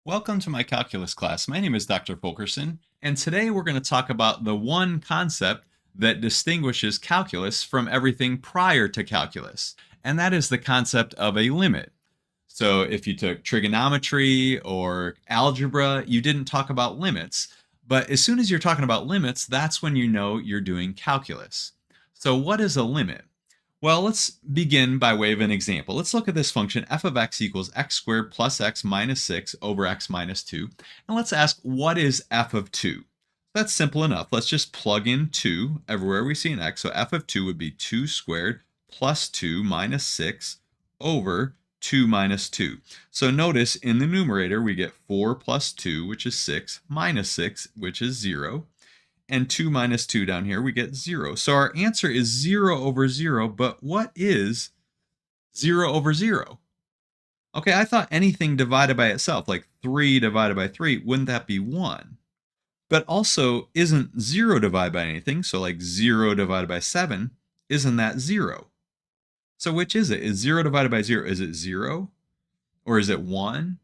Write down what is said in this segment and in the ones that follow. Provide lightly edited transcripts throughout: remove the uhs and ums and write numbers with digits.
Welcome to my calculus class. My name is Dr. Fulkerson, and today we're going to talk about the one concept that distinguishes calculus from everything prior to calculus, and that is the concept of a limit. So if you took trigonometry or algebra, you didn't talk about limits, but as soon as you're talking about limits, that's when you know you're doing calculus. So what is a limit? Well, let's begin by way of an example. Let's look at this function f of x equals x squared plus x minus 6 over x minus 2. And let's ask, what is f of 2? That's simple enough. Let's just plug in 2 everywhere we see an x. So f of 2 would be 2 squared plus 2 minus 6 over 2 minus 2. So notice in the numerator we get 4 plus 2, which is 6, minus 6, which is 0. And 2 minus 2 down here, we get 0. So our answer is 0 over 0, but what is 0 over 0? Okay, I thought anything divided by itself, like 3 divided by 3, wouldn't that be 1? But also, isn't 0 divided by anything? So like 0 divided by 7, isn't that 0? So which is it? Is 0 divided by 0, is it 0? Or is it 1?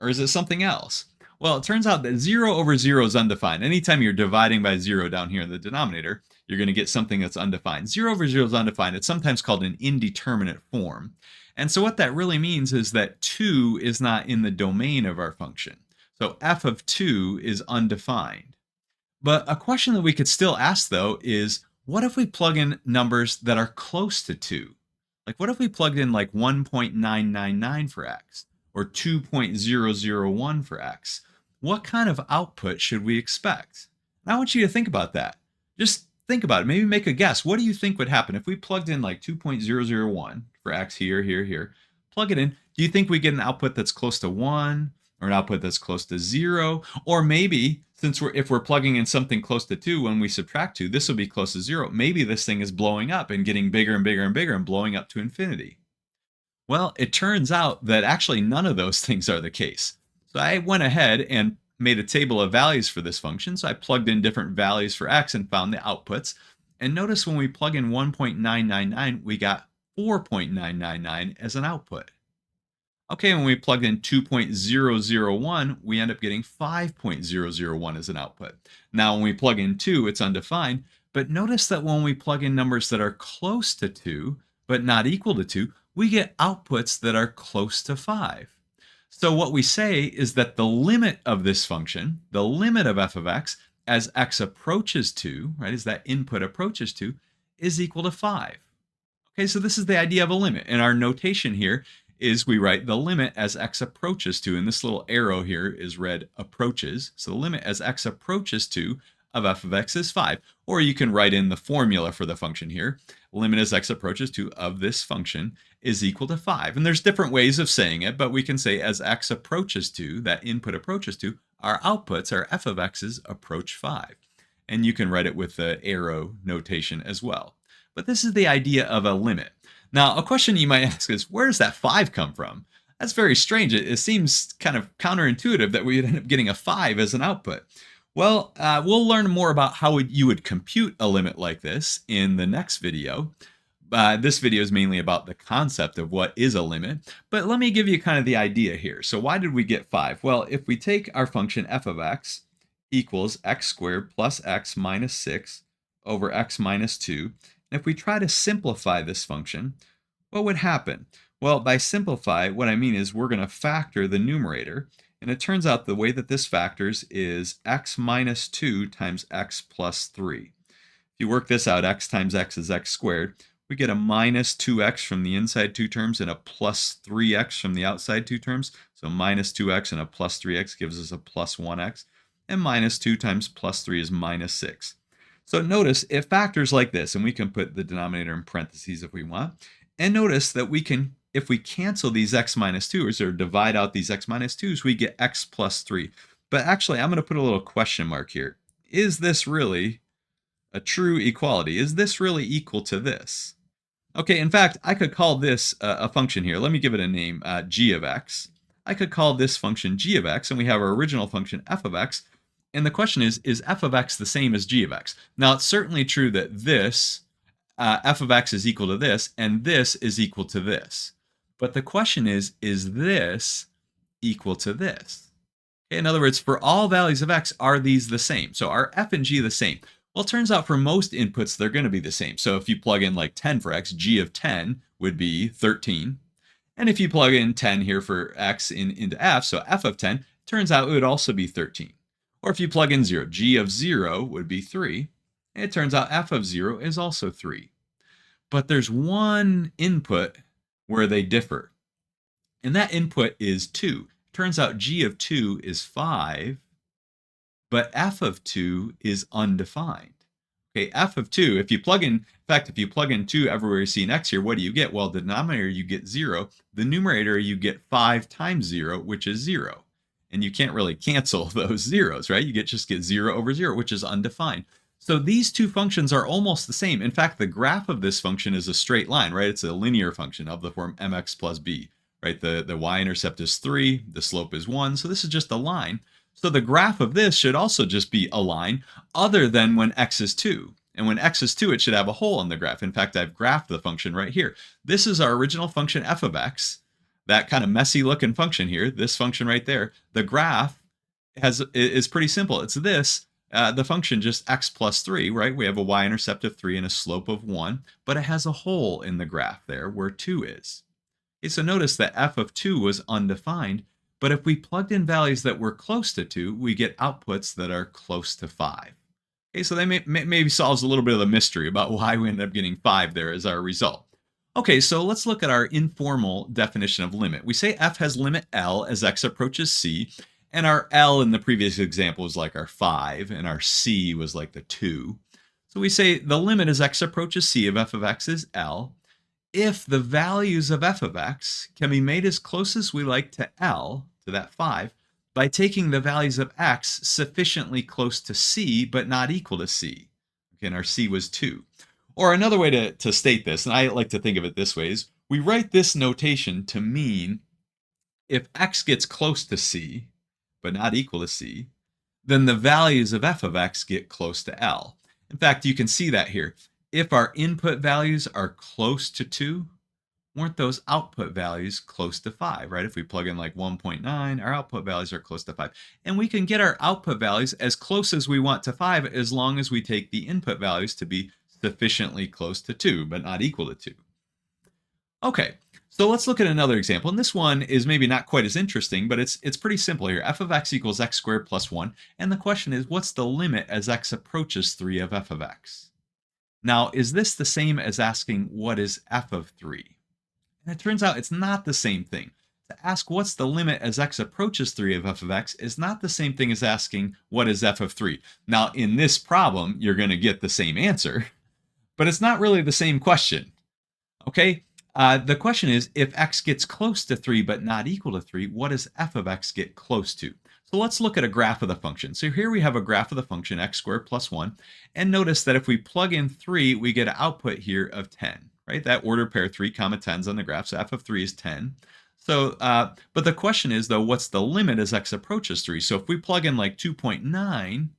Or is it something else? Well, it turns out that 0 over 0 is undefined. Anytime you're dividing by 0 down here in the denominator, you're going to get something that's undefined. 0 over 0 is undefined. It's sometimes called an indeterminate form. And so what that really means is that 2 is not in the domain of our function. So f of 2 is undefined. But a question that we could still ask, though, is what if we plug in numbers that are close to 2? Like, what if we plugged in like 1.999 for x or 2.001 for x? What kind of output should we expect? And I want you to think about that. Just think about it. Maybe make a guess. What do you think would happen if we plugged in like 2.001 for x here, here, here? Plug it in. Do you think we get an output that's close to 1 or an output that's close to 0? Or maybe, since if we're plugging in something close to 2, when we subtract 2, this will be close to 0. Maybe this thing is blowing up and getting bigger and bigger and bigger and blowing up to infinity. Well, it turns out that actually none of those things are the case. So I went ahead and made a table of values for this function. So I plugged in different values for x and found the outputs. And notice when we plug in 1.999, we got 4.999 as an output. Okay, when we plug in 2.001, we end up getting 5.001 as an output. Now, when we plug in 2, it's undefined. But notice that when we plug in numbers that are close to 2, but not equal to 2, we get outputs that are close to 5. So what we say is that the limit of this function, the limit of f of x, as x approaches 2, right, as that input approaches 2, is equal to 5. Okay, so this is the idea of a limit. And our notation here is we write the limit as x approaches 2, and this little arrow here is read approaches. So the limit as x approaches 2 of f of x is 5. Or you can write in the formula for the function here. Limit as x approaches 2 of this function is equal to 5. And there's different ways of saying it, but we can say as x approaches 2, that input approaches 2, our outputs, our f of x's, approach 5. And you can write it with the arrow notation as well. But this is the idea of a limit. Now, a question you might ask is, where does that 5 come from? That's very strange. It seems kind of counterintuitive that we would end up getting a 5 as an output. Well, we'll learn more about how you would compute a limit like this in the next video. This video is mainly about the concept of what is a limit, but let me give you kind of the idea here. So why did we get 5? Well, if we take our function f of x equals x squared plus x minus 6 over x minus 2, and if we try to simplify this function, what would happen? Well, by simplify, what I mean is we're going to factor the numerator. And it turns out the way that this factors is x minus 2 times x plus 3. If you work this out, x times x is x squared. We get a minus 2x from the inside two terms and a plus 3x from the outside two terms. So minus 2x and a plus 3x gives us a plus 1x. And minus 2 times plus 3 is minus 6. So notice it factors like this, and we can put the denominator in parentheses if we want. And notice that we can, if we cancel these x minus 2's or divide out these x minus 2's, we get x plus 3. But actually, I'm going to put a little question mark here. Is this really a true equality? Is this really equal to this? Okay, in fact, I could call this a function here. Let me give it a name, g of x. I could call this function g of x, and we have our original function f of x. And the question is f of x the same as g of x? Now, it's certainly true that this, f of x is equal to this, and this is equal to this. But the question is this equal to this? In other words, for all values of x, are these the same? So are f and g the same? Well, it turns out for most inputs, they're going to be the same. So if you plug in like 10 for x, g of 10 would be 13. And if you plug in 10 here for x into f, so f of 10, turns out it would also be 13. Or if you plug in 0, g of 0 would be 3. And it turns out f of 0 is also 3. But there's one input where they differ. And that input is 2. Turns out g of 2 is 5, but f of 2 is undefined. Okay, f of 2, if you plug in fact, if you plug in 2 everywhere you see an x here, what do you get? Well, the denominator you get 0. The numerator you get 5 times 0, which is 0. And you can't really cancel those zeros, right? You just get 0 over 0, which is undefined. So these two functions are almost the same. In fact, the graph of this function is a straight line, right? It's a linear function of the form mx plus b, right? The y-intercept is 3, the slope is 1, so this is just a line. So the graph of this should also just be a line, other than when x is 2. And when x is 2, it should have a hole in the graph. In fact, I've graphed the function right here. This is our original function f of x, that kind of messy looking function here, this function right there. The graph is pretty simple. It's this, the function just x plus 3, right? We have a y-intercept of 3 and a slope of 1, but it has a hole in the graph there where 2 is. Okay, so notice that f of 2 was undefined, but if we plugged in values that were close to 2, we get outputs that are close to 5. Okay, so that maybe solves a little bit of the mystery about why we ended up getting 5 there as our result. Okay, so let's look at our informal definition of limit. We say f has limit L as x approaches c, and our L in the previous example was like our 5, and our c was like the 2. So we say the limit as x approaches c of f of x is L, if the values of f of x can be made as close as we like to L, to that 5, by taking the values of x sufficiently close to c, but not equal to c. Okay, and our c was 2. Or another way to state this, and I like to think of it this way, is we write this notation to mean if x gets close to c, but not equal to c, then the values of f of x get close to L. In fact, you can see that here. If our input values are close to 2, weren't those output values close to 5, right? If we plug in like 1.9, our output values are close to 5. And we can get our output values as close as we want to 5 as long as we take the input values to be sufficiently close to 2, but not equal to 2. Okay, so let's look at another example. And this one is maybe not quite as interesting, but it's pretty simple here. F of x equals x squared plus 1. And the question is, what's the limit as x approaches 3 of f of x? Now, is this the same as asking what is f of 3? And it turns out it's not the same thing. To ask what's the limit as x approaches 3 of f of x is not the same thing as asking what is f of 3. Now, in this problem, you're going to get the same answer, but it's not really the same question. Okay? The question is, if x gets close to 3 but not equal to 3, what does f of x get close to? So let's look at a graph of the function. So here we have a graph of the function x squared plus 1. And notice that if we plug in 3, we get an output here of 10. Right? That order pair 3 comma 10's on the graph. So f of 3 is 10. So, but the question is, though, what's the limit as x approaches 3? So if we plug in like 2.9,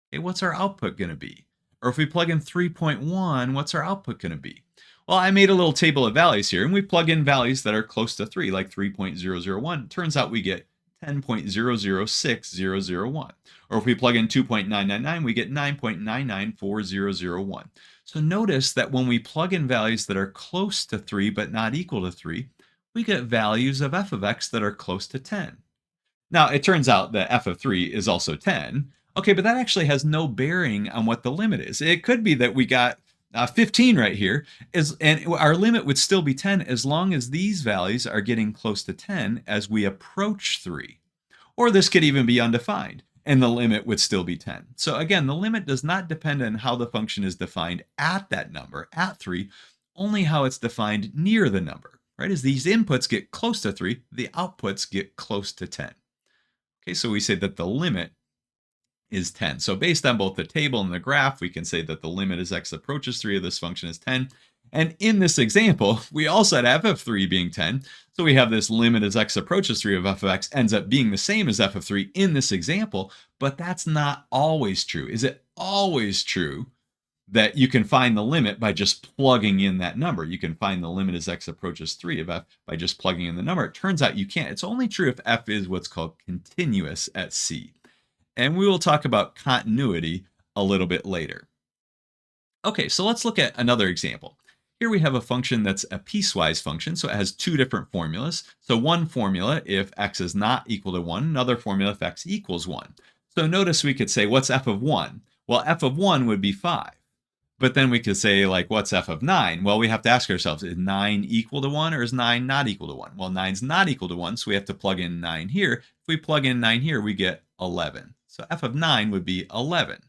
okay, what's our output going to be? Or if we plug in 3.1, what's our output going to be? Well, I made a little table of values here, and we plug in values that are close to 3, like 3.001. Turns out we get 10.006001. Or if we plug in 2.999, we get 9.994001. So notice that when we plug in values that are close to 3 but not equal to 3, we get values of f of x that are close to 10. Now, it turns out that f of 3 is also 10. Okay, but that actually has no bearing on what the limit is. It could be that we got 15 right here, and our limit would still be 10 as long as these values are getting close to 10 as we approach 3. Or this could even be undefined, and the limit would still be 10. So again, the limit does not depend on how the function is defined at that number, at 3, only how it's defined near the number. Right? As these inputs get close to 3, the outputs get close to 10. Okay, so we say that the limit is 10. So based on both the table and the graph, we can say that the limit as x approaches 3 of this function is 10. And in this example, we also had f of 3 being 10. So we have this limit as x approaches 3 of f of x ends up being the same as f of 3 in this example, but that's not always true. Is it always true that you can find the limit by just plugging in that number. You can find the limit as x approaches 3 of f by just plugging in the number. It turns out you can't. It's only true if f is what's called continuous at c. And we will talk about continuity a little bit later. Okay, so let's look at another example. Here we have a function that's a piecewise function, so it has two different formulas. So one formula if x is not equal to 1, another formula if x equals 1. So notice we could say, what's f of 1? Well, f of 1 would be 5. But then we could say, like, what's f of 9? Well, we have to ask ourselves, is 9 equal to 1 or is 9 not equal to 1? Well, 9's not equal to 1, so we have to plug in 9 here. If we plug in 9 here, we get 11. So f of 9 would be 11.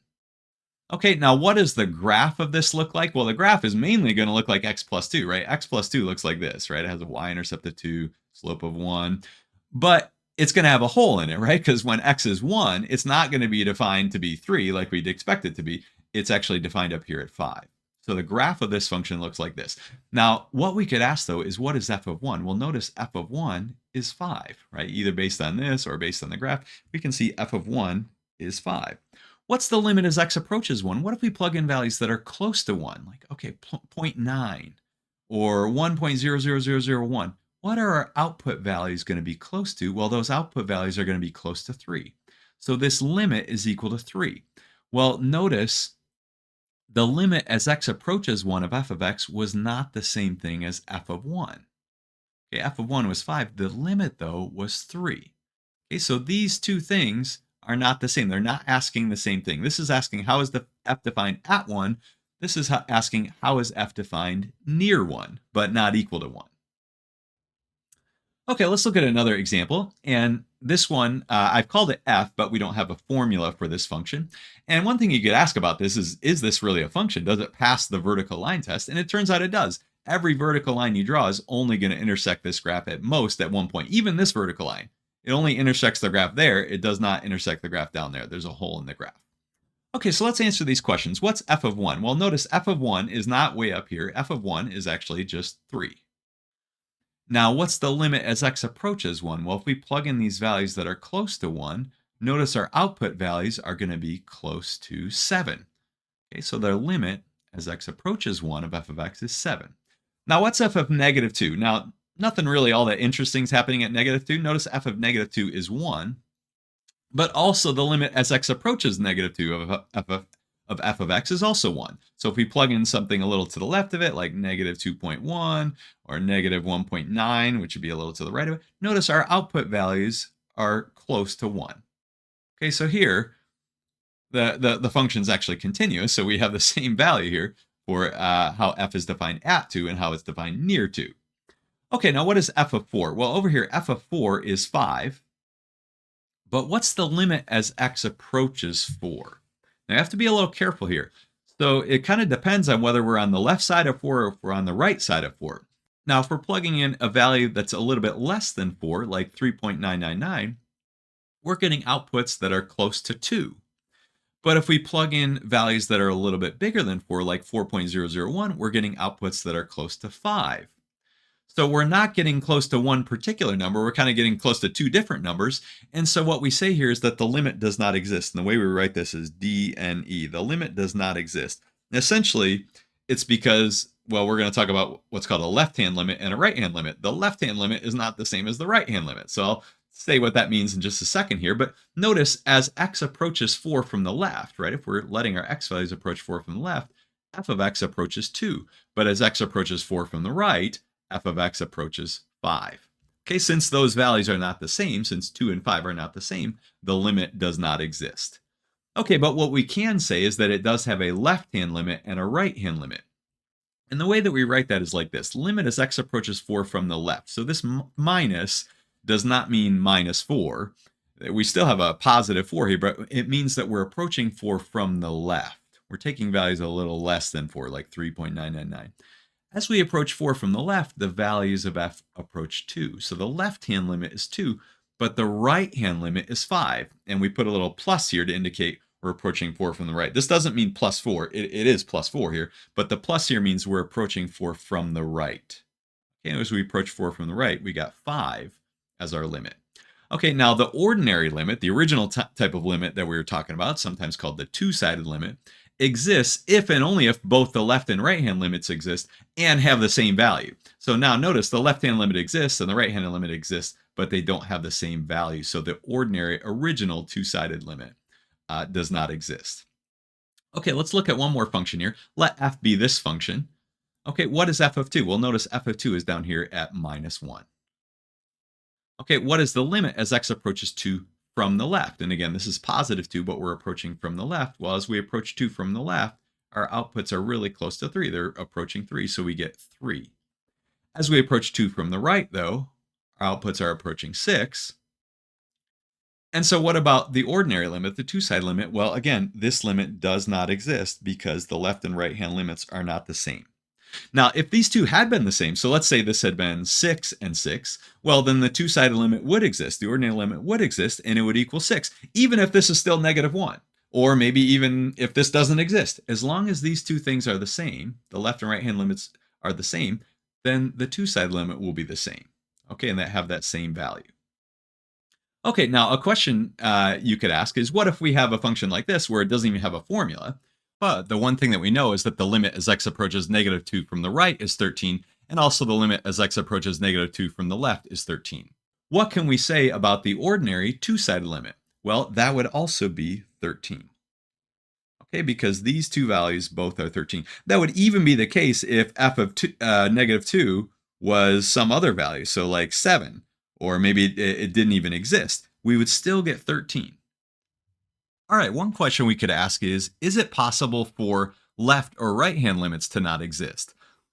Okay, now what does the graph of this look like? Well, the graph is mainly going to look like x plus 2, right? X plus 2 looks like this, right? It has a y-intercept of 2, slope of 1. But it's going to have a hole in it, right? Because when x is 1, it's not going to be defined to be 3 like we'd expect it to be. It's actually defined up here at 5. So the graph of this function looks like this. Now, what we could ask, though, is what is f of 1? Well, notice f of 1 is 5, right? Either based on this or based on the graph, we can see f of 1 is 5. What's the limit as x approaches 1? What if we plug in values that are close to 1? Like, okay, 0.9 or 1.00001. What are our output values going to be close to? Well, those output values are going to be close to 3. So this limit is equal to 3. Well, notice the limit as x approaches 1 of f of x was not the same thing as f of 1. Okay, f of 1 was 5. The limit, though, was 3. Okay, so these two things are not the same. They're not asking the same thing. This is asking how is the f defined at 1. This is asking how is f defined near 1, but not equal to 1. Okay, let's look at another example. And this one, I've called it f, but we don't have a formula for this function. And one thing you could ask about this is this really a function? Does it pass the vertical line test? And it turns out it does. Every vertical line you draw is only going to intersect this graph at most at one point, even this vertical line. It only intersects the graph there. It does not intersect the graph down there. There's a hole in the graph. Okay, so let's answer these questions. What's f of 1? Well, notice f of 1 is not way up here. F of 1 is actually just 3. Now, what's the limit as x approaches 1? Well, if we plug in these values that are close to 1, notice our output values are going to be close to 7. Okay, so their limit as x approaches 1 of f of x is 7. Now, what's f of negative 2? Now, nothing really all that interesting is happening at negative 2. Notice f of negative 2 is 1, but also the limit as x approaches negative 2 of f of x is also 1. So if we plug in something a little to the left of it, like negative 2.1 or negative 1.9, which would be a little to the right of it, notice our output values are close to 1. Okay, so here, the function is actually continuous, so we have the same value here for how f is defined at 2 and how it's defined near 2. Okay, now what is f of 4? Well, over here, f of 4 is 5. But what's the limit as x approaches 4? Now, you have to be a little careful here. So it kind of depends on whether we're on the left side of 4 or if we're on the right side of 4. Now, if we're plugging in a value that's a little bit less than 4, like 3.999, we're getting outputs that are close to 2. But if we plug in values that are a little bit bigger than 4, like 4.001, we're getting outputs that are close to 5. So we're not getting close to one particular number. We're kind of getting close to two different numbers. And so what we say here is that the limit does not exist. And the way we write this is DNE. The limit does not exist. And essentially, it's because, well, we're going to talk about what's called a left-hand limit and a right-hand limit. The left-hand limit is not the same as the right-hand limit. So I'll say what that means in just a second here. But notice as x approaches 4 from the left, right? If we're letting our x values approach 4 from the left, f of x approaches 2. But as x approaches 4 from the right, f of x approaches 5. Okay, since those values are not the same, since 2 and 5 are not the same, the limit does not exist. Okay, but what we can say is that it does have a left-hand limit and a right-hand limit. And the way that we write that is like this. Limit as x approaches 4 from the left. So this minus does not mean minus 4. We still have a positive 4 here, but it means that we're approaching 4 from the left. We're taking values a little less than 4, like 3.999. As we approach 4 from the left, the values of f approach 2. So the left-hand limit is 2, but the right-hand limit is 5. And we put a little plus here to indicate we're approaching 4 from the right. This doesn't mean plus 4. It is plus 4 here, but the plus here means we're approaching 4 from the right. Okay, as we approach 4 from the right, we got 5 as our limit. Okay, now the ordinary limit, the original type of limit that we were talking about, sometimes called the two-sided limit, exists if and only if both the left and right hand limits exist and have the same value. So now notice the left hand limit exists and the right hand limit exists, but they don't have the same value. So the ordinary original two-sided limit does not exist. Okay, let's look at one more function here. Let f be this function. Okay, what is f of 2? Well, notice f of 2 is down here at -1. Okay, what is the limit as x approaches 2 from the left? And again, this is positive 2, but we're approaching from the left. Well, as we approach 2 from the left, our outputs are really close to 3. They're approaching 3, so we get 3. As we approach 2 from the right, though, our outputs are approaching 6. And so what about the ordinary limit, the two-side limit? Well, again, this limit does not exist because the left and right-hand limits are not the same. Now, if these two had been the same, so let's say this had been 6 and 6, well, then the two-sided limit would exist. The ordinary limit would exist, and it would equal 6, even if this is still -1, or maybe even if this doesn't exist. As long as these two things are the same, the left and right-hand limits are the same, then the two-sided limit will be the same, okay, and that have that same value. Okay, now a question you could ask is, what if we have a function like this where it doesn't even have a formula? But the one thing that we know is that the limit as x approaches -2 from the right is 13, and also the limit as x approaches -2 from the left is 13. What can we say about the ordinary two-sided limit? Well, that would also be 13. Okay, because these two values both are 13. That would even be the case if f of -2 was some other value, so like 7, or maybe it didn't even exist. We would still get 13. All right, one question we could ask is it possible for left or right hand limits to not exist?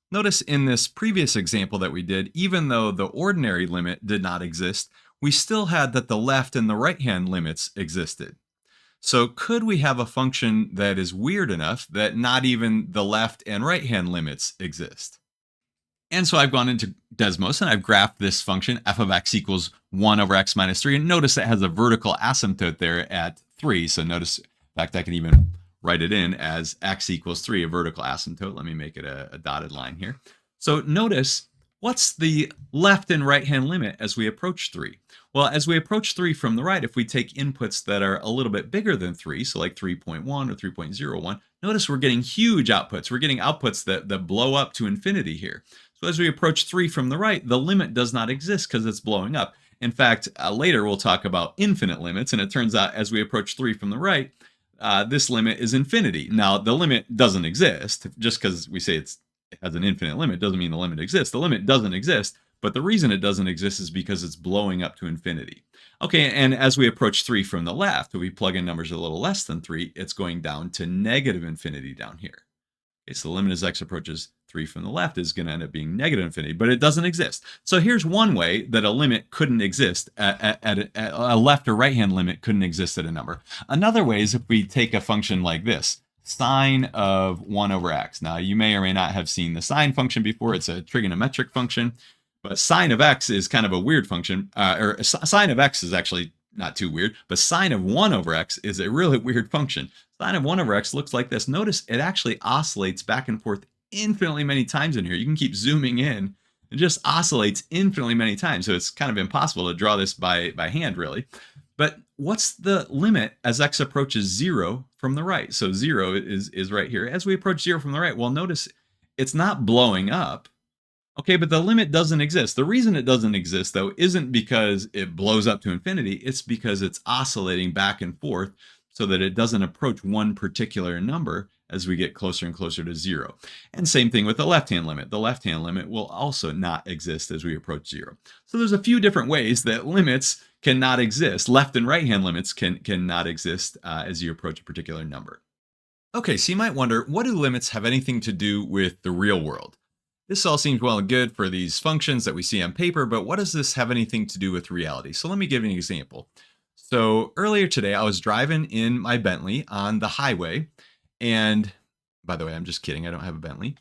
Notice in this previous example that we did, even though the ordinary limit did not exist, we still had that the left and the right hand limits existed. So could we have a function that is weird enough that not even the left and right hand limits exist? And so I've gone into Desmos and I've graphed this function f of x equals 1 over x minus 3. And notice it has a vertical asymptote there at 3. So notice, in fact, I can even write it in as x equals 3, a vertical asymptote. Let me make it a dotted line here. So notice, what's the left and right hand limit as we approach 3? Well, as we approach 3 from the right, if we take inputs that are a little bit bigger than 3, so like 3.1 or 3.01, notice we're getting huge outputs. We're getting outputs that blow up to infinity here. So as we approach 3 from the right, the limit does not exist because it's blowing up. In fact, later we'll talk about infinite limits, and it turns out as we approach 3 from the right, this limit is infinity. Now, the limit doesn't exist. Just because we say it has an infinite limit doesn't mean the limit exists. The limit doesn't exist, but the reason it doesn't exist is because it's blowing up to infinity. Okay, and as we approach 3 from the left, if we plug in numbers a little less than 3, it's going down to negative infinity down here. Okay, so the limit as x approaches 3 from the left is going to end up being negative infinity, but it doesn't exist. So here's one way that a limit couldn't exist, a left or right hand limit couldn't exist at a number. Another way is if we take a function like this, sine of 1 over x. Now, you may or may not have seen the sine function before. It's a trigonometric function, but sine of x is kind of a weird function, or sine of x is actually not too weird, but sine of 1 over x is a really weird function. Sine of 1 over x looks like this. Notice it actually oscillates back and forth infinitely many times in here. You can keep zooming in. It just oscillates infinitely many times. So it's kind of impossible to draw this by hand, really. But what's the limit as x approaches 0 from the right? So 0 is right here. As we approach 0 from the right, well, notice it's not blowing up. Okay, but the limit doesn't exist. The reason it doesn't exist, though, isn't because it blows up to infinity. It's because it's oscillating back and forth so that it doesn't approach one particular number as we get closer and closer to 0. And same thing with the left-hand limit. The left-hand limit will also not exist as we approach 0. So there's a few different ways that limits cannot exist. Left and right-hand limits cannot exist as you approach a particular number. Okay, so you might wonder, what do limits have anything to do with the real world? This all seems well and good for these functions that we see on paper, but what does this have anything to do with reality? So let me give you an example. So earlier today, I was driving in my Bentley on the highway. And by the way, I'm just kidding. I don't have a Bentley.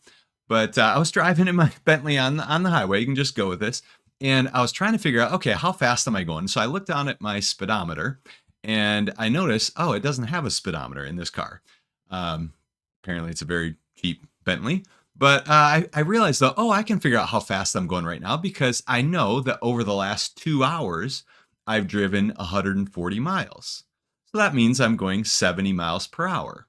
But I was driving in my Bentley on the highway. You can just go with this. And I was trying to figure out, okay, how fast am I going? So I looked down at my speedometer and I noticed, oh, it doesn't have a speedometer in this car. Apparently, it's a very cheap Bentley. But I realized, though, oh, I can figure out how fast I'm going right now because I know that over the last 2 hours, I've driven 140 miles. So that means I'm going 70 miles per hour.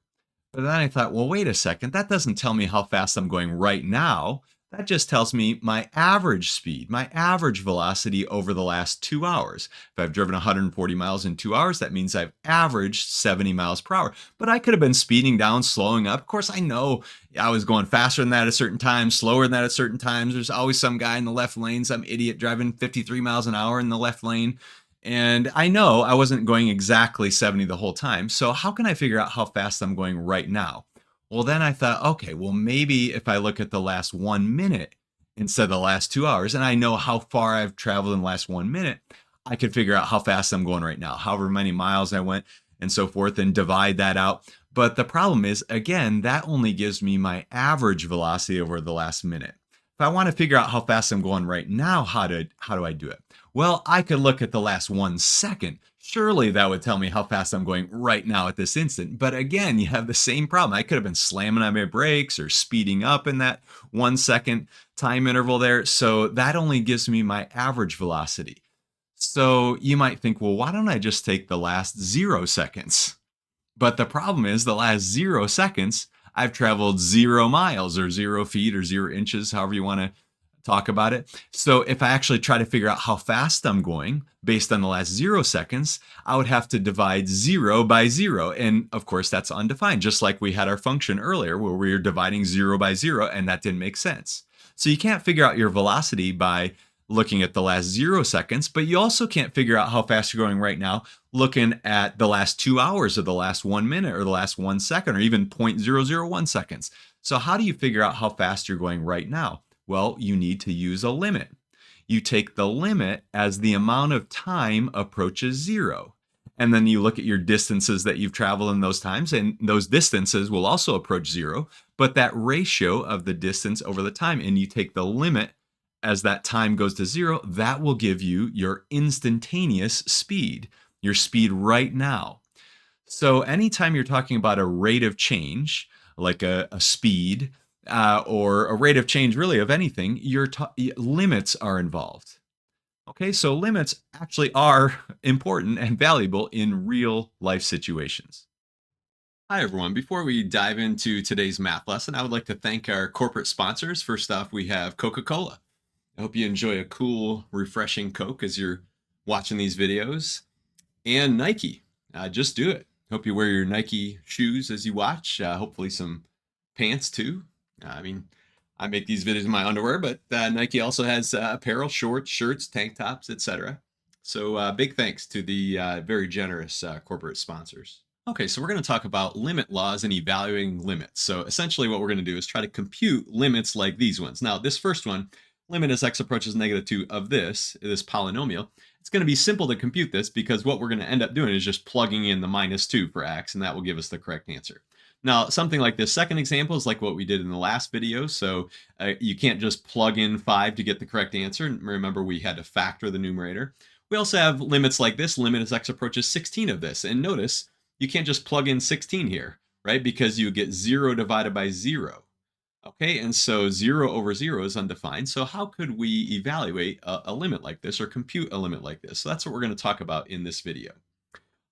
But then I thought, well, wait a second. That doesn't tell me how fast I'm going right now. That just tells me my average speed, my average velocity over the last 2 hours. If I've driven 140 miles in 2 hours, that means I've averaged 70 miles per hour. But I could have been speeding down, slowing up. Of course, I know I was going faster than that at certain times, slower than that at certain times. There's always some guy in the left lane, some idiot driving 53 miles an hour in the left lane. And I know I wasn't going exactly 70 the whole time. So how can I figure out how fast I'm going right now? Well, then I thought, okay, well, maybe if I look at the last 1 minute instead of the last 2 hours, and I know how far I've traveled in the last 1 minute, I could figure out how fast I'm going right now, however many miles I went and so forth, and divide that out. But the problem is, again, that only gives me my average velocity over the last minute. If I want to figure out how fast I'm going right now, how do I do it? Well, I could look at the last 1 second. Surely that would tell me how fast I'm going right now at this instant. But again, you have the same problem. I could have been slamming on my brakes or speeding up in that 1 second time interval there. So that only gives me my average velocity. So you might think, well, why don't I just take the last 0 seconds? But the problem is the last 0 seconds, I've traveled 0 miles or 0 feet or 0 inches, however you want to talk about it. So if I actually try to figure out how fast I'm going based on the last 0 seconds, I would have to divide 0 by 0. And of course, that's undefined, just like we had our function earlier where we were dividing 0 by 0, and that didn't make sense. So you can't figure out your velocity by looking at the last 0 seconds, but you also can't figure out how fast you're going right now looking at the last 2 hours or the last 1 minute or the last 1 second or even 0.001 seconds. So how do you figure out how fast you're going right now? Well, you need to use a limit. You take the limit as the amount of time approaches 0. And then you look at your distances that you've traveled in those times, and those distances will also approach 0, but that ratio of the distance over the time, and you take the limit as that time goes to 0, that will give you your instantaneous speed, your speed right now. So anytime you're talking about a rate of change, like a speed, or a rate of change really of anything, limits are involved. Okay, so limits actually are important and valuable in real life situations. Hi, everyone. Before we dive into today's math lesson, I would like to thank our corporate sponsors. First off, we have Coca-Cola. I hope you enjoy a cool, refreshing Coke as you're watching these videos. And Nike. Just do it. Hope you wear your Nike shoes as you watch. Hopefully some pants too. I mean, I make these videos in my underwear, but Nike also has apparel, shorts, shirts, tank tops, etc. So big thanks to the very generous corporate sponsors. Okay, so we're going to talk about limit laws and evaluating limits. So essentially what we're going to do is try to compute limits like these ones. Now, this first one, limit as x approaches -2 of this polynomial, it's going to be simple to compute this because what we're going to end up doing is just plugging in the -2 for x, and that will give us the correct answer. Now, something like this second example is like what we did in the last video. So you can't just plug in 5 to get the correct answer. And remember, we had to factor the numerator. We also have limits like this, limit as x approaches 16 of this. And notice, you can't just plug in 16 here, right? Because you get 0 divided by 0. Okay, and so 0 over 0 is undefined. So how could we evaluate a limit like this or compute a limit like this? So that's what we're going to talk about in this video.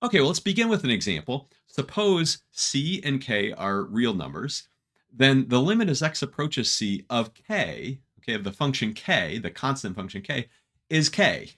Okay, well, let's begin with an example. Suppose c and k are real numbers. Then the limit as x approaches c of k, okay, of the function k, the constant function k, is k.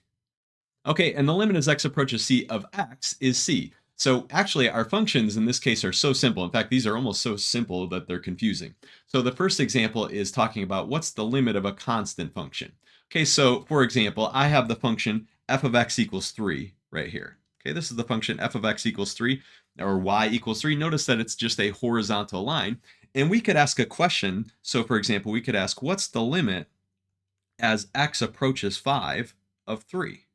Okay, and the limit as x approaches c of x is c. So actually, our functions in this case are so simple. In fact, these are almost so simple that they're confusing. So the first example is talking about what's the limit of a constant function. Okay, so for example, I have the function f of x equals 3 right here. Okay, this is the function f of x equals 3 or y equals 3. Notice that it's just a horizontal line. And we could ask a question. So for example, we could ask, what's the limit as x approaches 5 of 3?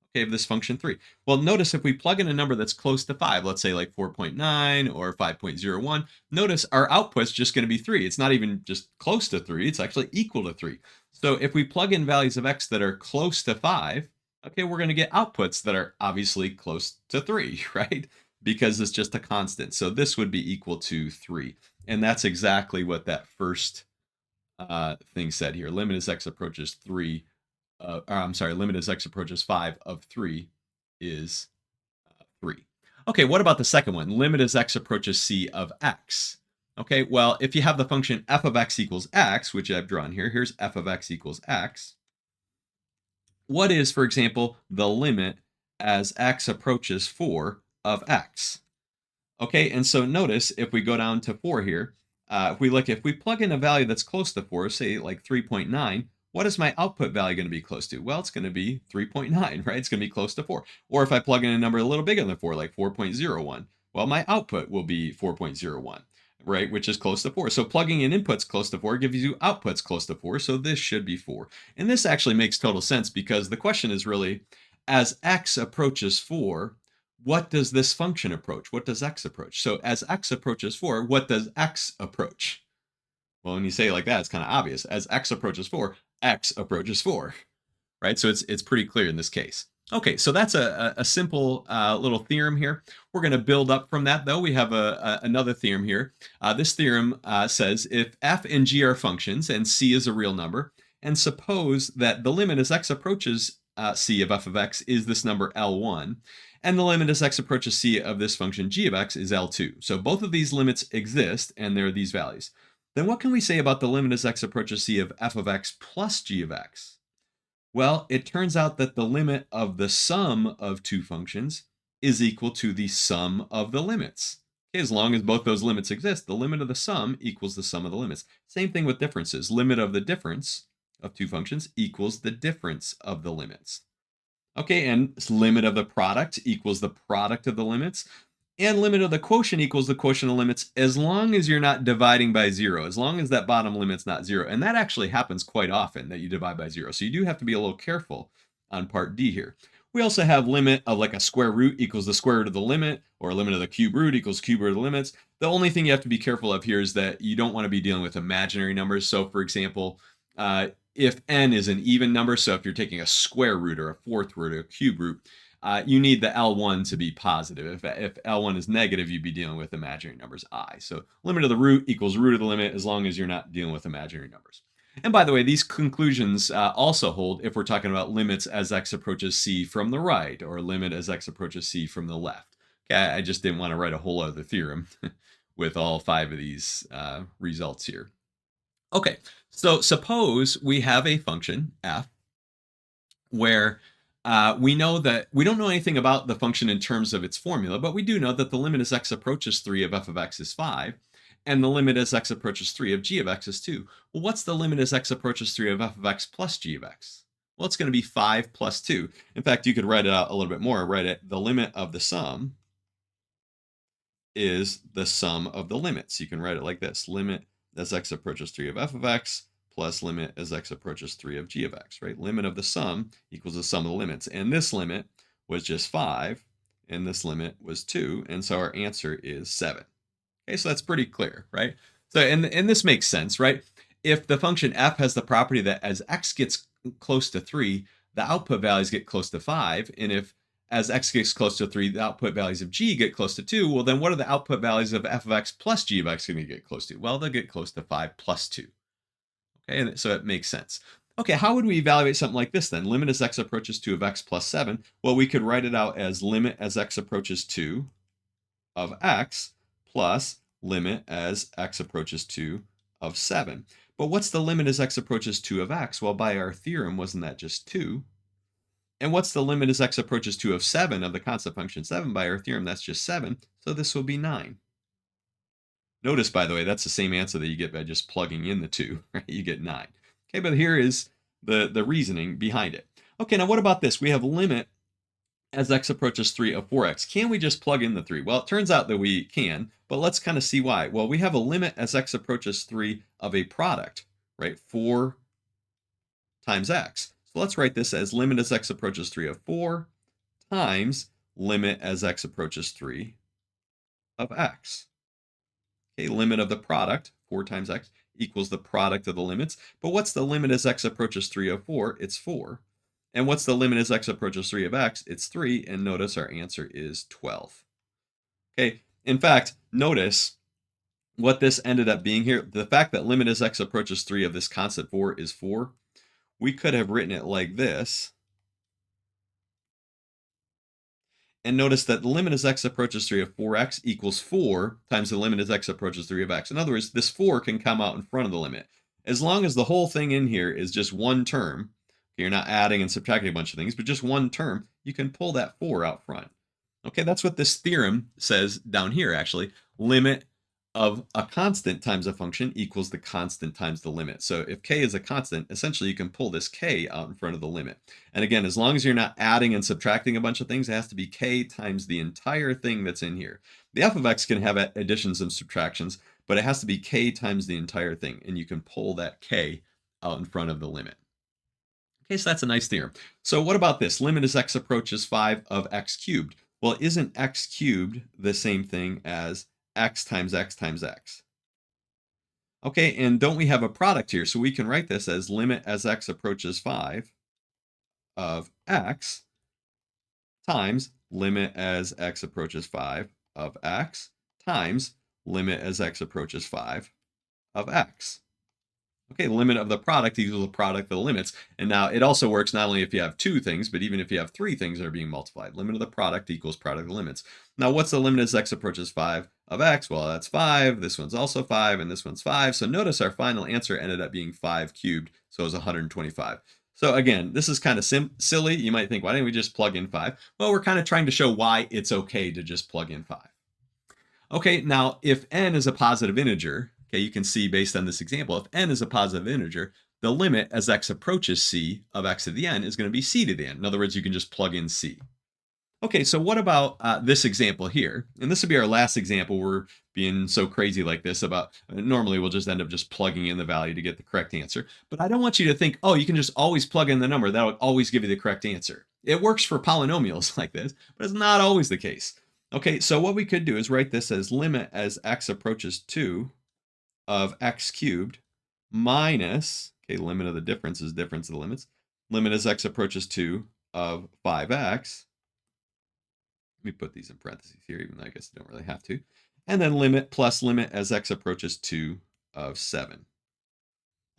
Okay, of this function 3. Well, notice if we plug in a number that's close to 5, let's say like 4.9 or 5.01, notice our output's just going to be 3. It's not even just close to 3, it's actually equal to 3. So if we plug in values of x that are close to 5, okay, we're going to get outputs that are obviously close to 3, right? Because it's just a constant. So this would be equal to 3. And that's exactly what that first thing said here. Limit as x approaches 3. Limit as x approaches 5 of 3 is 3. Okay, what about the second one? Limit as x approaches c of x. Okay, well, if you have the function f of x equals x, which I've drawn here, here's f of x equals x. What is, for example, the limit as x approaches 4 of x? Okay, and so notice if we go down to 4 here, if we plug in a value that's close to 4, say like 3.9, what is my output value going to be close to? Well, it's going to be 3.9, right? It's going to be close to 4. Or if I plug in a number a little bigger than 4, like 4.01, well, my output will be 4.01, right? Which is close to 4. So plugging in inputs close to 4 gives you outputs close to 4. So this should be 4. And this actually makes total sense because the question is really, as x approaches 4, what does this function approach? What does x approach? So as x approaches 4, what does x approach? Well, when you say it like that, it's kind of obvious. As x approaches 4, x approaches 4, right? So it's pretty clear in this case. Okay, so that's a simple little theorem here. We're going to build up from that, though. We have another theorem here. This theorem says if f and g are functions and c is a real number, and suppose that the limit as x approaches c of f of x is this number L1, and the limit as x approaches c of this function g of x is L2. So both of these limits exist, and they're these values. Then what can we say about the limit as x approaches c of f of x plus g of x? Well, it turns out that the limit of the sum of two functions is equal to the sum of the limits. Okay, as long as both those limits exist, the limit of the sum equals the sum of the limits. Same thing with differences. Limit of the difference of two functions equals the difference of the limits. Okay, and limit of the product equals the product of the limits. And limit of the quotient equals the quotient of limits as long as you're not dividing by 0, as long as that bottom limit's not 0. And that actually happens quite often that you divide by 0. So you do have to be a little careful on part D here. We also have limit of like a square root equals the square root of the limit, or limit of the cube root equals cube root of the limits. The only thing you have to be careful of here is that you don't want to be dealing with imaginary numbers. So for example, if n is an even number, so if you're taking a square root or a fourth root or a cube root, you need the L1 to be positive. If L1 is negative, you'd be dealing with imaginary numbers I. So limit of the root equals root of the limit as long as you're not dealing with imaginary numbers. And by the way, these conclusions also hold if we're talking about limits as x approaches c from the right, or limit as x approaches c from the left. Okay, I just didn't want to write a whole other theorem with all 5 of these results here. Okay, so suppose we have a function f where we know that we don't know anything about the function in terms of its formula, but we do know that the limit as x approaches 3 of f of x is 5, and the limit as x approaches 3 of g of x is 2. Well, what's the limit as x approaches 3 of f of x plus g of x? Well, it's going to be 5 plus 2. In fact, you could write it out a little bit more. Write it, the limit of the sum is the sum of the limits. You can write it like this: limit as x approaches 3 of f of x plus limit as x approaches 3 of g of x, right? Limit of the sum equals the sum of the limits. And this limit was just 5, and this limit was 2, and so our answer is 7. Okay, so that's pretty clear, right? So, and this makes sense, right? If the function f has the property that as x gets close to 3, the output values get close to 5, and if as x gets close to 3, the output values of g get close to 2, well, then what are the output values of f of x plus g of x going to get close to? Well, they'll get close to 5 plus 2. Okay, and so it makes sense. Okay, how would we evaluate something like this then? Limit as x approaches 2 of x plus 7. Well, we could write it out as limit as x approaches 2 of x plus limit as x approaches 2 of 7. But what's the limit as x approaches 2 of x? Well, by our theorem, wasn't that just 2? And what's the limit as x approaches 2 of 7 of the constant function 7? By our theorem, that's just 7. So this will be 9. Notice, by the way, that's the same answer that you get by just plugging in the 2, right? You get 9. Okay, but here is the reasoning behind it. Okay, now what about this? We have limit as x approaches 3 of 4x. Can we just plug in the 3? Well, it turns out that we can, but let's kind of see why. Well, we have a limit as x approaches 3 of a product, right? 4 times x. So let's write this as limit as x approaches 3 of 4 times limit as x approaches 3 of x. Okay, limit of the product, 4 times x, equals the product of the limits. But what's the limit as x approaches 3 of 4? It's 4. And what's the limit as x approaches 3 of x? It's 3. And notice our answer is 12. Okay, in fact, notice what this ended up being here. The fact that limit as x approaches 3 of this constant 4 is 4. We could have written it like this. And notice that the limit as x approaches 3 of 4x equals 4 times the limit as x approaches 3 of x. In other words, this 4 can come out in front of the limit. As long as the whole thing in here is just one term, you're not adding and subtracting a bunch of things, but just one term, you can pull that 4 out front. Okay, that's what this theorem says down here, actually. Limit of a constant times a function equals the constant times the limit. So if k is a constant, essentially you can pull this k out in front of the limit. And again, as long as you're not adding and subtracting a bunch of things, it has to be k times the entire thing that's in here. The f of x can have additions and subtractions, but it has to be k times the entire thing, and you can pull that k out in front of the limit. Okay, so that's a nice theorem. So what about this? Limit as x approaches 5 of x cubed. Well, isn't x cubed the same thing as x times x times x? Okay, and don't we have a product here? So we can write this as limit as x approaches 5 of x times limit as x approaches 5 of x times limit as x approaches 5 of x. Okay, the limit of the product equals the product of the limits. And now it also works not only if you have two things, but even if you have three things that are being multiplied. Limit of the product equals product of the limits. Now, what's the limit as x approaches 5 of x? Well, that's 5. This one's also 5, and this one's 5. So notice our final answer ended up being 5 cubed, so it was 125. So again, this is kind of silly. You might think, why didn't we just plug in 5? Well, we're kind of trying to show why it's okay to just plug in 5. Okay, now if n is a positive integer, okay, you can see based on this example, if n is a positive integer, the limit as x approaches c of x to the n is going to be c to the n. In other words, you can just plug in c. Okay, so what about this example here? And this would be our last example. We're being so crazy like this about, normally we'll just end up just plugging in the value to get the correct answer. But I don't want you to think, oh, you can just always plug in the number. That'll always give you the correct answer. It works for polynomials like this, but it's not always the case. Okay, so what we could do is write this as limit as x approaches 2 of x cubed minus, okay, limit of the difference is difference of the limits, limit as x approaches 2 of 5x. Let me put these in parentheses here, even though I guess I don't really have to. And then limit plus limit as x approaches 2 of 7.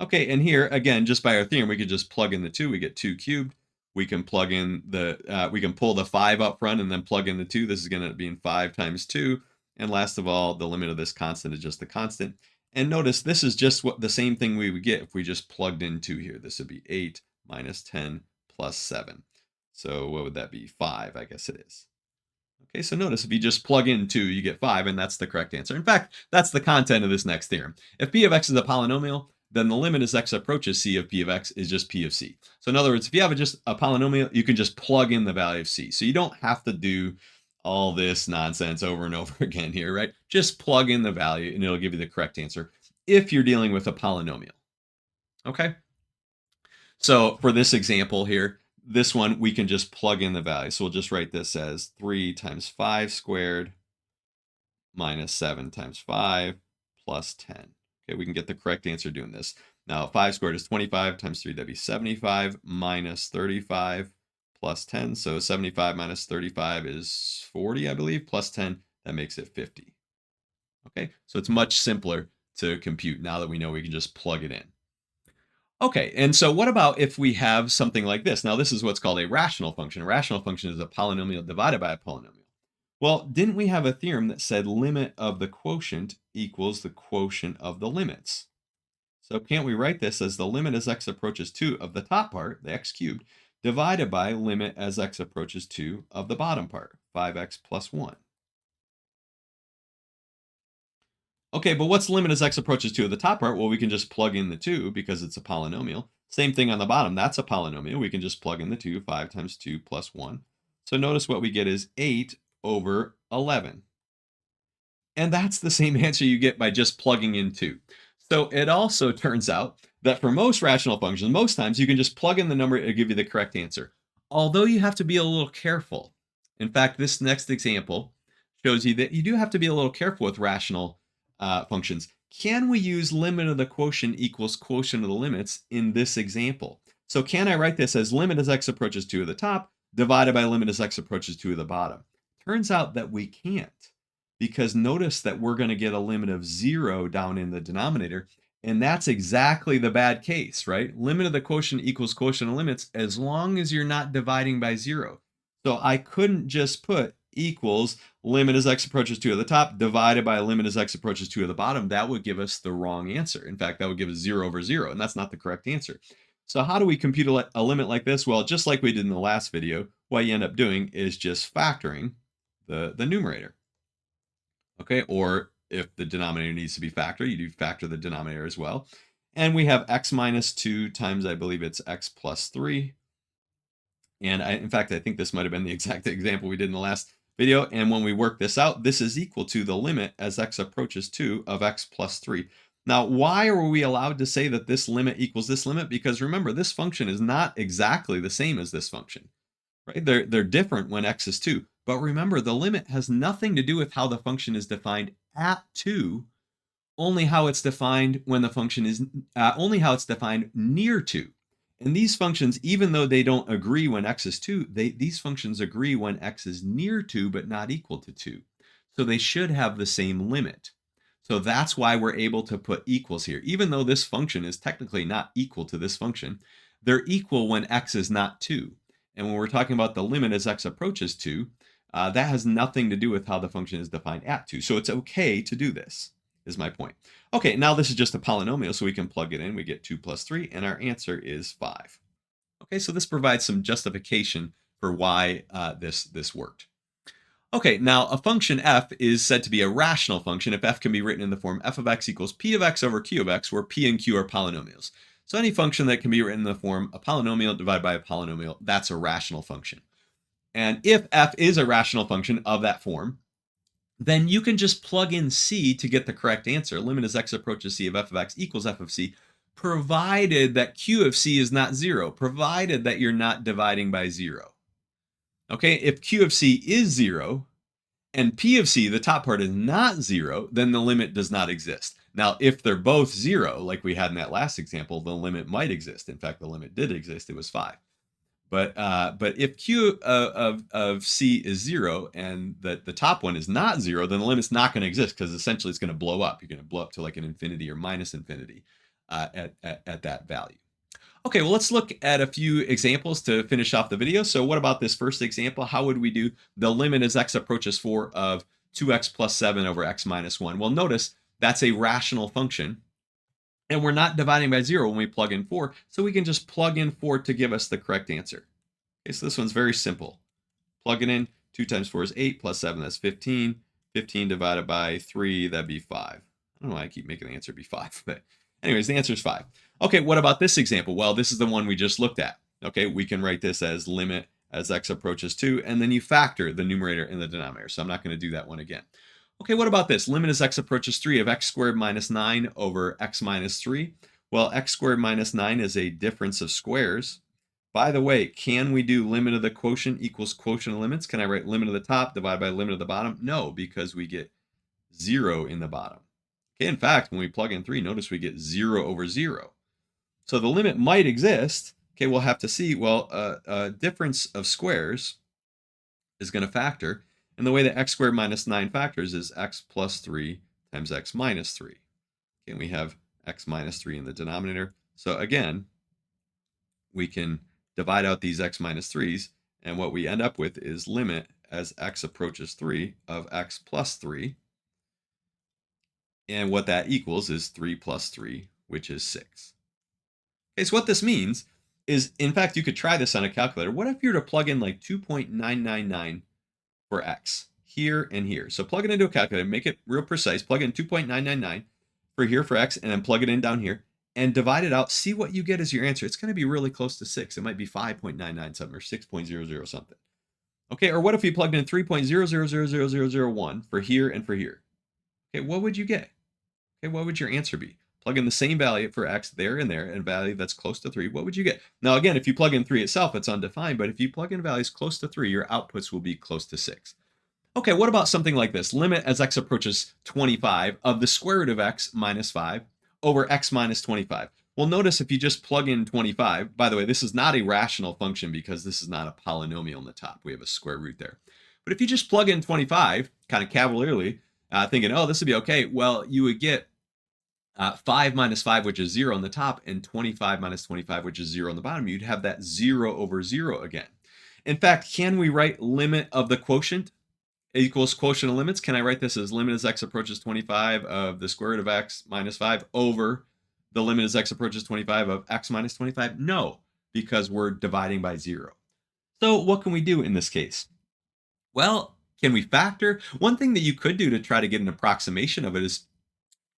Okay, and here, again, just by our theorem, we could just plug in the 2. We get 2 cubed. We can plug in the, we can pull the 5 up front and then plug in the 2. This is going to be 5 times 2. And last of all, the limit of this constant is just the constant. And notice this is just what the same thing we would get if we just plugged in 2 here. This would be 8 minus 10 plus 7. So what would that be? 5, I guess it is. Okay, so notice if you just plug in 2, you get 5, and that's the correct answer. In fact, that's the content of this next theorem. If p of x is a polynomial, then the limit as x approaches c of p of x is just p of c. So in other words, if you have just a polynomial, you can just plug in the value of c. So you don't have to do all this nonsense over and over again here, right? Just plug in the value and it'll give you the correct answer if you're dealing with a polynomial. Okay? So for this example here, this one, we can just plug in the value. So we'll just write this as 3 times 5 squared minus 7 times 5 plus 10. Okay, we can get the correct answer doing this. Now, 5 squared is 25 times 3, that'd be 75 minus 35 plus 10. So 75 minus 35 is 40, I believe, plus 10. That makes it 50. Okay, so it's much simpler to compute now that we know we can just plug it in. Okay, and so what about if we have something like this? Now, this is what's called a rational function. A rational function is a polynomial divided by a polynomial. Well, didn't we have a theorem that said limit of the quotient equals the quotient of the limits? So can't we write this as the limit as x approaches 2 of the top part, the x cubed, divided by limit as x approaches 2 of the bottom part, 5x plus 1? Okay, but what's limit as x approaches 2 of the top part? Well, we can just plug in the 2 because it's a polynomial. Same thing on the bottom. That's a polynomial. We can just plug in the 2, 5 times 2 plus 1. So notice what we get is 8 over 11. And that's the same answer you get by just plugging in 2. So it also turns out that for most rational functions, most times you can just plug in the number, it'll give you the correct answer. Although you have to be a little careful. In fact, this next example shows you that you do have to be a little careful with rational functions. Can we use limit of the quotient equals quotient of the limits in this example? So can I write this as limit as x approaches 2 of the top divided by limit as x approaches 2 of the bottom? Turns out that we can't, because notice that we're going to get a limit of 0 down in the denominator, and that's exactly the bad case, right? Limit of the quotient equals quotient of limits as long as you're not dividing by 0. So I couldn't just put equals limit as x approaches 2 at the top divided by limit as x approaches 2 at the bottom, that would give us the wrong answer. In fact, that would give us 0 over 0, and that's not the correct answer. So how do we compute a limit like this? Well, just like we did in the last video, what you end up doing is just factoring the numerator. Okay, or if the denominator needs to be factored, you do factor the denominator as well. And we have x minus 2 times, I believe it's x plus 3. And in fact, I think this might have been the exact example we did in the last video. And when we work this out, this is equal to the limit as x approaches 2 of x plus 3. Now, why are we allowed to say that this limit equals this limit? Because remember, this function is not exactly the same as this function, right? They're different when x is 2. But remember, the limit has nothing to do with how the function is defined at 2, only how it's defined when the function is, only how it's defined near 2. And these functions, even though they don't agree when x is 2, these functions agree when x is near 2 but not equal to 2. So they should have the same limit. So that's why we're able to put equals here. Even though this function is technically not equal to this function, they're equal when x is not 2. And when we're talking about the limit as x approaches 2, that has nothing to do with how the function is defined at 2. So it's okay to do this, is my point. Okay, now this is just a polynomial, so we can plug it in. We get 2 plus 3, and our answer is 5. Okay, so this provides some justification for why this worked. Okay, now a function f is said to be a rational function if f can be written in the form f of x equals p of x over q of x, where p and q are polynomials. So any function that can be written in the form a polynomial divided by a polynomial, that's a rational function. And if f is a rational function of that form, then you can just plug in c to get the correct answer. Limit as x approaches c of f of x equals f of c, provided that q of c is not 0, provided that you're not dividing by 0. Okay, if q of c is 0 and p of c, the top part, is not 0, then the limit does not exist. Now, if they're both 0, like we had in that last example, the limit might exist. In fact, the limit did exist. It was 5. But if q of c is 0 and the top one is not 0, then the limit's not going to exist, because essentially it's going to blow up. You're going to blow up to like an infinity or minus infinity at that value. Okay, well, let's look at a few examples to finish off the video. So what about this first example? How would we do the limit as x approaches 4 of 2x plus 7 over x minus 1? Well, notice that's a rational function. And we're not dividing by 0 when we plug in 4, so we can just plug in 4 to give us the correct answer. Okay, so this one's very simple. Plug it in. 2 times 4 is 8, plus 7, that's 15. 15 divided by 3, that'd be 5. I don't know why I keep making the answer be 5, but anyways, the answer is 5. Okay, what about this example? Well, this is the one we just looked at. Okay, we can write this as limit as x approaches 2, and then you factor the numerator and the denominator, so I'm not going to do that one again. Okay, what about this? Limit as x approaches 3 of x squared minus 9 over x minus 3. Well, x squared minus 9 is a difference of squares. By the way, can we do limit of the quotient equals quotient of limits? Can I write limit of the top divided by limit of the bottom? No, because we get 0 in the bottom. Okay, in fact, when we plug in 3, notice we get 0 over 0. So the limit might exist. Okay, we'll have to see. Well, a difference of squares is going to factor. And the way that x squared minus 9 factors is x plus 3 times x minus 3. Okay, and we have x minus 3 in the denominator. So again, we can divide out these x minus 3's, and what we end up with is limit as x approaches 3 of x plus 3. And what that equals is 3 plus 3, which is 6. Okay, so what this means is, in fact, you could try this on a calculator. What if you were to plug in like 2.999 for x here and here? So plug it into a calculator, make it real precise, plug in 2.999 for here for x, and then plug it in down here and divide it out. See what you get as your answer. It's going to be really close to 6. It might be 5.99 something or 6.00 something. Okay, or what if you plugged in 3.000001 for here and for here? Okay, what would you get? Okay, what would your answer be? Plug in the same value for x there and there, and value that's close to 3. What would you get? Now, again, if you plug in 3 itself, it's undefined, but if you plug in values close to 3, your outputs will be close to 6. Okay, what about something like this? Limit as x approaches 25 of the square root of x minus 5 over x minus 25. Well, notice if you just plug in 25, by the way, this is not a rational function because this is not a polynomial in the top. We have a square root there. But if you just plug in 25, kind of cavalierly, thinking, oh, this would be okay, well, you would get 5 minus 5, which is 0 on the top, and 25 minus 25, which is 0 on the bottom. You'd have that 0 over 0 again. In fact, can we write limit of the quotient equals quotient of limits. Can I write this as limit as x approaches 25 of the square root of x minus 5 over the limit as x approaches 25 of x minus 25? No, because we're dividing by 0. So what can we do in this case? Well, can we factor? One thing that you could do to try to get an approximation of it is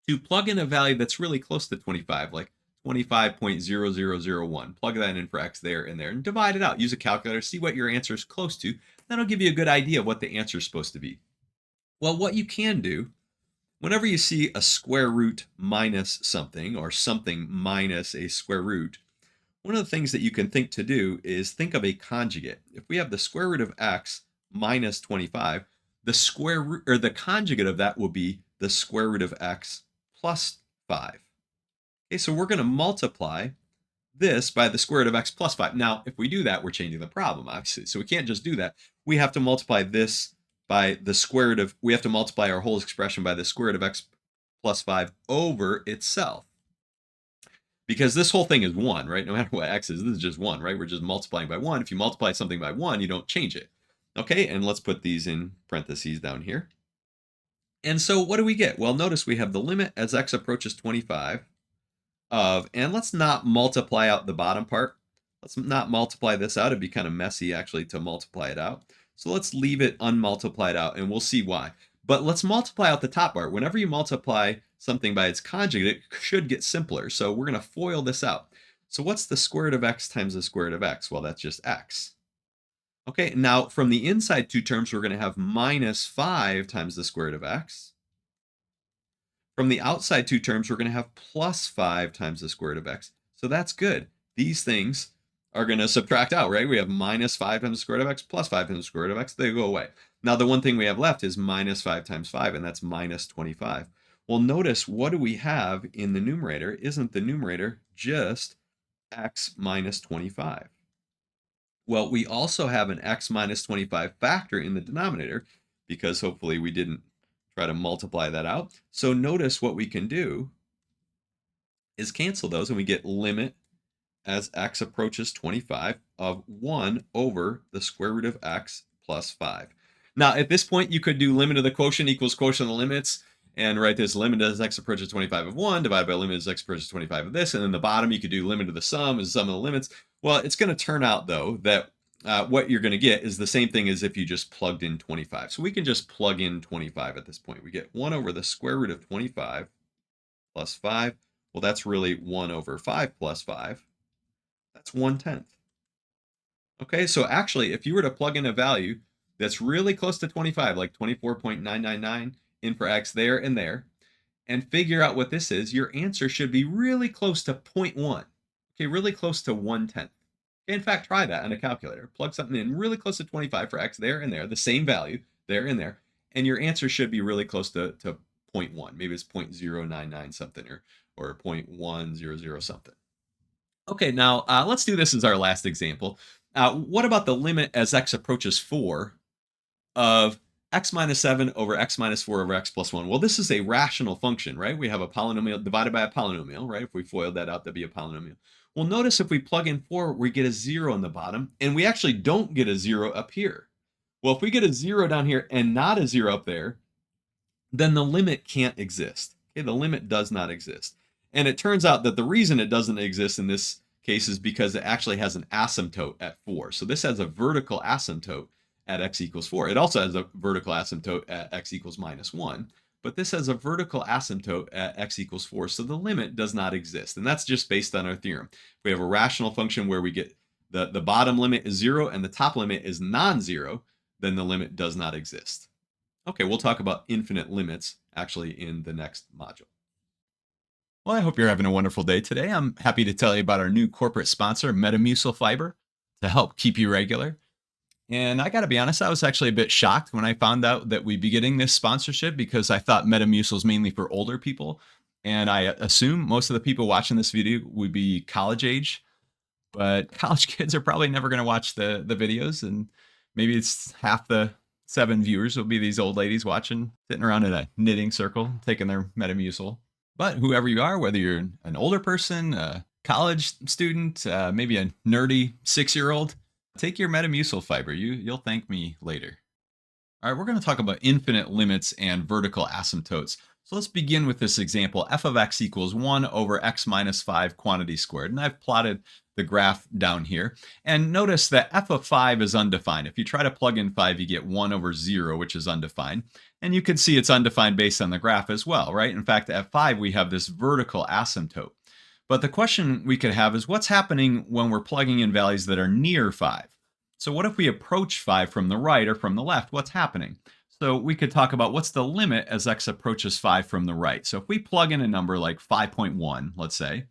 to plug in a value that's really close to 25, like 25.0001. Plug that in for x there and there and divide it out. Use a calculator, see what your answer is close to. That'll give you a good idea of what the answer is supposed to be. Well, what you can do, whenever you see a square root minus something or something minus a square root, one of the things that you can think to do is think of a conjugate. If we have the square root of x minus 25, the square root or the conjugate of that will be the square root of x plus 5. Okay, so we're going to multiply this by the square root of x plus 5. Now, if we do that, we're changing the problem, obviously. So we can't just do that. We have to multiply this by the square root of, we have to multiply our whole expression by the square root of x plus 5 over itself. Because this whole thing is 1, right? No matter what x is, this is just 1, right? We're just multiplying by 1. If you multiply something by 1, you don't change it. Okay, and let's put these in parentheses down here. And so what do we get? Well, notice we have the limit as x approaches 25 of, and let's not multiply out the bottom part. Let's not multiply this out. It'd be kind of messy actually to multiply it out. So let's leave it unmultiplied out and we'll see why. But let's multiply out the top part. Whenever you multiply something by its conjugate, it should get simpler. So we're going to FOIL this out. So what's the square root of x times the square root of x? Well, that's just x. Okay, now from the inside two terms, we're going to have minus 5 times the square root of x. From the outside two terms, we're going to have plus 5 times the square root of x. So that's good. These things are going to subtract out, right? We have minus 5 times the square root of x plus 5 times the square root of x. They go away. Now, the one thing we have left is minus 5 times 5, and that's minus 25. Well, notice what do we have in the numerator? Isn't the numerator just x minus 25? Well, we also have an x minus 25 factor in the denominator because hopefully we didn't try to multiply that out. So notice what we can do is cancel those and we get limit as x approaches 25 of 1 over the square root of x plus 5. Now, at this point, you could do limit of the quotient equals quotient of the limits and write this limit as x approaches 25 of 1 divided by limit as x approaches 25 of this. And then the bottom, you could do limit of the sum as sum of the limits. Well, it's going to turn out, though, that what you're going to get is the same thing as if you just plugged in 25. So we can just plug in 25 at this point. We get 1 over the square root of 25 plus 5. Well, that's really 1 over 5 plus 5. That's 1/10. Okay, so actually, if you were to plug in a value that's really close to 25, like 24.999 in for x there and there, and figure out what this is, your answer should be really close to 0.1. Okay, really close to 1/10. Okay, in fact, try that on a calculator. Plug something in really close to 25 for x there and there, the same value there and there, and your answer should be really close to 0.1. Maybe it's 0.099 something or 0.100 something. Okay, now let's do this as our last example. What about the limit as x approaches 4 of x minus 7 over x minus 4 over x plus 1? Well, this is a rational function, right? We have a polynomial divided by a polynomial, right? If we FOILed that out, that'd be a polynomial. Well, notice if we plug in 4, we get a 0 in the bottom, and we actually don't get a 0 up here. Well, if we get a 0 down here and not a 0 up there, then the limit can't exist. Okay, the limit does not exist. And it turns out that the reason it doesn't exist in this case is because it actually has an asymptote at 4. So this has a vertical asymptote at x equals 4. It also has a vertical asymptote at x equals minus 1. But this has a vertical asymptote at x equals 4. So the limit does not exist. And that's just based on our theorem. If we have a rational function where we get the bottom limit is 0 and the top limit is non-zero, then the limit does not exist. Okay, we'll talk about infinite limits actually in the next module. Well, I hope you're having a wonderful day today. I'm happy to tell you about our new corporate sponsor, Metamucil Fiber, to help keep you regular. And I got to be honest, I was actually a bit shocked when I found out that we'd be getting this sponsorship because I thought Metamucil is mainly for older people. And I assume most of the people watching this video would be college age, but college kids are probably never going to watch the videos. And maybe it's half the 7 viewers will be these old ladies watching, sitting around in a knitting circle, taking their Metamucil. But whoever you are, whether you're an older person, a college student, maybe a nerdy 6-year-old, take your Metamucil fiber. You'll thank me later. All right, we're going to talk about infinite limits and vertical asymptotes. So let's begin with this example. F of x equals 1 over x minus 5 quantity squared. And I've plotted the graph down here. And notice that f of 5 is undefined. If you try to plug in 5, you get 1 over 0, which is undefined. And you can see it's undefined based on the graph as well, right? In fact, at 5, we have this vertical asymptote. But the question we could have is what's happening when we're plugging in values that are near 5? So what if we approach 5 from the right or from the left? What's happening? So we could talk about what's the limit as x approaches 5 from the right. So if we plug in a number like 5.1, let's say,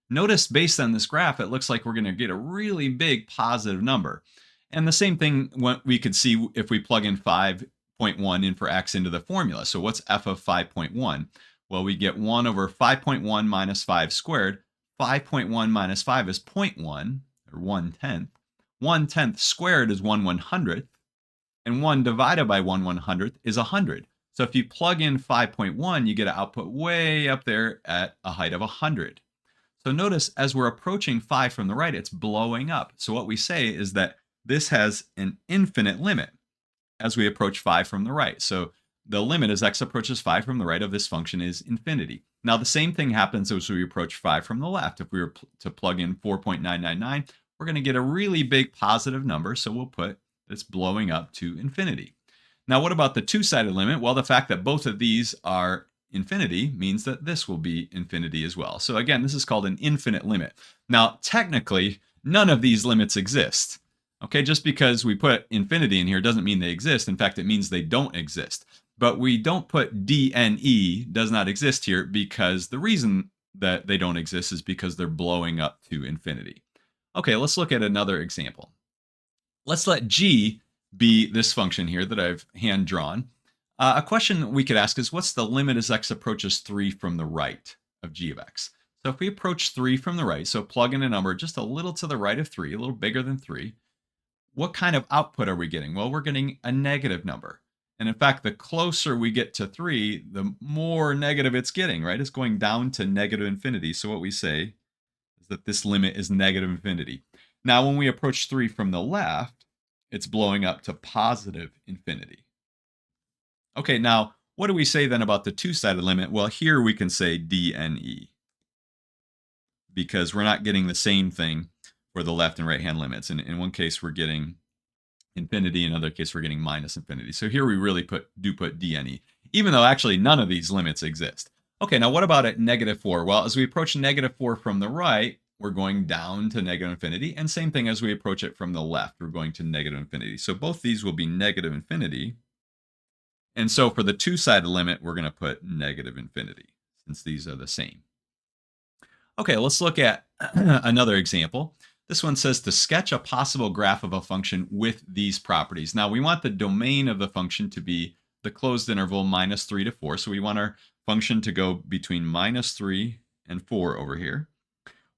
notice based on this graph, it looks like we're going to get a really big positive number. And the same thing we could see if we plug in 5.1 in for x into the formula. So what's f of 5.1? Well, we get 1 over 5.1 minus 5 squared. 5.1 minus 5 is 0.1, or 1/10. 1/10 squared is 1/100th, and 1 divided by 1/100th is 100. So if you plug in 5.1, you get an output way up there at a height of 100. So notice as we're approaching 5 from the right, it's blowing up. So what we say is that this has an infinite limit as we approach 5 from the right. So the limit as x approaches 5 from the right of this function is infinity. Now the same thing happens as we approach 5 from the left. If we were to plug in 4.999, we're going to get a really big positive number, so we'll put it's blowing up to infinity. Now, what about the two-sided limit? Well, the fact that both of these are infinity means that this will be infinity as well. So again, this is called an infinite limit. Now, technically, none of these limits exist. Okay, just because we put infinity in here doesn't mean they exist. In fact, it means they don't exist. But we don't put DNE, does not exist here, because the reason that they don't exist is because they're blowing up to infinity. Okay, let's look at another example. Let's let g be this function here that I've hand drawn. A question we could ask is what's the limit as x approaches 3 from the right of g of x? So if we approach 3 from the right, so plug in a number just a little to the right of 3, a little bigger than 3, what kind of output are we getting? Well, we're getting a negative number. And in fact, the closer we get to 3, the more negative it's getting, right? It's going down to negative infinity. So what we say is that this limit is negative infinity. Now, when we approach 3 from the left, it's blowing up to positive infinity. Okay, now, what do we say then about the two-sided limit? Well, here we can say DNE, because we're not getting the same thing for the left and right-hand limits. In one case, we're getting infinity. In another case, we're getting minus infinity. So here we really do put DNE, even though actually none of these limits exist. Okay, now what about at -4? Well, as we approach -4 from the right, we're going down to negative infinity. And same thing as we approach it from the left, we're going to negative infinity. So both these will be negative infinity. And so for the two-sided limit, we're going to put negative infinity, since these are the same. Okay, let's look at another example. This one says to sketch a possible graph of a function with these properties. Now, we want the domain of the function to be the closed interval -3 to 4. So we want our function to go between -3 and 4 over here.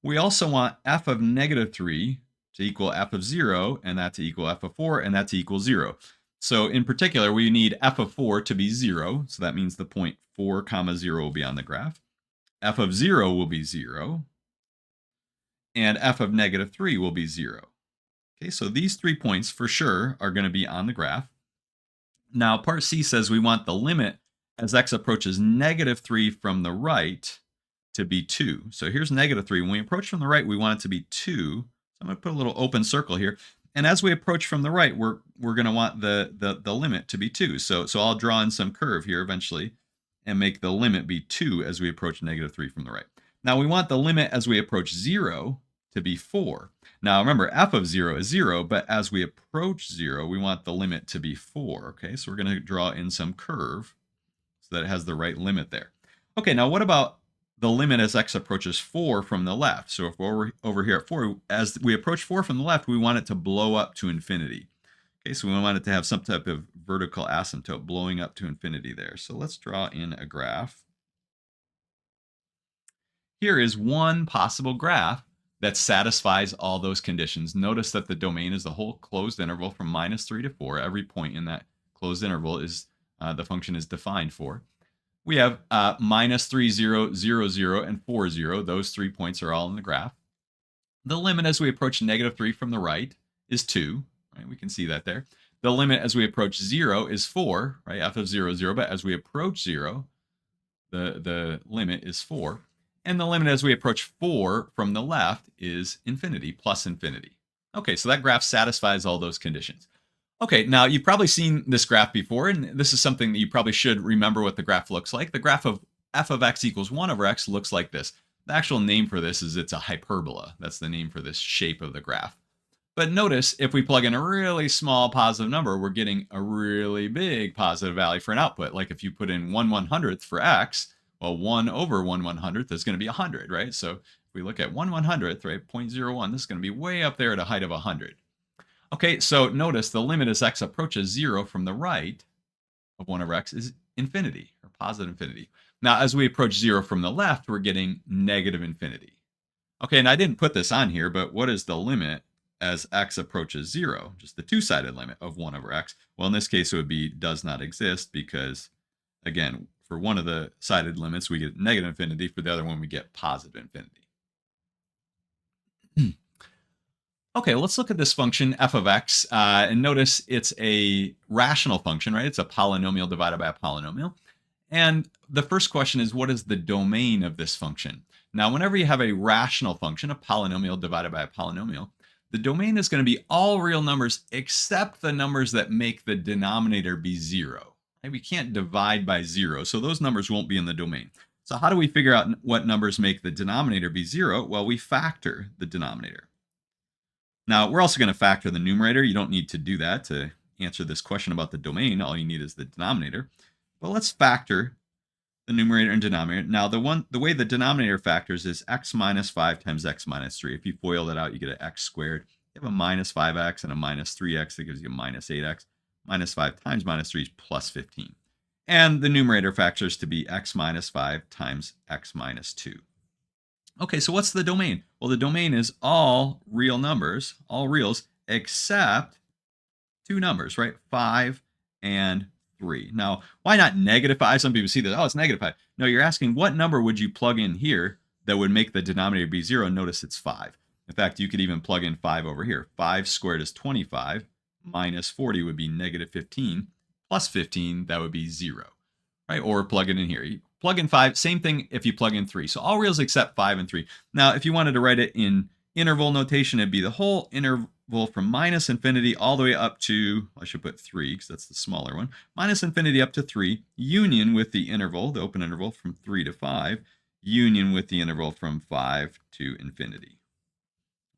We also want f of -3 to equal f of 0, and that to equal f of 4, and that to equal 0. So in particular, we need f of 4 to be 0. So that means the point 4, 0 will be on the graph. F of 0 will be 0. And f of -3 will be 0. Okay, so these 3 points for sure are going to be on the graph. Now, part C says we want the limit as x approaches -3 from the right to be 2. So here's -3. When we approach from the right, we want it to be 2. So I'm going to put a little open circle here. And as we approach from the right, we're going to want the limit to be 2. So I'll draw in some curve here eventually and make the limit be 2 as we approach -3 from the right. Now we want the limit as we approach 0 to be 4. Now remember, f of 0 is 0, but as we approach 0, we want the limit to be 4. Okay, so we're going to draw in some curve so that it has the right limit there. Okay, now what about the limit as x approaches 4 from the left? So if we're over here at 4, as we approach 4 from the left, we want it to blow up to infinity. Okay, so we want it to have some type of vertical asymptote blowing up to infinity there. So let's draw in a graph. Here is one possible graph that satisfies all those conditions. Notice that the domain is the whole closed interval from -3 to 4. Every point in that closed interval is the function is defined for. We have -3, 0, 0, 0, and 4, 0. Those 3 points are all in the graph. The limit as we approach -3 from the right is 2. Right? We can see that there. The limit as we approach 0 is 4, right? F of 0 is 0, but as we approach 0, the limit is 4. And the limit as we approach 4 from the left is infinity, plus infinity. Okay, so that graph satisfies all those conditions. Okay, now you've probably seen this graph before, and this is something that you probably should remember what the graph looks like. The graph of f of x equals 1 over x looks like this. The actual name for this is it's a hyperbola. That's the name for this shape of the graph. But notice if we plug in a really small positive number, we're getting a really big positive value for an output. Like if you put in 1/100th for x, well, 1 over 1/100th is going to be 100, right? So if we look at 1/100th, right, 0.01, this is going to be way up there at a height of 100. Okay, so notice the limit as x approaches 0 from the right of 1 over x is infinity, or positive infinity. Now, as we approach 0 from the left, we're getting negative infinity. Okay, and I didn't put this on here, but what is the limit as x approaches 0? Just the two-sided limit of 1 over x. Well, in this case, it would be does not exist because, again, for one of the sided limits, we get negative infinity. For the other one, we get positive infinity. Okay, let's look at this function f of x, and notice it's a rational function, right? It's a polynomial divided by a polynomial. And the first question is, what is the domain of this function? Now, whenever you have a rational function, a polynomial divided by a polynomial, the domain is going to be all real numbers except the numbers that make the denominator be 0. Right? We can't divide by 0, so those numbers won't be in the domain. So how do we figure out what numbers make the denominator be 0? Well, we factor the denominator. Now, we're also going to factor the numerator. You don't need to do that to answer this question about the domain. All you need is the denominator. But let's factor the numerator and denominator. Now, the way the denominator factors is x minus 5 times x minus 3. If you FOIL that out, you get an x squared. You have a minus 5x and a minus 3x. That gives you a minus 8x. Minus 5 times minus 3 is plus 15. And the numerator factors to be x minus 5 times x minus 2. Okay, so what's the domain? Well, the domain is all real numbers, all reals, except two numbers, right? 5 and 3. Now, why not negative 5? Some people see that, oh, it's negative 5. No, you're asking what number would you plug in here that would make the denominator be 0? Notice it's 5. In fact, you could even plug in 5 over here. 5 squared is 25, minus 40 would be negative 15, plus 15, that would be 0, right? Or plug it in here. You plug in 5, same thing if you plug in 3. So all reals except 5 and 3. Now, if you wanted to write it in interval notation, it'd be the whole interval from minus infinity all the way up to, I should put 3 because that's the smaller one, minus infinity up to 3, union with the interval, the open interval from 3 to 5, union with the interval from 5 to infinity.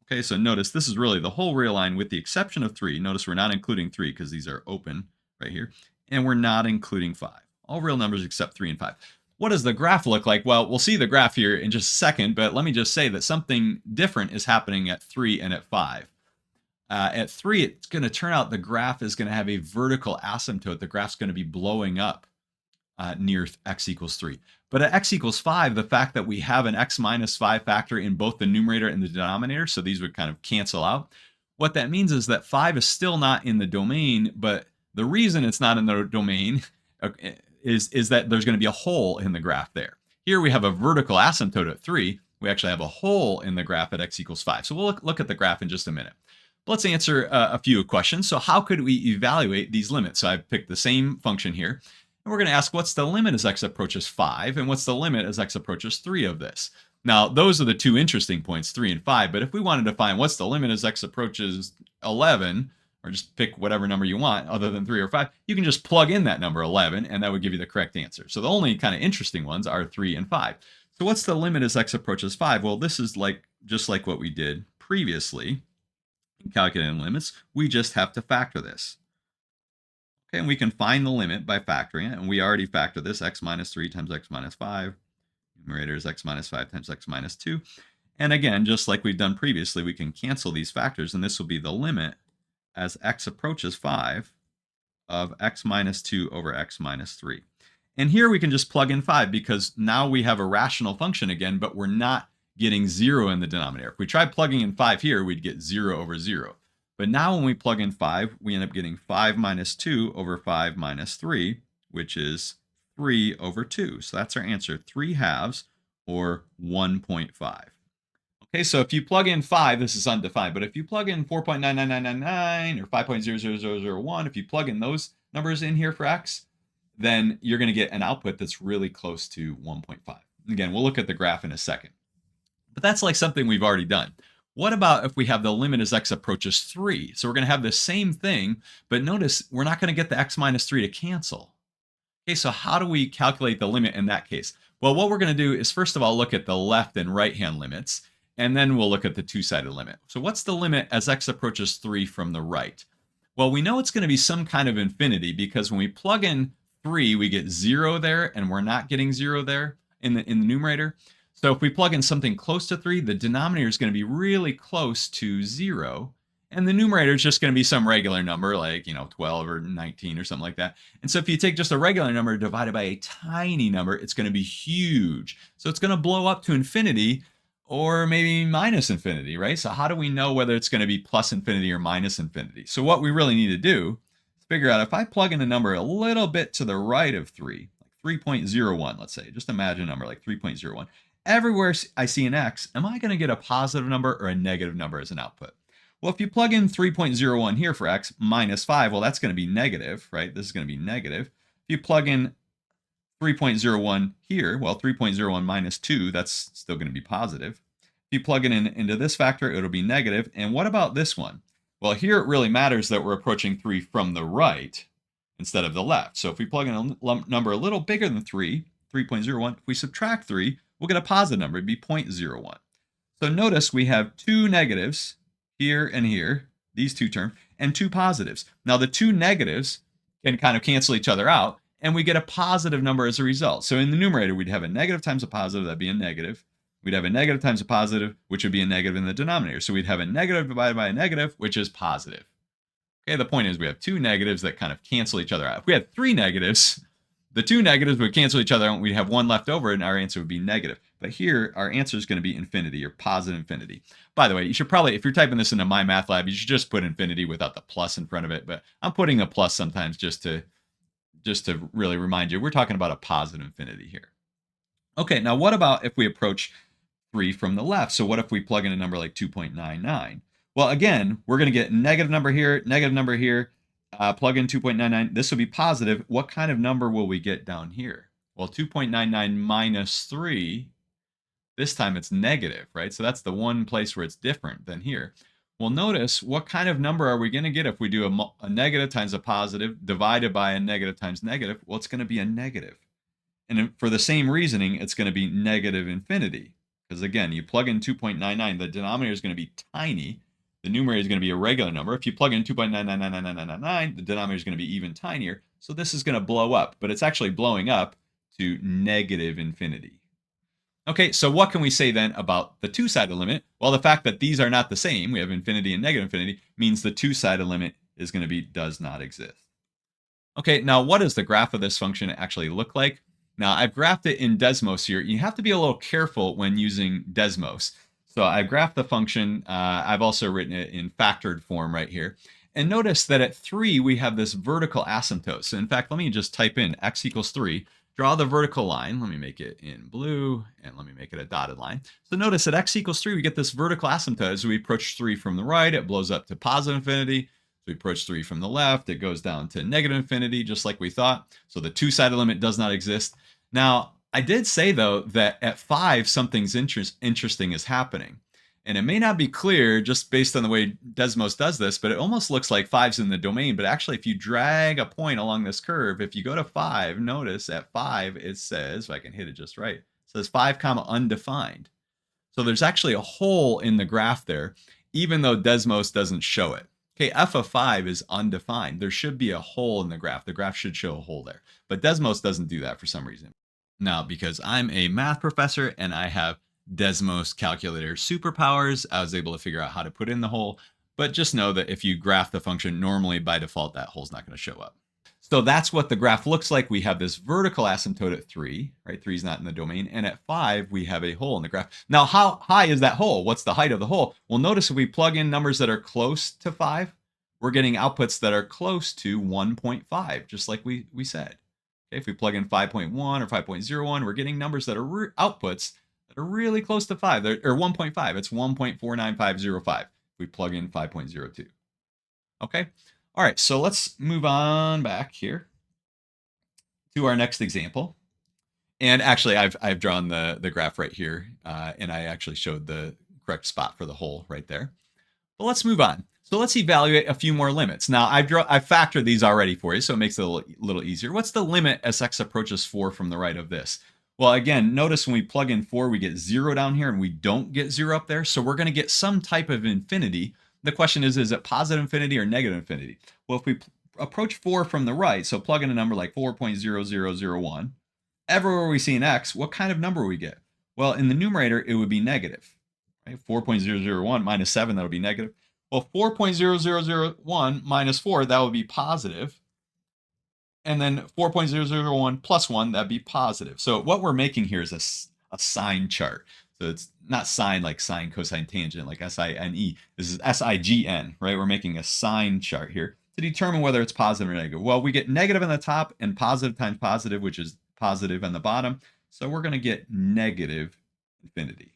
Okay, so notice this is really the whole real line with the exception of 3. Notice we're not including 3 because these are open right here, and we're not including 5. All real numbers except 3 and 5. What does the graph look like? Well, we'll see the graph here in just a second, but let me just say that something different is happening at 3 and at 5. At 3, it's going to turn out the graph is going to have a vertical asymptote. The graph's going to be blowing up near x equals 3. But at x equals 5, the fact that we have an x minus 5 factor in both the numerator and the denominator, so these would kind of cancel out. What that means is that 5 is still not in the domain, but the reason it's not in the domain is that there's going to be a hole in the graph there. Here we have a vertical asymptote at 3. We actually have a hole in the graph at x equals 5. So we'll look at the graph in just a minute. Let's answer a few questions. So how could we evaluate these limits? So I've picked the same function here. And we're going to ask what's the limit as x approaches 5 and what's the limit as x approaches 3 of this. Now, those are the two interesting points, 3 and 5. But if we wanted to find what's the limit as x approaches 11, or just pick whatever number you want other than 3 or 5, you can just plug in that number 11 and that would give you the correct answer. So the only kind of interesting ones are 3 and 5. So what's the limit as x approaches 5? Well, this is just like what we did previously in calculating limits. We just have to factor this. Okay, and we can find the limit by factoring it, and we already factored this, x minus 3 times x minus 5. Numerator is x minus 5 times x minus 2. And again, just like we've done previously, we can cancel these factors, and this will be the limit as x approaches 5 of x minus 2 over x minus 3. And here we can just plug in 5 because now we have a rational function again, but we're not getting 0 in the denominator. If we tried plugging in 5 here, we'd get 0 over 0. But now when we plug in 5, we end up getting 5 minus 2 over 5 minus 3, which is 3 over 2. So that's our answer, 3 halves, or 1.5. Okay, so if you plug in 5, this is undefined, but if you plug in 4.99999 or 5.00001, if you plug in those numbers in here for x, then you're going to get an output that's really close to 1.5. Again, we'll look at the graph in a second. But that's like something we've already done. What about if we have the limit as x approaches 3? So we're going to have the same thing, but notice we're not going to get the x minus 3 to cancel. Okay, so how do we calculate the limit in that case? Well, what we're going to do is first of all look at the left and right-hand limits, and then we'll look at the two-sided limit. So what's the limit as x approaches 3 from the right? Well, we know it's going to be some kind of infinity because when we plug in 3, we get 0 there, and we're not getting 0 there in the numerator. So if we plug in something close to 3, the denominator is going to be really close to 0. And the numerator is just going to be some regular number like, 12 or 19 or something like that. And so if you take just a regular number divided by a tiny number, it's going to be huge. So it's going to blow up to infinity or maybe minus infinity, right? So how do we know whether it's going to be plus infinity or minus infinity? So what we really need to do is figure out if I plug in a number a little bit to the right of 3, like 3.01, let's say, just imagine a number like 3.01. Everywhere I see an x, am I going to get a positive number or a negative number as an output? Well, if you plug in 3.01 here for x minus 5, well, that's going to be negative, right? This is going to be negative. If you plug in 3.01 here, well, 3.01 minus 2, that's still going to be positive. If you plug it into this factor, it'll be negative. And what about this one? Well, here it really matters that we're approaching 3 from the right instead of the left. So if we plug in a number a little bigger than 3, 3.01, if we subtract 3, we'll get a positive number. It'd be 0.01. So notice we have two negatives here and here, these two terms, and two positives. Now the two negatives can kind of cancel each other out, and we get a positive number as a result. So in the numerator, we'd have a negative times a positive, that'd be a negative. We'd have a negative times a positive, which would be a negative in the denominator. So we'd have a negative divided by a negative, which is positive. Okay, the point is we have two negatives that kind of cancel each other out. If we had three negatives, the two negatives would cancel each other out, and we'd have one left over, and our answer would be negative. But here, our answer is going to be infinity, or positive infinity. By the way, you should probably, if you're typing this into MyMathLab, you should just put infinity without the plus in front of it. But I'm putting a plus sometimes just to really remind you, we're talking about a positive infinity here. Okay, now what about if we approach 3 from the left? So what if we plug in a number like 2.99? Well, again, we're going to get negative number here, plug in 2.99. This will be positive. What kind of number will we get down here? Well, 2.99 minus 3, this time it's negative, right? So that's the one place where it's different than here. Well, notice what kind of number are we going to get if we do a negative times a positive divided by a negative times negative? Well, it's going to be a negative. And for the same reasoning, it's going to be negative infinity. Because again, you plug in 2.99, the denominator is going to be tiny. The numerator is going to be a regular number. If you plug in 2.999999, the denominator is going to be even tinier. So this is going to blow up, but it's actually blowing up to negative infinity. Okay, so what can we say then about the two-sided limit? Well, the fact that these are not the same, we have infinity and negative infinity, means the two-sided limit is going to be does not exist. Okay, now what does the graph of this function actually look like? Now, I've graphed it in Desmos here. You have to be a little careful when using Desmos. So I've graphed the function. I've also written it in factored form right here. And notice that at 3, we have this vertical asymptote. So in fact, let me just type in x equals 3. Draw the vertical line. Let me make it in blue, and let me make it a dotted line. So notice at x equals 3, we get this vertical asymptote. As we approach 3 from the right, it blows up to positive infinity. So we approach 3 from the left, it goes down to negative infinity, just like we thought. So the two-sided limit does not exist. Now, I did say, though, that at 5, something's interesting is happening. And it may not be clear just based on the way Desmos does this, but it almost looks like 5's in the domain. But actually, if you drag a point along this curve, if you go to 5, notice at 5, it says, if I can hit it just right, it says 5 comma undefined. So there's actually a hole in the graph there, even though Desmos doesn't show it. Okay, f of 5 is undefined. There should be a hole in the graph. The graph should show a hole there. But Desmos doesn't do that for some reason. Now, because I'm a math professor and I have Desmos calculator superpowers, I was able to figure out how to put in the hole. But just know that if you graph the function, normally by default, that hole's not going to show up. So that's what the graph looks like. We have this vertical asymptote at 3, right? 3 is not in the domain. And at 5, we have a hole in the graph. Now, how high is that hole? What's the height of the hole? Well, notice if we plug in numbers that are close to 5, we're getting outputs that are close to 1.5, just like we said. Okay, if we plug in 5.1 or 5.01, we're getting numbers that are outputs that are really close to 5, or 1.5. It's 1.49505 if we plug in 5.02. Okay? All right, so let's move on back here to our next example. And actually, I've drawn the graph right here, and I actually showed the correct spot for the hole right there. But let's move on. So let's evaluate a few more limits. Now, I've factored these already for you, so it makes it a little easier. What's the limit as x approaches 4 from the right of this? Well, again, notice when we plug in 4, we get 0 down here, and we don't get 0 up there. So we're going to get some type of infinity. The question is it positive infinity or negative infinity? Well, if we approach 4 from the right, so plug in a number like 4.0001, everywhere we see an x, what kind of number will we get? Well, in the numerator, it would be negative. Right? 4.001 minus 7, that would be negative. Well, 4.0001 minus 4, that would be positive. And then 4.001 plus 1, that'd be positive. So what we're making here is a sign chart. So it's not sine like sine, cosine, tangent, like S-I-N-E. This is S-I-G-N, right? We're making a sign chart here to determine whether it's positive or negative. Well, we get negative on the top and positive times positive, which is positive on the bottom. So we're going to get negative infinity.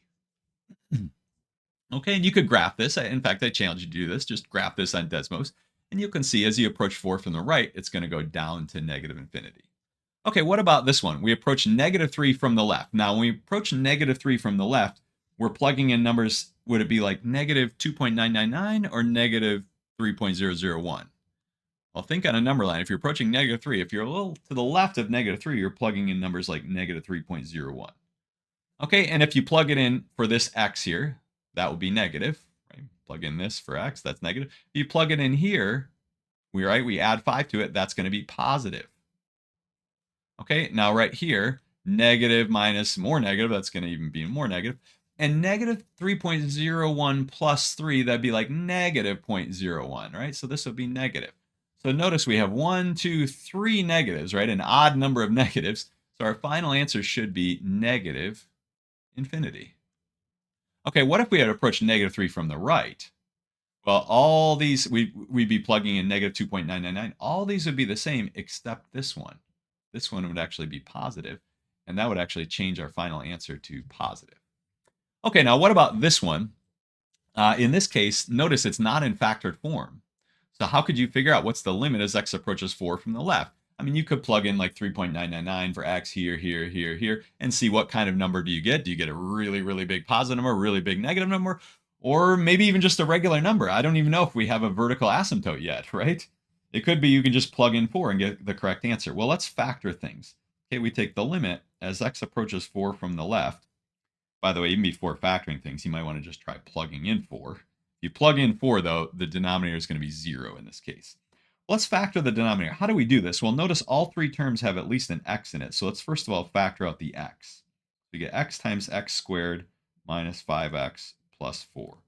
Okay, and you could graph this. In fact, I challenge you to do this. Just graph this on Desmos. And you can see as you approach 4 from the right, it's going to go down to negative infinity. Okay, what about this one? We approach negative 3 from the left. Now, when we approach negative 3 from the left, we're plugging in numbers. Would it be like negative 2.999 or negative 3.001? Well, think on a number line. If you're approaching negative 3, if you're a little to the left of negative 3, you're plugging in numbers like negative 3.01. Okay, and if you plug it in for this x here, that would be negative. Right? Plug in this for x, that's negative. If you plug it in here, we add 5 to it, that's going to be positive. Okay, now right here, negative minus more negative, that's going to even be more negative. And negative 3.01 plus 3, that'd be like negative 0.01, right? So this would be negative. So notice we have 1, 2, 3 negatives, right? An odd number of negatives. So our final answer should be negative infinity. Okay, what if we had approached negative 3 from the right? Well, all these, we'd be plugging in negative 2.999. All these would be the same except this one. This one would actually be positive, and that would actually change our final answer to positive. Okay, now what about this one? In this case, notice it's not in factored form. So how could you figure out what's the limit as x approaches 4 from the left? I mean, you could plug in like 3.999 for x here, here, here, here, and see what kind of number do you get. Do you get a really, really big positive number, a really big negative number, or maybe even just a regular number? I don't even know if we have a vertical asymptote yet, right? It could be you can just plug in 4 and get the correct answer. Well, let's factor things. Okay, we take the limit as x approaches 4 from the left. By the way, even before factoring things, you might want to just try plugging in 4. If you plug in 4, though, the denominator is going to be 0 in this case. Let's factor the denominator. How do we do this? Well, notice all 3 terms have at least an x in it. So let's first of all factor out the x. We get x times x squared minus 5x plus 4.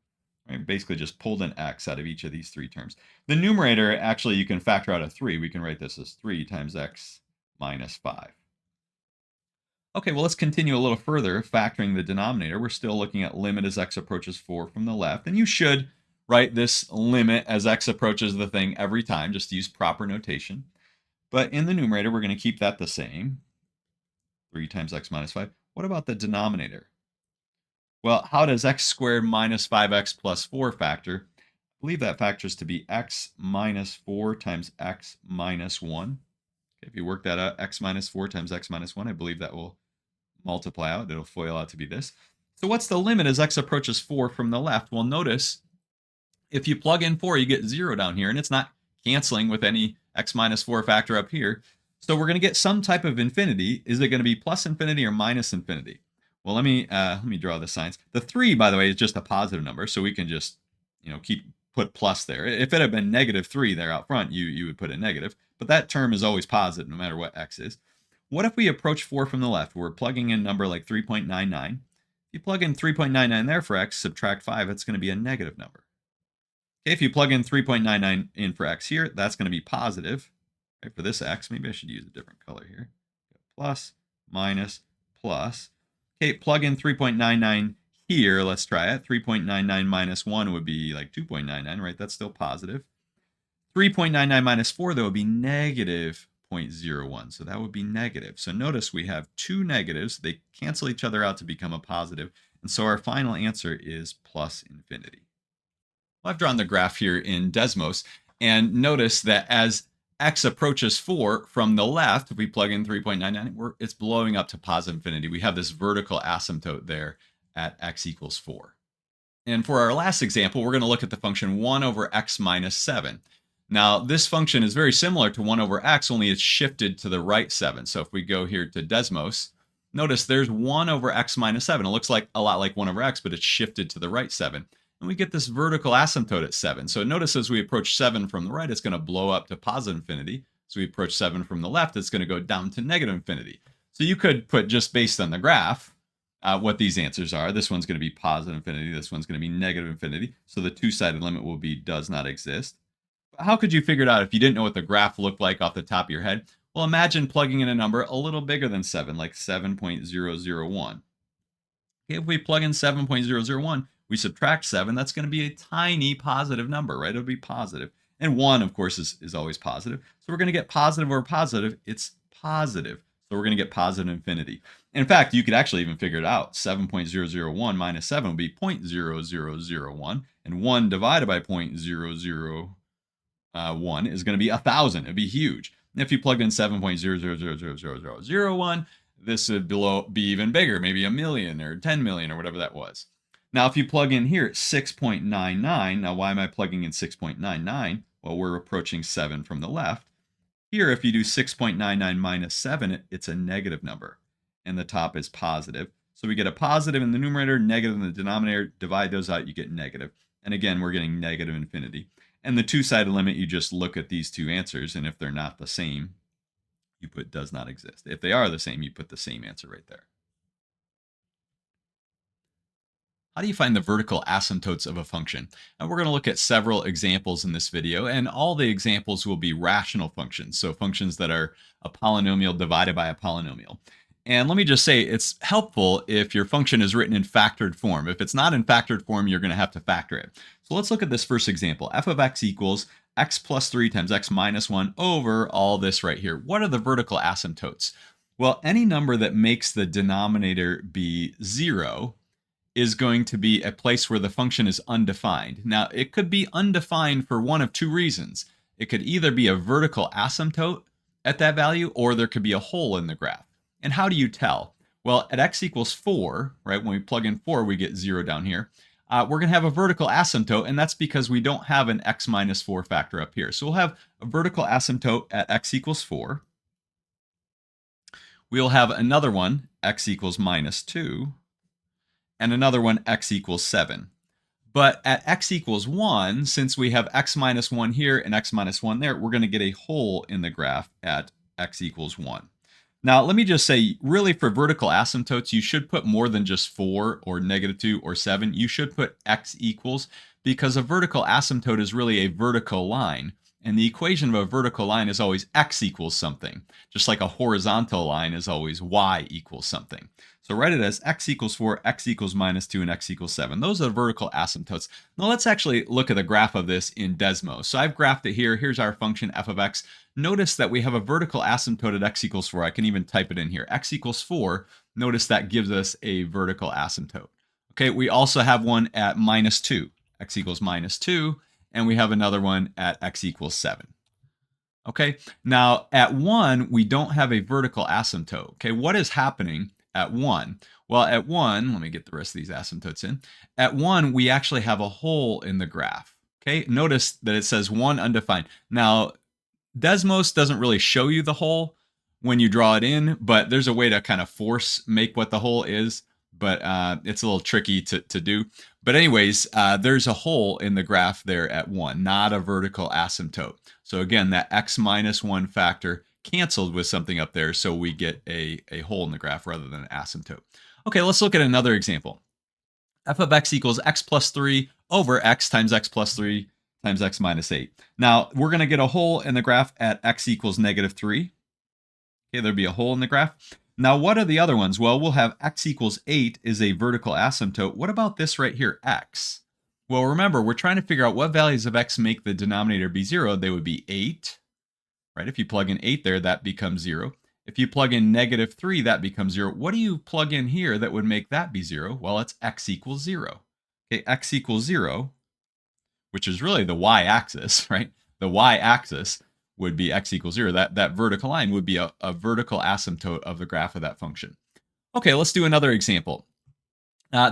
Right? Basically just pulled an x out of each of these 3 terms. The numerator, actually, you can factor out a 3. We can write this as 3 times x minus 5. Okay, well, let's continue a little further, factoring the denominator. We're still looking at limit as x approaches 4 from the left. And you should write this limit as x approaches the thing every time. Just use proper notation. But in the numerator, we're going to keep that the same. 3 times x minus 5. What about the denominator? Well, how does x squared minus 5x plus 4 factor? I believe that factors to be x minus 4 times x minus 1. Okay, if you work that out, x minus 4 times x minus 1, I believe that will multiply out. It'll FOIL out to be this. So what's the limit as x approaches 4 from the left? Well, notice if you plug in 4, you get 0 down here, and it's not canceling with any x minus 4 factor up here. So we're going to get some type of infinity. Is it going to be plus infinity or minus infinity? Well, let me draw the signs. The 3, by the way, is just a positive number, so we can just put plus there. If it had been negative 3 there out front, you would put a negative. But that term is always positive no matter what x is. What if we approach 4 from the left? We're plugging in a number like 3.99. If you plug in 3.99 there for x, subtract 5, it's going to be a negative number. Okay, if you plug in 3.99 in for x here, that's going to be positive. Right, for this x, maybe I should use a different color here. Plus, minus, plus. Okay, plug in 3.99 here. Let's try it. 3.99 minus 1 would be like 2.99, right? That's still positive. 3.99 minus 4, though, would be negative 0.01. So that would be negative. So notice we have two negatives. They cancel each other out to become a positive. And so our final answer is plus infinity. Well, I've drawn the graph here in Desmos. And notice that as x approaches 4 from the left, if we plug in 3.99, it's blowing up to positive infinity. We have this vertical asymptote there at x equals 4. And for our last example, we're going to look at the function 1 over x minus 7. Now, this function is very similar to 1 over x, only it's shifted to the right 7. So if we go here to Desmos, notice there's 1 over x minus 7. It looks like a lot like 1 over x, but it's shifted to the right 7. And we get this vertical asymptote at 7. So notice as we approach 7 from the right, it's going to blow up to positive infinity. So we approach 7 from the left, it's going to go down to negative infinity. So you could put, just based on the graph, what these answers are. This one's going to be positive infinity. This one's going to be negative infinity. So the two-sided limit will be does not exist. But how could you figure it out if you didn't know what the graph looked like off the top of your head? Well, imagine plugging in a number a little bigger than 7, like 7.001. Okay, if we plug in 7.001, we subtract 7, that's going to be a tiny positive number, right? It'll be positive. And 1, of course, is always positive. So we're going to get positive over positive. It's positive. So we're going to get positive infinity. In fact, you could actually even figure it out. 7.001 minus 7 would be 0.0001. And 1 divided by 0.001 is going to be 1,000. It would be huge. And if you plugged in 7.0000001, this would be even bigger, maybe 1 million or 10 million or whatever that was. Now, if you plug in here 6.99, now why am I plugging in 6.99? Well, we're approaching 7 from the left. Here, if you do 6.99 minus 7, it's a negative number, and the top is positive. So we get a positive in the numerator, negative in the denominator. Divide those out, you get negative. And again, we're getting negative infinity. And the two-sided limit, you just look at these two answers, and if they're not the same, you put does not exist. If they are the same, you put the same answer right there. How do you find the vertical asymptotes of a function? And we're going to look at several examples in this video, and all the examples will be rational functions, so functions that are a polynomial divided by a polynomial. And let me just say, it's helpful if your function is written in factored form. If it's not in factored form, you're going to have to factor it. So let's look at this first example. F of x equals x plus 3 times x minus 1 over all this right here. What are the vertical asymptotes? Well, any number that makes the denominator be 0 is going to be a place where the function is undefined. Now, it could be undefined for one of two reasons. It could either be a vertical asymptote at that value, or there could be a hole in the graph. And how do you tell? Well, at x equals 4, right, when we plug in 4, we get 0 down here. We're going to have a vertical asymptote, and that's because we don't have an x minus 4 factor up here. So we'll have a vertical asymptote at x equals 4. We'll have another one, x equals minus 2. And another one, x equals 7. But at x equals 1, since we have x minus 1 here and x minus 1 there, we're going to get a hole in the graph at x equals 1. Now, let me just say, really for vertical asymptotes, you should put more than just 4 or negative 2 or 7. You should put x equals, because a vertical asymptote is really a vertical line. And the equation of a vertical line is always x equals something, just like a horizontal line is always y equals something. So write it as x equals 4, x equals minus 2, and x equals 7. Those are vertical asymptotes. Now let's actually look at the graph of this in Desmos. So I've graphed it here. Here's our function f of x. Notice that we have a vertical asymptote at x equals 4. I can even type it in here. X equals 4. Notice that gives us a vertical asymptote. Okay, we also have one at minus 2. X equals minus 2. And we have another one at x equals 7. Okay, now at 1, we don't have a vertical asymptote. Okay, what is happening at 1? Well, at 1, let me get the rest of these asymptotes in. At 1, we actually have a hole in the graph. Okay, notice that it says 1 undefined. Now, Desmos doesn't really show you the hole when you draw it in, but there's a way to kind of force make what the hole is. But it's a little tricky to do. But anyways, there's a hole in the graph there at 1, not a vertical asymptote. So again, that x minus 1 factor canceled with something up there, so we get a hole in the graph rather than an asymptote. Okay, let's look at another example. F of x equals x plus 3 over x times x plus 3 times x minus 8. Now, we're going to get a hole in the graph at x equals negative 3. Okay, there'll be a hole in the graph. Now, what are the other ones? Well, we'll have x equals 8 is a vertical asymptote. What about this right here, x? Well, remember, we're trying to figure out what values of x make the denominator be 0. They would be 8, right? If you plug in 8 there, that becomes 0. If you plug in -3, that becomes 0. What do you plug in here that would make that be 0? Well, it's x equals 0. Okay, x equals 0, which is really the y-axis, right? The y-axis would be x equals 0. That vertical line would be a vertical asymptote of the graph of that function. Okay, let's do another example.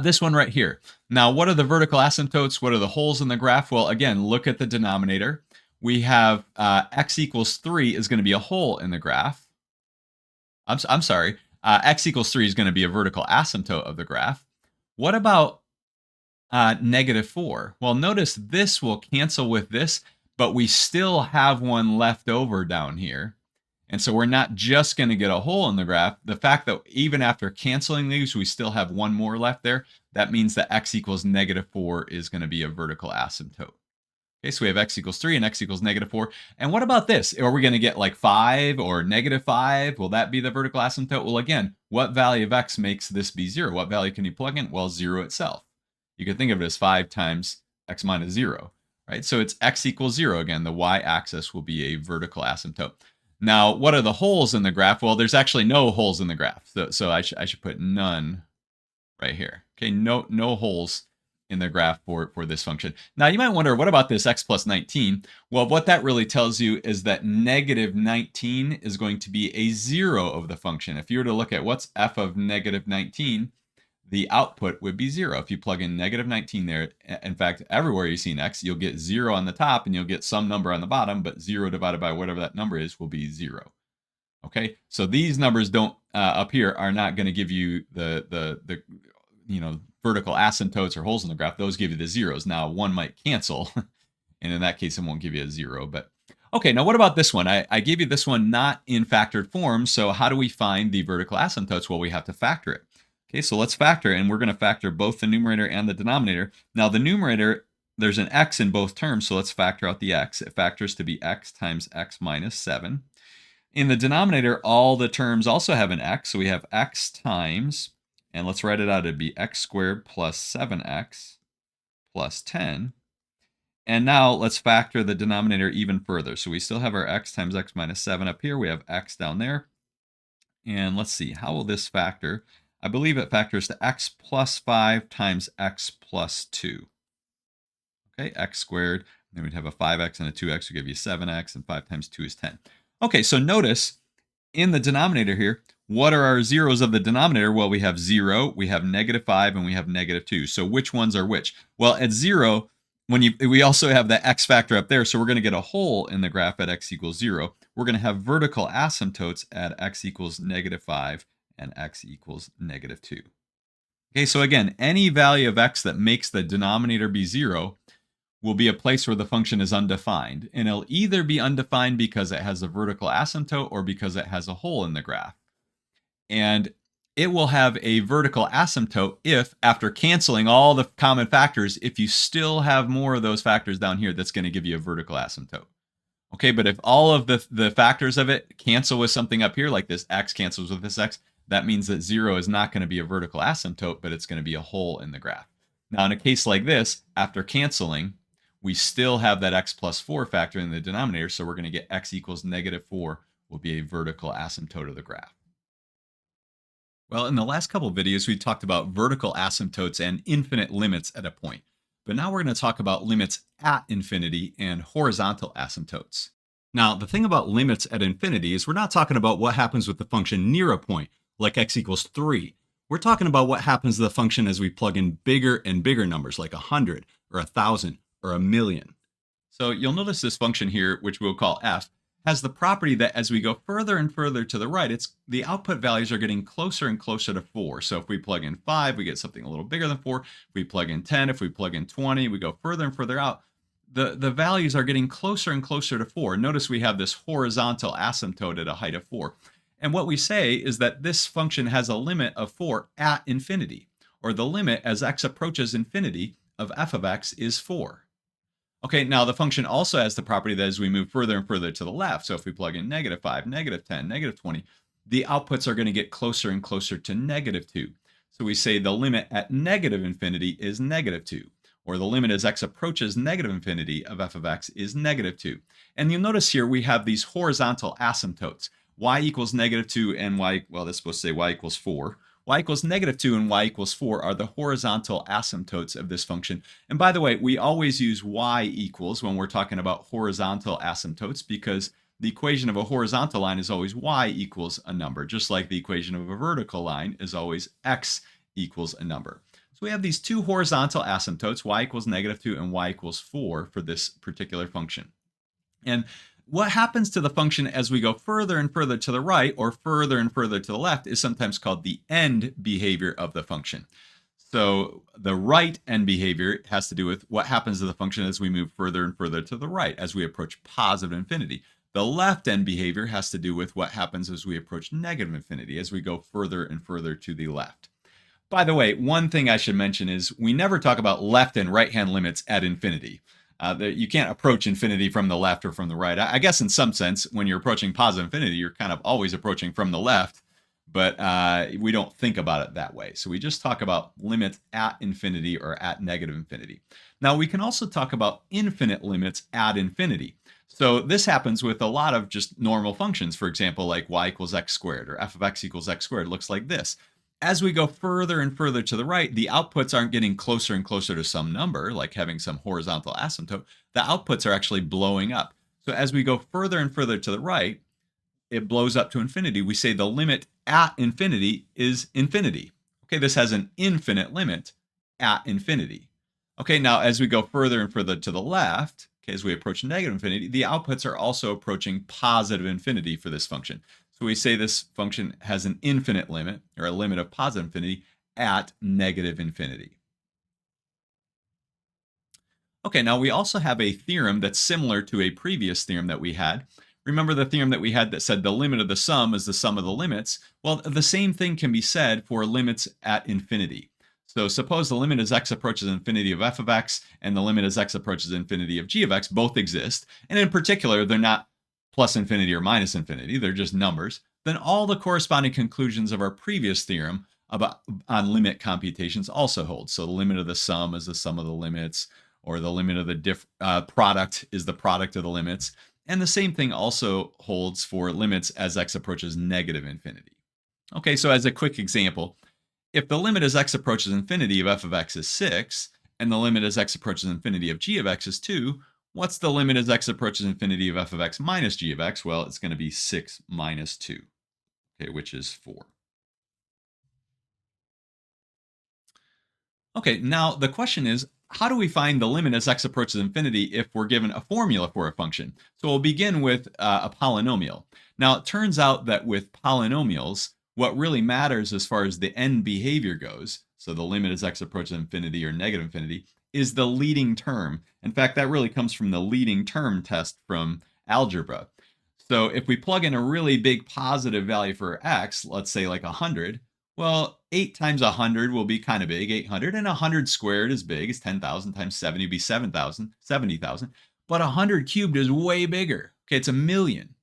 This one right here. Now, what are the vertical asymptotes? What are the holes in the graph? Well, again, look at the denominator. We have x equals 3 is going to be a hole in the graph. I'm sorry. X equals 3 is going to be a vertical asymptote of the graph. What about -4? Well, notice this will cancel with this, but we still have one left over down here. And so we're not just going to get a hole in the graph. The fact that even after canceling these, we still have one more left there, that means that x equals -4 is going to be a vertical asymptote. Okay, so we have x equals 3 and x equals -4. And what about this? Are we going to get like 5 or -5? Will that be the vertical asymptote? Well, again, what value of x makes this be 0? What value can you plug in? Well, 0 itself. You can think of it as 5 times x minus 0, right? So it's x equals 0. Again, the y-axis will be a vertical asymptote. Now, what are the holes in the graph? Well, there's actually no holes in the graph. So I should put none right here. Okay, no holes in the graph for this function. Now, you might wonder, what about this x plus 19? Well, what that really tells you is that -19 is going to be a 0 of the function. If you were to look at what's f of -19, the output would be 0. If you plug in -19 there, in fact, everywhere you see an x, you'll get 0 on the top and you'll get some number on the bottom, but 0 divided by whatever that number is will be 0. Okay, so these numbers don't up here are not going to give you the vertical asymptotes or holes in the graph. Those give you the zeros. Now, one might cancel, and in that case, it won't give you a 0. But okay, now what about this one? I gave you this one not in factored form. So how do we find the vertical asymptotes? Well, we have to factor it. Okay, so let's factor, and we're going to factor both the numerator and the denominator. Now, the numerator, there's an x in both terms, so let's factor out the x. It factors to be x times x minus 7. In the denominator, all the terms also have an x, so we have x times, and let's write it out, it'd be x squared plus 7x plus 10. And now let's factor the denominator even further. So we still have our x times x minus 7 up here. We have x down there. And let's see, how will this factor? I believe it factors to x plus 5 times x plus 2. Okay, x squared. Then we'd have a 5x and a 2x would give you 7x, and 5 times 2 is 10. Okay, so notice in the denominator here, what are our zeros of the denominator? Well, we have 0, we have -5, and we have -2. So which ones are which? Well, at 0, we also have the x factor up there, so we're going to get a hole in the graph at x equals 0. We're going to have vertical asymptotes at x equals -5 and x equals -2. Okay, so again, any value of x that makes the denominator be 0 will be a place where the function is undefined. And it'll either be undefined because it has a vertical asymptote or because it has a hole in the graph. And it will have a vertical asymptote if, after canceling all the common factors, if you still have more of those factors down here, that's going to give you a vertical asymptote. Okay, but if all of the factors of it cancel with something up here, like this x cancels with this x, that means that 0 is not going to be a vertical asymptote, but it's going to be a hole in the graph. Now, in a case like this, after canceling, we still have that x plus 4 factor in the denominator, so we're going to get x equals -4 will be a vertical asymptote of the graph. Well, in the last couple of videos, we talked about vertical asymptotes and infinite limits at a point. But now we're going to talk about limits at infinity and horizontal asymptotes. Now, the thing about limits at infinity is we're not talking about what happens with the function near a point, like x equals 3. We're talking about what happens to the function as we plug in bigger and bigger numbers, like 100 or 1,000 or 1,000,000. So you'll notice this function here, which we'll call f, has the property that as we go further and further to the right, the output values are getting closer and closer to 4. So if we plug in 5, we get something a little bigger than 4. If we plug in 10, if we plug in 20, we go further and further out. The values are getting closer and closer to 4. Notice we have this horizontal asymptote at a height of 4. And what we say is that this function has a limit of 4 at infinity, or the limit as x approaches infinity of f of x is 4. Okay, now the function also has the property that as we move further and further to the left, so if we plug in -5, -10, -20, the outputs are going to get closer and closer to -2. So we say the limit at negative infinity is -2, or the limit as x approaches negative infinity of f of x is -2. And you'll notice here we have these horizontal asymptotes. Y equals -2 and y, well, that's supposed to say y equals 4. Y equals -2 and y equals 4 are the horizontal asymptotes of this function. And by the way, we always use y equals when we're talking about horizontal asymptotes because the equation of a horizontal line is always y equals a number, just like the equation of a vertical line is always x equals a number. So we have these two horizontal asymptotes, y equals -2 and y equals 4 for this particular function. And what happens to the function as we go further and further to the right or further and further to the left is sometimes called the end behavior of the function. So the right end behavior has to do with what happens to the function as we move further and further to the right, as we approach positive infinity. The left end behavior has to do with what happens as we approach negative infinity, as we go further and further to the left. By the way, one thing I should mention is we never talk about left and right hand limits at infinity. You can't approach infinity from the left or from the right. I guess in some sense, when you're approaching positive infinity, you're kind of always approaching from the left, but we don't think about it that way. So we just talk about limits at infinity or at negative infinity. Now we can also talk about infinite limits at infinity. So this happens with a lot of just normal functions. For example, like y equals x squared or f of x equals x squared looks like this. As we go further and further to the right, the outputs aren't getting closer and closer to some number, like having some horizontal asymptote. The outputs are actually blowing up. So as we go further and further to the right, it blows up to infinity. We say the limit at infinity is infinity. Okay, this has an infinite limit at infinity. Okay, now as we go further and further to the left, okay, as we approach negative infinity, the outputs are also approaching positive infinity for this function. So we say this function has an infinite limit, or a limit of positive infinity, at negative infinity. Okay, now we also have a theorem that's similar to a previous theorem that we had. Remember the theorem that we had that said the limit of the sum is the sum of the limits? Well, the same thing can be said for limits at infinity. So suppose the limit as x approaches infinity of f of x and the limit as x approaches infinity of g of x both exist. And in particular, they're not plus infinity or minus infinity, they're just numbers. Then all the corresponding conclusions of our previous theorem on limit computations also hold. So the limit of the sum is the sum of the limits, or the limit of the product is the product of the limits. And the same thing also holds for limits as x approaches negative infinity. Okay, so as a quick example, if the limit as x approaches infinity of f of x is 6, and the limit as x approaches infinity of g of x is 2, what's the limit as x approaches infinity of f of x minus g of x? Well, it's going to be 6 minus 2, okay, which is 4. Okay, now the question is, how do we find the limit as x approaches infinity if we're given a formula for a function? So we'll begin with a polynomial. Now, it turns out that with polynomials, what really matters as far as the end behavior goes, so the limit as x approaches infinity or negative infinity, is the leading term. In fact, that really comes from the leading term test from algebra. So if we plug in a really big positive value for x, let's say like 100, well, 8 times 100 will be kind of big, 800, and 100 squared is big. It's 10,000 times 70 would be 7,000, 70,000. But 100 cubed is way bigger. Okay, it's a million.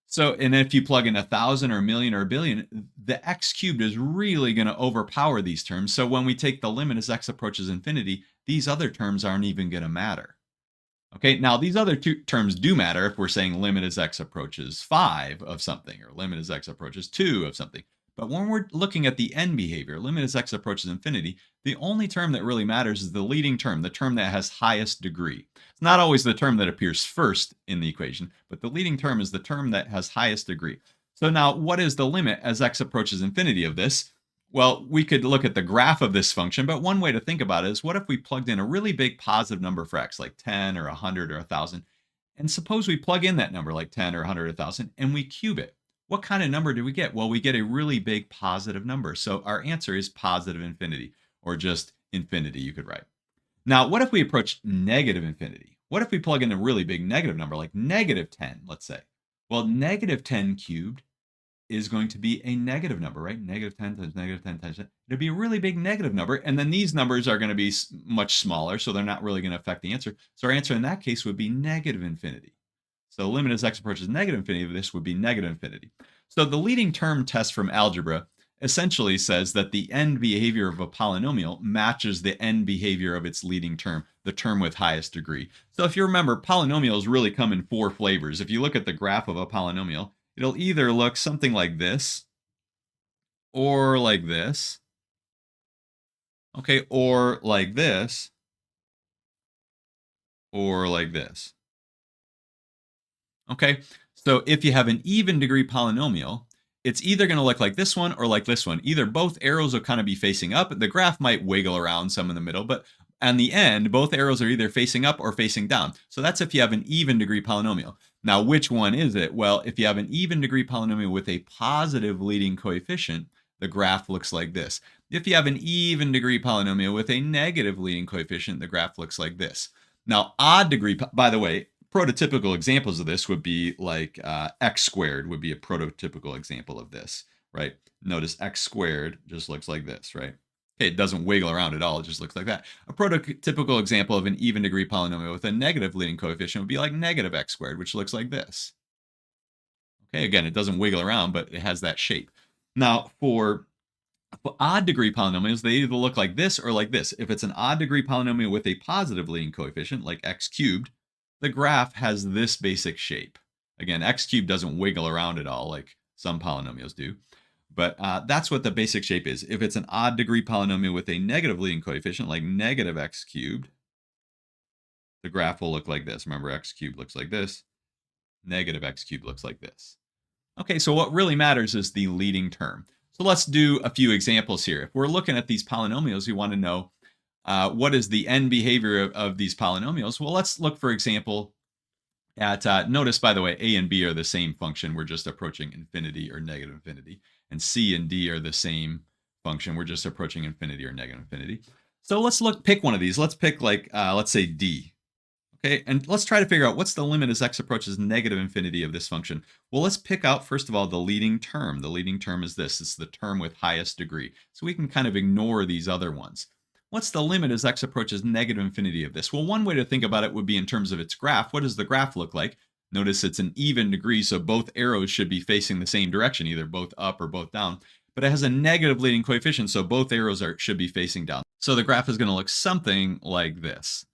So, and if you plug in 1,000 or a million or a billion, the x cubed is really going to overpower these terms. So when we take the limit as x approaches infinity, these other terms aren't even going to matter. Okay, now these other two terms do matter if we're saying limit as x approaches 5 of something, or limit as x approaches 2 of something. But when we're looking at the end behavior, limit as x approaches infinity, the only term that really matters is the leading term, the term that has highest degree. It's not always the term that appears first in the equation, but the leading term is the term that has highest degree. So now, what is the limit as x approaches infinity of this? Well, we could look at the graph of this function, but one way to think about it is, what if we plugged in a really big positive number for x, like 10 or 100 or 1,000, and suppose we plug in that number, like 10 or 100 or 1,000, and we cube it. What kind of number do we get? Well, we get a really big positive number. So our answer is positive infinity, or just infinity, you could write. Now, what if we approach negative infinity? What if we plug in a really big negative number, like negative 10, let's say? Well, negative 10 cubed is going to be a negative number, right? Negative 10 times negative 10 times 10. It'll be a really big negative number. And then these numbers are going to be much smaller, so they're not really going to affect the answer. So our answer in that case would be negative infinity. So limit as x approaches negative infinity of this would be negative infinity. So the leading term test from algebra essentially says that the end behavior of a polynomial matches the end behavior of its leading term, the term with highest degree. So if you remember, polynomials really come in 4 flavors. If you look at the graph of a polynomial, it'll either look something like this, or like this, okay, or like this, or like this. Okay, so if you have an even degree polynomial, it's either going to look like this one or like this one. Either both arrows will kind of be facing up. The graph might wiggle around some in the middle, but in the end, both arrows are either facing up or facing down. So that's if you have an even degree polynomial. Now, which one is it? Well, if you have an even degree polynomial with a positive leading coefficient, the graph looks like this. If you have an even degree polynomial with a negative leading coefficient, the graph looks like this. Now, odd degree, by the way, prototypical examples of this would be like x squared would be a prototypical example of this, right? Notice x squared just looks like this, right? Okay, it doesn't wiggle around at all. It just looks like that. A prototypical example of an even degree polynomial with a negative leading coefficient would be like negative x squared, which looks like this. Okay, again, it doesn't wiggle around, but it has that shape. Now, for odd degree polynomials, they either look like this or like this. If it's an odd degree polynomial with a positive leading coefficient, like x cubed, the graph has this basic shape. Again, x cubed doesn't wiggle around at all like some polynomials do. But that's what the basic shape is. If it's an odd degree polynomial with a negative leading coefficient, like negative x cubed, the graph will look like this. Remember, x cubed looks like this. Negative x cubed looks like this. Okay, so what really matters is the leading term. So let's do a few examples here. If we're looking at these polynomials, we want to know what is the end behavior of these polynomials. Well, let's look, for example, at, notice, by the way, a and b are the same function. We're just approaching infinity or negative infinity. And c and d are the same function. We're just approaching infinity or negative infinity. So let's pick one of these. Let's pick like, let's say d. Okay, and let's try to figure out what's the limit as x approaches negative infinity of this function. Well, let's pick out, first of all, the leading term. The leading term is this. It's the term with highest degree. So we can kind of ignore these other ones. What's the limit as x approaches negative infinity of this? Well, one way to think about it would be in terms of its graph. What does the graph look like? Notice it's an even degree, so both arrows should be facing the same direction, either both up or both down. But it has a negative leading coefficient, so both arrows should be facing down. So the graph is going to look something like this.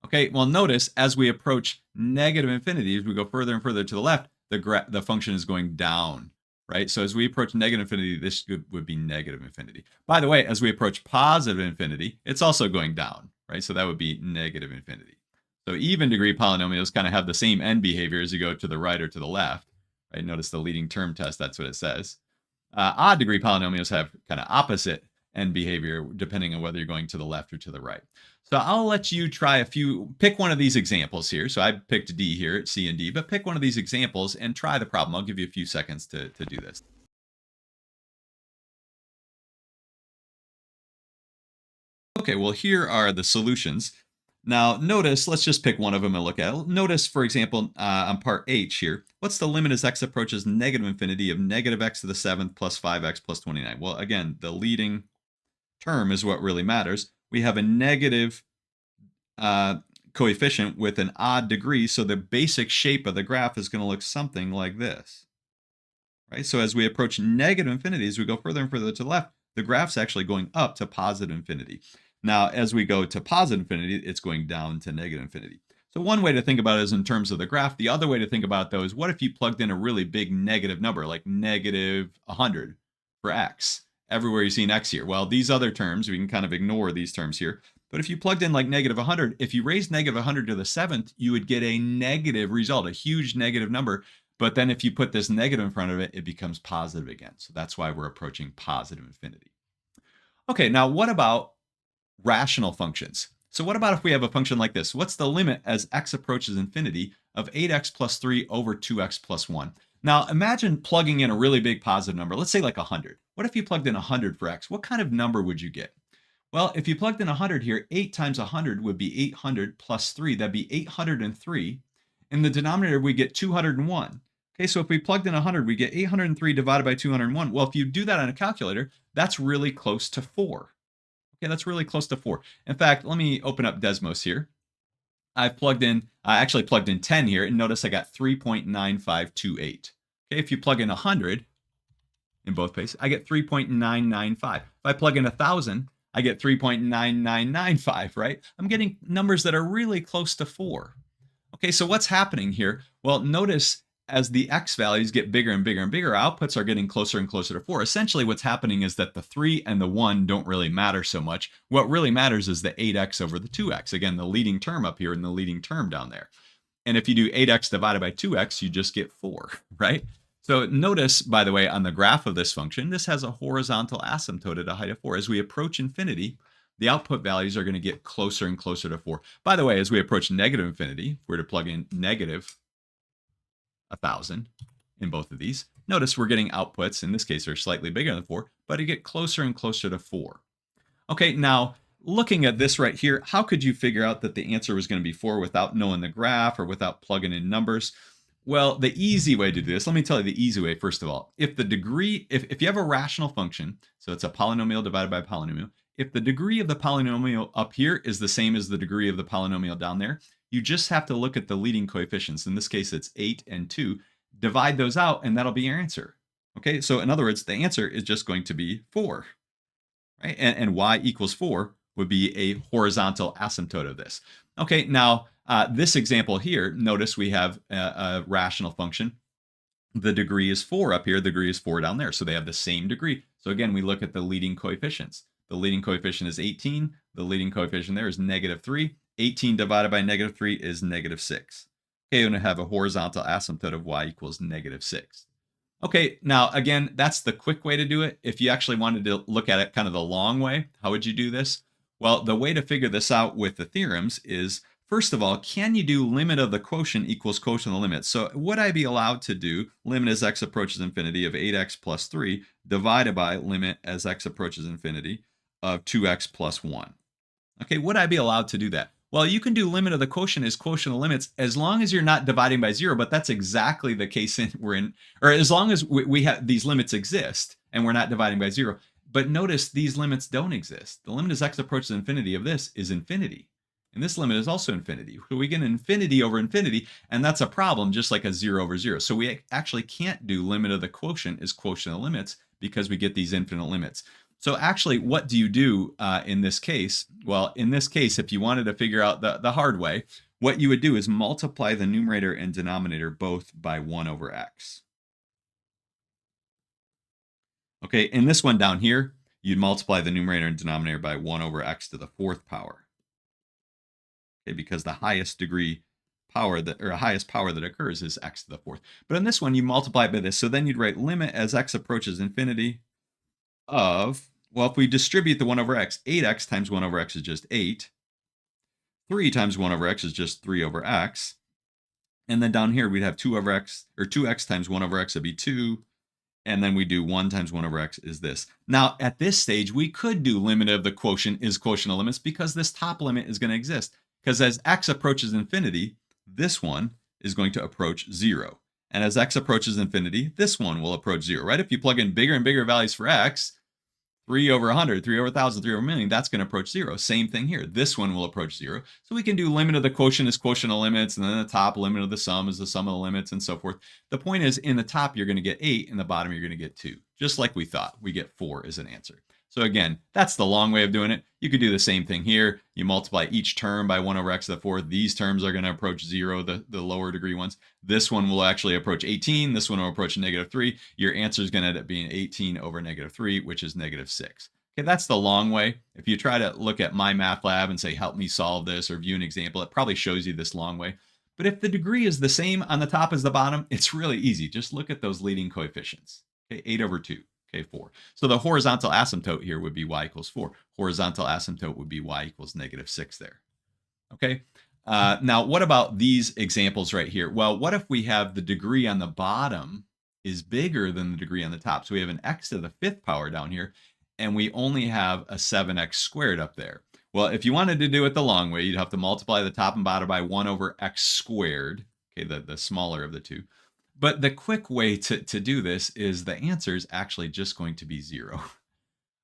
Okay, well, notice as we approach negative infinity, as we go further and further to the left, the function is going down, right? So as we approach negative infinity, this would be negative infinity. By the way, as we approach positive infinity, it's also going down, right? So that would be negative infinity. So even degree polynomials kind of have the same end behavior as you go to the right or to the left, right? Notice the leading term test, that's what it says. Odd degree polynomials have kind of opposite end behavior depending on whether you're going to the left or to the right. So I'll let you try pick one of these examples here. So I picked D here, C and D, but pick one of these examples and try the problem. I'll give you a few seconds to do this. Okay, well, here are the solutions. Now, notice, let's just pick one of them and look at it. Notice, for example, on part H here, what's the limit as x approaches negative infinity of negative x to the 7th plus 5x plus 29? Well, again, the leading term is what really matters. We have a negative coefficient with an odd degree, so the basic shape of the graph is going to look something like this. Right? So as we approach negative infinity, as we go further and further to the left, the graph's actually going up to positive infinity. Now, as we go to positive infinity, it's going down to negative infinity. So one way to think about it is in terms of the graph. The other way to think about it, though, is what if you plugged in a really big negative number, like negative 100 for x? Everywhere you see an x here. Well, these other terms, we can kind of ignore these terms here. But if you plugged in like negative 100, if you raised negative 100 to the 7th, you would get a negative result, a huge negative number. But then if you put this negative in front of it, it becomes positive again. So that's why we're approaching positive infinity. Okay, now what about rational functions? So what about if we have a function like this? What's the limit as x approaches infinity of 8x plus 3 over 2x plus 1? Now imagine plugging in a really big positive number. Let's say like 100. What if you plugged in 100 for x? What kind of number would you get? Well, if you plugged in 100 here, 8 times 100 would be 800 plus 3. That'd be 803. In the denominator, we get 201. Okay, so if we plugged in 100, we get 803 divided by 201. Well, if you do that on a calculator, that's really close to 4. Okay, that's really close to 4. In fact, let me open up Desmos here. I actually plugged in 10 here, and notice I got 3.9528. Okay, if you plug in 100, in both places, I get 3.995. If I plug in 1,000, I get 3.9995, right? I'm getting numbers that are really close to 4. Okay, so what's happening here? Well, notice as the x values get bigger and bigger and bigger, outputs are getting closer and closer to 4. Essentially, what's happening is that the 3 and the 1 don't really matter so much. What really matters is the 8x over the 2x. Again, the leading term up here and the leading term down there. And if you do 8x divided by 2x, you just get 4, right? So notice, by the way, on the graph of this function, this has a horizontal asymptote at a height of 4. As we approach infinity, the output values are going to get closer and closer to 4. By the way, as we approach negative infinity, if we're to plug in negative 1,000 in both of these, notice we're getting outputs, in this case, are slightly bigger than 4, but you get closer and closer to 4. Okay, now, looking at this right here, how could you figure out that the answer was going to be 4 without knowing the graph or without plugging in numbers? Well, the easy way to do this, let me tell you the easy way first of all. If the degree, if you have a rational function, so it's a polynomial divided by a polynomial, if the degree of the polynomial up here is the same as the degree of the polynomial down there, you just have to look at the leading coefficients. In this case, it's 8 and 2. Divide those out, and that'll be your answer. Okay, so in other words, the answer is just going to be 4. Right? And y equals 4 would be a horizontal asymptote of this. Okay, now this example here, notice we have a rational function. The degree is 4 up here, the degree is 4 down there. So they have the same degree. So again, we look at the leading coefficients. The leading coefficient is 18. The leading coefficient there is negative 3. 18 divided by negative 3 is negative 6. Okay, we're going to have a horizontal asymptote of y equals negative 6. Okay, now again, that's the quick way to do it. If you actually wanted to look at it kind of the long way, how would you do this? Well, the way to figure this out with the theorems is, first of all, can you do limit of the quotient equals quotient of the limit? So would I be allowed to do limit as x approaches infinity of 8x plus 3 divided by limit as x approaches infinity of 2x plus 1? Okay, would I be allowed to do that? Well, you can do limit of the quotient as quotient of limits as long as you're not dividing by 0, but that's exactly the case we're in, or as long as we have these limits exist and we're not dividing by 0. But notice these limits don't exist. The limit as x approaches infinity of this is infinity. And this limit is also infinity. So we get infinity over infinity, and that's a problem, just like a 0 over 0. So we actually can't do limit of the quotient as quotient of limits because we get these infinite limits. So actually, what do you do in this case? Well, in this case, if you wanted to figure out the hard way, what you would do is multiply the numerator and denominator both by 1 over x. Okay, in this one down here, you'd multiply the numerator and denominator by 1 over x to the 4th power. Okay, because the highest degree power that, or highest power that occurs is x to the 4th. But in this one, you multiply by this. So then you'd write limit as x approaches infinity of, well, if we distribute the 1 over x, 8x times 1 over x is just 8. 3 times 1 over x is just 3 over x. And then down here, we'd have 2 over x, or 2x times 1 over x would be 2. And then we do 1 times 1 over x is this. Now, at this stage, we could do limit of the quotient is quotient of limits because this top limit is going to exist. Because as x approaches infinity, this one is going to approach 0. And as x approaches infinity, this one will approach 0, right? If you plug in bigger and bigger values for x, 3 over 100, 3 over 1,000, 3 over a million, that's going to approach 0. Same thing here. This one will approach 0. So we can do limit of the quotient is quotient of limits, and then the top limit of the sum is the sum of the limits, and so forth. The point is, in the top, you're going to get 8. In the bottom, you're going to get 2. Just like we thought. We get 4 as an answer. So again, that's the long way of doing it. You could do the same thing here. You multiply each term by 1 over x to the 4th. These terms are going to approach 0, the lower degree ones. This one will actually approach 18. This one will approach negative 3. Your answer is going to end up being 18 over negative 3, which is negative 6. Okay, that's the long way. If you try to look at My Math Lab and say, help me solve this, or view an example, it probably shows you this long way. But if the degree is the same on the top as the bottom, it's really easy. Just look at those leading coefficients. Okay, 8 over 2. Okay, 4. So the horizontal asymptote here would be y equals 4. Horizontal asymptote would be y equals negative 6 there. Okay, now what about these examples right here? Well, what if we have the degree on the bottom is bigger than the degree on the top? So we have an x to the 5th power down here, and we only have a 7x squared up there. Well, if you wanted to do it the long way, you'd have to multiply the top and bottom by 1 over x squared, okay, the smaller of the two. But the quick way to do this is the answer is actually just going to be 0.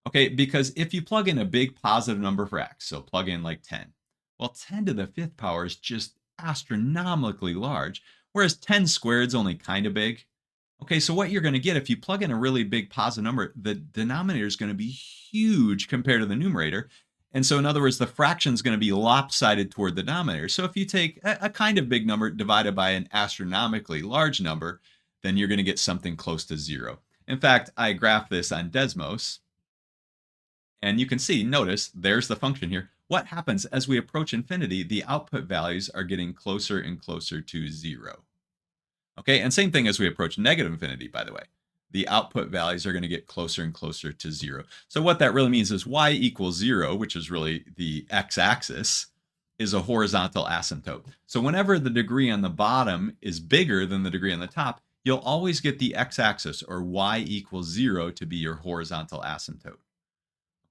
Okay, because if you plug in a big positive number for x, so plug in like 10, well, 10 to the 5th power is just astronomically large, whereas 10 squared is only kind of big. Okay, so what you're going to get if you plug in a really big positive number, the denominator is going to be huge compared to the numerator. And so, in other words, the fraction is going to be lopsided toward the denominator. So, if you take a kind of big number divided by an astronomically large number, then you're going to get something close to zero. In fact, I graphed this on Desmos, and you can see, notice, there's the function here. What happens as we approach infinity? The output values are getting closer and closer to zero. Okay, and same thing as we approach negative infinity, by the way. The output values are going to get closer and closer to zero. So what that really means is y equals zero, which is really the x-axis, is a horizontal asymptote. So whenever the degree on the bottom is bigger than the degree on the top, you'll always get the x-axis, or y equals zero, to be your horizontal asymptote.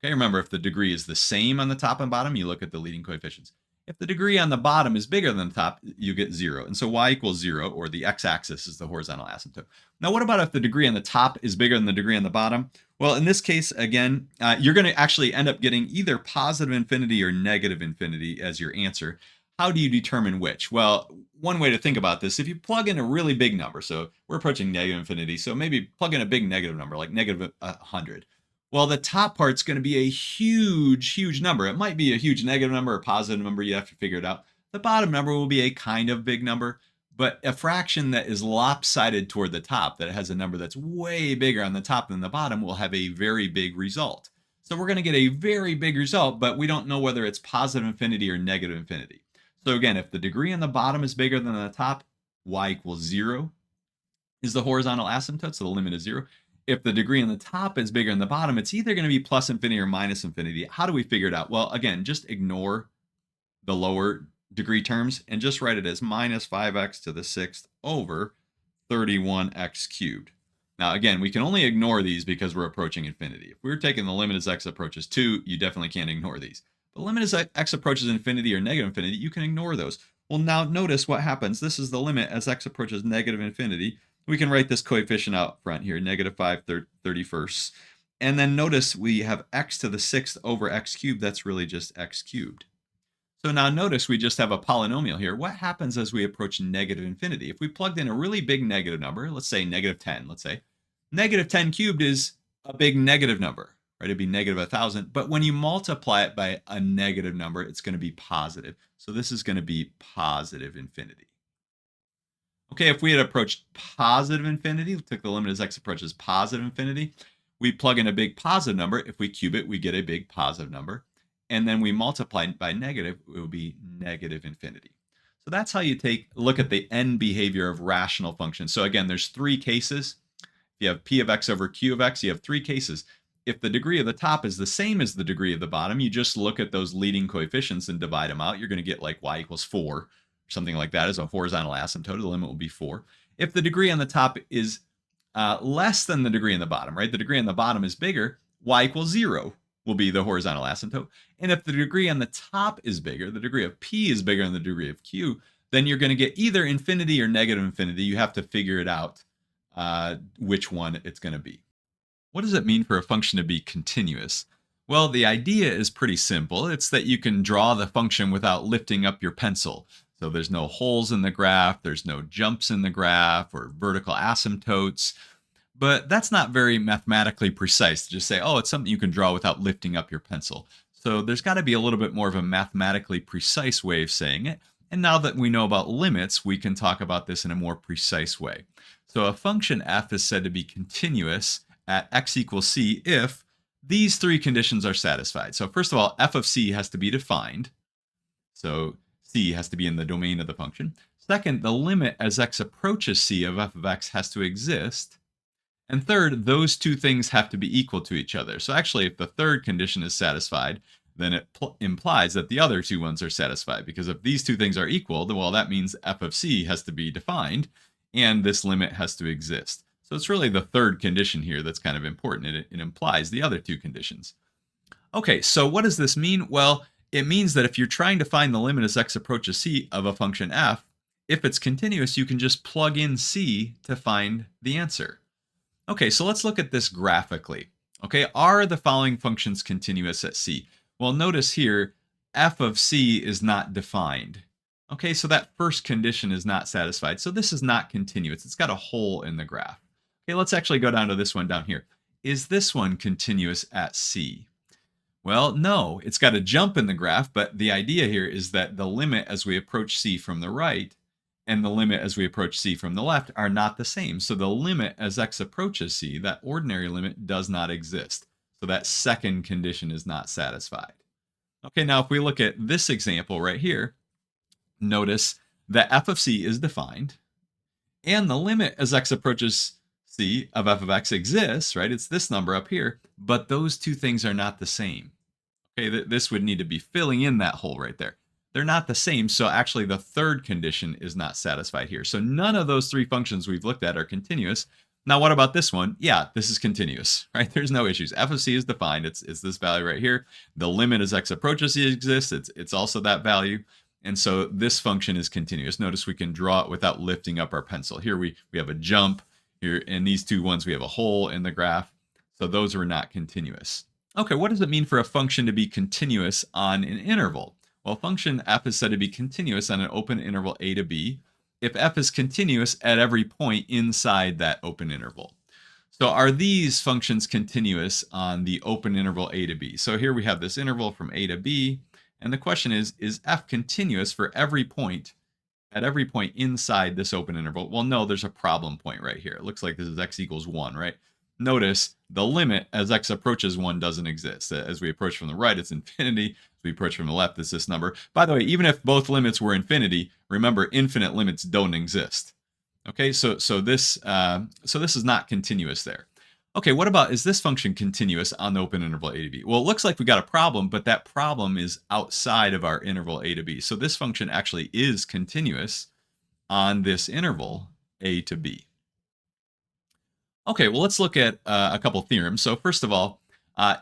Okay, remember, if the degree is the same on the top and bottom, you look at the leading coefficients. If the degree on the bottom is bigger than the top, you get zero. And so y equals zero, or the x-axis, is the horizontal asymptote. Now, what about if the degree on the top is bigger than the degree on the bottom? Well, in this case, again, you're going to actually end up getting either positive infinity or negative infinity as your answer. How do you determine which? Well, one way to think about this, if you plug in a really big number, so we're approaching negative infinity, so maybe plug in a big negative number, like negative 100. Well, the top part's going to be a huge, huge number. It might be a huge negative number or positive number. You have to figure it out. The bottom number will be a kind of big number, but a fraction that is lopsided toward the top, that has a number that's way bigger on the top than the bottom, will have a very big result. So we're going to get a very big result, but we don't know whether it's positive infinity or negative infinity. So again, if the degree on the bottom is bigger than the top, y equals zero is the horizontal asymptote, so the limit is zero. If the degree on the top is bigger than the bottom, it's either going to be plus infinity or minus infinity. How do we figure it out? Well, again, just ignore the lower degree terms and just write it as minus 5x to the sixth over 31x cubed. Now, again, we can only ignore these because we're approaching infinity. If we were taking the limit as x approaches 2, you definitely can't ignore these. The limit as x approaches infinity or negative infinity, you can ignore those. Well, now notice what happens. This is the limit as x approaches negative infinity. We can write this coefficient out front here, negative 5/31. And then notice we have x to the sixth over x cubed. That's really just x cubed. So now notice we just have a polynomial here. What happens as we approach negative infinity? If we plugged in a really big negative number, let's say negative 10, let's say, negative 10 cubed is a big negative number, right? It'd be negative 1,000. But when you multiply it by a negative number, it's going to be positive. So this is going to be positive infinity. Okay, if we had approached positive infinity, took the limit as x approaches positive infinity, we plug in a big positive number. If we cube it, we get a big positive number. And then we multiply it by negative, it will be negative infinity. So that's how you look at the end behavior of rational functions. So again, there's three cases. If you have p of x over q of x, you have three cases. If the degree of the top is the same as the degree of the bottom, you just look at those leading coefficients and divide them out. You're going to get like y equals 4. Something like that as a horizontal asymptote. The limit will be 4. If the degree on the top is less than the degree on the bottom, right? The degree on the bottom is bigger, y equals 0 will be the horizontal asymptote. And if the degree on the top is bigger, the degree of p is bigger than the degree of q, then you're going to get either infinity or negative infinity. You have to figure it out which one it's going to be. What does it mean for a function to be continuous? Well, the idea is pretty simple. It's that you can draw the function without lifting up your pencil. So there's no holes in the graph, there's no jumps in the graph or vertical asymptotes. But that's not very mathematically precise to just say, oh, it's something you can draw without lifting up your pencil. So there's got to be a little bit more of a mathematically precise way of saying it. And now that we know about limits, we can talk about this in a more precise way. So a function f is said to be continuous at x equals c if these three conditions are satisfied. So first of all, f of c has to be defined. So c has to be in the domain of the function. Second, the limit as x approaches c of f of x has to exist. And third, those two things have to be equal to each other. So actually, if the third condition is satisfied, then it implies that the other two ones are satisfied. Because if these two things are equal, then, well, that means f of c has to be defined, and this limit has to exist. So it's really the third condition here that's kind of important. It implies the other two conditions. Okay, so what does this mean? Well, it means that if you're trying to find the limit as x approaches c of a function f, if it's continuous, you can just plug in c to find the answer. Okay, so let's look at this graphically. Okay, are the following functions continuous at c? Well, notice here, f of c is not defined. Okay, so that first condition is not satisfied. So this is not continuous. It's got a hole in the graph. Okay, let's actually go down to this one down here. Is this one continuous at c? Well, no, it's got a jump in the graph, but the idea here is that the limit as we approach c from the right and the limit as we approach c from the left are not the same. So the limit as x approaches c, that ordinary limit, does not exist. So that second condition is not satisfied. Okay, now if we look at this example right here, notice that f of c is defined and the limit as x approaches c of f of x exists, right? It's this number up here, but those two things are not the same. Okay, this would need to be filling in that hole right there. They're not the same, so actually the third condition is not satisfied here. So none of those three functions we've looked at are continuous. Now, what about this one? Yeah, this is continuous, right? There's no issues. F of c is defined. It's this value right here. The limit as x approaches c exists. It's also that value. And so this function is continuous. Notice we can draw it without lifting up our pencil. Here we have a jump. Here in these two ones, we have a hole in the graph. So those are not continuous. Okay, what does it mean for a function to be continuous on an interval? Well, function f is said to be continuous on an open interval a to b if f is continuous at every point inside that open interval. So are these functions continuous on the open interval a to b? So here we have this interval from a to b, and the question is f continuous for every point, at every point inside this open interval? Well, no, there's a problem point right here. It looks like this is x equals 1, right? Notice the limit as x approaches 1 doesn't exist. As we approach from the right, it's infinity. As we approach from the left, it's this number. By the way, even if both limits were infinity, remember, infinite limits don't exist. Okay, so this is not continuous there. Okay, what about, is this function continuous on the open interval a to b? Well, it looks like we got a problem, but that problem is outside of our interval a to b. So this function actually is continuous on this interval a to b. Okay, well, let's look at a couple theorems. So first of all,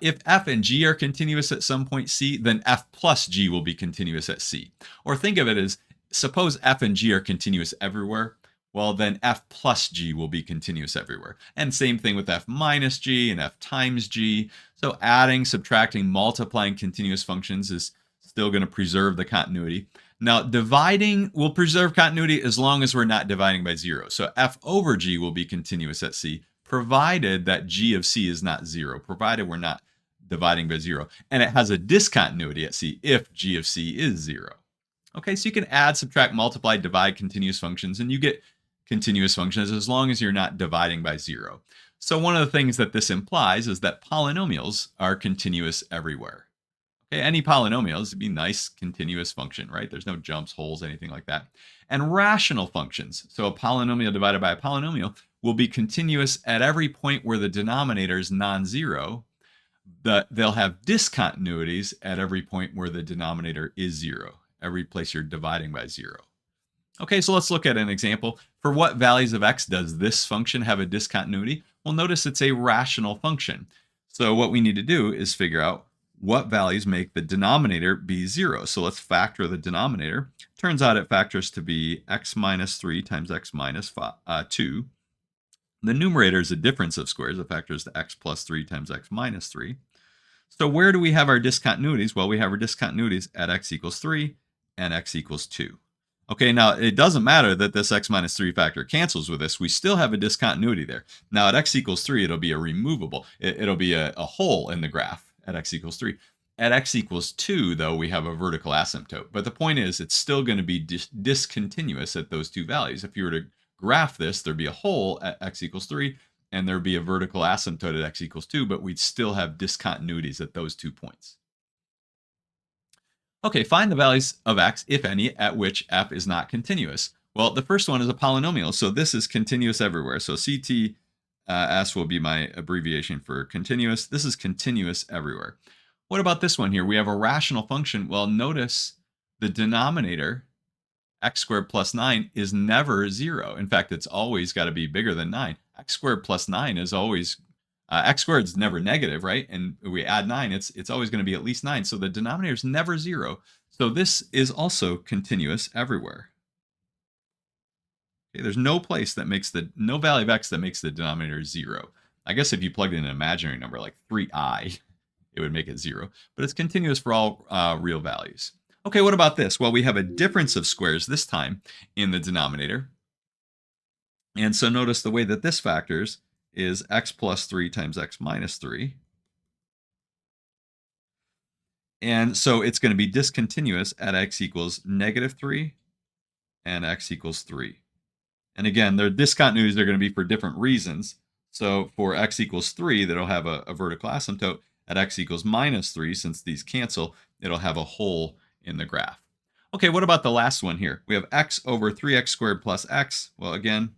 if f and g are continuous at some point c, then f plus g will be continuous at c. Or think of it as, suppose f and g are continuous everywhere, well, then f plus g will be continuous everywhere. And same thing with f minus g and f times g. So adding, subtracting, multiplying continuous functions is still going to preserve the continuity. Now, dividing will preserve continuity as long as we're not dividing by 0. So f over g will be continuous at c, provided that g of c is not 0, provided we're not dividing by 0. And it has a discontinuity at c if g of c is 0. Okay, so you can add, subtract, multiply, divide continuous functions, and you get continuous functions as long as you're not dividing by 0. So one of the things that this implies is that polynomials are continuous everywhere. Okay, any polynomials would be nice continuous function, right? There's no jumps, holes, anything like that. And rational functions, so a polynomial divided by a polynomial, will be continuous at every point where the denominator is non-zero. They'll have discontinuities at every point where the denominator is 0, every place you're dividing by 0. Okay, so let's look at an example. For what values of x does this function have a discontinuity? Well, notice it's a rational function. So what we need to do is figure out what values make the denominator be 0. So let's factor the denominator. Turns out it factors to be x minus 3 times x minus 2. The numerator is a difference of squares. It factors to x plus 3 times x minus 3. So where do we have our discontinuities? Well, we have our discontinuities at x equals 3 and x equals 2. Okay, now it doesn't matter that this x minus 3 factor cancels with this. We still have a discontinuity there. Now at x equals 3, it'll be a removable. It'll be a hole in the graph at x equals 3. At x equals 2, though, we have a vertical asymptote. But the point is, it's still going to be discontinuous at those two values. If you were to graph this, there'd be a hole at x equals 3, and there'd be a vertical asymptote at x equals 2, but we'd still have discontinuities at those 2 points. Okay, find the values of x, if any, at which f is not continuous. Well, the first one is a polynomial, so this is continuous everywhere. So CTS will be my abbreviation for continuous. This is continuous everywhere. What about this one here? We have a rational function. Well, notice the denominator, x squared plus 9, is never 0. In fact, it's always got to be bigger than 9. X squared plus 9 is always, x squared is never negative, right? And we add 9, it's always going to be at least 9. So the denominator is never 0. So this is also continuous everywhere. Okay, there's no place that makes no value of x that makes the denominator 0. I guess if you plugged in an imaginary number like 3i, it would make it 0. But it's continuous for all real values. Okay, what about this? Well, we have a difference of squares this time in the denominator. And so notice the way that this factors is x plus 3 times x minus 3. And so it's going to be discontinuous at x equals negative 3 and x equals 3. And again, their discontinuities are going to be for different reasons. So for x equals 3, that'll have a vertical asymptote. At x equals minus 3, since these cancel, it'll have a hole in the graph. Okay, what about the last one here? We have x over 3x squared plus x. Well, again,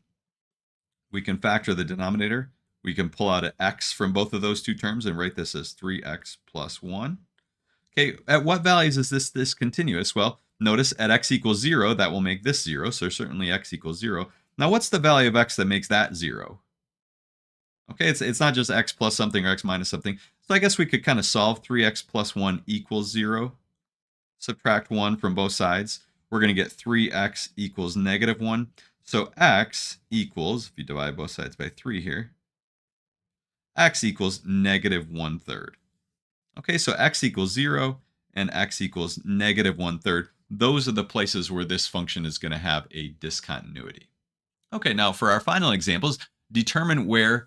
we can factor the denominator. We can pull out an x from both of those two terms and write this as 3x plus 1. Okay, at what values is this discontinuous? Well, notice at x equals 0, that will make this 0, so certainly x equals 0. Now, what's the value of x that makes that 0? Okay, it's not just x plus something or x minus something. So I guess we could kind of solve 3x plus 1 equals 0. Subtract 1 from both sides. We're going to get 3x equals negative 1. So x equals, if you divide both sides by 3 here, x equals negative 1/3. Okay, so x equals 0 and x equals negative 1/3. Those are the places where this function is going to have a discontinuity. Okay, now for our final examples, determine whether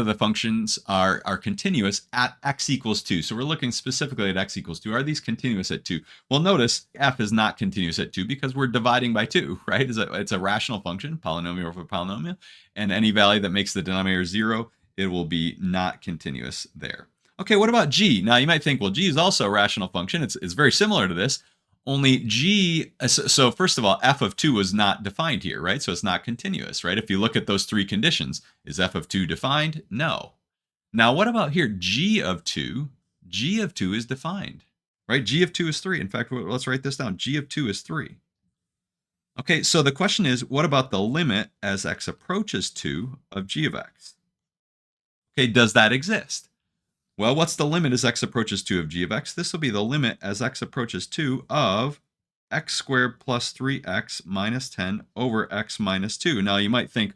the functions are continuous at x equals 2. So we're looking specifically at x equals 2. Are these continuous at 2? Well, notice f is not continuous at 2 because we're dividing by 2, right? It's a rational function, polynomial over polynomial, and any value that makes the denominator 0, it will be not continuous there. Okay, what about g? Now you might think, well, g is also a rational function. It's very similar to this. Only g, so first of all, f of 2 was not defined here, right? So it's not continuous, right? If you look at those three conditions, is f of 2 defined? No. Now, what about here? G of 2 is defined, right? G of 2 is 3. In fact, let's write this down. G of 2 is 3. Okay, so the question is, what about the limit as x approaches 2 of g of x? Okay, does that exist? Well, what's the limit as x approaches 2 of g of x? This will be the limit as x approaches 2 of x squared plus 3x minus 10 over x minus 2. Now, you might think,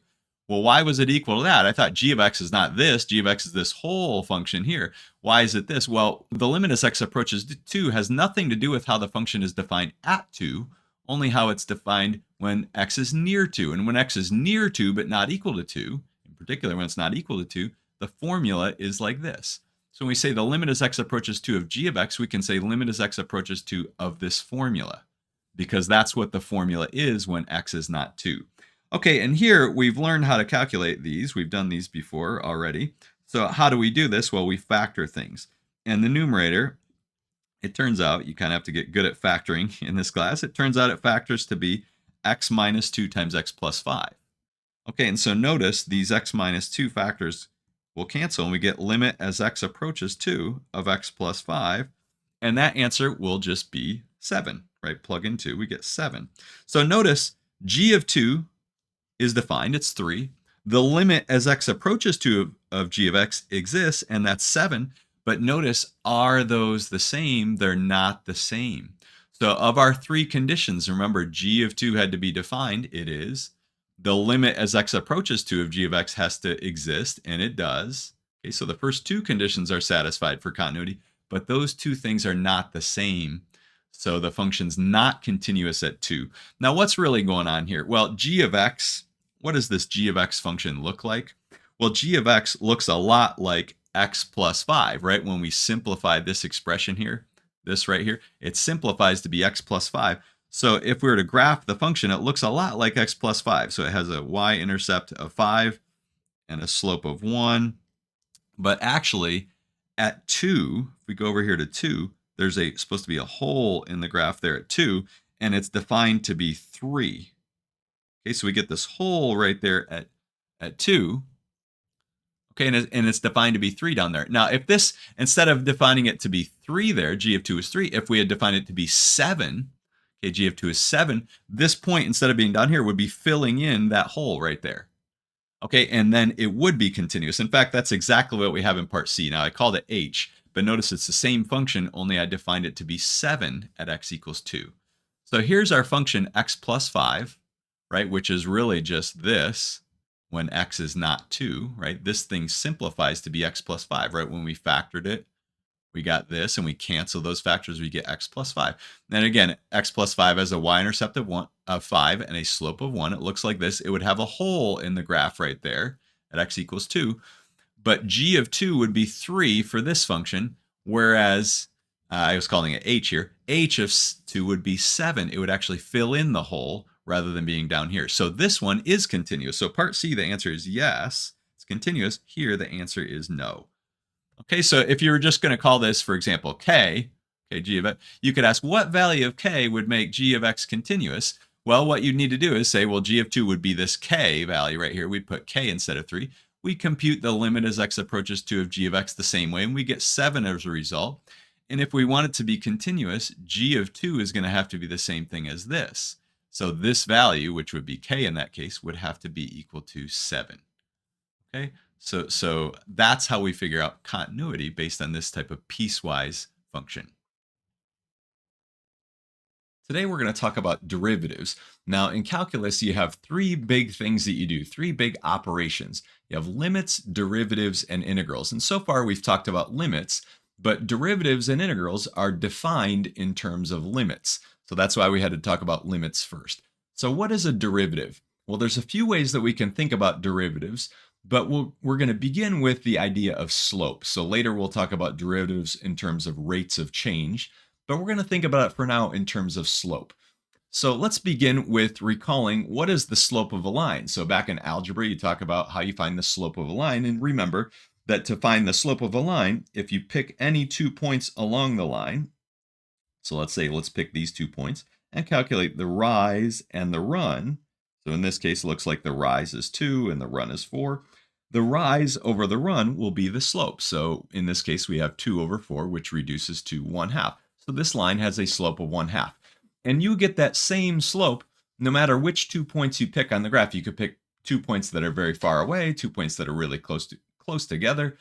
well, why was it equal to that? I thought g of x is not this. G of x is this whole function here. Why is it this? Well, the limit as x approaches 2 has nothing to do with how the function is defined at 2, only how it's defined when x is near 2. And when x is near 2 but not equal to 2, in particular when it's not equal to 2, the formula is like this. So when we say the limit as x approaches 2 of g of x, we can say limit as x approaches 2 of this formula, because that's what the formula is when x is not 2. Okay, and here we've learned how to calculate these. We've done these before already. So how do we do this? Well, we factor things. And the numerator, it turns out, you kind of have to get good at factoring in this class. It turns out it factors to be x minus 2 times x plus 5. Okay, and so notice these x minus 2 factors will cancel, and we get limit as x approaches 2 of x plus 5, and that answer will just be 7, right? Plug in 2, we get 7. So notice g of 2 is defined, it's 3. The limit as x approaches 2 of g of x exists, and that's 7. But notice, are those the same? They're not the same. So of our three conditions, remember g of 2 had to be defined, it is. The limit as x approaches 2 of g of x has to exist, and it does. Okay, so the first two conditions are satisfied for continuity, but those two things are not the same. So the function's not continuous at 2. Now, what's really going on here? Well, g of x, what does this g of x function look like? Well, g of x looks a lot like x plus 5, right? When we simplify this expression here, this right here, it simplifies to be x plus 5. So if we were to graph the function, it looks a lot like x plus 5. So it has a y-intercept of 5 and a slope of 1. But actually, at 2, if we go over here to 2, there's supposed to be a hole in the graph there at 2, and it's defined to be 3. Okay, so we get this hole right there at 2. Okay, and it's defined to be 3 down there. Now, if this, instead of defining it to be 3 there, g of 2 is 3, if we had defined it to be 7, okay, g of 2 is 7, this point, instead of being down here, would be filling in that hole right there. Okay, and then it would be continuous. In fact, that's exactly what we have in part C. Now, I called it h, but notice it's the same function, only I defined it to be 7 at x equals 2. So here's our function x plus 5, right, which is really just this when x is not 2, right? This thing simplifies to be x plus 5, right? When we factored it, we got this, and we cancel those factors, we get x plus 5. And again, x plus 5 has a y-intercept of 5 and a slope of 1. It looks like this. It would have a hole in the graph right there at x equals 2. But g of 2 would be 3 for this function, whereas I was calling it h here. H of 2 would be 7. It would actually fill in the hole rather than being down here. So this one is continuous. So part C, the answer is yes, it's continuous. Here, the answer is no. Okay, so if you were just going to call this, for example, k, okay, g of x, you could ask what value of k would make g of x continuous? Well, what you'd need to do is say, well, g of 2 would be this k value right here. We'd put k instead of 3. We compute the limit as x approaches 2 of g of x the same way, and we get 7 as a result. And if we want it to be continuous, g of 2 is going to have to be the same thing as this. So this value, which would be k in that case, would have to be equal to 7. Okay, so that's how we figure out continuity based on this type of piecewise function. Today we're going to talk about derivatives. Now in calculus you have three big things that you do, three big operations. You have limits, derivatives, and integrals. And so far we've talked about limits, but derivatives and integrals are defined in terms of limits. So that's why we had to talk about limits first. So what is a derivative? Well, there's a few ways that we can think about derivatives, but we're going to begin with the idea of slope. So later we'll talk about derivatives in terms of rates of change, but we're going to think about it for now in terms of slope. So let's begin with recalling what is the slope of a line. So back in algebra, you talk about how you find the slope of a line, and remember that to find the slope of a line, if you pick any 2 points along the line, so let's pick these 2 points and calculate the rise and the run. So in this case, it looks like the rise is 2 and the run is 4. The rise over the run will be the slope. So in this case, we have 2 over 4, which reduces to 1/2. So this line has a slope of 1/2. And you get that same slope no matter which 2 points you pick on the graph. You could pick 2 points that are very far away, 2 points that are really close together.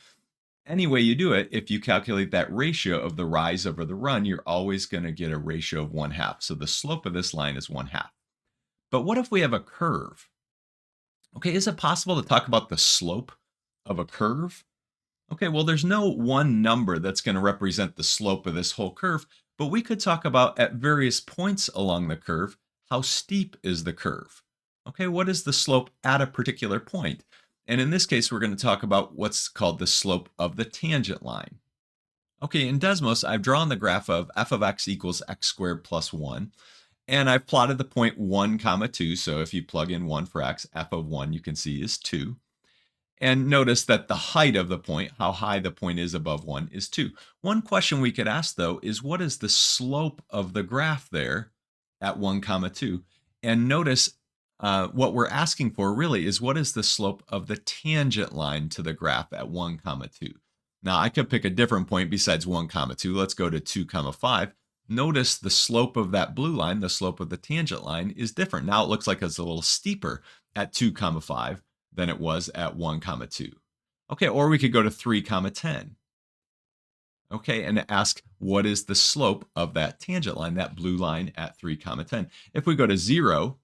Any way you do it, if you calculate that ratio of the rise over the run, you're always going to get a ratio of 1/2. So the slope of this line is 1/2. But what if we have a curve? Okay, is it possible to talk about the slope of a curve? Okay, well, there's no one number that's going to represent the slope of this whole curve, but we could talk about at various points along the curve, how steep is the curve? Okay, what is the slope at a particular point? And in this case, we're going to talk about what's called the slope of the tangent line. Okay, in Desmos, I've drawn the graph of f of x equals x squared plus 1. And I've plotted the point 1, 2. So if you plug in 1 for x, f of 1 you can see is 2. And notice that the height of the point, how high the point is above 1, is 2. One question we could ask, though, is what is the slope of the graph there at 1, 2? And notice what we're asking for really is what is the slope of the tangent line to the graph at 1, 2? Now, I could pick a different point besides 1, 2. Let's go to 2, 5. Notice the slope of that blue line, the slope of the tangent line, is different. Now it looks like it's a little steeper at 2, 5 than it was at 1, 2. Okay, or we could go to 3, 10. Okay, and ask what is the slope of that tangent line, that blue line at 3, 10. If we go to 0,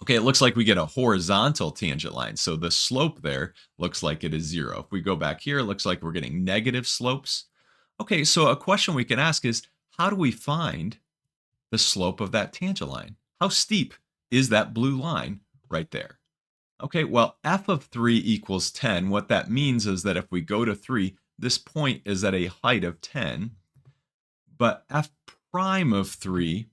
okay, it looks like we get a horizontal tangent line. So the slope there looks like it is 0. If we go back here, it looks like we're getting negative slopes. Okay, so a question we can ask is, how do we find the slope of that tangent line? How steep is that blue line right there? Okay, well, f of 3 equals 10. What that means is that if we go to 3, this point is at a height of 10, but f prime of 3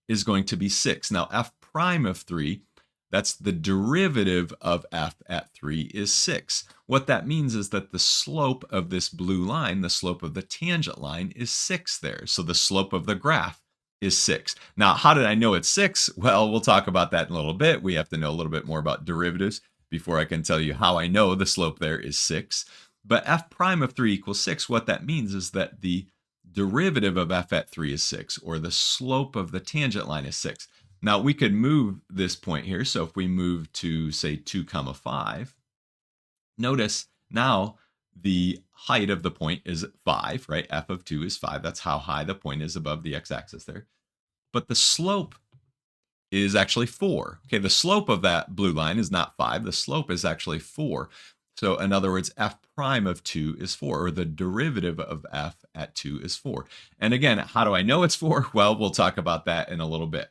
is going to be 6. Now, f prime of 3, that's the derivative of f at 3 is 6. What that means is that the slope of this blue line, the slope of the tangent line, is 6 there. So the slope of the graph is 6. Now, how did I know it's 6? Well, we'll talk about that in a little bit. We have to know a little bit more about derivatives before I can tell you how I know the slope there is 6. But f prime of 3 equals 6. What that means is that the derivative of f at 3 is 6, or the slope of the tangent line is 6. Now, we could move this point here. So if we move to, say, 2, 5, notice now the height of the point is 5, right? F of 2 is 5. That's how high the point is above the x-axis there. But the slope is actually 4. Okay, the slope of that blue line is not 5. The slope is actually 4. So in other words, f prime of 2 is 4, or the derivative of f at 2 is 4. And again, how do I know it's 4? Well, we'll talk about that in a little bit.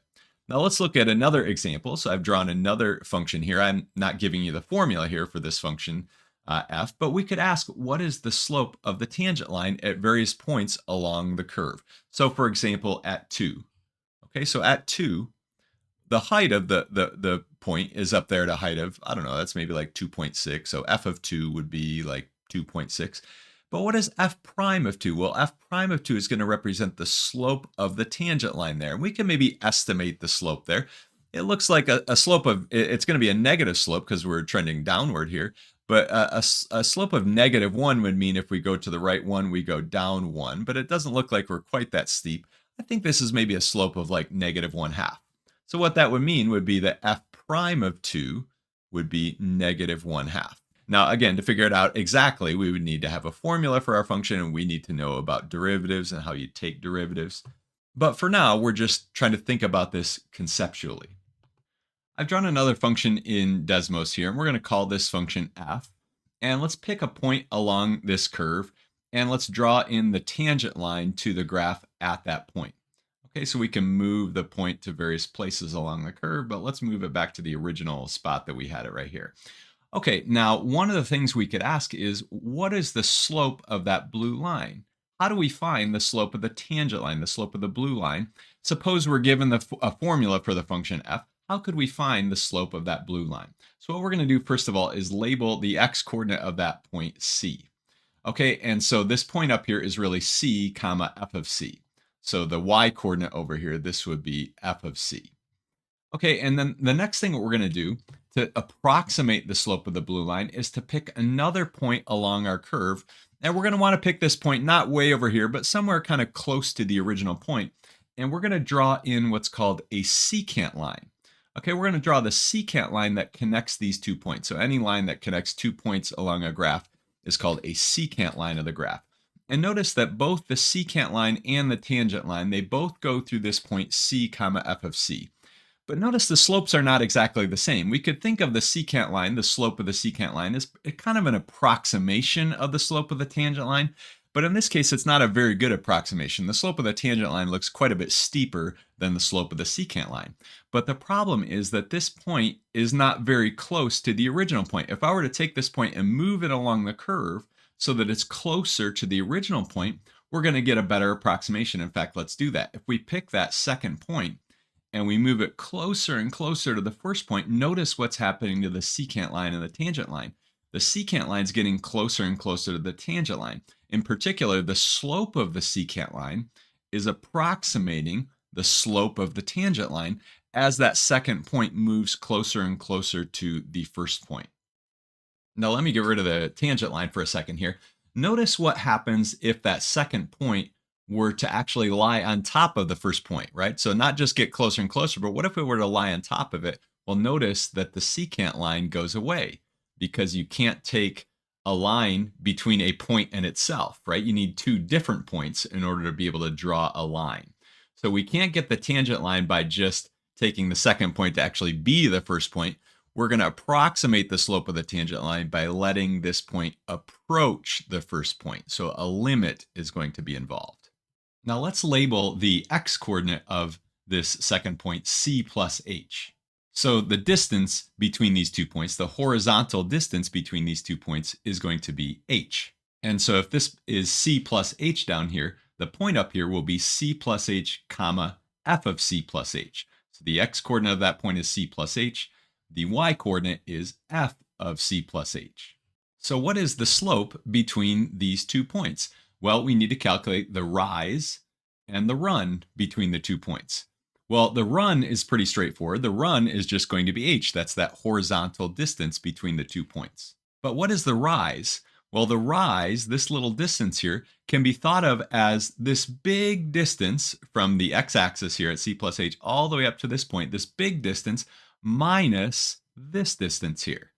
Now let's look at another example. So I've drawn another function here. I'm not giving you the formula here for this function f, but we could ask what is the slope of the tangent line at various points along the curve. So for example, at 2. Okay, so at 2, the height of the point is up there at a height of, I don't know, that's maybe like 2.6. So f of 2 would be like 2.6. But what is f prime of 2? Well, f prime of 2 is going to represent the slope of the tangent line there. And we can maybe estimate the slope there. It looks like a slope of, it's going to be a negative slope because we're trending downward here. But a slope of -1 would mean if we go to the right 1, we go down 1. But it doesn't look like we're quite that steep. I think this is maybe a slope of like -1/2. So what that would mean would be that f prime of 2 would be -1/2. Now, again, to figure it out exactly, we would need to have a formula for our function, and we need to know about derivatives and how you take derivatives. But for now, we're just trying to think about this conceptually. I've drawn another function in Desmos here, and we're going to call this function f. And let's pick a point along this curve, and let's draw in the tangent line to the graph at that point. Okay, so we can move the point to various places along the curve, but let's move it back to the original spot that we had it right here. Okay, now one of the things we could ask is, what is the slope of that blue line? How do we find the slope of the tangent line, the slope of the blue line? Suppose we're given a formula for the function f. How could we find the slope of that blue line? So what we're going to do first of all is label the x-coordinate of that point c. Okay, and so this point up here is really c comma f of c. So the y-coordinate over here, this would be f of c. Okay, and then the next thing what we're going to do to approximate the slope of the blue line is to pick another point along our curve. And we're going to want to pick this point not way over here, but somewhere kind of close to the original point. And we're going to draw in what's called a secant line. Okay, we're going to draw the secant line that connects these 2 points. So any line that connects 2 points along a graph is called a secant line of the graph. And notice that both the secant line and the tangent line, they both go through this point c comma f of c. But notice the slopes are not exactly the same. We could think of the secant line, the slope of the secant line, as kind of an approximation of the slope of the tangent line. But in this case, it's not a very good approximation. The slope of the tangent line looks quite a bit steeper than the slope of the secant line. But the problem is that this point is not very close to the original point. If I were to take this point and move it along the curve so that it's closer to the original point, we're going to get a better approximation. In fact, let's do that. If we pick that second point and we move it closer and closer to the first point, notice what's happening to the secant line and the tangent line. The secant line is getting closer and closer to the tangent line. In particular, the slope of the secant line is approximating the slope of the tangent line as that second point moves closer and closer to the first point. Now let me get rid of the tangent line for a second here. Notice what happens if that second point were to actually lie on top of the first point, right? So not just get closer and closer, but what if it were to lie on top of it? Well, notice that the secant line goes away because you can't take a line between a point and itself, right? You need 2 different points in order to be able to draw a line. So we can't get the tangent line by just taking the second point to actually be the first point. We're going to approximate the slope of the tangent line by letting this point approach the first point. So a limit is going to be involved. Now let's label the x-coordinate of this second point c plus h. So the distance between these 2 points, the horizontal distance between these 2 points is going to be h. And so if this is c plus h down here, the point up here will be c plus h comma f of c plus h. So the x-coordinate of that point is c plus h. The y-coordinate is f of c plus h. So what is the slope between these 2 points? Well, we need to calculate the rise and the run between the 2 points. Well, the run is pretty straightforward. The run is just going to be h. That's that horizontal distance between the 2 points. But what is the rise? Well, the rise, this little distance here, can be thought of as this big distance from the x-axis here at c plus h all the way up to this point, this big distance minus this distance here.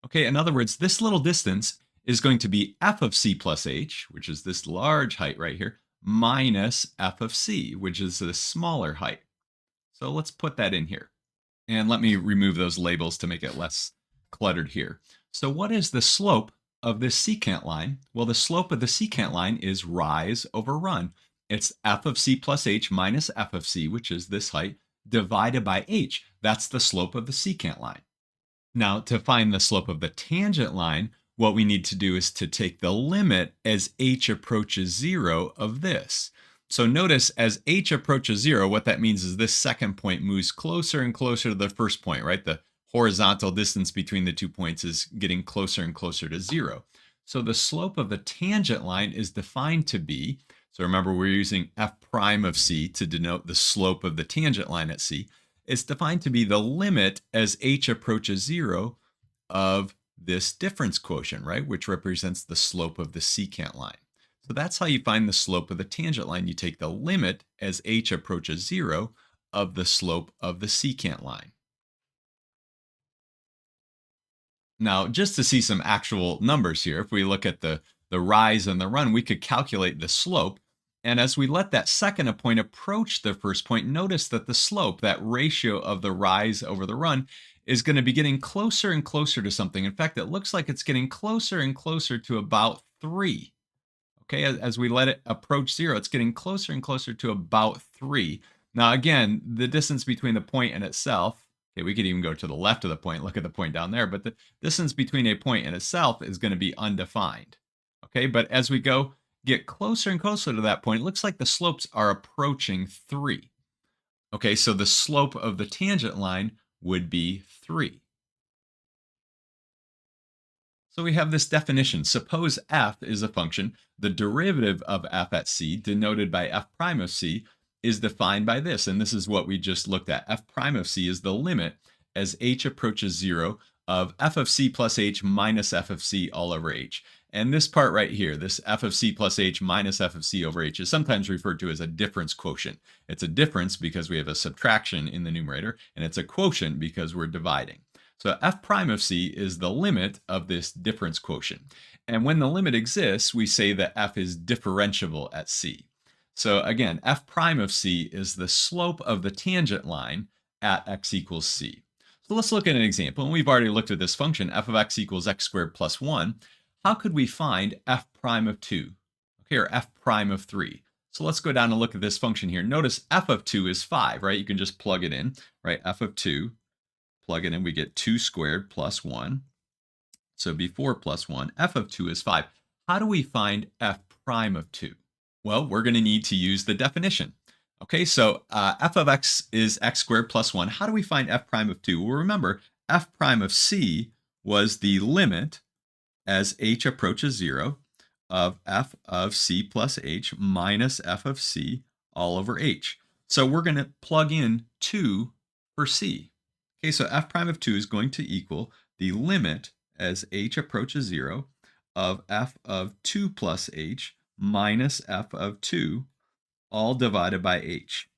Okay, in other words, this little distance is going to be f of c plus h, which is this large height right here, minus f of c, which is this smaller height. So let's put that in here. And let me remove those labels to make it less cluttered here. So what is the slope of this secant line? Well, the slope of the secant line is rise over run. It's f of c plus h minus f of c, which is this height, divided by h. That's the slope of the secant line. Now, to find the slope of the tangent line, what we need to do is to take the limit as h approaches 0 of this. So notice as h approaches 0, what that means is this second point moves closer and closer to the first point, right? The horizontal distance between the 2 points is getting closer and closer to 0. So the slope of the tangent line is defined to be, so remember we're using f prime of c to denote the slope of the tangent line at c. It's defined to be the limit as h approaches 0 of this difference quotient, right? Which represents the slope of the secant line. So that's how you find the slope of the tangent line. You take the limit as h approaches 0 of the slope of the secant line. Now, just to see some actual numbers here, if we look at the rise and the run, we could calculate the slope. And as we let that second point approach the first point, notice that the slope, that ratio of the rise over the run, is going to be getting closer and closer to something. In fact, it looks like it's getting closer and closer to about 3. Okay, as we let it approach 0, it's getting closer and closer to about 3. Now, again, the distance between the point and itself, okay, we could even go to the left of the point, look at the point down there, but the distance between a point and itself is going to be undefined. Okay, but as we get closer and closer to that point, it looks like the slopes are approaching 3. Okay, so the slope of the tangent line would be 3. So we have this definition. Suppose f is a function. The derivative of f at c, denoted by f prime of c, is defined by this. And this is what we just looked at. F prime of c is the limit as h approaches 0 of f of c plus h minus f of c all over h. And this part right here, this f of c plus h minus f of c over h, is sometimes referred to as a difference quotient. It's a difference because we have a subtraction in the numerator, and it's a quotient because we're dividing. So f prime of c is the limit of this difference quotient. And when the limit exists, we say that f is differentiable at c. So again, f prime of c is the slope of the tangent line at x equals c. So let's look at an example. And we've already looked at this function, f of x equals x squared plus 1. How could we find f prime of 2? Okay, or f prime of 3. So let's go down and look at this function here. Notice f of 2 is 5, right? You can just plug it in, right? F of 2. Plug it in, we get 2 squared plus 1. So before plus 1, f of 2 is 5. How do we find f prime of 2? Well, we're going to need to use the definition. Okay, so f of x is x squared plus 1. How do we find f prime of 2? Well, remember, f prime of c was the limit as h approaches 0 of f of c plus h minus f of c all over h. So we're going to plug in 2 for c. Okay, so f prime of 2 is going to equal the limit as h approaches 0 of f of 2 plus h minus f of 2 all divided by h.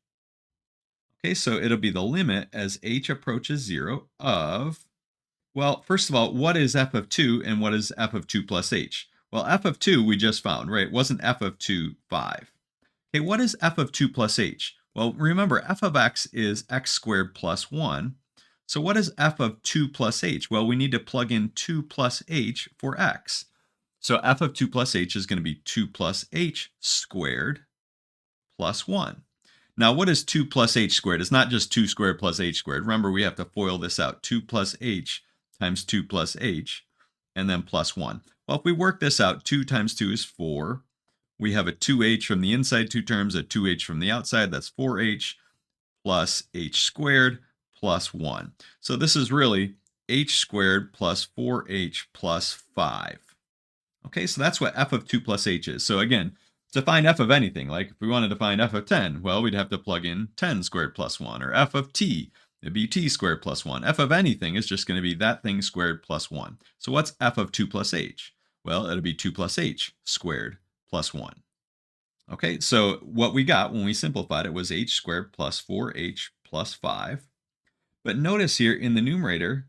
Okay, so it'll be the limit as h approaches 0 of, well, first of all, what is f of 2 and what is f of 2 plus h? Well, f of 2 we just found, right? Wasn't f of 2 5? Okay, what is f of 2 plus h? Well, remember, f of x is x squared plus 1. So what is f of 2 plus h? Well, we need to plug in 2 plus h for x. So f of 2 plus h is going to be 2 plus h squared plus 1. Now, what is 2 plus h squared? It's not just 2 squared plus h squared. Remember, we have to FOIL this out. 2 plus h times 2 plus h, and then plus 1. Well, if we work this out, 2 times 2 is 4. We have a 2h from the inside two terms, a 2h from the outside. That's 4h plus h squared plus 1. So this is really h squared plus 4h plus 5. Okay, so that's what f of 2 plus h is. So again, to find f of anything, like if we wanted to find f of 10, well, we'd have to plug in 10 squared plus 1, or f of t, it'd be t squared plus 1. F of anything is just going to be that thing squared plus 1. So what's f of 2 plus h? Well, it'll be 2 plus h squared plus 1. Okay, so what we got when we simplified it was h squared plus 4h plus 5. But notice here in the numerator,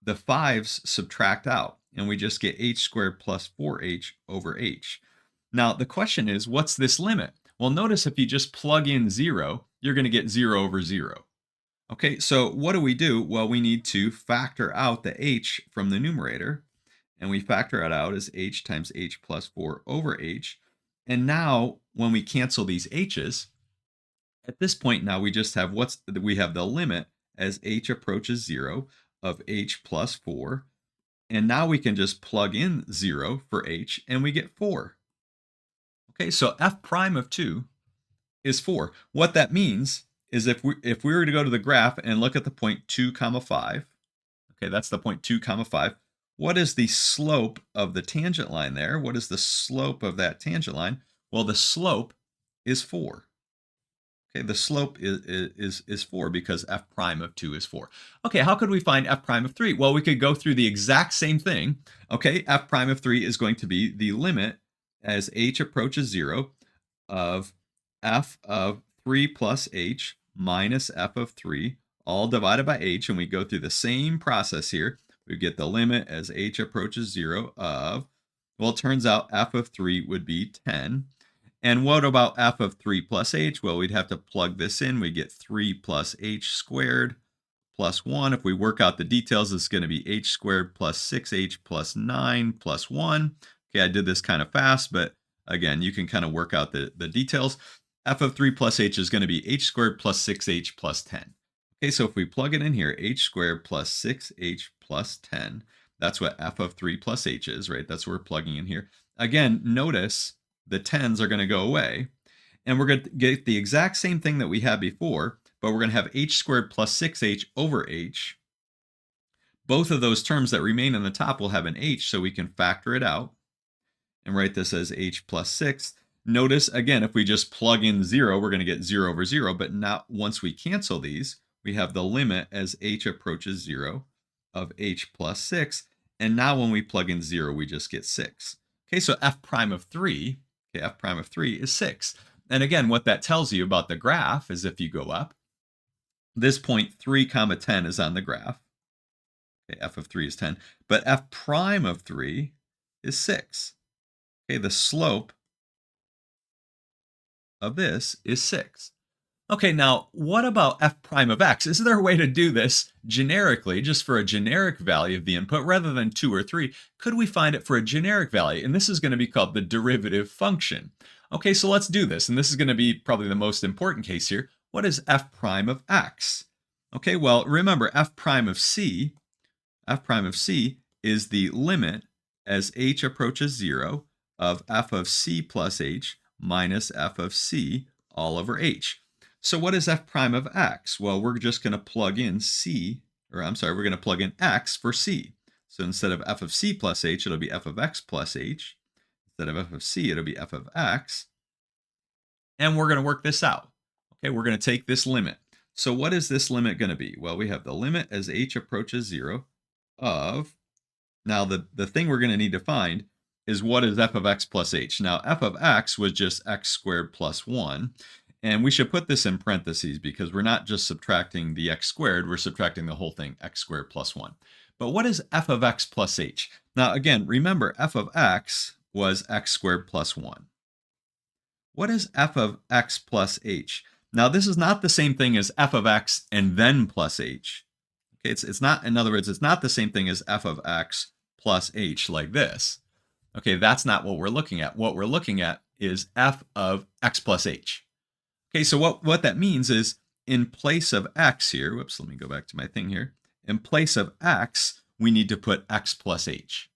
the 5's subtract out, and we just get h squared plus 4h over h. Now, the question is, what's this limit? Well, notice if you just plug in 0, you're going to get 0 over 0. Okay, so what do? Well, we need to factor out the h from the numerator, and we factor it out as h times h plus 4 over h. And now, when we cancel these h's, At this point now we just have we have the limit as h approaches 0 of h plus 4. And now we can just plug in 0 for h and we get 4. Okay, so f prime of 2 is 4. What that means is if we were to go to the graph and look at the point 2 comma 5, okay, that's the point 2 comma 5. What is the slope of the tangent line there? What is the slope of that tangent line? Well, the slope is 4. Okay, the slope is 4 because f prime of 2 is 4. Okay, how could we find f prime of 3? Well, we could go through the exact same thing. Okay, f prime of 3 is going to be the limit as h approaches 0 of f of 3 plus h minus f of 3, all divided by h, and we go through the same process here. We get the limit as h approaches 0 of, well, it turns out f of 3 would be 10. And what about f of 3 plus h? Well, we'd have to plug this in. We get 3 plus h squared plus 1. If we work out the details, it's going to be h squared plus 6h plus 9 plus 1. Okay, I did this kind of fast, but again, you can kind of work out the details. F of 3 plus h is going to be h squared plus 6h plus 10. Okay, so if we plug it in here, h squared plus 6h plus 10, that's what f of 3 plus h is, right? That's what we're plugging in here. Again, notice the 10s are going to go away, and we're going to get the exact same thing that we had before, but we're going to have h squared plus 6h over h. Both of those terms that remain on the top will have an h, so we can factor it out and write this as h plus 6. Notice, again, if we just plug in 0, we're going to get 0 over 0, but not once we cancel these, we have the limit as h approaches 0 of h plus 6, and now when we plug in 0, we just get 6. Okay, so f prime of 3, f prime of 3 is 6. And again, what that tells you about the graph is if you go up, this point 3 comma 10 is on the graph. Okay, f of 3 is 10, but f prime of 3 is 6. Okay, the slope of this is 6. Okay, now what about f prime of x? Is there a way to do this generically, just for a generic value of the input, rather than 2 or 3? Could we find it for a generic value? And this is going to be called the derivative function. Okay, so let's do this. And this is going to be probably the most important case here. What is f prime of x? Okay, well, remember f prime of c is the limit as h approaches 0 of f of c plus h minus f of c all over h. So what is f prime of x? Well, we're just going to plug in we're going to plug in x for c. So instead of f of c plus h, it'll be f of x plus h. Instead of f of c, it'll be f of x. And we're going to work this out. Okay, we're going to take this limit. So what is this limit going to be? Well, we have the limit as h approaches 0 of, now the thing we're going to need to find is what is f of x plus h. Now, f of x was just x squared plus 1. And we should put this in parentheses because we're not just subtracting the x squared, we're subtracting the whole thing, x squared plus 1. But what is f of x plus h? Now, again, remember, f of x was x squared plus 1. What is f of x plus h? Now, this is not the same thing as f of x and then plus h. Okay, it's not, in other words, it's not the same thing as f of x plus h like this. Okay, that's not what we're looking at. What we're looking at is f of x plus h. Okay, so what that means is in place of x here, whoops, let me go back to my thing here. In place of x, we need to put x plus h.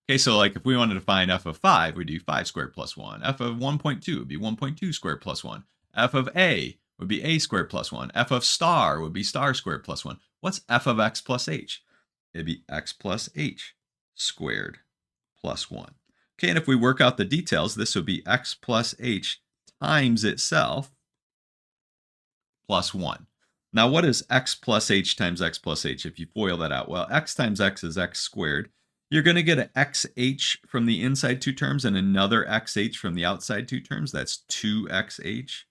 Okay, so like if we wanted to find f of 5, we do 5 squared plus 1. F of 1.2 would be 1.2 squared plus 1. F of a would be a squared plus 1. F of star would be star squared plus 1. What's f of x plus h? It'd be x plus h squared plus 1. Okay, and if we work out the details, this would be x plus h times itself plus 1. Now, what is x plus h times x plus h if you FOIL that out? Well, x times x is x squared. You're going to get an xh from the inside two terms and another xh from the outside two terms. That's 2xh.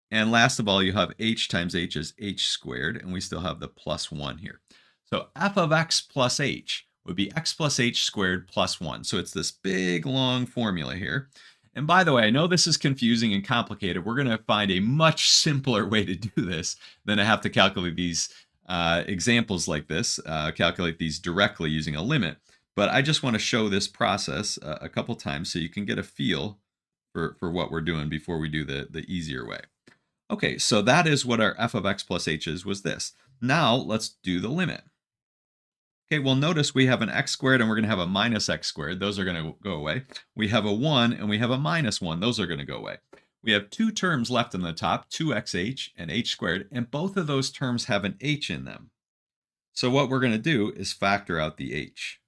And last of all, you have h times h is h squared, and we still have the plus 1 here. So f of x plus h would be x plus h squared plus 1. So it's this big, long formula here. And by the way, I know this is confusing and complicated. We're going to find a much simpler way to do this than to have to calculate these examples like this, calculate these directly using a limit. But I just want to show this process a couple times so you can get a feel for what we're doing before we do the easier way. Okay, so that is what our f of x plus h is, was this. Now let's do the limit. Okay, well notice we have an x squared and we're going to have a minus x squared. Those are going to go away. We have a 1 and we have a minus 1. Those are going to go away. We have two terms left in the top, 2xh and h squared, and both of those terms have an h in them. So what we're going to do is factor out the h.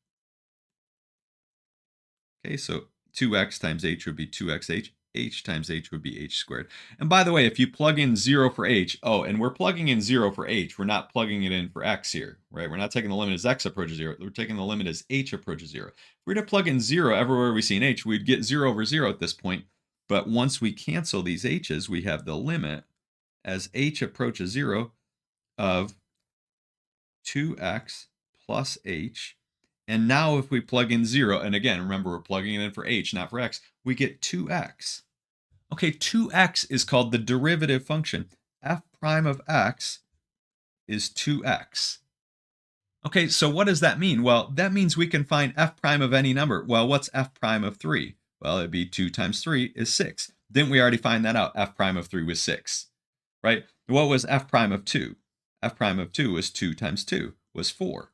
Okay, so 2x times h would be 2xh. H times h would be h squared. And by the way, if you plug in 0 for h, and we're plugging in 0 for h, we're not plugging it in for x here, right? We're not taking the limit as x approaches 0. We're taking the limit as h approaches 0. If we were to plug in 0 everywhere we see an h, we'd get 0 over 0 at this point. But once we cancel these h's, we have the limit as h approaches 0 of 2x plus h. And now if we plug in 0, and again, remember we're plugging it in for h, not for x, we get 2x. Okay, 2x is called the derivative function. F prime of x is 2x. Okay, so what does that mean? Well, that means we can find f prime of any number. Well, what's f prime of 3? Well, it'd be 2 times 3 is 6. Didn't we already find that out? F prime of 3 was 6, right? What was f prime of 2? F prime of 2 was 2 times 2 was 4.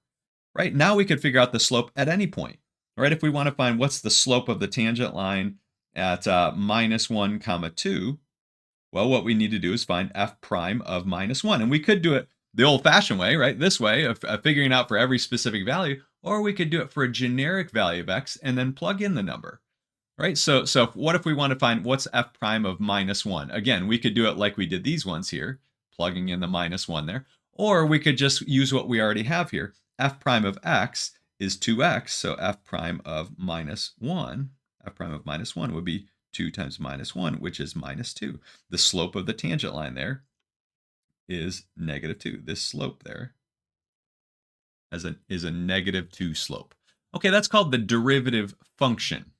Right, now we could figure out the slope at any point. Right, if we want to find what's the slope of the tangent line at minus 1 comma 2, well, what we need to do is find f prime of minus 1. And we could do it the old-fashioned way, right, this way, of figuring out for every specific value, or we could do it for a generic value of x and then plug in the number. Right, so what if we want to find what's f prime of minus 1? Again, we could do it like we did these ones here, plugging in the minus 1 there. Or we could just use what we already have here. F prime of x is 2x, so f prime of minus 1, f prime of minus 1 would be 2 times minus 1, which is minus 2. The slope of the tangent line there is negative 2. This slope there is a negative 2 slope. Okay, that's called the derivative function.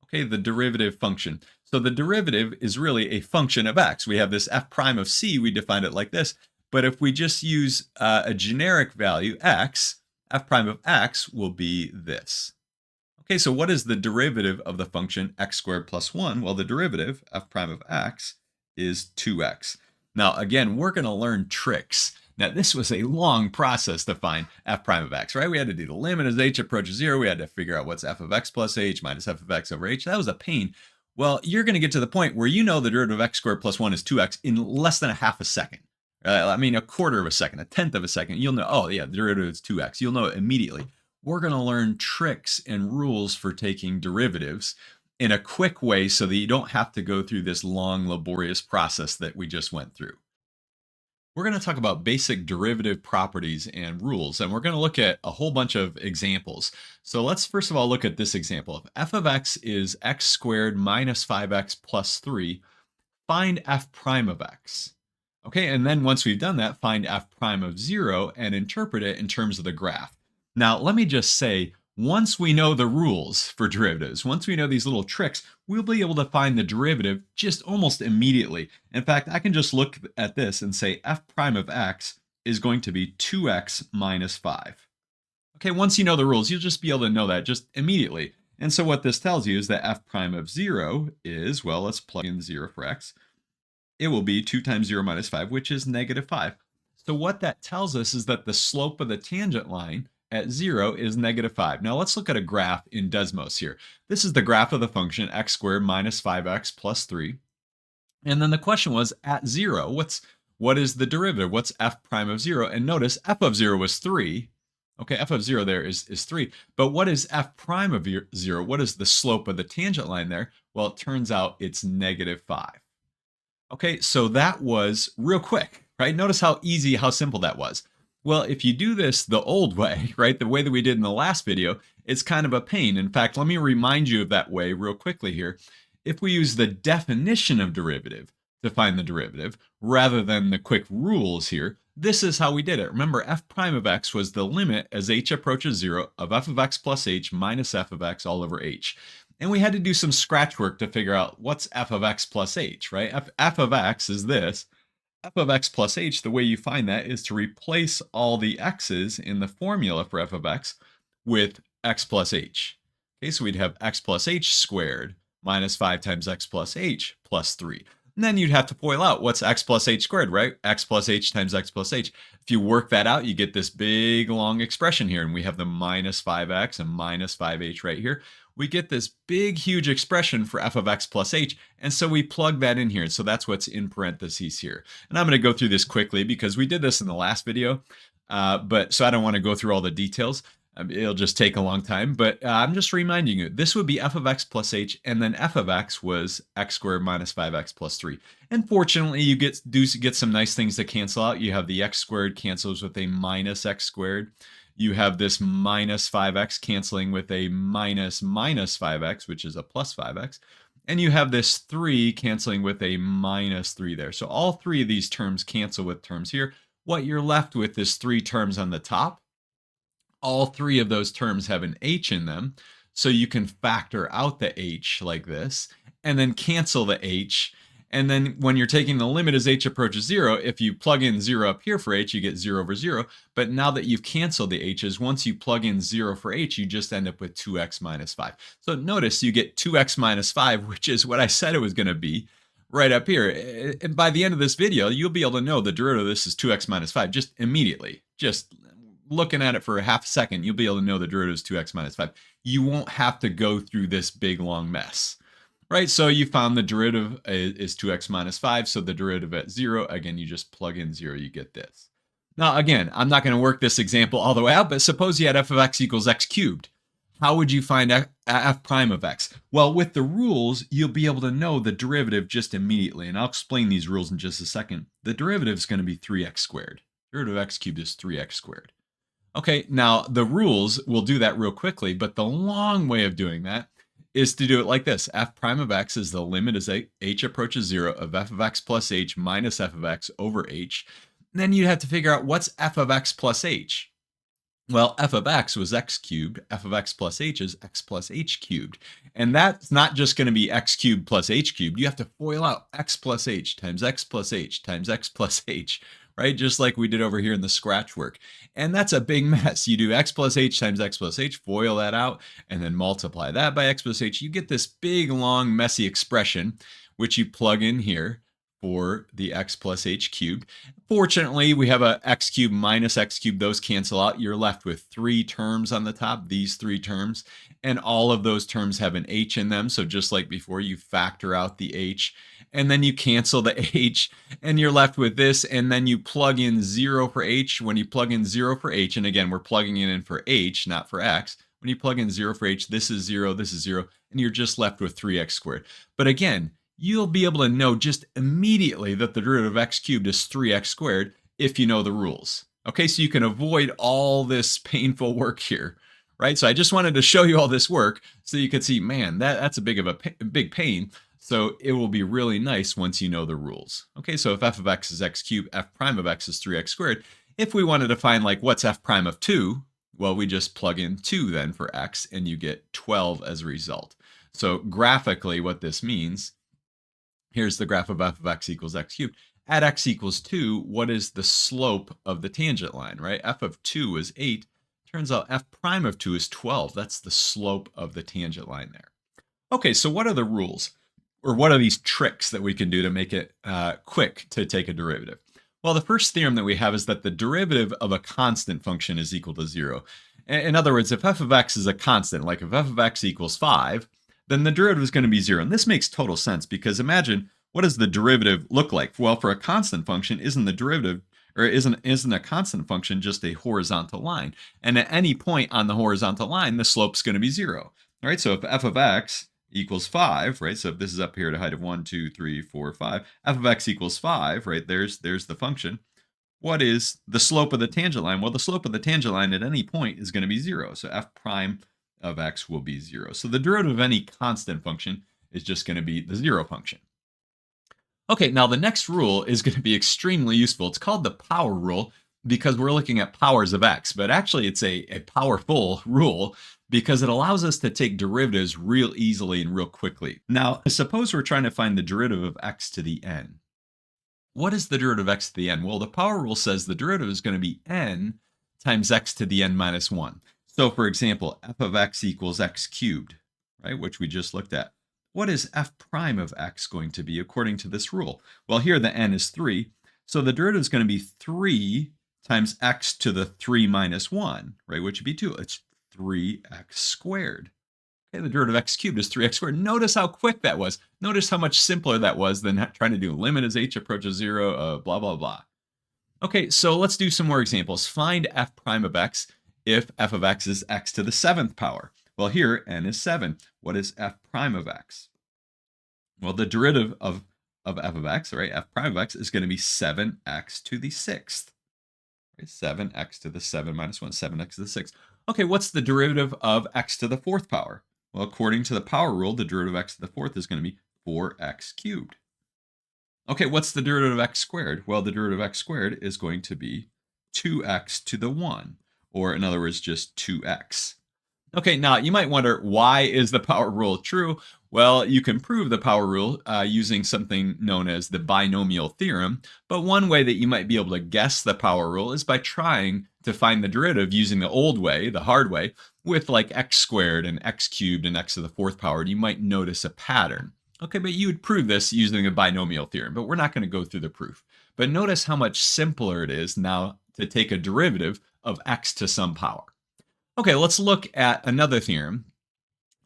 Okay, the derivative function. So the derivative is really a function of x. We have this f prime of c, we defined it like this. But if we just use a generic value, x, f prime of x will be this. Okay, so what is the derivative of the function x squared plus 1? Well, the derivative, f prime of x, is 2x. Now, again, we're going to learn tricks. Now, this was a long process to find f prime of x, right? We had to do the limit as h approaches 0. We had to figure out what's f of x plus h minus f of x over h. That was a pain. Well, you're going to get to the point where you know the derivative of x squared plus 1 is 2x in less than a half a second. I mean, a quarter of a second, a tenth of a second. You'll know, oh, yeah, the derivative is 2x. You'll know it immediately. We're going to learn tricks and rules for taking derivatives in a quick way so that you don't have to go through this long, laborious process that we just went through. We're going to talk about basic derivative properties and rules, and we're going to look at a whole bunch of examples. So let's first of all look at this example. If f of x is x squared minus 5x plus 3, find f prime of x. Okay, and then once we've done that, find f prime of 0 and interpret it in terms of the graph. Now, let me just say, once we know the rules for derivatives, once we know these little tricks, we'll be able to find the derivative just almost immediately. In fact, I can just look at this and say f prime of x is going to be 2x minus 5. Okay, once you know the rules, you'll just be able to know that just immediately. And so what this tells you is that f prime of 0 is, well, let's plug in 0 for x. It will be 2 times 0 minus 5, which is negative 5. So what that tells us is that the slope of the tangent line at 0 is negative 5. Now let's look at a graph in Desmos here. This is the graph of the function x squared minus 5x plus 3. And then the question was, at 0, what is the derivative? What's f prime of 0? And notice f of 0 was 3. Okay, f of 0 there is 3. But what is f prime of 0? What is the slope of the tangent line there? Well, it turns out it's negative 5. Okay, so that was real quick, right? Notice how easy, how simple that was. Well, if you do this the old way, right, the way that we did in the last video, it's kind of a pain. In fact, let me remind you of that way real quickly here. If we use the definition of derivative to find the derivative, rather than the quick rules here, this is how we did it. Remember, f prime of x was the limit as h approaches 0 of f of x plus h minus f of x all over h. And we had to do some scratch work to figure out what's f of x plus h, right? F of x is this. F of x plus h, the way you find that is to replace all the x's in the formula for f of x with x plus h. Okay, so we'd have x plus h squared minus 5 times x plus h plus 3. And then you'd have to FOIL out what's x plus h squared, right? X plus h times x plus h. If you work that out, you get this big long expression here. And we have the minus 5x and minus 5h right here. We get this big, huge expression for f of x plus h. And so we plug that in here. So that's what's in parentheses here. And I'm going to go through this quickly because we did this in the last video. So I don't want to go through all the details. It'll just take a long time, but I'm just reminding you, this would be f of x plus h, and then f of x was x squared minus 5x plus 3. And fortunately, you get some nice things to cancel out. You have the x squared cancels with a minus x squared. You have this minus 5x canceling with a minus 5x, which is a plus 5x. And you have this 3 canceling with a minus 3 there. So all three of these terms cancel with terms here. What you're left with is 3 terms on the top. All three of those terms have an h in them, so you can factor out the h like this, and then cancel the h. And then when you're taking the limit as h approaches 0, if you plug in 0 up here for h, you get 0 over 0. But now that you've canceled the h's, once you plug in 0 for h, you just end up with 2x minus 5. So notice you get 2x minus 5, which is what I said it was going to be right up here. And by the end of this video, you'll be able to know the derivative of this is 2x minus 5 just immediately. Just looking at it for a half a second, you'll be able to know the derivative is 2x minus 5. You won't have to go through this big long mess, right? So you found the derivative is 2x minus 5, so the derivative at 0, again, you just plug in 0, you get this. Now, again, I'm not going to work this example all the way out, but suppose you had f of x equals x cubed. How would you find f prime of x? Well, with the rules, you'll be able to know the derivative just immediately, and I'll explain these rules in just a second. The derivative is going to be 3x squared. The derivative of x cubed is 3x squared. Okay, now the rules will do that real quickly, but the long way of doing that is to do it like this. F prime of x is the limit as h approaches 0 of f of x plus h minus f of x over h. And then you'd have to figure out what's f of x plus h. Well, f of x was x cubed. F of x plus h is x plus h cubed. And that's not just going to be x cubed plus h cubed. You have to FOIL out x plus h times x plus h times x plus h, right? Just like we did over here in the scratch work. And that's a big mess. You do x plus h times x plus h, FOIL that out, and then multiply that by x plus h. You get this big, long, messy expression, which you plug in here for the x plus h cubed. Fortunately, we have a x cubed minus x cubed. Those cancel out. You're left with 3 terms on the top, these 3 terms, and all of those terms have an h in them. So just like before, you factor out the h, and then you cancel the h, and you're left with this, and then you plug in 0 for h. When you plug in 0 for h, and again, we're plugging it in for h, not for x. When you plug in 0 for h, this is 0, and you're just left with 3x squared. But again, you'll be able to know just immediately that the derivative of x cubed is 3x squared if you know the rules. Okay, so you can avoid all this painful work here, right? So I just wanted to show you all this work so you could see, man, that's a big pain. So it will be really nice once you know the rules. Okay, so if f of x is x cubed, f prime of x is 3x squared. If we wanted to find like what's f prime of 2, well, we just plug in 2 then for x, and you get 12 as a result. So graphically, what this means, here's the graph of f of x equals x cubed. At x equals 2, what is the slope of the tangent line, right? F of 2 is 8. Turns out f prime of 2 is 12. That's the slope of the tangent line there. Okay, so what are the rules? Or what are these tricks that we can do to make it quick to take a derivative? Well, the first theorem that we have is that the derivative of a constant function is equal to 0. In other words, if f of x is a constant, like if f of x equals 5, then the derivative is going to be 0. And this makes total sense because imagine, what does the derivative look like? Well, for a constant function, isn't a constant function just a horizontal line? And at any point on the horizontal line, the slope's going to be 0. All right, so if f of x equals 5, right? So if this is up here at a height of 1, 2, 3, 4, 5, f of x equals 5, right? There's the function. What is the slope of the tangent line? Well, the slope of the tangent line at any point is going to be 0. So f prime of x will be 0. So the derivative of any constant function is just going to be the 0 function. Okay, now the next rule is going to be extremely useful. It's called the power rule because we're looking at powers of x, but actually it's a powerful rule because it allows us to take derivatives real easily and real quickly. Now, suppose we're trying to find the derivative of x to the n. What is the derivative of x to the n? Well, the power rule says the derivative is going to be n times x to the n minus 1. So for example, f of x equals x cubed, right, which we just looked at. what is f prime of x going to be according to this rule? Well, here the n is 3, so the derivative is going to be 3 times x to the 3 minus 1, right, which would be 2. It's 3x squared. Okay, the derivative of x cubed is 3x squared. Notice how quick that was. Notice how much simpler that was than trying to do limit as h approaches 0, blah, blah, blah. Okay, so let's do some more examples. Find f prime of x if f of x is x to the 7th power. Well, here n is 7. What is f prime of x? Well, the derivative of f of x, right, f prime of x is going to be 7x to the 6th. Right? 7x to the 7 minus 1, 7x to the 6th. Okay, what's the derivative of x to the 4th power? Well, according to the power rule, the derivative of x to the 4th is going to be 4x cubed. Okay, what's the derivative of x squared? Well, the derivative of x squared is going to be 2x to the 1, or in other words, just 2x. Okay, now you might wonder, why is the power rule true? Well, you can prove the power rule using something known as the binomial theorem, but one way that you might be able to guess the power rule is by trying to find the derivative using the old way, the hard way, with like x squared and x cubed and x to the 4th power, and you might notice a pattern. Okay, but you would prove this using a binomial theorem, but we're not going to go through the proof. But notice how much simpler it is now to take a derivative of x to some power. Okay, let's look at another theorem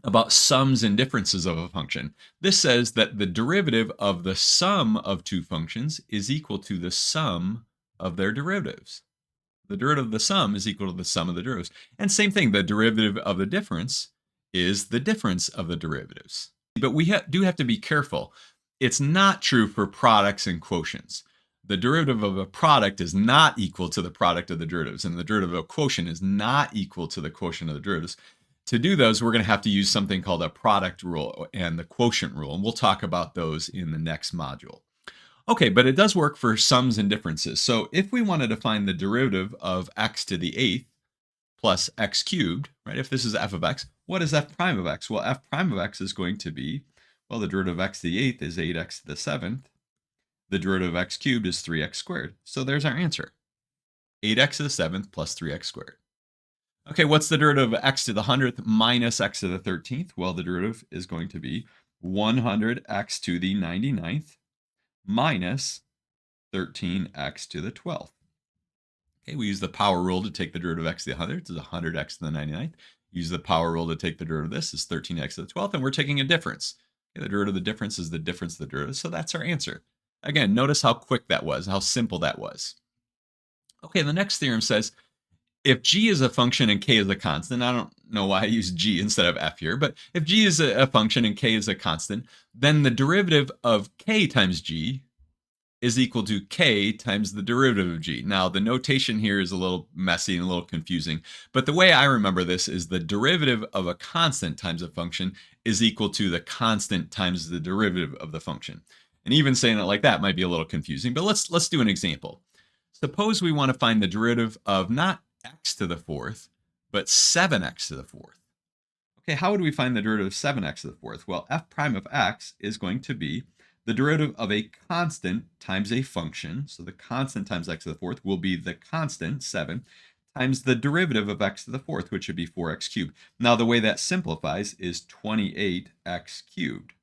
about sums and differences of a function. This says that the derivative of the sum of two functions is equal to the sum of their derivatives. The derivative of the sum is equal to the sum of the derivatives. And same thing, the derivative of the difference is the difference of the derivatives. But we do have to be careful. It's not true for products and quotients. The derivative of a product is not equal to the product of the derivatives, and the derivative of a quotient is not equal to the quotient of the derivatives. To do those, we're going to have to use something called a product rule and the quotient rule, and we'll talk about those in the next module. Okay, but it does work for sums and differences. So if we wanted to find the derivative of x to the 8th plus x cubed, right, if this is f of x, what is f prime of x? Well, f prime of x is going to be, well, the derivative of x to the 8th is 8x to the 7th. The derivative of x cubed is 3x squared. So there's our answer. 8x to the 7th plus 3x squared. Okay, what's the derivative of x to the 100th minus x to the 13th? Well, the derivative is going to be 100x to the 99th minus 13x to the 12th. Okay, we use the power rule to take the derivative of x to the 100th. It's 100x to the 99th. Use the power rule to take the derivative of this is 13x to the 12th, and we're taking a difference. Okay, the derivative of the difference is the difference of the derivative, so that's our answer. Again, notice how quick that was, how simple that was. Okay, the next theorem says, if g is a function and k is a constant, I don't know why I use g instead of f here, but if g is a function and k is a constant, then the derivative of k times g is equal to k times the derivative of g. Now, the notation here is a little messy and a little confusing, but the way I remember this is the derivative of a constant times a function is equal to the constant times the derivative of the function. And even saying it like that might be a little confusing, but let's do an example. Suppose we want to find the derivative of not x to the 4th, but 7x to the 4th. Okay, how would we find the derivative of 7x to the 4th? Well, f prime of x is going to be the derivative of a constant times a function. So the constant times x to the 4th will be the constant, 7, times the derivative of x to the 4th, which would be 4x cubed. Now, the way that simplifies is 28x cubed.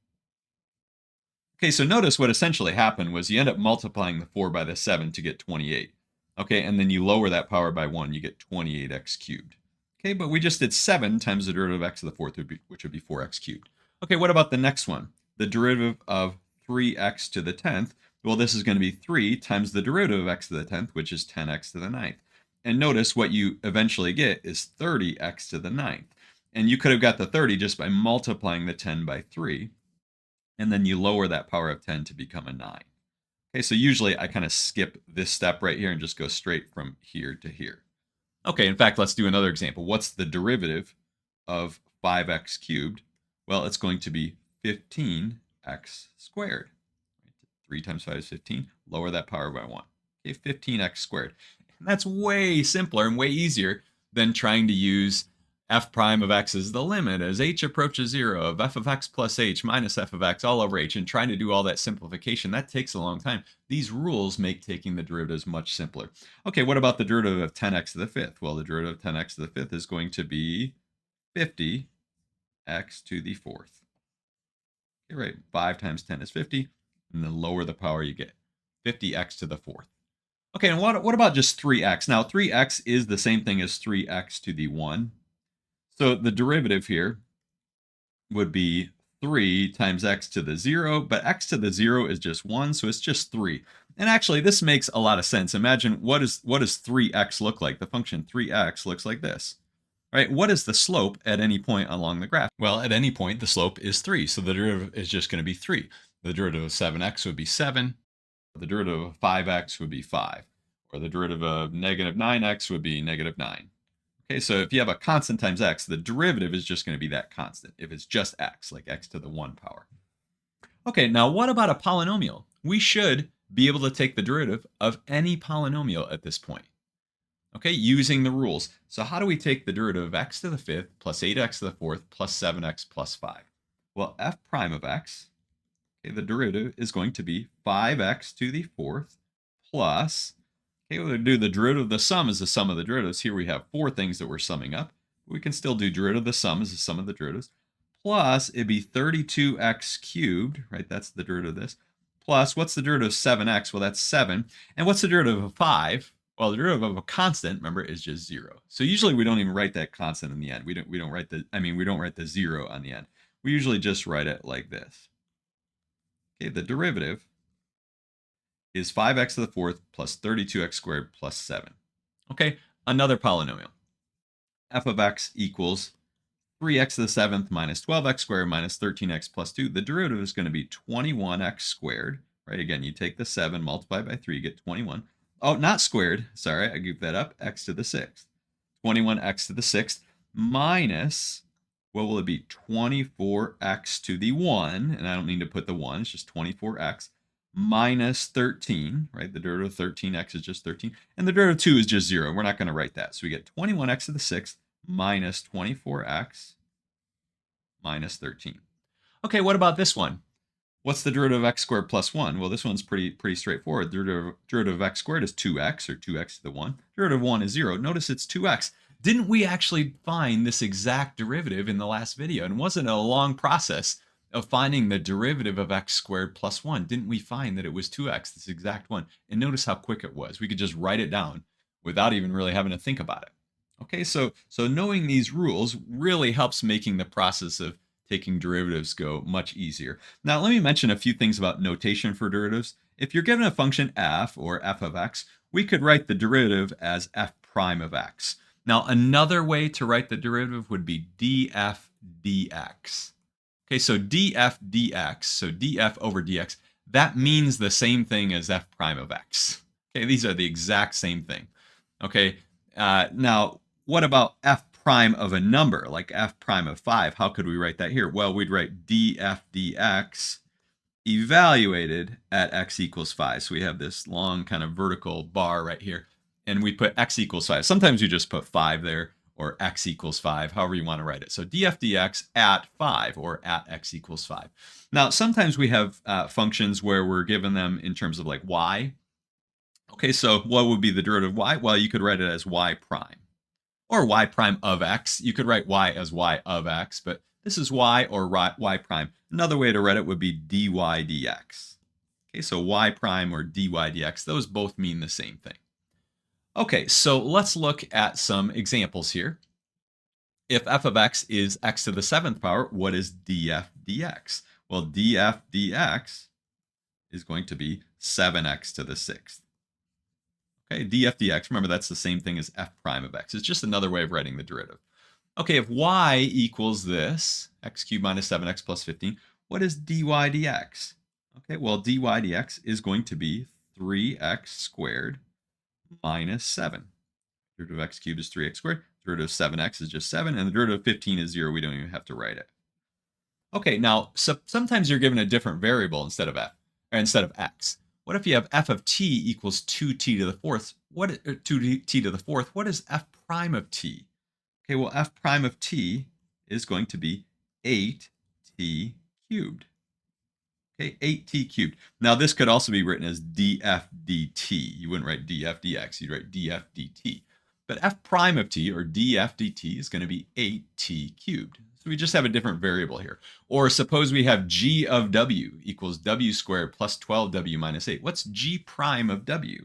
Okay, so notice what essentially happened was you end up multiplying the 4 by the 7 to get 28. Okay, and then you lower that power by 1, you get 28x cubed. Okay, but we just did 7 times the derivative of x to the 4th, which would be 4x cubed. Okay, what about the next one? The derivative of 3x to the 10th. Well, this is going to be 3 times the derivative of x to the 10th, which is 10x to the 9th. And notice what you eventually get is 30x to the 9th. And you could have got the 30 just by multiplying the 10 by 3. And then you lower that power of 10 to become a 9. Okay, so usually I kind of skip this step right here and just go straight from here to here. Okay, in fact, let's do another example. What's the derivative of 5x cubed? Well, it's going to be 15x squared. 3 times 5 is 15. Lower that power by 1. Okay, 15x squared. And that's way simpler and way easier than trying to use f prime of x is the limit as h approaches 0 of f of x plus h minus f of x all over h, and trying to do all that simplification. That takes a long time. These rules make taking the derivatives much simpler. Okay, what about the derivative of 10x to the 5th? Well, the derivative of 10x to the 5th is going to be 50x to the 4th. Okay, right, 5 times 10 is 50, and the lower the power you get, 50x to the fourth. Okay, and what about just 3x? Now, 3x is the same thing as 3x to the 1. So the derivative here would be 3 times x to the 0, but x to the 0 is just 1, so it's just 3. And actually, this makes a lot of sense. Imagine what does 3x look like? The function 3x looks like this, right? What is the slope at any point along the graph? Well, at any point, the slope is 3, so the derivative is just going to be 3. The derivative of 7x would be 7. The derivative of 5x would be 5. Or the derivative of negative 9x would be negative 9. Okay, so if you have a constant times x, the derivative is just going to be that constant. If it's just x, like x to the 1 power. Okay, now what about a polynomial? We should be able to take the derivative of any polynomial at this point. Okay, using the rules. So how do we take the derivative of x to the fifth plus 8x to the fourth plus 7x plus 5? Well, f prime of x, okay, the derivative is going to be 5x to the fourth plus, okay, we'll do the derivative of the sum as the sum of the derivatives. Here we have 4 things that we're summing up. We can still do derivative of the sum as the sum of the derivatives. Plus, it'd be 32x cubed, right? That's the derivative of this. Plus, what's the derivative of 7x? Well, that's 7. And what's the derivative of 5? Well, the derivative of a constant, remember, is just 0. So usually we don't even write that constant in the end. We don't write the 0 on the end. We usually just write it like this. Okay, the derivative is 5x to the fourth plus 32x squared plus 7. Okay, another polynomial. F of x equals 3x to the seventh minus 12x squared minus 13x plus 2. The derivative is going to be 21x squared, right? Again, you take the 7, multiply by 3, you get 21. Oh, not squared. Sorry, I goofed that up. X to the sixth. 21x to the sixth minus, what will it be? 24x to the 1. And I don't need to put the 1. It's just 24x minus 13, right? The derivative of 13x is just 13. And the derivative of 2 is just 0. We're not going to write that. So we get 21x to the sixth minus 24x minus 13. Okay, what about this one? What's the derivative of x squared plus 1? Well, this one's pretty straightforward. The derivative of x squared is 2x, or 2x to the 1. Derivative of 1 is 0. Notice it's 2x. Didn't we actually find this exact derivative in the last video? And wasn't it a long process of finding the derivative of x squared plus 1? Didn't we find that it was 2x, this exact one? And notice how quick it was. We could just write it down without even really having to think about it. Okay, so knowing these rules really helps making the process of taking derivatives go much easier. Now, let me mention a few things about notation for derivatives. If you're given a function f, or f of x, we could write the derivative as f prime of x. Now, another way to write the derivative would be df dx. Okay, so df dx, so df over dx, that means the same thing as f prime of x. Okay, these are the exact same thing. Okay, now, what about f prime of a number, like f prime of 5? How could we write that here? Well, we'd write df dx evaluated at x equals 5. So we have this long kind of vertical bar right here, and we put x equals 5. Sometimes you just put 5 there, or x equals 5, however you want to write it. So df dx at 5, or at x equals 5. Now, sometimes we have functions where we're given them in terms of like y. Okay, so what would be the derivative of y? Well, you could write it as y prime, or y prime of x. You could write y as y of x, but this is y or y prime. Another way to write it would be dy dx. Okay, so y prime or dy dx, those both mean the same thing. Okay, so let's look at some examples here. If f of x is x to the seventh power, what is df dx? Well, df dx is going to be 7x to the sixth. Okay, df dx, remember that's the same thing as f prime of x. It's just another way of writing the derivative. Okay, if y equals this, x cubed minus 7x plus 15, what is dy dx? Okay, well, dy dx is going to be 3x squared minus 7. Derivative of x cubed is 3x squared. Derivative of 7x is just 7. And the derivative of 15 is 0. We don't even have to write it. Okay, now, sometimes you're given a different variable instead of x. What if you have f of t equals 2t to the fourth? 2t to the fourth, what is f prime of t? Okay, well, f prime of t is going to be 8t cubed. Okay, 8t cubed. Now, this could also be written as df dt. You wouldn't write df dx, you'd write df dt. But f prime of t, or df dt, is going to be 8t cubed. So So we just have a different variable here. Or suppose we have g of w equals w squared plus 12w minus 8. What's g prime of w?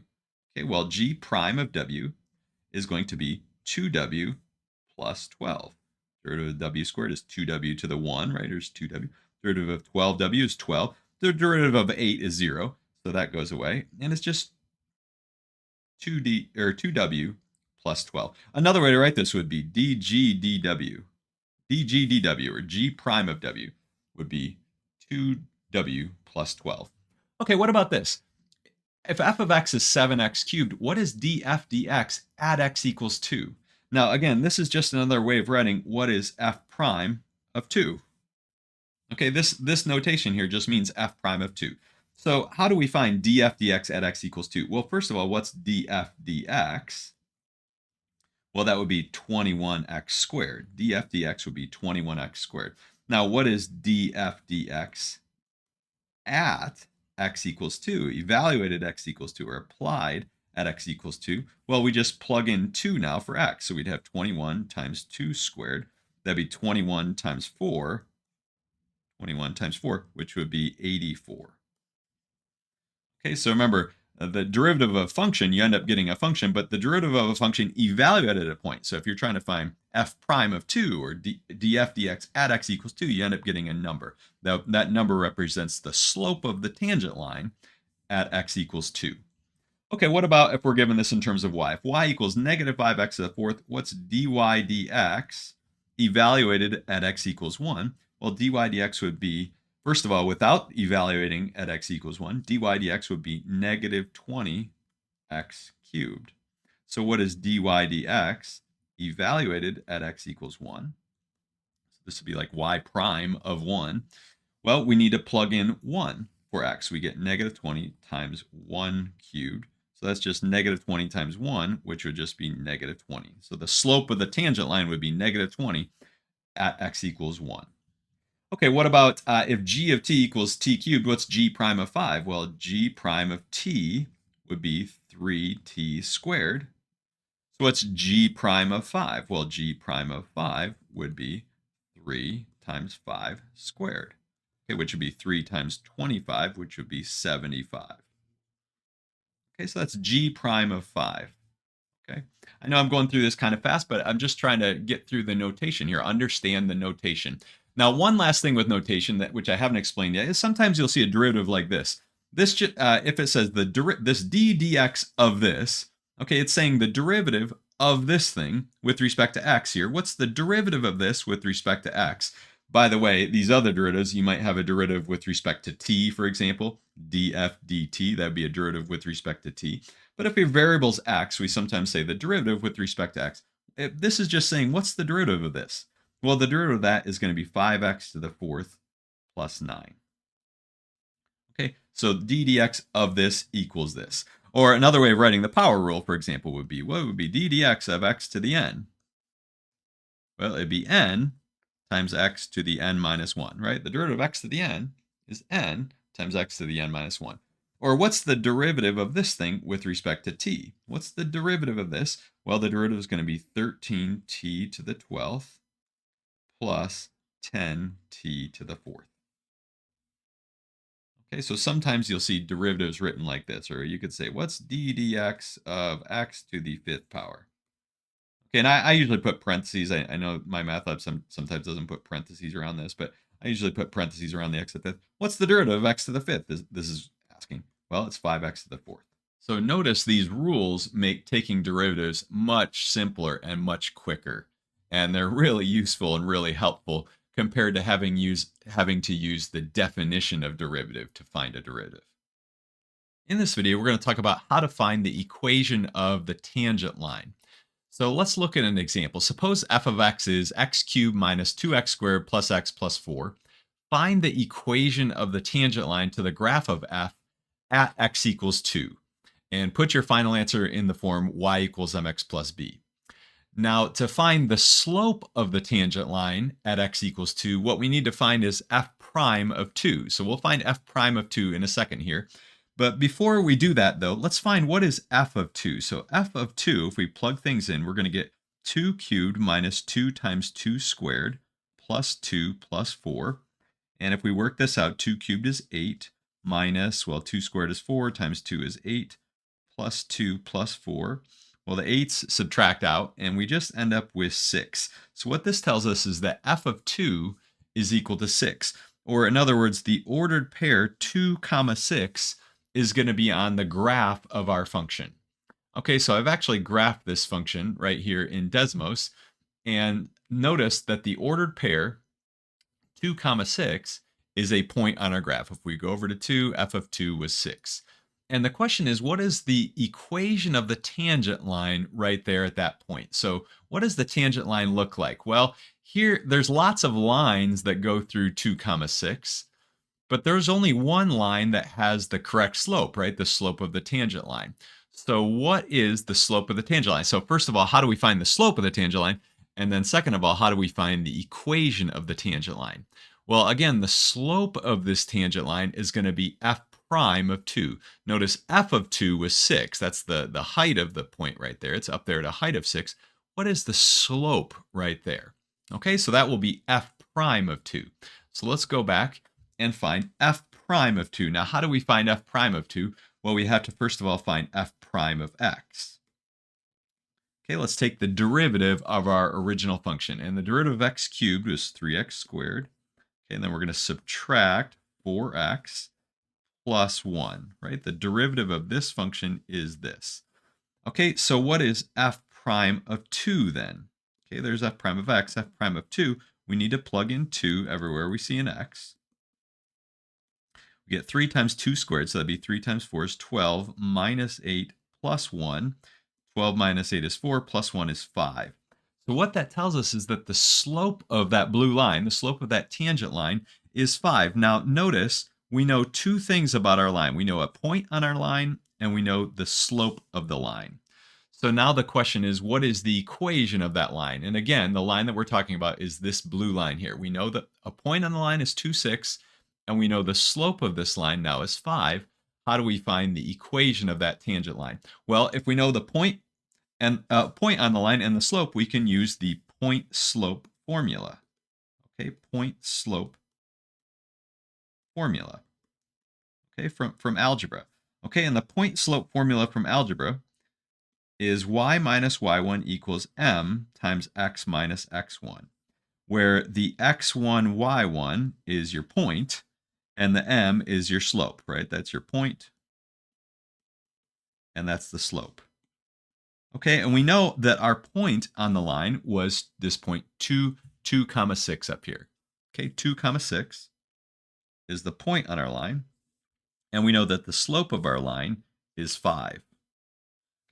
Okay, well, g prime of w is going to be 2w plus 12. Derivative of w squared is 2w to the 1, right? There's 2w. Derivative of 12w is 12. The derivative of 8 is 0, so that goes away. And it's just 2w plus 12. Another way to write this would be dg dw. dg dw, or g prime of w, would be 2w plus 12. Okay, what about this? If f of x is 7x cubed, what is df dx at x equals 2? Now, again, this is just another way of writing what is f prime of 2. Okay, this notation here just means f prime of 2. So how do we find df dx at x equals 2? Well, first of all, what's df dx? Well, that would be 21x squared. df dx would be 21x squared. Now, what is df dx at x equals 2? Evaluated x equals 2, or applied at x equals 2. Well, we just plug in 2 now for x. So we'd have 21 times 2 squared. That'd be 21 times 4. 21 times 4, which would be 84. Okay, so remember, the derivative of a function, you end up getting a function, but the derivative of a function evaluated at a point. So if you're trying to find f prime of 2 or df dx at x equals 2, you end up getting a number. That number represents the slope of the tangent line at x equals 2. Okay, what about if we're given this in terms of y? If y equals negative 5x to the fourth, what's dy dx evaluated at x equals 1? Well, dy dx would be, first of all, without evaluating at x equals 1, dy dx would be negative 20x cubed. So what is dy dx evaluated at x equals 1? So this would be like y prime of 1. Well, we need to plug in 1 for x. We get negative 20 times 1 cubed. So that's just negative 20 times 1, which would just be negative 20. So the slope of the tangent line would be negative 20 at x equals 1. Okay, what about if g of t equals t cubed, what's g prime of 5? Well, g prime of t would be 3t squared. So what's g prime of 5? Well, g prime of 5 would be 3 times 5 squared, okay, which would be 3 times 25, which would be 75. Okay, so that's g prime of 5. Okay, I know I'm going through this kind of fast, but I'm just trying to get through the notation here, understand the notation. Now, one last thing with notation, which I haven't explained yet, is sometimes you'll see a derivative like this. This, if it says this d dx of this, okay, it's saying the derivative of this thing with respect to x here. What's the derivative of this with respect to x? By the way, these other derivatives, you might have a derivative with respect to t, for example, df dt, that would be a derivative with respect to t. But if your variable's x, we sometimes say the derivative with respect to x. This is just saying, what's the derivative of this? Well, the derivative of that is going to be 5x to the fourth plus 9. Okay, so d dx of this equals this. Or another way of writing the power rule, for example, would be, what would be d dx of x to the n? Well, it'd be n times x to the n minus 1, right? The derivative of x to the n is n times x to the n minus 1. Or what's the derivative of this thing with respect to t? What's the derivative of this? Well, the derivative is going to be 13t to the 12th plus 10t to the 4th. Okay, so sometimes you'll see derivatives written like this, or you could say, what's d dx of x to the 5th power? Okay, and I usually put parentheses. I know my math lab sometimes doesn't put parentheses around this, but I usually put parentheses around the x to the 5th. What's the derivative of x to the 5th? This is asking. Well, it's 5x to the 4th. So notice these rules make taking derivatives much simpler and much quicker. And they're really useful and really helpful compared to having to use the definition of derivative to find a derivative. In this video, we're going to talk about how to find the equation of the tangent line. So let's look at an example. Suppose f of x is x cubed minus 2x squared plus x plus 4. Find the equation of the tangent line to the graph of f at x equals 2. And put your final answer in the form y equals mx plus b. Now, to find the slope of the tangent line at x equals 2, what we need to find is f prime of 2. So we'll find f prime of 2 in a second here. But before we do that, though, let's find what is f of 2. So f of 2, if we plug things in, we're going to get 2 cubed minus 2 times 2 squared plus 2 plus 4. And if we work this out, 2 cubed is 8 minus, well, 2 squared is 4 times 2 is 8 plus 2 plus 4. Well, the 8's subtract out, and we just end up with 6. So what this tells us is that f of 2 is equal to 6. Or in other words, the ordered pair 2 comma 6 is going to be on the graph of our function. Okay, so I've actually graphed this function right here in Desmos, and notice that the ordered pair 2 comma 6 is a point on our graph. If we go over to 2, f of 2 was 6. And the question is, what is the equation of the tangent line right there at that point? So what does the tangent line look like? Well, here there's lots of lines that go through 2 comma 6, but there's only one line that has the correct slope, right? The slope of the tangent line. So what is the slope of the tangent line? So first of all, how do we find the slope of the tangent line? And then second of all, how do we find the equation of the tangent line? Well, again, the slope of this tangent line is going to be f prime of 2. Notice f of 2 was 6. That's the height of the point right there. It's up there at a height of 6. What is the slope right there? Okay, so that will be f prime of 2. So let's go back and find f prime of 2. Now, how do we find f prime of 2? Well, we have to first of all find f prime of x. Okay, let's take the derivative of our original function. And the derivative of x cubed was 3x squared. Okay, and then we're going to subtract 4x plus 1, right? The derivative of this function is this. Okay, so what is f prime of 2 then? Okay, there's f prime of x, f prime of 2. We need to plug in 2 everywhere we see an x. We get 3 times 2 squared, so that'd be 3 times 4 is 12 minus 8 plus 1. 12 minus 8 is 4, plus 1 is 5. So what that tells us is that the slope of that blue line, the slope of that tangent line, is 5. Now notice we know two things about our line. We know a point on our line, and we know the slope of the line. So now the question is, what is the equation of that line? And again, the line that we're talking about is this blue line here. We know that a point on the line is 2, 6, and we know the slope of this line now is 5. How do we find the equation of that tangent line? Well, if we know the point and point on the line and the slope, we can use the point slope formula. Okay, point slope formula. Okay, from algebra. Okay, and the point slope formula from algebra is y minus y1 equals m times x minus x1, where the x1, y1 is your point, and the m is your slope, right? That's your point, and that's the slope. Okay, and we know that our point on the line was this point 2 comma 6 up here. Okay, 2 comma 6 is the point on our line, and we know that the slope of our line is 5.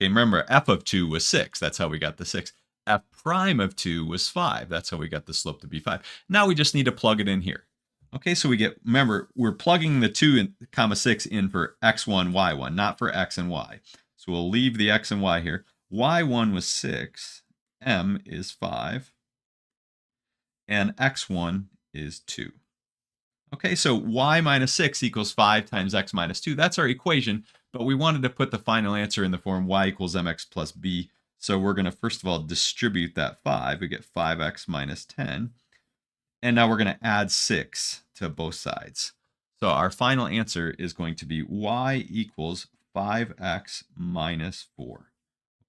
Okay, remember, f of 2 was 6. That's how we got the 6. F prime of 2 was 5. That's how we got the slope to be 5. Now we just need to plug it in here. Okay, so we get, remember, we're plugging the 2 comma 6 in for x1, y1, not for x and y. So we'll leave the x and y here. y1 was 6, m is 5, and x1 is 2. Okay, so y minus 6 equals 5 times x minus 2. That's our equation, but we wanted to put the final answer in the form y equals mx plus b. So we're going to first of all distribute that 5. We get 5x minus 10. And now we're going to add 6 to both sides. So our final answer is going to be y equals 5x minus 4.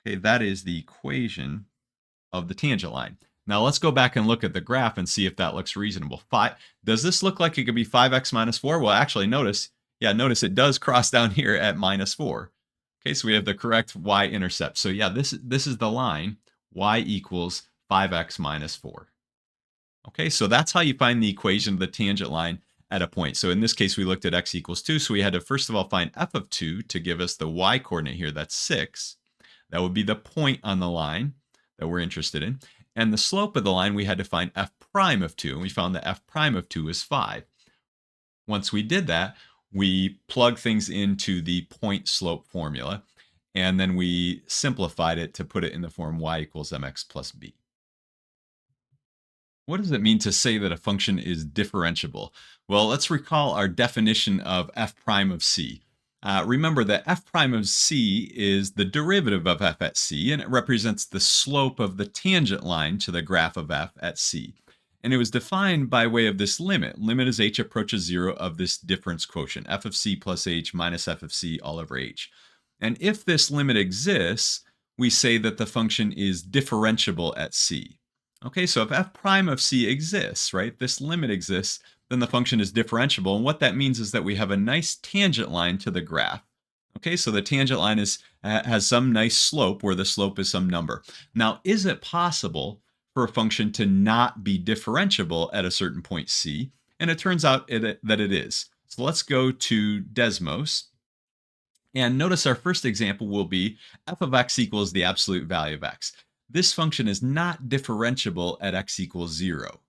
Okay, that is the equation of the tangent line. Now let's go back and look at the graph and see if that looks reasonable. Does this look like it could be 5x minus 4? Well, actually, notice it does cross down here at minus 4. Okay, so we have the correct y-intercept. So yeah, this is the line, y equals 5x minus 4. Okay, so that's how you find the equation of the tangent line at a point. So in this case, we looked at x equals 2. So we had to first of all find f of 2 to give us the y-coordinate here. That's 6. That would be the point on the line that we're interested in. And the slope of the line, we had to find f prime of 2. And we found that f prime of 2 is 5. Once we did that, we plugged things into the point slope formula. And then we simplified it to put it in the form y equals mx plus b. What does it mean to say that a function is differentiable? Well, let's recall our definition of f prime of c. Remember that f prime of c is the derivative of f at c, and it represents the slope of the tangent line to the graph of f at c. And it was defined by way of this limit. Limit as h approaches 0 of this difference quotient, f of c plus h minus f of c all over h. And if this limit exists, we say that the function is differentiable at c. Okay, so if f prime of c exists, right, this limit exists, then the function is differentiable. And what that means is that we have a nice tangent line to the graph. Okay, so the tangent line has some nice slope where the slope is some number. Now, is it possible for a function to not be differentiable at a certain point c? And it turns out that it is. So let's go to Desmos. And notice our first example will be f of x equals the absolute value of x. This function is not differentiable at x equals 0.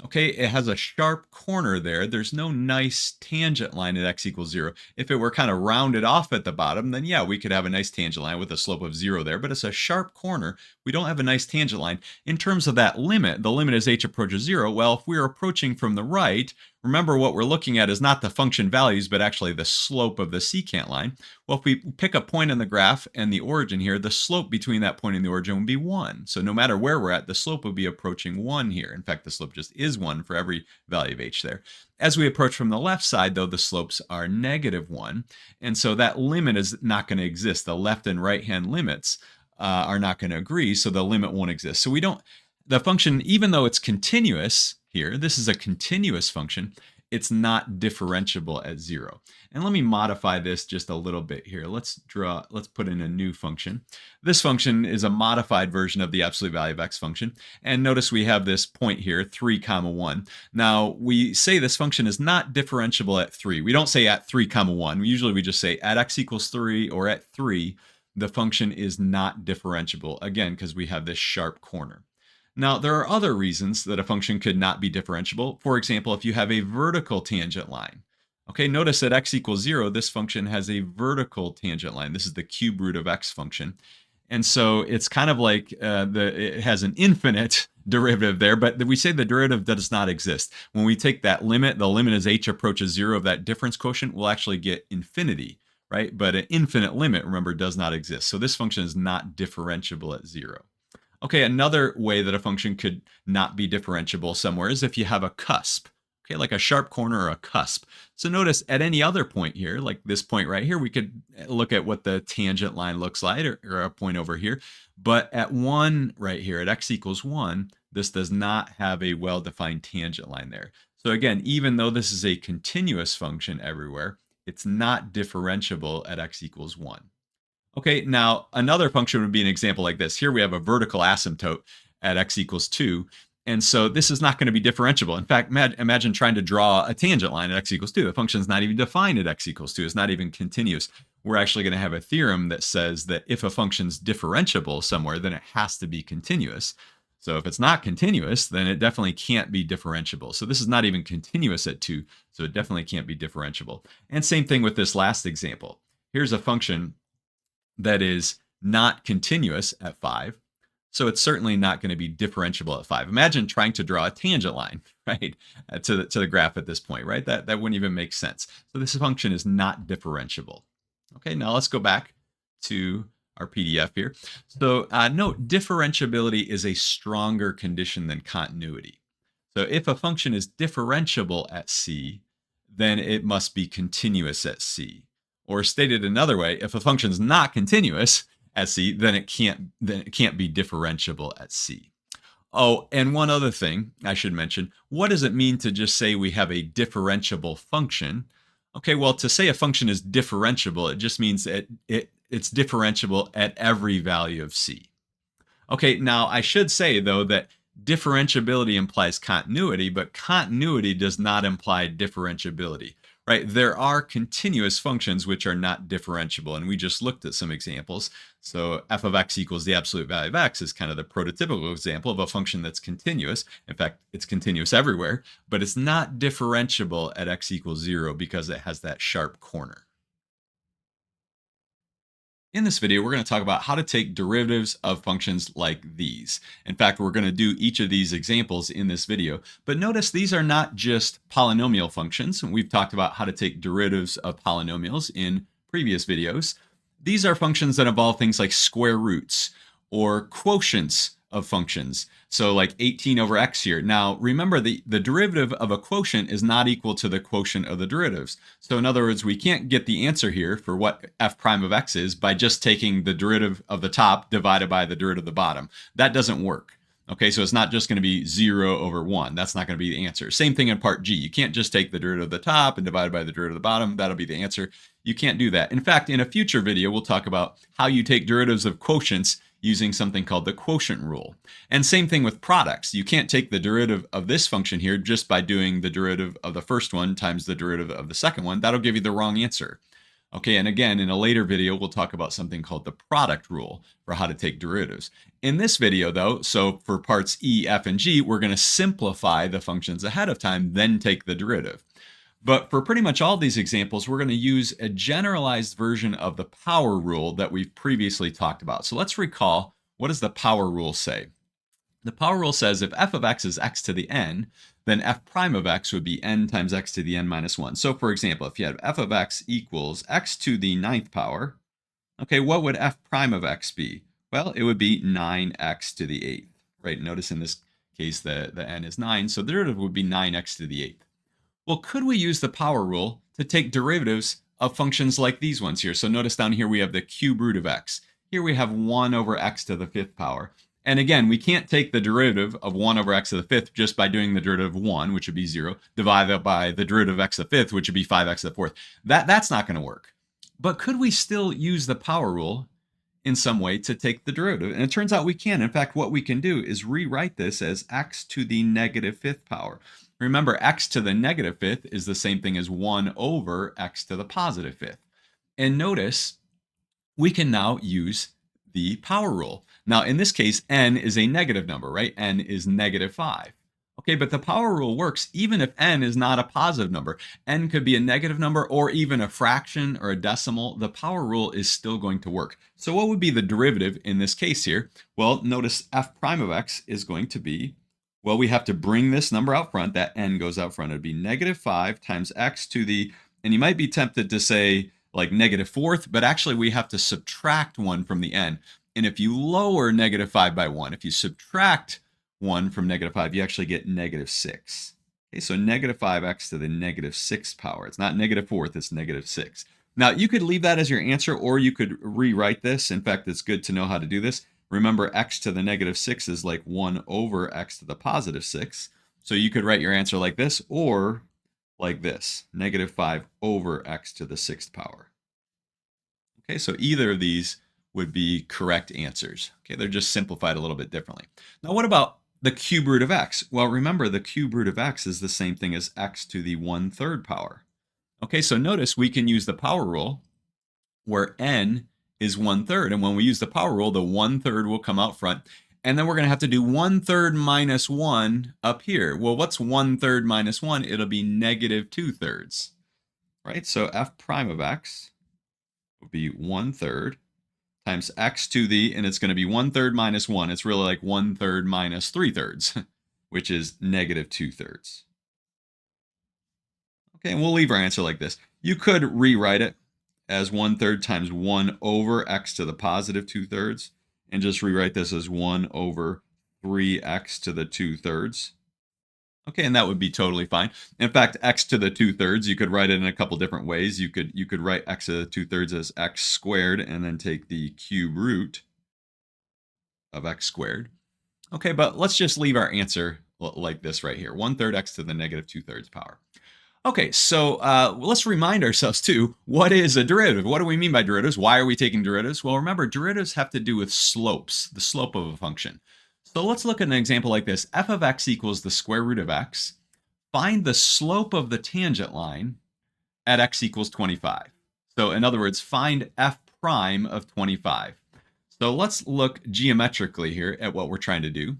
Okay, it has a sharp corner there. There's no nice tangent line at x equals 0. If it were kind of rounded off at the bottom, then yeah, we could have a nice tangent line with a slope of 0 there, but it's a sharp corner. We don't have a nice tangent line. In terms of that limit, the limit as h approaches 0, well, if we're approaching from the right, remember what we're looking at is not the function values, but actually the slope of the secant line. Well, if we pick a point in the graph and the origin here, the slope between that point and the origin would be 1. So no matter where we're at, the slope would be approaching 1 here. In fact, the slope just is 1 for every value of h there. As we approach from the left side, though, the slopes are -1. And so that limit is not going to exist. The left and right-hand limits are not going to agree, so the limit won't exist. So the function, even though it's continuous here, this is a continuous function, it's not differentiable at 0. And let me modify this just a little bit here. Let's put in a new function. This function is a modified version of the absolute value of x function. And notice we have this point here, 3, 1. Now, we say this function is not differentiable at 3. We don't say at 3, 1. Usually we just say at x equals 3 or at 3, the function is not differentiable, again, because we have this sharp corner. Now, there are other reasons that a function could not be differentiable. For example, if you have a vertical tangent line. Okay, notice at x equals 0, this function has a vertical tangent line. This is the cube root of x function. And so it's kind of like it has an infinite derivative there, but we say the derivative does not exist. When we take that limit, the limit as h approaches 0 of that difference quotient, we'll actually get infinity, right? But an infinite limit, remember, does not exist. So this function is not differentiable at 0. Okay, another way that a function could not be differentiable somewhere is if you have a cusp, okay, like a sharp corner or a cusp. So notice at any other point here, like this point right here, we could look at what the tangent line looks like, or a point over here. But at 1 right here, at x equals 1, this does not have a well-defined tangent line there. So again, even though this is a continuous function everywhere, it's not differentiable at x equals 1. Okay, now another function would be an example like this. Here we have a vertical asymptote at x equals 2. And so this is not going to be differentiable. In fact, imagine trying to draw a tangent line at x equals 2. The function is not even defined at x equals 2. It's not even continuous. We're actually going to have a theorem that says that if a function is differentiable somewhere, then it has to be continuous. So if it's not continuous, then it definitely can't be differentiable. So this is not even continuous at 2, so it definitely can't be differentiable. And same thing with this last example. Here's a function that is not continuous at 5. So it's certainly not going to be differentiable at 5. Imagine trying to draw a tangent line, right, to the graph at this point, right? That wouldn't even make sense. So this function is not differentiable. Okay, now let's go back to our PDF here. So note, differentiability is a stronger condition than continuity. So if a function is differentiable at c, then it must be continuous at c. Or stated another way, if a function is not continuous at c, then it can't be differentiable at c. Oh, and one other thing I should mention, what does it mean to just say we have a differentiable function? Okay, well, to say a function is differentiable, it just means that it's differentiable at every value of c. Okay, now I should say, though, that differentiability implies continuity, but continuity does not imply differentiability. Right, there are continuous functions which are not differentiable, and we just looked at some examples. So f of x equals the absolute value of x is kind of the prototypical example of a function that's continuous. In fact, it's continuous everywhere, but it's not differentiable at x equals 0 because it has that sharp corner. In this video, we're going to talk about how to take derivatives of functions like these. In fact, we're going to do each of these examples in this video. But notice these are not just polynomial functions. We've talked about how to take derivatives of polynomials in previous videos. These are functions that involve things like square roots or quotients of functions. So like 18 over x here. Now, remember the derivative of a quotient is not equal to the quotient of the derivatives. So in other words, we can't get the answer here for what f prime of x is by just taking the derivative of the top divided by the derivative of the bottom. That doesn't work. Okay, so it's not just going to be 0 over 1. That's not going to be the answer. Same thing in part G. You can't just take the derivative of the top and divide by the derivative of the bottom. That'll be the answer. You can't do that. In fact, in a future video, we'll talk about how you take derivatives of quotients using something called the quotient rule. And same thing with products. You can't take the derivative of this function here just by doing the derivative of the first one times the derivative of the second one. That'll give you the wrong answer. Okay, and again, in a later video, we'll talk about something called the product rule for how to take derivatives. In this video, though, so for parts E, F, and G, we're going to simplify the functions ahead of time, then take the derivative. But for pretty much all these examples, we're going to use a generalized version of the power rule that we've previously talked about. So let's recall, what does the power rule say? The power rule says if f of x is x to the n, then f prime of x would be n times x to the n minus 1. So for example, if you had f of x equals x to the 9th power, okay, what would f prime of x be? Well, it would be 9x to the 8th, right? Notice in this case the n is 9, so the derivative would be 9x to the 8th. Well, could we use the power rule to take derivatives of functions like these ones here? So notice down here we have the cube root of x. Here we have 1 over x to the 5th power. And again, we can't take the derivative of 1 over x to the 5th just by doing the derivative of 1, which would be 0, divided by the derivative of x to the 5th, which would be 5x to the 4th. That's not going to work. But could we still use the power rule in some way to take the derivative? And it turns out we can. In fact, what we can do is rewrite this as x to the negative 5th power. Remember, x to the negative 5th is the same thing as 1 over x to the positive 5th. And notice, we can now use the power rule. Now, in this case, n is a negative number, right? N is negative 5. Okay, but the power rule works even if n is not a positive number. N could be a negative number or even a fraction or a decimal. The power rule is still going to work. So what would be the derivative in this case here? Well, notice f prime of x is going to be, well, we have to bring this number out front. That n goes out front. It would be negative 5 times x to the, and you might be tempted to say like negative 4th, but actually we have to subtract 1 from the n. And if you lower negative 5 by 1, if you subtract 1 from negative 5, you actually get negative 6. Okay, so negative 5x to the negative 6th power. It's not negative 4th, it's negative 6. Now, you could leave that as your answer, or you could rewrite this. In fact, it's good to know how to do this. Remember, x to the negative 6 is like 1 over x to the positive 6. So you could write your answer like this, or like this, negative 5 over x to the 6th power. Okay, so either of these would be correct answers. Okay, they're just simplified a little bit differently. Now, what about the cube root of x? Well, remember, the cube root of x is the same thing as x to the 1/3 power. Okay, so notice we can use the power rule where n is 1/3. And when we use the power rule, the 1/3 will come out front. And then we're going to have to do 1/3 minus 1 up here. Well, what's 1/3 minus 1? It'll be negative 2/3, right? So f prime of x will be 1/3 times x to the, and it's going to be 1/3 minus 1. It's really like 1/3 minus 3/3, which is negative 2/3. Okay, and we'll leave our answer like this. You could rewrite it as 1/3 times 1 over x to the positive 2/3, and just rewrite this as 1 over 3x to the 2/3. Okay, and that would be totally fine. In fact, x to the 2/3, you could write it in a couple different ways. You could write x to the 2/3 as x squared, and then take the cube root of x squared. Okay, but let's just leave our answer like this right here, 1/3 x to the negative 2/3 power. Okay, so let's remind ourselves too, what is a derivative? What do we mean by derivatives? Why are we taking derivatives? Well, remember, derivatives have to do with slopes, the slope of a function. So let's look at an example like this. F of x equals the square root of x. Find the slope of the tangent line at x equals 25. So in other words, find f prime of 25. So let's look geometrically here at what we're trying to do.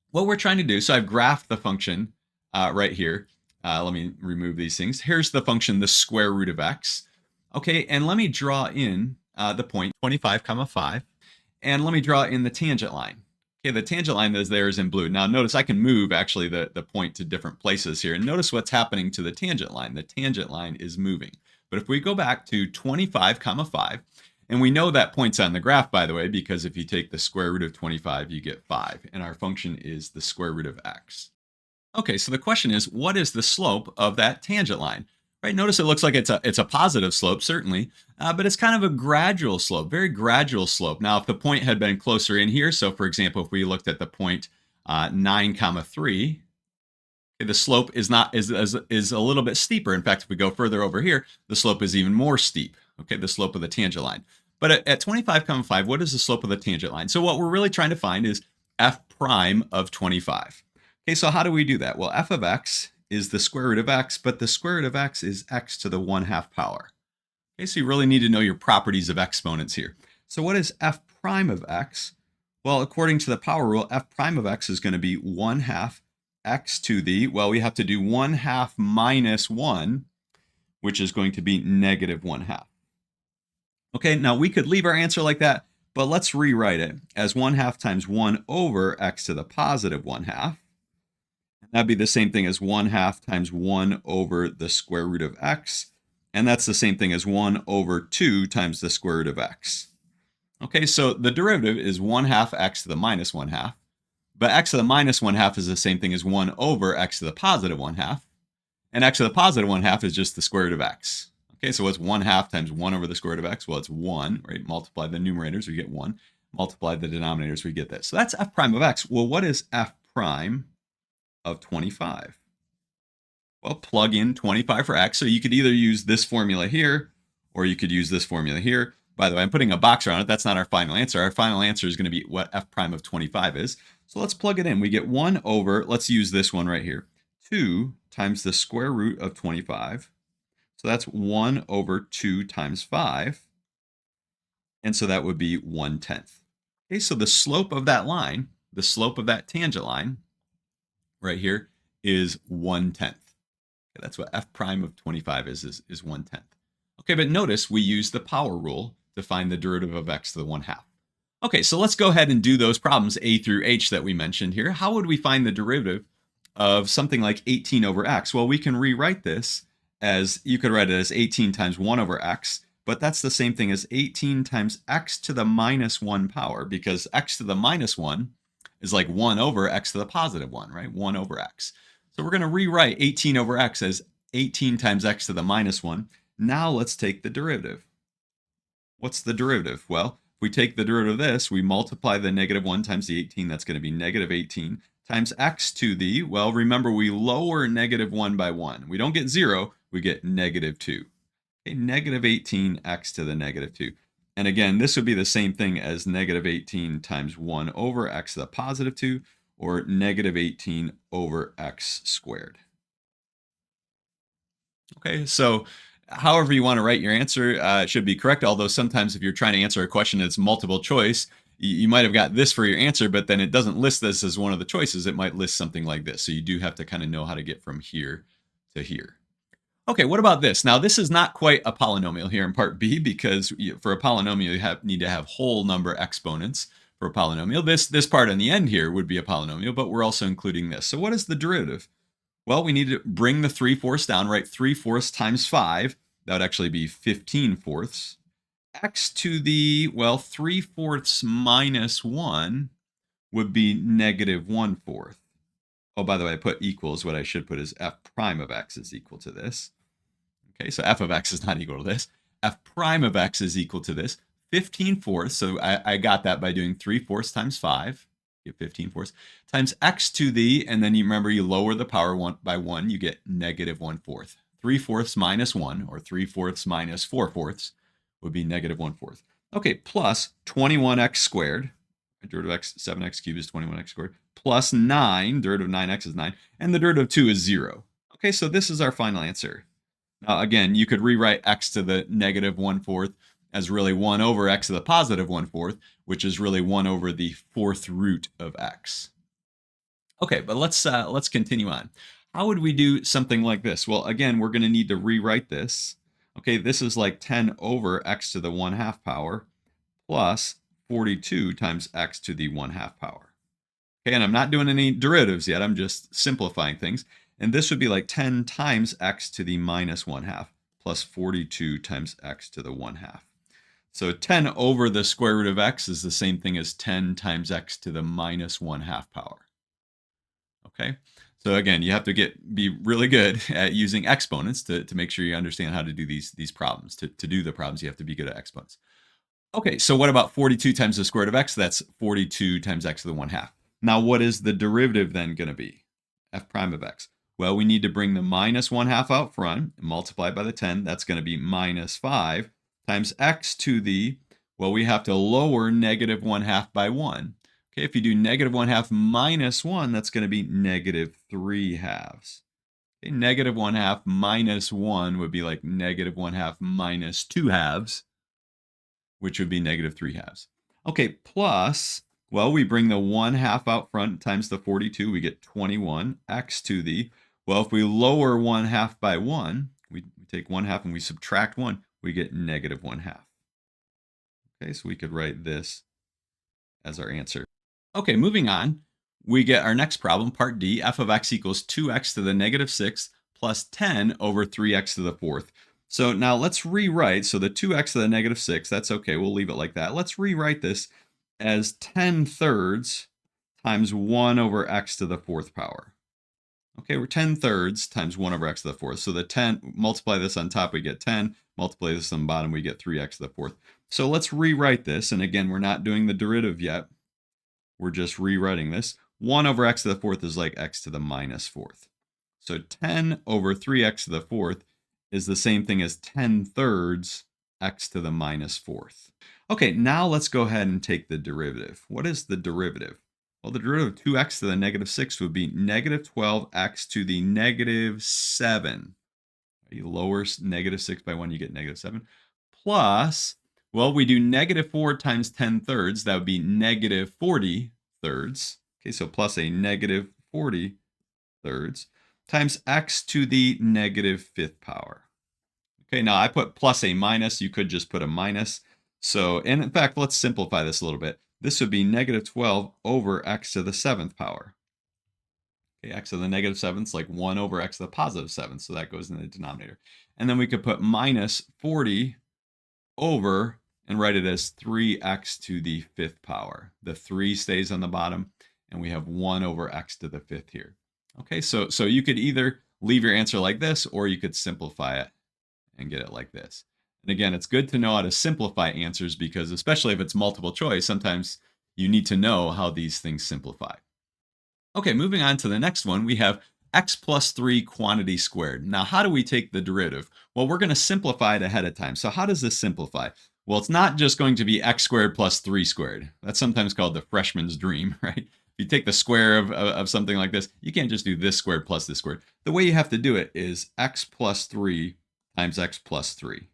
What we're trying to do, so I've graphed the function right here. Let me remove these things. Here's the function, the square root of x. Okay, and let me draw in the point 25, 5. And let me draw in the tangent line. Okay, the tangent line that is there is in blue. Now notice I can move actually the point to different places here. And notice what's happening to the tangent line. The tangent line is moving. But if we go back to 25, 5, And we know that point's on the graph, by the way, because if you take the square root of 25, you get 5. And our function is the square root of x. Okay, so the question is, what is the slope of that tangent line? Right, notice it looks like it's a positive slope, certainly, but it's kind of a gradual slope, very gradual slope. Now, if the point had been closer in here, so for example, if we looked at the point 9, 3, the slope is a little bit steeper. In fact, if we go further over here, the slope is even more steep. Okay, the slope of the tangent line. But at 25, 5, what is the slope of the tangent line? So what we're really trying to find is f prime of 25. Okay, so how do we do that? Well, f of x is the square root of x, but the square root of x is x to the 1/2 power. Okay, so you really need to know your properties of exponents here. So what is f prime of x? Well, according to the power rule, f prime of x is going to be 1/2 x to the, well, we have to do 1/2 minus 1, which is going to be negative 1/2. Okay, now we could leave our answer like that, but let's rewrite it as 1/2 times 1 over x to the positive 1/2. That'd be the same thing as 1/2 times 1 over the square root of x. And that's the same thing as 1 over 2 times the square root of x. Okay, so the derivative is 1/2 x to the minus 1/2. But x to the minus 1/2 is the same thing as 1 over x to the positive 1/2. And x to the positive 1/2 is just the square root of x. Okay, so what's 1/2 times 1 over the square root of x? Well, it's 1, right? Multiply the numerators, we get 1. Multiply the denominators, we get this. So that's f prime of x. Well, what is f prime of 25? Well, plug in 25 for x. So you could either use this formula here, or you could use this formula here. By the way, I'm putting a box around it. That's not our final answer. Our final answer is going to be what f prime of 25 is. So let's plug it in. We get 1 over, let's use this one right here, 2 times the square root of 25. So that's 1 over 2 times 5. And so that would be 1/10. Okay, so the slope of that line, the slope of that tangent line right here is 1/10. Okay, that's what f prime of 25 is 1/10. Okay, but notice we use the power rule to find the derivative of x to the 1/2. Okay, so let's go ahead and do those problems a through h that we mentioned here. How would we find the derivative of something like 18 over x? Well, we can rewrite this as, you could write it as 18 times 1 over x, but that's the same thing as 18 times x to the minus 1 power, because x to the minus 1 is like 1 over x to the positive 1, right? 1 over x. So we're going to rewrite 18 over x as 18 times x to the minus 1. Now let's take the derivative. What's the derivative? Well, if we take the derivative of this, we multiply the negative 1 times the 18. That's going to be negative 18 times x to the, well, remember we lower negative 1 by 1. We don't get 0, we get negative 2. Okay, negative 18 x to the negative 2. And again, this would be the same thing as negative 18 times 1 over x to the positive 2, or negative 18 over x squared. Okay, so however you want to write your answer, it should be correct, although sometimes if you're trying to answer a question that's multiple choice, you might have got this for your answer, but then it doesn't list this as one of the choices. It might list something like this. So you do have to kind of know how to get from here to here. Okay, what about this? Now, this is not quite a polynomial here in part B, because for a polynomial, you need to have whole number exponents for a polynomial. This part on the end here would be a polynomial, but we're also including this. So what is the derivative? Well, we need to bring the 3/4 down, right? 3/4 times 5, that would actually be 15/4. X to the, well, 3/4 minus 1 would be negative 1/4. Oh, by the way, I put equals. What I should put is f prime of x is equal to this. Okay, so f of x is not equal to this. F prime of x is equal to this. 15/4. So I got that by doing 3/4 times 5. Get 15/4 times x to the, and then you remember you lower the power by 1, you get negative 1/4. 3/4 minus 1, or 3/4 minus 4/4 would be negative 1/4. Okay, plus 21x squared. Derivative of x, 7x cubed is 21x squared. Plus 9, derivative of 9x is 9. And the derivative of 2 is 0. Okay, so this is our final answer. Now, again, you could rewrite x to the negative 1/4 as really 1 over x to the positive 1/4, which is really 1 over the 4th root of x. Okay, but let's continue on. How would we do something like this? Well, again, we're going to need to rewrite this. Okay, this is like 10 over x to the 1/2 power plus 42 times x to the 1/2 power. Okay, and I'm not doing any derivatives yet. I'm just simplifying things. And this would be like 10 times x to the minus 1/2 plus 42 times x to the 1/2. So 10 over the square root of x is the same thing as 10 times x to the minus 1/2 power. Okay? So again, you have to be really good at using exponents to make sure you understand how to do these problems. To do the problems, you have to be good at exponents. Okay, so what about 42 times the square root of x? That's 42 times x to the 1/2. Now, what is the derivative then going to be? F prime of x. Well, we need to bring the minus 1/2 out front and multiply by the 10. That's going to be minus 5 times x to the, well, we have to lower negative 1/2 by 1. Okay, if you do negative 1/2 minus 1, that's going to be negative 3/2. Okay, negative 1/2 minus 1 would be like negative 1/2 minus 2/2, which would be negative 3/2. Okay, plus, well, we bring the 1/2 out front times the 42, we get 21 x to the, well, if we lower 1/2 by 1, we take 1/2 and we subtract 1, we get negative 1/2. Okay, so we could write this as our answer. Okay, moving on, we get our next problem, part D, f of x equals 2x to the negative 6 plus 10 over 3x to the 4th. So now let's rewrite, so the 2x to the negative 6, that's okay, we'll leave it like that. Let's rewrite this as 10 thirds times 1 over x to the 4th power. Okay, we're 10 thirds times 1 over x to the 4th. So the 10, multiply this on top, we get 10. Multiply this on the bottom, we get 3x to the 4th. So let's rewrite this. And again, we're not doing the derivative yet. We're just rewriting this. 1 over x to the 4th is like x to the minus 4th. So 10 over 3x to the 4th is the same thing as 10 thirds x to the minus 4th. Okay, now let's go ahead and take the derivative. What is the derivative? Well, the derivative of 2x to the negative 6 would be negative 12x to the negative 7. You lower negative 6 by 1, you get negative 7. Plus, well, we do negative 4 times 10 thirds. That would be negative 40 thirds. Okay, so plus a negative 40 thirds times x to the negative 5th power. Okay, now I put plus a minus. You could just put a minus. So, and in fact, let's simplify this a little bit. This would be negative 12 over x to the 7th power. Okay, x to the negative 7th is like 1 over x to the positive 7th. So that goes in the denominator. And then we could put minus 40 over and write it as 3x to the 5th power. The 3 stays on the bottom, and we have 1 over x to the 5th here. Okay, so you could either leave your answer like this, or you could simplify it and get it like this. And again, it's good to know how to simplify answers because especially if it's multiple choice, sometimes you need to know how these things simplify. Okay, moving on to the next one, we have x plus 3 quantity squared. Now, how do we take the derivative? Well, we're going to simplify it ahead of time. So how does this simplify? Well, it's not just going to be x squared plus 3 squared. That's sometimes called the freshman's dream, right? If you take the square of something like this, you can't just do this squared plus this squared. The way you have to do it is x plus 3 times x plus 3.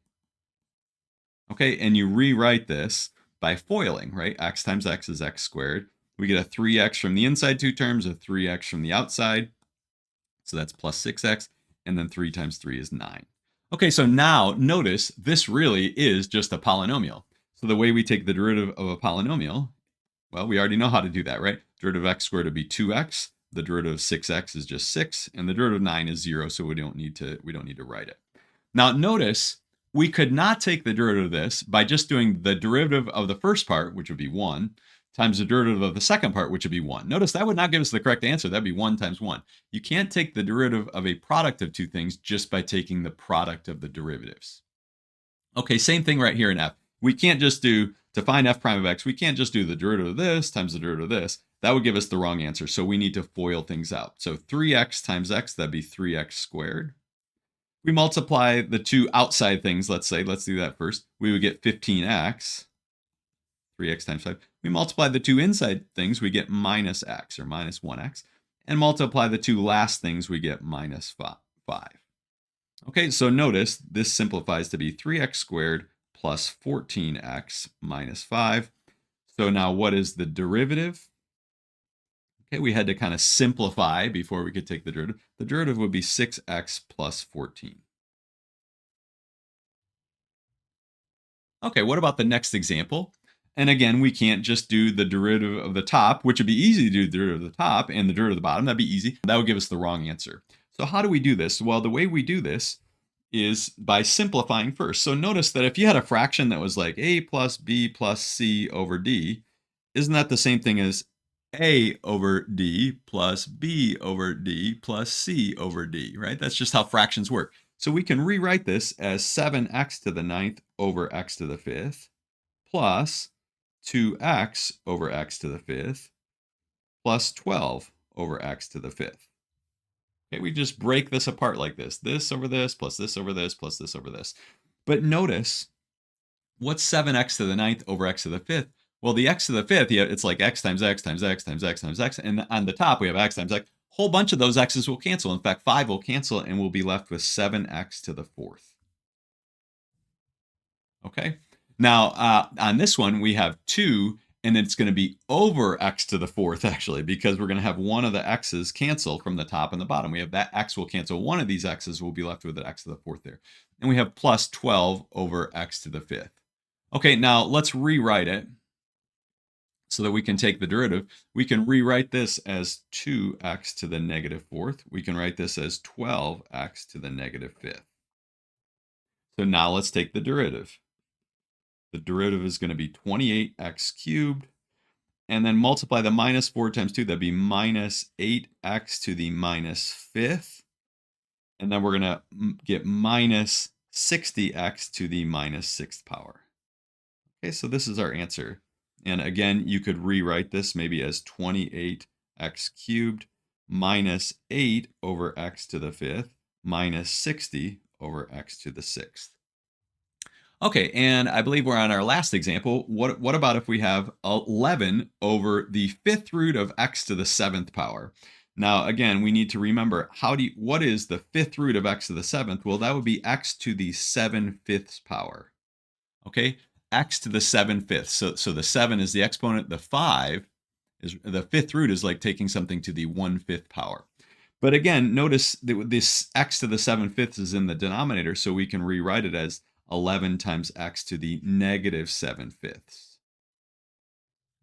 Okay, and you rewrite this by foiling, right? X times x is x squared. We get a 3x from the inside two terms, a 3x from the outside. So that's plus 6x, and then 3 times 3 is 9. Okay, so now notice this really is just a polynomial. So the way we take the derivative of a polynomial, well, we already know how to do that, right? Derivative of x squared would be 2x. The derivative of 6x is just 6, and the derivative of 9 is 0, so we don't need to write it. Now notice we could not take the derivative of this by just doing the derivative of the first part, which would be 1, times the derivative of the second part, which would be 1. Notice that would not give us the correct answer. That'd be 1 times 1. You can't take the derivative of a product of two things just by taking the product of the derivatives. Okay, same thing right here in f. We can't just do, to find f prime of x, we can't just do the derivative of this times the derivative of this. That would give us the wrong answer, so we need to FOIL things out. So 3x times x, that'd be 3x squared. We multiply the two outside things, let's do that first. We would get 15x, 3x times 5. We multiply the two inside things, we get minus x, or minus 1x. And multiply the two last things, we get minus 5. Okay, so notice this simplifies to be 3x squared plus 14x minus 5. So now what is the derivative? Okay, we had to kind of simplify before we could take the derivative. The derivative would be 6x plus 14. Okay, what about the next example? And again, we can't just do the derivative of the top, which would be easy to do the derivative of the top, and the derivative of the bottom. That'd be easy. That would give us the wrong answer. So how do we do this? Well, the way we do this is by simplifying first. So notice that if you had a fraction that was like a plus b plus c over d, isn't that the same thing as a over d plus b over d plus c over d, right? That's just how fractions work. So we can rewrite this as 7x to the ninth over x to the fifth plus 2x over x to the fifth plus 12 over x to the fifth. Okay, we just break this apart like this. This over this, plus this over this, plus this over this. But notice, what's 7x to the ninth over x to the fifth? Well, the x to the fifth, yeah, it's like x times x times x times x times x. And on the top, we have x times x. A whole bunch of those x's will cancel. In fact, 5 will cancel, and we'll be left with 7x to the fourth. Okay? Now, on this one, we have 2, and it's going to be over x to the fourth, actually, because we're going to have one of the x's cancel from the top and the bottom. We have that x will cancel. One of these x's will be left with an x to the fourth there. And we have plus 12 over x to the fifth. Okay, now let's rewrite it so that we can take the derivative. We can rewrite this as 2x to the negative fourth. We can write this as 12x to the negative fifth. So now let's take the derivative. The derivative is going to be 28x cubed, and then multiply the minus 4 times 2. That'd be minus 8x to the minus fifth. And then we're going to get minus 60x to the minus sixth power. Okay, so this is our answer. And again, you could rewrite this maybe as 28x cubed minus 8 over x to the fifth minus 60 over x to the sixth. Okay, and I believe we're on our last example. What about if we have 11 over the fifth root of x to the seventh power? Now, again, we need to remember, what is the fifth root of x to the seventh? Well, that would be x to the 7/5 power. Okay, x to the 7/5. So the 7 is the exponent. The 5 is the fifth root, is like taking something to the 1/5 power. But again, notice that this x to the 7/5 is in the denominator, so we can rewrite it as 11 times x to the negative 7/5.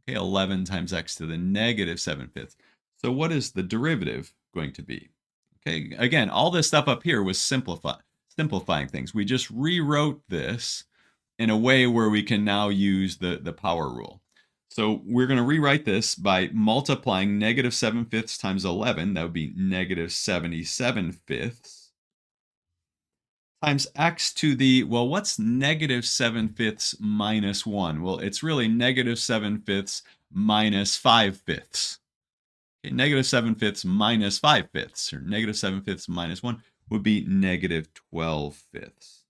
Okay, 11 times x to the negative 7/5. So what is the derivative going to be? Okay, again, all this stuff up here was simplifying things. We just rewrote this in a way where we can now use the power rule. So we're going to rewrite this by multiplying negative 7/5 times 11. That would be negative 77/5 times x to the, well, what's negative 7/5 minus 1? Well, it's really negative 7/5 minus 5/5. Okay, negative 7/5 minus 5/5, or negative 7/5 minus 1 would be negative 12/5.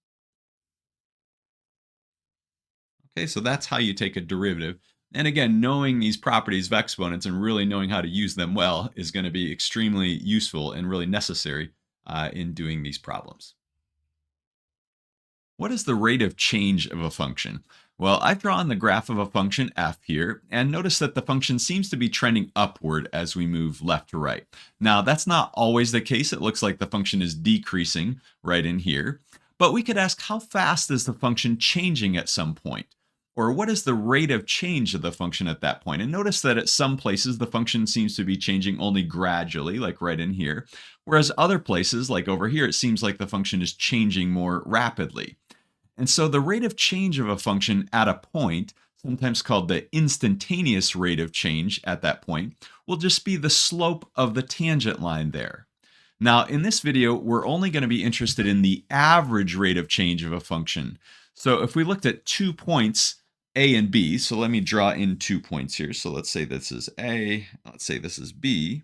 Okay, so that's how you take a derivative. And again, knowing these properties of exponents and really knowing how to use them well is going to be extremely useful and really necessary in doing these problems. What is the rate of change of a function? Well, I've drawn the graph of a function f here, and notice that the function seems to be trending upward as we move left to right. Now, that's not always the case. It looks like the function is decreasing right in here. But we could ask, how fast is the function changing at some point? Or what is the rate of change of the function at that point? And notice that at some places, the function seems to be changing only gradually, like right in here. Whereas other places, like over here, it seems like the function is changing more rapidly. And so the rate of change of a function at a point, sometimes called the instantaneous rate of change at that point, will just be the slope of the tangent line there. Now, in this video, we're only going to be interested in the average rate of change of a function. So if we looked at 2 points, A and B, so let me draw in 2 points here. So let's say this is A, let's say this is B.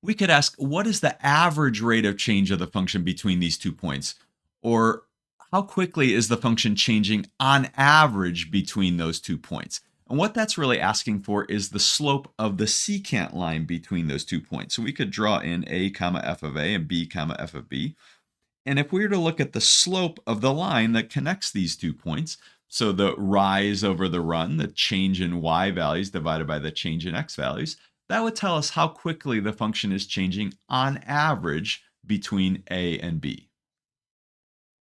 We could ask, what is the average rate of change of the function between these 2 points? Or how quickly is the function changing on average between those 2 points? And what that's really asking for is the slope of the secant line between those 2 points. So we could draw in A comma f of A and B comma f of B. And if we were to look at the slope of the line that connects these 2 points, so the rise over the run, the change in y values divided by the change in x values, that would tell us how quickly the function is changing on average between A and B.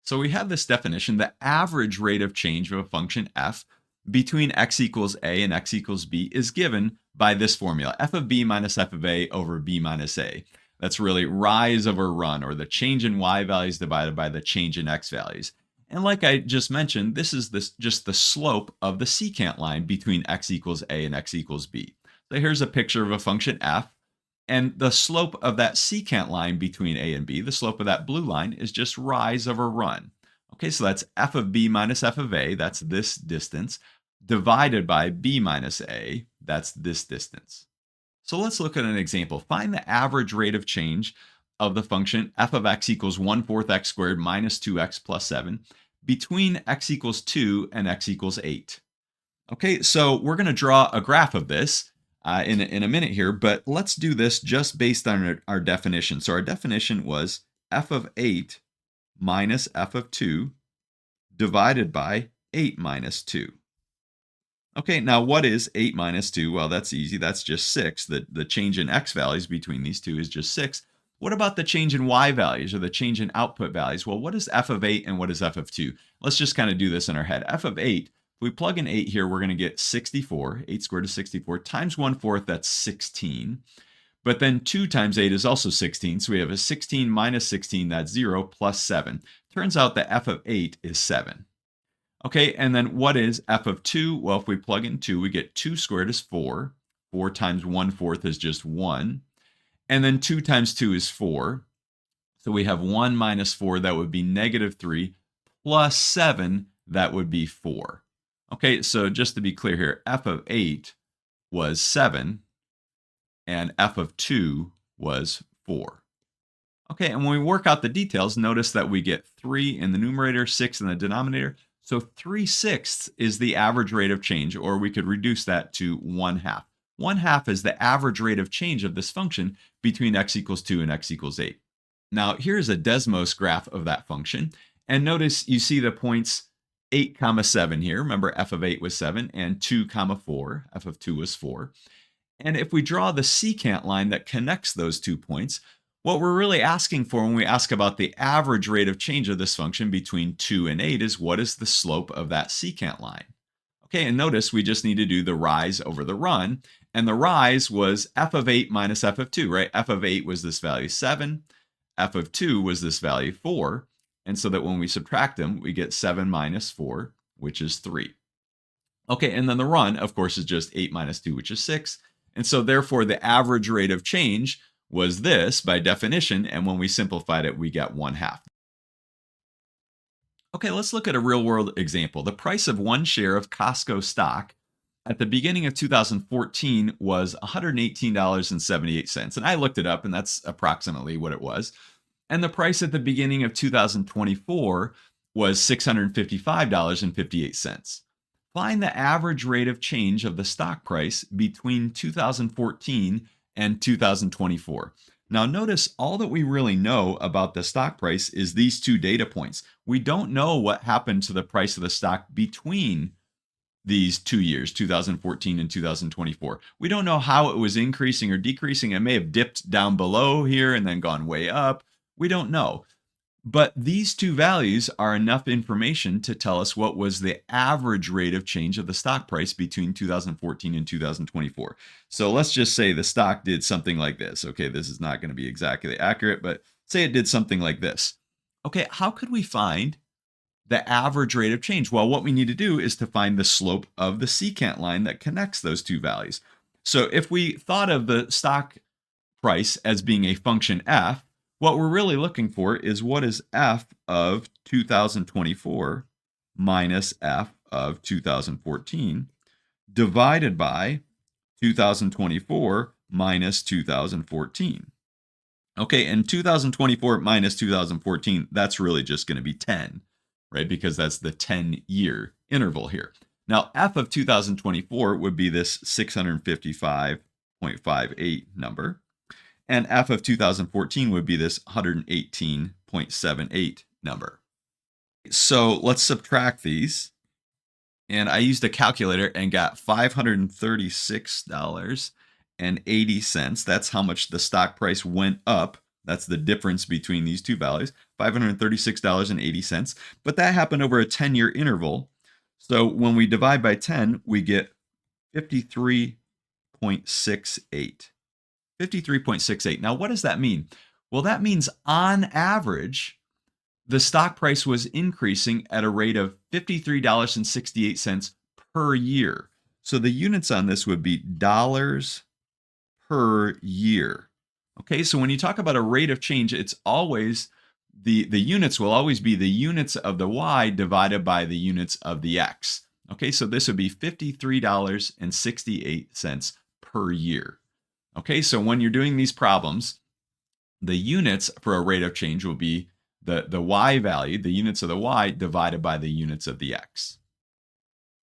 So we have this definition: the average rate of change of a function f between x equals a and x equals b is given by this formula, f of b minus f of a over b minus a. That's really rise over run, or the change in y values divided by the change in x values. And like I just mentioned, this is just the slope of the secant line between x equals a and x equals b. So here's a picture of a function f, and the slope of that secant line between a and b, the slope of that blue line, is just rise over run. Okay, so that's f of b minus f of a, that's this distance, divided by b minus a, that's this distance. So let's look at an example. Find the average rate of change of the function f of x equals 1/4 x squared minus 2x plus 7 between x equals 2 and x equals 8. Okay, so we're going to draw a graph of this in a minute here, but let's do this just based on our definition. So our definition was f of 8 minus f of 2 divided by 8 minus 2. Okay, now what is 8 minus 2? Well, that's easy. That's just 6. The change in x values between these two is just 6. What about the change in y values, or the change in output values? Well, what is f of 8 and what is f of 2? Let's just kind of do this in our head. F of 8, if we plug in 8 here, we're going to get 64. 8 squared is 64. Times 1/4, that's 16. But then 2 times 8 is also 16. So we have a 16 minus 16, that's 0, plus 7. Turns out that f of 8 is 7. Okay, and then what is f of 2? Well, if we plug in 2, we get 2 squared is 4. 4 times 1/4 is just 1. And then 2 times 2 is 4. So we have 1 minus 4, that would be negative 3, plus 7, that would be 4. Okay, so just to be clear here, f of 8 was 7, and f of 2 was 4. Okay, and when we work out the details, notice that we get 3 in the numerator, 6 in the denominator. So 3/6 is the average rate of change, or we could reduce that to 1/2. 1/2 is the average rate of change of this function between x equals 2 and x equals 8. Now, here's a Desmos graph of that function. And notice you see the points 8, 7 here. Remember, f of 8 was 7, and 2, 4. F of 2 was 4. And if we draw the secant line that connects those 2 points, what we're really asking for when we ask about the average rate of change of this function between 2 and 8 is, what is the slope of that secant line? Okay, and notice we just need to do the rise over the run. And the rise was f of 8 minus f of 2, right? F of 8 was this value 7. F of 2 was this value 4. And so that when we subtract them, we get 7 minus 4, which is 3. Okay, and then the run, of course, is just 8 minus 2, which is 6. And so therefore, the average rate of change was this by definition, and when we simplified it, we get 1/2. Okay, let's look at a real world example. The price of one share of Costco stock at the beginning of 2014 was $118.78. And I looked it up, and that's approximately what it was. And the price at the beginning of 2024 was $655.58. Find the average rate of change of the stock price between 2014 and 2024. Now, notice all that we really know about the stock price is these two data points. We don't know what happened to the price of the stock between these 2 years, 2014 and 2024. We don't know how it was increasing or decreasing. It may have dipped down below here and then gone way up. We don't know. But these two values are enough information to tell us what was the average rate of change of the stock price between 2014 and 2024. So let's just say the stock did something like this. Okay, this is not going to be exactly accurate, but say it did something like this. Okay, how could we find the average rate of change? Well, what we need to do is to find the slope of the secant line that connects those two values. So if we thought of the stock price as being a function f, what we're really looking for is, what is f of 2024 minus f of 2014 divided by 2024 minus 2014. Okay, and 2024 minus 2014, that's really just going to be 10, right? Because that's the 10-year interval here. Now, f of 2024 would be this 655.58 number. And f of 2014 would be this 118.78 number. So let's subtract these. And I used a calculator and got $536.80. That's how much the stock price went up. That's the difference between these two values, $536.80. But that happened over a 10-year interval. So when we divide by 10, we get 53.68. 53.68. Now, what does that mean? Well, that means on average, the stock price was increasing at a rate of $53.68 per year. So the units on this would be dollars per year. Okay, so when you talk about a rate of change, it's always the units will always be the units of the y divided by the units of the x. Okay, so this would be $53.68 per year. Okay, so when you're doing these problems, the units for a rate of change will be the y value, the units of the y divided by the units of the x.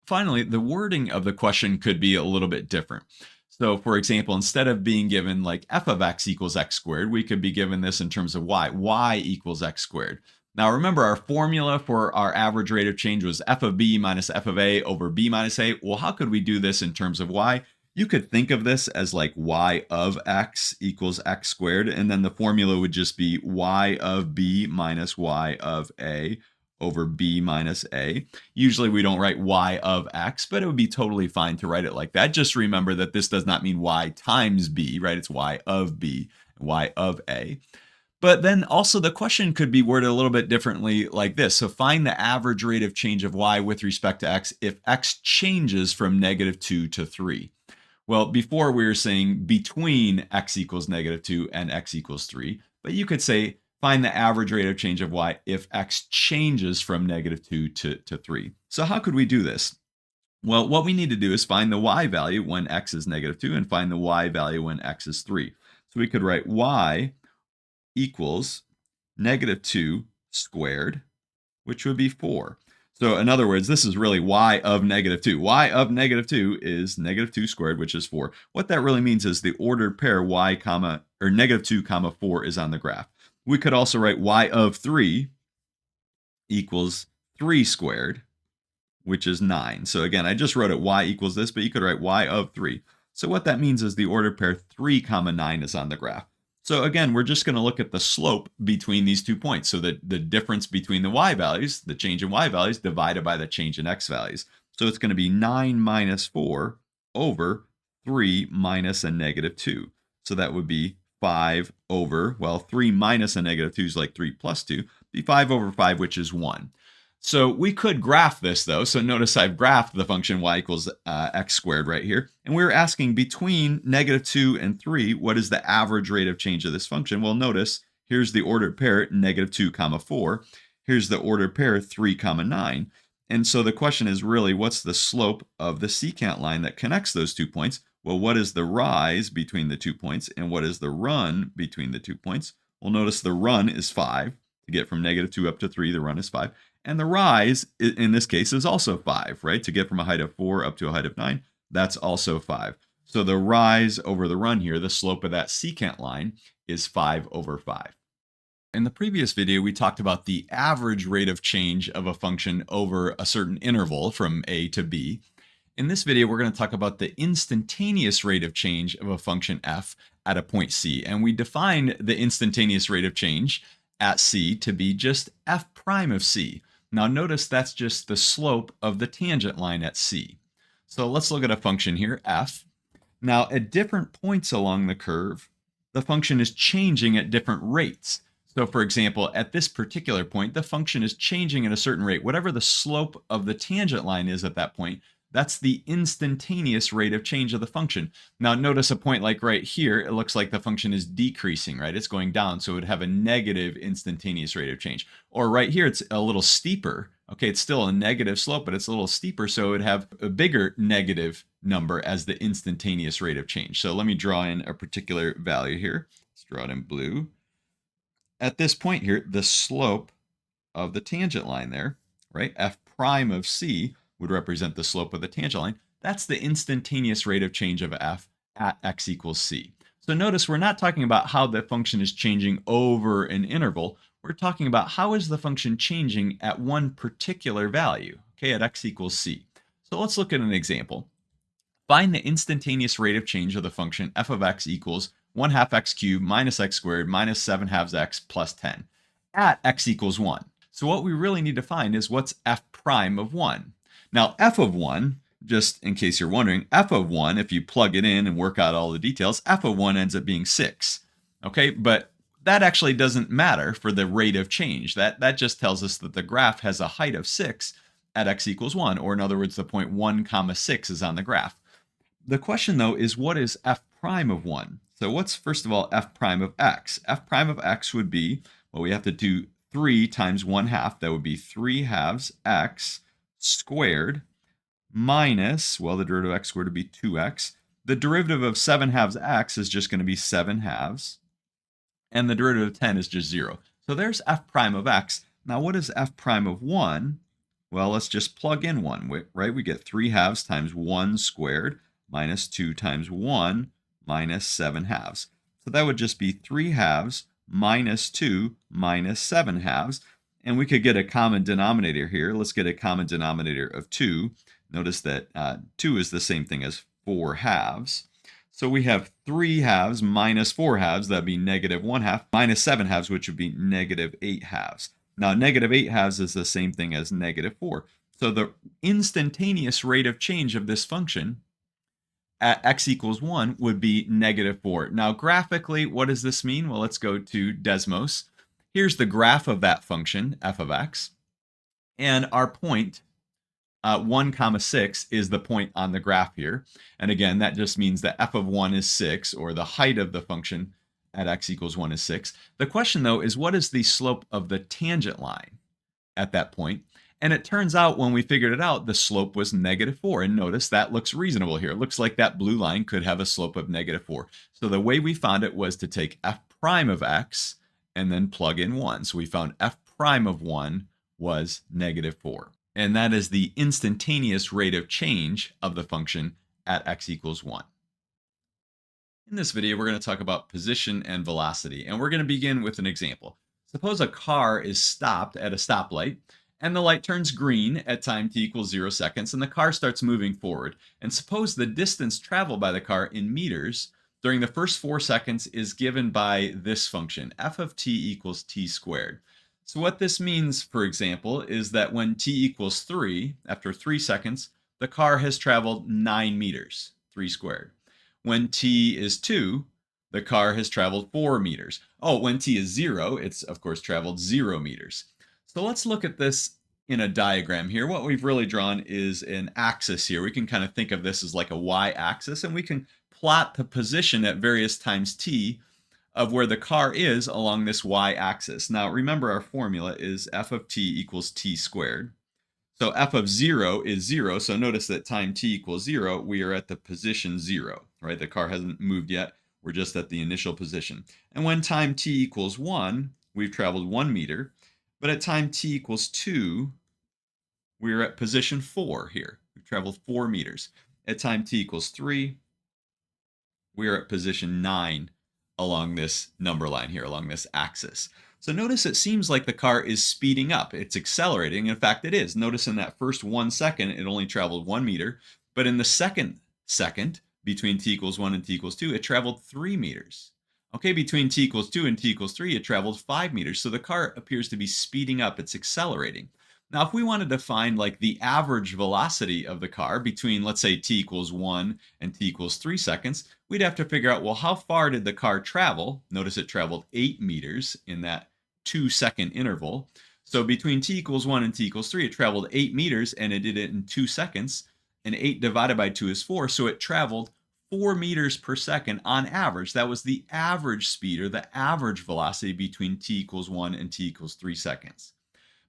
Finally, the wording of the question could be a little bit different. So, for example, instead of being given like f of x equals x squared, we could be given this in terms of y equals x squared. Now, remember our formula for our average rate of change was f of b minus f of a over b minus a. Well, how could we do this in terms of y? You could think of this as like y of x equals x squared, and then the formula would just be y of b minus y of a over b minus a. Usually we don't write y of x, but it would be totally fine to write it like that. Just remember that this does not mean y times b, right? It's y of b, y of a. But then also the question could be worded a little bit differently like this. So find the average rate of change of y with respect to x if x changes from -2 to 3. Well, before we were saying between x equals -2 and x equals 3, but you could say find the average rate of change of y if x changes from -2 to 3. So how could we do this? Well, what we need to do is find the y value when x is -2 and find the y value when x is 3. So we could write y equals -2 squared, which would be 4. So in other words, this is really y of -2. Y of -2 is -2 squared, which is 4. What that really means is the ordered pair y comma or -2 comma 4 is on the graph. We could also write y of 3 equals 3 squared, which is 9. So again, I just wrote it y equals this, but you could write y of 3. So what that means is the ordered pair 3 comma 9 is on the graph. So again, we're just going to look at the slope between these 2 points. So the difference between the y values, the change in y values, divided by the change in x values. So it's going to be 9 minus 4 over 3 minus a -2. So that would be 5 over, well, 3 minus a -2 is like 3 plus 2, be 5 over 5, which is 1. So we could graph this though. So notice I've graphed the function y equals x squared right here. And we were asking between -2 and 3, what is the average rate of change of this function? Well, notice here's the ordered pair -2 comma 4. Here's the ordered pair 3 comma 9. And so the question is really what's the slope of the secant line that connects those 2 points? Well, what is the rise between the 2 points and what is the run between the 2 points? Well, notice the run is 5. To get from -2 up to 3, the run is 5. And the rise, in this case, is also 5, right? To get from a height of 4 up to a height of 9, that's also 5. So the rise over the run here, the slope of that secant line, is 5 over 5. In the previous video, we talked about the average rate of change of a function over a certain interval from a to b. In this video, we're going to talk about the instantaneous rate of change of a function f at a point c. And we define the instantaneous rate of change at c to be just f prime of c. Now notice that's just the slope of the tangent line at c. So let's look at a function here, f. Now at different points along the curve, the function is changing at different rates. So for example, at this particular point, the function is changing at a certain rate. Whatever the slope of the tangent line is at that point, that's the instantaneous rate of change of the function. Now notice a point like right here, it looks like the function is decreasing, right? It's going down, so it would have a negative instantaneous rate of change. Or right here, it's a little steeper. Okay, it's still a negative slope, but it's a little steeper, so it would have a bigger negative number as the instantaneous rate of change. So let me draw in a particular value here. Let's draw it in blue. At this point here, the slope of the tangent line there, right, f prime of c, would represent the slope of the tangent line. That's the instantaneous rate of change of f at x equals c. So notice we're not talking about how the function is changing over an interval. We're talking about how is the function changing at one particular value, okay, at x equals c. So let's look at an example. Find the instantaneous rate of change of the function f of x equals 1/2 x cubed minus x squared minus 7/2 x plus 10 at x equals 1. So what we really need to find is what's f prime of 1. Now, f of 1 just in case you're wondering, f of 1, if you plug it in and work out all the details, f of 1 ends up being 6. Okay, but that actually doesn't matter for the rate of change. That just tells us that the graph has a height of 6 at x equals 1, or in other words, the point 1 comma 6 is on the graph. The question, though, is what is f prime of 1? So what's, first of all, f prime of x? F prime of x would be, well, we have to do 3 times 1/2. That would be 3/2 x squared minus, well, the derivative of x squared would be 2x. The derivative of 7/2 x is just going to be 7/2. And the derivative of 10 is just 0. So there's f prime of x. Now, what is f prime of 1? Well, let's just plug in 1, right? We get 3/2 times 1 squared minus 2 times 1 minus 7/2. So that would just be 3/2 minus 2 minus 7/2. And we could get a common denominator here. Let's get a common denominator of 2. Notice that 2 is the same thing as 4/2. So we have 3/2 minus 4/2, that'd be negative 1/2, minus 7/2, which would be negative 8/2. Now, negative 8/2 is the same thing as negative 4. So the instantaneous rate of change of this function at x equals 1 would be negative 4. Now, graphically, what does this mean? Well, let's go to Desmos. Here's the graph of that function, f of x. And our point, 1 comma 6 is the point on the graph here. And again, that just means that f of 1 is 6, or the height of the function at x equals 1 is 6. The question, though, is what is the slope of the tangent line at that point? And it turns out when we figured it out, the slope was negative 4. And notice that looks reasonable here. It looks like that blue line could have a slope of negative 4. So the way we found it was to take f prime of x and then plug in 1. So we found f prime of 1 was negative 4. And that is the instantaneous rate of change of the function at x equals 1. In this video, we're going to talk about position and velocity, and we're going to begin with an example. Suppose a car is stopped at a stoplight, and the light turns green at time t equals 0 seconds, and the car starts moving forward. And suppose the distance traveled by the car in meters during the first 4 seconds is given by this function, f of t equals t squared. So what this means, for example, is that when t equals 3, after 3 seconds, the car has traveled 9 meters, 3 squared. When t is 2, the car has traveled 4 meters. Oh, when t is 0, it's, of course, traveled 0 meters. So let's look at this in a diagram here. What we've really drawn is an axis here. We can kind of think of this as like a y-axis, and we can plot the position at various times t of where the car is along this y-axis. Now, remember our formula is f of t equals t squared. So f of 0 is 0. So notice that time t equals 0, we are at the position 0, right? The car hasn't moved yet. We're just at the initial position. And when time t equals 1, we've traveled 1 meter. But at time t equals 2, we're at position 4 here. We've traveled 4 meters. At time t equals 3, we're at position 9 along this number line here, along this axis. So notice it seems like the car is speeding up. It's accelerating. In fact, it is. Notice in that first 1 second, it only traveled 1 meter. But in the second between t equals 1 and t equals 2, it traveled 3 meters. Okay, between t equals 2 and t equals 3, it traveled 5 meters. So the car appears to be speeding up. It's accelerating. Now, if we wanted to find like the average velocity of the car between, let's say, t equals 1 and t equals 3 seconds, we'd have to figure out, well, how far did the car travel? Notice it traveled 8 meters in that 2-second interval. So between t equals 1 and t equals 3, it traveled 8 meters, and it did it in 2 seconds. And 8 divided by 2 is 4, so it traveled 4 meters per second on average. That was the average speed, or the average velocity between t equals 1 and t equals 3 seconds.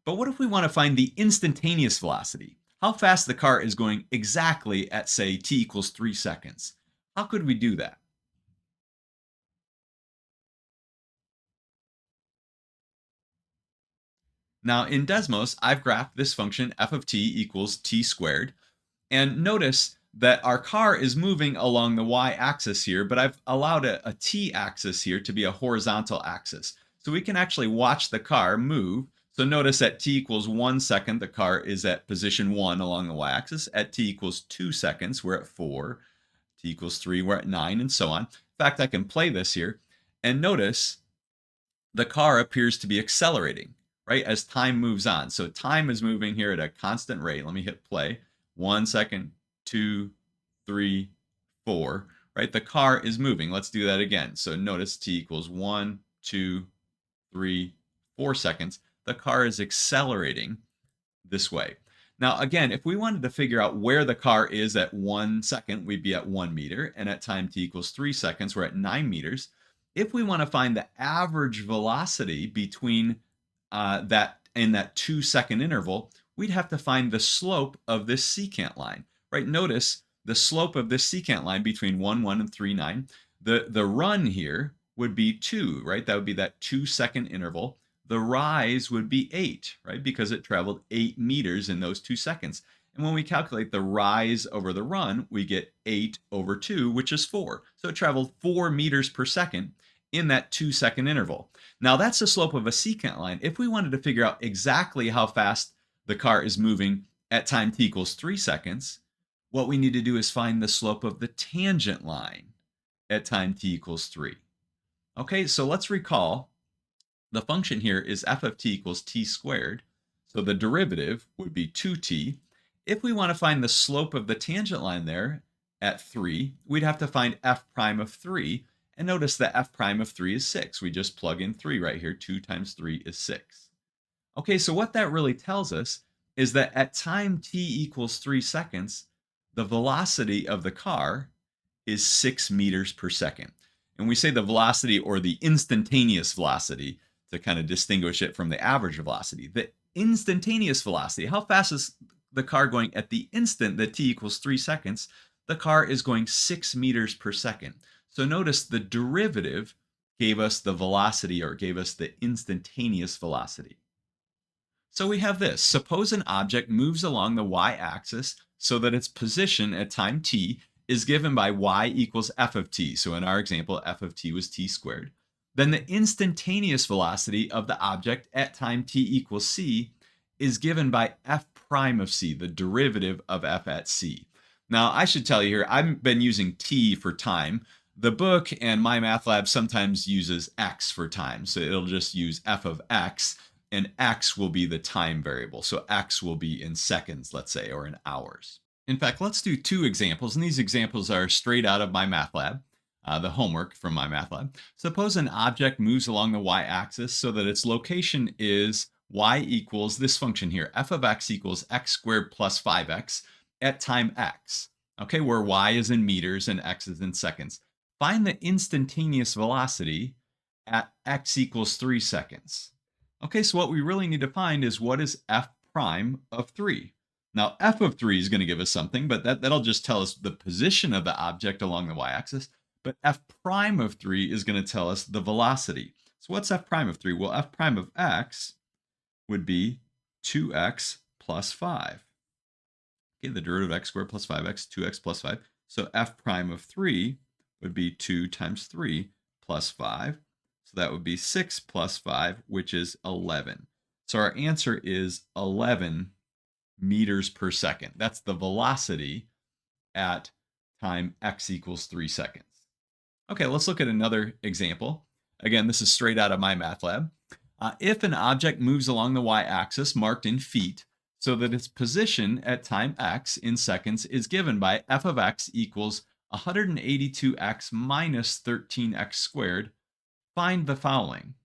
But what if we want to find the instantaneous velocity? How fast the car is going exactly at, say, t equals 3 seconds? How could we do that? Now, in Desmos, I've graphed this function f of t equals t squared. And notice that our car is moving along the y-axis here, but I've allowed a t-axis here to be a horizontal axis. So we can actually watch the car move. So notice at t equals 1 second, the car is at position 1 along the y-axis. At t equals 2 seconds, we're at 4. T equals 3, we're at 9, and so on. In fact, I can play this here. And notice the car appears to be accelerating, right, as time moves on. So time is moving here at a constant rate. Let me hit play. 1 second, 2, 3, 4, right? The car is moving. Let's do that again. So notice t equals 1, 2, 3, 4 seconds. The car is accelerating this way. Now, again, if we wanted to figure out where the car is at 1 second, we'd be at 1 meter. And at time t equals 3 seconds, we're at 9 meters. If we want to find the average velocity between that in that 2-second interval, we'd have to find the slope of this secant line, right? Notice the slope of this secant line between 1, 1 and 3, 9. The run here would be 2, right? That would be that 2-second interval. The rise would be 8, right? Because it traveled 8 meters in those 2 seconds. And when we calculate the rise over the run, we get 8 over 2, which is 4. So it traveled 4 meters per second in that 2-second interval. Now that's the slope of a secant line. If we wanted to figure out exactly how fast the car is moving at time t equals 3 seconds, what we need to do is find the slope of the tangent line at time t equals 3. Okay, so let's recall the function here is f of t equals t squared. So the derivative would be 2t. If we want to find the slope of the tangent line there at 3, we'd have to find f prime of 3. And notice that f prime of 3 is 6. We just plug in 3 right here. 2 times 3 is 6. Okay, so what that really tells us is that at time t equals 3 seconds, the velocity of the car is 6 meters per second. And we say the velocity or the instantaneous velocity to kind of distinguish it from the average velocity. The instantaneous velocity, how fast is the car going at the instant that t equals 3 seconds? The car is going 6 meters per second. So notice the derivative gave us the velocity or gave us the instantaneous velocity. So we have this. Suppose an object moves along the y-axis so that its position at time t is given by y equals f of t. So in our example, f of t was t squared. Then the instantaneous velocity of the object at time t equals c is given by f prime of c, the derivative of f at c. Now, I should tell you here, I've been using t for time. The book and my math lab sometimes uses x for time. So it'll just use f of x, and x will be the time variable. So x will be in seconds, let's say, or in hours. In fact, let's do 2 examples, and these examples are straight out of my math lab. The homework from my math lab. Suppose an object moves along the y-axis so that its location is y equals this function here, f of x equals x squared plus 5x at time x, okay, where y is in meters and x is in seconds. Find the instantaneous velocity at x equals 3 seconds. Okay, so what we really need to find is what is f prime of 3. Now, f of 3 is going to give us something, but that'll just tell us the position of the object along the y-axis. But f prime of 3 is going to tell us the velocity. So what's f prime of 3? Well, f prime of x would be 2x plus 5. Okay, the derivative of x squared plus 5x, 2x plus 5. So f prime of 3 would be 2 times 3 plus 5. So that would be 6 plus 5, which is 11. So our answer is 11 meters per second. That's the velocity at time x equals 3 seconds. Okay, let's look at another example. Again, this is straight out of my math lab. If an object moves along the y-axis marked in feet so that its position at time x in seconds is given by f of x equals 182x minus 13x squared, find the following.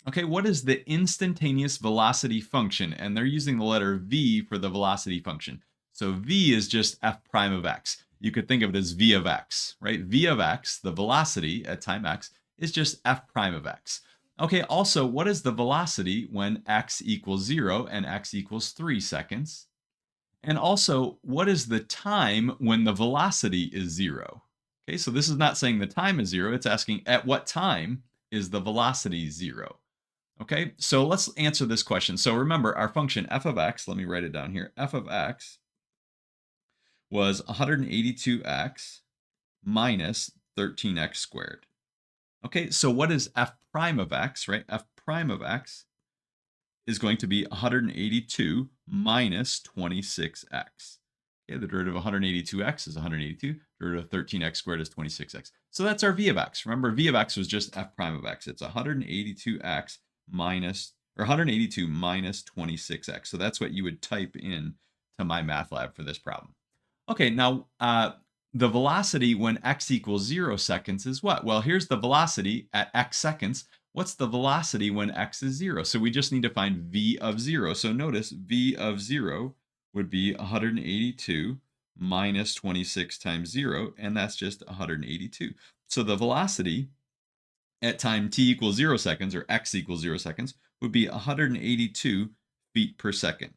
Okay, what is the instantaneous velocity function? And they're using the letter v for the velocity function. So v is just f prime of x. You could think of it as v of x, right? V of x, the velocity at time x, is just f prime of x. Okay, also, what is the velocity when x equals 0 and x equals 3 seconds? And also, what is the time when the velocity is 0? Okay, so this is not saying the time is 0. It's asking at what time is the velocity 0? Okay, so let's answer this question. So remember, our function f of x, let me write it down here, f of x was 182x minus 13x squared. Okay, so what is f prime of x, right? F prime of x is going to be 182 minus 26x. Okay, the derivative of 182x is 182. Derivative of 13x squared is 26x. So that's our v of x. Remember, v of x was just f prime of x. It's 182x minus, or 182 minus 26x. So that's what you would type in to my math lab for this problem. Okay, now the velocity when x equals 0 seconds is what? Well, here's the velocity at x seconds. What's the velocity when x is 0? So we just need to find v of 0. So notice v of 0 would be 182 minus 26 times 0, and that's just 182. So the velocity at time t equals 0 seconds, or x equals 0 seconds, would be 182 feet per second.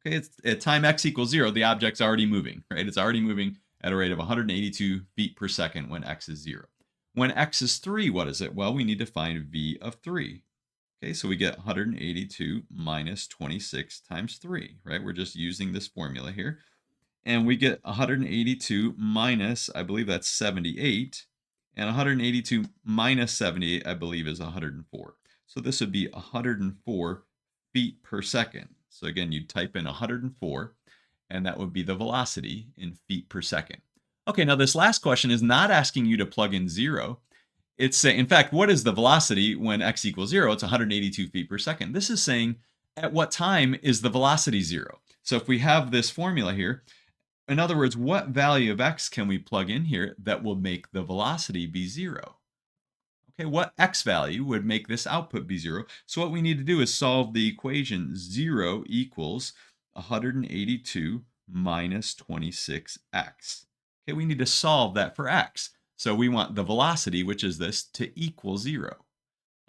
Okay, it's at time x equals 0, the object's already moving, right? It's already moving at a rate of 182 feet per second when x is 0. When x is 3, what is it? Well, we need to find v of 3. Okay, so we get 182 minus 26 times 3, right? We're just using this formula here. And we get 182 minus, I believe that's 78. And 182 minus 78, I believe, is 104. So this would be 104 feet per second. So again, you type in 104, and that would be the velocity in feet per second. Okay, now this last question is not asking you to plug in 0. It's saying, in fact, what is the velocity when x equals 0? It's 182 feet per second. This is saying, at what time is the velocity 0? So if we have this formula here, in other words, what value of x can we plug in here that will make the velocity be 0? Okay, what x value would make this output be 0? So what we need to do is solve the equation 0 equals 182 minus 26x. Okay, we need to solve that for x. So we want the velocity, which is this, to equal 0.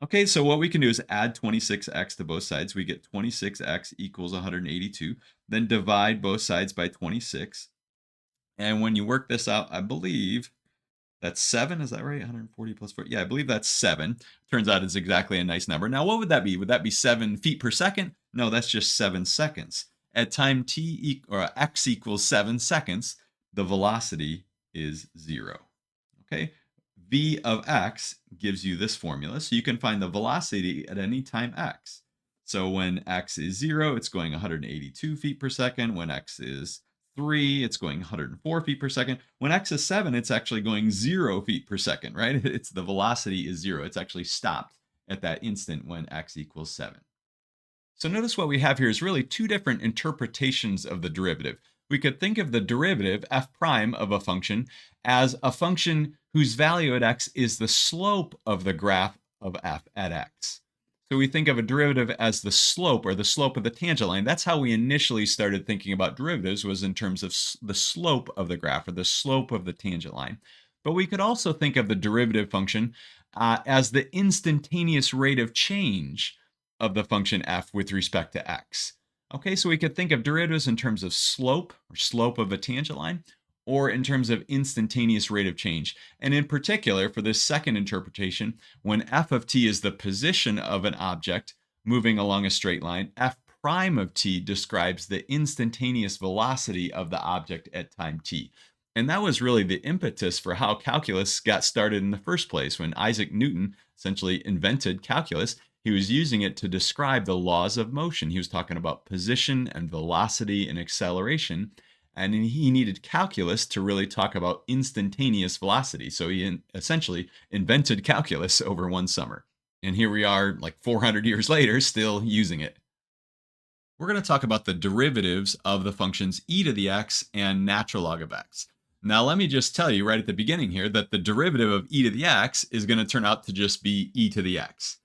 Okay, so what we can do is add 26x to both sides. We get 26x equals 182. Then divide both sides by 26. And when you work this out, I believe that's 7. Is that right? 140 plus 4. Yeah, I believe that's 7. Turns out it's exactly a nice number. Now, what would that be? Would that be 7 feet per second? No, that's just 7 seconds. At time or x equals 7 seconds, the velocity is 0. Okay? V of x gives you this formula, so you can find the velocity at any time x. So when x is 0, it's going 182 feet per second. When x is 3, it's going 104 feet per second. When x is 7, it's actually going 0 feet per second, right? It's the velocity is 0. It's actually stopped at that instant when x equals 7. So notice what we have here is really two different interpretations of the derivative. We could think of the derivative, f prime, of a function as a function whose value at x is the slope of the graph of f at x. So we think of a derivative as the slope, or the slope of the tangent line. That's how we initially started thinking about derivatives, was in terms of the slope of the graph, or the slope of the tangent line. But we could also think of the derivative function as the instantaneous rate of change of the function f with respect to x. Okay, so we could think of derivatives in terms of slope, or slope of a tangent line, or in terms of instantaneous rate of change. And in particular, for this second interpretation, when f of t is the position of an object moving along a straight line, f prime of t describes the instantaneous velocity of the object at time t. And that was really the impetus for how calculus got started in the first place. When Isaac Newton essentially invented calculus, he was using it to describe the laws of motion. He was talking about position and velocity and acceleration, and he needed calculus to really talk about instantaneous velocity. So he essentially invented calculus over one summer. And here we are, like 400 years later, still using it. We're going to talk about the derivatives of the functions e to the x and natural log of x. Now, let me just tell you right at the beginning here that the derivative of e to the x is going to turn out to just be e to the x.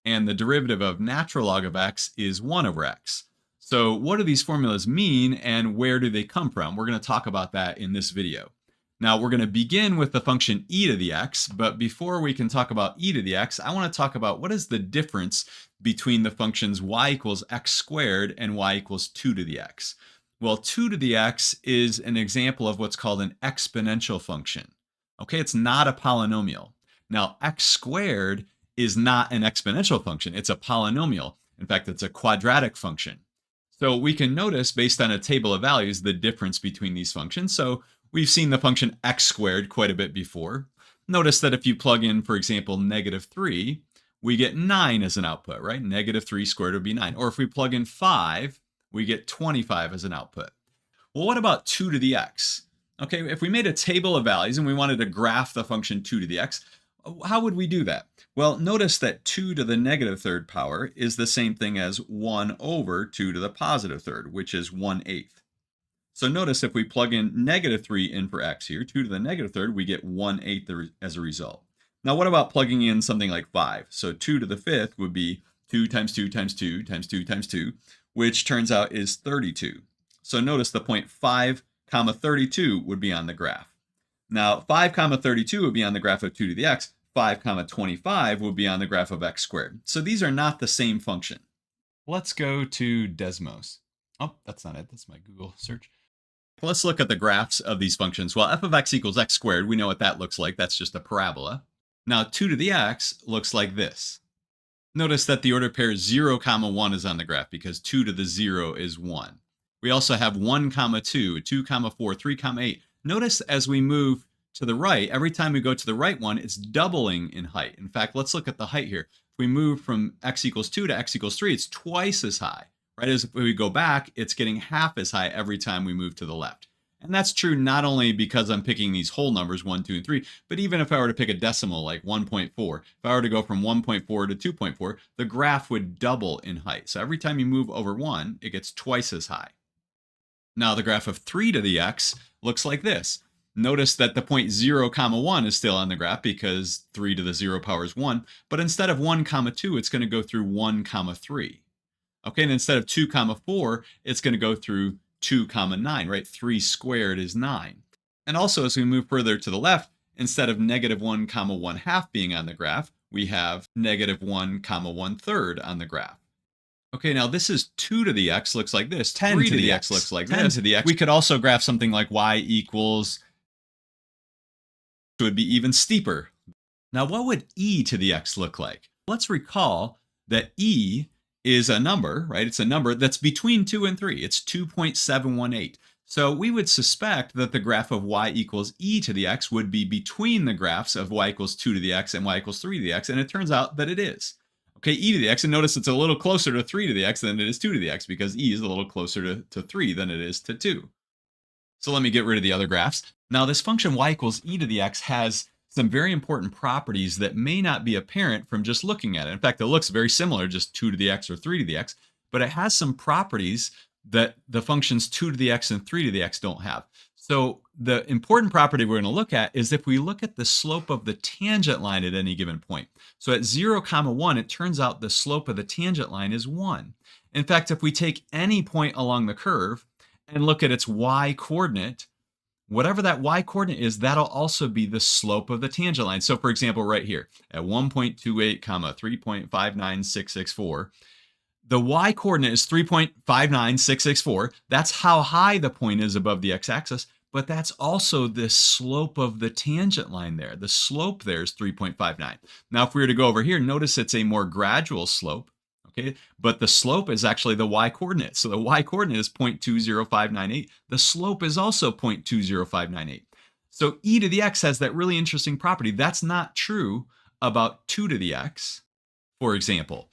And the derivative of natural log of x is 1 over x. So what do these formulas mean, and where do they come from? We're going to talk about that in this video. Now, we're going to begin with the function e to the x, but before we can talk about e to the x, I want to talk about what is the difference between the functions y equals x squared and y equals 2 to the x. Well, 2 to the x is an example of what's called an exponential function. Okay, it's not a polynomial. Now, x squared is not an exponential function. It's a polynomial. In fact, it's a quadratic function. So we can notice, based on a table of values, the difference between these functions. So we've seen the function x squared quite a bit before. Notice that if you plug in, for example, -3, we get 9 as an output, right? -3 squared would be 9. Or if we plug in 5, we get 25 as an output. Well, what about 2 to the x? Okay, if we made a table of values and we wanted to graph the function 2 to the x, how would we do that? Well, notice that 2 to the -3rd power is the same thing as 1 over 2 to the +3rd, which is 1/8. So notice if we plug in -3 in for x here, 2 to the -3rd, we get 1/8 as a result. Now what about plugging in something like 5? So 2 to the 5th would be 2 times 2 times 2 times 2 times 2, which turns out is 32. So notice the point 5, 32 would be on the graph. Now 5, 32 would be on the graph of 2 to the x. 5, 25 would be on the graph of x squared. So these are not the same function. Let's go to Desmos. Oh, that's not it. That's my Google search. Let's look at the graphs of these functions. Well, f of x equals x squared, we know what that looks like. That's just a parabola. Now 2 to the x looks like this. Notice that the order pair 0, 1 is on the graph because 2 to the 0 is 1. We also have 1, 2, 2, 4, 3, 8. Notice as we move to the right, every time we go to the right one, it's doubling in height. In fact, let's look at the height here. If we move from x equals 2 to x equals 3, it's twice as high. Right, as if we go back, it's getting half as high every time we move to the left. And that's true not only because I'm picking these whole numbers, 1, 2, and 3, but even if I were to pick a decimal like 1.4, if I were to go from 1.4 to 2.4, the graph would double in height. So every time you move over 1, it gets twice as high. Now the graph of 3 to the x looks like this. Notice that the point 0, 1 is still on the graph because 3 to the 0 power is 1, but instead of 1, 2, it's going to go through 1, 3. Okay, and instead of 2, 4, it's going to go through 2, 9, right? 3 squared is 9. And also, as we move further to the left, instead of -1, 1/2 being on the graph, we have -1, 1/3 on the graph. Okay, now this is 2 to the x looks like this. 10 to the x looks like 10 to the x. We could also graph something like y equals, so it would be even steeper. Now, what would e to the x look like? Let's recall that e is a number, right? It's a number that's between 2 and 3. It's 2.718. So we would suspect that the graph of y equals e to the x would be between the graphs of y equals 2 to the x and y equals 3 to the x, and it turns out that it is. Okay, e to the x, and notice it's a little closer to 3 to the x than it is 2 to the x because e is a little closer to 3 than it is to 2. So let me get rid of the other graphs. Now this function y equals e to the x has some very important properties that may not be apparent from just looking at it. In fact, it looks very similar, just 2 to the x or 3 to the x, but it has some properties that the functions 2 to the x and 3 to the x don't have. So the important property we're going to look at is if we look at the slope of the tangent line at any given point. So at 0, 1, it turns out the slope of the tangent line is 1. In fact, if we take any point along the curve and look at its y-coordinate, whatever that y-coordinate is, that'll also be the slope of the tangent line. So for example, right here at 1.28, 3.59664, the y-coordinate is 3.59664. That's how high the point is above the x-axis, but that's also the slope of the tangent line there. The slope there is 3.59. Now, if we were to go over here, notice it's a more gradual slope. Okay, but the slope is actually the y-coordinate. So the y-coordinate is 0.20598. The slope is also 0.20598. So e to the x has that really interesting property. That's not true about 2 to the x, for example.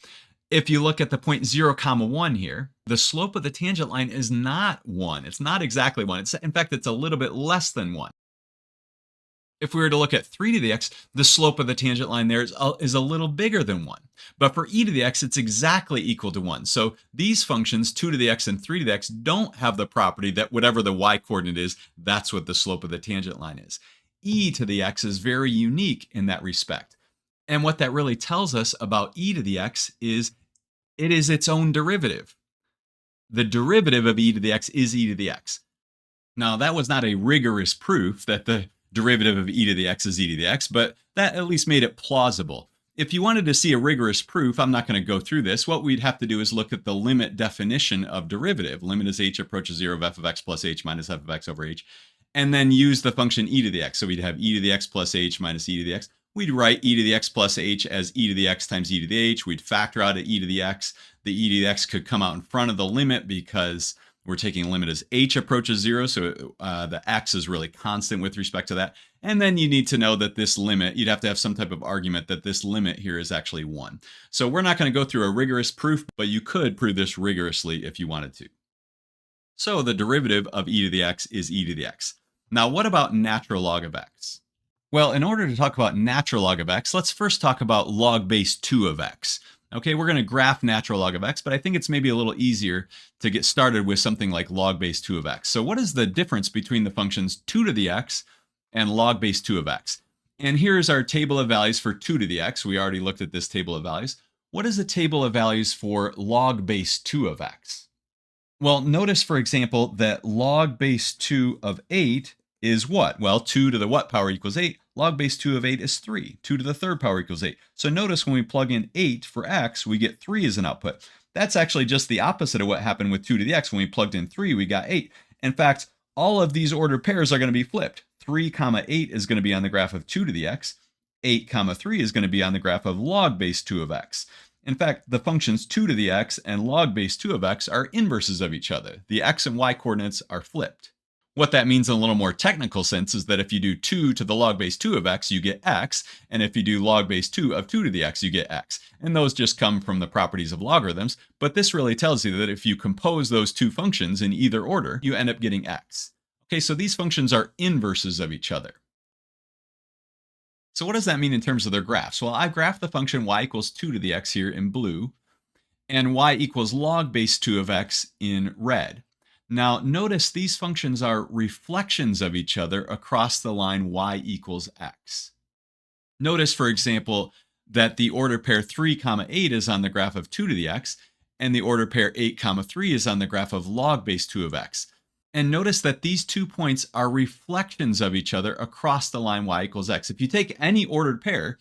If you look at the point 0, 1 here, the slope of the tangent line is not 1. It's not exactly 1. In fact, it's a little bit less than 1. If we were to look at 3 to the x, the slope of the tangent line there is a little bigger than 1. But for e to the x, it's exactly equal to 1. So these functions, 2 to the x and 3 to the x, don't have the property that whatever the y-coordinate is, that's what the slope of the tangent line is. E to the x is very unique in that respect. And what that really tells us about e to the x is it is its own derivative. The derivative of e to the x is e to the x. Now, that was not a rigorous proof that the derivative of e to the x is e to the x, but that at least made it plausible. If you wanted to see a rigorous proof, I'm not going to go through this. What we'd have to do is look at the limit definition of derivative. Limit as h approaches 0 of f of x plus h minus f of x over h, and then use the function e to the x. So we'd have e to the x plus h minus e to the x. We'd write e to the x plus h as e to the x times e to the h. We'd factor out a e to the x. The e to the x could come out in front of the limit because we're taking a limit as h approaches 0, so the x is really constant with respect to that. And then you need to know that this limit, you'd have to have some type of argument that this limit here is actually 1. So we're not going to go through a rigorous proof, but you could prove this rigorously if you wanted to. So the derivative of e to the x is e to the x. Now, what about natural log of x? Well, in order to talk about natural log of x, let's first talk about log base 2 of x. Okay, we're going to graph natural log of x, but I think it's maybe a little easier to get started with something like log base 2 of x. So what is the difference between the functions 2 to the x and log base 2 of x? And here's our table of values for 2 to the x. We already looked at this table of values. What is the table of values for log base 2 of x? Well, notice, for example, that log base 2 of 8 is what? Well, 2 to the what power equals 8. Log base 2 of 8 is 3. 2 to the third power equals 8. So notice when we plug in 8 for x, we get 3 as an output. That's actually just the opposite of what happened with 2 to the x. When we plugged in 3, we got 8. In fact, all of these ordered pairs are going to be flipped. 3 comma 8 is going to be on the graph of 2 to the x. 8 comma 3 is going to be on the graph of log base 2 of x. In fact, the functions 2 to the x and log base 2 of x are inverses of each other. The x and y coordinates are flipped. What that means in a little more technical sense is that if you do 2 to the log base 2 of x, you get x, and if you do log base 2 of 2 to the x, you get x. And those just come from the properties of logarithms, but this really tells you that if you compose those two functions in either order, you end up getting x. Okay, so these functions are inverses of each other. So what does that mean in terms of their graphs? Well, I graphed the function y equals 2 to the x here in blue, and y equals log base 2 of x in red. Now, notice these functions are reflections of each other across the line y equals x. Notice, for example, that the order pair 3 comma 8 is on the graph of 2 to the x, and the order pair 8 comma 3 is on the graph of log base 2 of x. And notice that these 2 points are reflections of each other across the line y equals x. If you take any ordered pair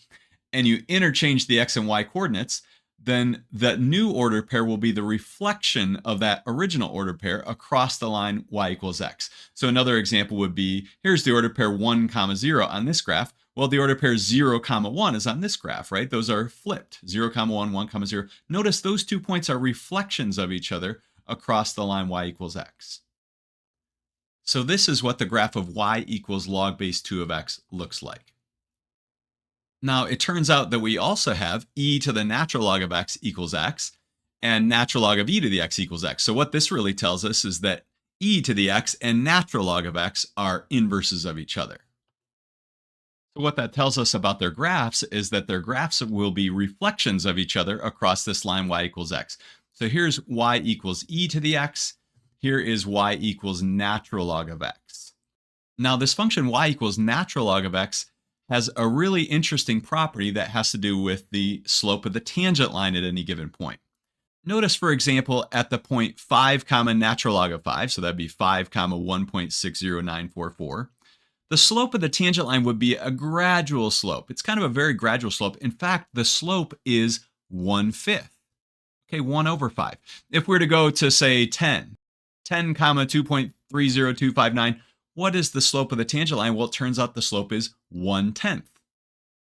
and you interchange the x and y coordinates, then the new ordered pair will be the reflection of that original ordered pair across the line y equals x. So another example would be, here's the ordered pair 1 comma 0 on this graph. Well, the ordered pair 0 comma 1 is on this graph, right? Those are flipped, 0 comma 1, 1 comma 0. Notice those 2 points are reflections of each other across the line y equals x. So this is what the graph of y equals log base 2 of x looks like. Now, it turns out that we also have e to the natural log of x equals x and natural log of e to the x equals x. So what this really tells us is that e to the x and natural log of x are inverses of each other. So what that tells us about their graphs is that their graphs will be reflections of each other across this line y equals x. So here's y equals e to the x. Here is y equals natural log of x. Now, this function y equals natural log of x has a really interesting property that has to do with the slope of the tangent line at any given point. Notice, for example, at the point 5 comma natural log of 5, so that'd be 5 comma 1.60944, the slope of the tangent line would be a gradual slope. It's kind of a very gradual slope. In fact, the slope is 1/5. Okay, 1 over 5. If we're to go to, say, 10 comma 2.30259, what is the slope of the tangent line? Well, it turns out the slope is 1/10.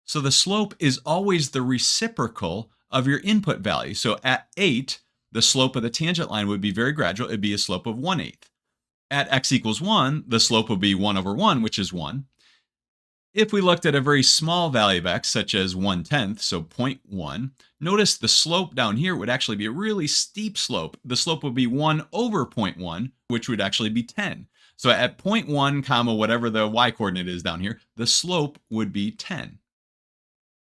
So the slope is always the reciprocal of your input value. So at 8, the slope of the tangent line would be very gradual. It'd be a slope of 1/8. At x equals 1, the slope would be 1 over 1, which is 1. If we looked at a very small value of x, such as 1/10, so 0.1, notice the slope down here would actually be a really steep slope. The slope would be 1 over 0.1, which would actually be 10. So at 0.1 comma whatever the y coordinate is down here, the slope would be 10.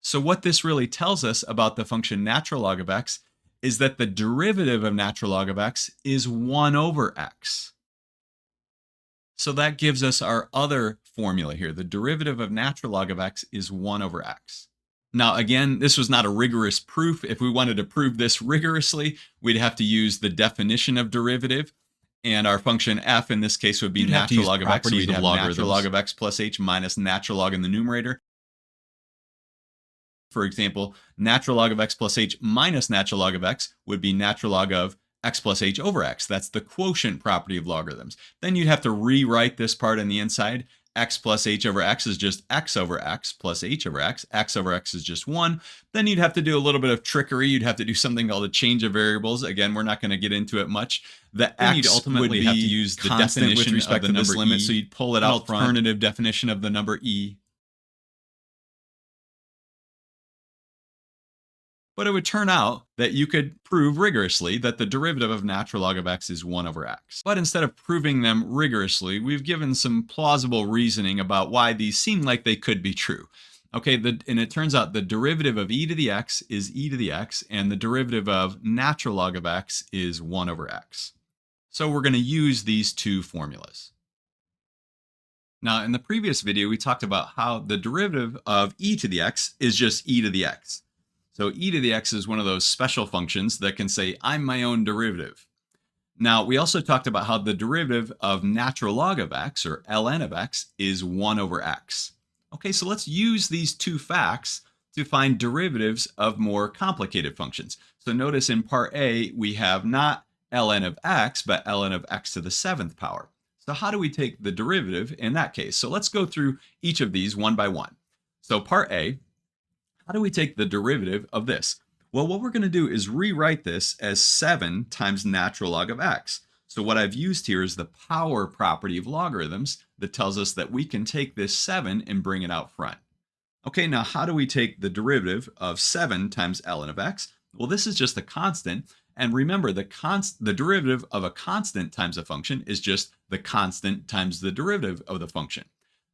So what this really tells us about the function natural log of x is that the derivative of natural log of x is 1 over x. So that gives us our other formula here. The derivative of natural log of x is 1 over x. Now, again, this was not a rigorous proof. If we wanted to prove this rigorously, we'd have to use the definition of derivative. And our function f in this case would be natural log of x. So we'd have natural log of x plus h minus natural log in the numerator. For example, natural log of x plus h minus natural log of x would be natural log of x plus h over x. That's the quotient property of logarithms. Then you'd have to rewrite this part on the inside. X plus h over x is just x over x plus h over x. X over x is just 1. Then you'd have to do a little bit of trickery. You'd have to do something called a change of variables. Again, we're not going to get into it much. The x you'd ultimately have to use the definition with respect to this limit. So you'd pull it out front. Alternative definition of the number e. But it would turn out that you could prove rigorously that the derivative of natural log of x is 1 over x. But instead of proving them rigorously, we've given some plausible reasoning about why these seem like they could be true. Okay, and it turns out the derivative of e to the x is e to the x, and the derivative of natural log of x is 1 over x. So we're going to use these two formulas. Now, in the previous video, we talked about how the derivative of e to the x is just e to the x. So e to the x is one of those special functions that can say, I'm my own derivative. Now, we also talked about how the derivative of natural log of x, or ln of x, is 1 over x. Okay, so let's use these two facts to find derivatives of more complicated functions. So notice in part A, we have not ln of x, but ln of x to the 7th power. So how do we take the derivative in that case? So let's go through each of these one by one. So part A, how do we take the derivative of this? Well, what we're going to do is rewrite this as 7 times natural log of x. So what I've used here is the power property of logarithms that tells us that we can take this 7 and bring it out front. Okay, now how do we take the derivative of 7 times ln of x? Well, this is just a constant. And remember, the derivative of a constant times a function is just the constant times the derivative of the function.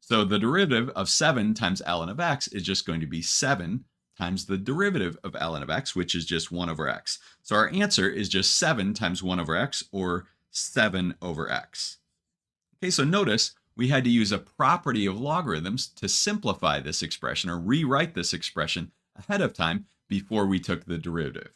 So the derivative of 7 times ln of x is just going to be 7 times the derivative of ln of x, which is just 1 over x. So our answer is just 7 times 1 over x, or 7 over x. Okay, so notice we had to use a property of logarithms to simplify this expression, or rewrite this expression ahead of time before we took the derivative.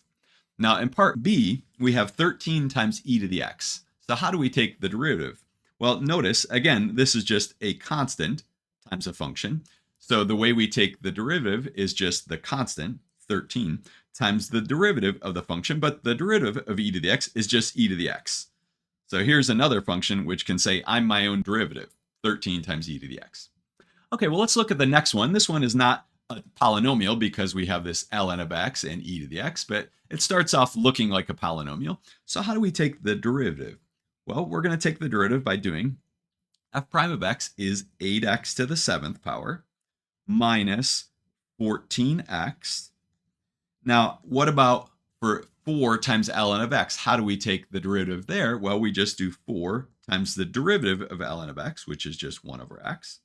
Now in part B, we have 13 times e to the x. So how do we take the derivative? Well, notice, again, this is just a constant times a function. So the way we take the derivative is just the constant, 13, times the derivative of the function, but the derivative of e to the x is just e to the x. So here's another function which can say, I'm my own derivative, 13 times e to the x. Okay, well, let's look at the next one. This one is not a polynomial because we have this ln of x and e to the x, but it starts off looking like a polynomial. So how do we take the derivative? Well, we're going to take the derivative by doing f prime of x is 8x to the 7th power minus 14x. Now, what about for 4 times ln of x? How do we take the derivative there? Well, we just do 4 times the derivative of ln of x, which is just 1 over x.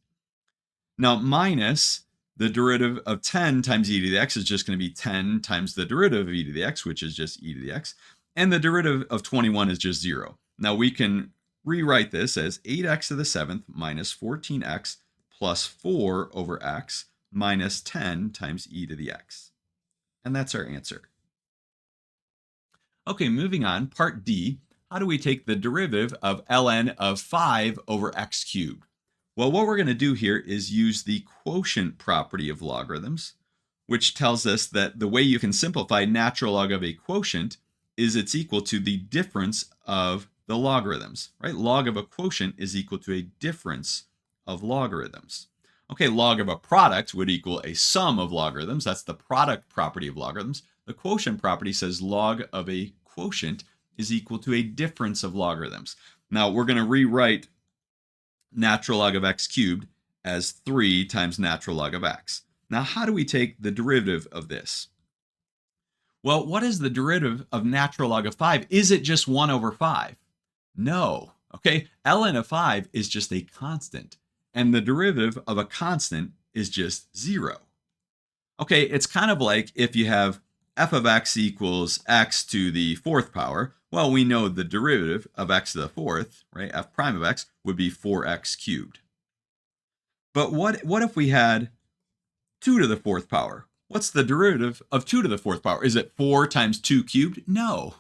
Now, minus the derivative of 10 times e to the x is just going to be 10 times the derivative of e to the x, which is just e to the x. And the derivative of 21 is just 0. Now, we can rewrite this as 8x to the 7th minus 14x plus 4 over x minus 10 times e to the x. And that's our answer. Okay, moving on, part D, how do we take the derivative of ln of 5 over x cubed? Well, what we're going to do here is use the quotient property of logarithms, which tells us that the way you can simplify natural log of a quotient is it's equal to the difference of the logarithms, right? Log of a quotient is equal to a difference of logarithms. Okay, log of a product would equal a sum of logarithms. That's the product property of logarithms. The quotient property says log of a quotient is equal to a difference of logarithms. Now, we're going to rewrite natural log of x cubed as 3 times natural log of x. Now, how do we take the derivative of this? Well, what is the derivative of natural log of 5? Is it just 1 over 5? No. Okay, ln of 5 is just a constant, and the derivative of a constant is just 0. Okay, it's kind of like if you have f of x equals x to the 4th power. Well, we know the derivative of x to the 4th, right, f prime of x, would be 4x cubed. But what if we had 2 to the 4th power? What's the derivative of 2 to the 4th power? Is it 4 times 2 cubed? No,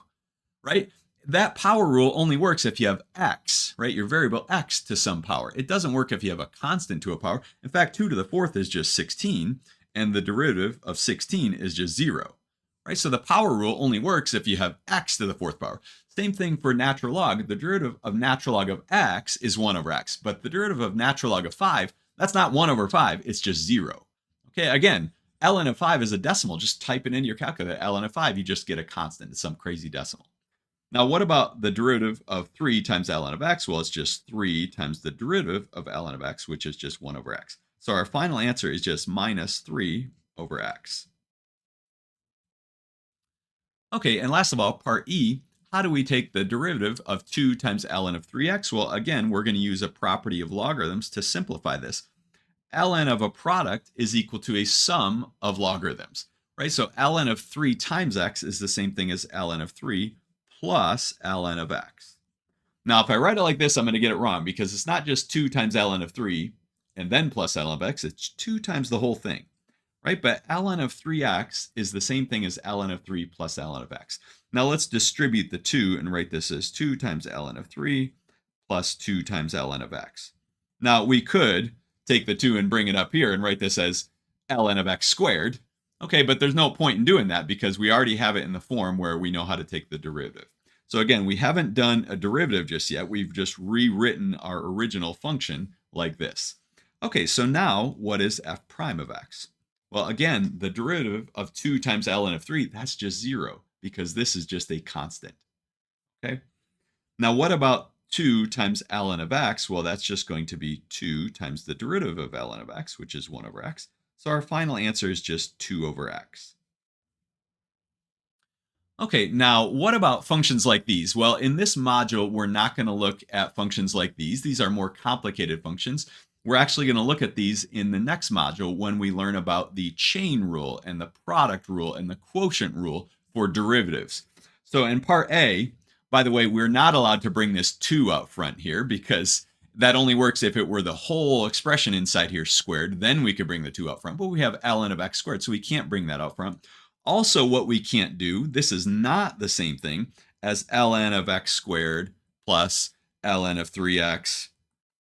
right? That power rule only works if you have x, right? Your variable x to some power. It doesn't work if you have a constant to a power. In fact, 2 to the 4th is just 16, and the derivative of 16 is just 0, right? So the power rule only works if you have x to the 4th power. Same thing for natural log. The derivative of natural log of x is 1 over x, but the derivative of natural log of 5, that's not 1 over 5, it's just 0. Okay, again, ln of 5 is a decimal. Just type it into your calculator, ln of 5, you just get a constant. It's some crazy decimal. Now, what about the derivative of 3 times ln of x? Well, it's just 3 times the derivative of ln of x, which is just 1 over x. So our final answer is just minus 3 over x. Okay, and last of all, part E, how do we take the derivative of 2 times ln of 3x? Well, again, we're going to use a property of logarithms to simplify this. ln of a product is equal to a sum of logarithms, right? So ln of 3 times x is the same thing as ln of 3 plus ln of x. Now, if I write it like this, I'm going to get it wrong because it's not just 2 times ln of 3 and then plus ln of x. It's 2 times the whole thing, right? But ln of 3x is the same thing as ln of 3 plus ln of x. Now, let's distribute the 2 and write this as 2 times ln of 3 plus 2 times ln of x. Now, we could take the 2 and bring it up here and write this as ln of x squared. Okay, but there's no point in doing that because we already have it in the form where we know how to take the derivative. So again, we haven't done a derivative just yet. We've just rewritten our original function like this. Okay, so now what is f prime of x? Well, again, the derivative of 2 times ln of 3, that's just 0 because this is just a constant. Okay, now what about 2 times ln of x? Well, that's just going to be 2 times the derivative of ln of x, which is 1 over x. So our final answer is just 2 over x. Okay, now what about functions like these? Well, in this module, we're not going to look at functions like these. These are more complicated functions. We're actually going to look at these in the next module when we learn about the chain rule and the product rule and the quotient rule for derivatives. So in part A, by the way, we're not allowed to bring this 2 out front here because that only works if it were the whole expression inside here squared. Then we could bring the 2 out front, but we have ln of x squared, so we can't bring that out front. Also, what we can't do, this is not the same thing as ln of x squared plus ln of 3x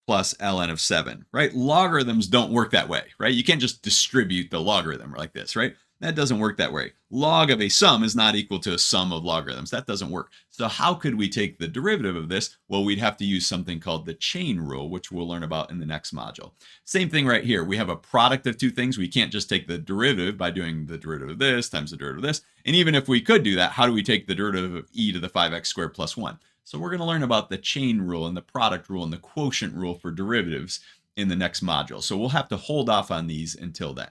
plus ln of 7, right? Logarithms don't work that way, right? You can't just distribute the logarithm like this, right? That doesn't work that way. Log of a sum is not equal to a sum of logarithms. That doesn't work. So how could we take the derivative of this? Well, we'd have to use something called the chain rule, which we'll learn about in the next module. Same thing right here. We have a product of two things. We can't just take the derivative by doing the derivative of this times the derivative of this. And even if we could do that, how do we take the derivative of e to the 5x squared plus 1? So we're going to learn about the chain rule and the product rule and the quotient rule for derivatives in the next module. So we'll have to hold off on these until then.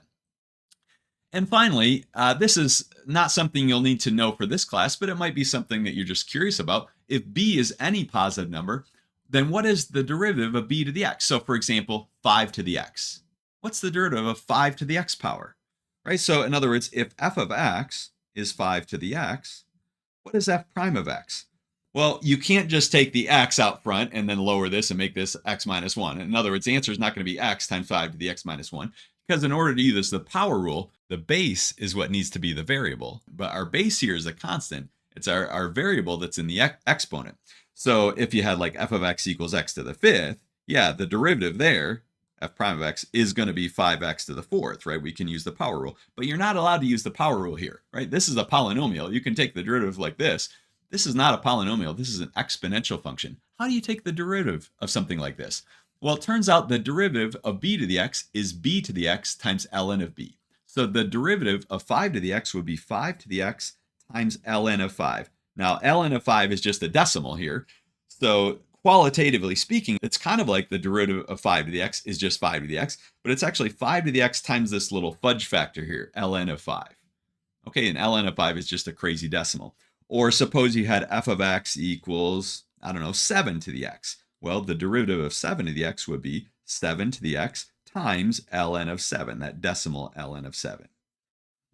And finally, this is not something you'll need to know for this class, but it might be something that you're just curious about. If b is any positive number, then what is the derivative of b to the x? So for example, 5 to the x. What's the derivative of 5 to the x power? Right? So in other words, if f of x is 5 to the x, what is f prime of x? Well, you can't just take the x out front and then lower this and make this x minus 1. In other words, the answer is not going to be x times 5 to the x minus 1. Because in order to use the power rule, the base is what needs to be the variable. But our base here is a constant. It's our variable that's in the exponent. So if you had like f of x equals x to the 5th, yeah, the derivative there, f prime of x, is going to be 5x to the 4th, right? We can use the power rule. But you're not allowed to use the power rule here, right? This is a polynomial. You can take the derivative like this. This is not a polynomial. This is an exponential function. How do you take the derivative of something like this? Well, it turns out the derivative of b to the x is b to the x times ln of b. So the derivative of 5 to the x would be 5 to the x times ln of 5. Now, ln of 5 is just a decimal here. So qualitatively speaking, it's kind of like the derivative of 5 to the x is just 5 to the x, but it's actually 5 to the x times this little fudge factor here, ln of 5. Okay, and ln of 5 is just a crazy decimal. Or suppose you had f of x equals, I don't know, 7 to the x. Well, the derivative of 7 to the x would be 7 to the x times ln of 7, that decimal ln of 7.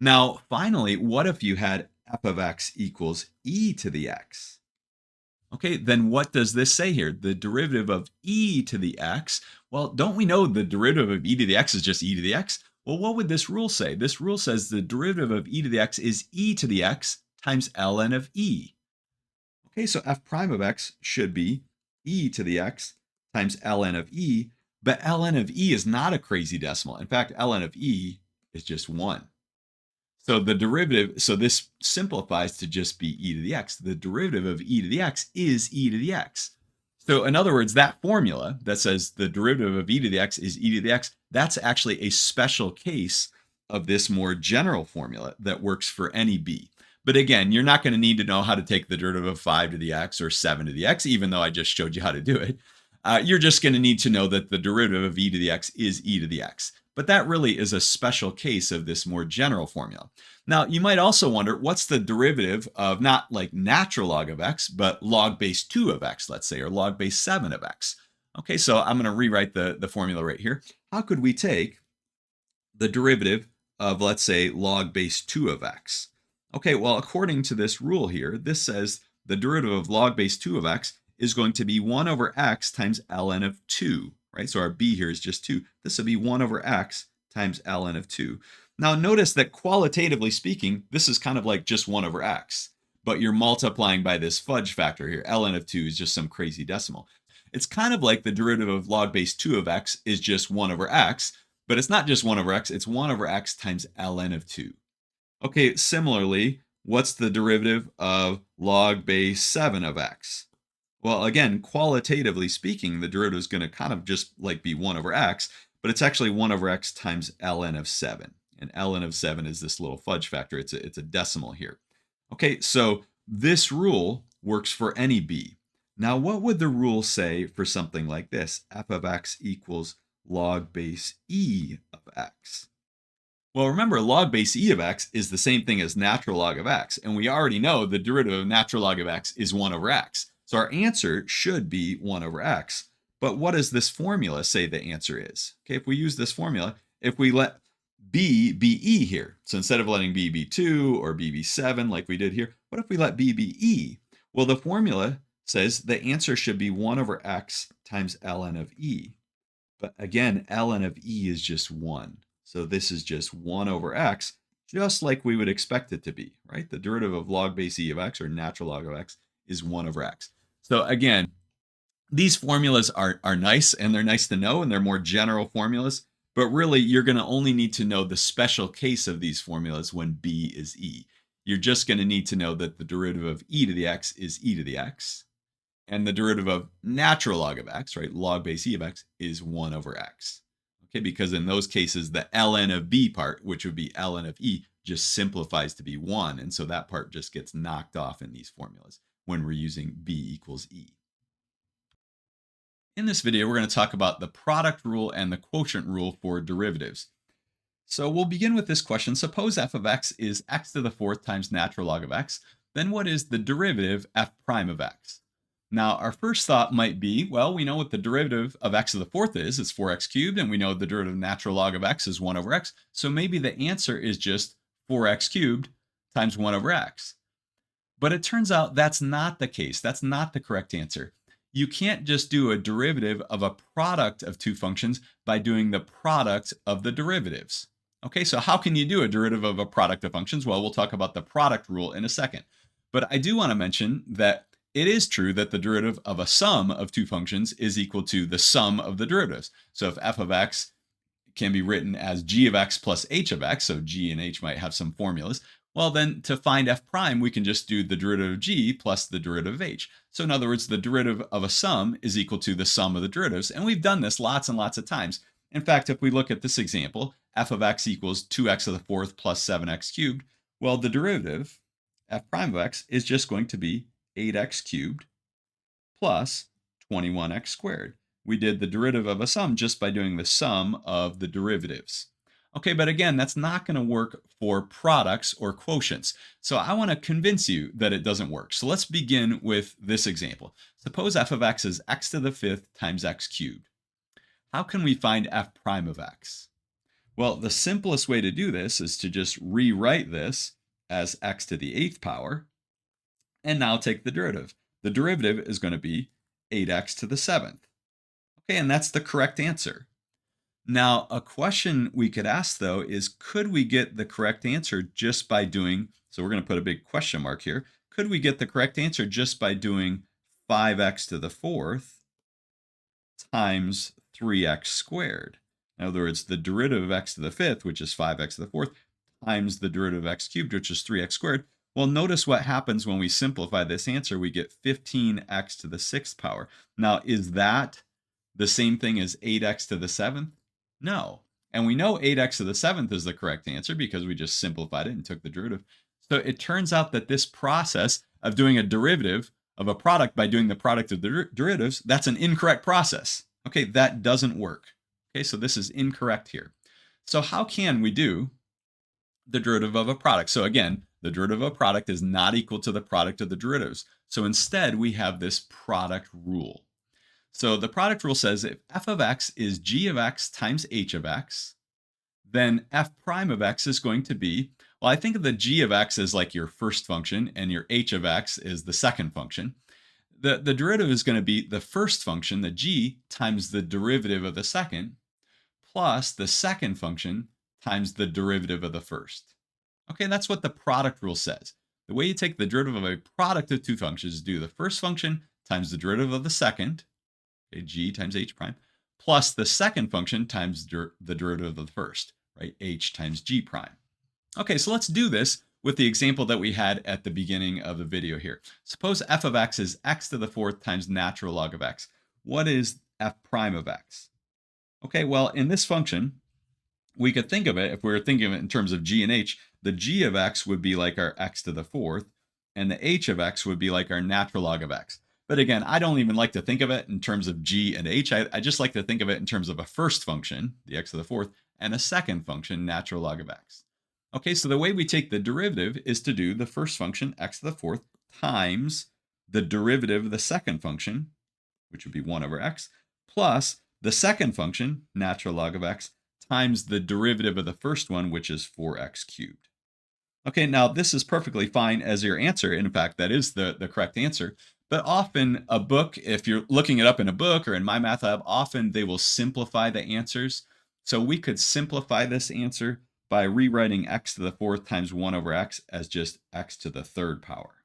Now, finally, what if you had f of x equals e to the x? Okay, then what does this say here? The derivative of e to the x. Well, don't we know the derivative of e to the x is just e to the x? Well, what would this rule say? This rule says the derivative of e to the x is e to the x times ln of e. Okay, so f prime of x should be e to the x times ln of e, but ln of e is not a crazy decimal. In fact, ln of e is just 1. So the derivative, so this simplifies to just be e to the x. The derivative of e to the x is e to the x. So in other words, that formula that says the derivative of e to the x is e to the x, that's actually a special case of this more general formula that works for any b. But again, you're not going to need to know how to take the derivative of 5 to the x or 7 to the x, even though I just showed you how to do it. You're just going to need to know that the derivative of e to the x is e to the x. But that really is a special case of this more general formula. Now, you might also wonder, what's the derivative of not like natural log of x, but log base 2 of x, let's say, or log base 7 of x? Okay, so I'm going to rewrite the formula right here. How could we take the derivative of, let's say, log base 2 of x? Okay, well, according to this rule here, this says the derivative of log base 2 of x is going to be 1 over x times ln of 2, right? So our b here is just 2. This would be 1 over x times ln of 2. Now, notice that qualitatively speaking, this is kind of like just 1 over x, but you're multiplying by this fudge factor here. Ln of 2 is just some crazy decimal. It's kind of like the derivative of log base 2 of x is just 1 over x, but it's not just 1 over x, it's 1 over x times ln of 2. Okay, similarly, what's the derivative of log base 7 of x? Well, again, qualitatively speaking, the derivative is going to kind of just like be 1 over x, but it's actually 1 over x times ln of 7. And ln of 7 is this little fudge factor. It's a decimal here. Okay, so this rule works for any b. Now, what would the rule say for something like this? F of x equals log base e of x. Well, remember, log base e of x is the same thing as natural log of x, and we already know the derivative of natural log of x is 1 over x. So our answer should be 1 over x. But what does this formula say the answer is? Okay, if we use this formula, if we let b be e here, so instead of letting b be 2 or b be 7 like we did here, what if we let b be e? Well, the formula says the answer should be 1 over x times ln of e. But again, ln of e is just 1. So this is just 1 over x, just like we would expect it to be, right? The derivative of log base e of x, or natural log of x, is 1 over x. So again, these formulas are nice, and they're nice to know, and they're more general formulas. But really, you're going to only need to know the special case of these formulas when b is e. You're just going to need to know that the derivative of e to the x is e to the x. And the derivative of natural log of x, right, log base e of x, is 1 over x. Okay, because in those cases, the ln of b part, which would be ln of e, just simplifies to be 1. And so that part just gets knocked off in these formulas when we're using b equals e. In this video, we're going to talk about the product rule and the quotient rule for derivatives. So we'll begin with this question. Suppose f of x is x to the fourth times natural log of x. Then what is the derivative f prime of x? Now, our first thought might be, well, we know what the derivative of x to the fourth is. It's 4x cubed, and we know the derivative of natural log of x is 1 over x. So maybe the answer is just 4x cubed times 1 over x. But it turns out that's not the case. That's not the correct answer. You can't just do a derivative of a product of two functions by doing the product of the derivatives. Okay, so how can you do a derivative of a product of functions? Well, we'll talk about the product rule in a second. But I do want to mention that it is true that the derivative of a sum of two functions is equal to the sum of the derivatives. So if f of x can be written as g of x plus h of x, so g and h might have some formulas, well, then to find f prime, we can just do the derivative of g plus the derivative of h. So in other words, the derivative of a sum is equal to the sum of the derivatives. And we've done this lots and lots of times. In fact, if we look at this example, f of x equals 2x to the fourth plus 7x cubed, well, the derivative, f prime of x, is just going to be 8x cubed plus 21x squared. We did the derivative of a sum just by doing the sum of the derivatives. Okay, but again, that's not going to work for products or quotients. So I want to convince you that it doesn't work. So let's begin with this example. Suppose f of x is x to the fifth times x cubed. How can we find f prime of x? Well, the simplest way to do this is to just rewrite this as x to the eighth power, and now take the derivative. The derivative is going to be 8x to the seventh. Okay, and that's the correct answer. Now, a question we could ask, though, is could we get the correct answer just by doing, so we're going to put a big question mark here, could we get the correct answer just by doing 5x to the fourth times 3x squared? In other words, the derivative of x to the fifth, which is 5x to the fourth, times the derivative of x cubed, which is 3x squared. Well, notice what happens when we simplify this answer. We get 15x to the sixth power. Now, is that the same thing as 8x to the seventh? No. And we know 8x to the seventh is the correct answer because we just simplified it and took the derivative. So it turns out that this process of doing a derivative of a product by doing the product of the derivatives, that's an incorrect process. Okay, that doesn't work. Okay, so this is incorrect here. So how can we do the derivative of a product? So again, the derivative of a product is not equal to the product of the derivatives. So instead, we have this product rule. So the product rule says if f of x is g of x times h of x, then f prime of x is going to be, well, I think of the g of x as like your first function and your h of x is the second function. The derivative is going to be the first function, the g, times the derivative of the second, plus the second function times the derivative of the first. Okay, that's what the product rule says. The way you take the derivative of a product of two functions is do the first function times the derivative of the second, okay, g times h prime, plus the second function times the derivative of the first, right, h times g prime. Okay, so let's do this with the example that we had at the beginning of the video here. Suppose f of x is x to the fourth times natural log of x. What is f prime of x? Okay, well, in this function, we could think of it, if we were thinking of it in terms of g and h, the g of x would be like our x to the fourth, and the h of x would be like our natural log of x. But again, I don't even like to think of it in terms of g and h. I just like to think of it in terms of a first function, the x to the fourth, and a second function, natural log of x. Okay, so the way we take the derivative is to do the first function, x to the fourth, times the derivative of the second function, which would be 1 over x, plus the second function, natural log of x, times the derivative of the first one, which is 4x cubed. Okay, now this is perfectly fine as your answer. In fact, that is the correct answer. But often a book, if you're looking it up in a book or in MyMathLab, often they will simplify the answers. So we could simplify this answer by rewriting x to the fourth times 1 over x as just x to the third power.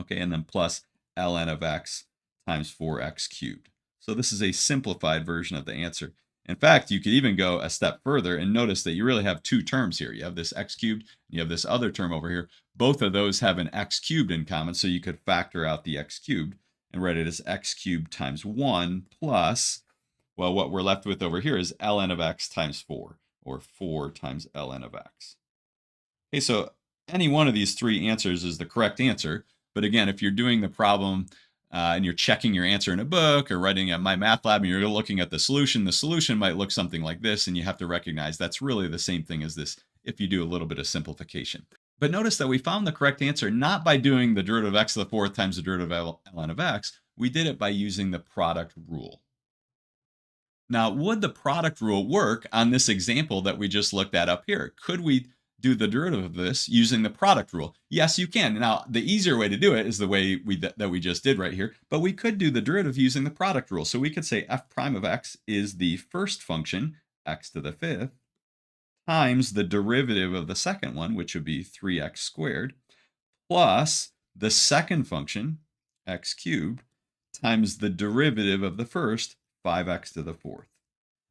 Okay, and then plus ln of x times 4x cubed. So this is a simplified version of the answer. In fact, you could even go a step further and notice that you really have two terms here. You have this x cubed, and you have this other term over here. Both of those have an x cubed in common, so you could factor out the x cubed and write it as x cubed times 1 plus, well, what we're left with over here is ln of x times 4, or 4 times ln of x. Okay, so any one of these three answers is the correct answer. But again, if you're doing the problem and you're checking your answer in a book or writing at MyMathLab and you're looking at the solution might look something like this, and you have to recognize that's really the same thing as this if you do a little bit of simplification. But notice that we found the correct answer not by doing the derivative of x to the fourth times the derivative of ln of x. We did it by using the product rule. Now, would the product rule work on this example that we just looked at up here? Could we do the derivative of this using the product rule? Yes, you can. Now, the easier way to do it is the way that we just did right here, but we could do the derivative using the product rule. So we could say f prime of x is the first function, x to the fifth, times the derivative of the second one, which would be 3x squared, plus the second function, x cubed, times the derivative of the first, 5x to the fourth.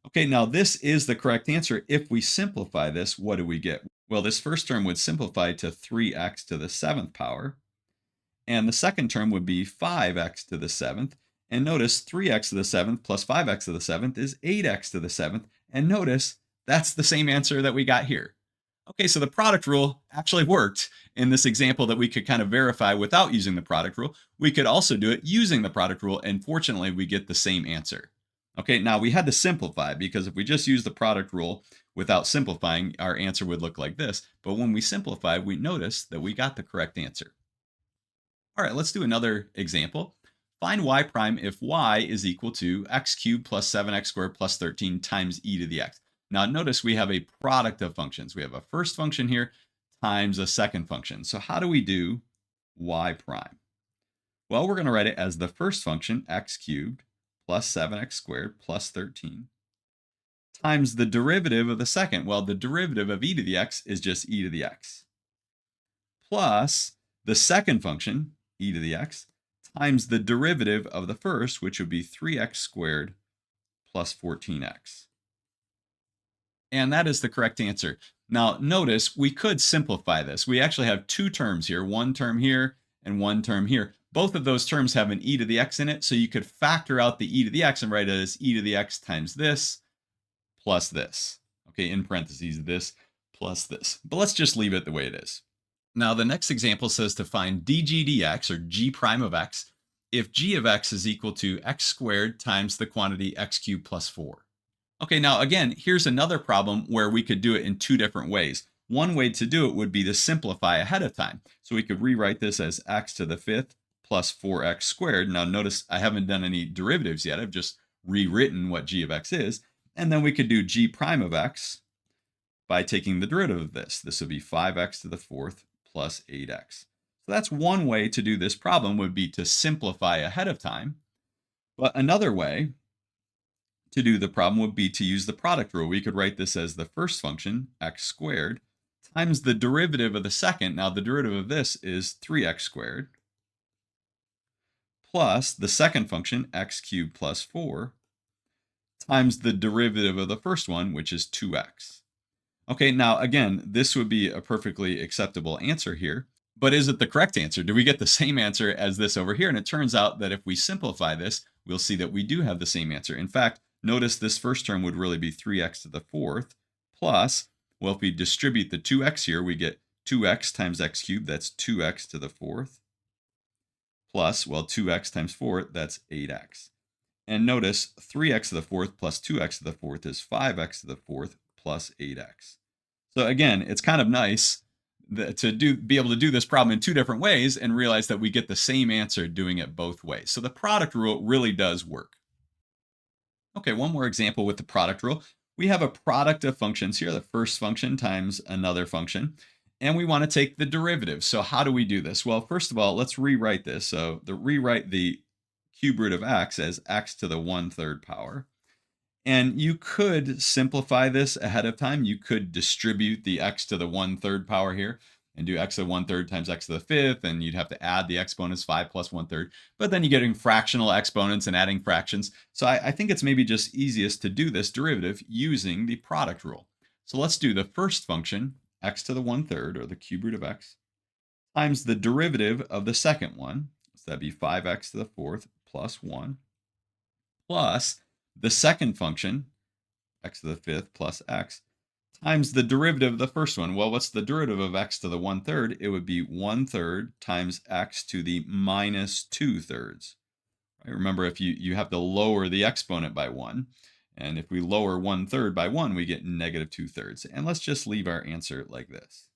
Okay, now this is the correct answer. If we simplify this, what do we get? Well, this first term would simplify to 3x to the seventh power, and the second term would be 5x to the seventh. And notice 3x to the seventh plus 5x to the seventh is 8x to the seventh. And notice that's the same answer that we got here. Okay, so the product rule actually worked in this example that we could kind of verify without using the product rule. We could also do it using the product rule, and fortunately, we get the same answer. Okay, now we had to simplify because if we just use the product rule without simplifying, our answer would look like this. But when we simplify, we notice that we got the correct answer. All right, let's do another example. Find y prime if y is equal to x cubed plus 7x squared plus 13 times e to the x. Now notice we have a product of functions. We have a first function here times a second function. So how do we do y prime? Well, we're going to write it as the first function, x cubed plus 7x squared plus 13 times the derivative of the second. Well, the derivative of e to the x is just e to the x, plus the second function, e to the x, times the derivative of the first, which would be 3x squared plus 14x. And that is the correct answer. Now, notice we could simplify this. We actually have two terms here, one term here and one term here. Both of those terms have an e to the x in it, so you could factor out the e to the x and write it as e to the x times this plus this. Okay, in parentheses, this plus this. But let's just leave it the way it is. Now, the next example says to find dg dx, or g prime of x, if g of x is equal to x squared times the quantity x cubed plus 4. Okay, now again, here's another problem where we could do it in two different ways. One way to do it would be to simplify ahead of time. So we could rewrite this as x to the fifth plus 4x squared. Now notice I haven't done any derivatives yet. I've just rewritten what g of x is. And then we could do g prime of x by taking the derivative of this. This would be 5x to the fourth plus 8x. So that's one way to do this problem, would be to simplify ahead of time. But another way to do the problem would be to use the product rule. We could write this as the first function, x squared, times the derivative of the second. Now the derivative of this is 3x squared, plus the second function, x cubed plus 4, times the derivative of the first one, which is 2x. Okay, now again, this would be a perfectly acceptable answer here, but is it the correct answer? Do we get the same answer as this over here? And it turns out that if we simplify this, we'll see that we do have the same answer. In fact, notice this first term would really be 3x to the fourth plus, well, if we distribute the 2x here, we get 2x times x cubed, that's 2x to the fourth, plus, well, 2x times 4, that's 8x. And notice 3x to the fourth plus 2x to the fourth is 5x to the fourth plus 8x. So again, it's kind of nice to be able to do this problem in two different ways and realize that we get the same answer doing it both ways. So the product rule really does work. Okay, one more example with the product rule. We have a product of functions here, the first function times another function, and we want to take the derivative. So how do we do this? Well, first of all, let's rewrite this. So rewrite the cube root of x as x to the 1/3 power. And you could simplify this ahead of time. You could distribute the x to the 1/3 power here and do x to the 1/3 times x to the fifth, and you'd have to add the exponents 5 plus 1/3. But then you're getting fractional exponents and adding fractions. So I think it's maybe just easiest to do this derivative using the product rule. So let's do the first function, x to the 1/3, or the cube root of x, times the derivative of the second one. So that'd be 5x to the fourth plus 1, plus the second function, x to the fifth plus x, times the derivative of the first one. Well, what's the derivative of x to the 1/3? It would be 1/3 times x to the minus 2/3. Right? Remember, if you have to lower the exponent by 1, and if we lower 1/3 by 1, we get negative 2/3. And let's just leave our answer like this.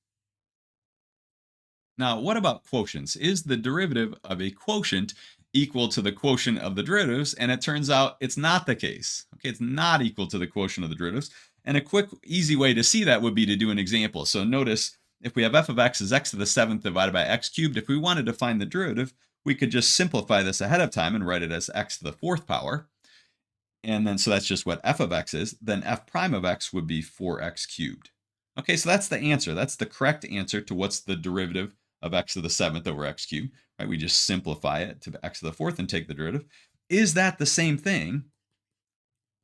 Now, what about quotients? Is the derivative of a quotient equal to the quotient of the derivatives? And it turns out it's not the case. Okay, it's not equal to the quotient of the derivatives. And a quick, easy way to see that would be to do an example. So notice, if we have f of x is x to the 7th divided by x cubed, if we wanted to find the derivative, we could just simplify this ahead of time and write it as x to the 4th power. And then, so that's just what f of x is. Then f prime of x would be 4x cubed. Okay, so that's the answer. That's the correct answer to what's the derivative of x to the 7th over x cubed. Right? We just simplify it to x to the 4th and take the derivative. Is that the same thing?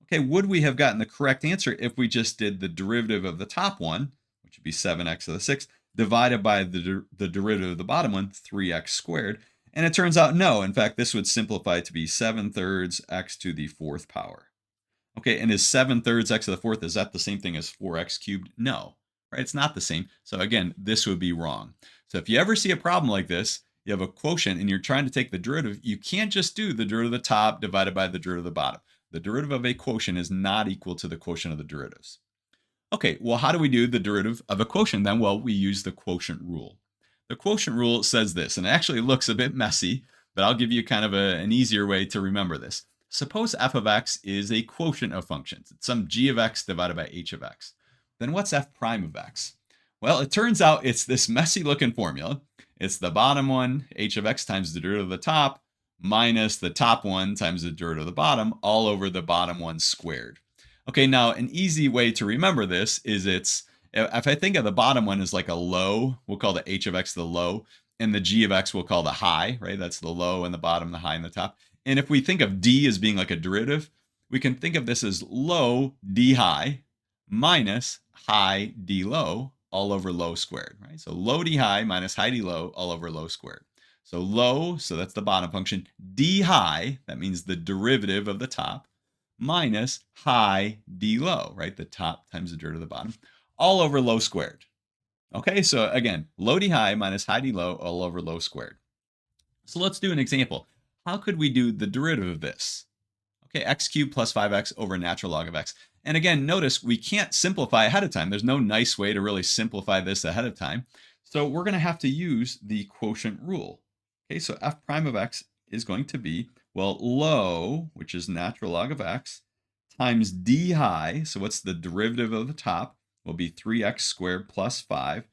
Okay, would we have gotten the correct answer if we just did the derivative of the top one, which would be 7x to the 6th, divided by the derivative of the bottom one, 3x squared? And it turns out no. In fact, this would simplify to be 7/3 x to the 4th power. Okay, and is 7/3 x to the 4th, is that the same thing as 4x cubed? No, right? It's not the same. So again, this would be wrong. So if you ever see a problem like this, you have a quotient and you're trying to take the derivative, you can't just do the derivative of the top divided by the derivative of the bottom. The derivative of a quotient is not equal to the quotient of the derivatives. Okay, well, how do we do the derivative of a quotient then? Well, we use the quotient rule. The quotient rule says this, and it actually looks a bit messy, but I'll give you kind of an easier way to remember this. Suppose f of x is a quotient of functions. It's some g of x divided by h of x. Then what's f prime of x? Well, it turns out it's this messy looking formula. It's the bottom one, h of x times the derivative of the top, minus the top one times the derivative of the bottom, all over the bottom one squared. Okay, now an easy way to remember this is if I think of the bottom one as like a low, we'll call the h of x the low, and the g of x we'll call the high, right? That's the low and the bottom, the high and the top. And if we think of d as being like a derivative, we can think of this as low d high minus high d low all over low squared, right? So low d high minus high d low all over low squared. So low, so that's the bottom function, d high, that means the derivative of the top, minus high d low, right? The top times the derivative of the bottom, all over low squared. Okay, so again, low d high minus high d low all over low squared. So let's do an example. How could we do the derivative of this? Okay, x cubed plus 5x over natural log of x. And again, notice we can't simplify ahead of time. There's no nice way to really simplify this ahead of time. So we're going to have to use the quotient rule. Okay, so f prime of x is going to be, well, low, which is natural log of x, times d high. So what's the derivative of the top? Will be 3x squared plus 5.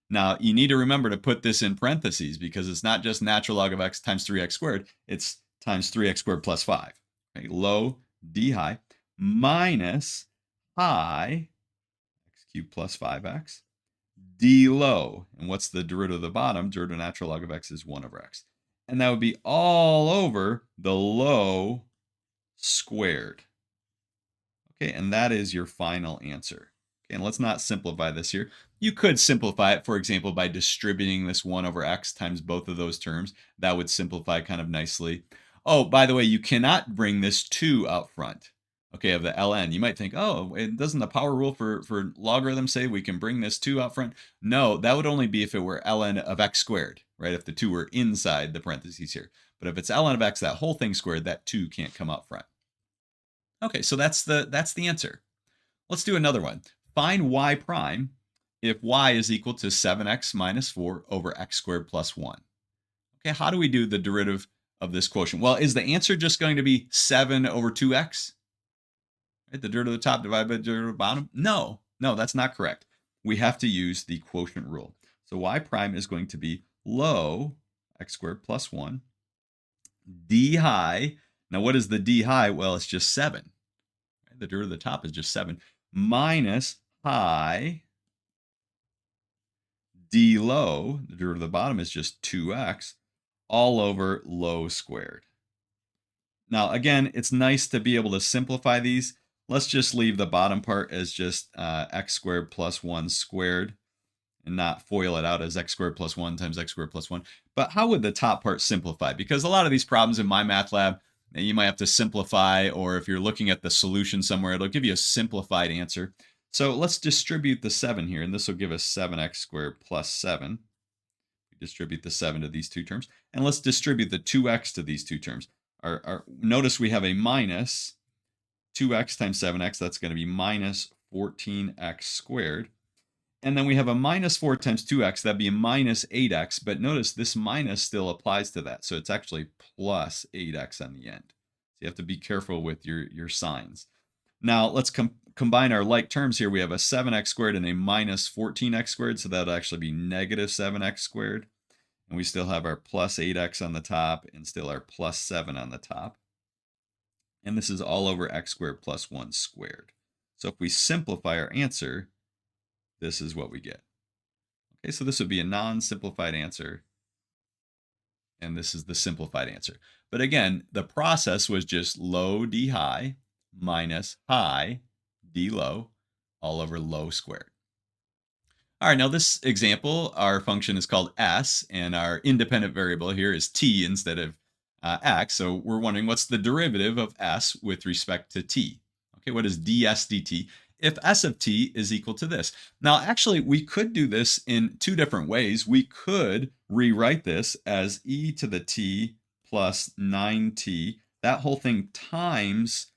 Now, you need to remember to put this in parentheses because it's not just natural log of x times 3x squared. It's times 3x squared plus 5. Okay, low d high minus high x cubed plus 5x d low. And what's the derivative of the bottom? Derivative of natural log of x is 1 over x. And that would be all over the low squared. Okay, and that is your final answer. Okay, and let's not simplify this here. You could simplify it, for example, by distributing this 1 over x times both of those terms. That would simplify kind of nicely. Oh, by the way, you cannot bring this 2 out front, okay, of the ln. You might think, oh, doesn't the power rule for logarithms say we can bring this 2 out front? No, that would only be if it were ln of x squared, right? If the 2 were inside the parentheses here. But if it's ln of x, that whole thing squared, that 2 can't come out front. Okay, so that's the answer. Let's do another one. Find y prime if y is equal to 7x minus 4 over x squared plus 1. Okay, how do we do the derivative of this quotient? Well, is the answer just going to be 7 over 2x? Right, the derivative of the top divided by the derivative of the bottom? No, that's not correct. We have to use the quotient rule. So y prime is going to be low x squared plus 1 d high. Now, what is the d high? Well, it's just 7. The derivative of the top is just 7 minus high d low. The derivative of the bottom is just 2x all over low squared. Now, again, it's nice to be able to simplify these. Let's just leave the bottom part as just x squared plus 1 squared and not FOIL it out as x squared plus 1 times x squared plus 1. But how would the top part simplify? Because a lot of these problems in my math lab, you might have to simplify, or if you're looking at the solution somewhere, it'll give you a simplified answer. So let's distribute the 7 here, and this will give us 7x squared plus 7. We distribute the 7 to these two terms, and let's distribute the 2x to these two terms. Notice we have a minus 2x times 7x. That's going to be minus 14x squared. And then we have a minus 4 times 2x. That'd be a minus 8x. But notice this minus still applies to that. So it's actually plus 8x on the end. So you have to be careful with your signs. Now let's combine our like terms here. We have a 7x squared and a minus 14x squared. So that'll actually be negative 7x squared. And we still have our plus 8x on the top and still our plus 7 on the top. And this is all over x squared plus 1 squared. So if we simplify our answer, this is what we get. Okay, so this would be a non-simplified answer. And this is the simplified answer. But again, the process was just low d high minus high d low all over low squared. All right, now this example, our function is called s, and our independent variable here is t instead of x. So we're wondering what's the derivative of s with respect to t. Okay, what is ds dt? If s of t is equal to this. Now, actually, we could do this in two different ways. We could rewrite this as e to the t plus 9t, that whole thing times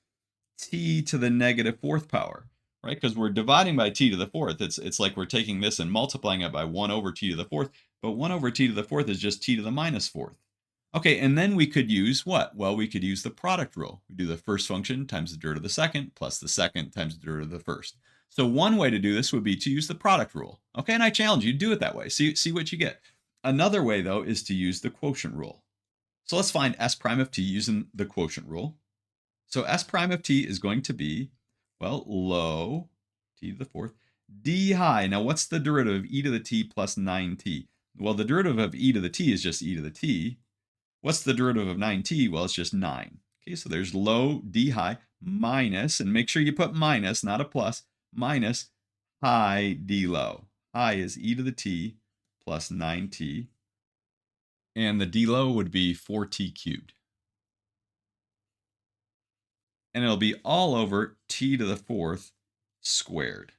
t to the negative fourth power, right? Because we're dividing by t to the fourth. It's like we're taking this and multiplying it by 1 over t to the fourth, but 1 over t to the fourth is just t to the minus fourth. Okay, and then we could use what? Well, we could use the product rule. We do the first function times the derivative of the second plus the second times the derivative of the first. So one way to do this would be to use the product rule. Okay, and I challenge you to do it that way. See what you get. Another way, though, is to use the quotient rule. So let's find s prime of t using the quotient rule. So s prime of t is going to be, well, low t to the fourth, d high. Now, what's the derivative of e to the t plus 9t? Well, the derivative of e to the t is just e to the t. What's the derivative of 9t? Well, it's just 9. Okay, so there's low d high minus, and make sure you put minus, not a plus, minus high d low. High is e to the t plus 9t. And the d low would be 4t cubed. And it'll be all over t to the fourth squared.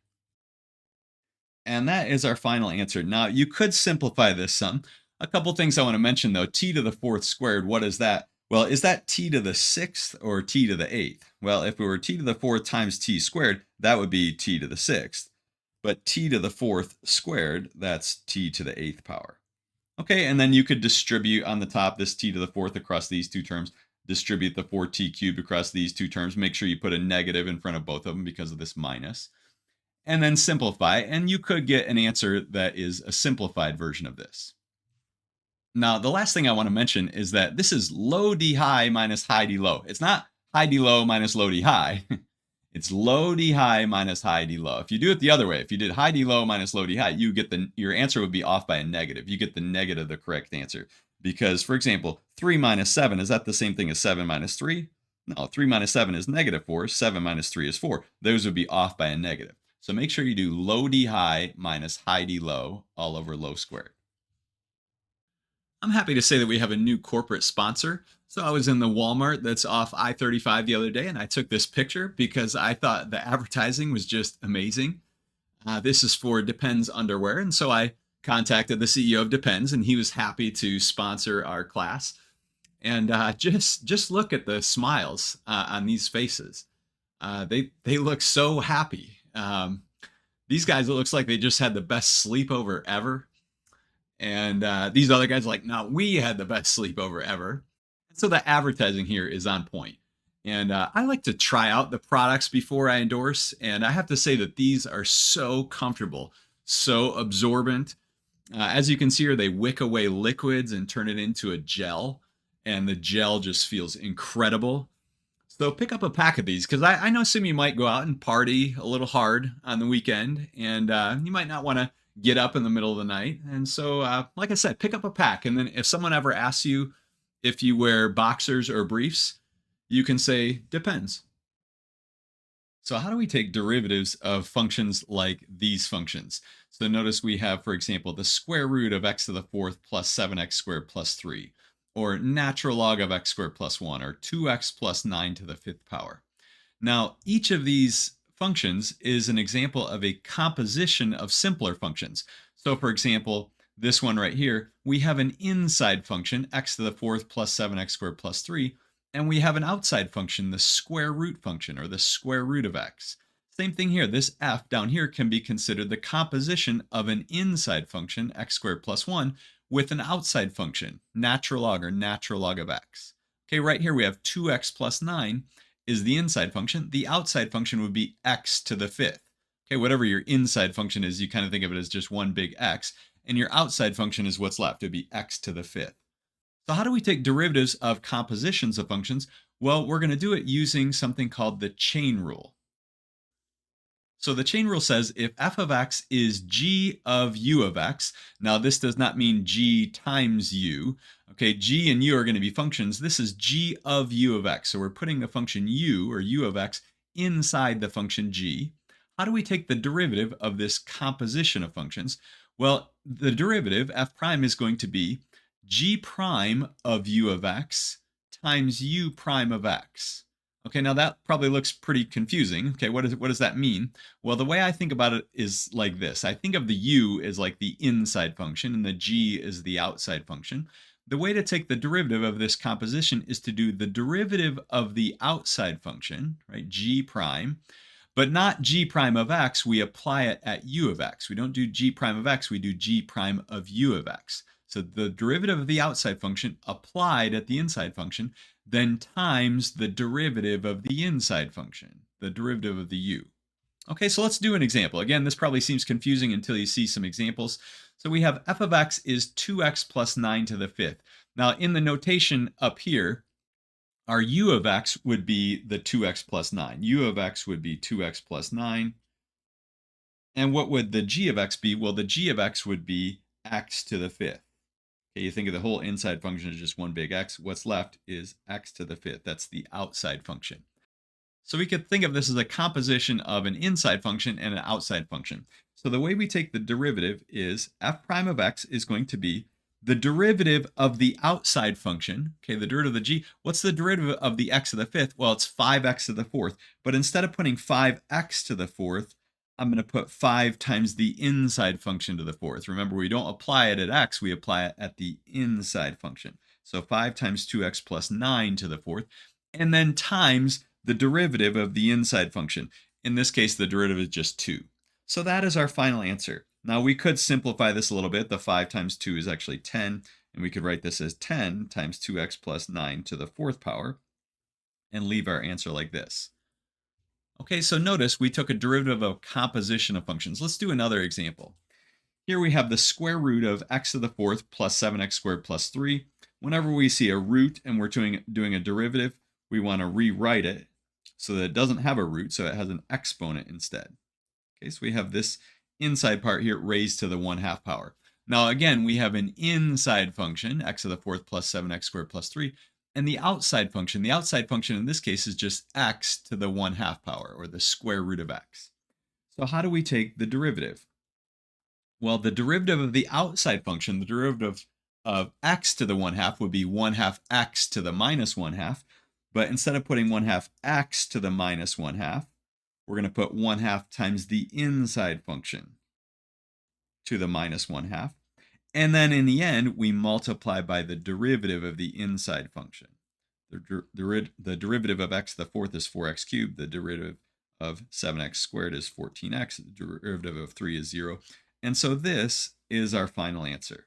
And that is our final answer. Now, you could simplify this some. A couple things I want to mention, though. T to the fourth squared, what is that? Well, is that t to the sixth or t to the eighth? Well, if it were t to the fourth times t squared, that would be t to the sixth. But t to the fourth squared, that's t to the eighth power. Okay, and then you could distribute on the top this t to the fourth across these two terms. Distribute the 4t cubed across these two terms. Make sure you put a negative in front of both of them because of this minus. And then simplify, and you could get an answer that is a simplified version of this. Now, the last thing I want to mention is that this is low d high minus high d low. It's not high d low minus low d high. It's low d high minus high d low. If you do it the other way, if you did high d low minus low d high, you get your answer would be off by a negative. You get the negative, the correct answer. Because, for example, 3 minus 7, is that the same thing as 7 minus 3? No, 3 minus 7 is negative 4. 7 minus 3 is 4. Those would be off by a negative. So make sure you do low d high minus high d low all over low squared. I'm happy to say that we have a new corporate sponsor. So I was in the Walmart that's off I-35 the other day, and I took this picture because I thought the advertising was just amazing. This is for Depends underwear, and so I contacted the CEO of Depends, and he was happy to sponsor our class. And just look at the smiles on these faces. They look so happy. These guys, it looks like they just had the best sleepover ever. And these other guys are like, no, we had the best sleepover ever. And so the advertising here is on point. And I like to try out the products before I endorse. And I have to say that these are so comfortable, so absorbent. As you can see here, they wick away liquids and turn it into a gel. And the gel just feels incredible. So pick up a pack of these because I know some of you might go out and party a little hard on the weekend. And you might not want to get up in the middle of the night. And so, like I said, pick up a pack. And then if someone ever asks you if you wear boxers or briefs, you can say, depends. So how do we take derivatives of functions like these functions? So notice we have, for example, the square root of x to the fourth plus 7x squared plus 3, or natural log of x squared plus 1, or 2x plus 9 to the fifth power. Now, each of these functions is an example of a composition of simpler functions. So for example, this one right here, we have an inside function, x to the fourth plus 7x squared plus 3, and we have an outside function, the square root function, or the square root of x. Same thing here, this f down here can be considered the composition of an inside function, x squared plus 1, with an outside function, natural log or natural log of x. Okay, right here we have 2x plus 9 is the inside function. The outside function would be x to the fifth. Okay, whatever your inside function is, you kind of think of it as just one big x, and your outside function is what's left. It would be x to the fifth. So how do we take derivatives of compositions of functions? Well, we're going to do it using something called the chain rule. So the chain rule says if f of x is g of u of x, now this does not mean g times u. Okay, g and u are going to be functions. This is g of u of x. So we're putting the function u, or u of x, inside the function g. How do we take the derivative of this composition of functions? Well, the derivative, f prime, is going to be g prime of u of x times u prime of x. Okay, now that probably looks pretty confusing. Okay, what does that mean? Well, the way I think about it is like this. I think of the u as like the inside function and the g is the outside function. The way to take the derivative of this composition is to do the derivative of the outside function, right, g prime, but not g prime of x. We apply it at u of x. We don't do g prime of x, we do g prime of u of x. So the derivative of the outside function applied at the inside function, then times the derivative of the inside function, the derivative of the u. Okay, so let's do an example. Again, this probably seems confusing until you see some examples. So we have f of x is 2x plus 9 to the fifth. Now in the notation up here, our u of x would be the 2x plus 9. U of x would be 2x plus 9. And what would the g of x be? Well, the g of x would be x to the fifth. Okay, you think of the whole inside function as just one big x. What's left is x to the fifth. That's the outside function. So we could think of this as a composition of an inside function and an outside function. So the way we take the derivative is f prime of x is going to be the derivative of the outside function. Okay, the derivative of the g. What's the derivative of the x to the fifth? Well, it's 5x to the fourth. But instead of putting 5x to the fourth, I'm going to put 5 times the inside function to the fourth. Remember, we don't apply it at x, we apply it at the inside function. So 5 times 2x plus 9 to the fourth, and then times the derivative of the inside function. In this case, the derivative is just 2. So that is our final answer. Now we could simplify this a little bit. The 5 times 2 is actually 10, and we could write this as 10 times 2x plus 9 to the fourth power and leave our answer like this. Okay, so notice we took a derivative of a composition of functions. Let's do another example. Here we have the square root of x to the fourth plus 7x squared plus 3. Whenever we see a root and we're doing a derivative, we want to rewrite it so that it doesn't have a root, so it has an exponent instead. Okay, so we have this inside part here raised to the 1/2 power. Now again, we have an inside function, x to the fourth plus 7x squared plus 3, and the outside function in this case is just x to the 1/2 power, or the square root of x. So how do we take the derivative? Well, the derivative of the outside function, the derivative of x to the 1/2 would be 1/2 x to the minus 1/2. But instead of putting 1/2 x to the minus 1/2, we're going to put 1/2 times the inside function to the minus 1/2. And then in the end, we multiply by the derivative of the inside function. The derivative of x to the fourth is 4x cubed. The derivative of 7x squared is 14x. The derivative of 3 is 0. And so this is our final answer.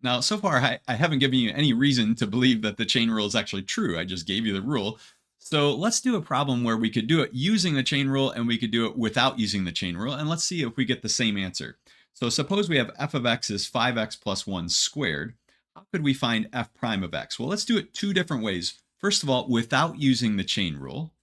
Now, so far, I haven't given you any reason to believe that the chain rule is actually true. I just gave you the rule. So let's do a problem where we could do it using the chain rule and we could do it without using the chain rule. And let's see if we get the same answer. So suppose we have f of x is 5x plus 1 squared. How could we find f prime of x? Well, let's do it two different ways. First of all, without using the chain rule.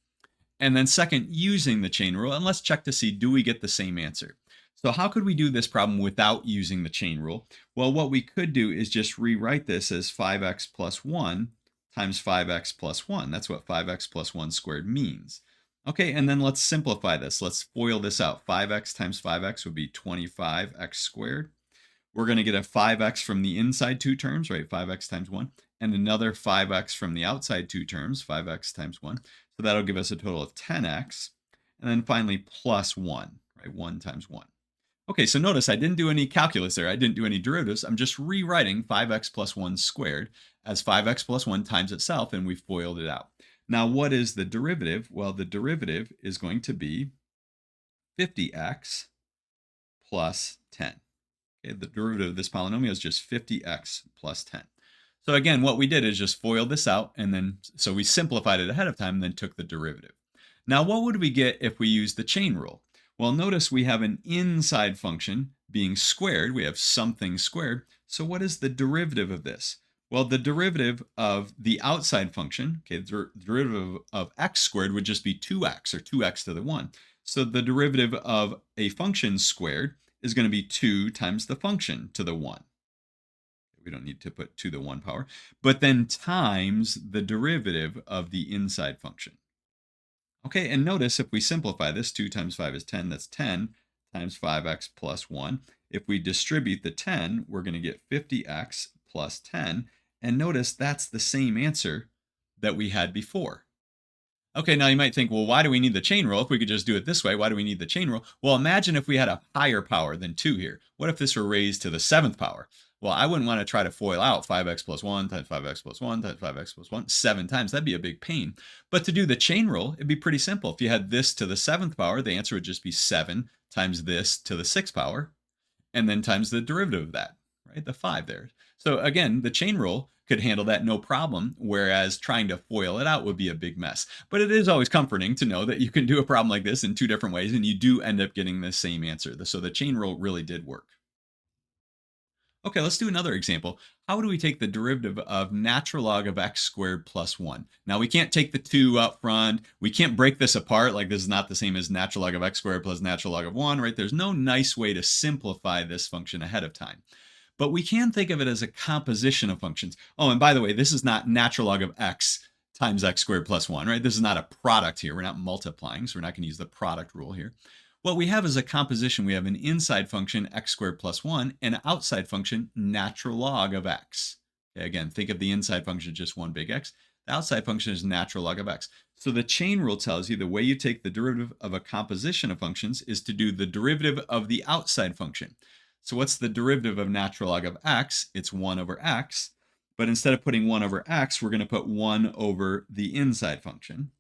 And then second, using the chain rule. And let's check to see, do we get the same answer? So how could we do this problem without using the chain rule? Well, what we could do is just rewrite this as 5x plus 1 times 5x plus 1. That's what 5x plus 1 squared means. Okay, and then let's simplify this. Let's FOIL this out. 5x times 5x would be 25x squared. We're going to get a 5x from the inside two terms, right? 5x times 1. And another 5x from the outside two terms, 5x times 1. So that'll give us a total of 10x. And then finally plus 1, right? 1 times 1. Okay, so notice I didn't do any calculus there. I didn't do any derivatives. I'm just rewriting 5x plus 1 squared as 5x plus 1 times itself, and we FOILed it out. Now, what is the derivative? Well, the derivative is going to be 50x plus 10. Okay, the derivative of this polynomial is just 50x plus 10. So again, what we did is just FOIL this out, and then so we simplified it ahead of time and then took the derivative. Now, what would we get if we used the chain rule? Well, notice we have an inside function being squared. We have something squared. So what is the derivative of this? Well, the derivative of the outside function, okay, the derivative of x squared would just be 2x, or 2x to the 1. So the derivative of a function squared is going to be 2 times the function to the 1. We don't need to put to the 1 power, but then times the derivative of the inside function. Okay, and notice if we simplify this, 2 times 5 is 10. That's 10 times 5x plus 1. If we distribute the 10, we're going to get 50x plus 10. And notice that's the same answer that we had before. Okay, now you might think, well, why do we need the chain rule? If we could just do it this way, why do we need the chain rule? Well, imagine if we had a higher power than 2 here. What if this were raised to the 7th power? Well, I wouldn't want to try to FOIL out 5x plus 1 times 5x plus 1 times 5x plus 1 7 times. That'd be a big pain. But to do the chain rule, it'd be pretty simple. If you had this to the 7th power, the answer would just be 7 times this to the 6th power, and then times the derivative of that, right? The 5 there. So again, the chain rule could handle that no problem, whereas trying to FOIL it out would be a big mess. But it is always comforting to know that you can do a problem like this in two different ways, and you do end up getting the same answer. So the chain rule really did work. Okay, let's do another example. How do we take the derivative of natural log of x squared plus 1? Now, we can't take the 2 up front. We can't break this apart. Like, this is not the same as natural log of x squared plus natural log of 1, right? There's no nice way to simplify this function ahead of time. But we can think of it as a composition of functions. Oh, and by the way, this is not natural log of x times x squared plus 1, right? This is not a product here. We're not multiplying, so we're not going to use the product rule here. What we have is a composition. We have an inside function, x squared plus 1, and an outside function, natural log of x. Okay, again, think of the inside function as just one big x. The outside function is natural log of x. So the chain rule tells you the way you take the derivative of a composition of functions is to do the derivative of the outside function. So what's the derivative of natural log of x? It's 1 over x. But instead of putting 1 over x, we're going to put 1 over the inside function.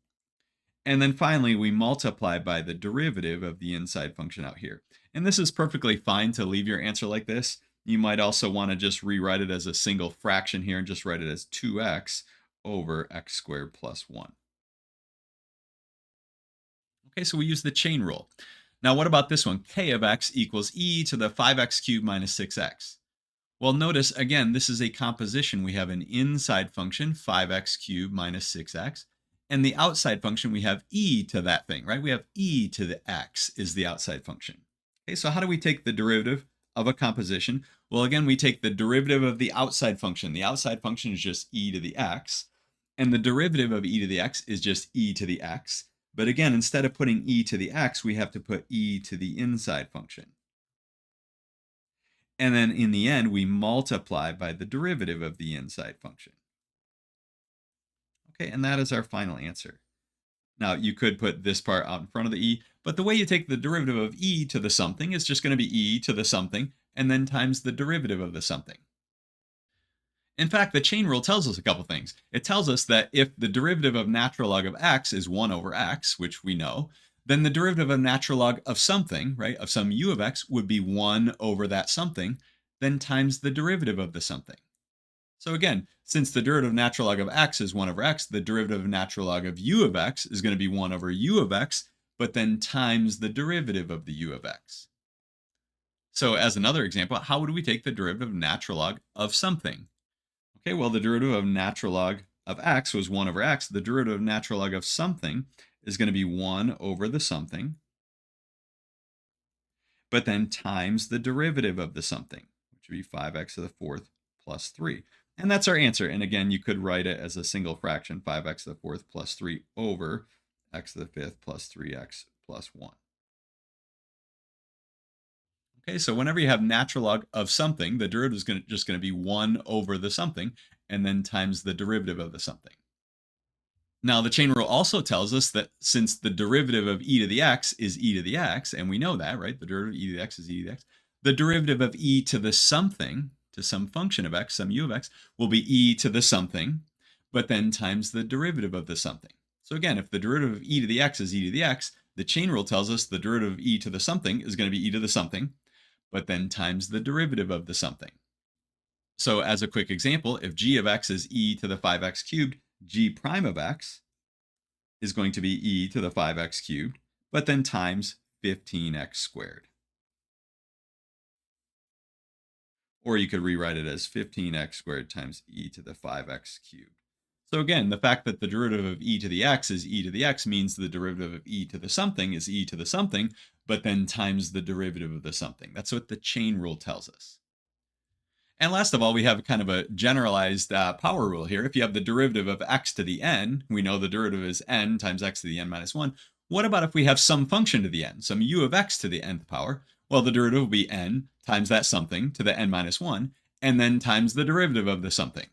And then finally, we multiply by the derivative of the inside function out here. And this is perfectly fine to leave your answer like this. You might also want to just rewrite it as a single fraction here and just write it as 2x over x squared plus 1. Okay, so we use the chain rule. Now, what about this one? K of x equals e to the 5x cubed minus 6x. Well, notice, again, this is a composition. We have an inside function, 5x cubed minus 6x. And the outside function, we have e to that thing, right? We have e to the x is the outside function. Okay, so how do we take the derivative of a composition? Well, again, we take the derivative of the outside function. The outside function is just e to the x. And the derivative of e to the x is just e to the x. But again, instead of putting e to the x, we have to put e to the inside function. And then in the end, we multiply by the derivative of the inside function. Okay, and that is our final answer. Now, you could put this part out in front of the e, but the way you take the derivative of e to the something is just going to be e to the something, and then times the derivative of the something. In fact, the chain rule tells us a couple things. It tells us that if the derivative of natural log of x is 1 over x, which we know, then the derivative of natural log of something, right, of some u of x would be 1 over that something, then times the derivative of the something. So again, since the derivative of natural log of x is 1 over x, the derivative of natural log of u of x is going to be 1 over u of x, but then times the derivative of the u of x. So as another example, how would we take the derivative of natural log of something? Okay, well, the derivative of natural log of x was 1 over x. The derivative of natural log of something is going to be 1 over the something, but then times the derivative of the something, which would be 5x to the fourth plus 3. And that's our answer. And again, you could write it as a single fraction, 5x to the fourth plus 3 over x to the fifth plus 3x plus 1. Okay, so whenever you have natural log of something, the derivative is just going to be 1 over the something, and then times the derivative of the something. Now, the chain rule also tells us that since the derivative of e to the x is e to the x, and we know that, right? The derivative of e to the x is e to the x. The derivative of e to the something, to some function of x, some u of x, will be e to the something, but then times the derivative of the something. So again, if the derivative of e to the x is e to the x, the chain rule tells us the derivative of e to the something is going to be e to the something, but then times the derivative of the something. So as a quick example, if g of x is e to the 5x cubed, g prime of x is going to be e to the 5x cubed, but then times 15x squared. Or you could rewrite it as 15x squared times e to the 5x cubed. So again, the fact that the derivative of e to the x is e to the x means the derivative of e to the something is e to the something, but then times the derivative of the something. That's what the chain rule tells us. And last of all, we have kind of a generalized power rule here. If you have the derivative of x to the n, we know the derivative is n times x to the n minus 1. What about if we have some function to the n, some u of x to the nth power? Well, the derivative will be n times that something to the n minus 1, and then times the derivative of the something.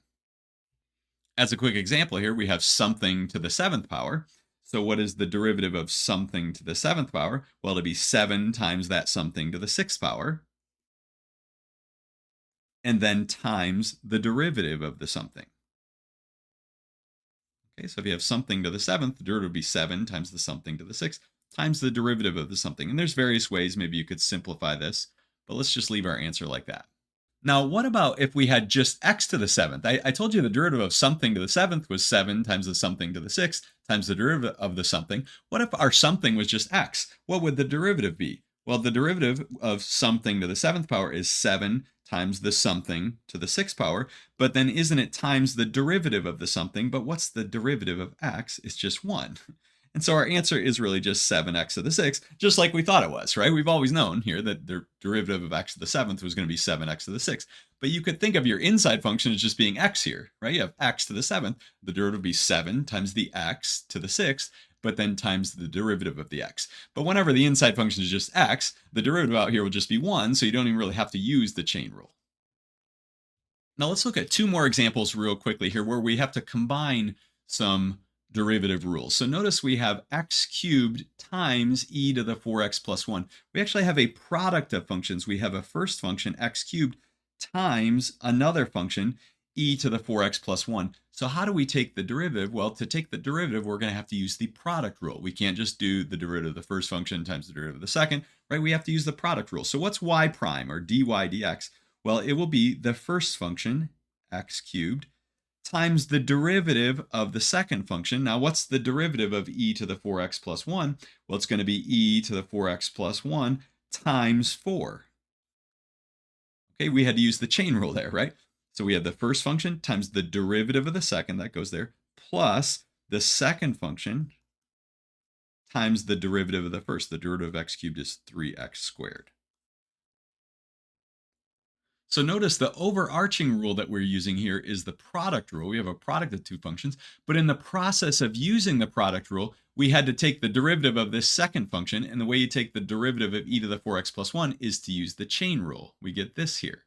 As a quick example here, we have something to the 7th power. So what is the derivative of something to the 7th power? Well, it'll be 7 times that something to the 6th power, and then times the derivative of the something. Okay, so if you have something to the 7th, the derivative would be 7 times the something to the 6th times the derivative of the something. And there's various ways maybe you could simplify this, but let's just leave our answer like that. Now, what about if we had just x to the 7th? I told you the derivative of something to the 7th was 7 times the something to the 6th times the derivative of the something. What if our something was just x? What would the derivative be? Well, the derivative of something to the 7th power is 7 times the something to the 6th power, but then isn't it times the derivative of the something? But what's the derivative of x? It's just 1. And so our answer is really just 7x to the 6th, just like we thought it was, right? We've always known here that the derivative of x to the 7th was going to be 7x to the 6th. But you could think of your inside function as just being x here, right? You have x to the 7th. The derivative would be 7 times the x to the 6th, but then times the derivative of the x. But whenever the inside function is just x, the derivative out here will just be 1, so you don't even really have to use the chain rule. Now let's look at two more examples real quickly here where we have to combine some derivative rules. So notice we have x cubed times e to the 4x plus 1. We actually have a product of functions. We have a first function, x cubed, times another function, e to the 4x plus 1. So how do we take the derivative? Well, to take the derivative, we're going to have to use the product rule. We can't just do the derivative of the first function times the derivative of the second, right? We have to use the product rule. So what's y prime, or dy dx? Well, it will be the first function, x cubed, times the derivative of the second function. Now, what's the derivative of e to the 4x plus 1? Well, it's going to be e to the 4x plus 1 times 4. Okay, we had to use the chain rule there, right? So we have the first function times the derivative of the second, that goes there, plus the second function times the derivative of the first. The derivative of x cubed is 3x squared. So notice the overarching rule that we're using here is the product rule. We have a product of two functions, but in the process of using the product rule, we had to take the derivative of this second function, and the way you take the derivative of e to the 4x plus 1 is to use the chain rule. We get this here.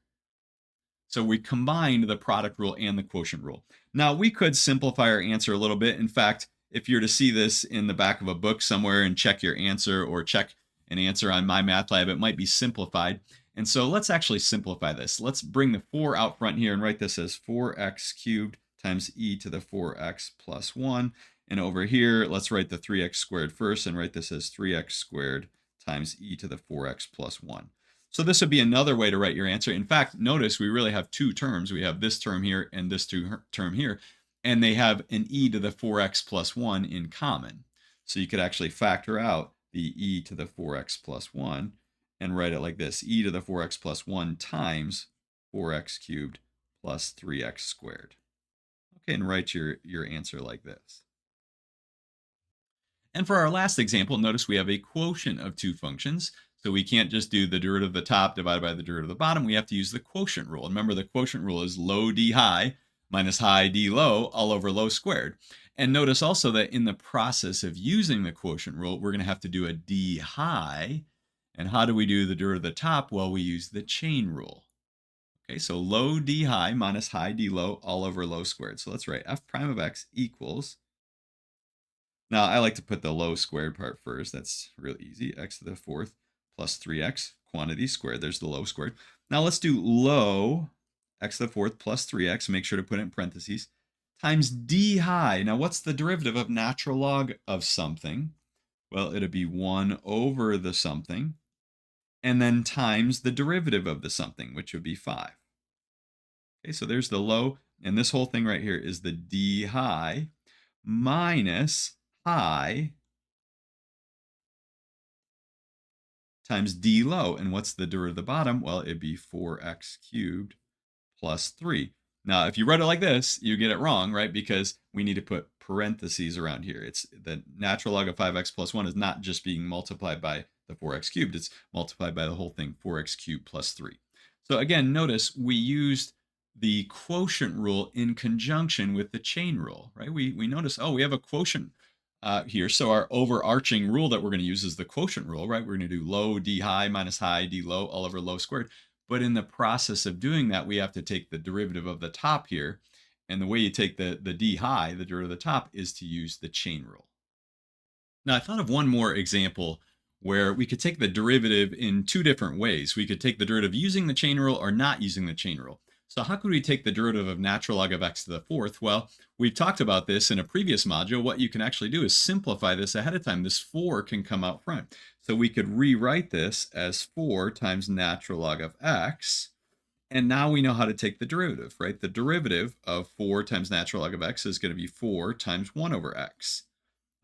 So we combined the product rule and the quotient rule. Now, we could simplify our answer a little bit. In fact, if you're to see this in the back of a book somewhere and check your answer, or check an answer on My Math Lab, it might be simplified. And so let's actually simplify this. Let's bring the 4 out front here and write this as 4x cubed times e to the 4x plus 1. And over here, let's write the 3x squared first and write this as 3x squared times e to the 4x plus 1. So this would be another way to write your answer. In fact, notice we really have two terms. We have this term here and this term here, and they have an e to the 4x plus 1 in common. So you could actually factor out the e to the 4x plus 1 and write it like this: e to the 4x plus 1 times 4x cubed plus 3x squared. Okay, and write your answer like this. And for our last example, notice we have a quotient of two functions. So we can't just do the derivative of the top divided by the derivative of the bottom. We have to use the quotient rule. Remember, the quotient rule is low d high minus high d low all over low squared. And notice also that in the process of using the quotient rule, we're going to have to do a d high. And how do we do the derivative of the top? Well, we use the chain rule. Okay, so low d high minus high d low all over low squared. So let's write f prime of x equals. Now, I like to put the low squared part first. That's real easy. X to the 4th plus 3x, quantity squared. There's the low squared. Now let's do low x to the 4th plus 3x. Make sure to put it in parentheses. Times d high. Now, what's the derivative of natural log of something? Well, it'll be 1 over the something, and then times the derivative of the something, which would be 5. Okay, so there's the low, and this whole thing right here is the d high minus high times d low. And what's the derivative of the bottom? Well, it'd be 4x cubed plus 3. Now, if you write it like this, you get it wrong, right? Because we need to put parentheses around here. It's the natural log of 5x plus 1 is not just being multiplied by the 4x cubed. It's multiplied by the whole thing, 4x cubed plus 3. So again, notice we used the quotient rule in conjunction with the chain rule, right? We notice, oh, we have a quotient here. So our overarching rule that we're going to use is the quotient rule, right? We're going to do low d high minus high d low all over low squared. But in the process of doing that, we have to take the derivative of the top here. And the way you take the d high, the derivative of the top, is to use the chain rule. Now, I thought of one more example where we could take the derivative in two different ways. We could take the derivative using the chain rule or not using the chain rule. So how could we take the derivative of natural log of x to the 4th? Well, we've talked about this in a previous module. What you can actually do is simplify this ahead of time. This 4 can come out front. So we could rewrite this as 4 times natural log of x. And now we know how to take the derivative, right? The derivative of 4 times natural log of x is going to be 4 times 1 over x,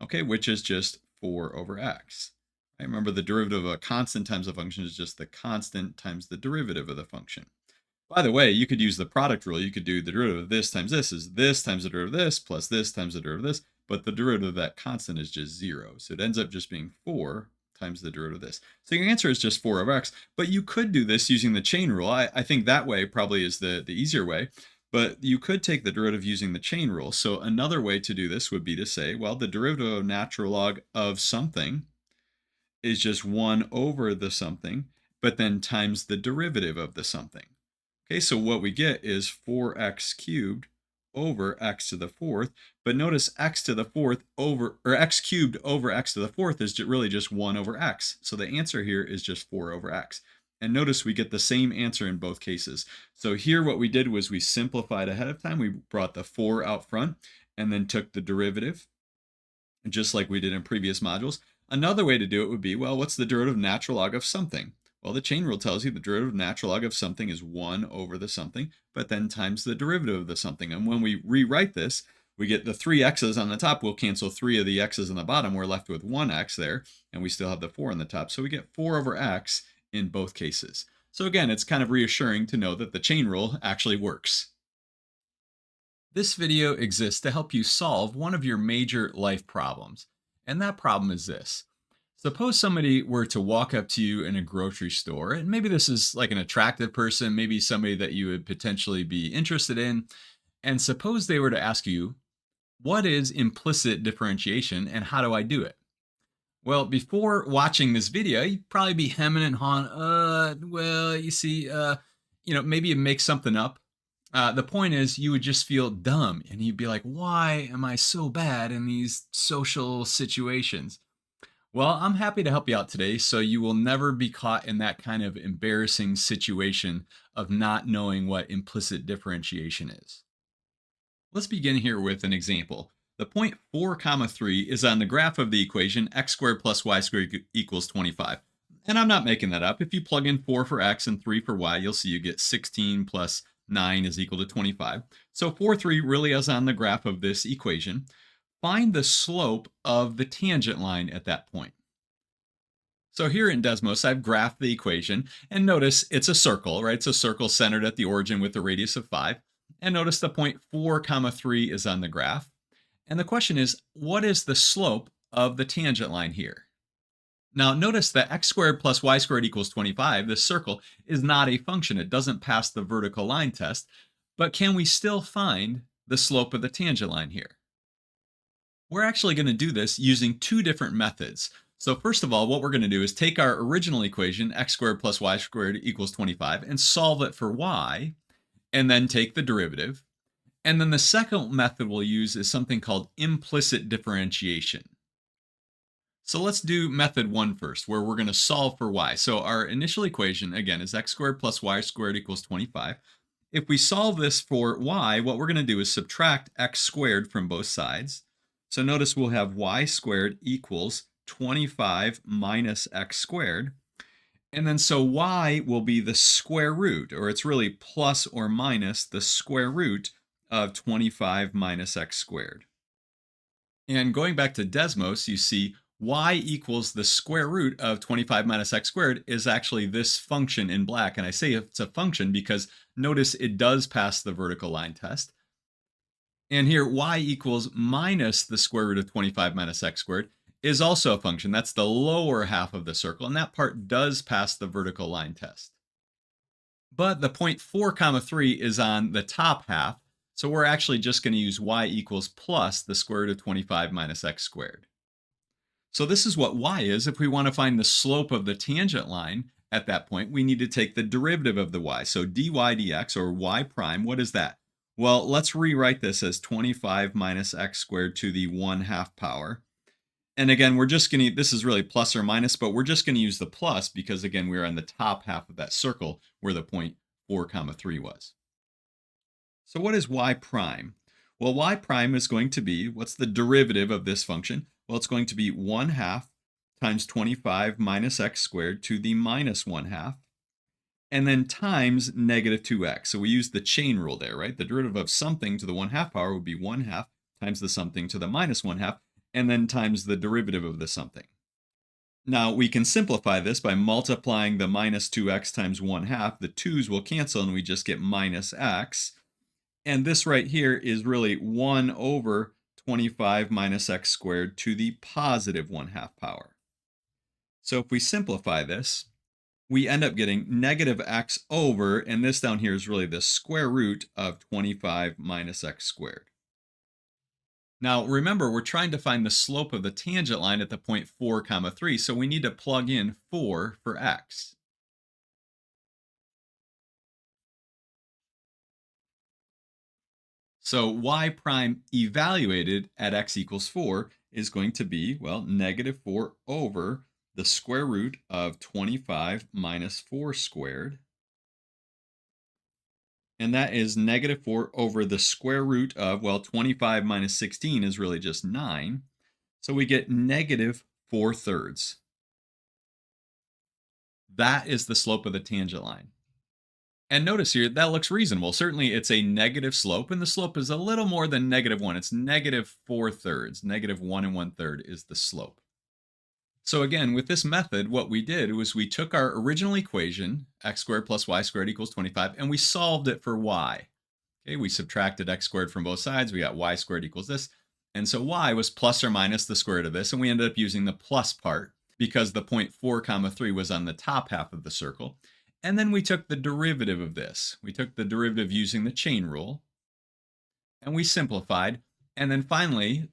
okay, which is just 4 over x. I remember the derivative of a constant times a function is just the constant times the derivative of the function. By the way, you could use the product rule. You could do the derivative of this times this is this times the derivative of this plus this times the derivative of this, but the derivative of that constant is just 0. So it ends up just being 4 times the derivative of this. So your answer is just 4 over x, but you could do this using the chain rule. I think that way probably is the easier way, but you could take the derivative using the chain rule. So another way to do this would be to say, well, the derivative of natural log of something is just 1 over the something, but then times the derivative of the something. Okay, so what we get is 4x cubed over x to the 4th, but notice x to the 4th over, or x cubed over x to the 4th is really just 1 over x. So the answer here is just 4 over x. And notice we get the same answer in both cases. So here what we did was we simplified ahead of time. We brought the 4 out front and then took the derivative, just like we did in previous modules. Another way to do it would be, well, what's the derivative natural log of something? Well, the chain rule tells you the derivative natural log of something is 1 over the something, but then times the derivative of the something. And when we rewrite this, we get the 3 x's on the top. We'll cancel 3 of the x's on the bottom. We're left with 1 x there, and we still have the 4 on the top. So we get 4 over x in both cases. So again, it's kind of reassuring to know that the chain rule actually works. This video exists to help you solve one of your major life problems. And that problem is this. Suppose somebody were to walk up to you in a grocery store, and maybe this is like an attractive person, maybe somebody that you would potentially be interested in. And suppose they were to ask you, what is implicit differentiation and how do I do it? Well, before watching this video, you'd probably be hemming and hawing. Well, you see, maybe you make something up. The point is, you would just feel dumb and you'd be like, why am I so bad in these social situations? Well, I'm happy to help you out today so you will never be caught in that kind of embarrassing situation of not knowing what implicit differentiation is. Let's begin here with an example. The point 4 comma 3 is on the graph of the equation x squared plus y squared equals 25. And I'm not making that up. If you plug in 4 for x and 3 for y, you'll see you get 16 plus 9 is equal to 25. So 4, 3 really is on the graph of this equation. Find the slope of the tangent line at that point. So here in Desmos, I've graphed the equation, and notice it's a circle, right? It's a circle centered at the origin with a radius of 5. And notice the point 4 comma 3 is on the graph. And the question is, what is the slope of the tangent line here? Now notice that x squared plus y squared equals 25, this circle, is not a function. It doesn't pass the vertical line test. But can we still find the slope of the tangent line here? We're actually going to do this using 2 different methods. So first of all, what we're going to do is take our original equation, x squared plus y squared equals 25, and solve it for y, and then take the derivative. And then the second method we'll use is something called implicit differentiation. So let's do method 1 first, where we're going to solve for y. So our initial equation, again, is x squared plus y squared equals 25. If we solve this for y, what we're going to do is subtract x squared from both sides. So notice we'll have y squared equals 25 minus x squared. And then so y will be the square root, or it's really plus or minus the square root of 25 minus x squared. And going back to Desmos, you see y equals the square root of 25 minus x squared is actually this function in black. And I say it's a function because notice it does pass the vertical line test. And here y equals minus the square root of 25 minus x squared is also a function. That's the lower half of the circle, and that part does pass the vertical line test. But the point 4 comma 3 is on the top half, so we're actually just going to use y equals plus the square root of 25 minus x squared. So this is what y is. If we want to find the slope of the tangent line at that point, we need to take the derivative of the y. So dy dx, or y prime, what is that? Well, let's rewrite this as 25 minus x squared to the 1/2 power. And again, we're just going to, this is really plus or minus, but we're just going to use the plus because, again, we're on the top half of that circle where the point 4 comma 3 was. So what is y prime? Well, y prime is going to be, what's the derivative of this function? Well, it's going to be 1/2 times 25 minus x squared to the minus 1/2, and then times negative 2x. So we use the chain rule there, right? The derivative of something to the 1/2 power would be 1/2 times the something to the minus 1/2, and then times the derivative of the something. Now, we can simplify this by multiplying the minus 2x times 1/2. The 2's will cancel, and we just get minus x. And this right here is really 1 over 25 minus x squared to the positive 1/2 power. So if we simplify this, we end up getting negative x over, and this down here is really the square root of 25 minus x squared. Now, remember, we're trying to find the slope of the tangent line at the point 4 comma 3, so we need to plug in 4 for x. So y prime evaluated at x equals 4 is going to be, well, negative 4 over the square root of 25 minus 4 squared. And that is negative 4 over the square root of, well, 25 minus 16 is really just 9. So we get negative 4/3. That is the slope of the tangent line. And notice here, that looks reasonable. Certainly it's a negative slope, and the slope is a little more than negative 1. It's negative 4/3. Negative 1 1/3 is the slope. So again, with this method, what we did was we took our original equation, x squared plus y squared equals 25, and we solved it for y. Okay, we subtracted x squared from both sides. We got y squared equals this. And so y was plus or minus the square root of this, and we ended up using the plus part because the point 4 comma 3 was on the top half of the circle. And then we took the derivative of this. We took the derivative using the chain rule, and we simplified. And then finally,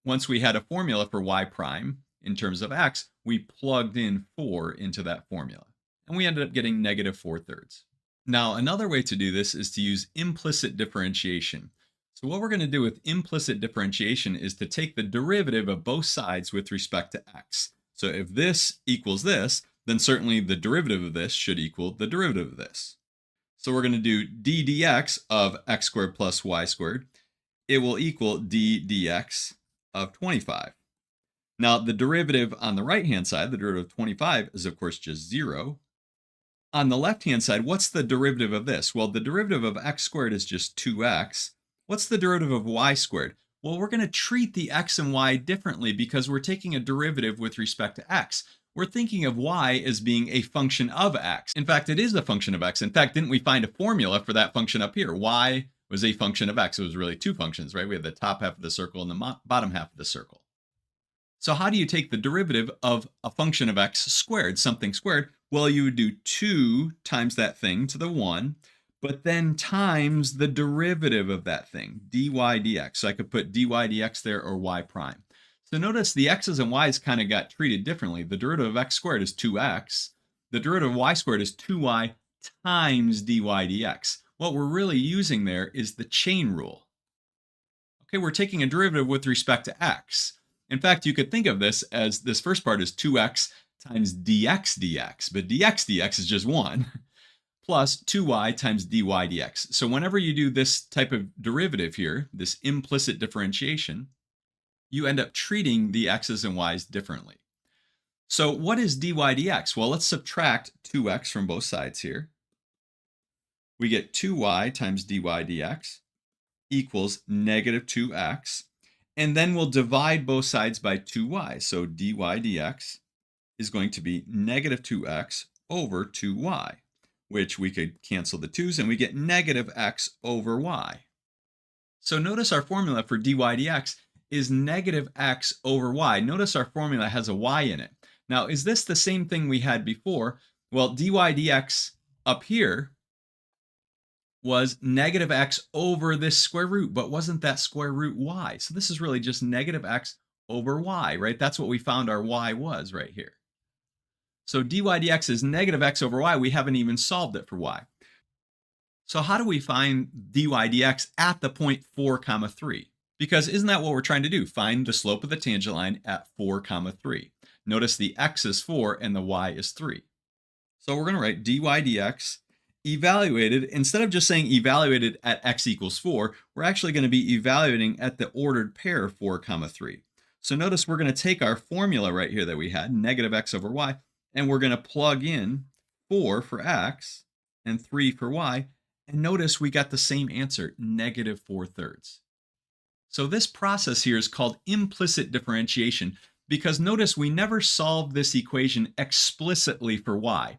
once we had a formula for y prime in terms of x, we plugged in 4 into that formula. And we ended up getting negative 4/3. Now, another way to do this is to use implicit differentiation. So what we're going to do with implicit differentiation is to take the derivative of both sides with respect to x. So if this equals this, then certainly the derivative of this should equal the derivative of this. So we're going to do d dx of x squared plus y squared. It will equal d dx of 25. Now, the derivative on the right-hand side, the derivative of 25, is of course just 0. On the left-hand side, what's the derivative of this? Well, the derivative of x squared is just 2x. What's the derivative of y squared? Well, we're going to treat the x and y differently because we're taking a derivative with respect to x. We're thinking of y as being a function of x. In fact, it is a function of x. In fact, didn't we find a formula for that function up here? Y was a function of x. It was really two functions, right? We had the top half of the circle and the bottom half of the circle. So how do you take the derivative of a function of x squared, something squared? Well, you would do 2 times that thing to the 1, but then times the derivative of that thing, dy dx. So I could put dy dx there or y prime. So notice the x's and y's kind of got treated differently. The derivative of x squared is 2x. The derivative of y squared is 2y times dy dx. What we're really using there is the chain rule. Okay, we're taking a derivative with respect to x. In fact, you could think of this as this first part is 2x times dx dx, but dx dx is just 1, plus 2y times dy dx. So whenever you do this type of derivative here, this implicit differentiation, you end up treating the x's and y's differently. So what is dy dx? Well, let's subtract 2x from both sides here. We get 2y times dy dx equals negative 2x. And then we'll divide both sides by 2y. So dy dx is going to be negative 2x over 2y, which we could cancel the 2's and we get negative x over y. So notice our formula for dy dx is negative x over y. Notice our formula has a y in it. Now, is this the same thing we had before? Well, dy dx up here was negative x over this square root, but wasn't that square root y? So this is really just negative x over y, right? That's what we found our y was right here. So dy dx is negative x over y. We haven't even solved it for y. So how do we find dy dx at the point 4 comma 3? Because isn't that what we're trying to do? Find the slope of the tangent line at 4 comma 3. Notice the x is 4 and the y is 3. So we're going to write dy dx evaluated, instead of just saying evaluated at x equals 4, we're actually going to be evaluating at the ordered pair 4 comma 3. So notice we're going to take our formula right here that we had, negative x over y, and we're going to plug in 4 for x and 3 for y. And notice we got the same answer, negative 4/3. So this process here is called implicit differentiation because notice we never solved this equation explicitly for y.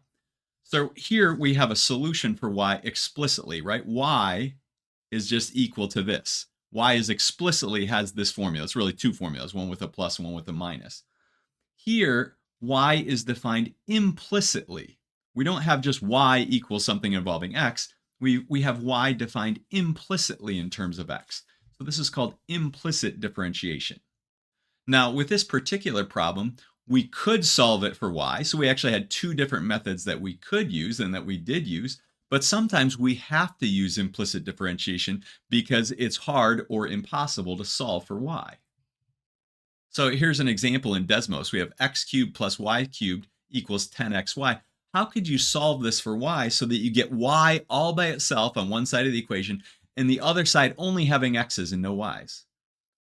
So here we have a solution for y explicitly, right? Y is just equal to this. Y is explicitly has this formula. It's really two formulas, one with a plus and one with a minus. Here, y is defined implicitly. We don't have just y equals something involving x. We have y defined implicitly in terms of x. So this is called implicit differentiation. Now, with this particular problem, we could solve it for y. So we actually had two different methods that we could use and that we did use. But sometimes we have to use implicit differentiation because it's hard or impossible to solve for y. So here's an example in Desmos. We have x cubed plus y cubed equals 10xy. How could you solve this for y so that you get y all by itself on one side of the equation and the other side only having x's and no y's?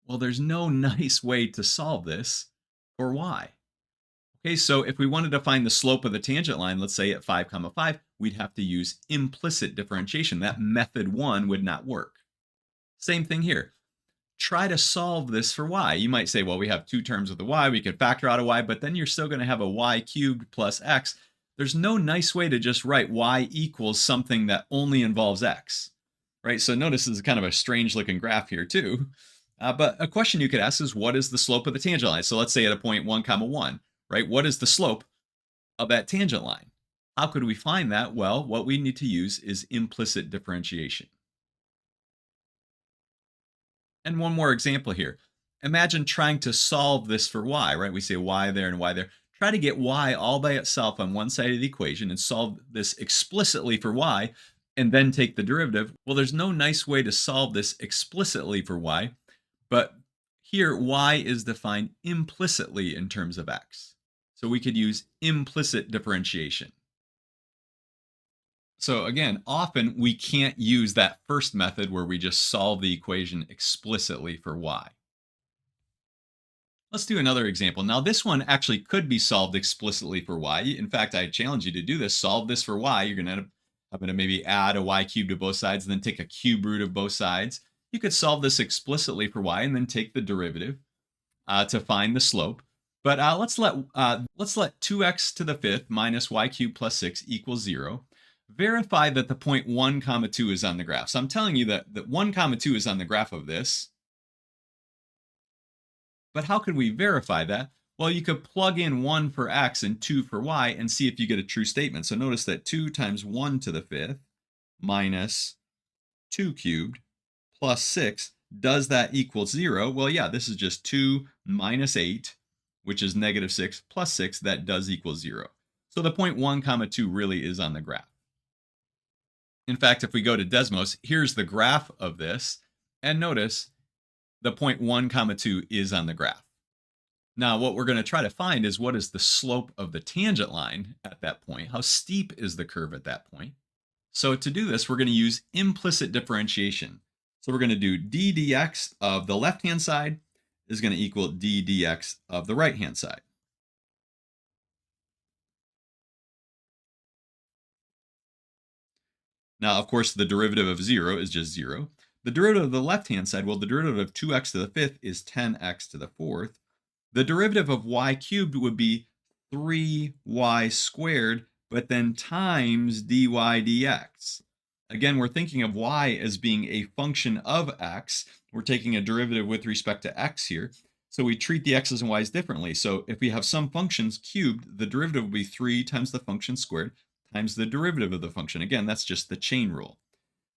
Well, there's no nice way to solve this for y. Okay, so if we wanted to find the slope of the tangent line, let's say at 5 comma 5, we'd have to use implicit differentiation. That method 1 would not work. Same thing here. Try to solve this for y. You might say, well, we have two terms with a y, we could factor out a y, but then you're still going to have a y cubed plus x. There's no nice way to just write y equals something that only involves x, right? So notice this is kind of a strange looking graph here too. But a question you could ask is, what is the slope of the tangent line? So let's say at a point 1 comma 1, right? What is the slope of that tangent line? How could we find that? Well, what we need to use is implicit differentiation. And one more example here. Imagine trying to solve this for y, right? We say y there and y there. Try to get y all by itself on one side of the equation and solve this explicitly for y and then take the derivative. Well, there's no nice way to solve this explicitly for y, but here y is defined implicitly in terms of x. So we could use implicit differentiation. So again, often we can't use that first method where we just solve the equation explicitly for y. Let's do another example. Now this one actually could be solved explicitly for y. In fact, I challenge you to do this. Solve this for y. You're going to end up having to maybe add a y cubed to both sides and then take a cube root of both sides. You could solve this explicitly for y and then take the derivative to find the slope. But let's let 2x to the fifth minus y cubed plus 6 equals 0. Verify that the point 1 comma 2 is on the graph. So I'm telling you that 1 comma 2 is on the graph of this. But how could we verify that? Well, you could plug in 1 for x and 2 for y and see if you get a true statement. So notice that 2 times 1 to the fifth minus 2 cubed plus 6, does that equal 0? Well, yeah, this is just 2 minus 8, which is negative 6, plus 6, that does equal 0. So the point 1 comma 2 really is on the graph. In fact, if we go to Desmos, here's the graph of this, and notice the point 1 comma 2 is on the graph. Now, what we're going to try to find is what is the slope of the tangent line at that point? How steep is the curve at that point? So to do this, we're going to use implicit differentiation. So we're going to do d dx of the left-hand side is going to equal d dx of the right-hand side. Now, of course, the derivative of 0 is just 0. The derivative of the left-hand side, well, the derivative of 2x to the fifth is 10x to the fourth. The derivative of y cubed would be 3y squared, but then times dy dx. Again, we're thinking of y as being a function of x. We're taking a derivative with respect to x here. So we treat the x's and y's differently. So if we have some functions cubed, the derivative will be 3 times the function squared times the derivative of the function. Again, that's just the chain rule.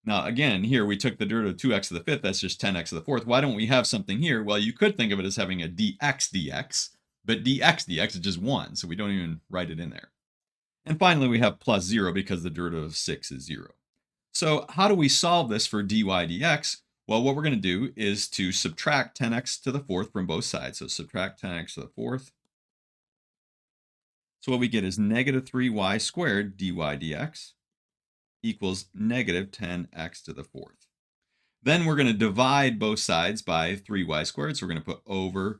Now, again, here we took the derivative of 2x to the fifth. That's just 10x to the fourth. Why don't we have something here? Well, you could think of it as having a dx dx, but dx dx is just 1, so we don't even write it in there. And finally, we have plus 0 because the derivative of 6 is 0. So how do we solve this for dy dx? Well, what we're going to do is to subtract 10x to the fourth from both sides. So subtract 10x to the fourth. So what we get is negative 3y squared dy dx equals negative 10x to the fourth. Then we're going to divide both sides by 3y squared. So we're going to put over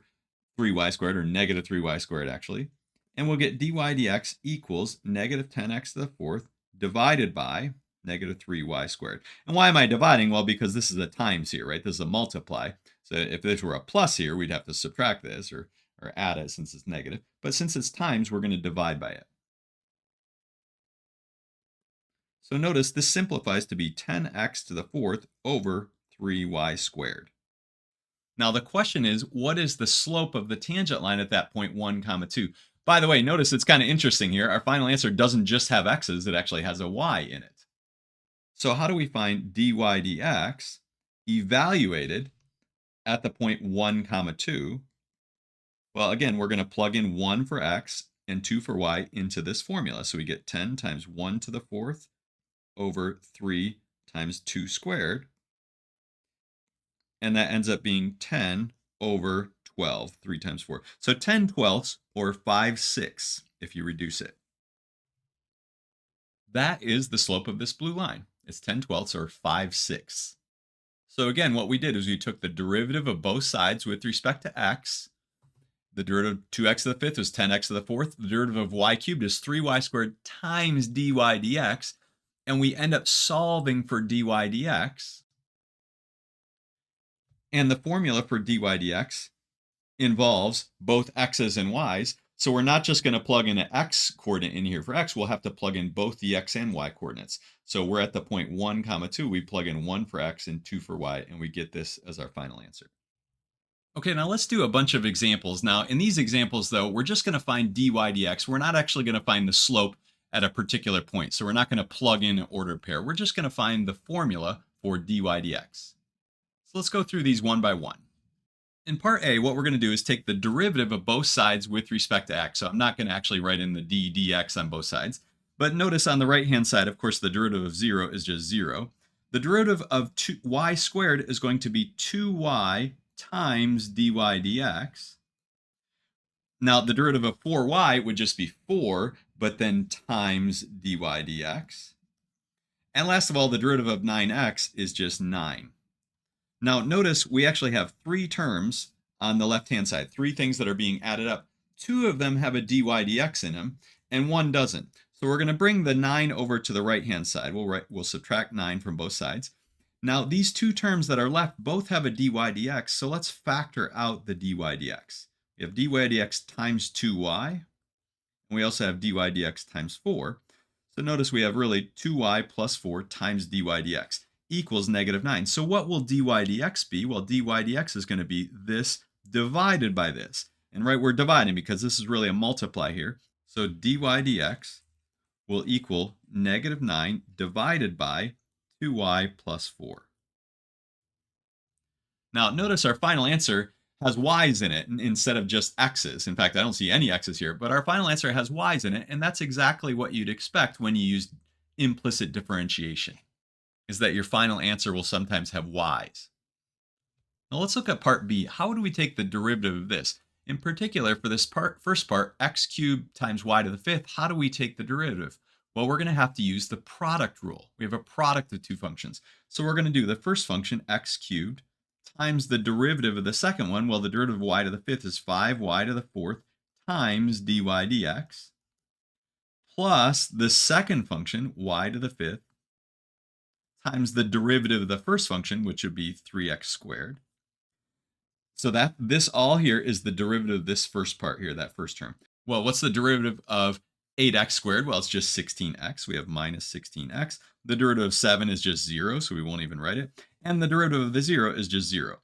3y squared, or negative 3y squared actually. And we'll get dy dx equals negative 10x to the fourth divided by negative 3y squared. And why am I dividing? Well, because this is a times here, right? This is a multiply. So if this were a plus here, we'd have to subtract this or add it since it's negative. But since it's times, we're going to divide by it. So notice this simplifies to be 10x to the fourth over 3y squared. Now the question is, what is the slope of the tangent line at that point 1 comma 2? By the way, notice it's kind of interesting here. Our final answer doesn't just have x's, it actually has a y in it. So how do we find dy dx evaluated at the point 1 comma 2? Well, again, we're going to plug in 1 for x and 2 for y into this formula. So we get 10 times 1 to the fourth over 3 times 2 squared. And that ends up being 10 over 12, 3 times 4. So 10/12 or 5/6 if you reduce it. That is the slope of this blue line. It's 10/12 or 5/6. So again, what we did is we took the derivative of both sides with respect to x. The derivative of 2x to the fifth is 10x to the fourth. The derivative of y cubed is 3y squared times dy dx. And we end up solving for dy dx. And the formula for dy dx involves both x's and y's. So we're not just going to plug in an x coordinate in here for x. We'll have to plug in both the x and y coordinates. So we're at the point 1, 2. We plug in 1 for x and 2 for y, and we get this as our final answer. Okay, now let's do a bunch of examples. Now, in these examples, though, we're just going to find dy dx. We're not actually going to find the slope at a particular point. So we're not going to plug in an ordered pair. We're just going to find the formula for dy dx. So let's go through these one by one. In part A, what we're going to do is take the derivative of both sides with respect to x. So I'm not going to actually write in the dx on both sides. But notice on the right-hand side, of course, the derivative of 0 is just 0. The derivative of y squared is going to be 2y times dy dx. Now, the derivative of 4y would just be 4, but then times dy dx. And last of all, the derivative of 9x is just 9. Now, notice we actually have 3 terms on the left-hand side, 3 things that are being added up. 2 of them have a dy dx in them, and 1 doesn't. So we're going to bring the 9 over to the right-hand side. We'll subtract 9 from both sides. Now, these 2 terms that are left both have a dy dx, so let's factor out the dy dx. We have dy dx times 2y, and we also have dy dx times 4. So notice we have really 2y plus 4 times dy dx equals -9. So what will dy dx be? Well, dy dx is going to be this divided by this. And right, we're dividing because this is really a multiply here. So dy dx will equal -9 divided by 2y plus 4. Now, notice our final answer has y's in it instead of just x's. In fact, I don't see any x's here, but our final answer has y's in it, and that's exactly what you'd expect when you use implicit differentiation, is that your final answer will sometimes have y's. Now let's look at part B. How do we take the derivative of this? In particular, for this first part, x cubed times y to the fifth, how do we take the derivative? Well, we're going to have to use the product rule. We have a product of 2 functions. So we're going to do the first function, x cubed, times the derivative of the second one. Well, the derivative of y to the fifth is 5y to the fourth times dy dx, plus the second function, y to the fifth, times the derivative of the first function, which would be 3x squared. So that this all here is the derivative of this first part here, that first term. Well, what's the derivative of 8x squared? Well, it's just 16x. We have minus 16x. The derivative of 7 is just 0, so we won't even write it. And the derivative of the 0 is just 0.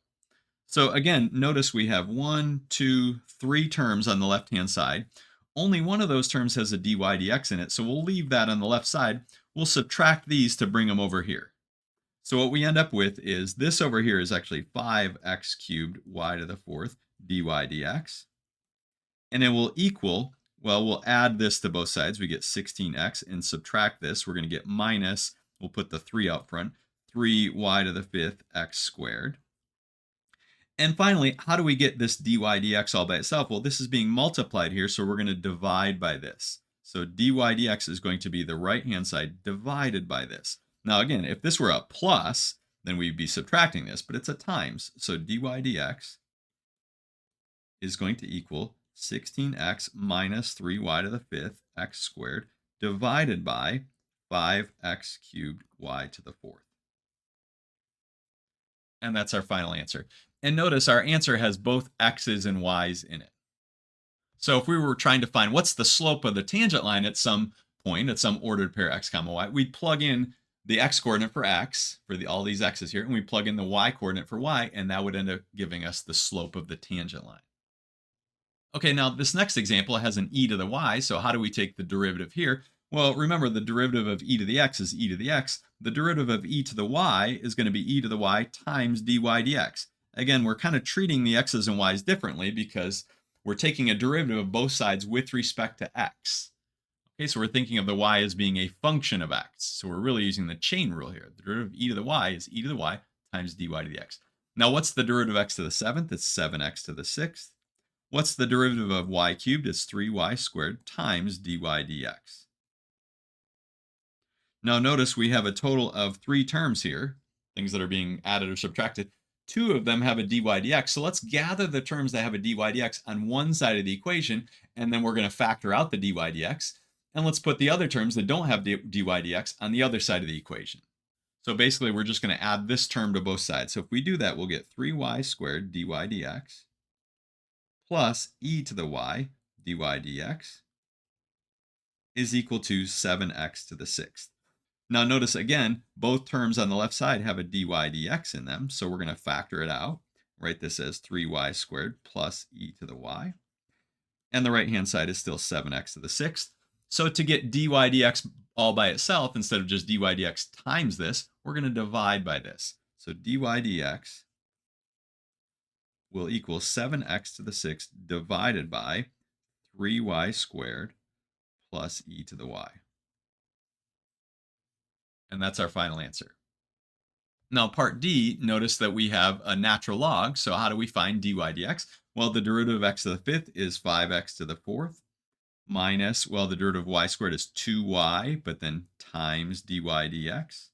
So again, notice we have 1, 2, 3 terms on the left-hand side. Only one of those terms has a dy dx in it, so we'll leave that on the left side. We'll subtract these to bring them over here. So what we end up with is this over here is actually 5x cubed y to the fourth dy dx. And it will equal, well, we'll add this to both sides. We get 16x, and subtract this. We're going to get minus, we'll put the 3 out front, 3y to the fifth x squared. And finally, how do we get this dy dx all by itself? Well, this is being multiplied here, so we're going to divide by this. So dy dx is going to be the right-hand side divided by this. Now, again, if this were a plus, then we'd be subtracting this, but it's a times. So dy dx is going to equal 16x minus 3y to the fifth x squared divided by 5x cubed y to the fourth. And that's our final answer. And notice our answer has both x's and y's in it. So if we were trying to find what's the slope of the tangent line at some point, at some ordered pair x comma y, we'd plug in the x coordinate for x, for all these x's here, and we plug in the y coordinate for y, and that would end up giving us the slope of the tangent line. Okay, now this next example has an e to the y, so how do we take the derivative here? Well, remember the derivative of e to the x is e to the x. The derivative of e to the y is going to be e to the y times dy dx. Again, we're kind of treating the x's and y's differently because we're taking a derivative of both sides with respect to x. Okay, so we're thinking of the y as being a function of x. So we're really using the chain rule here. The derivative of e to the y is e to the y times dy to the x. Now, what's the derivative of x to the 7th? It's 7x to the 6th. What's the derivative of y cubed? It's 3y squared times dy dx. Now notice we have a total of 3 terms here, things that are being added or subtracted. 2 of them have a dy dx. So let's gather the terms that have a dy dx on one side of the equation, and then we're going to factor out the dy dx. And let's put the other terms that don't have dy dx on the other side of the equation. So basically, we're just going to add this term to both sides. So if we do that, we'll get 3y squared dy dx plus e to the y dy dx is equal to 7x to the 6th. Now notice again, both terms on the left side have a dy dx in them, so we're going to factor it out. Write this as 3y squared plus e to the y. And the right-hand side is still 7x to the 6th. So to get dy dx all by itself, instead of just dy dx times this, we're going to divide by this. So dy dx will equal 7x to the 6th divided by 3y squared plus e to the y. And that's our final answer. Now, part D, notice that we have a natural log. So how do we find dy dx? Well, the derivative of x to the 5th is 5x to the 4th minus, well, the derivative of y squared is 2y, but then times dy dx.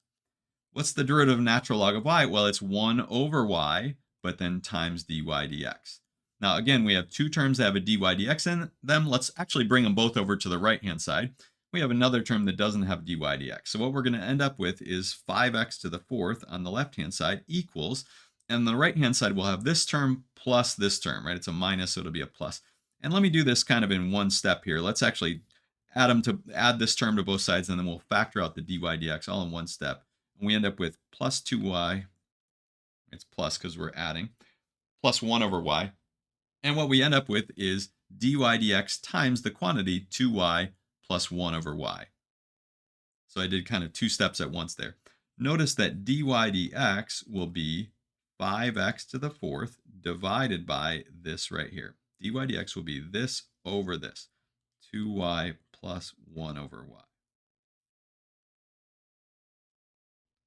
What's the derivative of natural log of y? Well, it's 1 over y, but then times dy dx. Now, again, we have 2 terms that have a dy dx in them. Let's actually bring them both over to the right-hand side. We have another term that doesn't have dy dx. So what we're going to end up with is 5x to the 4th on the left-hand side equals, and the right-hand side will have this term plus this term, right? It's a minus, so it'll be a plus. And let me do this kind of in one step here. Let's actually add this term to both sides, and then we'll factor out the dy dx all in one step. And we end up with plus 2y, it's plus because we're adding, plus 1 over y. And what we end up with is dy dx times the quantity 2y plus 1 over y. So I did kind of 2 steps at once there. Notice that dy dx will be 5x to the 4th divided by this right here. Dy dx will be this over this, 2y plus 1 over y.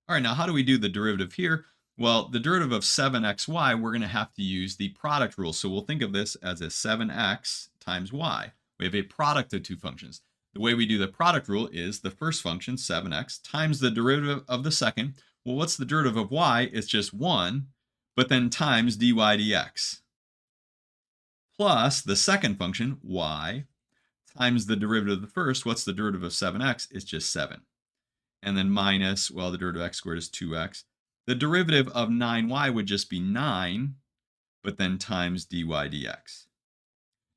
All right, now how do we do the derivative here? Well, the derivative of 7xy, we're going to have to use the product rule. So we'll think of this as a 7x times y. We have a product of 2 functions. The way we do the product rule is the first function, 7x, times the derivative of the second. Well, what's the derivative of y? It's just 1, but then times dy dx. Plus the second function, y, times the derivative of the first. What's the derivative of 7x? It's just 7. And then minus, well, the derivative of x squared is 2x. The derivative of 9y would just be 9, but then times dy dx.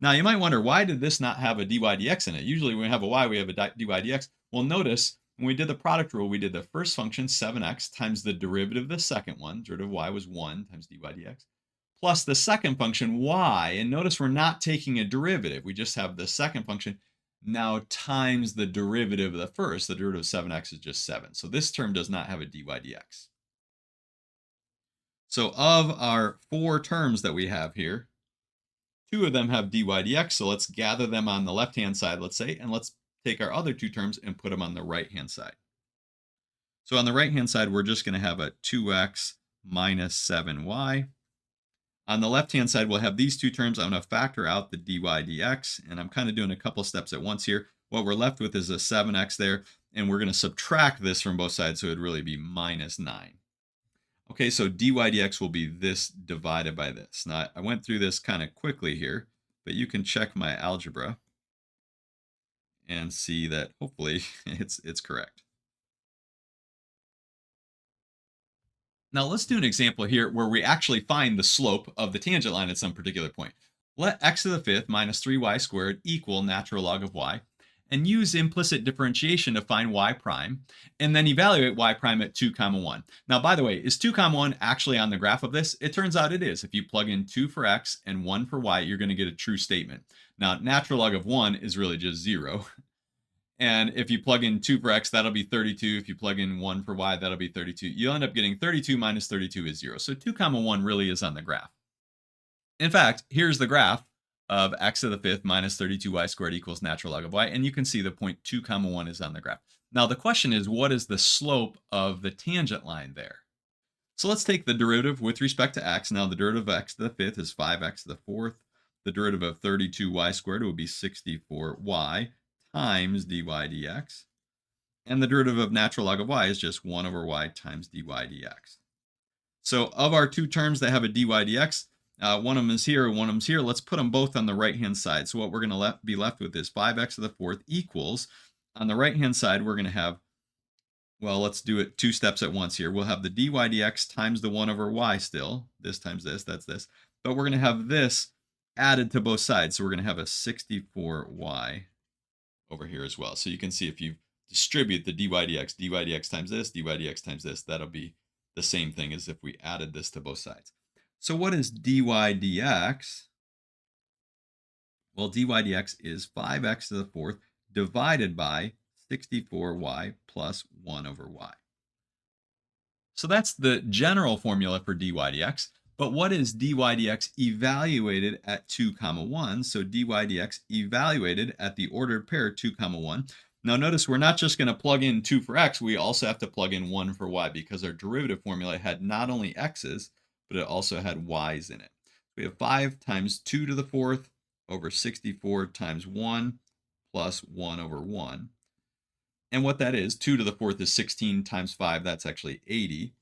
Now, you might wonder, why did this not have a dy dx in it? Usually when we have a y, we have a dy dx. Well, notice when we did the product rule, we did the first function, 7x, times the derivative of the second one. Derivative of y was 1 times dy dx. Plus the second function, y. And notice we're not taking a derivative. We just have the second function now times the derivative of the first. The derivative of 7x is just 7. So this term does not have a dy dx. So of our 4 terms that we have here, 2 of them have dy dx, so let's gather them on the left-hand side, let's say, and let's take our other 2 terms and put them on the right-hand side. So on the right-hand side, we're just going to have a 2x minus 7y. On the left-hand side, we'll have these 2 terms. I'm going to factor out the dy dx, and I'm kind of doing a couple steps at once here. What we're left with is a 7x there, and we're going to subtract this from both sides, so it'd really be minus 9. Okay, so dy dx will be this divided by this. Now, I went through this kind of quickly here, but you can check my algebra and see that hopefully it's correct. Now, let's do an example here where we actually find the slope of the tangent line at some particular point. Let x to the 5th minus 3y squared equal natural log of y, and use implicit differentiation to find y prime, and then evaluate y prime at 2, 1. Now, by the way, is 2, 1 actually on the graph of this? It turns out it is. If you plug in 2 for x and 1 for y, you're going to get a true statement. Now, natural log of 1 is really just 0. And if you plug in 2 for x, that'll be 32. If you plug in 1 for y, that'll be 32. You'll end up getting 32 minus 32 is 0. So 2, 1 really is on the graph. In fact, here's the graph of x to the 5th minus 32y squared equals natural log of y. And you can see the point 2, 1 is on the graph. Now, the question is, what is the slope of the tangent line there? So let's take the derivative with respect to x. Now the derivative of x to the fifth is 5x to the fourth. The derivative of 32y squared would be 64y times dy dx. And the derivative of natural log of y is just 1 over y times dy dx. So of our two terms that have a dy dx, one of them is here and one of them is here. Let's put them both on the right-hand side. So what we're going to be left with is 5x to the fourth equals, on the right-hand side, we're going to have, well, let's do it two steps at once here. We'll have the dy dx times the 1 over y still. This times this, that's this. But we're going to have this added to both sides. So we're going to have a 64y over here as well. So you can see if you distribute the dy dx times this, dy dx times this, that'll be the same thing as if we added this to both sides. So what is dy dx? Well, dy dx is 5x to the fourth divided by 64y plus 1 over y. So that's the general formula for dy dx. But what is dy dx evaluated at 2, 1? So dy dx evaluated at the ordered pair 2, 1. Now notice we're not just going to plug in 2 for x, we also have to plug in 1 for y because our derivative formula had not only x's, but it also had y's in it. We have 5 times 2 to the fourth over 64 times 1 plus 1 over 1. And what that is, 2 to the fourth is 16 times 5, that's actually 80.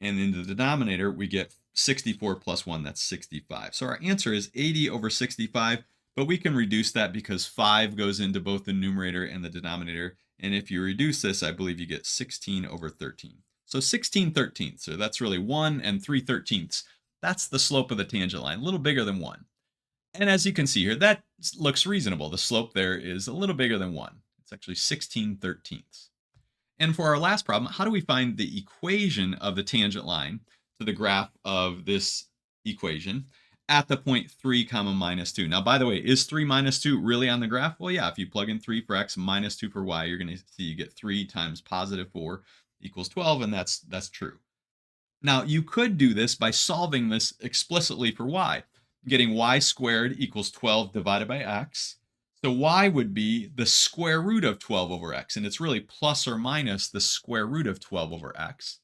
And in the denominator, we get 64 plus 1, that's 65. So our answer is 80 over 65, but we can reduce that because 5 goes into both the numerator and the denominator. And if you reduce this, I believe you get 16 over 13. So 16 thirteenths, so that's really 1 and 3/13. That's the slope of the tangent line, a little bigger than 1. And as you can see here, that looks reasonable. The slope there is a little bigger than 1. It's actually 16 thirteenths. And for our last problem, how do we find the equation of the tangent line to the graph of this equation at the point 3, minus 2? Now, by the way, is 3 minus 2 really on the graph? Well, yeah, if you plug in 3 for x, minus 2 for y, you're going to see you get 3 times positive 4 equals 12, and that's true. Now, you could do this by solving this explicitly for y, getting y squared equals 12 divided by x. So y would be the square root of 12 over x, and it's really plus or minus the square root of 12 over x.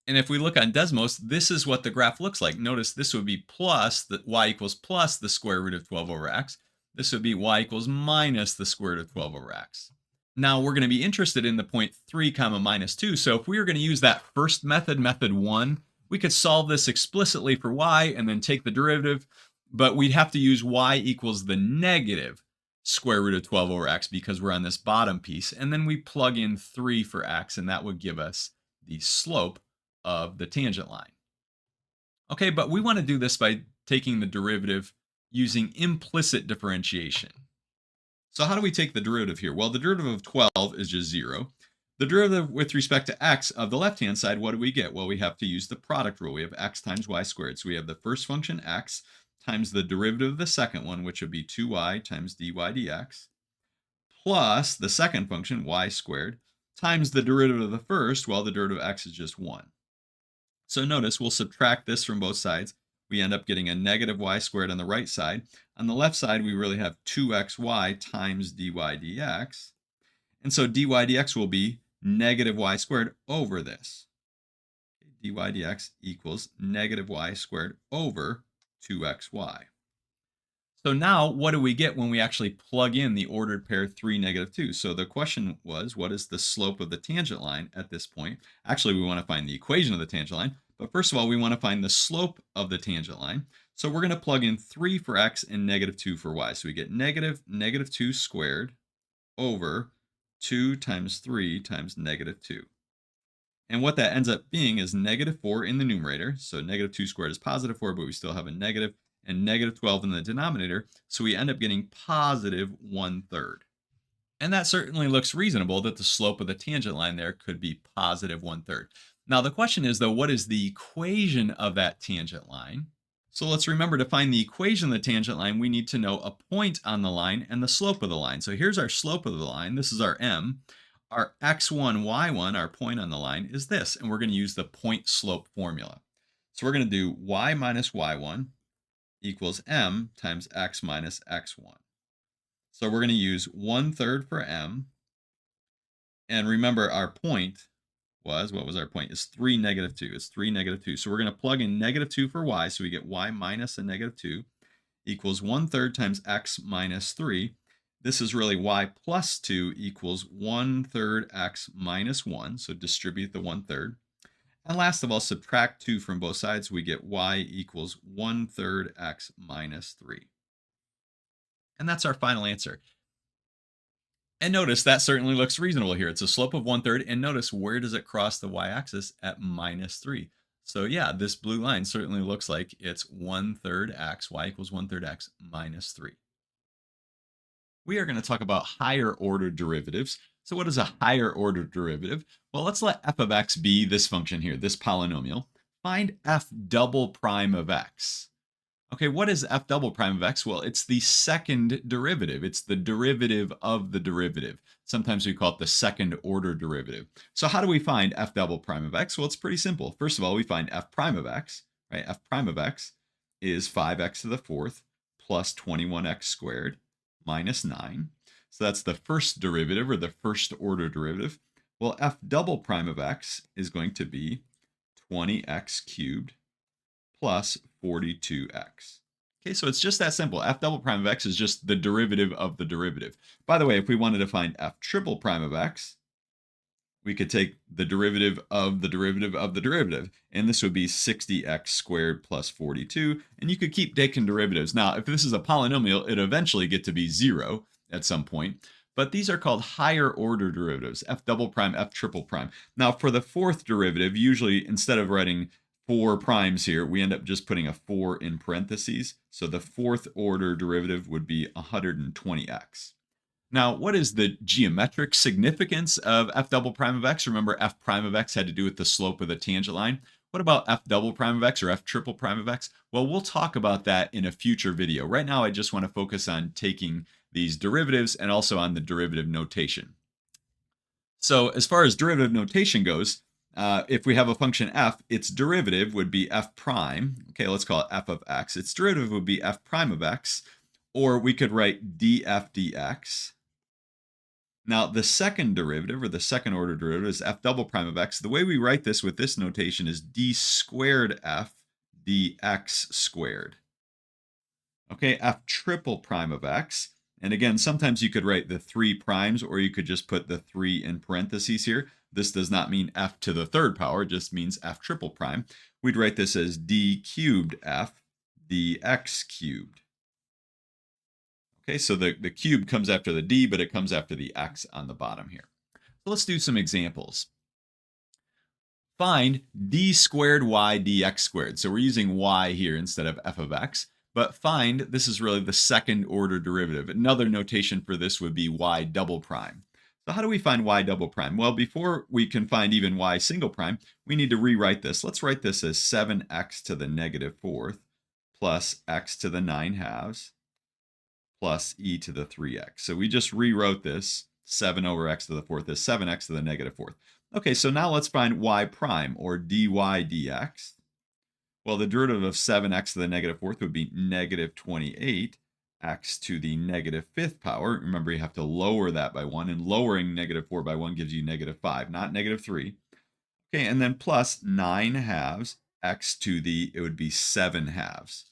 And if we look on Desmos, this is what the graph looks like. Notice this would be plus, the y equals plus the square root of 12 over x. This would be y equals minus the square root of 12 over x. Now we're going to be interested in the point 3, minus 2. So if we were going to use that first method, method 1, we could solve this explicitly for y and then take the derivative, but we'd have to use y equals the negative square root of 12 over x because we're on this bottom piece. And then we plug in 3 for x, and that would give us the slope of the tangent line. Okay, but we want to do this by taking the derivative using implicit differentiation. So how do we take the derivative here? Well, the derivative of 12 is just 0. The derivative with respect to x of the left-hand side, what do we get? Well, we have to use the product rule. We have x times y squared. So we have the first function x times the derivative of the second one, which would be 2y times dy dx, plus the second function, y squared, times the derivative of the first, well, the derivative of x is just 1. So notice we'll subtract this from both sides. We end up getting a negative y squared on the right side. On the left side, we really have 2xy times dy dx. And so dy dx will be negative y squared over this. Dy dx equals negative y squared over 2xy. So now what do we get when we actually plug in the ordered pair 3, -2? So the question was, what is the slope of the tangent line at this point? Actually, we want to find the equation of the tangent line. But first of all, we want to find the slope of the tangent line. So we're going to plug in 3 for x and -2 for y. So we get negative 2 squared over 2 times 3 times -2. And what that ends up being is -4 in the numerator. So -2 squared is positive 4, but we still have a negative, and -12 in the denominator. So we end up getting positive 1/3. And that certainly looks reasonable that the slope of the tangent line there could be positive 1/3. Now the question is though, what is the equation of that tangent line? So let's remember, to find the equation of the tangent line, we need to know a point on the line and the slope of the line. So here's our slope of the line. This is our m. Our x1, y1, our point on the line, is this. And we're going to use the point slope formula. So we're going to do y minus y1 equals m times x minus x1. So we're going to use 1/3 for m. And remember, our point was, what was our point? Is 3, -2. It's 3, -2. So we're going to plug in -2 for y. So we get y minus a -2 equals 1/3 times x minus 3. This is really y plus 2 equals 1/3 x minus 1. So distribute the 1/3. And last of all, subtract 2 from both sides. We get y equals 1/3 x minus 3. And that's our final answer. And notice that certainly looks reasonable here. It's a slope of 1/3. And notice, where does it cross the y-axis? At -3. So yeah, this blue line certainly looks like it's 1/3 x, y equals 1/3 x minus 3. We are going to talk about higher order derivatives. So what is a higher order derivative? Well, let's let f of x be this function here, this polynomial. Find f double prime of x. Okay, what is f double prime of x? Well, it's the second derivative. It's the derivative of the derivative. Sometimes we call it the second order derivative. So how do we find f double prime of x? Well, it's pretty simple. First of all, we find f prime of x, right? F prime of x is 5x to the fourth plus 21x squared minus 9. So that's the first derivative, or the first order derivative. Well, f double prime of x is going to be 20x cubed plus 42x. Okay, so it's just that simple. F double prime of x is just the derivative of the derivative. By the way, if we wanted to find f triple prime of x, we could take the derivative of the derivative of the derivative, and this would be 60x squared plus 42, and you could keep taking derivatives. Now, if this is a polynomial, it'll eventually get to be 0 at some point, but these are called higher order derivatives, f double prime, f triple prime. Now, for the fourth derivative, usually instead of writing 4 primes here, we end up just putting a 4 in parentheses. So the fourth order derivative would be 120x. Now, what is the geometric significance of f double prime of x? Remember, f prime of x had to do with the slope of the tangent line. What about f double prime of x or f triple prime of x? Well, we'll talk about that in a future video. Right now, I just want to focus on taking these derivatives and also on the derivative notation. So as far as derivative notation goes, if we have a function f, its derivative would be f prime. Okay, let's call it f of x. Its derivative would be f prime of x, or we could write df dx. Now, the second derivative, or the second order derivative, is f double prime of x. The way we write this with this notation is d squared f dx squared. Okay, f triple prime of x. And again, sometimes you could write the 3 primes, or you could just put the 3 in parentheses here. This does not mean f to the third power, it just means f triple prime. We'd write this as d cubed f dx cubed. Okay, so the cube comes after the d, but it comes after the x on the bottom here. So let's do some examples. Find d squared y dx squared. So we're using y here instead of f of x. But find, this is really the second order derivative. Another notation for this would be y double prime. So how do we find y double prime? Well, before we can find even y single prime, we need to rewrite this. Let's write this as 7x to the negative fourth plus x to the 9 halves plus e to the 3x. So we just rewrote this 7 over x to the fourth as 7x to the negative fourth. Okay, so now let's find y prime, or dy dx. Well, the derivative of 7x to the negative fourth would be negative 28 x to the negative fifth power. Remember, you have to lower that by 1, and lowering negative 4 by 1 gives you negative 5, not negative 3. Okay, and then plus 9 halves x to the, it would be 7 halves.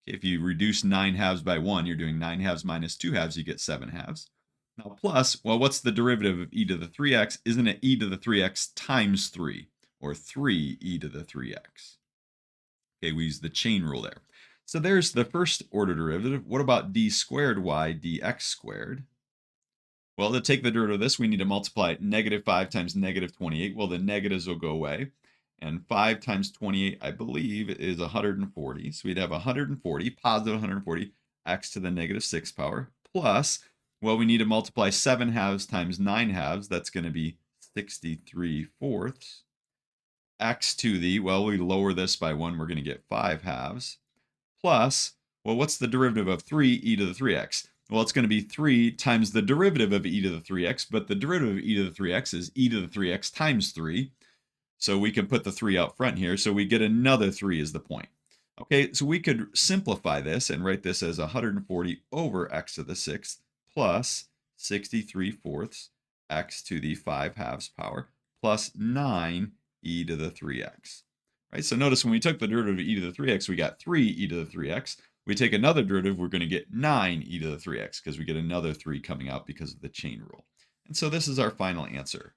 Okay, if you reduce 9 halves by 1, you're doing 9 halves minus 2 halves, you get 7 halves. Now plus, well, what's the derivative of e to the 3x? Isn't it e to the 3x times 3, or 3 e to the 3x? Okay, we use the chain rule there. So there's the first order derivative. What about d squared y dx squared? Well, to take the derivative of this, we need to multiply negative 5 times negative 28. Well, the negatives will go away. And 5 times 28, I believe, is 140. So we'd have 140, positive 140, x to the negative 6th power, plus, well, we need to multiply 7 halves times 9 halves. That's going to be 63 fourths. X to the, well, we lower this by 1, we're going to get 5 halves, plus, well, what's the derivative of 3 e to the 3x? Well, it's going to be 3 times the derivative of e to the 3x, but the derivative of e to the 3x is e to the 3x times 3. So we can put the 3 out front here, so we get another 3 is the point. Okay, so we could simplify this and write this as 140 over x to the 6th plus 63 fourths x to the 5 halves power plus 9 e to the 3x. Right? So notice when we took the derivative of e to the 3x, we got 3 e to the 3x. We take another derivative, we're going to get 9 e to the 3x because we get another 3 coming out because of the chain rule. And so this is our final answer.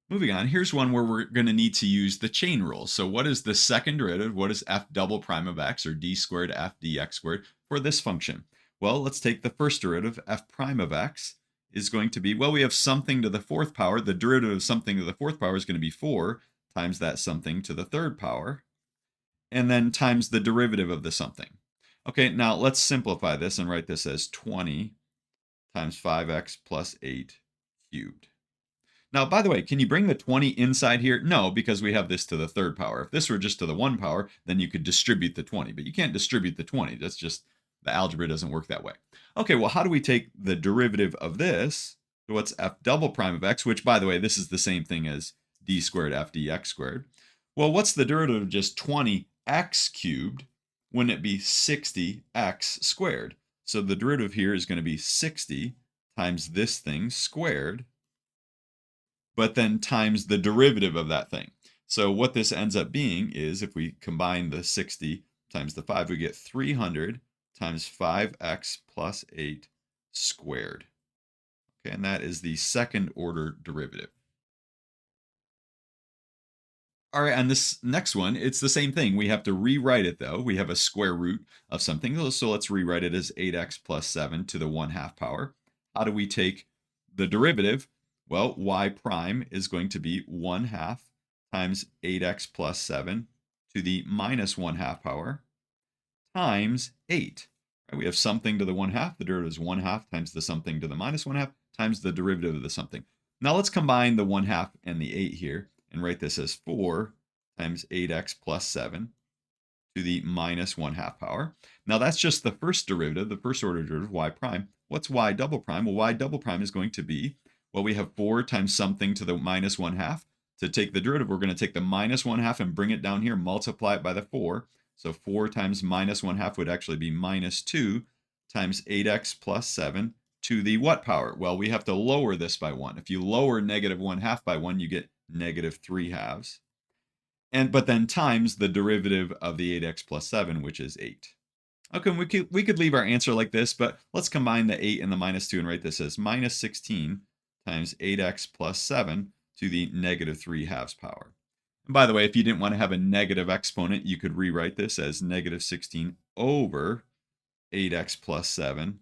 Moving on, here's one where we're going to need to use the chain rule. So what is the second derivative? What is f double prime of x, or d squared f dx squared, for this function? Well, let's take the first derivative. F prime of x is going to be, well, we have something to the fourth power. The derivative of something to the fourth power is going to be 4 times that something to the third power, and then times the derivative of the something. Okay, now let's simplify this and write this as 20 times 5x plus 8 cubed. Now, by the way, can you bring the 20 inside here? No, because we have this to the third power. If this were just to the 1 power, then you could distribute the 20, but you can't distribute the 20. That's just, the algebra doesn't work that way. Okay, well, how do we take the derivative of this? So what's f double prime of x, which, by the way, this is the same thing as d squared f dx squared. Well, what's the derivative of just 20x cubed? Wouldn't it be 60x squared? So the derivative here is going to be 60 times this thing squared, but then times the derivative of that thing. So what this ends up being is, if we combine the 60 times the 5, we get 300 times 5x plus 8 squared. Okay, and that is the second order derivative. All right, on this next one, it's the same thing. We have to rewrite it, though. We have a square root of something, so let's rewrite it as 8x plus 7 to the 1/2 power. How do we take the derivative? Well, y prime is going to be 1/2 times 8x plus 7 to the minus 1/2 power times 8. Right, we have something to the 1/2. The derivative is 1/2 times the something to the minus 1/2 times the derivative of the something. Now let's combine the 1/2 and the 8 here and write this as 4 times 8x plus 7 to the minus 1/2 power. Now that's just the first derivative, the first order derivative, y prime. What's y double prime? Well, y double prime is going to be, well, we have 4 times something to the minus 1/2. To take the derivative, we're going to take the minus 1/2 and bring it down here, multiply it by the 4. So 4 times minus 1/2 would actually be minus 2 times 8x plus 7 to the what power? Well, we have to lower this by 1. If you lower negative 1/2 by 1, you get negative 3/2. But then times the derivative of the 8x plus 7, which is 8. Okay, we could leave our answer like this, but let's combine the 8 and the minus 2 and write this as minus 16 times 8x plus 7 to the negative 3/2 power. And by the way, if you didn't want to have a negative exponent, you could rewrite this as negative 16 over 8x plus 7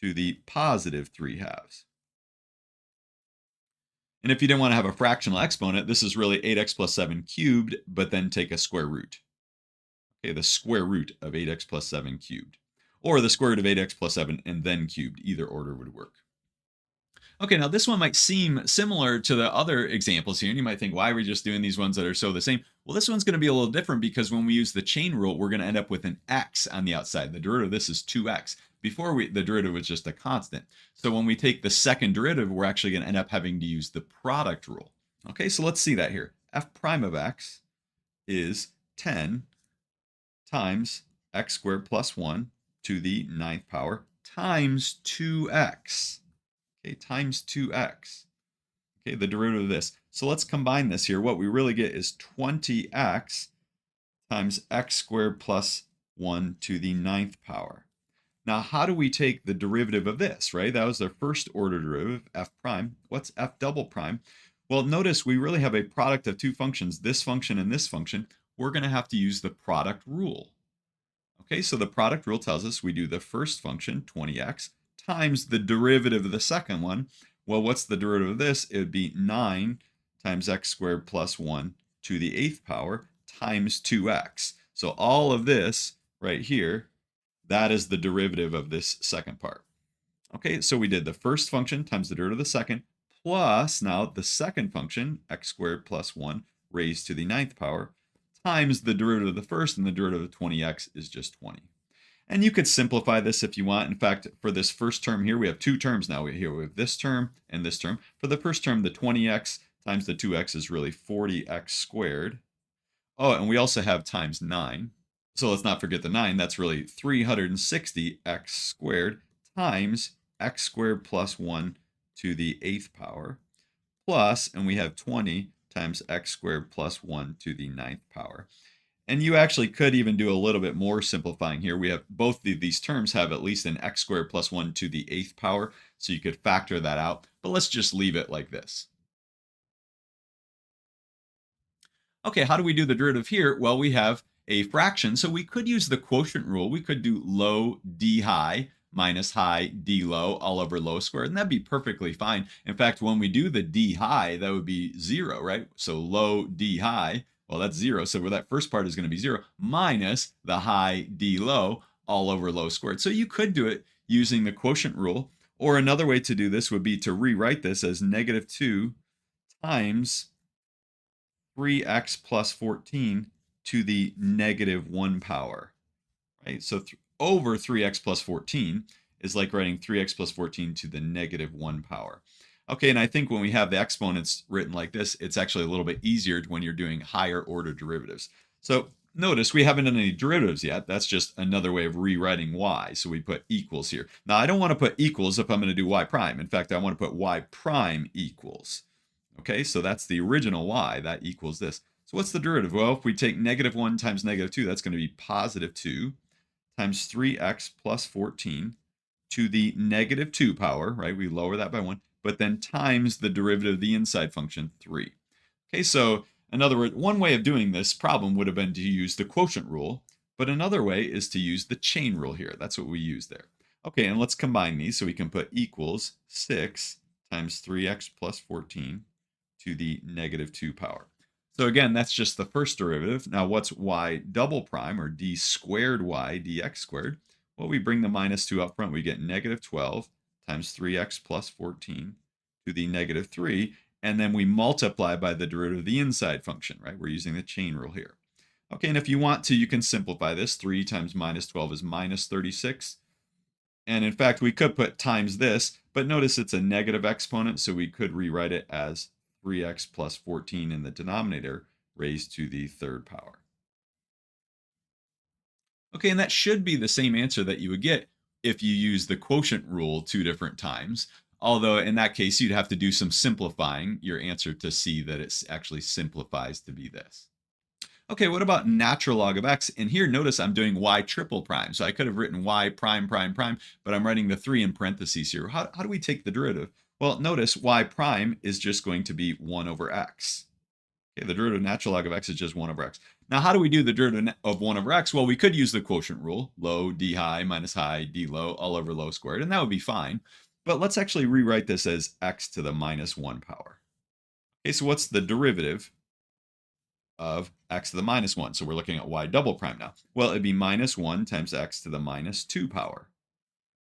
to the positive 3/2. And if you didn't want to have a fractional exponent, this is really 8x plus 7 cubed, but then take a square root. Okay, the square root of 8x plus 7 cubed. Or the square root of 8x plus 7 and then cubed. Either order would work. Okay, now this one might seem similar to the other examples here, and you might think, why are we just doing these ones that are so the same? Well, this one's going to be a little different because when we use the chain rule, we're going to end up with an x on the outside. The derivative of this is 2x. Before the derivative was just a constant. So when we take the second derivative, we're actually going to end up having to use the product rule. Okay, so let's see that here. F prime of x is 10 times x squared plus 1 to the 9th power times 2x. Okay, times 2x. Okay, the derivative of this. So let's combine this here. What we really get is 20x times x squared plus 1 to the 9th power. Now, how do we take the derivative of this, right? That was the first order derivative, f prime. What's f double prime? Well, notice we really have a product of two functions, this function and this function. We're going to have to use the product rule. Okay, so the product rule tells us we do the first function, 20x, times the derivative of the second one. Well, what's the derivative of this? It would be 9 times x squared plus 1 to the 8th power times 2x. So all of this right here, that is the derivative of this second part. Okay, so we did the first function times the derivative of the second, plus now the second function, x squared plus 1 raised to the 9th power, times the derivative of the first, and the derivative of 20x is just 20. And you could simplify this if you want. In fact, for this first term here, we have two terms now. We have this term and this term. For the first term, the 20x times the 2x is really 40x squared. Oh, and we also have times 9. So let's not forget the 9. That's really 360x squared times x squared plus 1 to the 8th power plus, and we have 20 times x squared plus 1 to the ninth power. And you actually could even do a little bit more simplifying here. We have both these terms have at least an x squared plus 1 to the eighth power, so you could factor that out. But let's just leave it like this. Okay, how do we do the derivative here? Well, we have a fraction, so we could use the quotient rule. We could do low d high minus high d low all over low squared, and that'd be perfectly fine. In fact, when we do the d high, that would be 0, right? So low d high, well, that's 0. So where that first part is going to be 0 minus the high d low all over low squared. So you could do it using the quotient rule, or another way to do this would be to rewrite this as negative 2 times 3x plus 14 to the negative 1 power, right? So over 3x plus 14 is like writing 3x plus 14 to the negative 1 power. Okay, and I think when we have the exponents written like this, it's actually a little bit easier when you're doing higher order derivatives. So notice we haven't done any derivatives yet. That's just another way of rewriting y. So we put equals here. Now, I don't want to put equals if I'm going to do y prime. In fact, I want to put y prime equals. Okay, so that's the original y. That equals this. So what's the derivative? Well, if we take negative 1 times negative 2, that's going to be positive 2 times 3x plus 14 to the negative 2 power, right? We lower that by 1, but then times the derivative of the inside function, 3. Okay, so in other words, one way of doing this problem would have been to use the quotient rule, but another way is to use the chain rule here. That's what we use there. Okay, and let's combine these so we can put equals 6 times 3x plus 14 to the negative 2 power. So again, that's just the first derivative. Now what's y double prime, or d squared y dx squared? Well, we bring the minus 2 up front. We get negative 12 times 3x plus 14 to the negative 3. And then we multiply by the derivative of the inside function, right? We're using the chain rule here. Okay, and if you want to, you can simplify this. 3 times minus 12 is minus 36. And in fact, we could put times this, but notice it's a negative exponent, so we could rewrite it as 3x plus 14 in the denominator raised to the third power. Okay, and that should be the same answer that you would get if you use the quotient rule 2 different times. Although in that case, you'd have to do some simplifying your answer to see that it actually simplifies to be this. Okay, what about natural log of x? And here, notice I'm doing y triple prime. So I could have written y prime prime prime, but I'm writing the 3 in parentheses here. How do we take the derivative? Well, notice y prime is just going to be 1 over x. Okay, the derivative of natural log of x is just 1 over x. Now, how do we do the derivative of 1 over x? Well, we could use the quotient rule, low d high minus high d low all over low squared, and that would be fine. But let's actually rewrite this as x to the minus 1 power. Okay, so what's the derivative of x to the minus 1? So we're looking at y double prime now. Well, it'd be minus 1 times x to the minus 2 power.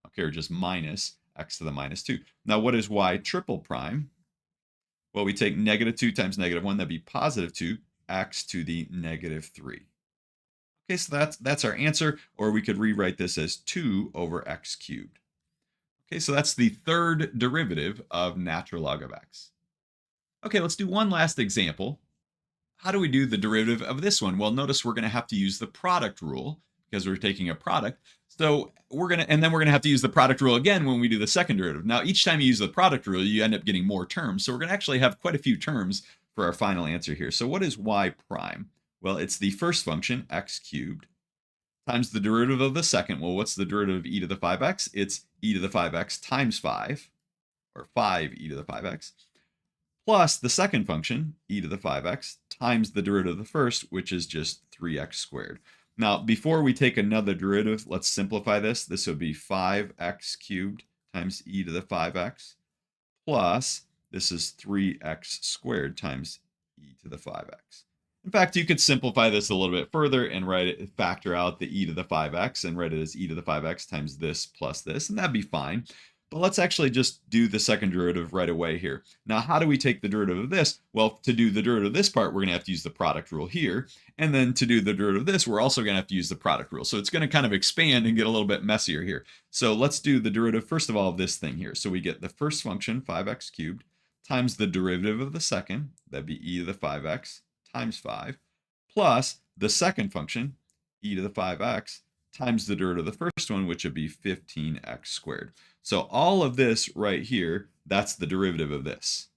Okay, or just minus x to the minus 2. Now, what is y triple prime? Well, we take negative 2 times negative 1. That'd be positive 2, x to the negative 3. Okay, so that's our answer, or we could rewrite this as 2 over x cubed. Okay, so that's the third derivative of natural log of x. Okay, let's do one last example. How do we do the derivative of this one? Well, notice we're going to have to use the product rule because we're taking a product. So and then we're going to have to use the product rule again when we do the second derivative. Now, each time you use the product rule, you end up getting more terms. So we're going to actually have quite a few terms for our final answer here. So what is y prime? Well, it's the first function, x cubed, times the derivative of the second. Well, what's the derivative of e to the 5x? It's e to the 5x times 5, or 5e to the 5x, plus the second function, e to the 5x, times the derivative of the first, which is just 3x squared. Now, before we take another derivative, let's simplify this. This would be 5x cubed times e to the 5x, plus this is 3x squared times e to the 5x. In fact, you could simplify this a little bit further and factor out the e to the 5x and write it as e to the 5x times this plus this, and that'd be fine. But let's actually just do the second derivative right away here. Now, how do we take the derivative of this? Well, to do the derivative of this part, we're going to have to use the product rule here. And then to do the derivative of this, we're also going to have to use the product rule. So it's going to kind of expand and get a little bit messier here. So let's do the derivative, first of all, of this thing here. So we get the first function, 5x cubed, times the derivative of the second, that'd be e to the 5x times 5, plus the second function, e to the 5x, times the derivative of the first one, which would be 15x squared. So all of this right here, that's the derivative of this.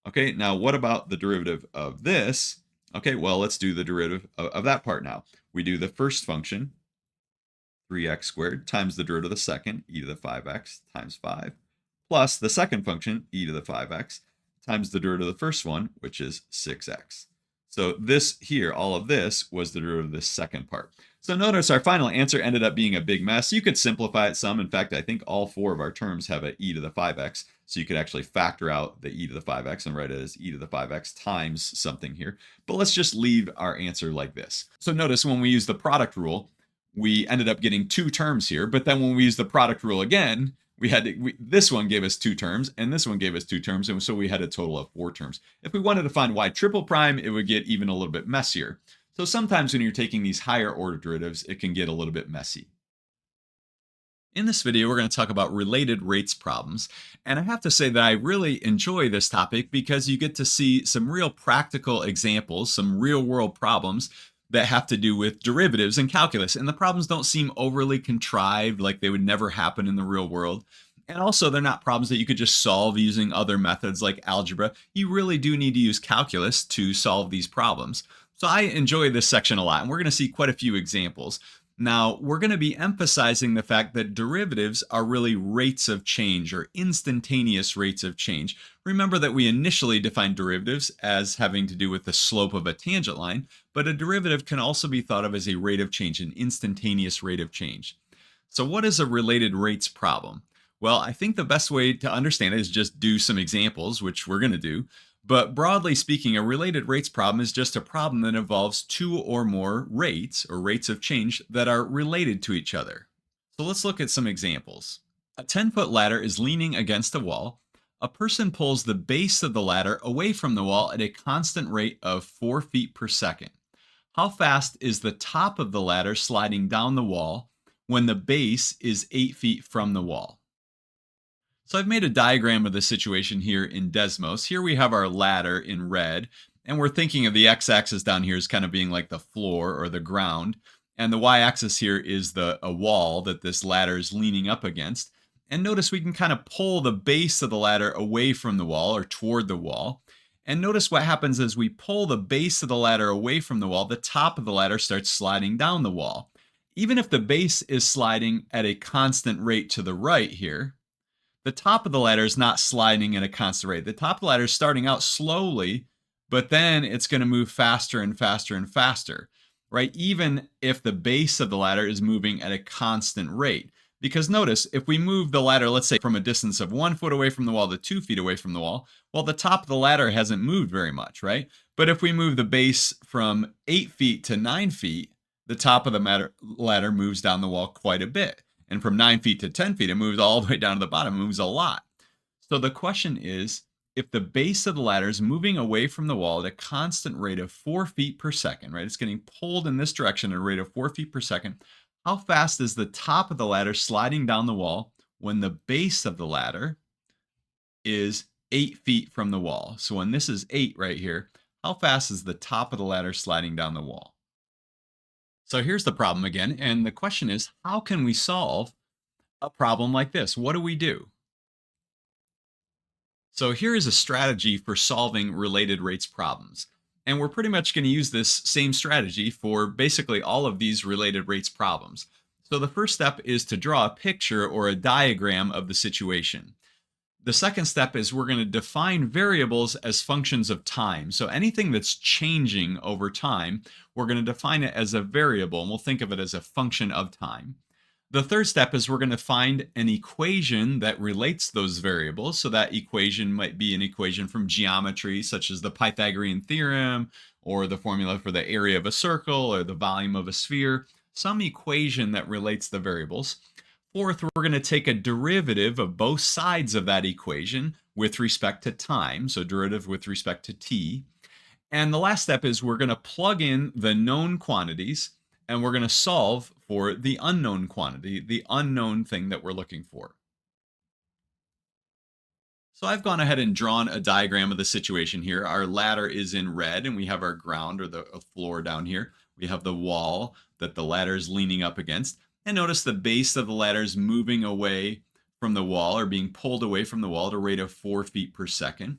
Okay, now what about the derivative of this? Okay, well, let's do the derivative of that part now. We do the first function, 3x squared, times the derivative of the second, e to the 5x times 5, plus the second function, e to the 5x, times the derivative of the first one, which is 6x. So this here, all of this, was the derivative of this second part. So notice our final answer ended up being a big mess. You could simplify it some. In fact, I think all four of our terms have an e to the 5x. So you could actually factor out the e to the 5x and write it as e to the 5x times something here. But let's just leave our answer like this. So notice when we use the product rule, we ended up getting two terms here. But then when we use the product rule again, this one gave us two terms, and this one gave us two terms, and so we had a total of four terms. If we wanted to find y triple prime, it would get even a little bit messier. So sometimes when you're taking these higher order derivatives, it can get a little bit messy. In this video, we're going to talk about related rates problems. And I have to say that I really enjoy this topic because you get to see some real practical examples, some real world problems that have to do with derivatives and calculus. And the problems don't seem overly contrived, like they would never happen in the real world. And also, they're not problems that you could just solve using other methods like algebra. You really do need to use calculus to solve these problems. So I enjoy this section a lot, and we're going to see quite a few examples. Now, we're going to be emphasizing the fact that derivatives are really rates of change or instantaneous rates of change. Remember that we initially defined derivatives as having to do with the slope of a tangent line, but a derivative can also be thought of as a rate of change, an instantaneous rate of change. So what is a related rates problem? Well, I think the best way to understand it is just do some examples, which we're going to do. But broadly speaking, a related rates problem is just a problem that involves two or more rates or rates of change that are related to each other. So let's look at some examples. A 10-foot ladder is leaning against a wall. A person pulls the base of the ladder away from the wall at a constant rate of 4 feet per second. How fast is the top of the ladder sliding down the wall when the base is 8 feet from the wall? So I've made a diagram of the situation here in Desmos. Here we have our ladder in red, and we're thinking of the x-axis down here as kind of being like the floor or the ground, and the y-axis here is a wall that this ladder is leaning up against. And notice we can kind of pull the base of the ladder away from the wall or toward the wall. And notice what happens as we pull the base of the ladder away from the wall, the top of the ladder starts sliding down the wall. Even if the base is sliding at a constant rate to the right here, the top of the ladder is not sliding at a constant rate. The top of the ladder is starting out slowly, but then it's going to move faster and faster and faster, right? Even if the base of the ladder is moving at a constant rate. Because notice, if we move the ladder, let's say from a distance of 1 foot away from the wall to 2 feet away from the wall, well, the top of the ladder hasn't moved very much, right? But if we move the base from 8 feet to 9 feet, the top of the ladder moves down the wall quite a bit. And from 9 feet to 10 feet, it moves all the way down to the bottom. It moves a lot. So the question is, if the base of the ladder is moving away from the wall at a constant rate of 4 feet per second, right? It's getting pulled in this direction at a rate of 4 feet per second. How fast is the top of the ladder sliding down the wall when the base of the ladder is 8 feet from the wall? So when this is 8 right here, how fast is the top of the ladder sliding down the wall? So here's the problem again. And the question is, how can we solve a problem like this? What do we do? So here is a strategy for solving related rates problems. And we're pretty much going to use this same strategy for basically all of these related rates problems. So the first step is to draw a picture or a diagram of the situation. The second step is we're going to define variables as functions of time. So anything that's changing over time, we're going to define it as a variable, and we'll think of it as a function of time. The third step is we're going to find an equation that relates those variables. So that equation might be an equation from geometry, such as the Pythagorean theorem, or the formula for the area of a circle, or the volume of a sphere, some equation that relates the variables. Fourth, we're going to take a derivative of both sides of that equation with respect to time, so derivative with respect to t. And the last step is we're going to plug in the known quantities, and we're going to solve for the unknown quantity, the unknown thing that we're looking for. So I've gone ahead and drawn a diagram of the situation here. Our ladder is in red, and we have our ground or the floor down here. We have the wall that the ladder is leaning up against. And notice the base of the ladder is moving away from the wall or being pulled away from the wall at a rate of 4 feet per second.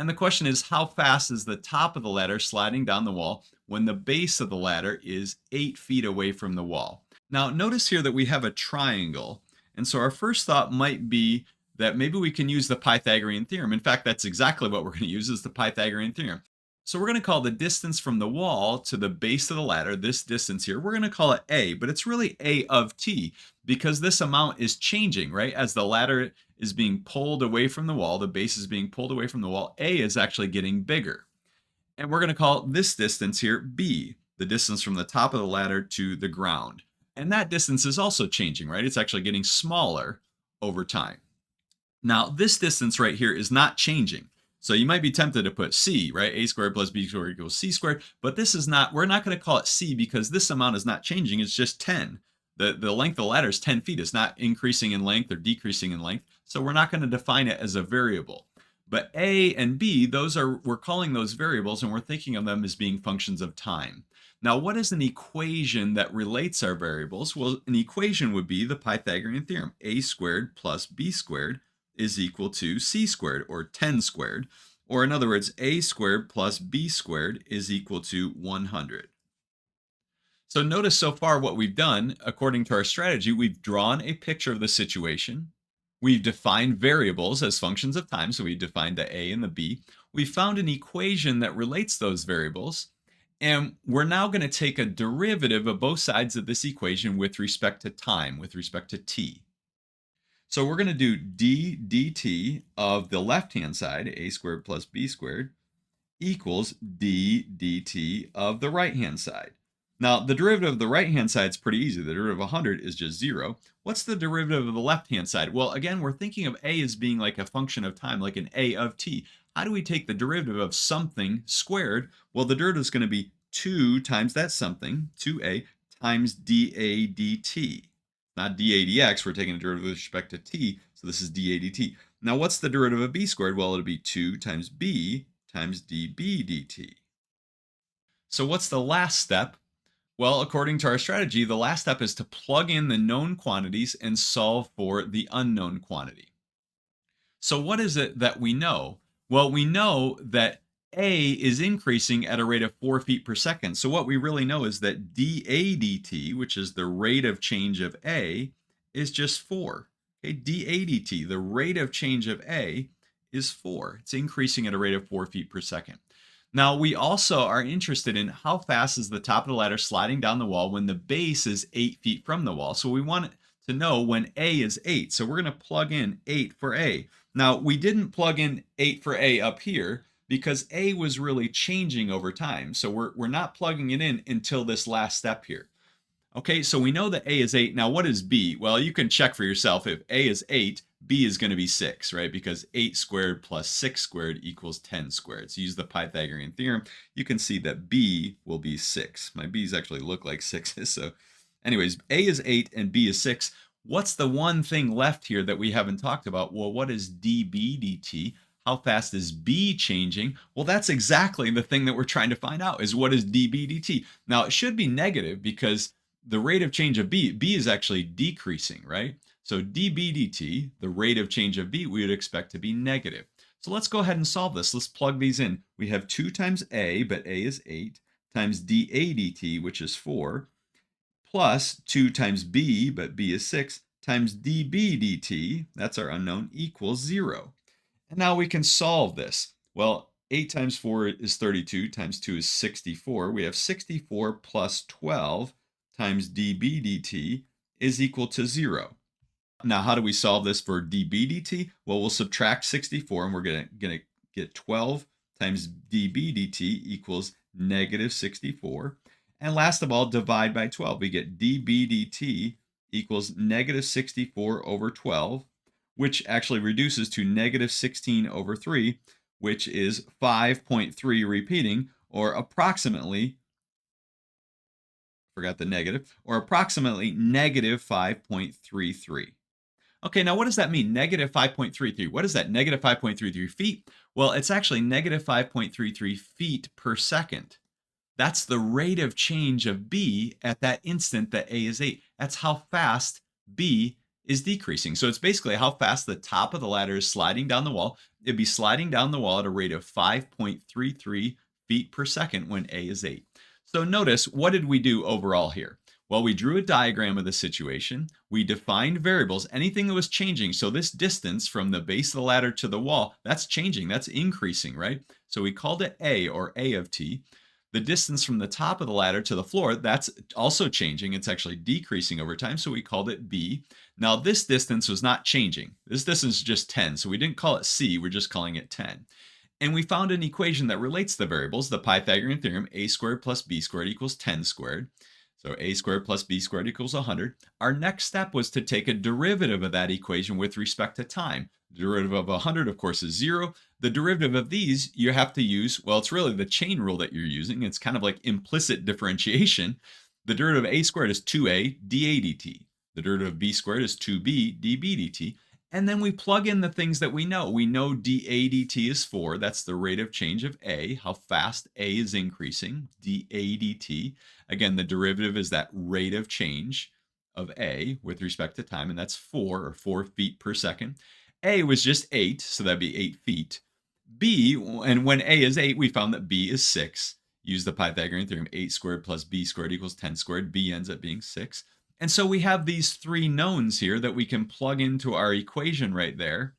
And the question is, how fast is the top of the ladder sliding down the wall when the base of the ladder is 8 feet away from the wall? Now, notice here that we have a triangle. And so our first thought might be that maybe we can use the Pythagorean theorem. In fact, that's exactly what we're going to use is the Pythagorean theorem. So we're going to call the distance from the wall to the base of the ladder, this distance here, we're going to call it A, but it's really A of t because this amount is changing, right? As the ladder is being pulled away from the wall, the base is being pulled away from the wall, A is actually getting bigger. And we're going to call this distance here B, the distance from the top of the ladder to the ground. And that distance is also changing, right? It's actually getting smaller over time. Now, this distance right here is not changing. So you might be tempted to put C, right? A squared plus B squared equals C squared. But this is not, we're not going to call it C because this amount is not changing. It's just 10. The length of the ladder is 10 feet. It's not increasing in length or decreasing in length. So we're not going to define it as a variable. But A and B, we're calling those variables and we're thinking of them as being functions of time. Now, what is an equation that relates our variables? Well, an equation would be the Pythagorean theorem. A squared plus B squared is equal to C squared, or 10 squared. Or in other words, A squared plus B squared is equal to 100. So notice so far what we've done, according to our strategy, we've drawn a picture of the situation. We've defined variables as functions of time, so we defined the A and the B. We found an equation that relates those variables, and we're now going to take a derivative of both sides of this equation with respect to time, with respect to t. So we're going to do d dt of the left-hand side, a squared plus b squared, equals d dt of the right-hand side. Now, the derivative of the right-hand side is pretty easy. The derivative of 100 is just 0. What's the derivative of the left-hand side? Well, again, we're thinking of a as being like a function of time, like an a of t. How do we take the derivative of something squared? Well, the derivative is going to be 2 times that something, 2a, times dA dt. Not dA dx, we're taking a derivative with respect to t, so this is dA dt. Now, what's the derivative of b squared? Well, it'll be 2 times b times dB dt. So what's the last step? Well, according to our strategy, the last step is to plug in the known quantities and solve for the unknown quantity. So what is it that we know? Well, we know that A is increasing at a rate of 4 feet per second. So what we really know is that dA dt, which is the rate of change of A, is just 4. Okay, dA dt, the rate of change of A, is 4. It's increasing at a rate of 4 feet per second. Now, we also are interested in how fast is the top of the ladder sliding down the wall when the base is 8 feet from the wall. So we want to know when A is 8. So we're going to plug in 8 for A. Now, we didn't plug in 8 for A up here because A was really changing over time. So we're not plugging it in until this last step here. Okay, so we know that A is 8. Now, what is B? Well, you can check for yourself. If A is 8, B is going to be 6, right? Because 8 squared plus 6 squared equals 10 squared. So use the Pythagorean theorem. You can see that B will be 6. My B's actually look like 6s. So anyways, A is 8 and B is 6. What's the one thing left here that we haven't talked about? Well, what is dB dt? How fast is B changing? Well, that's exactly the thing that we're trying to find out is what is dB dt. Now, it should be negative because the rate of change of B is actually decreasing, right? So dB dt, the rate of change of B, we would expect to be negative. So let's go ahead and solve this. Let's plug these in. We have 2 times A, but A is 8, times dA dt, which is 4, plus 2 times B, but B is 6, times dB dt, that's our unknown, equals 0. And now we can solve this. Well, 8 times 4 is 32, times 2 is 64. We have 64 plus 12 times dB dt is equal to 0. Now, how do we solve this for dB dt? Well, we'll subtract 64, and we're going to get 12 times dB dt equals negative 64. And last of all, divide by 12. We get dB dt equals negative 64 over 12, which actually reduces to negative 16 over 3, which is 5.3 repeating, or approximately, forgot the negative, or approximately negative 5.33. Okay, now what does that mean? Negative 5.33. What is that? Negative 5.33 feet? Well, it's actually negative 5.33 feet per second. That's the rate of change of B at that instant that A is 8. That's how fast B is decreasing. So it's basically how fast the top of the ladder is sliding down the wall. It'd be sliding down the wall at a rate of 5.33 feet per second when A is 8. So notice, what did we do overall here? Well, we drew a diagram of the situation. We defined variables, anything that was changing. So this distance from the base of the ladder to the wall, that's changing, that's increasing, right? So we called it A, or A of t. The distance from the top of the ladder to the floor, that's also changing. It's actually decreasing over time, so we called it B. Now this distance was not changing. This distance is just 10, so we didn't call it C, we're just calling it 10. And we found an equation that relates the variables, the Pythagorean theorem, a squared plus b squared equals 10 squared. So a squared plus b squared equals 100. Our next step was to take a derivative of that equation with respect to time. The derivative of 100, of course, is 0. The derivative of these, you have to use, well, it's really the chain rule that you're using. It's kind of like implicit differentiation. The derivative of a squared is 2a dA dt. The derivative of b squared is 2b dB dt. And then we plug in the things that we know. We know dA dt is 4. That's the rate of change of A, how fast A is increasing, dA dt. Again, the derivative is that rate of change of A with respect to time, and that's 4, or 4 feet per second. A was just 8, so that'd be 8 feet. B, and when A is 8, we found that B is 6. Use the Pythagorean theorem, 8 squared plus b squared equals 10 squared. B ends up being 6. And so we have these three knowns here that we can plug into our equation right there.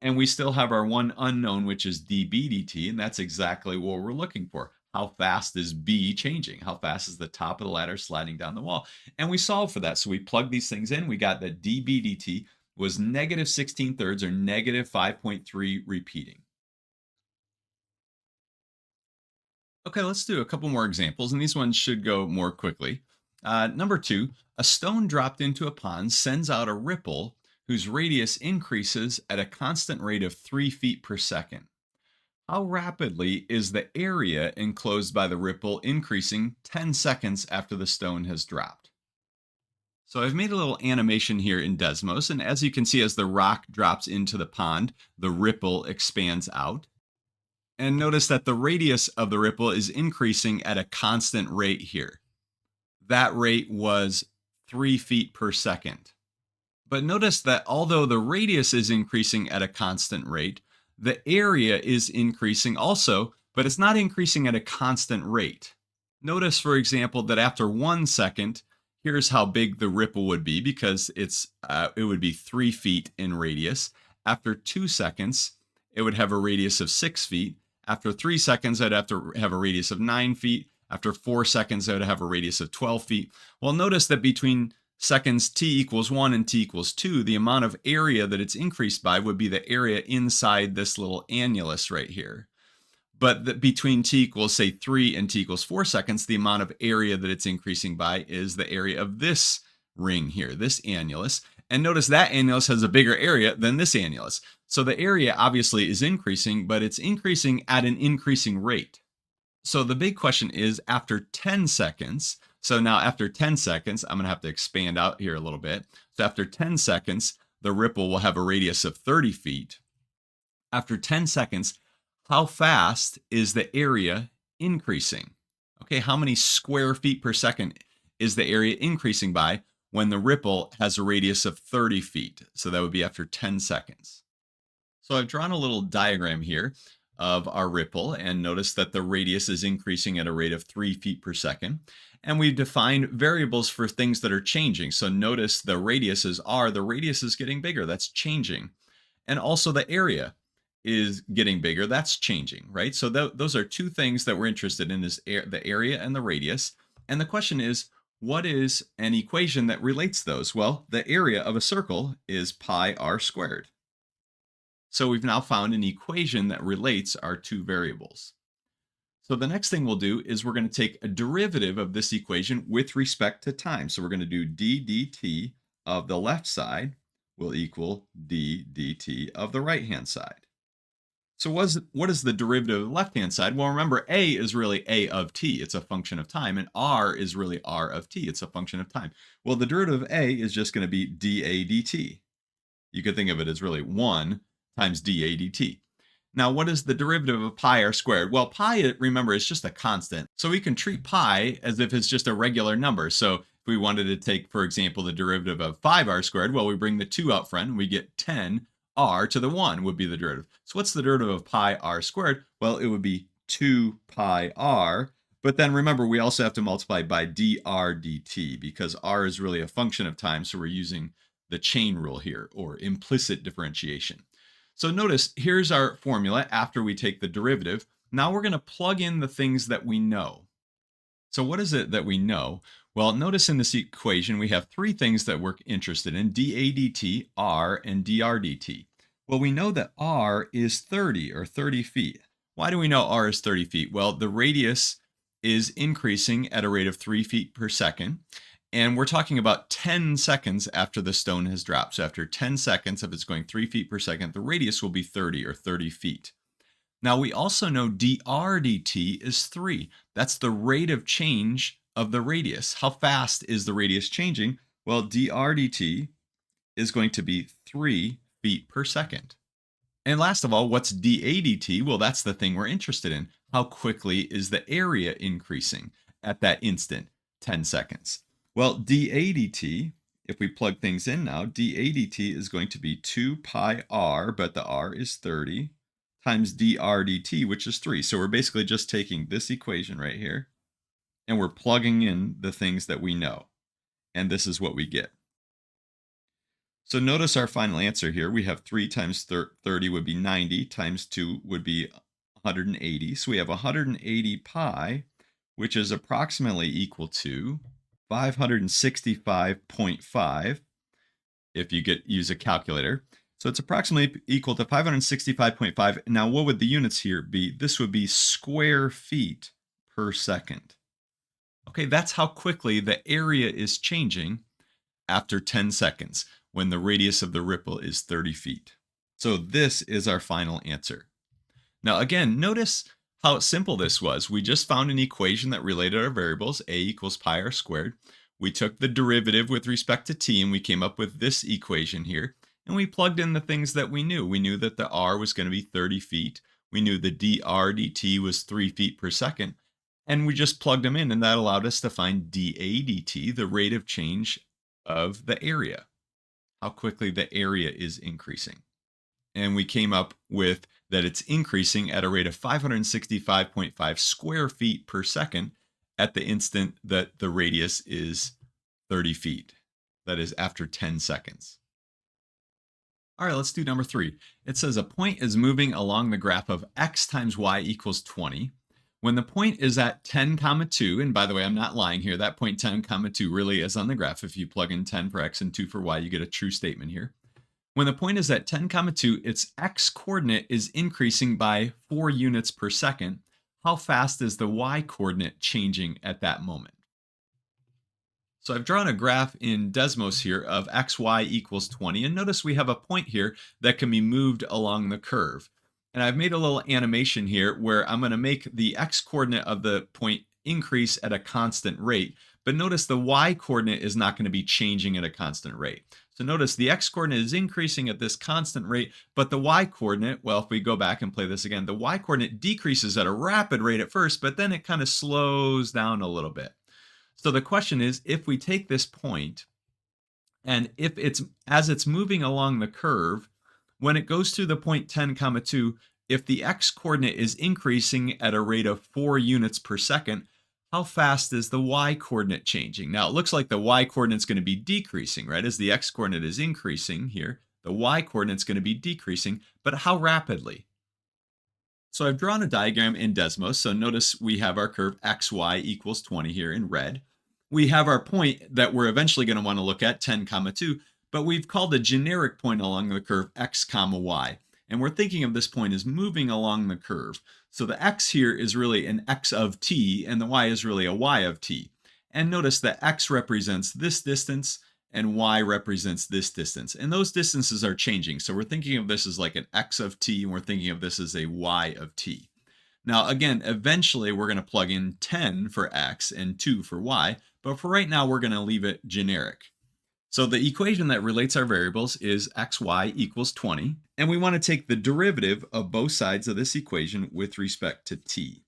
And we still have our one unknown, which is dB dt, and that's exactly what we're looking for. How fast is B changing? How fast is the top of the ladder sliding down the wall? And we solved for that. So we plugged these things in. We got that dB dt was negative 16 thirds, or negative 5.3 repeating. Okay, let's do a couple more examples, and these ones should go more quickly. Number 2, a stone dropped into a pond sends out a ripple whose radius increases at a constant rate of 3 feet per second. How rapidly is the area enclosed by the ripple increasing 10 seconds after the stone has dropped? So I've made a little animation here in Desmos, and as you can see, as the rock drops into the pond, the ripple expands out. And notice that the radius of the ripple is increasing at a constant rate here. That rate was 3 feet per second. But notice that although the radius is increasing at a constant rate, the area is increasing also, but it's not increasing at a constant rate. Notice, for example, that after 1 second, here's how big the ripple would be, because it would be 3 feet in radius. After 2 seconds, it would have a radius of 6 feet. After 3 seconds, I'd have to have a radius of 9 feet. After 4 seconds, I would have a radius of 12 feet. Well, notice that between seconds t equals 1 and t equals 2, the amount of area that it's increased by would be the area inside this little annulus right here. But between t equals, say, 3 and t equals 4 seconds, the amount of area that it's increasing by is the area of this ring here, this annulus. And notice that annulus has a bigger area than this annulus. So the area obviously is increasing, but it's increasing at an increasing rate. So the big question is, after 10 seconds, so now after 10 seconds, I'm going to have to expand out here a little bit. So after 10 seconds, the ripple will have a radius of 30 feet. After 10 seconds, how fast is the area increasing? Okay, how many square feet per second is the area increasing by when the ripple has a radius of 30 feet? So that would be after 10 seconds. So I've drawn a little diagram here of our ripple, and notice that the radius is increasing at a rate of 3 feet per second. And we've defined variables for things that are changing. So notice the radiuses are, the radius is getting bigger, that's changing. And also the area is getting bigger, that's changing, right? So those are two things that we're interested in, is the area and the radius. And the question is, what is an equation that relates those? Well, the area of a circle is pi r squared. So we've now found an equation that relates our two variables. So the next thing we'll do is we're going to take a derivative of this equation with respect to time. So we're going to do d dt of the left side will equal d dt of the right-hand side. So what is the derivative of the left-hand side? Well, remember, a is really a of t. It's a function of time. And r is really r of t. It's a function of time. Well, the derivative of a is just going to be dA dt. You could think of it as really 1 times dA dt. Now, what is the derivative of pi r squared? Well, pi, remember, is just a constant. So we can treat pi as if it's just a regular number. So if If we wanted to take, for example, the derivative of 5r squared, well, we bring the 2 out front and we get 10r to the 1 would be the derivative. So what's the derivative of pi r squared? Well, it would be 2 pi r. But then remember, we also have to multiply by dr dt because r is really a function of time. So we're using the chain rule here, or implicit differentiation. So notice, here's our formula after we take the derivative. Now we're going to plug in the things that we know. So what is it that we know? Well, notice in this equation, we have three things that we're interested in: dA dt, r, and dr dt. Well, we know that r is 30 or 30 feet. Why do we know r is 30 feet? Well, the radius is increasing at a rate of 3 feet per second. And we're talking about 10 seconds after the stone has dropped. So after 10 seconds, if it's going 3 feet per second, the radius will be 30 or 30 feet. Now we also know dr dt is 3. That's the rate of change of the radius. How fast is the radius changing? Well, dr dt is going to be 3 feet per second. And last of all, what's dA dt? Well, that's the thing we're interested in. How quickly is the area increasing at that instant, 10 seconds? Well, dA dt, if we plug things in now, dA dt is going to be 2 pi r, but the r is 30, times dr dt, which is 3. So we're basically just taking this equation right here, and we're plugging in the things that we know. And this is what we get. So notice our final answer here. We have 3 times 30 would be 90, times 2 would be 180. So we have 180 pi, which is approximately equal to 565.5 if you use a calculator. So it's approximately equal to 565.5. Now, what would the units here be? This would be square feet per second. Okay, that's how quickly the area is changing after 10 seconds when the radius of the ripple is 30 feet. So this is our final answer. Now, again, notice how simple this was. We just found an equation that related our variables, a equals pi r squared. We took the derivative with respect to t, and we came up with this equation here. And we plugged in the things that we knew. We knew that the r was going to be 30 feet. We knew the dr dt was 3 feet per second. And we just plugged them in, and that allowed us to find dA dt, the rate of change of the area, how quickly the area is increasing. And we came up with that it's increasing at a rate of 565.5 square feet per second at the instant that the radius is 30 feet. That is after 10 seconds. All right, let's do number 3. It says a point is moving along the graph of x times y equals 20. When the point is at 10, 2, and by the way, I'm not lying here, that point 10, 2 really is on the graph. If you plug in 10 for x and 2 for y, you get a true statement here. When the point is at 10, 2, its x coordinate is increasing by 4 units per second. How fast is the y coordinate changing at that moment? So I've drawn a graph in Desmos here of xy equals 20, and notice we have a point here that can be moved along the curve. And I've made a little animation here where I'm going to make the x coordinate of the point increase at a constant rate. But notice the y coordinate is not going to be changing at a constant rate. So notice the x coordinate is increasing at this constant rate, but the y coordinate, well, if we go back and play this again, the y coordinate decreases at a rapid rate at first, but then it kind of slows down a little bit. So the question is, if we take this point, and if as it's moving along the curve, when it goes through the point 10, 2, if the x coordinate is increasing at a rate of 4 units per second, how fast is the y coordinate changing? Now, it looks like the y coordinate is going to be decreasing, right? As the x coordinate is increasing here, the y coordinate is going to be decreasing, but how rapidly? So I've drawn a diagram in Desmos. So notice we have our curve xy equals 20 here in red. We have our point that we're eventually going to want to look at, 10, 2, but we've called a generic point along the curve x, y. And we're thinking of this point as moving along the curve. So the x here is really an x of t, and the y is really a y of t. And notice that x represents this distance, and y represents this distance. And those distances are changing. So we're thinking of this as like an x of t, and we're thinking of this as a y of t. Now, again, eventually we're going to plug in 10 for x and 2 for y, but for right now, we're going to leave it generic. So the equation that relates our variables is xy equals 20, and we want to take the derivative of both sides of this equation with respect to t.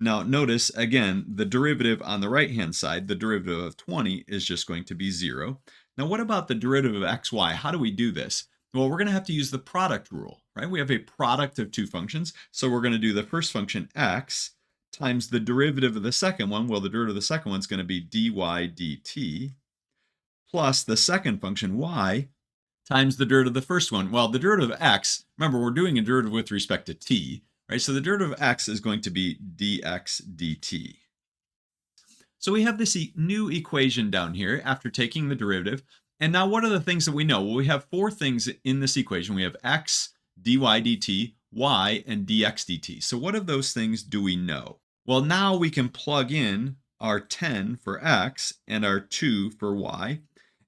Now notice again, the derivative on the right-hand side, the derivative of 20 is just going to be 0. Now what about the derivative of xy? How do we do this? Well, we're going to have to use the product rule, right? We have a product of two functions, so we're going to do the first function x times the derivative of the second one. Well, the derivative of the second one is going to be dy dt plus the second function y times the derivative of the first one. Well, the derivative of x, remember we're doing a derivative with respect to t, right? So the derivative of x is going to be dx dt. So we have this new equation down here after taking the derivative. And now what are the things that we know? Well, we have four things in this equation. We have x, dy dt, y, and dx dt. So what of those things do we know? Well, now we can plug in our 10 for x and our 2 for y.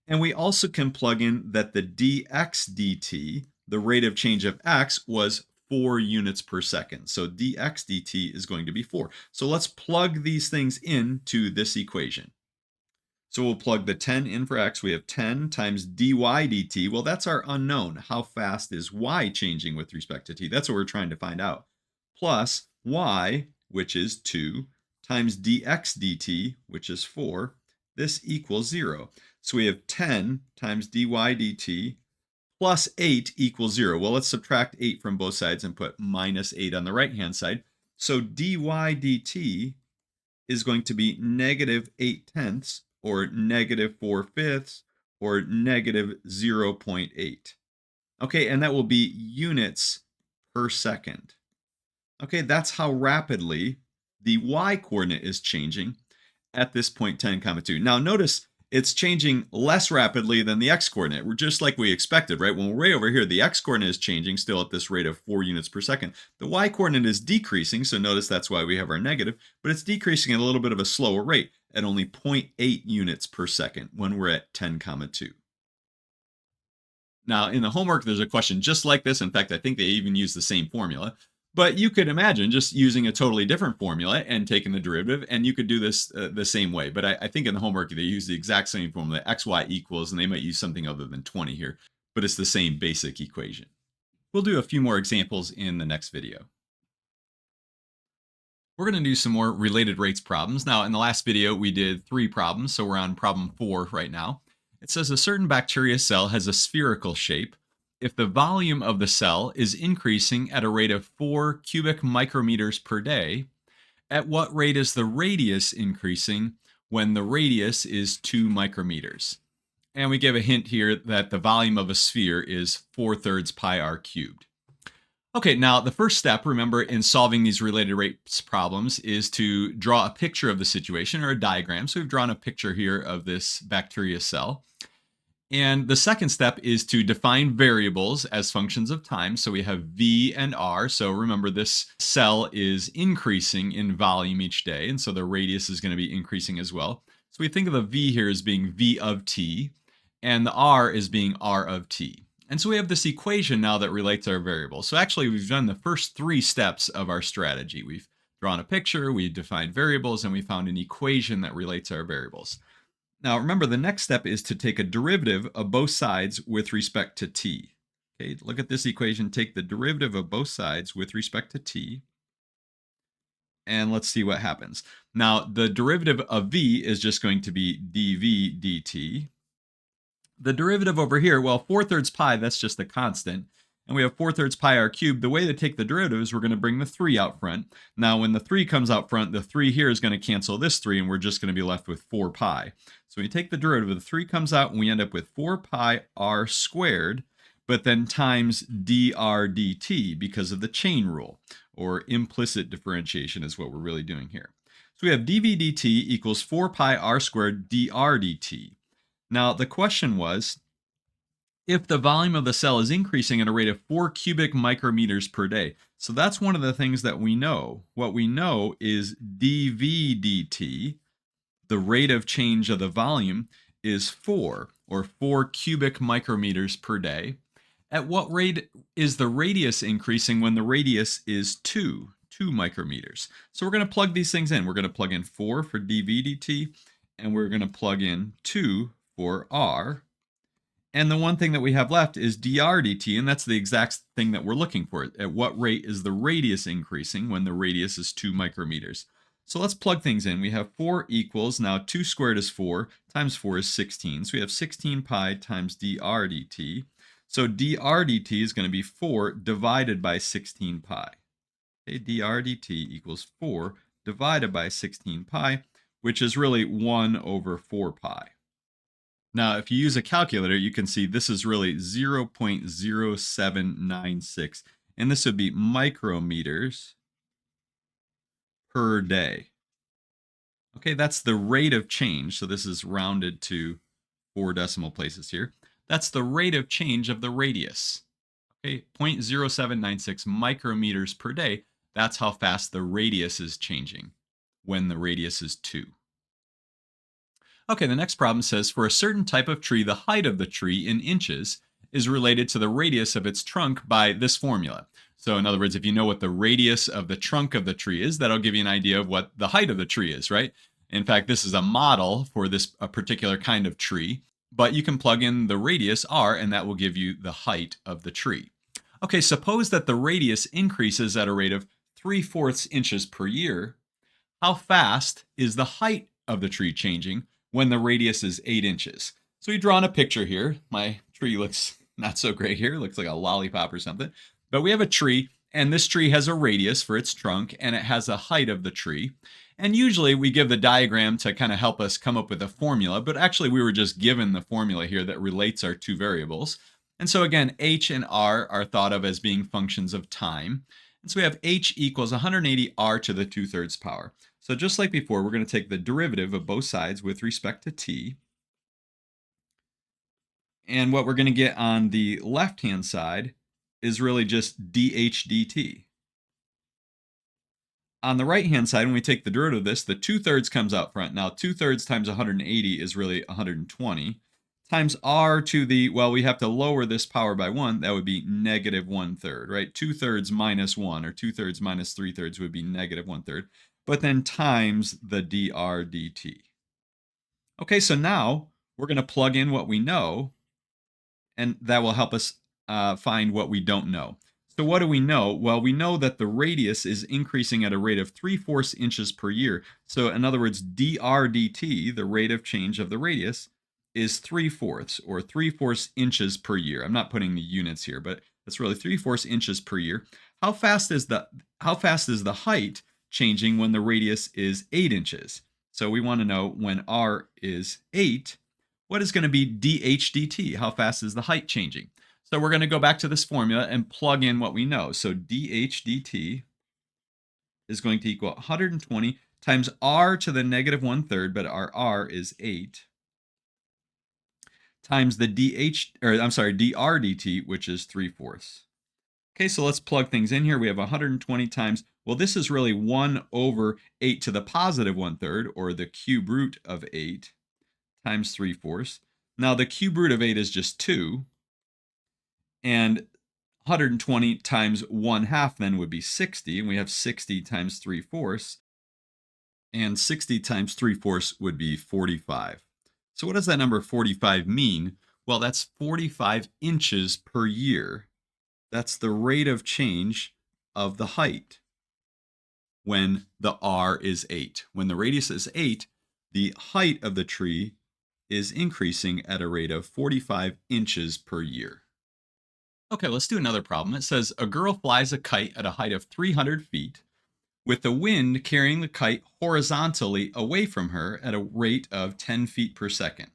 And we also can plug in that the dx dt, the rate of change of x, was 4 units per second. So dx dt is going to be 4. So let's plug these things into this equation. So we'll plug the 10 in for x. We have 10 times dy dt. Well, that's our unknown. How fast is y changing with respect to t? That's what we're trying to find out. Plus y, which is 2, times dx dt, which is 4. This equals 0. So we have 10 times dy dt plus 8 equals 0. Well, let's subtract 8 from both sides and put minus 8 on the right-hand side. So dy dt is going to be negative 8 tenths, or negative 4 fifths, or negative 0.8. Okay, and that will be units per second. Okay, that's how rapidly the y-coordinate is changing at this point 10, 2. Now notice it's changing less rapidly than the x-coordinate. We're just like we expected, right? When we're way over here, the x-coordinate is changing still at this rate of 4 units per second. The y-coordinate is decreasing, so notice that's why we have our negative, but it's decreasing at a little bit of a slower rate at only 0.8 units per second when we're at 10, 2. Now, in the homework, there's a question just like this. In fact, I think they even use the same formula. But you could imagine just using a totally different formula and taking the derivative, and you could do this the same way. But I think in the homework, they use the exact same formula, xy equals, and they might use something other than 20 here. But it's the same basic equation. We'll do a few more examples in the next video. We're going to do some more related rates problems. Now, in the last video, we did 3 problems, so we're on problem 4 right now. It says a certain bacteria cell has a spherical shape. If the volume of the cell is increasing at a rate of 4 cubic micrometers per day, at what rate is the radius increasing when the radius is 2 micrometers? And we give a hint here that the volume of a sphere is 4/3 pi r cubed. Okay, now the first step, remember, in solving these related rates problems is to draw a picture of the situation or a diagram. So we've drawn a picture here of this bacteria cell. And the second step is to define variables as functions of time. So we have v and r. So remember, this cell is increasing in volume each day, and so the radius is going to be increasing as well. So we think of the v here as being v of t, and the r as being r of t. And so we have this equation now that relates our variables. So actually, we've done the first 3 steps of our strategy. We've drawn a picture, we've defined variables, and we found an equation that relates our variables. Now, remember, the next step is to take a derivative of both sides with respect to t. Okay, look at this equation. Take the derivative of both sides with respect to t, and let's see what happens. Now, the derivative of v is just going to be dv dt. The derivative over here, well, 4/3 pi, that's just a constant. And we have 4/3 pi r cubed. The way to take the derivative is we're going to bring the 3 out front. Now, when the 3 comes out front, the 3 here is going to cancel this 3, and we're just going to be left with 4 pi. So we take the derivative, the 3 comes out, and we end up with 4 pi r squared, but then times dr dt because of the chain rule, or implicit differentiation is what we're really doing here. So we have dv dt equals 4 pi r squared dr dt. Now, the question was, if the volume of the cell is increasing at a rate of 4 cubic micrometers per day. So that's one of the things that we know. What we know is dv dt, the rate of change of the volume, is 4, or 4 cubic micrometers per day. At what rate is the radius increasing when the radius is 2 micrometers? So we're going to plug these things in. We're going to plug in 4 for dv dt, and we're going to plug in 2 for r. And the one thing that we have left is dr dt, and that's the exact thing that we're looking for. At what rate is the radius increasing when the radius is 2 micrometers? So let's plug things in. We have 4 equals, now 2 squared is 4, times 4 is 16. So we have 16 pi times dr dt. So dr dt is going to be 4 divided by 16 pi. Okay, dr dt equals 4 divided by 16 pi, which is really 1 over 4 pi. Now, if you use a calculator, you can see this is really 0.0796, and this would be micrometers per day. Okay, that's the rate of change. So this is rounded to 4 decimal places here. That's the rate of change of the radius. Okay, 0.0796 micrometers per day. That's how fast the radius is changing when the radius is 2. Okay, the next problem says for a certain type of tree, the height of the tree in inches is related to the radius of its trunk by this formula. So in other words, if you know what the radius of the trunk of the tree is, that'll give you an idea of what the height of the tree is, right? In fact, this is a model for this particular kind of tree, but you can plug in the radius r and that will give you the height of the tree. Okay, suppose that the radius increases at a rate of 3/4 inches per year. How fast is the height of the tree changing when the radius is 8 inches? So we drawn a picture here. My tree looks not so great here. It looks like a lollipop or something. But we have a tree, and this tree has a radius for its trunk, and it has a height of the tree. And usually we give the diagram to kind of help us come up with a formula, but actually we were just given the formula here that relates our two variables. And so again, h and r are thought of as being functions of time. And so we have h equals 180 r to the 2/3 power. So just like before, we're going to take the derivative of both sides with respect to t. And what we're going to get on the left-hand side is really just dh dt. On the right-hand side, when we take the derivative of this, the 2/3 comes out front. Now, 2/3 times 180 is really 120. Times r to the, well, we have to lower this power by 1. That would be negative 1/3, right? 2/3 minus 1, or 2/3 minus 3/3 would be negative 1/3. But then times the dr dt. Okay, so now we're going to plug in what we know, and that will help us find what we don't know. So what do we know? Well, we know that the radius is increasing at a rate of 3/4 inches per year. So in other words, dr dt, the rate of change of the radius, is 3/4, or 3/4 inches per year. I'm not putting the units here, but it's really 3/4 inches per year. How fast is the height changing when the radius is 8 inches? So we want to know when r is 8, what is going to be dh dt? How fast is the height changing? So we're going to go back to this formula and plug in what we know. So dh dt is going to equal 120 times r to the negative 1/3, but our r is 8, times the dr dt, which is 3/4. Okay, so let's plug things in here. We have 120 times, well, this is really 1 over 8 to the positive 1/3, or the cube root of 8, times 3/4. Now, the cube root of 8 is just 2, and 120 times 1/2 then would be 60, and we have 60 times 3/4, and 60 times 3/4 would be 45. So what does that number 45 mean? Well, that's 45 inches per year. That's the rate of change of the height when the r is 8. When the radius is 8, the height of the tree is increasing at a rate of 45 inches per year. Okay, let's do another problem. It says a girl flies a kite at a height of 300 feet with the wind carrying the kite horizontally away from her at a rate of 10 feet per second.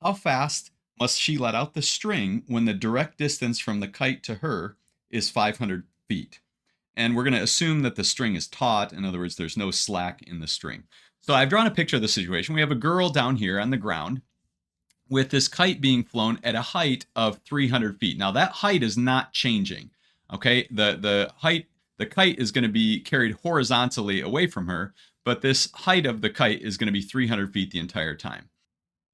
How fast must she let out the string when the direct distance from the kite to her is 500 feet? And we're going to assume that the string is taut. In other words, there's no slack in the string. So I've drawn a picture of the situation. We have a girl down here on the ground with this kite being flown at a height of 300 feet. Now that height is not changing. Okay, the kite is going to be carried horizontally away from her, but this height of the kite is going to be 300 feet the entire time.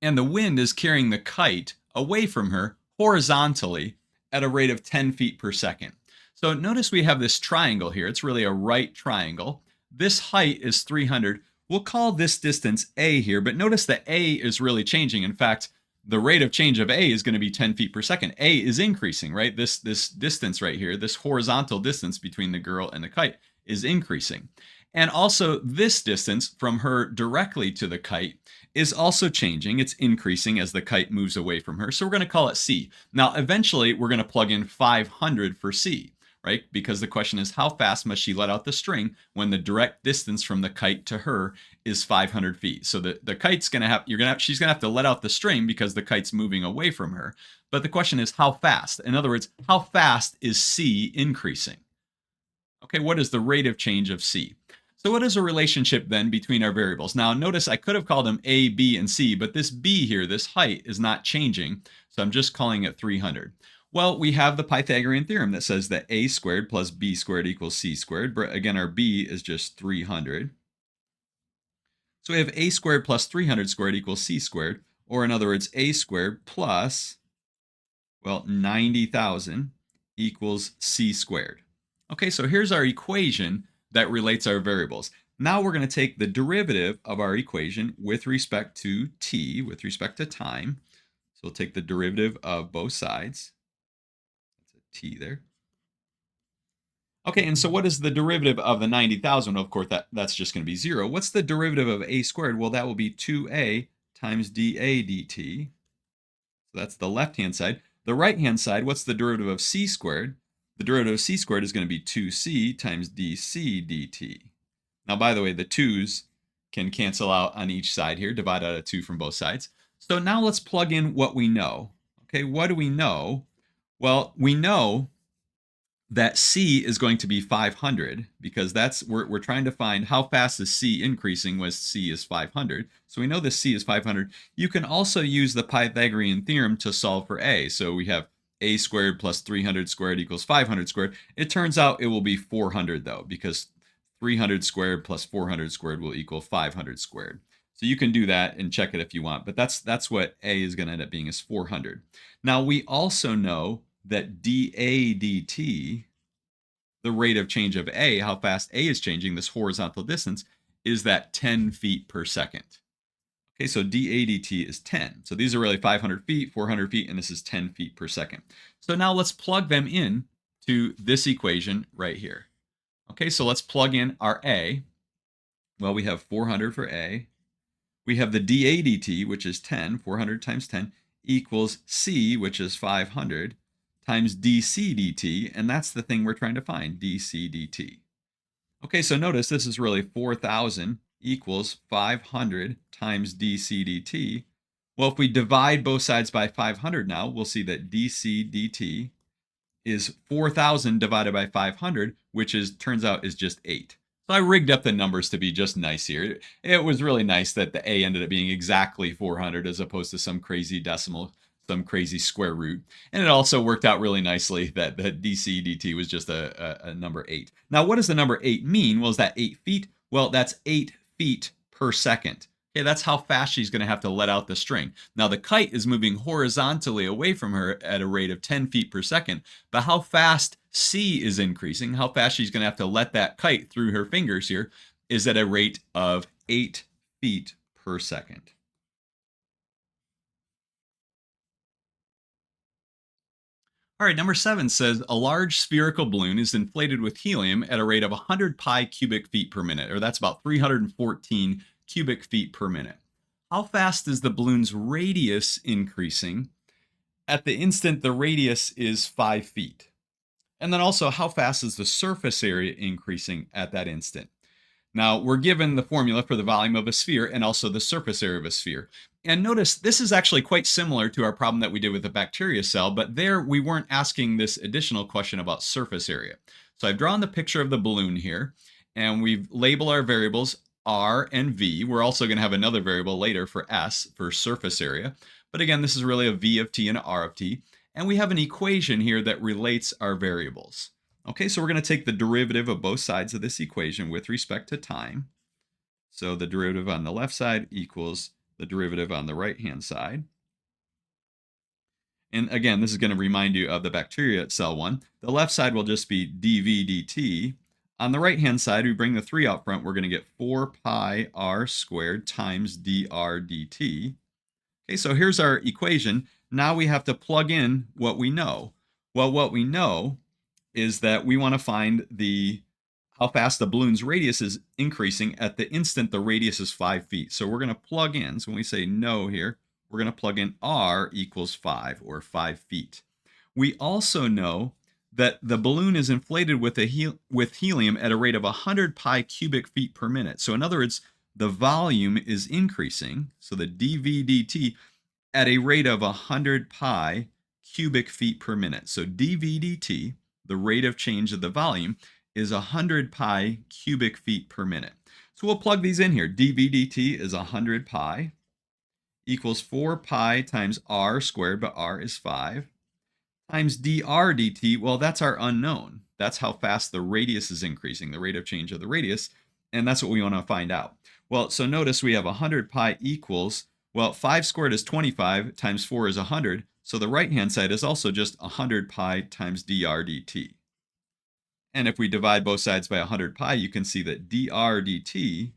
And the wind is carrying the kite away from her horizontally at a rate of 10 feet per second. So notice we have this triangle here. It's really a right triangle. This height is 300. We'll call this distance A here, but notice that A is really changing. In fact, the rate of change of A is going to be 10 feet per second. A is increasing, right? This distance right here, this horizontal distance between the girl and the kite is increasing. And also, this distance from her directly to the kite is also changing. It's increasing as the kite moves away from her. So we're going to call it c. Now, eventually, we're going to plug in 500 for c, right? Because the question is, how fast must she let out the string when the direct distance from the kite to her is 500 feet? So the kite's going to have, she's going to have to let out the string because the kite's moving away from her. But the question is, how fast? In other words, how fast is c increasing? Okay, what is the rate of change of c? So what is a relationship then between our variables? Now notice I could have called them a, b, and c, but this b here, this height, is not changing. So I'm just calling it 300. Well, we have the Pythagorean theorem that says that a squared plus b squared equals c squared. But again, our b is just 300. So we have a squared plus 300 squared equals c squared. Or in other words, a squared plus, well, 90,000 equals c squared. Okay, so here's our equation that relates our variables. Now we're going to take the derivative of our equation with respect to t, with respect to time. So we'll take the derivative of both sides. That's a t there. Okay, and so what is the derivative of the 90,000? Of course, that's just going to be 0. What's the derivative of a squared? Well, that will be 2a times dA dt. So that's the left-hand side. The right-hand side, what's the derivative of c squared? The derivative of c squared is going to be 2c times dc dt. Now, by the way, the 2's can cancel out on each side here, divide out a 2 from both sides. So now let's plug in what we know. Okay, what do we know? Well, we know that c is going to be 500 because we're trying to find how fast is c increasing when c is 500. So we know this c is 500. You can also use the Pythagorean theorem to solve for a. So we have a squared plus 300 squared equals 500 squared. It turns out it will be 400 though, because 300 squared plus 400 squared will equal 500 squared. So you can do that and check it if you want, but that's what a is going to end up being, is 400. Now we also know that dA dt, the rate of change of a, how fast a is changing, this horizontal distance, is that 10 feet per second. Okay, so dA dt is 10. So these are really 500 feet, 400 feet, and this is 10 feet per second. So now let's plug them in to this equation right here. Okay, so let's plug in our a. Well, we have 400 for a. We have the dA dt, which is 10, 400 times 10, equals c, which is 500, times dc dt, and that's the thing we're trying to find, dc dt. Okay, so notice this is really 4,000 equals 500 times dc dt. Well, if we divide both sides by 500 now, we'll see that dc dt is 4,000 divided by 500, which turns out is just 8. So I rigged up the numbers to be just nice here. It was really nice that the a ended up being exactly 400 as opposed to some crazy decimal, some crazy square root. And it also worked out really nicely that the dc dt was just a number 8. Now, what does the number 8 mean? Well, is that 8 feet? Well, that's 8 feet per second. Okay, that's how fast she's going to have to let out the string. Now, the kite is moving horizontally away from her at a rate of 10 feet per second, but how fast c is increasing, how fast she's going to have to let that kite through her fingers here, is at a rate of 8 feet per second. All right, number 7 says a large spherical balloon is inflated with helium at a rate of 100 pi cubic feet per minute, or that's about 314 cubic feet per minute. How fast is the balloon's radius increasing? At the instant the radius is 5 feet. And then also, how fast is the surface area increasing at that instant? Now, we're given the formula for the volume of a sphere and also the surface area of a sphere. And notice this is actually quite similar to our problem that we did with the bacteria cell, but there we weren't asking this additional question about surface area. So I've drawn the picture of the balloon here, and we've labeled our variables r and v. We're also going to have another variable later for s, for surface area. But again, this is really a v of t and an r of t. And we have an equation here that relates our variables. Okay, so we're going to take the derivative of both sides of this equation with respect to time. So the derivative on the left side equals the derivative on the right-hand side. And again, this is going to remind you of the bacteria cell one. The left side will just be dv dt. On the right-hand side, we bring the 3 out front. We're going to get 4 pi r squared times dr dt. Okay, so here's our equation. Now we have to plug in what we know. Well, what we know is that we want to find how fast the balloon's radius is increasing at the instant the radius is 5 feet. So we're going to plug in. So when we say no here, we're going to plug in r equals 5, or 5 feet. We also know that the balloon is inflated with helium at a rate of 100 pi cubic feet per minute. So in other words, the volume is increasing, so the dV dt, at a rate of 100 pi cubic feet per minute. So dV dt, the rate of change of the volume, is 100 pi cubic feet per minute. So we'll plug these in here. dV dt is 100 pi equals 4 pi times r squared, but r is 5, times dr dt. Well, that's our unknown. That's how fast the radius is increasing, the rate of change of the radius, and that's what we want to find out. Well, so notice we have 100 pi equals, well, 5 squared is 25 times 4 is 100, so the right-hand side is also just 100 pi times dr dt. And if we divide both sides by 100 pi, you can see that dr dt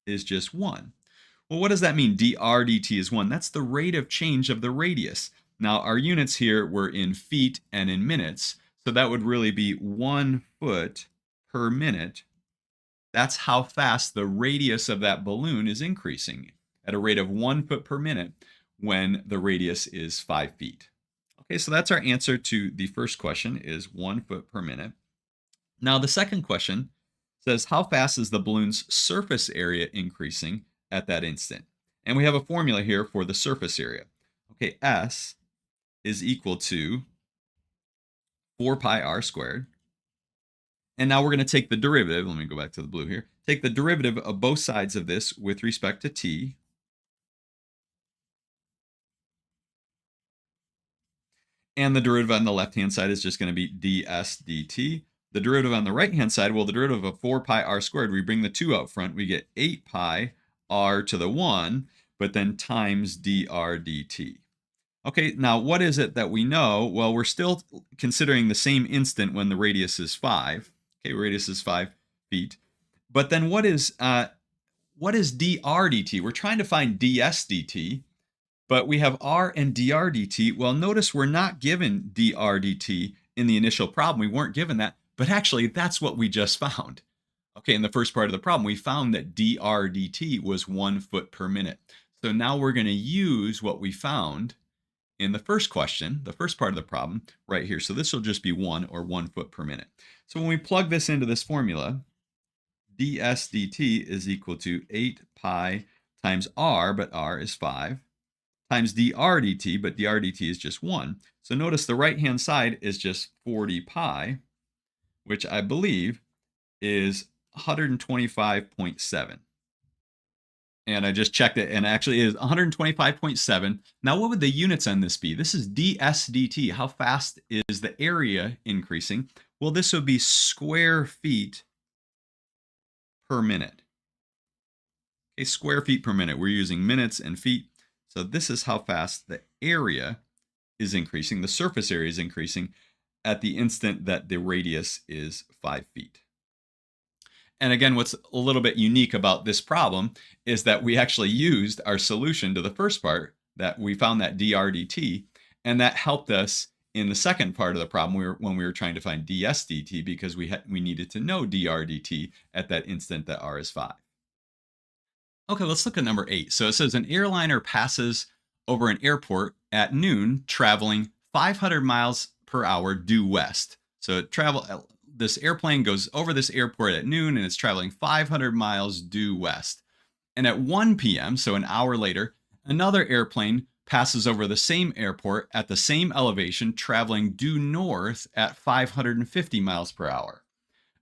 is just 1. Well, what does that mean? dr dt is 1. That's the rate of change of the radius. Now, our units here were in feet and in minutes, so that would really be 1 foot per minute. That's how fast the radius of that balloon is increasing, at a rate of 1 foot per minute when the radius is 5 feet. Okay, so that's our answer to the first question, is 1 foot per minute. Now, the second question says, how fast is the balloon's surface area increasing at that instant? And we have a formula here for the surface area. Okay, S is equal to 4 pi r squared. And now we're going to take the derivative. Let me go back to the blue here. Take the derivative of both sides of this with respect to t. And the derivative on the left-hand side is just going to be ds dt. The derivative on the right-hand side, well, the derivative of 4 pi r squared, we bring the 2 out front, we get 8 pi r to the 1, but then times dr dt. Okay, now what is it that we know? Well, we're still considering the same instant when the radius is 5. Okay, radius is 5 feet. But then what is dr dt? We're trying to find ds dt, but we have r and dr dt. Well, notice we're not given dr dt in the initial problem. We weren't given that, but actually that's what we just found. Okay, in the first part of the problem, we found that dr dt was 1 foot per minute. So now we're going to use what we found in the first question, the first part of the problem, right here. So this will just be 1, or 1 foot per minute. So when we plug this into this formula, ds dt is equal to 8 pi times r, but r is 5, times dr dt, but dr dt is just 1. So notice the right-hand side is just 40 pi, which I believe is 125.7. And I just checked it, and actually it is 125.7. Now, what would the units on this be? This is ds dt. How fast is the area increasing? Well, this would be square feet per minute. Okay, square feet per minute. We're using minutes and feet. So this is how fast the area is increasing. The surface area is increasing at the instant that the radius is 5 feet. And again, what's a little bit unique about this problem is that we actually used our solution to the first part, that we found that dr dt, and that helped us in the second part of the problem when we were trying to find ds dt, because we needed to know dr dt at that instant that r is 5. Okay, let's look at number 8. So it says an airliner passes over an airport at noon, traveling 500 miles per hour due west. So this airplane goes over this airport at noon, and it's traveling 500 miles due west. And at 1 p.m., so an hour later, another airplane passes over the same airport at the same elevation, traveling due north at 550 miles per hour.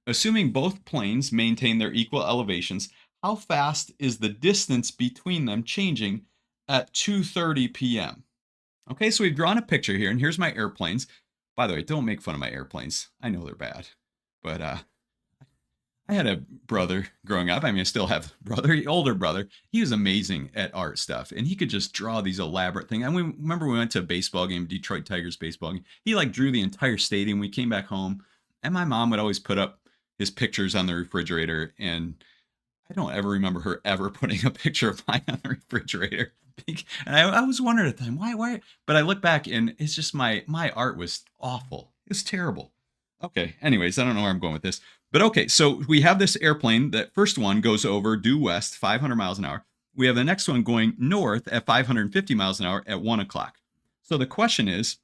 Assuming both planes maintain their equal elevations, how fast is the distance between them changing at 2:30 p.m.? Okay, so we've drawn a picture here, and here's my airplanes. By the way, don't make fun of my airplanes. I know they're bad. But I had a brother growing up. I mean, I still have a brother, older brother. He was amazing at art stuff, and he could just draw these elaborate things. And we went to a baseball game, Detroit Tigers baseball game. He like drew the entire stadium. We came back home, and my mom would always put up his pictures on the refrigerator, and I don't ever remember her ever putting a picture of mine on the refrigerator. And I was wondering at the time, why? But I look back, and it's just my art was awful. It was terrible. Okay, anyways, I don't know where I'm going with this. But okay, so we have this airplane. That first one goes over due west, 500 miles an hour. We have the next one going north at 550 miles an hour at 1 o'clock. So the question is,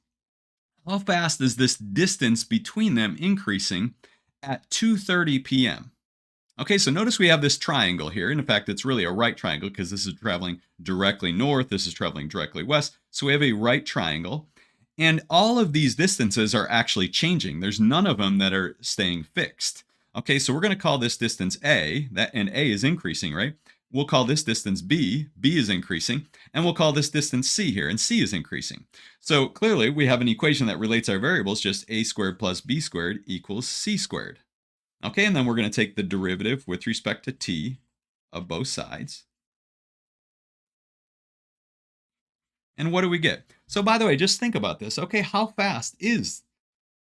how fast is this distance between them increasing at 2:30 p.m.? Okay, so notice we have this triangle here. And in fact, it's really a right triangle because this is traveling directly north, this is traveling directly west. So we have a right triangle. And all of these distances are actually changing. There's none of them that are staying fixed. Okay, so we're going to call this distance A, and A is increasing, right? We'll call this distance B is increasing, and we'll call this distance C here, and C is increasing. So clearly we have an equation that relates our variables, just A squared plus B squared equals C squared. Okay, and then we're going to take the derivative with respect to t of both sides. And what do we get? So by the way, just think about this. Okay, how fast is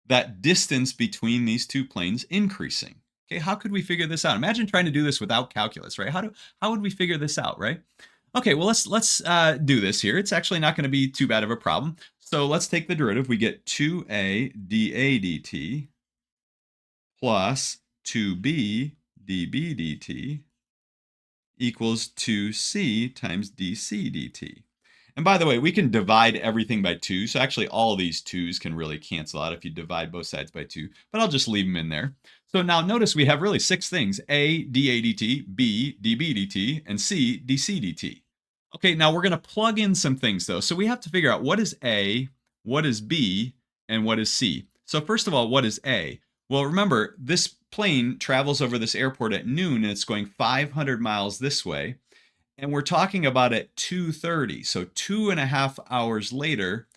that distance between these two planes increasing? Okay, how could we figure this out? Imagine trying to do this without calculus, right? How would we figure this out, right? Okay, well let's do this here. It's actually not going to be too bad of a problem. So let's take the derivative. We get 2a dA dt plus 2b dB dt equals 2c times dc dt. And by the way, we can divide everything by 2. So actually all of these 2's can really cancel out if you divide both sides by 2. But I'll just leave them in there. So now notice we have really 6 things. A, dA dt, B, dB dt, and C, dC dt. Okay, now we're going to plug in some things though. So we have to figure out what is A, what is B, and what is C. So first of all, what is A? Well, remember, this plane travels over this airport at noon and it's going 500 miles this way. And we're talking about at 2:30. So 2.5 hours later,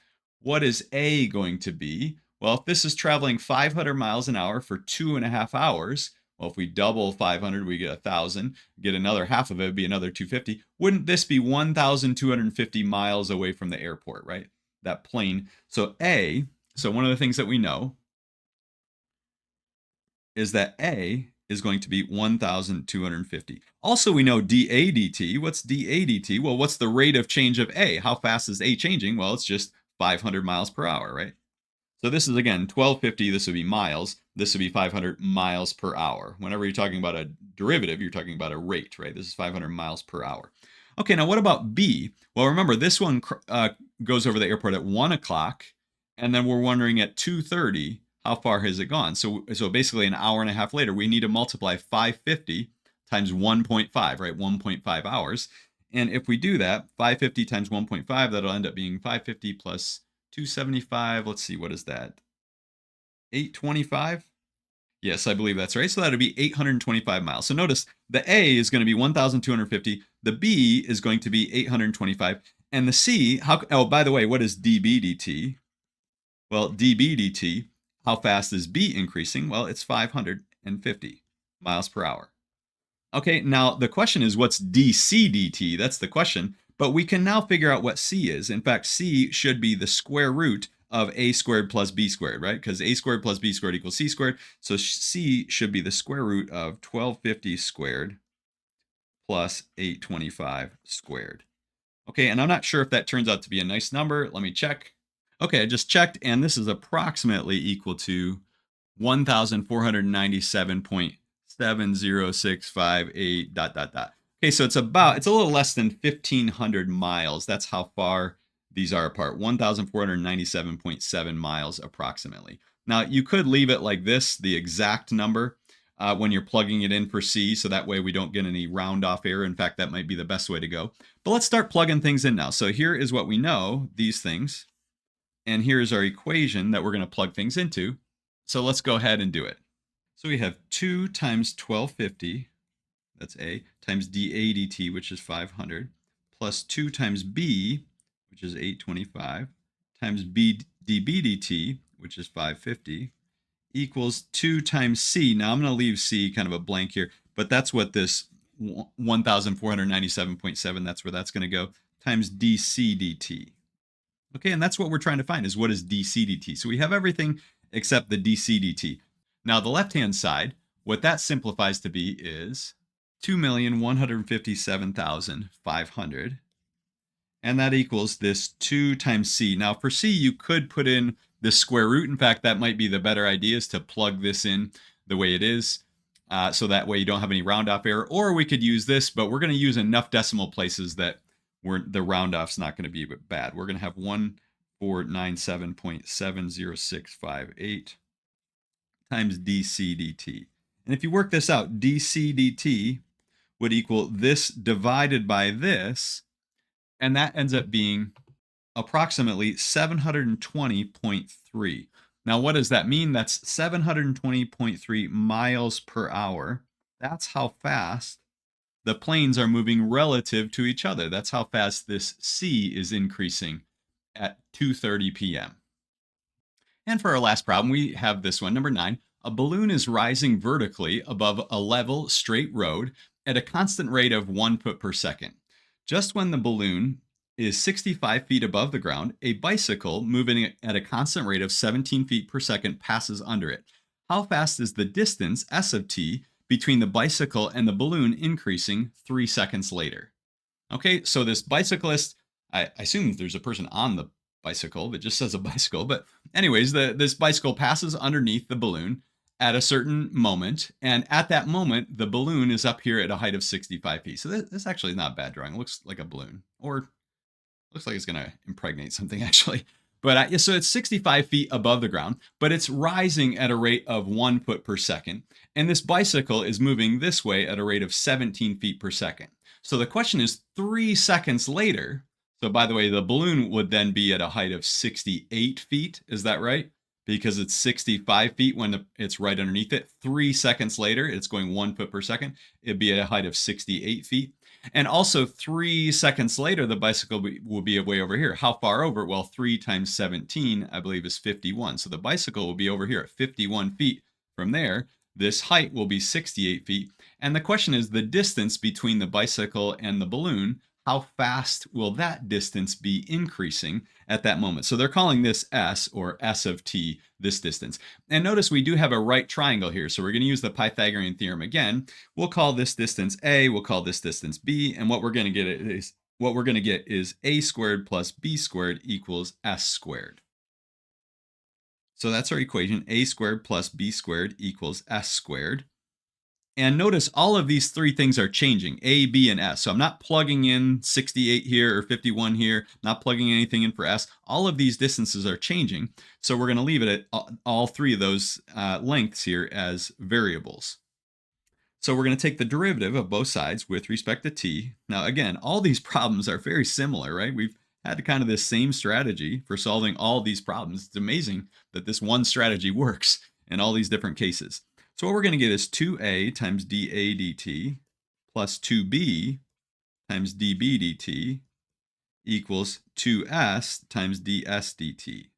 what is A going to be? Well, if this is traveling 500 miles an hour for 2.5 hours, well, if we double 500, we get 1,000. Get another half of it, would be another 250. Wouldn't this be 1,250 miles away from the airport, right? That plane. So A, so one of the things that we know is that A is going to be 1,250. Also, we know dA dt. What's dA dt? Well, what's the rate of change of A? How fast is A changing? Well, it's just 500 miles per hour, right? So this is, again, 1250. This would be miles. This would be 500 miles per hour. Whenever you're talking about a derivative, you're talking about a rate, right? This is 500 miles per hour. Okay, now what about B? Well, remember, this one goes over the airport at 1 o'clock, and then we're wondering at 2:30, how far has it gone? So basically an hour and a half later, we need to multiply 550 times 1.5, right? 1.5 hours. And if we do that, 550 times 1.5, that'll end up being 550 plus 275. Let's see, what is that? 825? Yes, I believe that's right. So that would be 825 miles. So notice the A is going to be 1,250. The B is going to be 825. And the C, oh, by the way, what is dB dt? Well, dB dt, how fast is B increasing? Well, it's 550 miles per hour. Okay, now the question is, what's dC dt? That's the question. But we can now figure out what C is. In fact, C should be the square root of A squared plus B squared, right? Because A squared plus B squared equals C squared. So C should be the square root of 1250 squared plus 825 squared. Okay, and I'm not sure if that turns out to be a nice number. Let me check. Okay, I just checked, and this is approximately equal to 1,497.70658 ... Okay, so it's a little less than 1,500 miles. That's how far these are apart. 1,497.7 miles approximately. Now, you could leave it like this, the exact number, when you're plugging it in for C, so that way we don't get any round off error. In fact, that might be the best way to go. But let's start plugging things in now. So here is what we know, these things. And here's our equation that we're going to plug things into. So let's go ahead and do it. So we have 2 times 1250, that's A, times dA dt, which is 500, plus 2 times B, which is 825, times B dB dt, which is 550, equals 2 times C. Now I'm going to leave C kind of a blank here, but that's what this 1,497.7, that's where that's going to go, times dC dt. Okay, and that's what we're trying to find, is what is dC dt. So we have everything except the dC dt. Now the left-hand side, what that simplifies to be is 2,157,500. And that equals this 2 times C. Now for C, you could put in the square root. In fact, that might be the better idea, is to plug this in the way it is. So that way you don't have any round off error. Or we could use this, but we're going to use enough decimal places that the round off's not going to be bad. We're going to have 1497.70658 times dc dt. And if you work this out, dc dt would equal this divided by this, and that ends up being approximately 720.3. Now, what does that mean? That's 720.3 miles per hour. That's how fast the planes are moving relative to each other. That's how fast this c is increasing at 2:30 p.m. And for our last problem, we have this one, number 9. A balloon is rising vertically above a level, straight road at a constant rate of 1 foot per second. Just when the balloon is 65 feet above the ground, a bicycle moving at a constant rate of 17 feet per second passes under it. How fast is the distance, s of t, between the bicycle and the balloon increasing 3 seconds later? Okay, so this bicyclist, I assume there's a person on the bicycle that just says a bicycle, but anyways, this bicycle passes underneath the balloon at a certain moment, and at that moment, the balloon is up here at a height of 65 feet. So this actually is not a bad drawing. It looks like a balloon, or looks like it's going to impregnate something, actually. But so it's 65 feet above the ground, but it's rising at a rate of 1 foot per second. And this bicycle is moving this way at a rate of 17 feet per second. So the question is, 3 seconds later, so by the way, the balloon would then be at a height of 68 feet. Is that right? Because it's 65 feet when it's right underneath it. 3 seconds later, it's going 1 foot per second. It'd be at a height of 68 feet. And also 3 seconds later, the bicycle will be way over here. How far over? Well, 3 times 17, I believe, is 51. So the bicycle will be over here at 51 feet. From there, this height will be 68 feet. And the question is the distance between the bicycle and the balloon. How fast will that distance be increasing at that moment? So they're calling this s, or s of t, this distance. And notice we do have a right triangle here. So we're going to use the Pythagorean theorem again. We'll call this distance a, we'll call this distance b, and what we're going to get is a squared plus b squared equals s squared. So that's our equation, a squared plus b squared equals s squared. And notice all of these three things are changing, a, b, and s. So I'm not plugging in 68 here or 51 here, not plugging anything in for s. All of these distances are changing. So we're going to leave it at all three of those lengths here as variables. So we're going to take the derivative of both sides with respect to t. Now, again, all these problems are very similar, right? We've had kind of this same strategy for solving all these problems. It's amazing that this one strategy works in all these different cases. So what we're going to get is 2a times dA dt plus 2b times dB dt equals 2s times ds dt.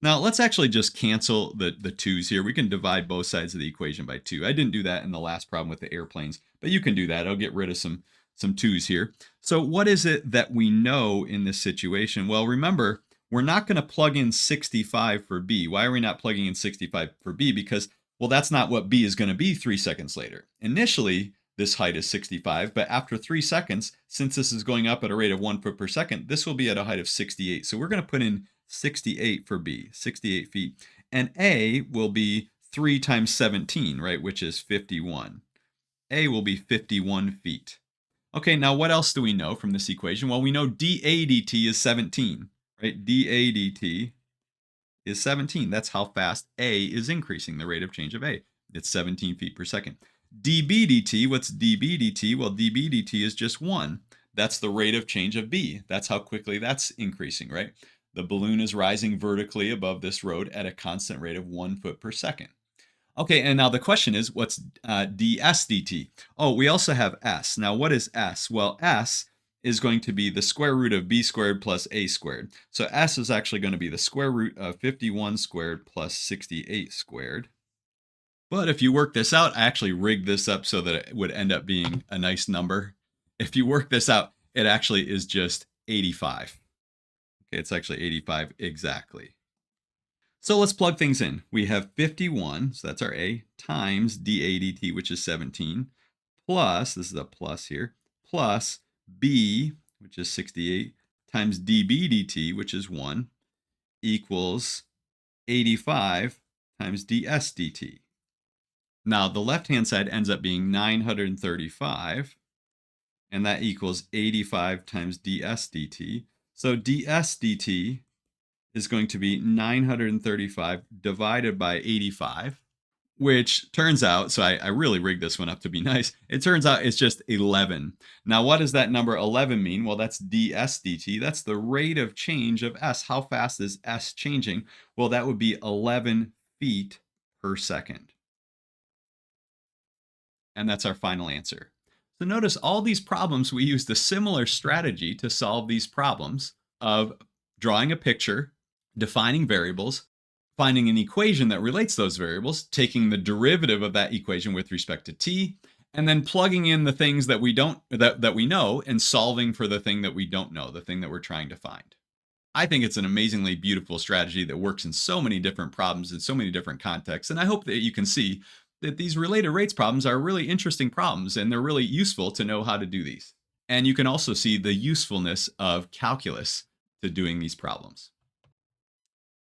Now let's actually just cancel the 2's here. We can divide both sides of the equation by 2. I didn't do that in the last problem with the airplanes, but you can do that. I'll get rid of some 2's here. So what is it that we know in this situation? Well, remember, we're not going to plug in 65 for b. Why are we not plugging in 65 for b? Because, well, that's not what b is going to be 3 seconds later. Initially, this height is 65, but after 3 seconds, since this is going up at a rate of 1 foot per second, this will be at a height of 68. So we're going to put in 68 for b, 68 feet. And a will be 3 times 17, right, which is 51. A will be 51 feet. Okay, now what else do we know from this equation? Well, we know dA dt is 17, right? dA dt is 17. That's how fast A is increasing, the rate of change of A. It's 17 feet per second. dB dt, what's dB dt? Well, dB dt is just 1. That's the rate of change of B. That's how quickly that's increasing, right? The balloon is rising vertically above this road at a constant rate of 1 foot per second. Okay, and now the question is, what's ds dt? Oh, we also have s. Now, what is s? Well, s is going to be the square root of b squared plus a squared. So s is actually going to be the square root of 51 squared plus 68 squared. But if you work this out, I actually rigged this up so that it would end up being a nice number. If you work this out, it actually is just 85. Okay, it's actually 85 exactly. So let's plug things in. We have 51, so that's our A, times dA dt, which is 17, plus, this is a plus here, plus B, which is 68, times dB dt, which is 1, equals 85 times ds dt. Now, the left-hand side ends up being 935, and that equals 85 times ds dt. So ds dt is going to be 935 divided by 85, which turns out, so I really rigged this one up to be nice. It turns out it's just 11. Now, what does that number 11 mean? Well, that's ds dt. That's the rate of change of s. How fast is s changing? Well, that would be 11 feet per second. And that's our final answer. So notice all these problems, we used a similar strategy to solve these problems of drawing a picture, defining variables, finding an equation that relates those variables, taking the derivative of that equation with respect to t, and then plugging in the things that we don't that we know and solving for the thing that we don't know, the thing that we're trying to find. I think it's an amazingly beautiful strategy that works in so many different problems in so many different contexts. And I hope that you can see that these related rates problems are really interesting problems and they're really useful to know how to do these. And you can also see the usefulness of calculus to doing these problems.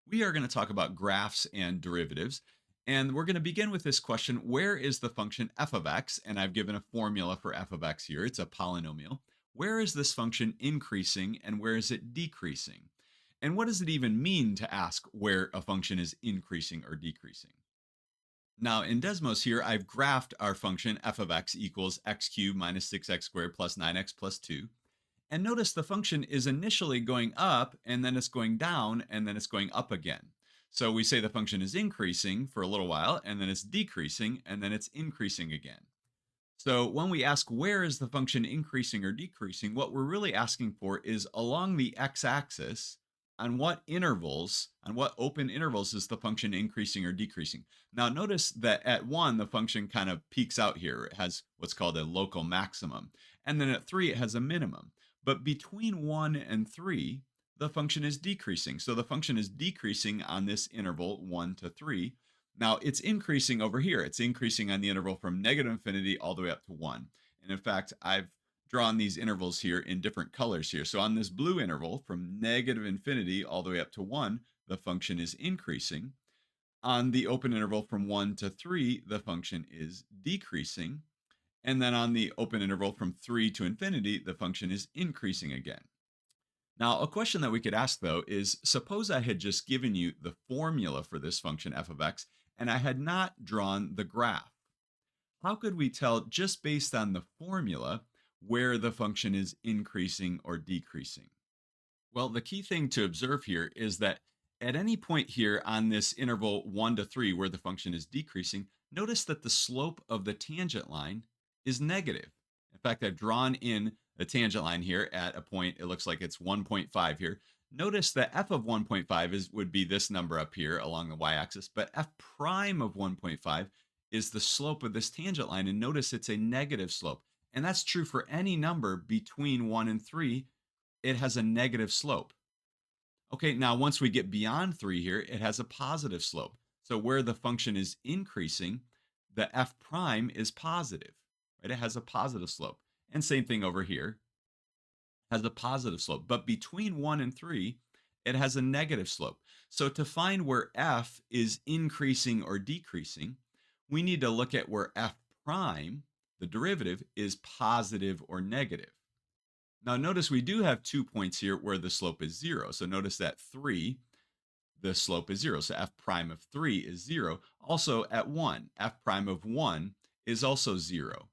We are going to talk about graphs and derivatives. And we're going to begin with this question: where is the function f of x? And I've given a formula for f of x here. It's a polynomial. Where is this function increasing and where is it decreasing? And what does it even mean to ask where a function is increasing or decreasing? Now, in Desmos here, I've graphed our function f of x equals x cubed minus 6x squared plus 9x plus 2. And notice the function is initially going up, and then it's going down, and then it's going up again. So we say the function is increasing for a little while, and then it's decreasing, and then it's increasing again. So when we ask where is the function increasing or decreasing, what we're really asking for is along the x-axis, on what intervals, on what open intervals is the function increasing or decreasing. Now notice that at 1, the function kind of peaks out here. It has what's called a local maximum. And then at 3, it has a minimum. But between 1 and 3, the function is decreasing. So the function is decreasing on this interval 1 to 3. Now it's increasing over here. It's increasing on the interval from negative infinity all the way up to 1. And in fact, I've drawn these intervals here in different colors here. So on this blue interval from negative infinity all the way up to 1, the function is increasing. On the open interval from 1 to 3, the function is decreasing. And then on the open interval from 3 to infinity, the function is increasing again. Now, a question that we could ask, though, is suppose I had just given you the formula for this function f of x, and I had not drawn the graph. How could we tell just based on the formula where the function is increasing or decreasing? Well, the key thing to observe here is that at any point here on this interval 1 to 3 where the function is decreasing, notice that the slope of the tangent line is negative. In fact, I've drawn in a tangent line here at a point, it looks like it's 1.5 here. Notice that f of 1.5 would be this number up here along the y-axis, but f prime of 1.5 is the slope of this tangent line, and notice it's a negative slope. And that's true for any number between 1 and 3. It has a negative slope. Okay, now once we get beyond 3 here, it has a positive slope. So where the function is increasing, the f prime is positive, right? It has a positive slope. And same thing over here, has a positive slope. But between 1 and 3, it has a negative slope. So to find where f is increasing or decreasing, we need to look at where f prime, the derivative, is positive or negative. Now notice we do have 2 points here where the slope is 0. So notice that 3, the slope is 0. So f prime of 3 is 0. Also at 1, f prime of 1 is also 0.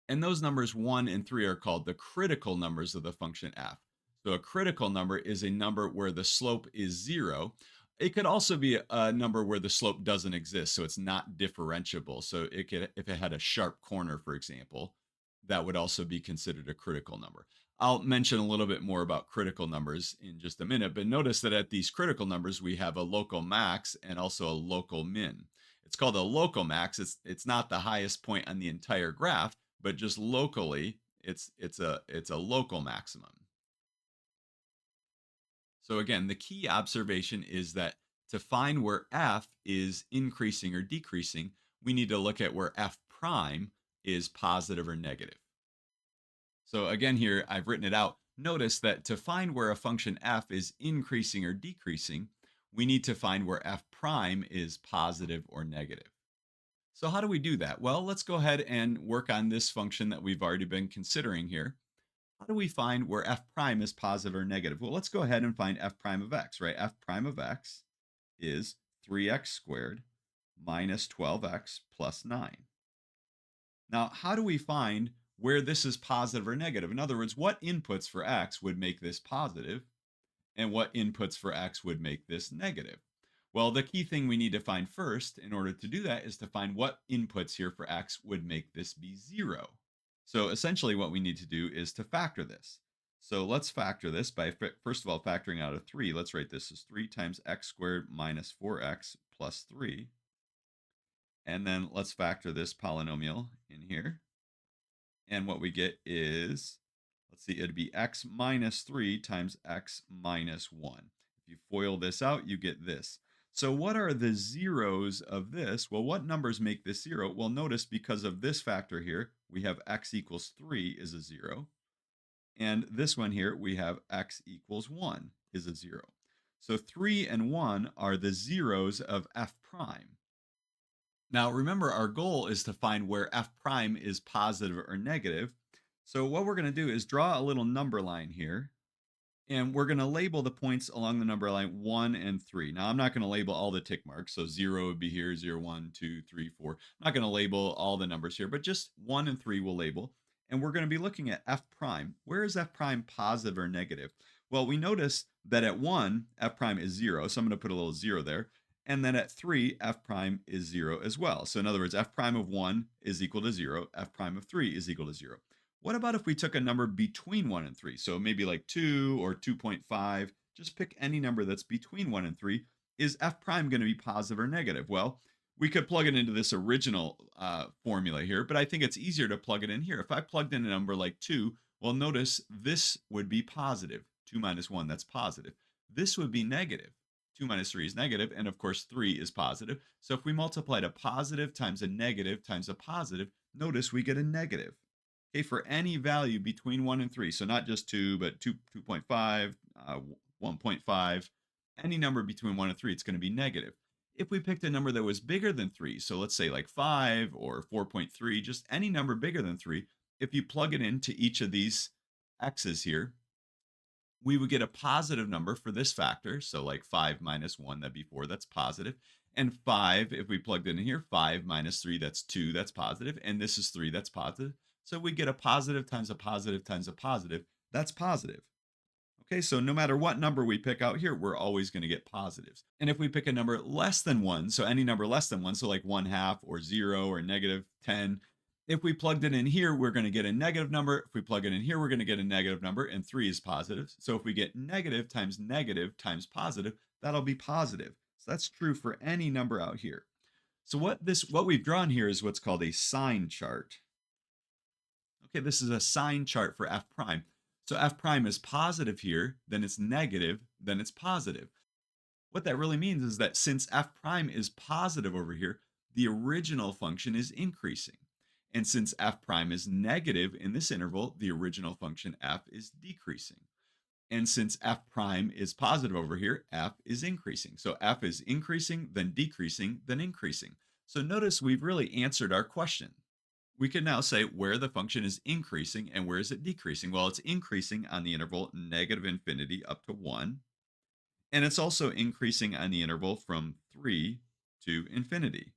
And those numbers 1 and 3 are called the critical numbers of the function f. So a critical number is a number where the slope is 0. It could also be a number where the slope doesn't exist, so it's not differentiable. So it could, if it had a sharp corner, for example, that would also be considered a critical number. I'll mention a little bit more about critical numbers in just a minute, but notice that at these critical numbers, we have a local max and also a local min. It's called a local max. It's not the highest point on the entire graph, but just locally, it's a local maximum. So again, the key observation is that to find where f is increasing or decreasing, we need to look at where f prime is positive or negative. So again here, I've written it out. Notice that to find where a function f is increasing or decreasing, we need to find where f prime is positive or negative. So how do we do that? Well, let's go ahead and work on this function that we've already been considering here. How do we find where f prime is positive or negative? Well, let's go ahead and find f prime of x, right? F prime of x is 3x squared minus 12x plus 9. Now, how do we find where this is positive or negative? In other words, what inputs for x would make this positive and what inputs for x would make this negative? Well, the key thing we need to find first in order to do that is to find what inputs here for x would make this be 0. So essentially what we need to do is to factor this. So let's factor this by, first of all, factoring out a 3. Let's write this as 3 times x squared minus 4x plus 3. And then let's factor this polynomial in here. And what we get is, let's see, it'd be x minus 3 times x minus 1. If you FOIL this out, you get this. So what are the zeros of this? Well, what numbers make this 0? Well, notice because of this factor here, we have x equals 3 is a 0. And this one here, we have x equals 1 is a 0. So 3 and 1 are the zeros of f prime. Now, remember, our goal is to find where f prime is positive or negative. So what we're going to do is draw a little number line here. And we're going to label the points along the number line 1 and 3. Now, I'm not going to label all the tick marks. So 0 would be here, 0, 1, 2, 3, 4. I'm not going to label all the numbers here, but just 1 and 3 we'll label. And we're going to be looking at f prime. Where is f prime positive or negative? Well, we notice that at 1, f prime is 0. So I'm going to put a little 0 there. And then at 3, f prime is 0 as well. So in other words, f prime of 1 is equal to 0. F prime of 3 is equal to 0. What about if we took a number between 1 and 3? So maybe like 2 or 2.5. Just pick any number that's between 1 and 3. Is f prime going to be positive or negative? Well, we could plug it into this original formula here, but I think it's easier to plug it in here. If I plugged in a number like 2, well, notice this would be positive. 2 minus 1, that's positive. This would be negative. 2 minus 3 is negative, and of course 3 is positive. So if we multiplied a positive times a negative times a positive, notice we get a negative. Okay, for any value between 1 and 3, so not just 2, but 2.5, 1.5, any number between 1 and 3, it's going to be negative. If we picked a number that was bigger than 3, so let's say like 5 or 4.3, just any number bigger than 3, if you plug it into each of these x's here, we would get a positive number for this factor. So like 5 minus 1, that'd be 4, that's positive. And 5, if we plugged it in here, 5 minus 3, that's 2, that's positive. And this is 3, that's positive. So we get a positive times a positive times a positive, that's positive. Okay, so no matter what number we pick out here, we're always going to get positives. And if we pick a number less than 1, so any number less than 1, so like 1/2 or 0 or negative 10, if we plugged it in here, we're going to get a negative number. If we plug it in here, we're going to get a negative number, and 3 is positive. So if we get negative times positive, that'll be positive. So that's true for any number out here. So what we've drawn here is what's called a sign chart. Okay, this is a sign chart for f prime. So f prime is positive here, then it's negative, then it's positive. What that really means is that since f prime is positive over here, the original function is increasing. And since f prime is negative in this interval, the original function f is decreasing. And since f prime is positive over here, f is increasing. So f is increasing, then decreasing, then increasing. So notice we've really answered our question. We can now say where the function is increasing and where is it decreasing. Well, it's increasing on the interval -infinity up to 1. And it's also increasing on the interval from 3 to infinity.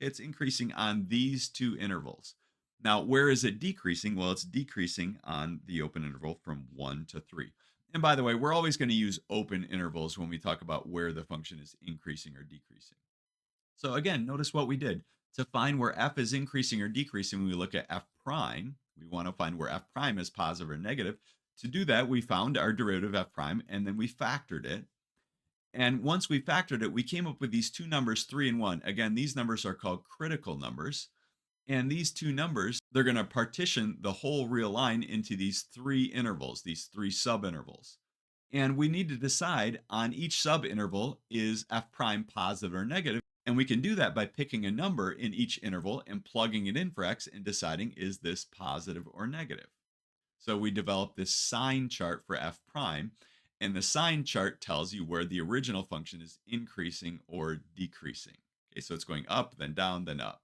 It's increasing on these two intervals. Now, where is it decreasing? Well, it's decreasing on the open interval from 1 to 3. And by the way, we're always going to use open intervals when we talk about where the function is increasing or decreasing. So again, notice what we did. To find where f is increasing or decreasing, when we look at f prime, we want to find where f prime is positive or negative. To do that, we found our derivative f prime, and then we factored it. And once we factored it, we came up with these two numbers, 3 and 1. Again, these numbers are called critical numbers. And these two numbers, they're going to partition the whole real line into these 3 intervals, these 3 subintervals. And we need to decide on each subinterval, is f prime positive or negative? And we can do that by picking a number in each interval and plugging it in for x and deciding, is this positive or negative? So we developed this sign chart for f prime. And the sign chart tells you where the original function is increasing or decreasing. Okay, so it's going up, then down, then up.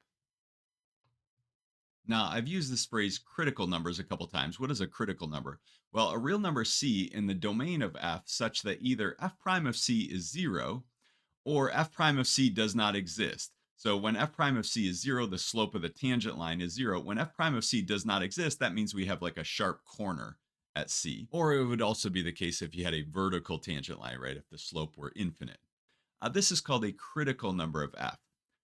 Now, I've used this phrase critical numbers a couple times. What is a critical number? Well, a real number C in the domain of f such that either f prime of C is 0 or f prime of C does not exist. So when f prime of C is 0, the slope of the tangent line is 0. When f prime of C does not exist, that means we have like a sharp corner at C. Or it would also be the case if you had a vertical tangent line, right? If the slope were infinite. This is called a critical number of f.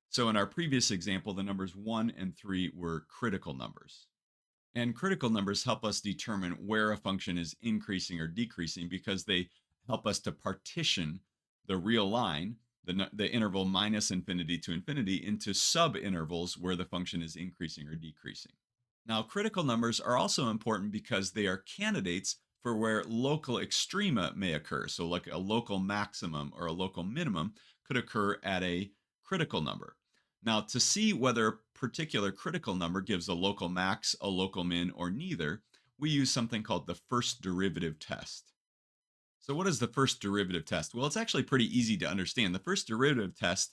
So in our previous example, the numbers 1 and 3 were critical numbers. And critical numbers help us determine where a function is increasing or decreasing because they help us to partition the real line, the interval minus infinity to infinity, into sub-intervals where the function is increasing or decreasing. Now, critical numbers are also important because they are candidates for where local extrema may occur. So, like a local maximum or a local minimum could occur at a critical number. Now, to see whether a particular critical number gives a local max, a local min, or neither, we use something called the first derivative test. So, what is the first derivative test? Well, it's actually pretty easy to understand. The first derivative test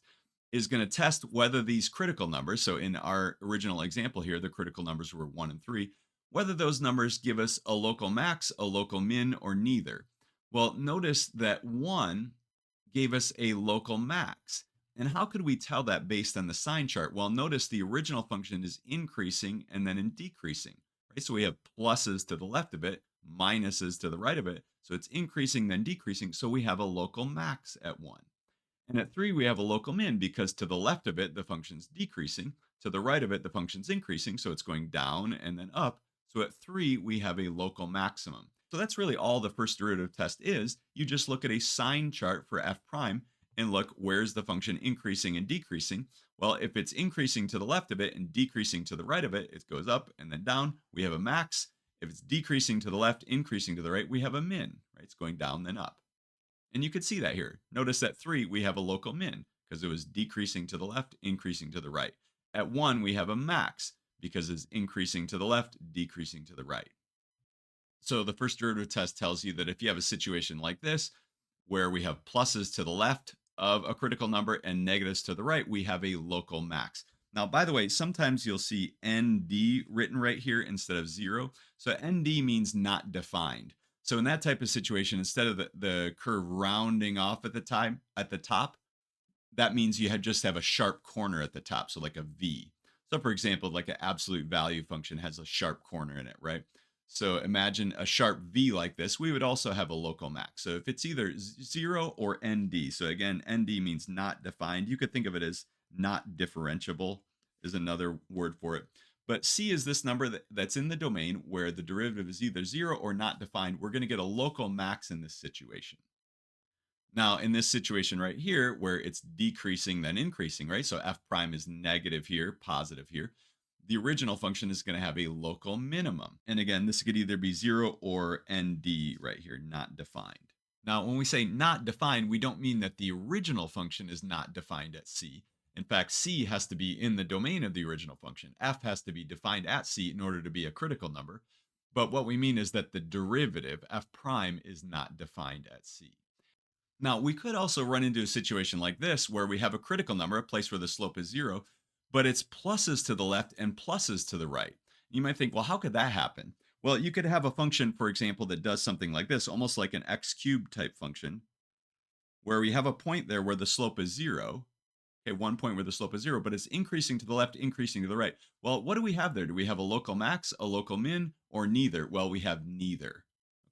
is going to test whether these critical numbers, so in our original example here, the critical numbers were 1 and 3, whether those numbers give us a local max, a local min, or neither. Well, notice that 1 gave us a local max. And how could we tell that based on the sign chart? Well, notice the original function is increasing and then in decreasing, right? So we have pluses to the left of it, minuses to the right of it. So it's increasing, then decreasing. So we have a local max at 1. And at 3, we have a local min because to the left of it, the function's decreasing. To the right of it, the function's increasing. So it's going down and then up. So at 3, we have a local maximum. So that's really all the first derivative test is. You just look at a sign chart for f prime and look, where's the function increasing and decreasing? Well, if it's increasing to the left of it and decreasing to the right of it, it goes up and then down. We have a max. If it's decreasing to the left, increasing to the right, we have a min, right? It's going down, then up. And you can see that here. Notice at 3, we have a local min because it was decreasing to the left, increasing to the right. At 1, we have a max because it's increasing to the left, decreasing to the right. So the first derivative test tells you that if you have a situation like this, where we have pluses to the left of a critical number and negatives to the right, we have a local max. Now, by the way, sometimes you'll see ND written right here instead of 0. So ND means not defined. So in that type of situation, instead of the curve rounding off at the top, that means you just have a sharp corner at the top, so like a V. So for example, like an absolute value function has a sharp corner in it, right? So imagine a sharp V like this, we would also have a local max. So if it's either 0 or ND, so again, ND means not defined. You could think of it as not differentiable is another word for it. But C is this number that's in the domain where the derivative is either 0 or not defined. We're going to get a local max in this situation. Now, in this situation right here, where it's decreasing then increasing, right? So f prime is negative here, positive here. The original function is going to have a local minimum. And again, this could either be 0 or nd right here, not defined. Now, when we say not defined, we don't mean that the original function is not defined at C. In fact, C has to be in the domain of the original function. F has to be defined at C in order to be a critical number. But what we mean is that the derivative, f prime, is not defined at C. Now, we could also run into a situation like this where we have a critical number, a place where the slope is 0, but it's pluses to the left and pluses to the right. You might think, well, how could that happen? Well, you could have a function, for example, that does something like this, almost like an x cubed type function, where we have a point there where the slope is 0. Okay, one point where the slope is 0, but it's increasing to the left, increasing to the right. Well, what do we have there? Do we have a local max, a local min, or neither? Well, we have neither.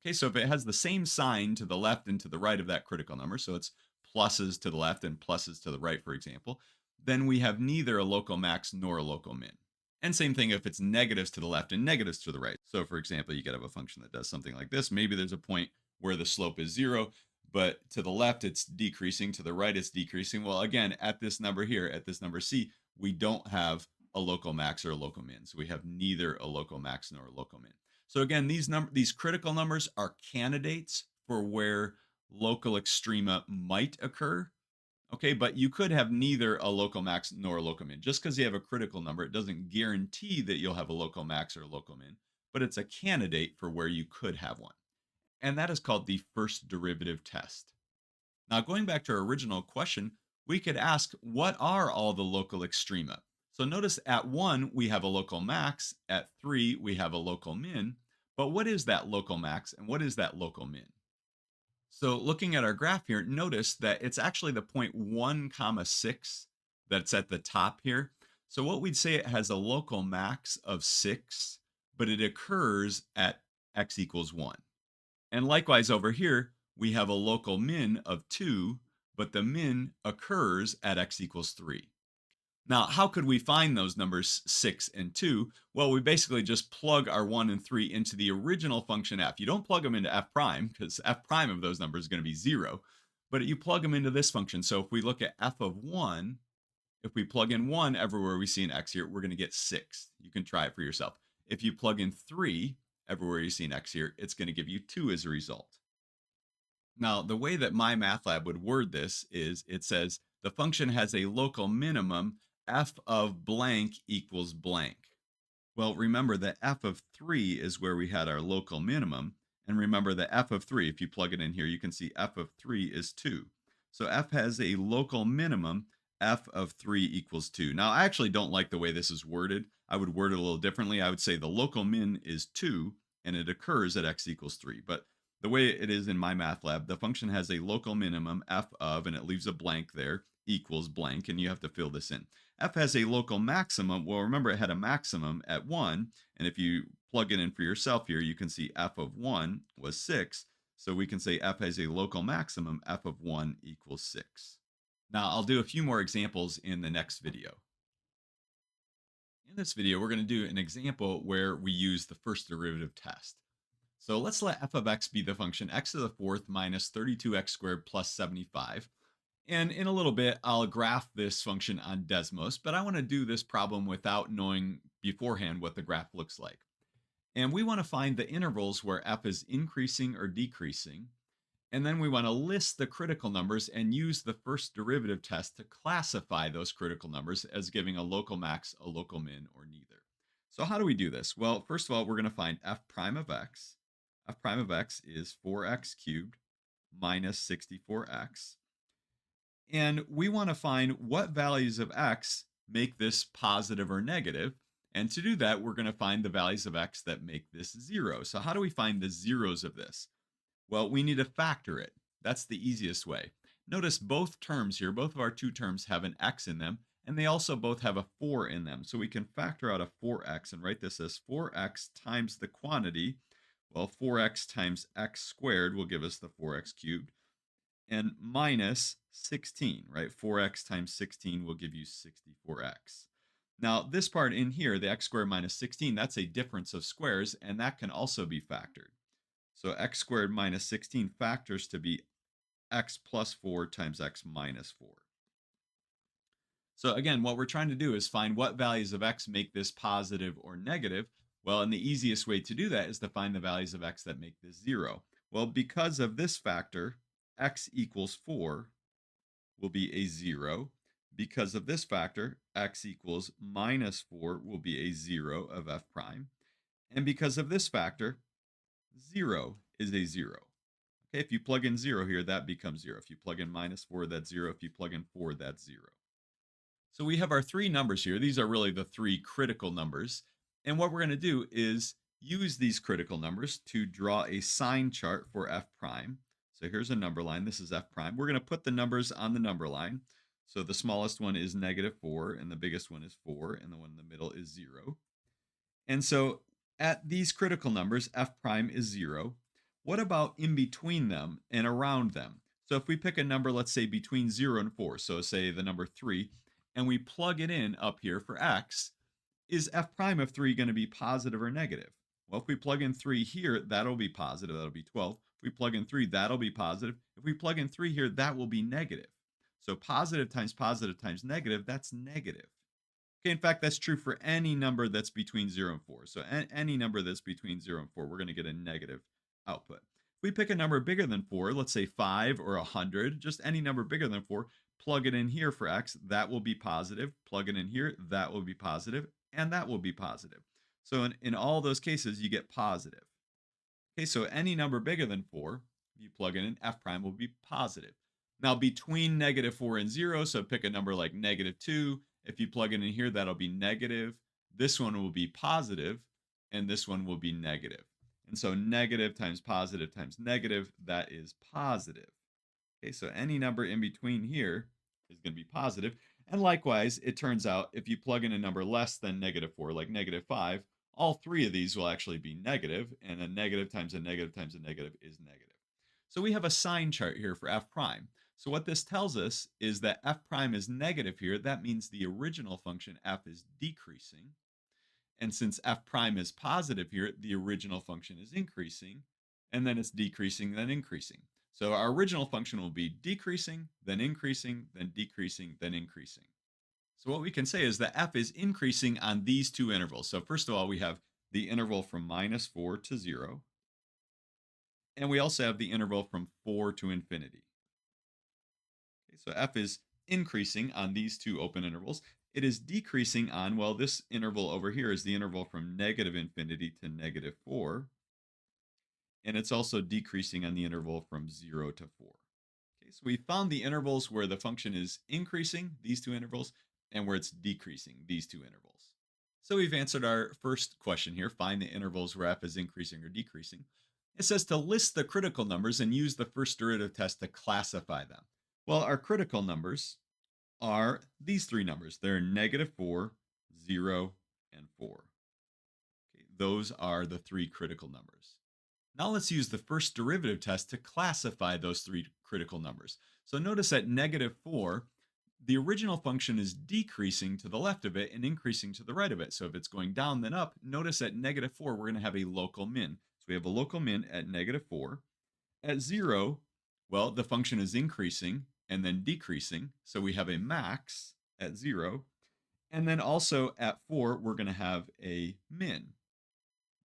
Okay, so if it has the same sign to the left and to the right of that critical number, so it's pluses to the left and pluses to the right, for example, then we have neither a local max nor a local min. And same thing if it's negatives to the left and negatives to the right. So for example, you could have a function that does something like this. Maybe there's a point where the slope is 0, but to the left it's decreasing, to the right it's decreasing. Well, again, at this number here, at this number C, we don't have a local max or a local min. So we have neither a local max nor a local min. So again, these critical numbers are candidates for where local extrema might occur. Okay, but you could have neither a local max nor a local min. Just because you have a critical number, it doesn't guarantee that you'll have a local max or a local min, but it's a candidate for where you could have one. and that is called the first derivative test. Now, going back to our original question, we could ask, what are all the local extrema? So notice at 1, we have a local max. At 3, we have a local min. But what is that local max and what is that local min? So looking at our graph here, notice that it's actually the point 1 comma 6 that's at the top here. So what we'd say, it has a local max of 6, but it occurs at x equals 1. And likewise over here, we have a local min of 2, but the min occurs at x equals 3. Now, how could we find those numbers 6 and 2? Well, we basically just plug our 1 and 3 into the original function f. You don't plug them into f prime, because f prime of those numbers is going to be 0, but you plug them into this function. So if we look at f of 1, if we plug in 1 everywhere we see an x here, we're going to get 6. You can try it for yourself. If you plug in 3 everywhere you see an x here, it's going to give you 2 as a result. Now, the way that MyMathLab would word this is, it says the function has a local minimum f of blank equals blank. Well, remember that f of 3 is where we had our local minimum. And remember that f of 3, if you plug it in here, you can see f of 3 is 2. So f has a local minimum, f of 3 equals 2. Now, I actually don't like the way this is worded. I would word it a little differently. I would say the local min is 2, and it occurs at x equals 3. But the way it is in MyMathLab, the function has a local minimum, f of, and it leaves a blank there, equals blank, and you have to fill this in. F has a local maximum. Well, remember it had a maximum at 1, and if you plug it in for yourself here, you can see f of 1 was 6. So we can say f has a local maximum, f of 1 equals 6. Now, I'll do a few more examples in the next video. In this video, we're going to do an example where we use the first derivative test. So let's let f of x be the function x to the 4th minus 32x squared plus 75. And in a little bit, I'll graph this function on Desmos, but I want to do this problem without knowing beforehand what the graph looks like. And we want to find the intervals where f is increasing or decreasing. And then we want to list the critical numbers and use the first derivative test to classify those critical numbers as giving a local max, a local min, or neither. So how do we do this? Well, first of all, we're going to find f prime of x. F prime of x is 4x cubed minus 64x. And we want to find what values of x make this positive or negative. And to do that, we're going to find the values of x that make this 0. So how do we find the zeros of this? Well, we need to factor it. That's the easiest way. Notice both terms here, both of our two terms have an x in them, and they also both have a 4 in them. So we can factor out a 4x and write this as 4x times the quantity. Well, 4x times x squared will give us the 4x cubed. And minus 16, right? 4x times 16 will give you 64x. Now, this part in here, the x squared minus 16, that's a difference of squares, and that can also be factored. So x squared minus 16 factors to be x plus 4 times x minus 4. So again, what we're trying to do is find what values of x make this positive or negative. Well, and the easiest way to do that is to find the values of x that make this 0. Well, because of this factor, x equals 4 will be a 0. Because of this factor, x equals minus 4 will be a 0 of f prime. And because of this factor, 0 is a 0. Okay, if you plug in 0 here, that becomes 0. If you plug in minus 4, that's 0. If you plug in 4, that's 0. So we have our three numbers here. These are really the three critical numbers. And what we're going to do is use these critical numbers to draw a sign chart for f prime. So here's a number line. This is f prime. We're going to put the numbers on the number line. So the smallest one is negative 4, and the biggest one is 4, and the one in the middle is 0. And so at these critical numbers, f prime is 0. What about in between them and around them? So if we pick a number, let's say between 0 and 4, so say the number 3, and we plug it in up here for x, is f prime of 3 going to be positive or negative? Well, if we plug in 3 here, that'll be positive. That'll be 12. If we plug in 3, that'll be positive. If we plug in 3 here, that will be negative. So positive times negative, that's negative. Okay, in fact, that's true for any number that's between 0 and 4. So any number that's between 0 and 4, we're going to get a negative output. If we pick a number bigger than 4, let's say 5 or 100, just any number bigger than 4, plug it in here for x, that will be positive. Plug it in here, that will be positive, and that will be positive. So in all those cases, you get positive. Okay, so any number bigger than 4, if you plug in an f prime will be positive. Now between -4 and 0, so pick a number like -2. If you plug it in here, that'll be negative. This one will be positive, and this one will be negative. And so negative times negative, that is positive. Okay, so any number in between here is going to be positive. And likewise, it turns out if you plug in a number less than -4, like -5, all three of these will actually be negative, and a negative times a negative times a negative is negative. So we have a sign chart here for f prime. So what this tells us is that f prime is negative here. That means the original function f is decreasing. And since f prime is positive here, the original function is increasing, and then it's decreasing, then increasing. So our original function will be decreasing, then increasing, then decreasing, then increasing. So what we can say is that f is increasing on these two intervals. So first of all, we have the interval from -4 to 0, and we also have the interval from 4 to infinity. Okay, so f is increasing on these two open intervals. It is decreasing on, well, this interval over here is the interval from -infinity to -4. And it's also decreasing on the interval from 0 to 4. Okay, so we found the intervals where the function is increasing, these two intervals, and where it's decreasing, these two intervals. So we've answered our first question here, find the intervals where f is increasing or decreasing. It says to list the critical numbers and use the first derivative test to classify them. Well, our critical numbers are these three numbers. They're -4, 0, and 4. Okay, those are the three critical numbers. Now let's use the first derivative test to classify those three critical numbers. So notice at -4, the original function is decreasing to the left of it and increasing to the right of it. So if it's going down, then up. Notice at -4, we're going to have a local min. So we have a local min at -4. At 0, well, the function is increasing and then decreasing. So we have a max at 0. And then also at 4, we're going to have a min,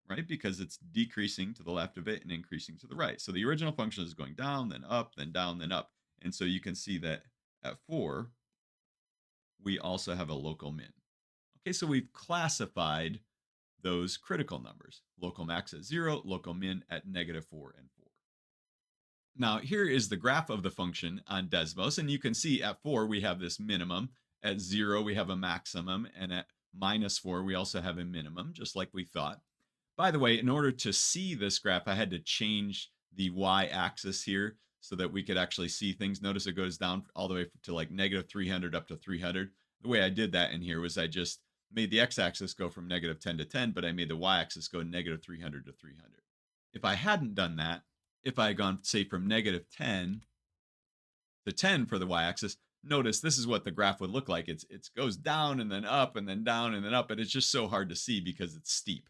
right? Because it's decreasing to the left of it and increasing to the right. So the original function is going down, then up, then down, then up. And so you can see that at 4, we also have a local min. Okay, so we've classified those critical numbers. Local max at 0, local min at -4 and 4. Now, here is the graph of the function on Desmos, and you can see at 4, we have this minimum. At 0, we have a maximum, and at -4, we also have a minimum, just like we thought. By the way, in order to see this graph, I had to change the y-axis here so that we could actually see things. Notice it goes down all the way to like -300 up to 300. The way I did that in here was I just made the x-axis go from -10 to 10, but I made the y-axis go -300 to 300. If I hadn't done that, if I had gone, say, from -10 to 10 for the y-axis, notice this is what the graph would look like. It goes down and then up and then down and then up, and it's just so hard to see because it's steep.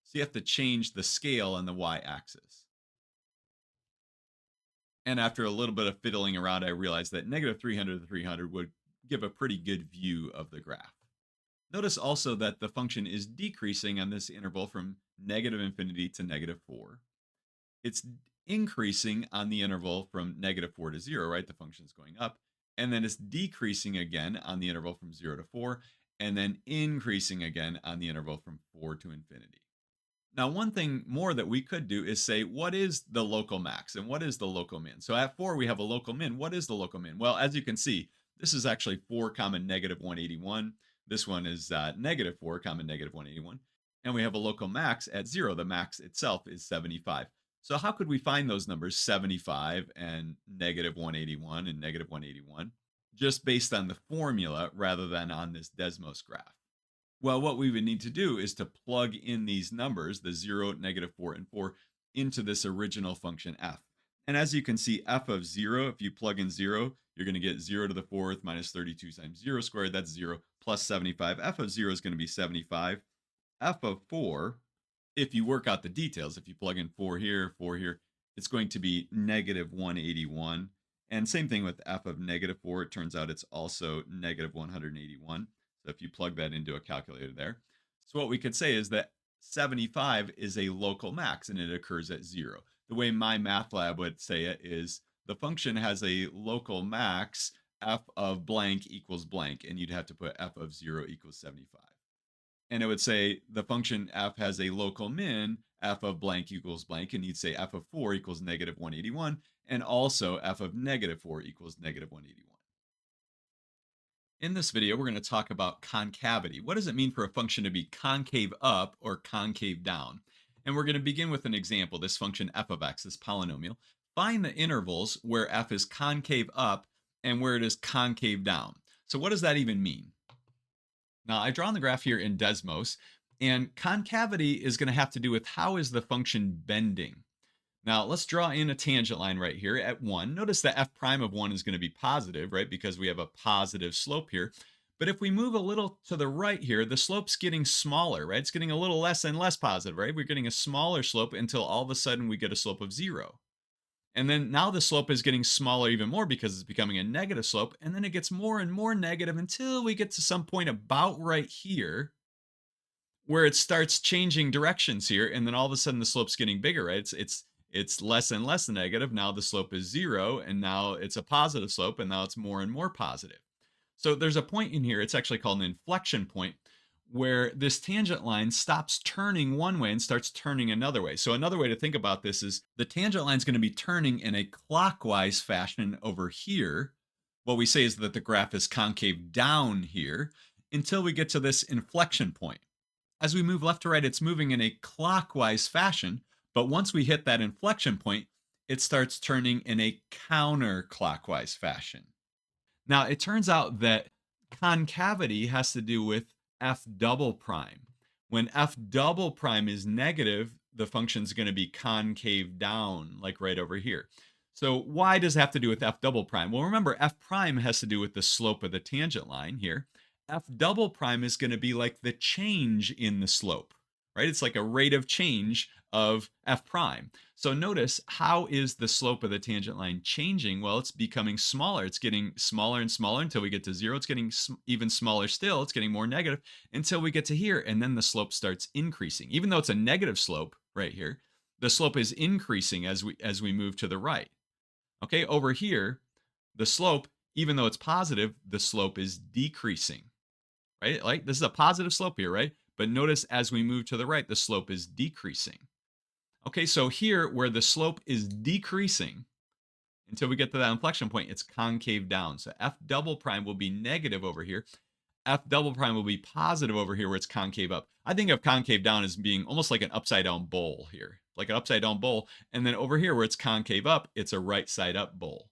So you have to change the scale on the y-axis. And after a little bit of fiddling around, I realized that -300 to 300 would give a pretty good view of the graph. Notice also that the function is decreasing on this interval from -infinity to -4. It's increasing on the interval from -4 to 0, right? The function's going up. And then it's decreasing again on the interval from 0 to 4, and then increasing again on the interval from 4 to infinity. Now, one thing more that we could do is say, what is the local max and what is the local min? So at 4, we have a local min. What is the local min? Well, as you can see, this is actually 4 comma -181. This one is -4 comma -181. And we have a local max at 0. The max itself is 75. So how could we find those numbers, 75 and -181 and -181, just based on the formula rather than on this Desmos graph? Well, what we would need to do is to plug in these numbers, the 0, -4, and 4, into this original function f. And as you can see, f of 0, if you plug in 0, you're going to get 0 to the 4th minus 32 times 0 squared. That's 0 plus 75. F of 0 is going to be 75. F of 4, if you work out the details, if you plug in 4 here, it's going to be -181. And same thing with f of -4. It turns out it's also -181. So if you plug that into a calculator there. So what we could say is that 75 is a local max and it occurs at 0. The way my math lab would say it is the function has a local max f of blank equals blank, and you'd have to put f of 0 equals 75. And it would say the function f has a local min f of blank equals blank, and you'd say f of 4 equals negative 181, and also f of negative 4 equals negative 181. In this video, we're going to talk about concavity. What does it mean for a function to be concave up or concave down? And we're going to begin with an example, this function f of x, this polynomial. Find the intervals where f is concave up and where it is concave down. So what does that even mean? Now, I draw on the graph here in Desmos, and concavity is going to have to do with how is the function bending. Now, let's draw in a tangent line right here at 1. Notice that f prime of 1 is going to be positive, right, because we have a positive slope here. But if we move a little to the right here, the slope's getting smaller, right? It's getting a little less and less positive, right? We're getting a smaller slope until all of a sudden we get a slope of 0. And then now the slope is getting smaller even more because it's becoming a negative slope. And then it gets more and more negative until we get to some point about right here where it starts changing directions here. And then all of a sudden the slope's getting bigger, right? It's less and less negative. Now the slope is 0, and now it's a positive slope, and now it's more and more positive. So there's a point in here, it's actually called an inflection point, where this tangent line stops turning one way and starts turning another way. So another way to think about this is the tangent line is going to be turning in a clockwise fashion over here. What we say is that the graph is concave down here until we get to this inflection point. As we move left to right, it's moving in a clockwise fashion, but once we hit that inflection point, it starts turning in a counterclockwise fashion. Now, it turns out that concavity has to do with f double prime. When f double prime is negative, the function's going to be concave down, like right over here. So why does it have to do with f double prime? Well, remember, f prime has to do with the slope of the tangent line here. F double prime is going to be like the change in the slope, right? It's like a rate of change of f prime. So notice, how is the slope of the tangent line changing? Well, it's becoming smaller. It's getting smaller and smaller until we get to 0. It's getting even smaller still. It's getting more negative until we get to here, and then the slope starts increasing. Even though it's a negative slope right here, the slope is increasing as we move to the right. Okay, over here, the slope, even though it's positive, the slope is decreasing. Right? Like this is a positive slope here, right? But notice as we move to the right, the slope is decreasing. Okay, so here where the slope is decreasing until we get to that inflection point, it's concave down. So f double prime will be negative over here. F double prime will be positive over here where it's concave up. I think of concave down as being almost like an upside down bowl here, like an upside down bowl. And then over here where it's concave up, it's a right side up bowl.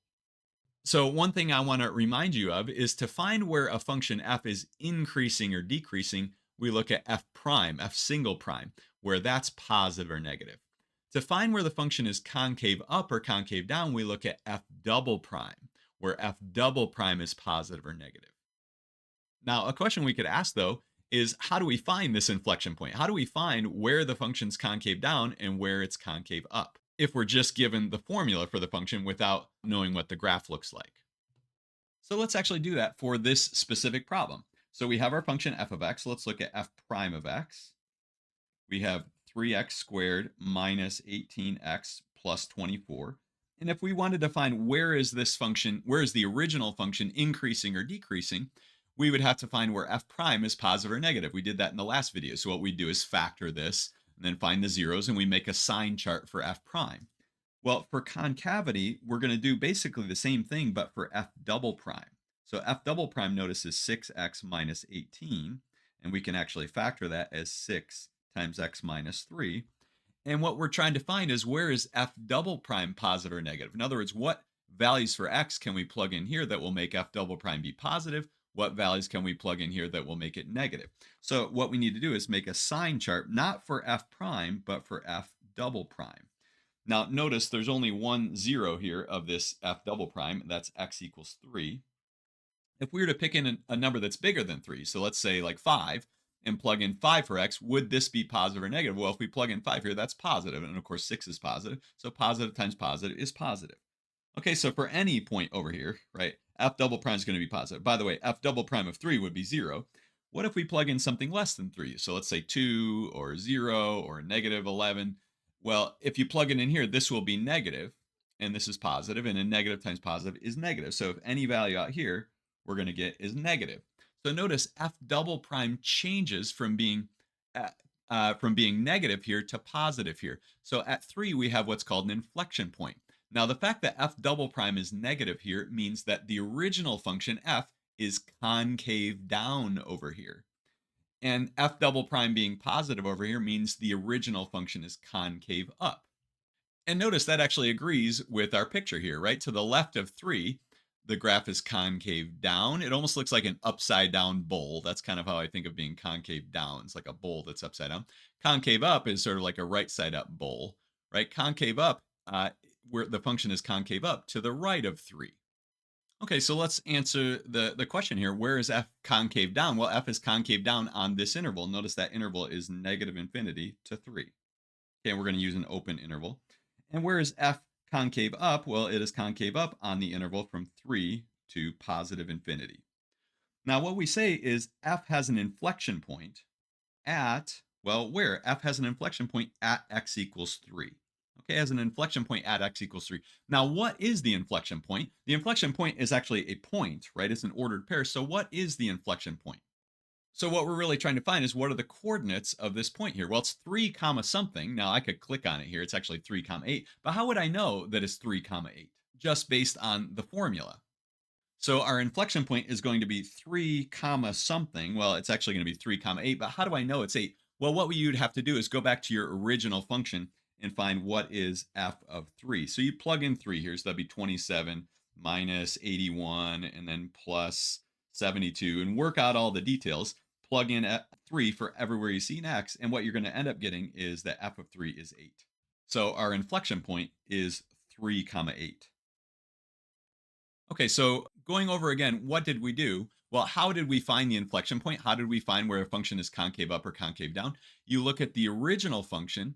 So one thing I want to remind you of is to find where a function f is increasing or decreasing, we look at f prime, f single prime, where that's positive or negative. To find where the function is concave up or concave down, we look at f double prime, where f double prime is positive or negative. Now, a question we could ask, though, is how do we find this inflection point? How do we find where the function's concave down and where it's concave up if we're just given the formula for the function without knowing what the graph looks like? So let's actually do that for this specific problem. So we have our function f of x. Let's look at f prime of x. We have 3x squared minus 18x plus 24. And if we wanted to find where is this function, where is the original function increasing or decreasing, we would have to find where f prime is positive or negative. We did that in the last video. So what we do is factor this and then find the zeros, and we make a sign chart for f prime. Well, for concavity, we're going to do basically the same thing, but for f double prime. So f double prime, notice, is 6x minus 18, and we can actually factor that as 6 times x minus 3. And what we're trying to find is where is f double prime positive or negative? In other words, what values for x can we plug in here that will make f double prime be positive? What values can we plug in here that will make it negative? So what we need to do is make a sign chart, not for f prime, but for f double prime. Now notice there's only one 0 here of this f double prime, that's x equals 3. If we were to pick in a number that's bigger than 3, so let's say like 5, and plug in 5 for x, would this be positive or negative? Well, if we plug in 5 here, that's positive, and of course 6 is positive, so positive times positive is positive. Okay, so for any point over here, right, f double prime is going to be positive. By the way, f double prime of 3 would be 0. What if we plug in something less than 3? So let's say 2 or 0 or negative 11. Well, if you plug it in here, this will be negative, and this is positive, and a negative times positive is negative. So if any value out here we're going to get is negative. So notice f double prime changes from being from being negative here to positive here. So at 3, we have what's called an inflection point. Now, the fact that f double prime is negative here means that the original function f is concave down over here. And f double prime being positive over here means the original function is concave up. And notice that actually agrees with our picture here, right? To the left of 3, the graph is concave down. It almost looks like an upside down bowl. That's kind of how I think of being concave down. It's like a bowl that's upside down. Concave up is sort of like a right side up bowl, right? Concave up, where the function is concave up to the right of 3. Okay, so let's answer the question here. Where is f concave down? Well, f is concave down on this interval. Notice that interval is negative infinity to 3. Okay, we're going to use an open interval. And where is f concave up? Well, it is concave up on the interval from 3 to positive infinity. Now, what we say is f has an inflection point at, well, where? F has an inflection point at x equals 3. Okay, has an inflection point at x equals 3. Now, what is the inflection point? The inflection point is actually a point, right? It's an ordered pair. So what is the inflection point? So what we're really trying to find is what are the coordinates of this point here? Well, it's 3 comma something. Now I could click on it here. It's actually 3 comma 8. But how would I know that it's 3 comma 8? Just based on the formula. So our inflection point is going to be 3 comma something. Well, it's actually going to be 3 comma 8. But how do I know it's 8? Well, what you'd have to do is go back to your original function and find what is f of 3. So you plug in 3 here. So that'd be 27 minus 81 and then plus 72 and work out all the details. Plug in 3 for everywhere you see an x. And what you're going to end up getting is that f of 3 is 8. So our inflection point is 3 comma 8. Okay, so going over again, what did we do? Well, how did we find the inflection point? How did we find where a function is concave up or concave down? You look at the original function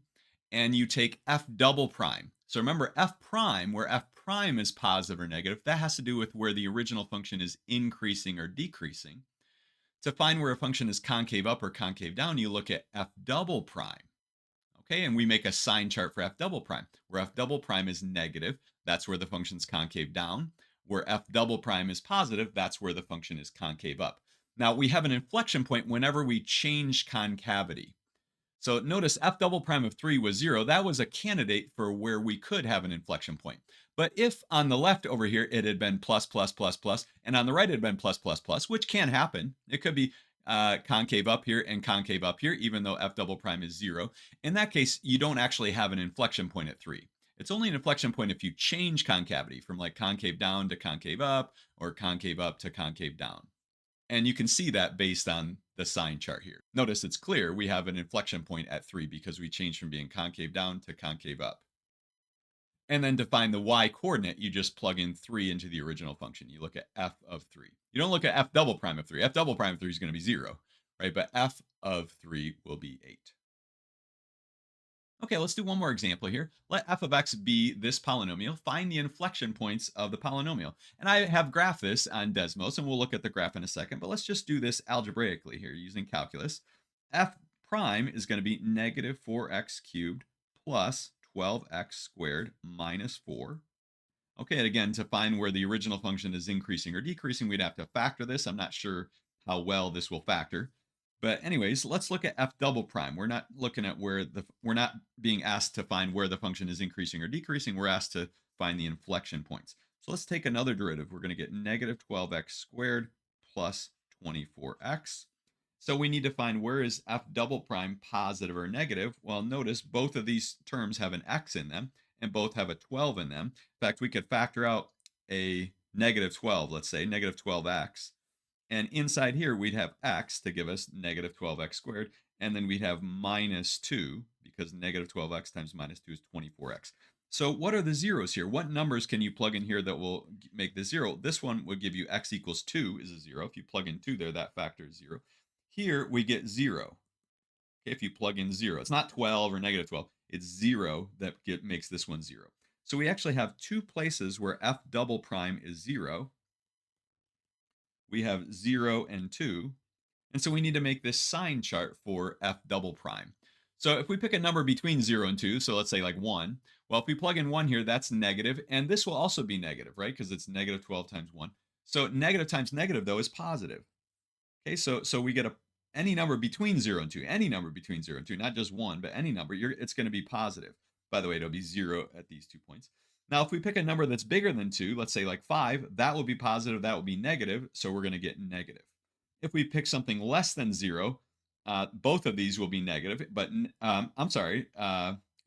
and you take f double prime. So remember f prime, where f prime is positive or negative, that has to do with where the original function is increasing or decreasing. To find where a function is concave up or concave down, you look at f double prime. Okay, and we make a sign chart for f double prime. Where f double prime is negative, that's where the function's concave down. Where f double prime is positive, that's where the function is concave up. Now, we have an inflection point whenever we change concavity. So notice f double prime of 3 was 0. That was a candidate for where we could have an inflection point. But if on the left over here it had been plus, plus, plus, plus, and on the right it had been plus, plus, plus, which can happen. It could be concave up here and concave up here, even though f double prime is 0. In that case, you don't actually have an inflection point at 3. It's only an inflection point if you change concavity from like concave down to concave up or concave up to concave down. And you can see that based on the sign chart here. Notice it's clear we have an inflection point at 3 because we changed from being concave down to concave up. And then to find the y coordinate, you just plug in 3 into the original function. You look at f of 3. You don't look at f double prime of 3. F double prime of 3 is going to be 0, right? But f of 3 will be 8. Okay, let's do one more example here. Let f of x be this polynomial. Find the inflection points of the polynomial. And I have graphed this on Desmos, and we'll look at the graph in a second. But let's just do this algebraically here using calculus. F prime is going to be negative 4x cubed plus 12x squared minus 4. Okay, and again, to find where the original function is increasing or decreasing, we'd have to factor this. I'm not sure how well this will factor. But anyways, let's look at f double prime. We're not looking at we're not being asked to find where the function is increasing or decreasing. We're asked to find the inflection points. So let's take another derivative. We're going to get negative 12x squared plus 24x. So we need to find where is f double prime positive or negative. Well, notice both of these terms have an x in them and both have a 12 in them. In fact, we could factor out a negative 12, let's say, negative 12x. And inside here, we'd have x to give us negative 12x squared. And then we'd have minus 2, because negative 12x times minus 2 is 24x. So what are the zeros here? What numbers can you plug in here that will make this 0? This one would give you x equals 2 is a 0. If you plug in 2 there, that factor is 0. Here, we get 0. Okay, if you plug in 0. It's not 12 or negative 12. It's 0 that makes this one 0. So we actually have two places where f double prime is 0. We have 0 and 2. And so we need to make this sign chart for f double prime. So if we pick a number between 0 and 2, so let's say like 1, well, if we plug in 1 here, that's negative, and this will also be negative, right? Because it's negative 12 times 1. So negative times negative, though, is positive. Okay, so we get a any number between 0 and 2, any number between 0 and 2, not just one, but any number, it's going to be positive. By the way, it'll be 0 at these 2 points. Now, if we pick a number that's bigger than 2, let's say like 5, that will be positive, that will be negative, so we're going to get negative. If we pick something less than 0, both of these will be negative, but I'm sorry,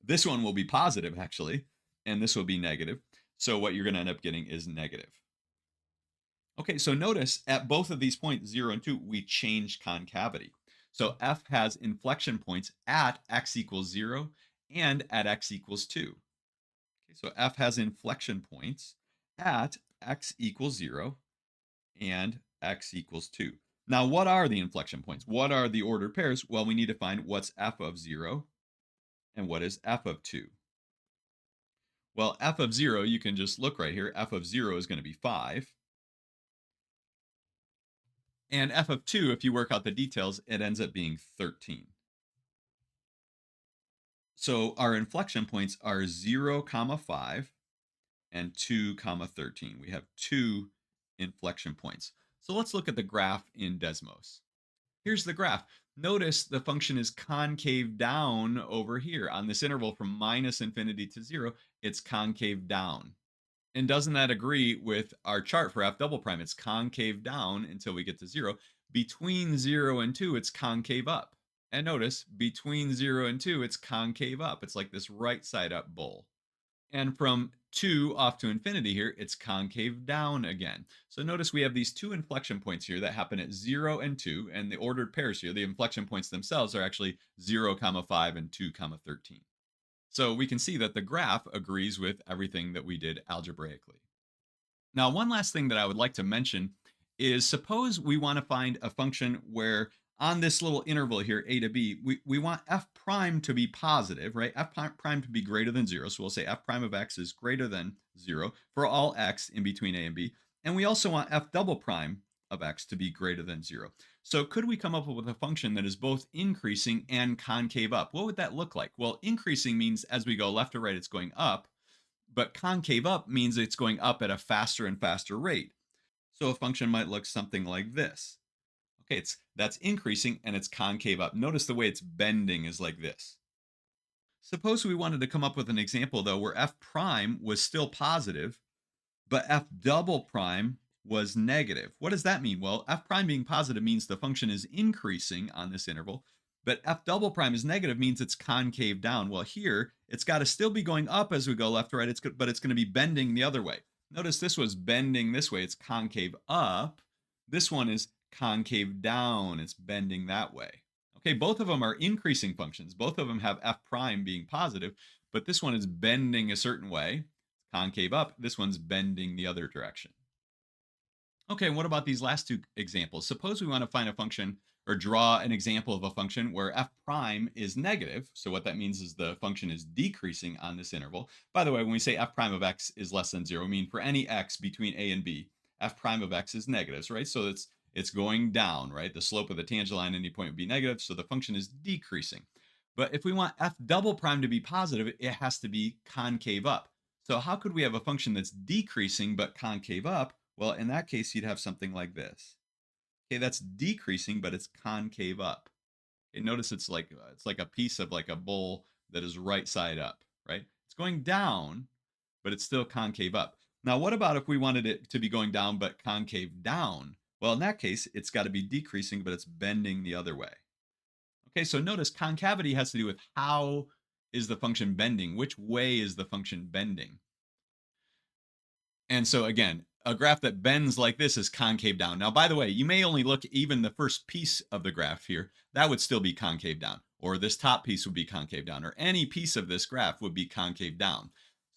this one will be positive actually, and this will be negative. So what you're going to end up getting is negative. Okay, so notice at both of these points, 0 and 2, we changed concavity. So f has inflection points at x equals 0 and at x equals 2. Okay, so f has inflection points at x equals 0 and x equals 2. Now, what are the inflection points? What are the ordered pairs? Well, we need to find what's f of 0 and what is f of 2. Well, f of 0, you can just look right here. F of 0 is going to be 5. And f of 2, if you work out the details, it ends up being 13. So our inflection points are 0, comma 5 and 2, comma 13. We have 2 inflection points. So let's look at the graph in Desmos. Here's the graph. Notice the function is concave down over here on this interval from minus infinity to 0. It's concave down. And doesn't that agree with our chart for f double prime? It's concave down until we get to 0. Between 0 and 2, it's concave up. And notice, between 0 and 2, it's concave up. It's like this right side up bowl. And from 2 off to infinity here, it's concave down again. So notice we have these 2 inflection points here that happen at 0 and 2, and the ordered pairs here, the inflection points themselves are actually 0, comma 5 and 2, comma 13. So we can see that the graph agrees with everything that we did algebraically. Now, one last thing that I would like to mention is suppose we want to find a function where on this little interval here, a to b, we want f prime to be positive, right? F prime to be greater than 0. So we'll say f prime of x is greater than 0 for all x in between a and b. And we also want f double prime of x to be greater than 0. So could we come up with a function that is both increasing and concave up? What would that look like? Well, increasing means as we go left or right, it's going up. But concave up means it's going up at a faster and faster rate. So a function might look something like this. Okay, that's increasing and it's concave up. Notice the way it's bending is like this. Suppose we wanted to come up with an example though where f prime was still positive, but f double prime was negative. What does that mean? Well, f prime being positive means the function is increasing on this interval, but f double prime is negative means it's concave down. Well, here, it's got to still be going up as we go left to right, but it's going to be bending the other way. Notice this was bending this way. It's concave up. This one is concave down. It's bending that way. Okay, both of them are increasing functions. Both of them have f prime being positive, but this one is bending a certain way. Concave up. This one's bending the other direction. Okay, what about these last two examples? Suppose we want to find a function or draw an example of a function where f prime is negative. So what that means is the function is decreasing on this interval. By the way, when we say f prime of x is less than 0, I mean for any x between a and b, f prime of x is negative, right? So it's going down, right? The slope of the tangent line at any point would be negative, so the function is decreasing. But if we want f double prime to be positive, it has to be concave up. So how could we have a function that's decreasing but concave up? Well, in that case, you'd have something like this. Okay, that's decreasing, but it's concave up. Okay, notice it's like a piece of like a bowl that is right side up, right? It's going down, but it's still concave up. Now, what about if we wanted it to be going down but concave down? Well, in that case, it's got to be decreasing, but it's bending the other way. Okay, so notice concavity has to do with how is the function bending? Which way is the function bending? And so again, a graph that bends like this is concave down. Now, by the way, you may only look even the first piece of the graph here. That would still be concave down. Or this top piece would be concave down. Or any piece of this graph would be concave down.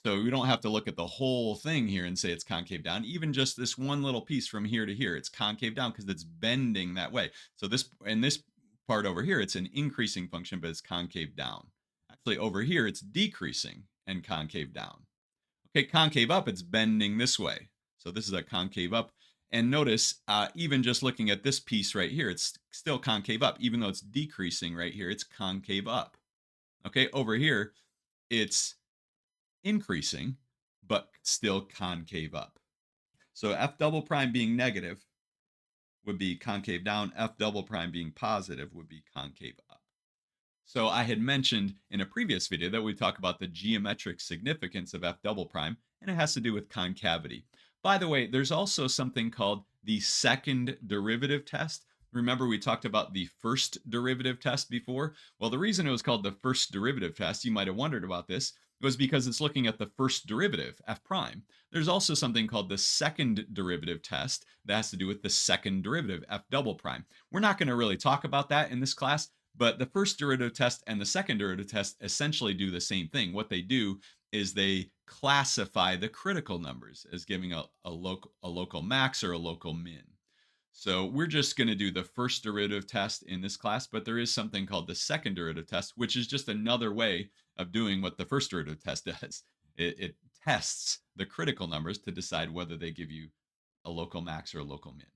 So we don't have to look at the whole thing here and say it's concave down. Even just this one little piece from here to here, it's concave down because it's bending that way. So this part over here, it's an increasing function, but it's concave down. Actually, over here, it's decreasing and concave down. Okay, concave up, it's bending this way. So this is a concave up. And notice, even just looking at this piece right here, it's still concave up. Even though it's decreasing right here, it's concave up. Okay, over here, it's increasing, but still concave up. So f double prime being negative, would be concave down, f double prime being positive would be concave up. So I had mentioned in a previous video that we talk about the geometric significance of f double prime, and it has to do with concavity. By the way, there's also something called the second derivative test. Remember, we talked about the first derivative test before? Well, the reason it was called the first derivative test, you might have wondered about this, was because it's looking at the first derivative, f prime. There's also something called the second derivative test that has to do with the second derivative, f double prime. We're not going to really talk about that in this class, but the first derivative test and the second derivative test essentially do the same thing. What they do is they classify the critical numbers as giving a local max or a local min. So we're just going to do the first derivative test in this class, but there is something called the second derivative test, which is just another way of doing what the first derivative test does. It tests the critical numbers to decide whether they give you a local max or a local min.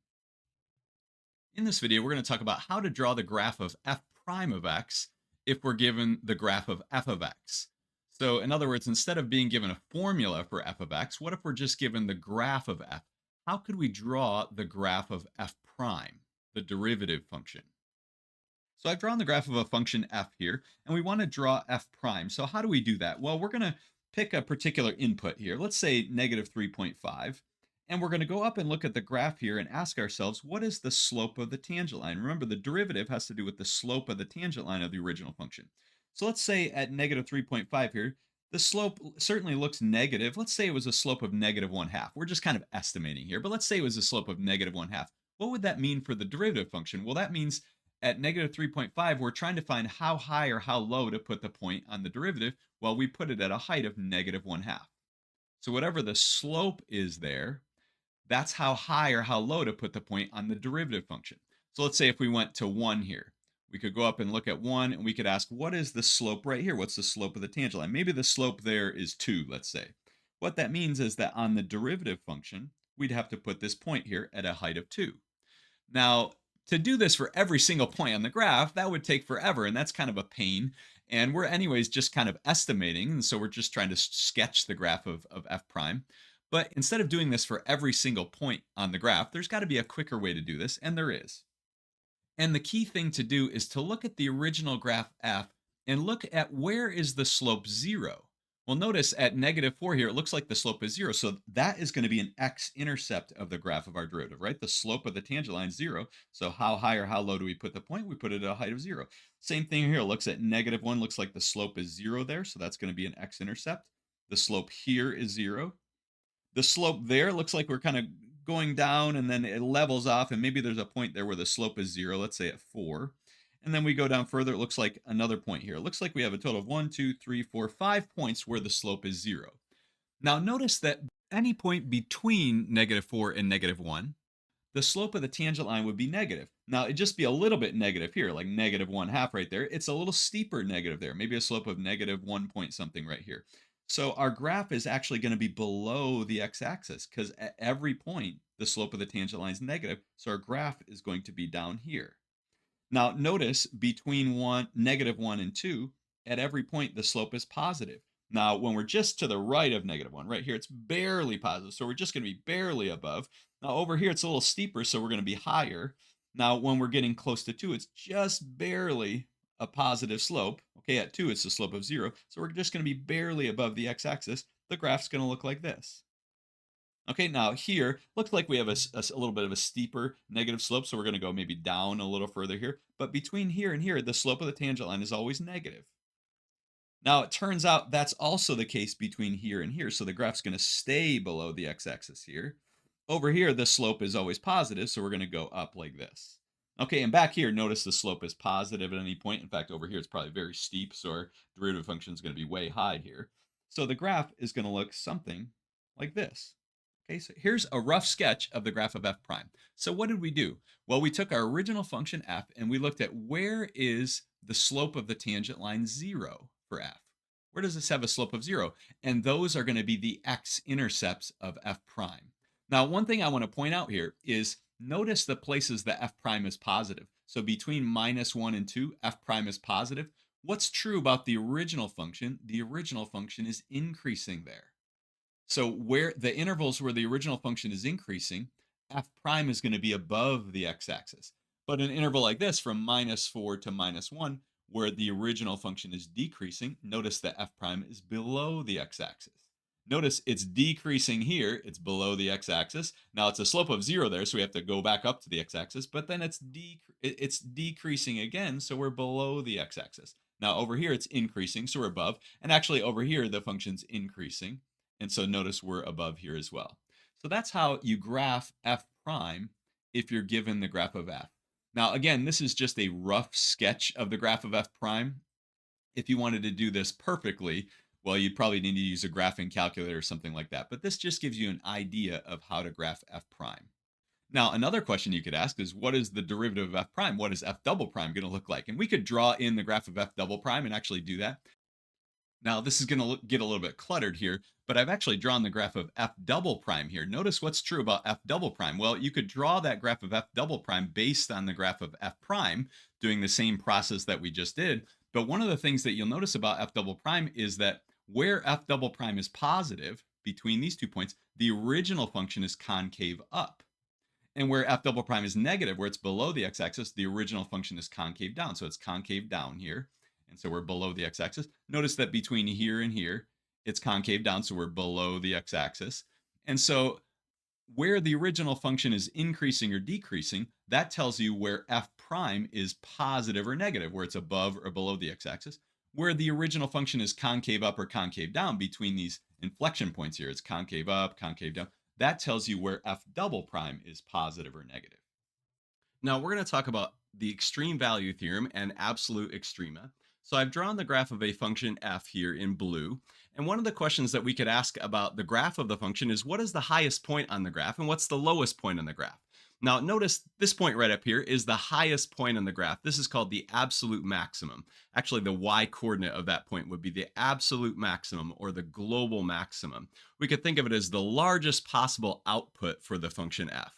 In this video, we're going to talk about how to draw the graph of f prime of x if we're given the graph of f of x. So in other words, instead of being given a formula for f of x, what if we're just given the graph of f? How could we draw the graph of f prime, the derivative function? So I've drawn the graph of a function f here, and we want to draw f prime. So how do we do that? Well, we're going to pick a particular input here. Let's say negative 3.5. And we're going to go up and look at the graph here and ask ourselves, what is the slope of the tangent line? Remember, the derivative has to do with the slope of the tangent line of the original function. So let's say at negative 3.5 here, the slope certainly looks negative. Let's say it was a slope of negative 1/2. We're just kind of estimating here, but let's say it was a slope of negative 1/2. What would that mean for the derivative function? Well, that means at negative 3.5, we're trying to find how high or how low to put the point on the derivative. Well, we put it at a height of negative 1/2. So whatever the slope is there, that's how high or how low to put the point on the derivative function. So let's say if we went to 1 here, we could go up and look at 1 and we could ask, what is the slope right here? What's the slope of the tangent line? Maybe the slope there is 2, let's say. What that means is that on the derivative function, we'd have to put this point here at a height of 2. Now, to do this for every single point on the graph, that would take forever, and that's kind of a pain. And we're anyways just kind of estimating, and so we're just trying to sketch the graph of f prime. But instead of doing this for every single point on the graph, there's got to be a quicker way to do this, and there is. And the key thing to do is to look at the original graph f and look at where is the slope 0. Well, notice at negative 4 here, it looks like the slope is 0. So that is going to be an x-intercept of the graph of our derivative, right? The slope of the tangent line is 0. So how high or how low do we put the point? We put it at a height of 0. Same thing here. It looks at negative 1, looks like the slope is 0 there. So that's going to be an x-intercept. The slope here is 0. The slope there looks like we're kind of going down and then it levels off, and maybe there's a point there where the slope is 0, let's say at 4. And then we go down further, it looks like another point here. It looks like we have a total of 1, 2, 3, 4, 5 points where the slope is 0. Now notice that any point between negative 4 and negative 1, the slope of the tangent line would be negative. Now it'd just be a little bit negative here, like negative 1/2 right there. It's a little steeper negative there, maybe a slope of negative 1 point something right here. So our graph is actually going to be below the x-axis because at every point, the slope of the tangent line is negative. So our graph is going to be down here. Now notice between negative 1 and 2, at every point, the slope is positive. Now, when we're just to the right of negative 1, right here, it's barely positive. So we're just going to be barely above. Now over here, it's a little steeper, so we're going to be higher. Now, when we're getting close to 2, it's just barely a positive slope. Okay, at 2, it's the slope of 0. So we're just going to be barely above the x-axis. The graph's going to look like this. Okay, now here, looks like we have a little bit of a steeper negative slope, so we're going to go maybe down a little further here. But between here and here, the slope of the tangent line is always negative. Now, it turns out that's also the case between here and here, so the graph's going to stay below the x-axis here. Over here, the slope is always positive, so we're going to go up like this. Okay, and back here, notice the slope is positive at any point. In fact, over here, it's probably very steep, so our derivative function is going to be way high here. So the graph is going to look something like this. Okay, so here's a rough sketch of the graph of f prime. So what did we do? Well, we took our original function f and we looked at where is the slope of the tangent line 0 for f. Where does this have a slope of 0? And those are going to be the x-intercepts of f prime. Now, one thing I want to point out here is notice the places that f prime is positive. So between -1 and 2, f prime is positive. What's true about the original function? The original function is increasing there. So where the intervals where the original function is increasing, f prime is going to be above the x-axis. But an interval like this from -4 to -1, where the original function is decreasing, notice that f prime is below the x-axis. Notice it's decreasing here, it's below the x-axis. Now it's a slope of 0 there, so we have to go back up to the x-axis, but then it's decreasing again, so we're below the x-axis. Now over here it's increasing, so we're above, and actually over here the function's increasing, and so notice we're above here as well. So that's how you graph f prime if you're given the graph of f. Now again, this is just a rough sketch of the graph of f prime. If you wanted to do this perfectly, well, you'd probably need to use a graphing calculator or something like that. But this just gives you an idea of how to graph f prime. Now, another question you could ask is, what is the derivative of f prime? What is f double prime going to look like? And we could draw in the graph of f double prime and actually do that. Now, this is going to get a little bit cluttered here, but I've actually drawn the graph of f double prime here. Notice what's true about f double prime. Well, you could draw that graph of f double prime based on the graph of f prime, doing the same process that we just did. But one of the things that you'll notice about f double prime is that where f double prime is positive between these 2 points, the original function is concave up. And where f double prime is negative, where it's below the x-axis, the original function is concave down. So it's concave down here. And so we're below the x-axis. Notice that between here and here, it's concave down, so we're below the x-axis. And so where the original function is increasing or decreasing, that tells you where f prime is positive or negative, where it's above or below the x-axis. Where the original function is concave up or concave down between these inflection points here, it's concave up, concave down. That tells you where f double prime is positive or negative. Now we're going to talk about the extreme value theorem and absolute extrema. So I've drawn the graph of a function f here in blue. And one of the questions that we could ask about the graph of the function is, what is the highest point on the graph and what's the lowest point on the graph? Now notice this point right up here is the highest point on the graph. This is called the absolute maximum. Actually, the y coordinate of that point would be the absolute maximum or the global maximum. We could think of it as the largest possible output for the function f.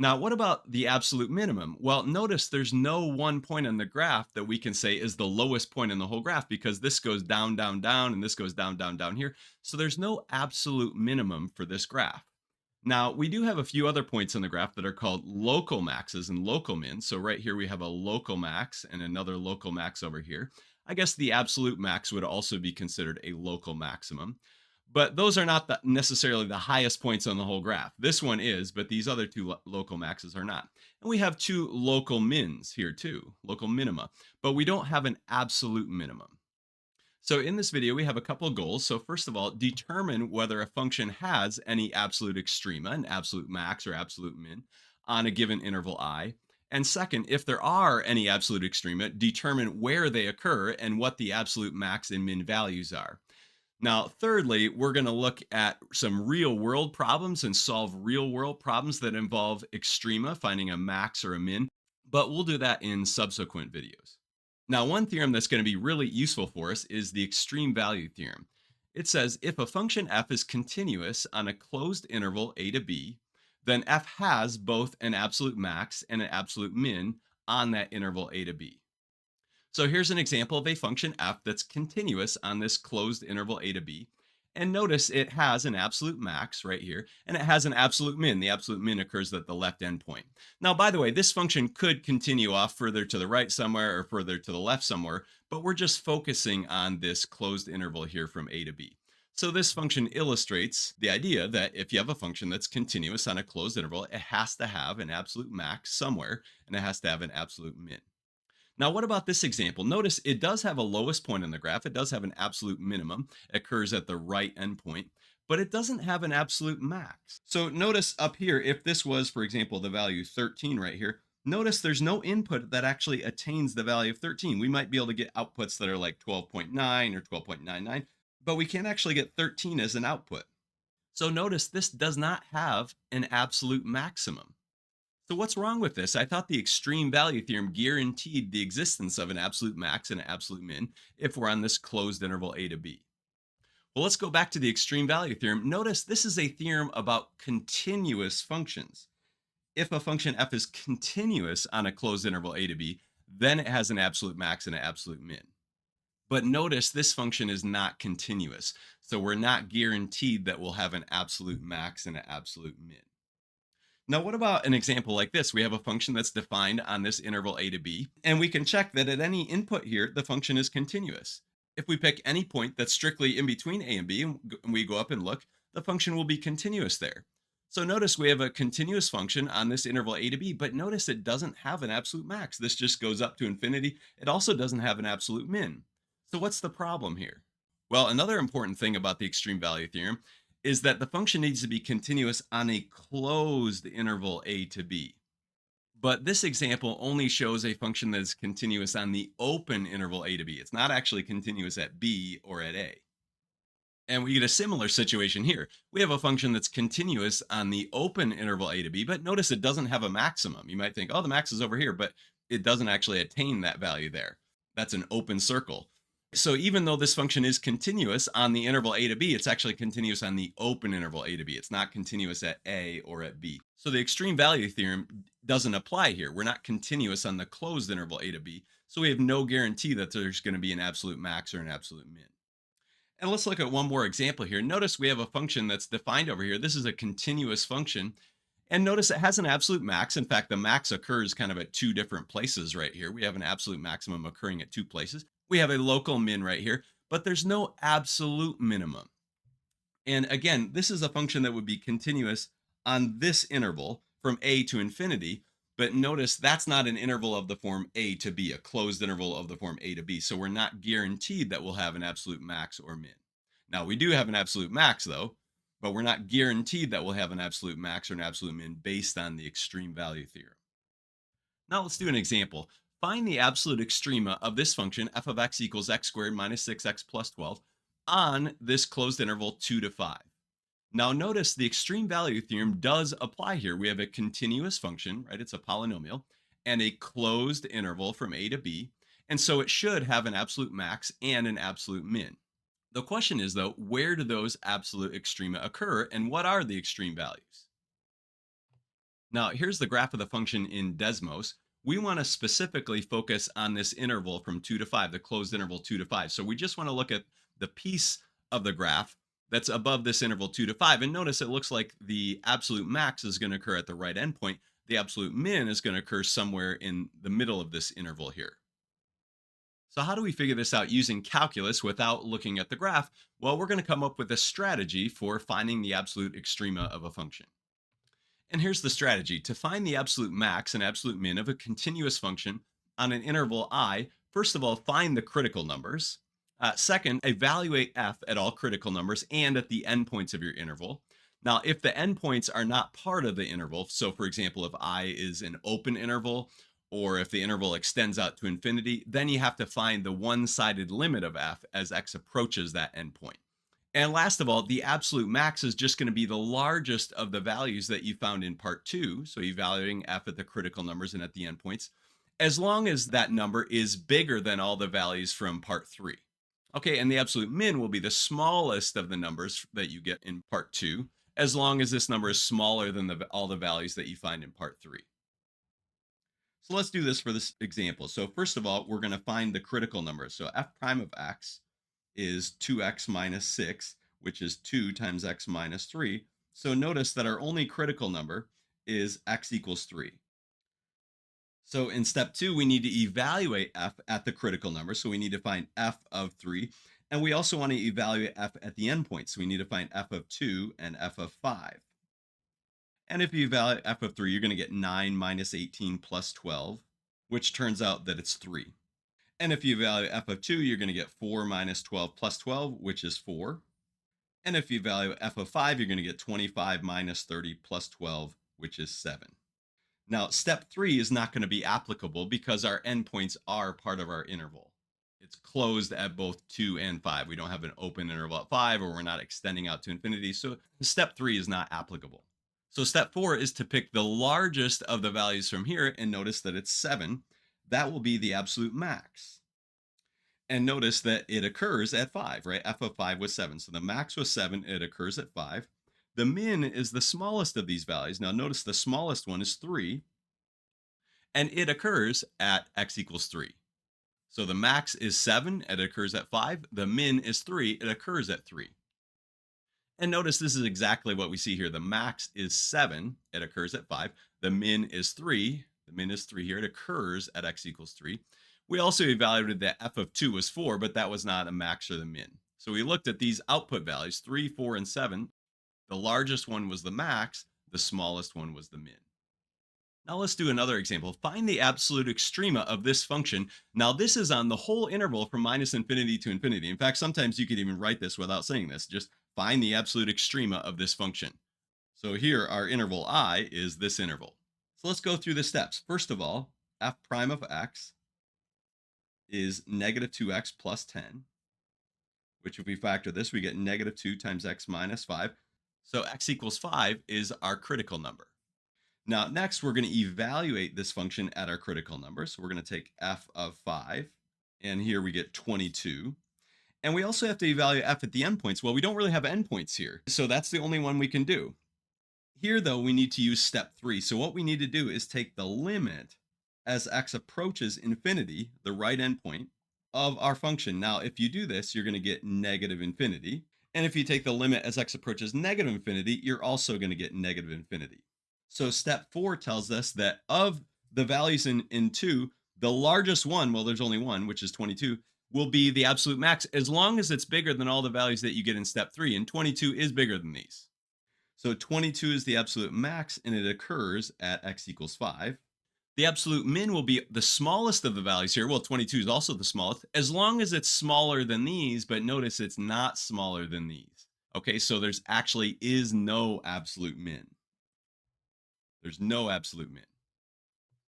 Now, what about the absolute minimum? Well, notice there's no one point on the graph that we can say is the lowest point in the whole graph, because this goes down, down, down, and this goes down, down, down here. So there's no absolute minimum for this graph. Now, we do have a few other points on the graph that are called local maxes and local mins. So right here we have a local max and another local max over here. I guess the absolute max would also be considered a local maximum. But those are not necessarily the highest points on the whole graph. This one is, but these other two local maxes are not. And we have two local mins here too, local minima, but we don't have an absolute minimum. So in this video, we have a couple of goals. So first of all, determine whether a function has any absolute extrema, an absolute max or absolute min, on a given interval I. And second, if there are any absolute extrema, determine where they occur and what the absolute max and min values are. Now, thirdly, we're going to look at some real world problems and solve real world problems that involve extrema, finding a max or a min, but we'll do that in subsequent videos. Now, one theorem that's going to be really useful for us is the extreme value theorem. It says if a function f is continuous on a closed interval a to b, then f has both an absolute max and an absolute min on that interval a to b. So here's an example of a function f that's continuous on this closed interval a to b. And notice it has an absolute max right here, and it has an absolute min. The absolute min occurs at the left endpoint. Now, by the way, this function could continue off further to the right somewhere or further to the left somewhere, but we're just focusing on this closed interval here from a to b. So this function illustrates the idea that if you have a function that's continuous on a closed interval, it has to have an absolute max somewhere, and it has to have an absolute min. Now, what about this example? Notice it does have a lowest point on the graph. It does have an absolute minimum. It occurs at the right endpoint, but it doesn't have an absolute max. So notice up here, if this was, for example, the value 13 right here, notice there's no input that actually attains the value of 13. We might be able to get outputs that are like 12.9 or 12.99, but we can't actually get 13 as an output. So notice this does not have an absolute maximum. So what's wrong with this? I thought the extreme value theorem guaranteed the existence of an absolute max and an absolute min if we're on this closed interval a to b. Well, let's go back to the extreme value theorem. Notice this is a theorem about continuous functions. If a function f is continuous on a closed interval a to b, then it has an absolute max and an absolute min. But notice this function is not continuous, so we're not guaranteed that we'll have an absolute max and an absolute min. Now, what about an example like this? We have a function that's defined on this interval a to b, and we can check that at any input here, the function is continuous. If we pick any point that's strictly in between a and b, and we go up and look, the function will be continuous there. So notice we have a continuous function on this interval a to b, but notice it doesn't have an absolute max. This just goes up to infinity. It also doesn't have an absolute min. So what's the problem here? Well, another important thing about the extreme value theorem is that the function needs to be continuous on a closed interval a to b. But this example only shows a function that is continuous on the open interval a to b. It's not actually continuous at b or at a. And we get a similar situation here. We have a function that's continuous on the open interval a to b, but notice it doesn't have a maximum. You might think, oh, the max is over here, but it doesn't actually attain that value there. That's an open circle. So even though this function is continuous on the interval a to b, it's actually continuous on the open interval a to b. It's not continuous at a or at b. So the extreme value theorem doesn't apply here. We're not continuous on the closed interval a to b. So we have no guarantee that there's going to be an absolute max or an absolute min. And let's look at one more example here. Notice we have a function that's defined over here. This is a continuous function. And notice it has an absolute max. In fact, the max occurs kind of at two different places right here. We have an absolute maximum occurring at two places. We have a local min right here, but there's no absolute minimum. And again, this is a function that would be continuous on this interval from a to infinity. But notice that's not an interval of the form a to b, a closed interval of the form a to b. So we're not guaranteed that we'll have an absolute max or min. Now, we do have an absolute max, though, but we're not guaranteed that we'll have an absolute max or an absolute min based on the extreme value theorem. Now, let's do an example. Find the absolute extrema of this function, f of x equals x squared minus 6x plus 12, on this closed interval 2 to 5. Now notice the extreme value theorem does apply here. We have a continuous function, right? It's a polynomial, and a closed interval from a to b. And so it should have an absolute max and an absolute min. The question is, though, where do those absolute extrema occur, and what are the extreme values? Now, here's the graph of the function in Desmos. We want to specifically focus on this interval from 2 to 5, the closed interval 2 to 5. So we just want to look at the piece of the graph that's above this interval 2 to 5. And notice it looks like the absolute max is going to occur at the right endpoint. The absolute min is going to occur somewhere in the middle of this interval here. So how do we figure this out using calculus without looking at the graph? Well, we're going to come up with a strategy for finding the absolute extrema of a function. And here's the strategy. To find the absolute max and absolute min of a continuous function on an interval I, first of all, find the critical numbers. Second, evaluate f at all critical numbers and at the endpoints of your interval. Now, if the endpoints are not part of the interval, so for example, if I is an open interval, or if the interval extends out to infinity, then you have to find the one-sided limit of f as x approaches that endpoint. And last of all, the absolute max is just going to be the largest of the values that you found in part two. So evaluating f at the critical numbers and at the endpoints, as long as that number is bigger than all the values from part three. Okay, and the absolute min will be the smallest of the numbers that you get in part two, as long as this number is smaller than all the values that you find in part three. So let's do this for this example. So first of all, we're going to find the critical numbers. So f prime of x is 2x minus 6, which is 2 times x minus 3. So notice that our only critical number is x equals 3. So in step 2, we need to evaluate f at the critical number. So we need to find f of 3. And we also want to evaluate f at the endpoint. So we need to find f of 2 and f of 5. And if you evaluate f of 3, you're going to get 9 minus 18 plus 12, which turns out that it's 3. And if you evaluate f of 2, you're going to get 4 minus 12 plus 12, which is 4. And if you evaluate f of 5, you're going to get 25 minus 30 plus 12, which is 7. Now, step 3 is not going to be applicable because our endpoints are part of our interval. It's closed at both 2 and 5. We don't have an open interval at 5, or we're not extending out to infinity. So step 3 is not applicable. So step 4 is to pick the largest of the values from here, and notice that it's 7. That will be the absolute max. And notice that it occurs at 5, right? F of 5 was 7. So the max was 7. It occurs at 5. The min is the smallest of these values. Now notice the smallest one is 3. And it occurs at x equals 3. So the max is 7. It occurs at 5. The min is 3. It occurs at 3. And notice this is exactly what we see here. The max is 7. It occurs at 5. The min is 3. The min is 3 here. It occurs at x equals 3. We also evaluated that f of 2 was 4, but that was not a max or the min. So we looked at these output values, 3, 4, and 7. The largest one was the max. The smallest one was the min. Now let's do another example. Find the absolute extrema of this function. Now this is on the whole interval from minus infinity to infinity. In fact, sometimes you could even write this without saying this. Just find the absolute extrema of this function. So here our interval I is this interval. So let's go through the steps. First of all, f prime of x is negative 2x plus 10, which if we factor this, we get negative 2 times x minus 5. So x equals 5 is our critical number. Now, next, we're going to evaluate this function at our critical number. So we're going to take f of 5, and here we get 22. And we also have to evaluate f at the endpoints. Well, we don't really have endpoints here, so that's the only one we can do. Here, though, we need to use step 3. So what we need to do is take the limit as x approaches infinity, the right endpoint, of our function. Now, if you do this, you're going to get negative infinity. And if you take the limit as x approaches negative infinity, you're also going to get negative infinity. So step 4 tells us that of the values in 2, the largest one, well, there's only one, which is 22, will be the absolute max as long as it's bigger than all the values that you get in step 3. And 22 is bigger than these. So 22 is the absolute max, and it occurs at x equals 5. The absolute min will be the smallest of the values here. Well, 22 is also the smallest, as long as it's smaller than these, but notice it's not smaller than these. Okay, so there's actually is no absolute min. There's no absolute min.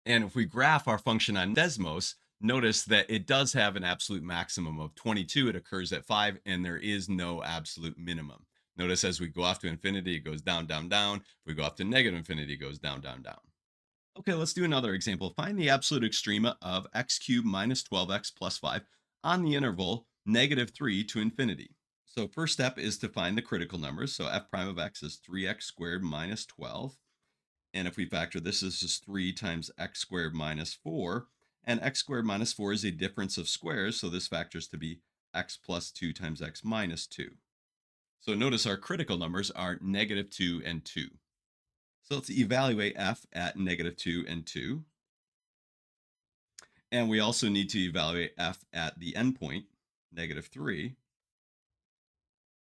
And if we graph our function on Desmos, notice that it does have an absolute maximum of 22. It occurs at 5, and there is no absolute minimum. Notice as we go off to infinity, it goes down, down, down. If we go off to negative infinity, it goes down, down, down. Okay, let's do another example. Find the absolute extrema of x cubed minus 12x plus 5 on the interval negative 3 to infinity. So first step is to find the critical numbers. So f prime of x is 3x squared minus 12. And if we factor this is just 3 times x squared minus 4. And x squared minus 4 is a difference of squares. So this factors to be x plus 2 times x minus 2. So notice our critical numbers are negative 2 and 2. So let's evaluate f at negative 2 and 2. And we also need to evaluate f at the endpoint, negative 3.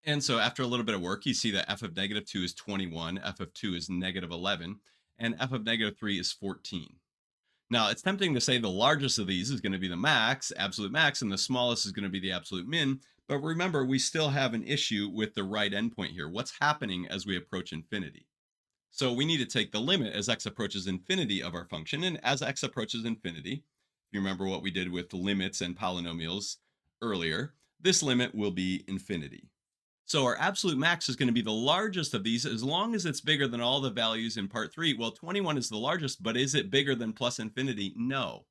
And so after a little bit of work, you see that f of negative 2 is 21, f of 2 is negative 11, and f of negative 3 is 14. Now, it's tempting to say the largest of these is going to be the max, absolute max, and the smallest is going to be the absolute min. But remember, we still have an issue with the right endpoint here. What's happening as we approach infinity? So we need to take the limit as x approaches infinity of our function. And as x approaches infinity, if you remember what we did with limits and polynomials earlier, this limit will be infinity. So our absolute max is going to be the largest of these as long as it's bigger than all the values in part 3. Well, 21 is the largest, but is it bigger than plus infinity? No.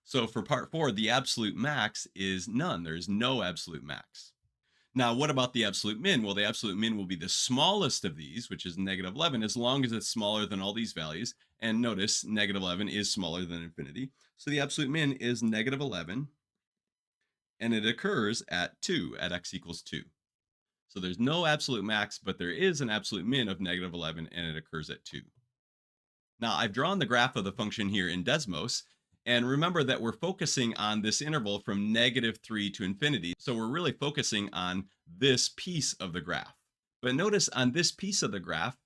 So for part 4, the absolute max is none. There's no absolute max. Now, what about the absolute min? Well, the absolute min will be the smallest of these, which is negative 11, as long as it's smaller than all these values. And notice negative 11 is smaller than infinity. So the absolute min is negative 11, and it occurs at 2, at x equals 2. So there's no absolute max, but there is an absolute min of negative 11, and it occurs at 2. Now, I've drawn the graph of the function here in Desmos, and remember that we're focusing on this interval from negative 3 to infinity. So we're really focusing on this piece of the graph. But notice on this piece of the graph,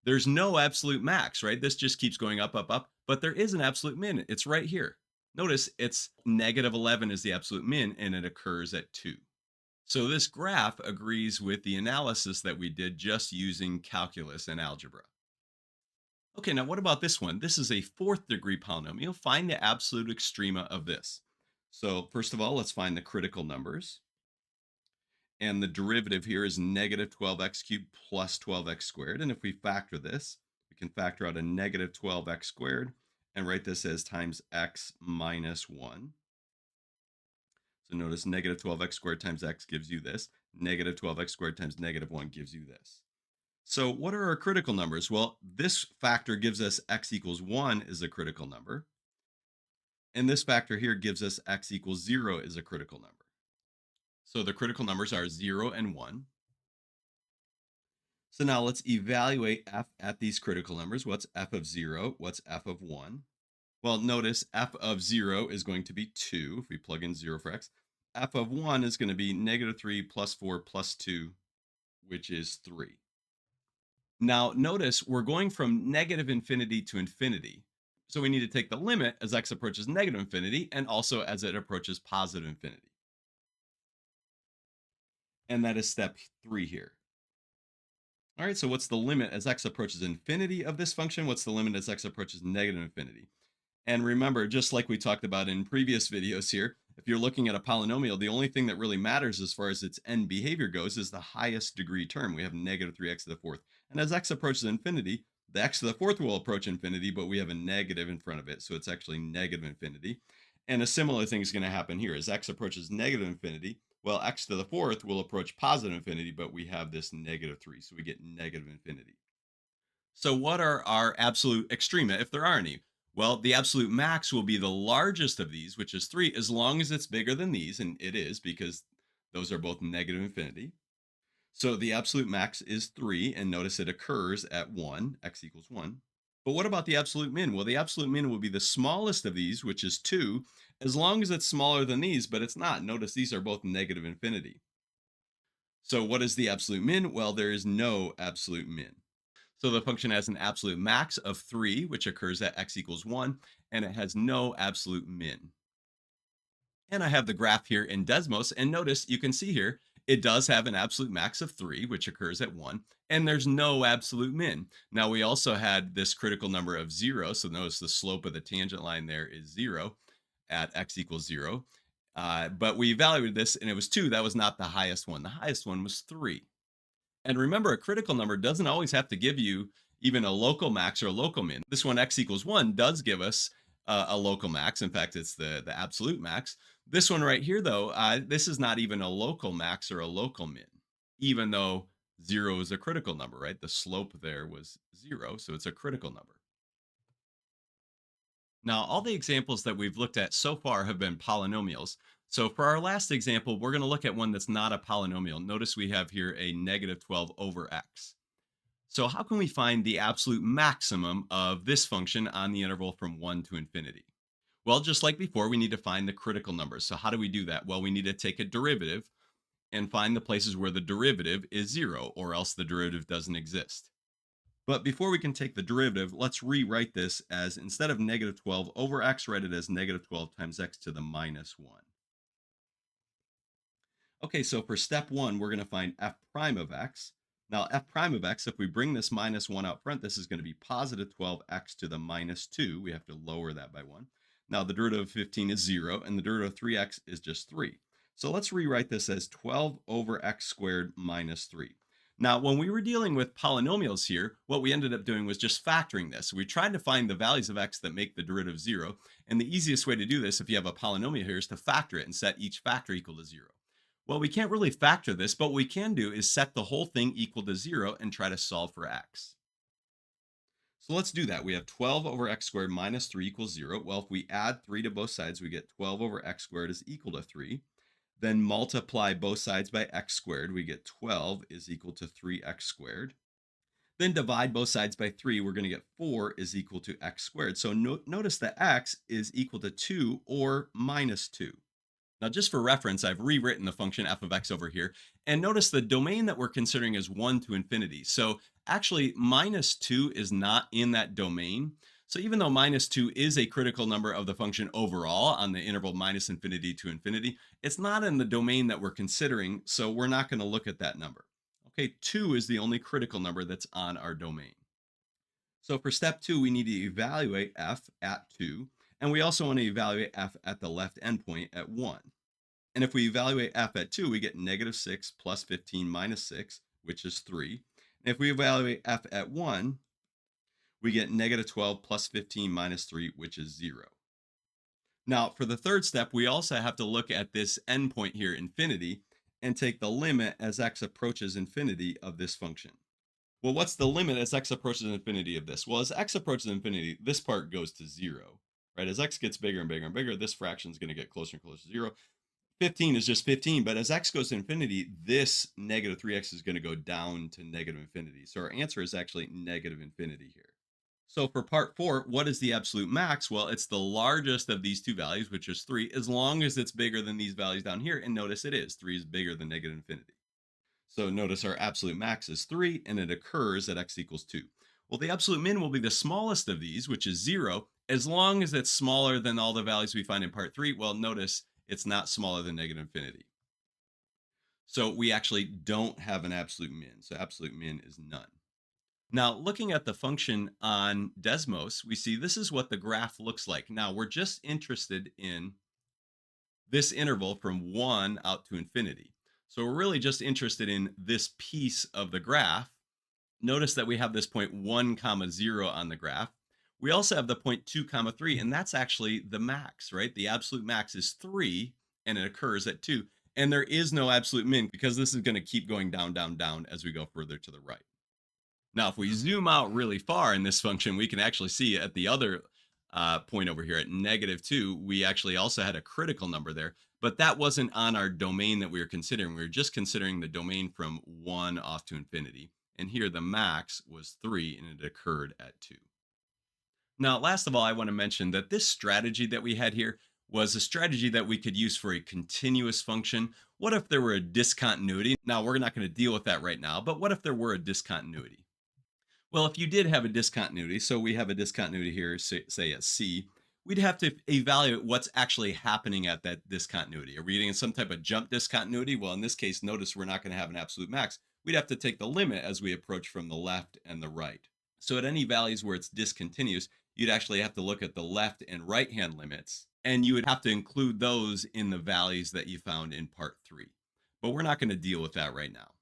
there's no absolute max, right? This just keeps going up, up, up, but there is an absolute min. It's right here. Notice it's negative 11 is the absolute min, and it occurs at 2. So this graph agrees with the analysis that we did just using calculus and algebra. Okay, now what about this one? This is a 4th degree polynomial. Find the absolute extrema of this. So first of all, let's find the critical numbers. And the derivative here is negative 12x cubed plus 12x squared. And if we factor this, we can factor out a negative 12x squared and write this as times x minus 1. So notice negative 12x squared times x gives you this. Negative 12x squared times negative 1 gives you this. So what are our critical numbers? Well, this factor gives us x equals 1 is a critical number. And this factor here gives us x equals 0 is a critical number. So the critical numbers are 0 and 1. So now let's evaluate f at these critical numbers. What's f of 0? What's f of 1? Well, notice f of 0 is going to be 2 if we plug in 0 for x. F of 1 is going to be -3 plus 4 plus 2, which is 3. Now, notice we're going from negative infinity to infinity. So we need to take the limit as x approaches negative infinity and also as it approaches positive infinity. And that is step 3 here. All right, so what's the limit as x approaches infinity of this function? What's the limit as x approaches negative infinity? And remember, just like we talked about in previous videos here, if you're looking at a polynomial, the only thing that really matters as far as its end behavior goes is the highest degree term. We have -3x to the fourth. And as x approaches infinity, the x to the fourth will approach infinity, but we have a negative in front of it. So it's actually negative infinity. And a similar thing is going to happen here. As x approaches negative infinity, well, x to the fourth will approach positive infinity, but we have this -3. So we get negative infinity. So, what are our absolute extrema, if there are any? Well, the absolute max will be the largest of these, which is 3, as long as it's bigger than these, and it is because those are both negative infinity. So, the absolute max is 3, and notice it occurs at 1, x equals 1. But what about the absolute min? Well, the absolute min will be the smallest of these, which is 2, as long as it's smaller than these, but it's not. Notice these are both negative infinity. So, what is the absolute min? Well, there is no absolute min. So the function has an absolute max of 3, which occurs at x equals 1, and it has no absolute min. And I have the graph here in Desmos, and notice you can see here it does have an absolute max of 3, which occurs at 1, and there's no absolute min. Now we also had this critical number of 0, so notice the slope of the tangent line there is 0 at x equals 0. But we evaluated this, and it was 2. That was not the highest one. The highest one was 3. And remember, a critical number doesn't always have to give you even a local max or a local min. This one, x equals 1, does give us a local max. In fact, it's the absolute max. This one right here, though, this is not even a local max or a local min, even though 0 is a critical number, right? The slope there was 0, so it's a critical number. Now, all the examples that we've looked at so far have been polynomials. So for our last example, we're going to look at one that's not a polynomial. Notice we have here a -12 over x. So how can we find the absolute maximum of this function on the interval from 1 to infinity? Well, just like before, we need to find the critical numbers. So how do we do that? Well, we need to take a derivative and find the places where the derivative is 0, or else the derivative doesn't exist. But before we can take the derivative, let's rewrite this as, instead of -12 over x, write it as -12 times x to the -1. Okay, so for step 1, we're going to find f prime of x. Now, f prime of x, if we bring this -1 out front, this is going to be positive 12x to the -2. We have to lower that by 1. Now, the derivative of 15 is 0, and the derivative of 3x is just 3. So let's rewrite this as 12 over x squared minus 3. Now, when we were dealing with polynomials here, what we ended up doing was just factoring this. We tried to find the values of x that make the derivative 0. And the easiest way to do this, if you have a polynomial here, is to factor it and set each factor equal to 0. Well, we can't really factor this, but what we can do is set the whole thing equal to 0 and try to solve for x. So let's do that. We have 12 over x squared minus 3 equals 0. Well, if we add 3 to both sides, we get 12 over x squared is equal to 3. Then multiply both sides by x squared. We get 12 is equal to 3x squared. Then divide both sides by 3. We're going to get 4 is equal to x squared. So notice that x is equal to 2 or minus 2. Now, just for reference, I've rewritten the function f of x over here. And notice the domain that we're considering is 1 to infinity. So actually, -2 is not in that domain. So even though -2 is a critical number of the function overall on the interval minus infinity to infinity, it's not in the domain that we're considering. So we're not going to look at that number. Okay, 2 is the only critical number that's on our domain. So for step 2, we need to evaluate f at 2. And we also want to evaluate f at the left endpoint at 1. And if we evaluate f at 2, we get -6 plus 15 minus 6, which is 3. And if we evaluate f at 1, we get -12 plus 15 minus 3, which is 0. Now, for the third step, we also have to look at this endpoint here, infinity, and take the limit as x approaches infinity of this function. Well, what's the limit as x approaches infinity of this? Well, as x approaches infinity, this part goes to 0, right? As x gets bigger and bigger and bigger, this fraction is going to get closer and closer to 0. 15 is just 15, but as x goes to infinity, this negative 3x is going to go down to negative infinity. So our answer is actually negative infinity here. So for part 4, what is the absolute max? Well, it's the largest of these two values, which is 3, as long as it's bigger than these values down here. And notice it is. 3 is bigger than negative infinity. So notice our absolute max is 3, and it occurs at x equals 2. Well, the absolute min will be the smallest of these, which is 0, as long as it's smaller than all the values we find in part 3. Well, notice it's not smaller than negative infinity. So we actually don't have an absolute min. So absolute min is none. Now, looking at the function on Desmos, we see this is what the graph looks like. Now, we're just interested in this interval from 1 out to infinity. So we're really just interested in this piece of the graph. Notice that we have this point 1 comma 0 on the graph. We also have the point 2 comma 3, and that's actually the max, right? The absolute max is 3, and it occurs at 2. And there is no absolute min because this is going to keep going down, down, down as we go further to the right. Now, if we zoom out really far in this function, we can actually see at the other point over here at negative 2, we actually also had a critical number there, but that wasn't on our domain that we were considering. We were just considering the domain from 1 off to infinity. And here the max was 3, and it occurred at 2. Now, last of all, I want to mention that this strategy that we had here was a strategy that we could use for a continuous function. What if there were a discontinuity? Now, we're not going to deal with that right now, but what if there were a discontinuity? Well, if you did have a discontinuity, so we have a discontinuity here, say at C, we'd have to evaluate what's actually happening at that discontinuity. Are we getting some type of jump discontinuity? Well, in this case, notice we're not going to have an absolute max. We'd have to take the limit as we approach from the left and the right. So at any values where it's discontinuous, you'd actually have to look at the left and right hand limits, and you would have to include those in the values that you found in part 3. But we're not going to deal with that right now.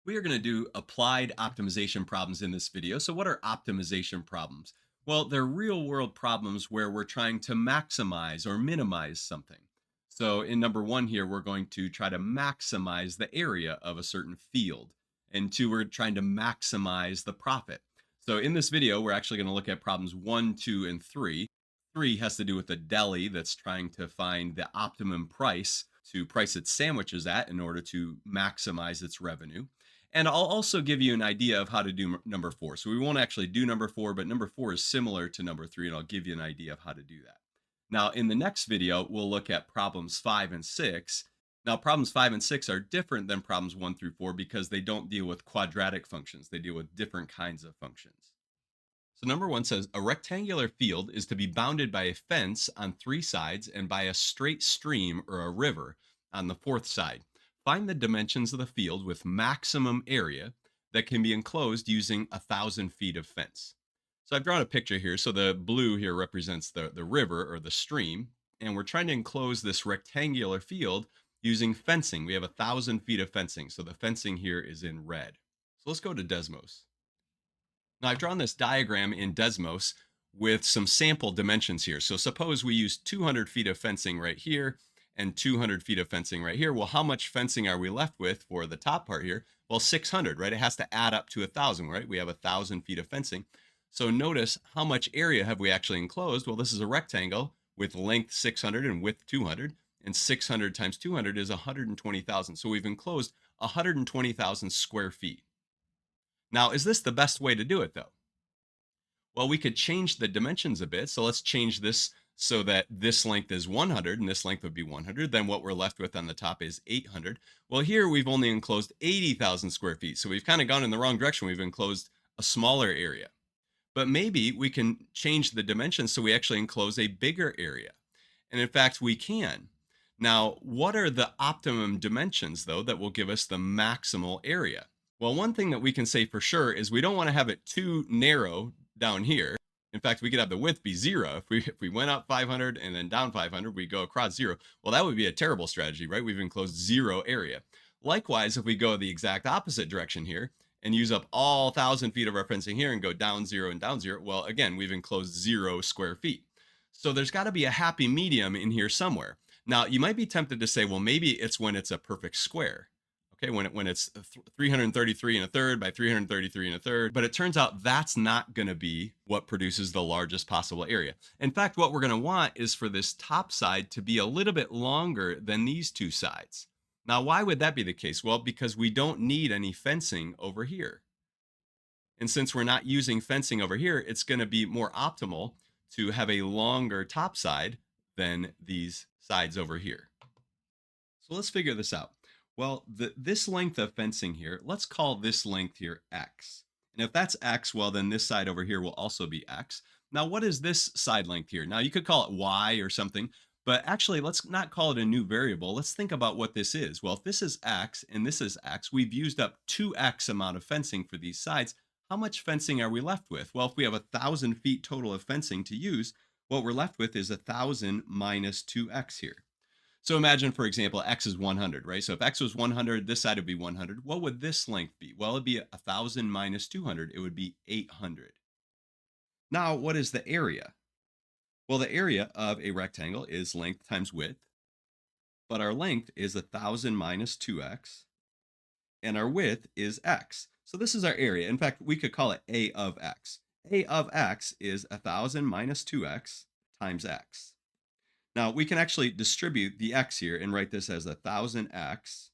We are going to do applied optimization problems in this video. So what are optimization problems? Well, they're real world problems where we're trying to maximize or minimize something. So in number 1 here, we're going to try to maximize the area of a certain field. And 2, we're trying to maximize the profit. So in this video, we're actually going to look at problems 1, 2, and 3. 3 has to do with a deli that's trying to find the optimum price to price its sandwiches at in order to maximize its revenue. And I'll also give you an idea of how to do number 4. So we won't actually do number 4, but number 4 is similar to number 3, and I'll give you an idea of how to do that. Now, in the next video, we'll look at problems 5 and 6. Now, problems 5 and 6 are different than problems 1 through 4 because they don't deal with quadratic functions. They deal with different kinds of functions. So number 1 says, a rectangular field is to be bounded by a fence on 3 sides and by a straight stream or a river on the 4th side. Find the dimensions of the field with maximum area that can be enclosed using 1,000 feet of fence. So I've drawn a picture here. So the blue here represents the river or the stream. And we're trying to enclose this rectangular field using fencing. We have 1,000 feet of fencing. So the fencing here is in red. So let's go to Desmos. Now I've drawn this diagram in Desmos with some sample dimensions here. So suppose we use 200 feet of fencing right here and 200 feet of fencing right here. Well, how much fencing are we left with for the top part here? Well, 600, right? It has to add up to 1,000, right? We have 1,000 feet of fencing. So notice how much area have we actually enclosed? Well, this is a rectangle with length 600 and width 200, and 600 times 200 is 120,000. So we've enclosed 120,000 square feet. Now, is this the best way to do it though? Well, we could change the dimensions a bit. So let's change this so that this length is 100 and this length would be 100. Then what we're left with on the top is 800. Well, here we've only enclosed 80,000 square feet. So we've kind of gone in the wrong direction. We've enclosed a smaller area. But maybe we can change the dimensions so we actually enclose a bigger area. And in fact, we can. Now, what are the optimum dimensions, though, that will give us the maximal area? Well, one thing that we can say for sure is we don't want to have it too narrow down here. In fact, we could have the width be 0. If we went up 500 and then down 500, we go across 0. Well, that would be a terrible strategy, right? We've enclosed 0 area. Likewise, if we go the exact opposite direction here and use up all 1,000 feet of our fencing here and go down 0 and down 0, well, again, we've enclosed 0 square feet. So there's got to be a happy medium in here somewhere. Now, you might be tempted to say, well, maybe it's when it's a perfect square. Okay, when it's 333 and a third by 333 and a third. But it turns out that's not going to be what produces the largest possible area. In fact, what we're going to want is for this top side to be a little bit longer than these two sides. Now, why would that be the case? Well, because we don't need any fencing over here. And since we're not using fencing over here, it's going to be more optimal to have a longer top side than these sides over here. So let's figure this out. Well, this length of fencing here, let's call this length here x. And if that's x, well, then this side over here will also be x. Now, what is this side length here? Now, you could call it y or something, but actually, let's not call it a new variable. Let's think about what this is. Well, if this is x and this is x, we've used up 2x amount of fencing for these sides. How much fencing are we left with? Well, if we have 1,000 feet total of fencing to use, what we're left with is 1,000 minus 2x here. So imagine, for example, x is 100, right? So if x was 100, this side would be 100. What would this length be? Well, it'd be 1,000 minus 200. It would be 800. Now, what is the area? Well, the area of a rectangle is length times width, but our length is 1,000 minus 2x, and our width is x. So this is our area. In fact, we could call it a of x. A of x is 1,000 minus 2x times x. Now, we can actually distribute the x here and write this as 1,000x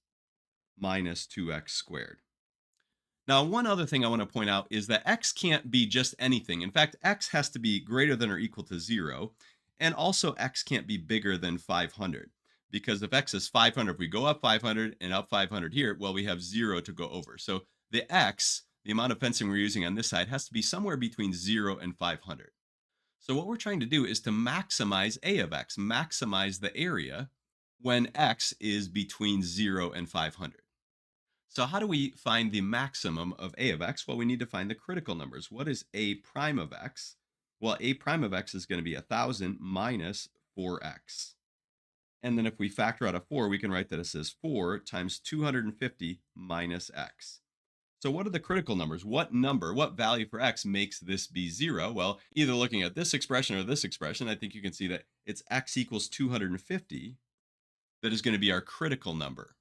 minus 2x squared. Now, one other thing I want to point out is that x can't be just anything. In fact, x has to be greater than or equal to 0, and also x can't be bigger than 500. Because if x is 500, if we go up 500 and up 500 here, well, we have 0 to go over. So the x, the amount of fencing we're using on this side, has to be somewhere between 0 and 500. So what we're trying to do is to maximize a of x, maximize the area when x is between 0 and 500. So how do we find the maximum of a of x? Well, we need to find the critical numbers. What is a prime of x? Well, a prime of x is going to be 1,000 minus 4x. And then if we factor out a 4, we can write that it says 4 times 250 minus x. So what are the critical numbers? What number, what value for x makes this be 0? Well, either looking at this expression or this expression, I think you can see that it's x equals 250 that is going to be our critical number.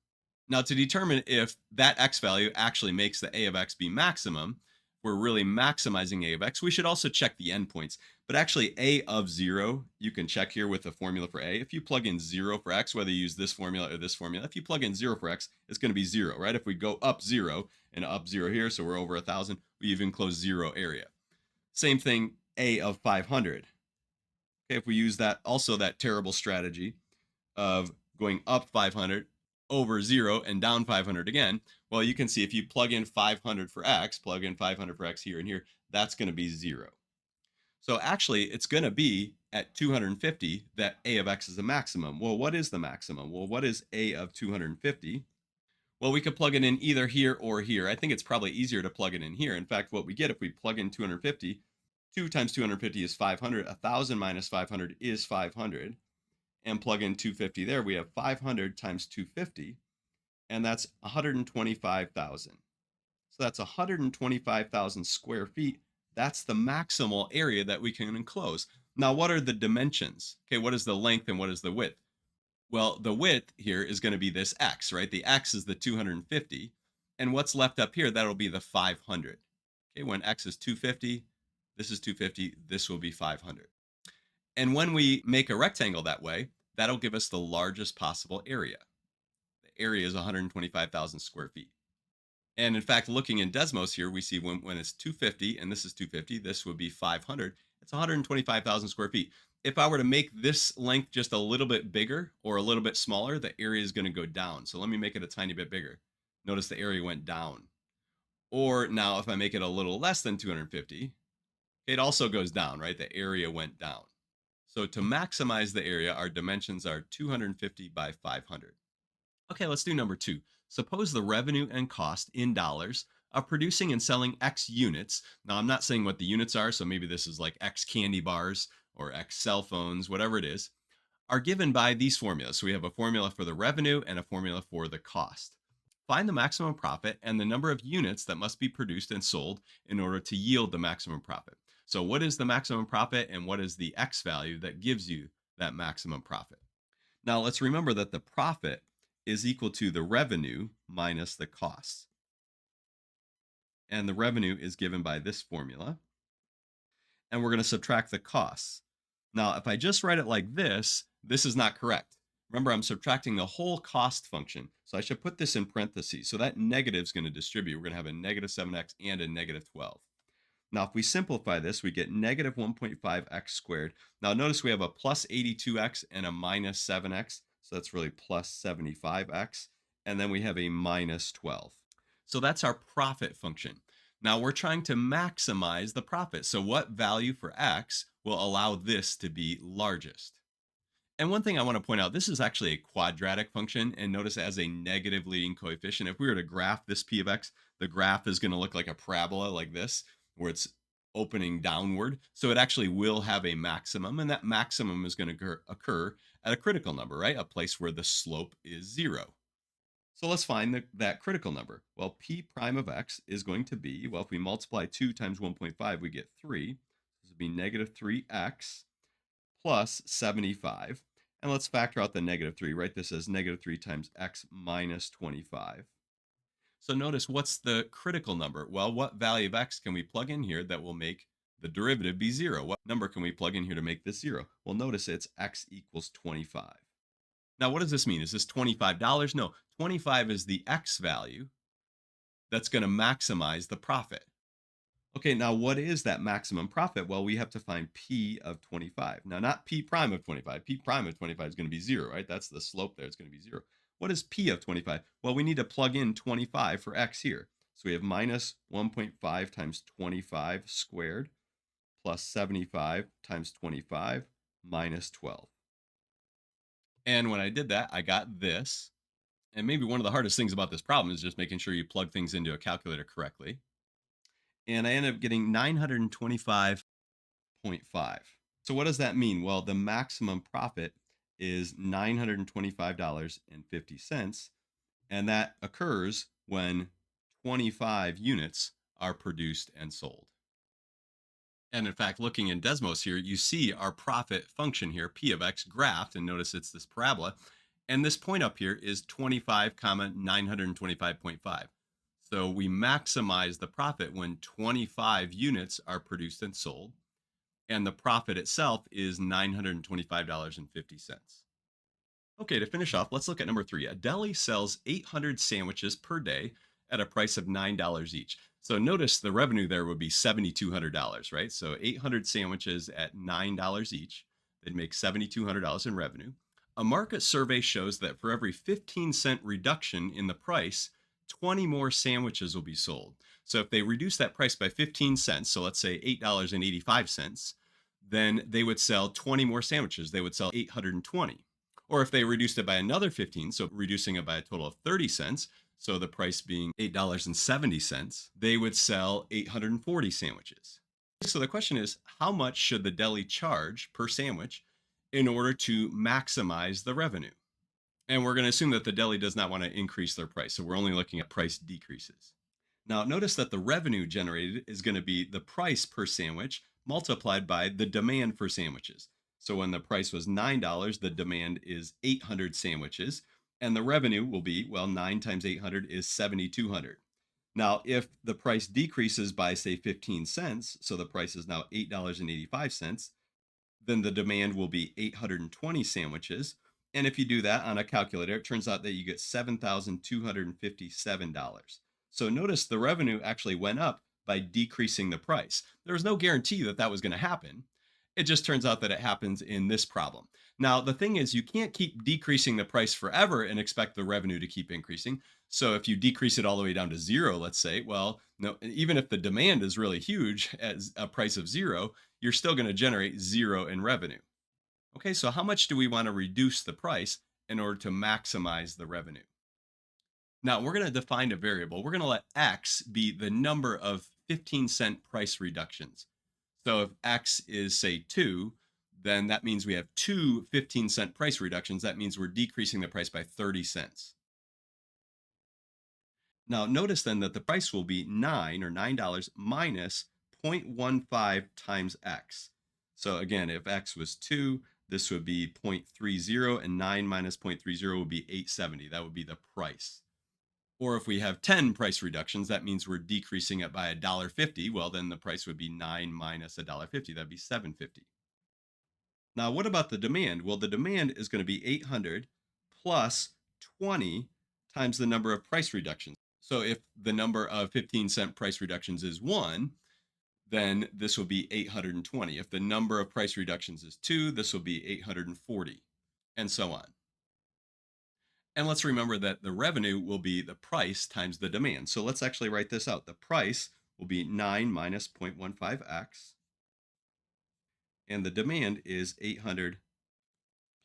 Now, to determine if that x value actually makes the a of x be maximum, we're really maximizing a of x, we should also check the endpoints. But actually, a of 0, you can check here with the formula for a. If you plug in 0 for x, whether you use this formula or this formula, if you plug in 0 for x, it's going to be 0, right? If we go up 0 and up 0 here, so we're over 1,000, we even close 0 area. Same thing, a of 500. Okay, if we use that, also that terrible strategy of going up 500, over 0, and down 500 again, well, you can see if you plug in 500 for x, plug in 500 for x here and here, that's going to be 0. So actually, it's going to be at 250 that a of x is the maximum. Well, what is the maximum? Well, what is a of 250? Well, we could plug it in either here or here. I think it's probably easier to plug it in here. In fact, what we get if we plug in 250, 2 times 250 is 500. 1,000 minus 500 is 500. And plug in 250 there, we have 500 times 250, and that's 125,000. So that's 125,000 square feet. That's the maximal area that we can enclose. Now, what are the dimensions? Okay, what is the length and what is the width? Well, the width here is going to be this x, right? The x is the 250, and what's left up here, that'll be the 500. Okay, when x is 250, this is 250, this will be 500. And when we make a rectangle that way, that'll give us the largest possible area. The area is 125,000 square feet. And in fact, looking in Desmos here, we see when it's 250 and this is 250, this would be 500. It's 125,000 square feet. If I were to make this length just a little bit bigger or a little bit smaller, the area is going to go down. So let me make it a tiny bit bigger. Notice the area went down. Or now if I make it a little less than 250, it also goes down, right? The area went down. So to maximize the area, our dimensions are 250 by 500. Okay, let's do number 2. Suppose the revenue and cost in dollars of producing and selling X units. Now, I'm not saying what the units are, so maybe this is like X candy bars or X cell phones, whatever it is, are given by these formulas. So we have a formula for the revenue and a formula for the cost. Find the maximum profit and the number of units that must be produced and sold in order to yield the maximum profit. So what is the maximum profit and what is the X value that gives you that maximum profit? Now let's remember that the profit is equal to the revenue minus the costs. And the revenue is given by this formula. And we're going to subtract the costs. Now, if I just write it like this is not correct. Remember, I'm subtracting the whole cost function. So I should put this in parentheses. So that negative is going to distribute. We're going to have a negative 7x and a negative 12. Now, if we simplify this, we get negative 1.5x squared. Now, notice we have a plus 82x and a minus 7x. So that's really plus 75x. And then we have a minus 12. So that's our profit function. Now we're trying to maximize the profit. So what value for x will allow this to be largest? And one thing I want to point out, this is actually a quadratic function, and notice it has a negative leading coefficient. If we were to graph this p of x, the graph is going to look like a parabola like this, where it's opening downward. So it actually will have a maximum, and that maximum is going to occur at a critical number, right? A place where the slope is 0. So let's find that critical number. Well, p prime of x is going to be, well, if we multiply 2 times 1.5, we get 3. This would be negative 3x plus 75. And let's factor out the negative 3, right? This is negative 3 times x minus 25. So notice, what's the critical number? Well, what value of x can we plug in here that will make the derivative be 0? What number can we plug in here to make this 0? Well, notice it's x equals 25. Now, what does this mean? Is this $25? No, 25 is the x value that's going to maximize the profit. Okay, now what is that maximum profit? Well, we have to find p of 25. Now, not p prime of 25. P prime of 25 is going to be 0, right? That's the slope there. It's going to be 0. What is p of 25? Well, we need to plug in 25 for x here. So we have minus 1.5 times 25 squared plus 75 times 25 minus 12. And when I did that, I got this. And maybe one of the hardest things about this problem is just making sure you plug things into a calculator correctly. And I ended up getting 925.5. So what does that mean? Well, the maximum profit is $925.50. And that occurs when 25 units are produced and sold. And in fact, looking in Desmos here, you see our profit function here, p of x graphed, and notice it's this parabola. And this point up here is 25 comma 925.5. So we maximize the profit when 25 units are produced and sold. And the profit itself is $925.50. Okay, to finish off, let's look at number 3. A deli sells 800 sandwiches per day at a price of $9 each. So notice the revenue there would be $7,200, right? So 800 sandwiches at $9 each, they'd make $7,200 in revenue. A market survey shows that for every 15-cent reduction in the price, 20 more sandwiches will be sold. So if they reduce that price by 15 cents, so let's say $8.85, then they would sell 20 more sandwiches. They would sell 820. Or if they reduced it by another 15, so reducing it by a total of 30 cents, so the price being $8.70, they would sell 840 sandwiches. So the question is, how much should the deli charge per sandwich in order to maximize the revenue? And we're going to assume that the deli does not want to increase their price. So we're only looking at price decreases. Now, notice that the revenue generated is going to be the price per sandwich multiplied by the demand for sandwiches. So when the price was $9, the demand is 800 sandwiches. And the revenue will be, well, 9 times 800 is 7,200. Now, if the price decreases by, say, 15 cents, so the price is now $8.85, then the demand will be 820 sandwiches. And if you do that on a calculator, it turns out that you get $7,257. So notice the revenue actually went up by decreasing the price. There was no guarantee that that was going to happen. It just turns out that it happens in this problem. Now, the thing is, you can't keep decreasing the price forever and expect the revenue to keep increasing. So if you decrease it all the way down to 0, let's say, well, no, even if the demand is really huge at a price of 0, you're still going to generate 0 in revenue. Okay, so how much do we want to reduce the price in order to maximize the revenue? Now, we're going to define a variable. We're going to let x be the number of 15-cent price reductions. So if x is, say, 2, then that means we have two 15-cent price reductions. That means we're decreasing the price by 30 cents. Now, notice then that the price will be $9 minus 0.15 times x. So again, if x was 2, This would be 0.30, and 9 minus 0.30 would be 870. That would be the price. Or if we have 10 price reductions, that means we're decreasing it by $1.50. Well, then the price would be 9 minus $1.50. That'd be 750. Now, what about the demand? Well, the demand is going to be 800 plus 20 times the number of price reductions. So if the number of 15-cent price reductions is 1, then this will be 820. If the number of price reductions is 2, this will be 840, and so on. And let's remember that the revenue will be the price times the demand. So let's actually write this out. The price will be 9 minus 0.15x, and the demand is 800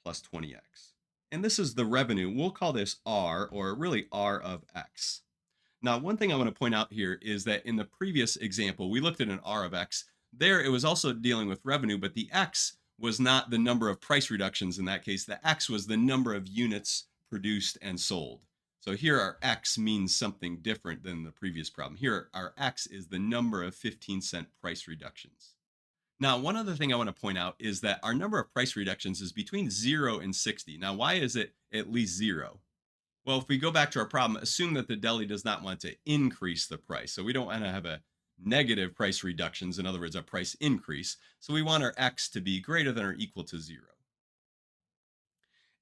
plus 20x. And this is the revenue. We'll call this R, or really R of x. Now, one thing I want to point out here is that in the previous example, we looked at an R of x. There, it was also dealing with revenue, but the x was not the number of price reductions in that case. The x was the number of units produced and sold. So here our x means something different than the previous problem. Here, our x is the number of 15-cent price reductions. Now, one other thing I want to point out is that our number of price reductions is between 0 and 60. Now, why is it at least 0? Well, if we go back to our problem, assume that the deli does not want to increase the price. So we don't want to have a negative price reductions, in other words, a price increase. So we want our x to be greater than or equal to 0.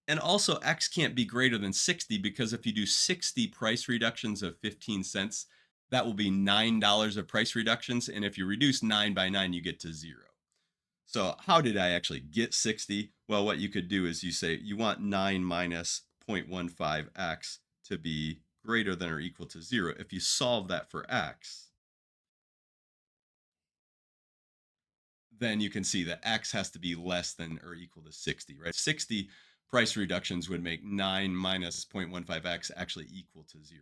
And also, x can't be greater than 60 because if you do 60 price reductions of 15 cents, that will be $9 of price reductions. And if you reduce 9 by 9, you get to 0. So how did I actually get 60? Well, what you could do is you say you want 9 minus 0.15x to be greater than or equal to 0. If you solve that for x, then you can see that x has to be less than or equal to 60, right? 60 price reductions would make 9 minus 0.15x actually equal to 0.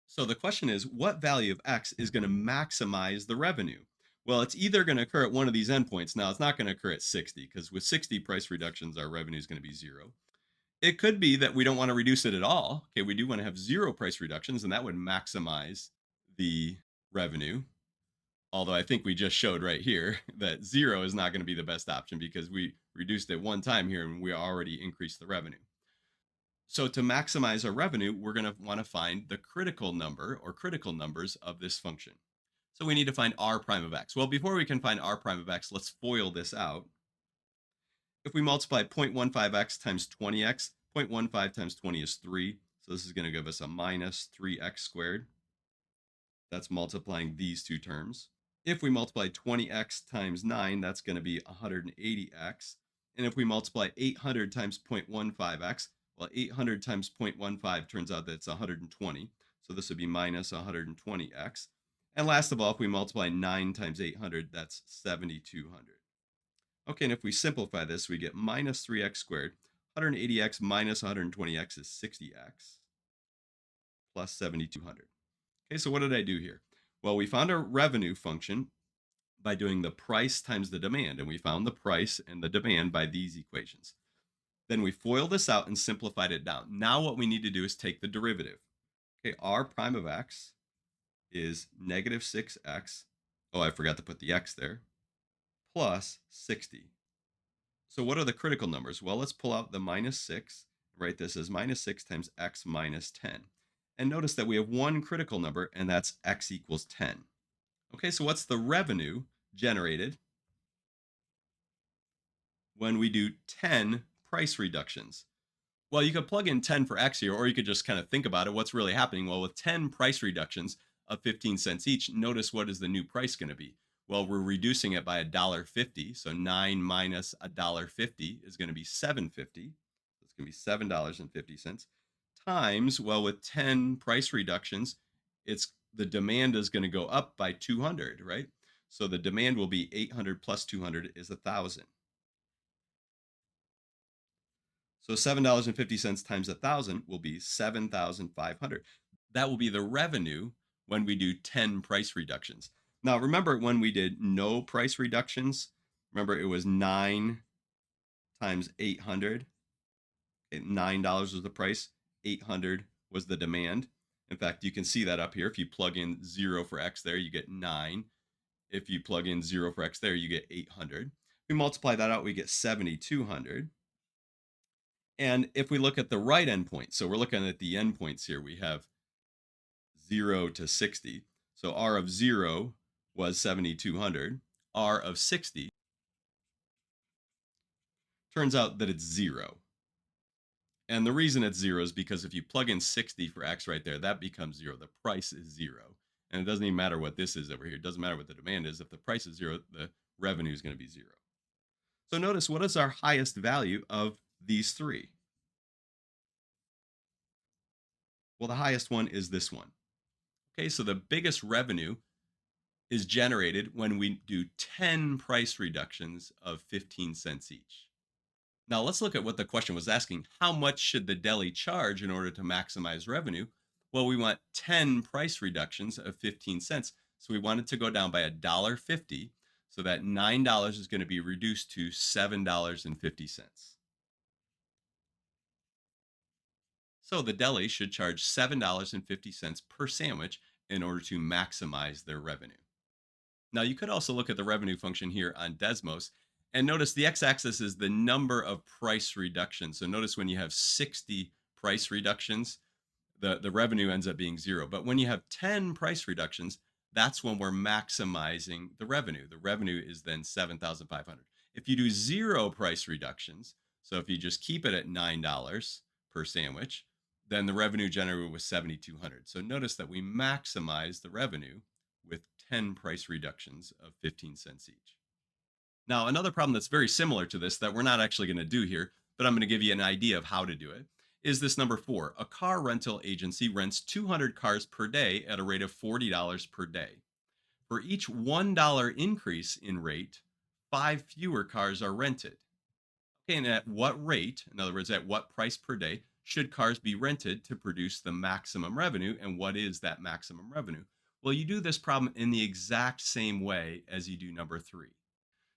So the question is, what value of x is going to maximize the revenue? Well, it's either going to occur at one of these endpoints. Now, it's not going to occur at 60 because with 60 price reductions, our revenue is going to be 0. It could be that we don't want to reduce it at all. Okay, we do want to have 0 price reductions, and that would maximize the revenue. Although I think we just showed right here that 0 is not going to be the best option because we reduced it one time here and we already increased the revenue. So to maximize our revenue, we're going to want to find the critical number or critical numbers of this function. So we need to find r prime of x. Well, before we can find r prime of x, let's FOIL this out. If we multiply 0.15x times 20x, 0.15 times 20 is 3. So this is going to give us a minus 3x squared. That's multiplying these two terms. If we multiply 20x times 9, that's going to be 180x. And if we multiply 800 times 0.15x, well, 800 times 0.15 turns out that it's 120. So this would be minus 120x. And last of all, if we multiply 9 times 800, that's 7,200. Okay, and if we simplify this, we get minus 3x squared. 180x minus 120x is 60x plus 7,200. Okay, so what did I do here? Well, we found our revenue function by doing the price times the demand, and we found the price and the demand by these equations. Then we FOILed this out and simplified it down. Now what we need to do is take the derivative. Okay, r prime of x is negative 6x. Oh, I forgot to put the x there. Plus 60. So what are the critical numbers? Well, let's pull out the minus 6. Write this as minus 6 times x minus 10. And notice that we have one critical number, and that's x equals 10. Okay, so what's the revenue generated when we do 10 price reductions? Well, you could plug in 10 for x here, or you could just kind of think about it. What's really happening? Well, with 10 price reductions of 15 cents each, notice what is the new price going to be? Well, we're reducing it by $1.50. So 9 minus $1.50 is going to be $7.50. It's going to be $7.50 times, well, with 10 price reductions, the demand is going to go up by 200, right? So the demand will be 800 plus 200 is 1,000. So $7.50 times 1,000 will be 7,500. That will be the revenue when we do 10 price reductions. Now, remember when we did no price reductions, remember it was 9 times 800. $9 was the price. 800 was the demand. In fact, you can see that up here. If you plug in 0 for x there, you get 9. If you plug in 0 for x there, you get 800. We multiply that out, we get 7,200. And if we look at the right endpoint, so we're looking at the endpoints here, we have 0 to 60. So R of 0 was 7,200. R of 60 turns out that it's 0. And the reason it's 0 is because if you plug in 60 for x right there, that becomes 0. The price is 0. And it doesn't even matter what this is over here. It doesn't matter what the demand is. If the price is 0, the revenue is going to be 0. So notice, what is our highest value of these three? Well, the highest one is this one. Okay, so the biggest revenue is generated when we do 10 price reductions of 15 cents each. Now let's look at what the question was asking. How much should the deli charge in order to maximize revenue? Well, we want 10 price reductions of 15 cents. So we want it to go down by $1.50. So that $9 is going to be reduced to $7.50. So the deli should charge $7.50 per sandwich in order to maximize their revenue. Now, you could also look at the revenue function here on Desmos and notice the x-axis is the number of price reductions. So notice when you have 60 price reductions, the revenue ends up being 0. But when you have 10 price reductions, that's when we're maximizing the revenue. The revenue is then 7,500. If you do 0 price reductions, so if you just keep it at $9 per sandwich, then the revenue generated was 7,200. So notice that we maximize the revenue with 10 price reductions of 15 cents each. Now, another problem that's very similar to this that we're not actually going to do here, but I'm going to give you an idea of how to do it, is this number 4. A car rental agency rents 200 cars per day at a rate of $40 per day. For each $1 increase in rate, 5 fewer cars are rented. Okay, and at what rate, in other words, at what price per day, should cars be rented to produce the maximum revenue? And what is that maximum revenue? Well, you do this problem in the exact same way as you do number 3.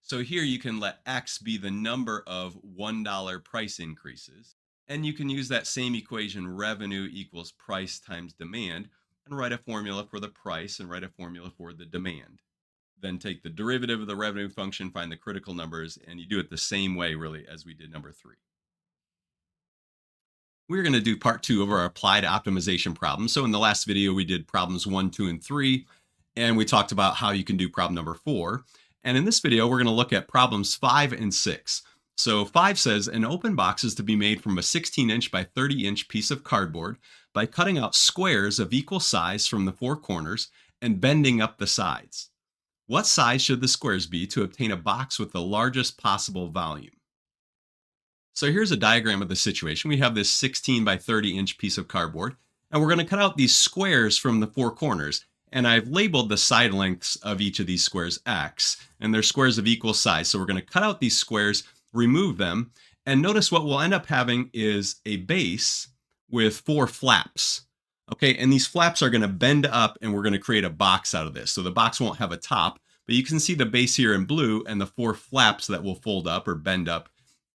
So here you can let X be the number of $1 price increases. And you can use that same equation, revenue equals price times demand, and write a formula for the price and write a formula for the demand. Then take the derivative of the revenue function, find the critical numbers, and you do it the same way, really, as we did number 3. We're going to do part 2 of our applied optimization problem. So in the last video, we did problems 1, 2, and 3, and we talked about how you can do problem number 4. And in this video, we're going to look at problems 5 and 6. So 5 says, an open box is to be made from a 16-inch by 30-inch piece of cardboard by cutting out squares of equal size from the 4 corners and bending up the sides. What size should the squares be to obtain a box with the largest possible volume? So here's a diagram of the situation. We have this 16 by 30-inch piece of cardboard, and we're going to cut out these squares from the 4 corners. And I've labeled the side lengths of each of these squares X, and they're squares of equal size. So we're going to cut out these squares, remove them, and notice what we'll end up having is a base with 4 flaps. Okay, and these flaps are going to bend up, and we're going to create a box out of this. So the box won't have a top, but you can see the base here in blue and the 4 flaps that will fold up or bend up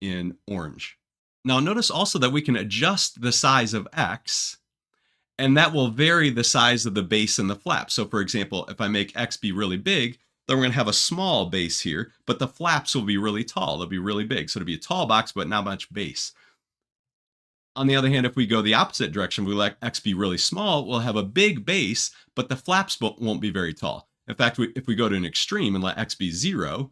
in orange. Now notice also that we can adjust the size of X, and that will vary the size of the base and the flap. So for example, if I make X be really big, then we're going to have a small base here, but the flaps will be really tall. They'll be really big. So it'll be a tall box, but not much base. On the other hand, if we go the opposite direction, we let X be really small, we'll have a big base, but the flaps won't be very tall. In fact, if we go to an extreme and let X be 0,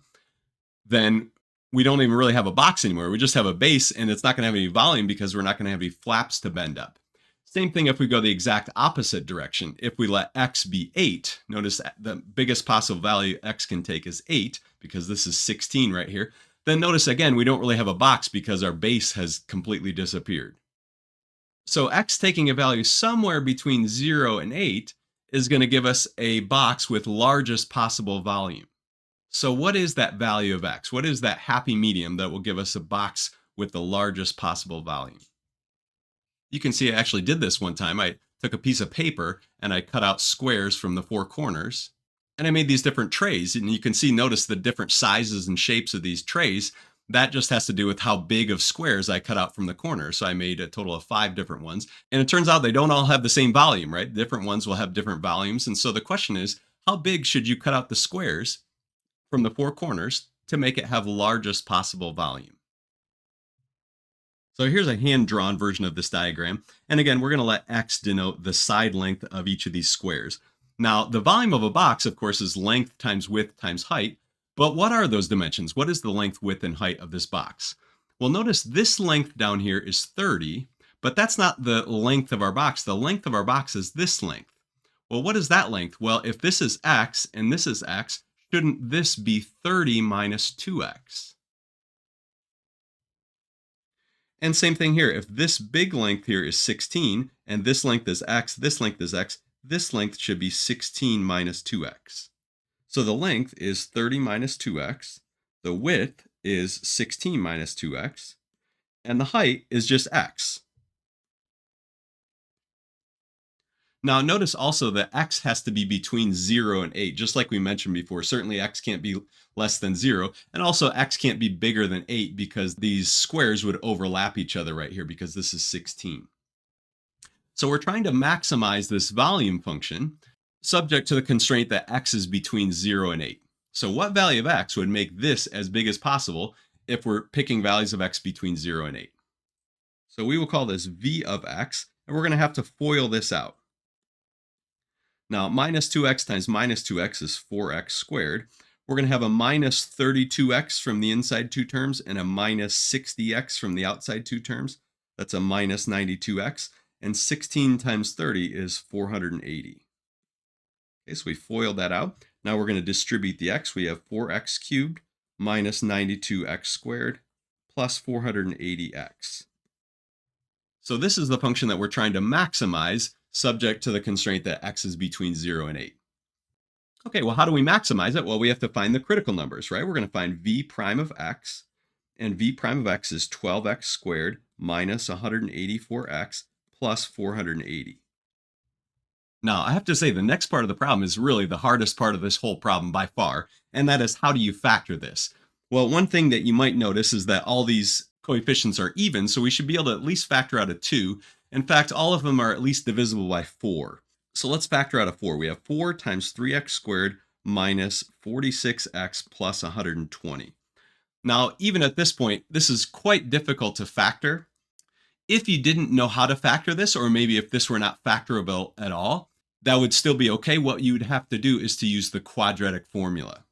then we don't even really have a box anymore. We just have a base, and it's not going to have any volume because we're not going to have any flaps to bend up. Same thing if we go the exact opposite direction. If we let X be 8, notice the biggest possible value X can take is 8, because this is 16 right here. Then notice again, we don't really have a box because our base has completely disappeared. So X taking a value somewhere between 0 and 8 is going to give us a box with largest possible volume. So what is that value of X? What is that happy medium that will give us a box with the largest possible volume? You can see I actually did this one time. I took a piece of paper and I cut out squares from the 4 corners, and I made these different trays. And you can see, notice the different sizes and shapes of these trays. That just has to do with how big of squares I cut out from the corners. So I made a total of 5 different ones. And it turns out they don't all have the same volume, right? Different ones will have different volumes. And so the question is, how big should you cut out the squares from the 4 corners to make it have largest possible volume. So here's a hand-drawn version of this diagram. And again, we're going to let x denote the side length of each of these squares. Now, the volume of a box, of course, is length times width times height. But what are those dimensions? What is the length, width, and height of this box? Well, notice this length down here is 30, but that's not the length of our box. The length of our box is this length. Well, what is that length? Well, if this is x and this is x, shouldn't this be 30 minus 2x? And same thing here. If this big length here is 16, and this length is x, this length is x, this length should be 16 minus 2x. So the length is 30 minus 2x, the width is 16 minus 2x, and the height is just x. Now notice also that x has to be between 0 and 8, just like we mentioned before. Certainly x can't be less than 0, and also x can't be bigger than 8 because these squares would overlap each other right here because this is 16. So we're trying to maximize this volume function subject to the constraint that x is between 0 and 8. So what value of x would make this as big as possible if we're picking values of x between 0 and 8? So we will call this v of x, and we're going to have to FOIL this out. Now, minus 2x times minus 2x is 4x squared. We're going to have a minus 32x from the inside two terms and a minus 60x from the outside two terms. That's a minus 92x. And 16 times 30 is 480. Okay, so we FOILed that out. Now we're going to distribute the x. We have 4x cubed minus 92x squared plus 480x. So this is the function that we're trying to maximize subject to the constraint that x is between 0 and 8. Okay, well, how do we maximize it? Well, we have to find the critical numbers, right? We're going to find v prime of x, and v prime of x is 12x squared minus 184x plus 480. Now, I have to say the next part of the problem is really the hardest part of this whole problem by far, and that is how do you factor this? Well, one thing that you might notice is that all these coefficients are even, so we should be able to at least factor out a 2. In fact, all of them are at least divisible by 4. So let's factor out a 4. We have 4 times 3x squared minus 46x plus 120. Now, even at this point, this is quite difficult to factor. If you didn't know how to factor this, or maybe if this were not factorable at all, that would still be okay. What you would have to do is to use the quadratic formula,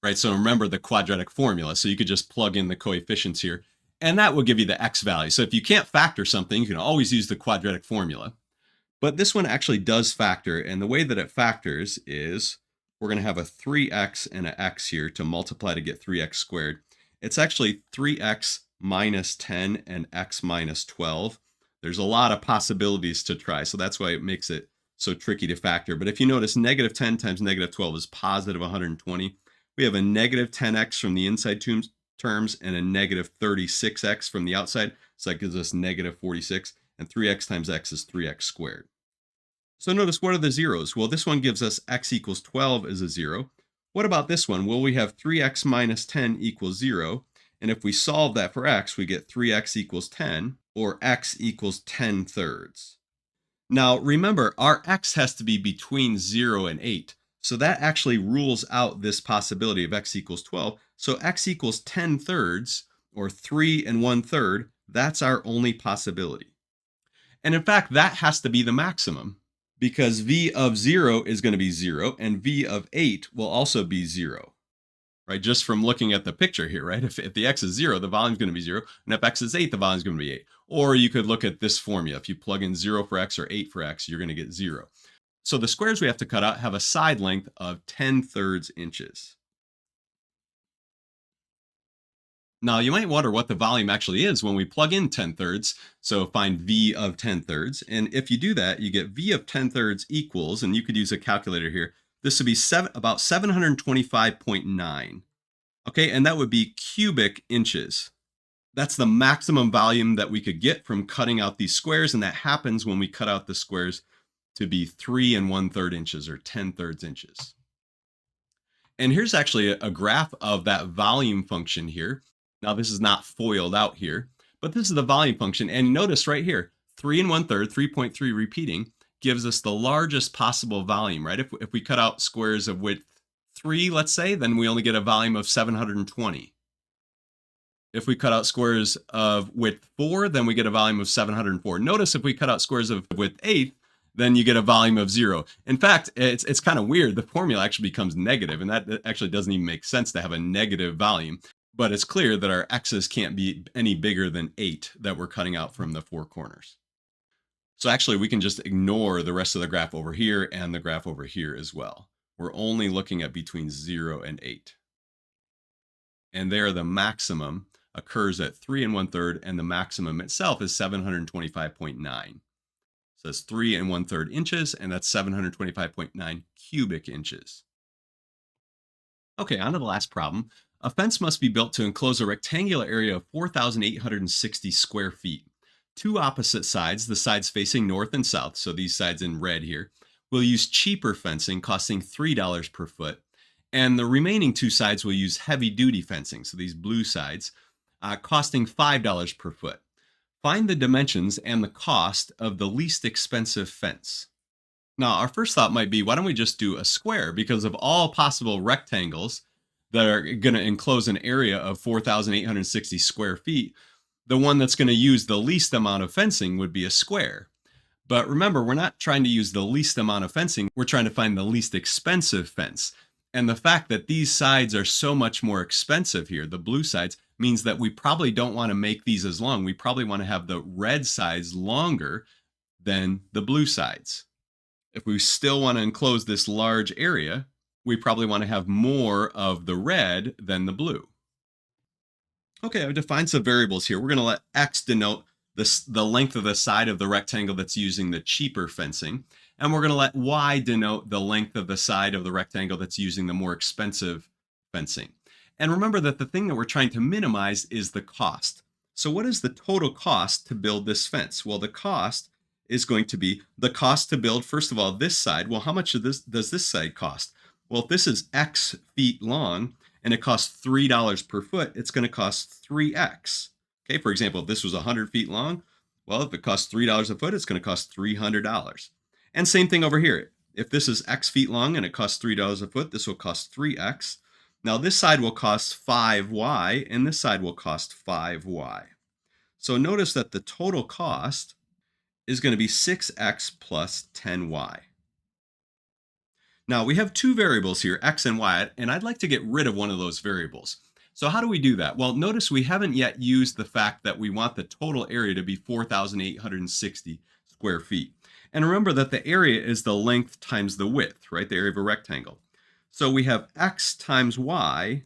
right? So remember the quadratic formula. So you could just plug in the coefficients here, and that will give you the x value. So if you can't factor something, you can always use the quadratic formula. But this one actually does factor, and the way that it factors is we're going to have a 3x and an x here to multiply to get 3x squared. It's actually 3x minus 10 and x minus 12. There's a lot of possibilities to try, so that's why it makes it so tricky to factor. But if you notice, negative 10 times negative 12 is positive 120. We have a negative 10x from the inside terms and a negative 36x from the outside, so that gives us negative 46, and 3x times x is 3x squared. So notice, what are the zeros? Well, this one gives us x equals 12 is a 0. What about this one? Well, we have 3x minus 10 equals 0. And if we solve that for x, we get 3x equals 10, or x equals 10 thirds. Now, remember, our x has to be between 0 and 8. So that actually rules out this possibility of x equals 12. So x equals 10 thirds, or 3 1/3, that's our only possibility. And in fact, that has to be the maximum, because v of 0 is going to be 0, and v of 8 will also be 0. Right, just from looking at the picture here, right? If the x is 0, the volume is going to be 0, and if x is 8, the volume is going to be 8. Or you could look at this formula. If you plug in 0 for x or 8 for x, you're going to get 0. So the squares we have to cut out have a side length of 10 thirds inches. Now, you might wonder what the volume actually is when we plug in 10 thirds. So find v of 10 thirds. And if you do that, you get v of 10 thirds equals, and you could use a calculator here, this would be about 725.9. Okay, and that would be cubic inches. That's the maximum volume that we could get from cutting out these squares, and that happens when we cut out the squares to be 3 1/3 inches, or 10 thirds inches. And here's actually a graph of that volume function here. Now, this is not FOILed out here, but this is the volume function. And notice right here, 3 1/3, 3.3 repeating, gives us the largest possible volume, right? If we cut out squares of width 3, let's say, then we only get a volume of 720. If we cut out squares of width 4, then we get a volume of 704. Notice if we cut out squares of width 8, then you get a volume of 0. In fact, it's kind of weird. The formula actually becomes negative, and that actually doesn't even make sense to have a negative volume. But it's clear that our x's can't be any bigger than 8 that we're cutting out from the 4 corners. So actually, we can just ignore the rest of the graph over here and the graph over here as well. We're only looking at between 0 and 8. And there, the maximum occurs at 3 1/3, and the maximum itself is 725.9. So that's 3 1/3 inches, and that's 725.9 cubic inches. Okay, on to the last problem. A fence must be built to enclose a rectangular area of 4,860 square feet. Two opposite sides, the sides facing north and south, so these sides in red here, will use cheaper fencing costing $3 per foot. And the remaining two sides will use heavy duty fencing, so these blue sides, costing $5 per foot. Find the dimensions and the cost of the least expensive fence. Now, our first thought might be, why don't we just do a square? Because of all possible rectangles that are going to enclose an area of 4,860 square feet, the one that's going to use the least amount of fencing would be a square. But remember, we're not trying to use the least amount of fencing. We're trying to find the least expensive fence. And the fact that these sides are so much more expensive here, the blue sides, means that we probably don't want to make these as long. We probably want to have the red sides longer than the blue sides. If we still want to enclose this large area, we probably want to have more of the red than the blue. Okay, I've defined some variables here. We're going to let x denote the length of the side of the rectangle that's using the cheaper fencing. And we're going to let y denote the length of the side of the rectangle that's using the more expensive fencing. And remember that the thing that we're trying to minimize is the cost. So what is the total cost to build this fence? Well, the cost is going to be the cost to build, first of all, this side. Well, how much does this side cost? Well, if this is x feet long and it costs $3 per foot, it's going to cost 3x. Okay, for example, if this was 100 feet long, well, if it costs $3 a foot, it's going to cost $300. And same thing over here. If this is x feet long and it costs $3 a foot, this will cost 3x. Now this side will cost 5y and this side will cost 5y. So notice that the total cost is going to be 6x plus 10y. Now we have two variables here, x and y, and I'd like to get rid of one of those variables. So how do we do that? Well, notice we haven't yet used the fact that we want the total area to be 4,860 square feet. And remember that the area is the length times the width, right? The area of a rectangle. So we have x times y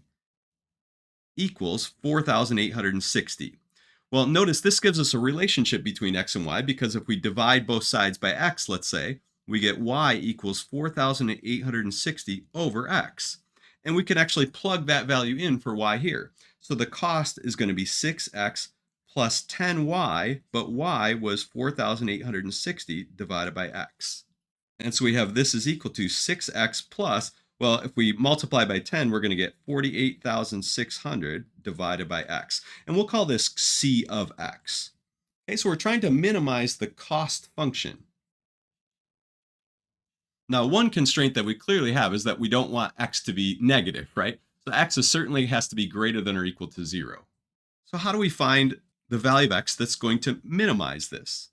equals 4,860. Well, notice this gives us a relationship between x and y, because if we divide both sides by x, let's say, we get y equals 4,860 over x. And we can actually plug that value in for y here. So the cost is going to be 6x plus 10y, but y was 4,860 divided by x. And so we have this is equal to 6x plus, well, if we multiply by 10, we're going to get 48,600 divided by x. And we'll call this c of x. Okay, so we're trying to minimize the cost function. Now, one constraint that we clearly have is that we don't want x to be negative, right? So x certainly has to be greater than or equal to 0. So how do we find the value of x that's going to minimize this?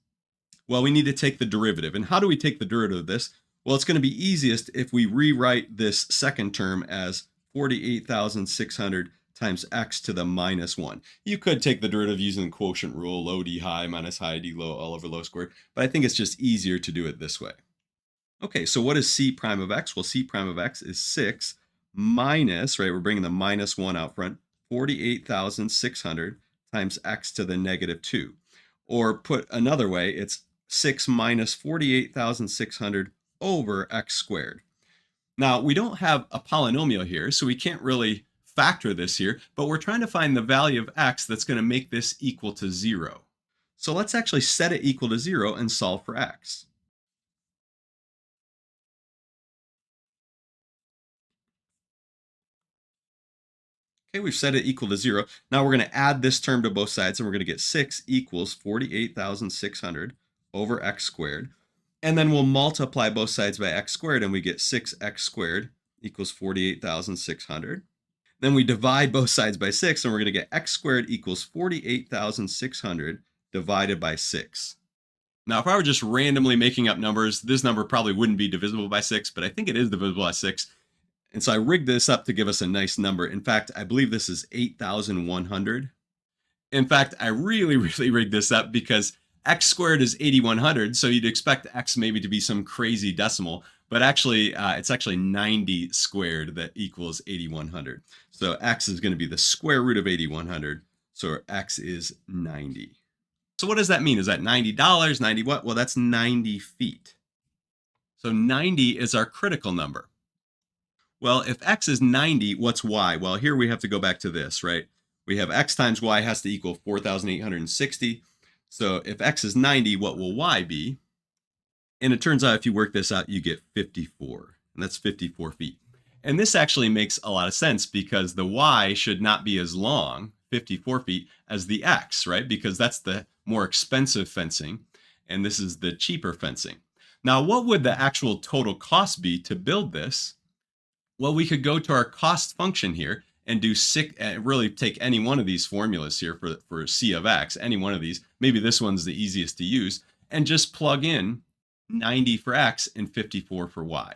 Well, we need to take the derivative. And how do we take the derivative of this? Well, it's going to be easiest if we rewrite this second term as 48,600 times x to the minus 1. You could take the derivative using the quotient rule, low d high minus high d low all over low squared, but I think it's just easier to do it this way. Okay, so what is c prime of x? Well, c prime of x is 6 minus, right, we're bringing the minus 1 out front, 48,600 times x to the negative 2. Or put another way, it's 6 minus 48,600 over x squared. Now, we don't have a polynomial here, so we can't really factor this here, but we're trying to find the value of x that's going to make this equal to 0. So let's actually set it equal to 0 and solve for x. Okay, we've set it equal to 0. Now we're going to add this term to both sides, and we're going to get 6 equals 48,600 over x squared. And then we'll multiply both sides by x squared, and we get 6x squared equals 48,600. Then we divide both sides by 6, and we're going to get x squared equals 48,600 divided by 6. Now, if I were just randomly making up numbers, this number probably wouldn't be divisible by 6, but I think it is divisible by 6. And so I rigged this up to give us a nice number. In fact, I believe this is 8,100. In fact, I really rigged this up because x squared is 8,100, so you'd expect x maybe to be some crazy decimal, but actually, it's actually 90 squared that equals 8,100. So x is going to be the square root of 8,100, so x is 90. So what does that mean? Is that $90? 90 what? Well, that's 90 feet. So 90 is our critical number. Well, if x is 90, what's y? Well, here we have to go back to this, right? We have x times y has to equal 4,860. So if x is 90, what will y be? And it turns out if you work this out, you get 54. And that's 54 feet. And this actually makes a lot of sense because the y should not be as long, 54 feet, as the x, right? Because that's the more expensive fencing, and this is the cheaper fencing. Now, what would the actual total cost be to build this? Well, we could go to our cost function here and do really take any one of these formulas here for c of x, any one of these. Maybe this one's the easiest to use, and just plug in 90 for x and 54 for y.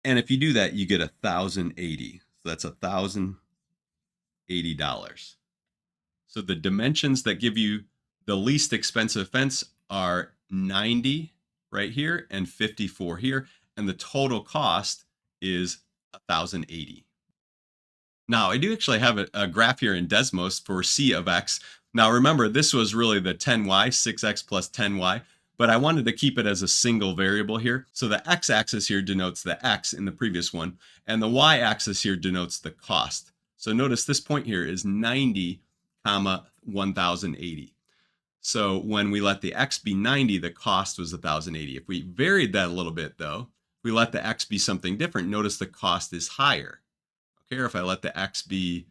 And if you do that, you get 1,080. So that's $1,080. So the dimensions that give you the least expensive fence are 90 right here and 54 here. And the total cost is 1,080. Now, I do actually have a graph here in Desmos for c of x. Now, remember, this was really the 10y, 6x plus 10y, but I wanted to keep it as a single variable here. So the x-axis here denotes the x in the previous one, and the y-axis here denotes the cost. So notice this point here is 90, 1,080. So when we let the x be 90, the cost was 1,080. If we varied that a little bit, though, we let the x be something different, notice the cost is higher. Okay, or if I let the x be,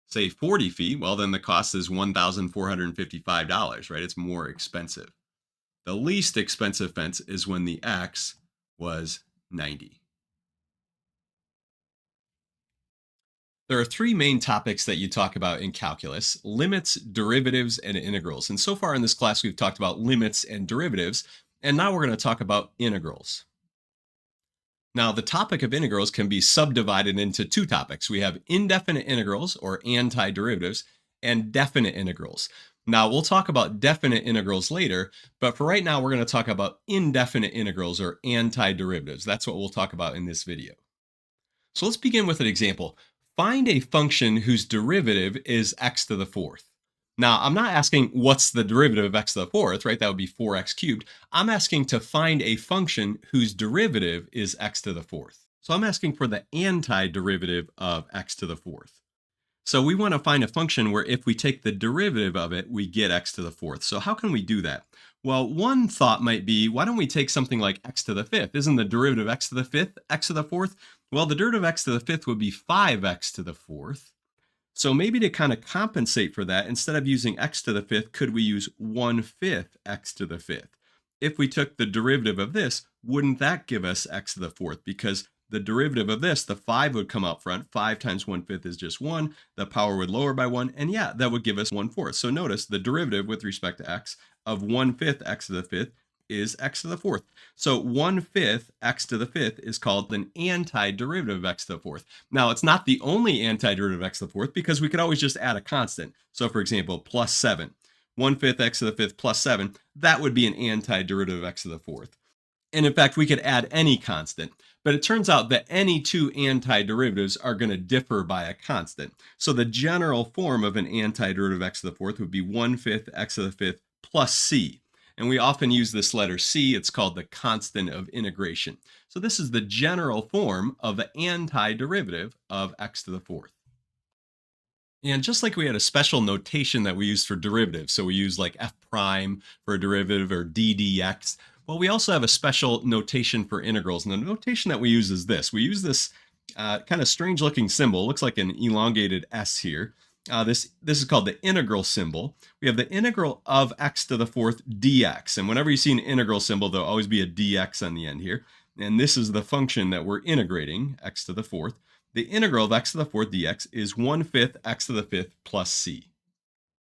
say, 40 feet, well, then the cost is $1,455, right? It's more expensive. The least expensive fence is when the x was 90. There are three main topics that you talk about in calculus: limits, derivatives, and integrals. And so far in this class, we've talked about limits and derivatives, and now we're going to talk about integrals. Now, the topic of integrals can be subdivided into two topics. We have indefinite integrals, or antiderivatives, and definite integrals. Now, we'll talk about definite integrals later, but for right now, we're going to talk about indefinite integrals, or antiderivatives. That's what we'll talk about in this video. So let's begin with an example. Find a function whose derivative is x to the fourth. Now, I'm not asking what's the derivative of x to the fourth, right? That would be 4x cubed. I'm asking to find a function whose derivative is x to the fourth. So I'm asking for the antiderivative of x to the fourth. So we want to find a function where if we take the derivative of it, we get x to the fourth. So how can we do that? Well, one thought might be, why don't we take something like x to the fifth? Isn't the derivative of x to the fifth x to the fourth? Well, the derivative of x to the fifth would be 5x to the fourth. So maybe to kind of compensate for that, instead of using x to the fifth, could we use 1/5 x to the fifth? If we took the derivative of this, wouldn't that give us x to the fourth? Because the derivative of this, the 5 would come out front. 5 times 1/5 is just 1. The power would lower by 1. And yeah, that would give us 1/4. So notice the derivative with respect to x of 1/5 x to the fifth is x to the fourth. So 1/5 x to the fifth is called an antiderivative of x to the fourth. Now, it's not the only antiderivative of x to the fourth because we could always just add a constant. So for example, plus 7. 1/5 x to the fifth plus 7, that would be an antiderivative of x to the fourth. And in fact, we could add any constant. But it turns out that any two antiderivatives are going to differ by a constant. So the general form of an antiderivative of x to the fourth would be 1/5 x to the fifth plus c. And we often use this letter c. It's called the constant of integration. So this is the general form of the antiderivative of x to the fourth. And just like we had a special notation that we use for derivatives, so we use like f prime for a derivative or d dx, well, we also have a special notation for integrals. And the notation that we use is this. We use this kind of strange looking symbol. It looks like an elongated s here. This is called the integral symbol. We have the integral of x to the fourth dx. And whenever you see an integral symbol, there'll always be a dx on the end here. and this is the function that we're integrating, x to the fourth. The integral of x to the fourth dx is 1/5 x to the fifth plus c.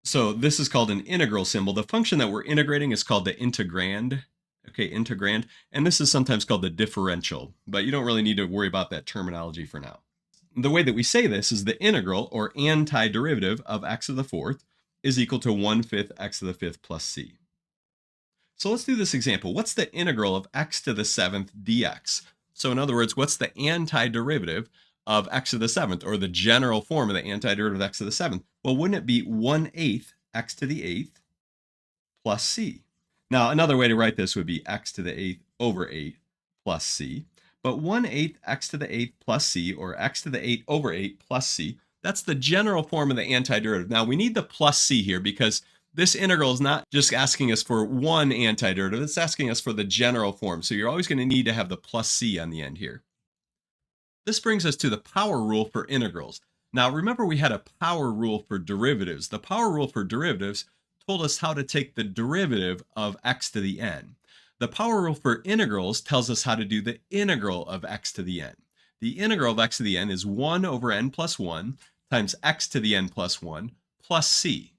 So this is called an integral symbol. The function that we're integrating is called the integrand. Okay, integrand. And this is sometimes called the differential, but you don't really need to worry about that terminology for now. The way that we say this is the integral or antiderivative of x to the fourth is equal to 1/5 x to the fifth plus c. So let's do this example. What's the integral of x to the seventh dx? So in other words, what's the antiderivative of x to the seventh, or the general form of the antiderivative of x to the seventh? Well, wouldn't it be 1/8 x to the eighth plus c? Now, another way to write this would be x to the eighth over 8 plus c. But 1/8 x to the eighth plus c, or x to the 8 over 8 plus c, that's the general form of the antiderivative. Now, we need the plus c here because this integral is not just asking us for one antiderivative, it's asking us for the general form. So you're always going to need to have the plus c on the end here. This brings us to the power rule for integrals. Now remember, we had a power rule for derivatives. The power rule for derivatives told us how to take the derivative of x to the n. The power rule for integrals tells us how to do the integral of x to the n. The integral of x to the n is 1 over n plus 1 times x to the n plus 1 plus c.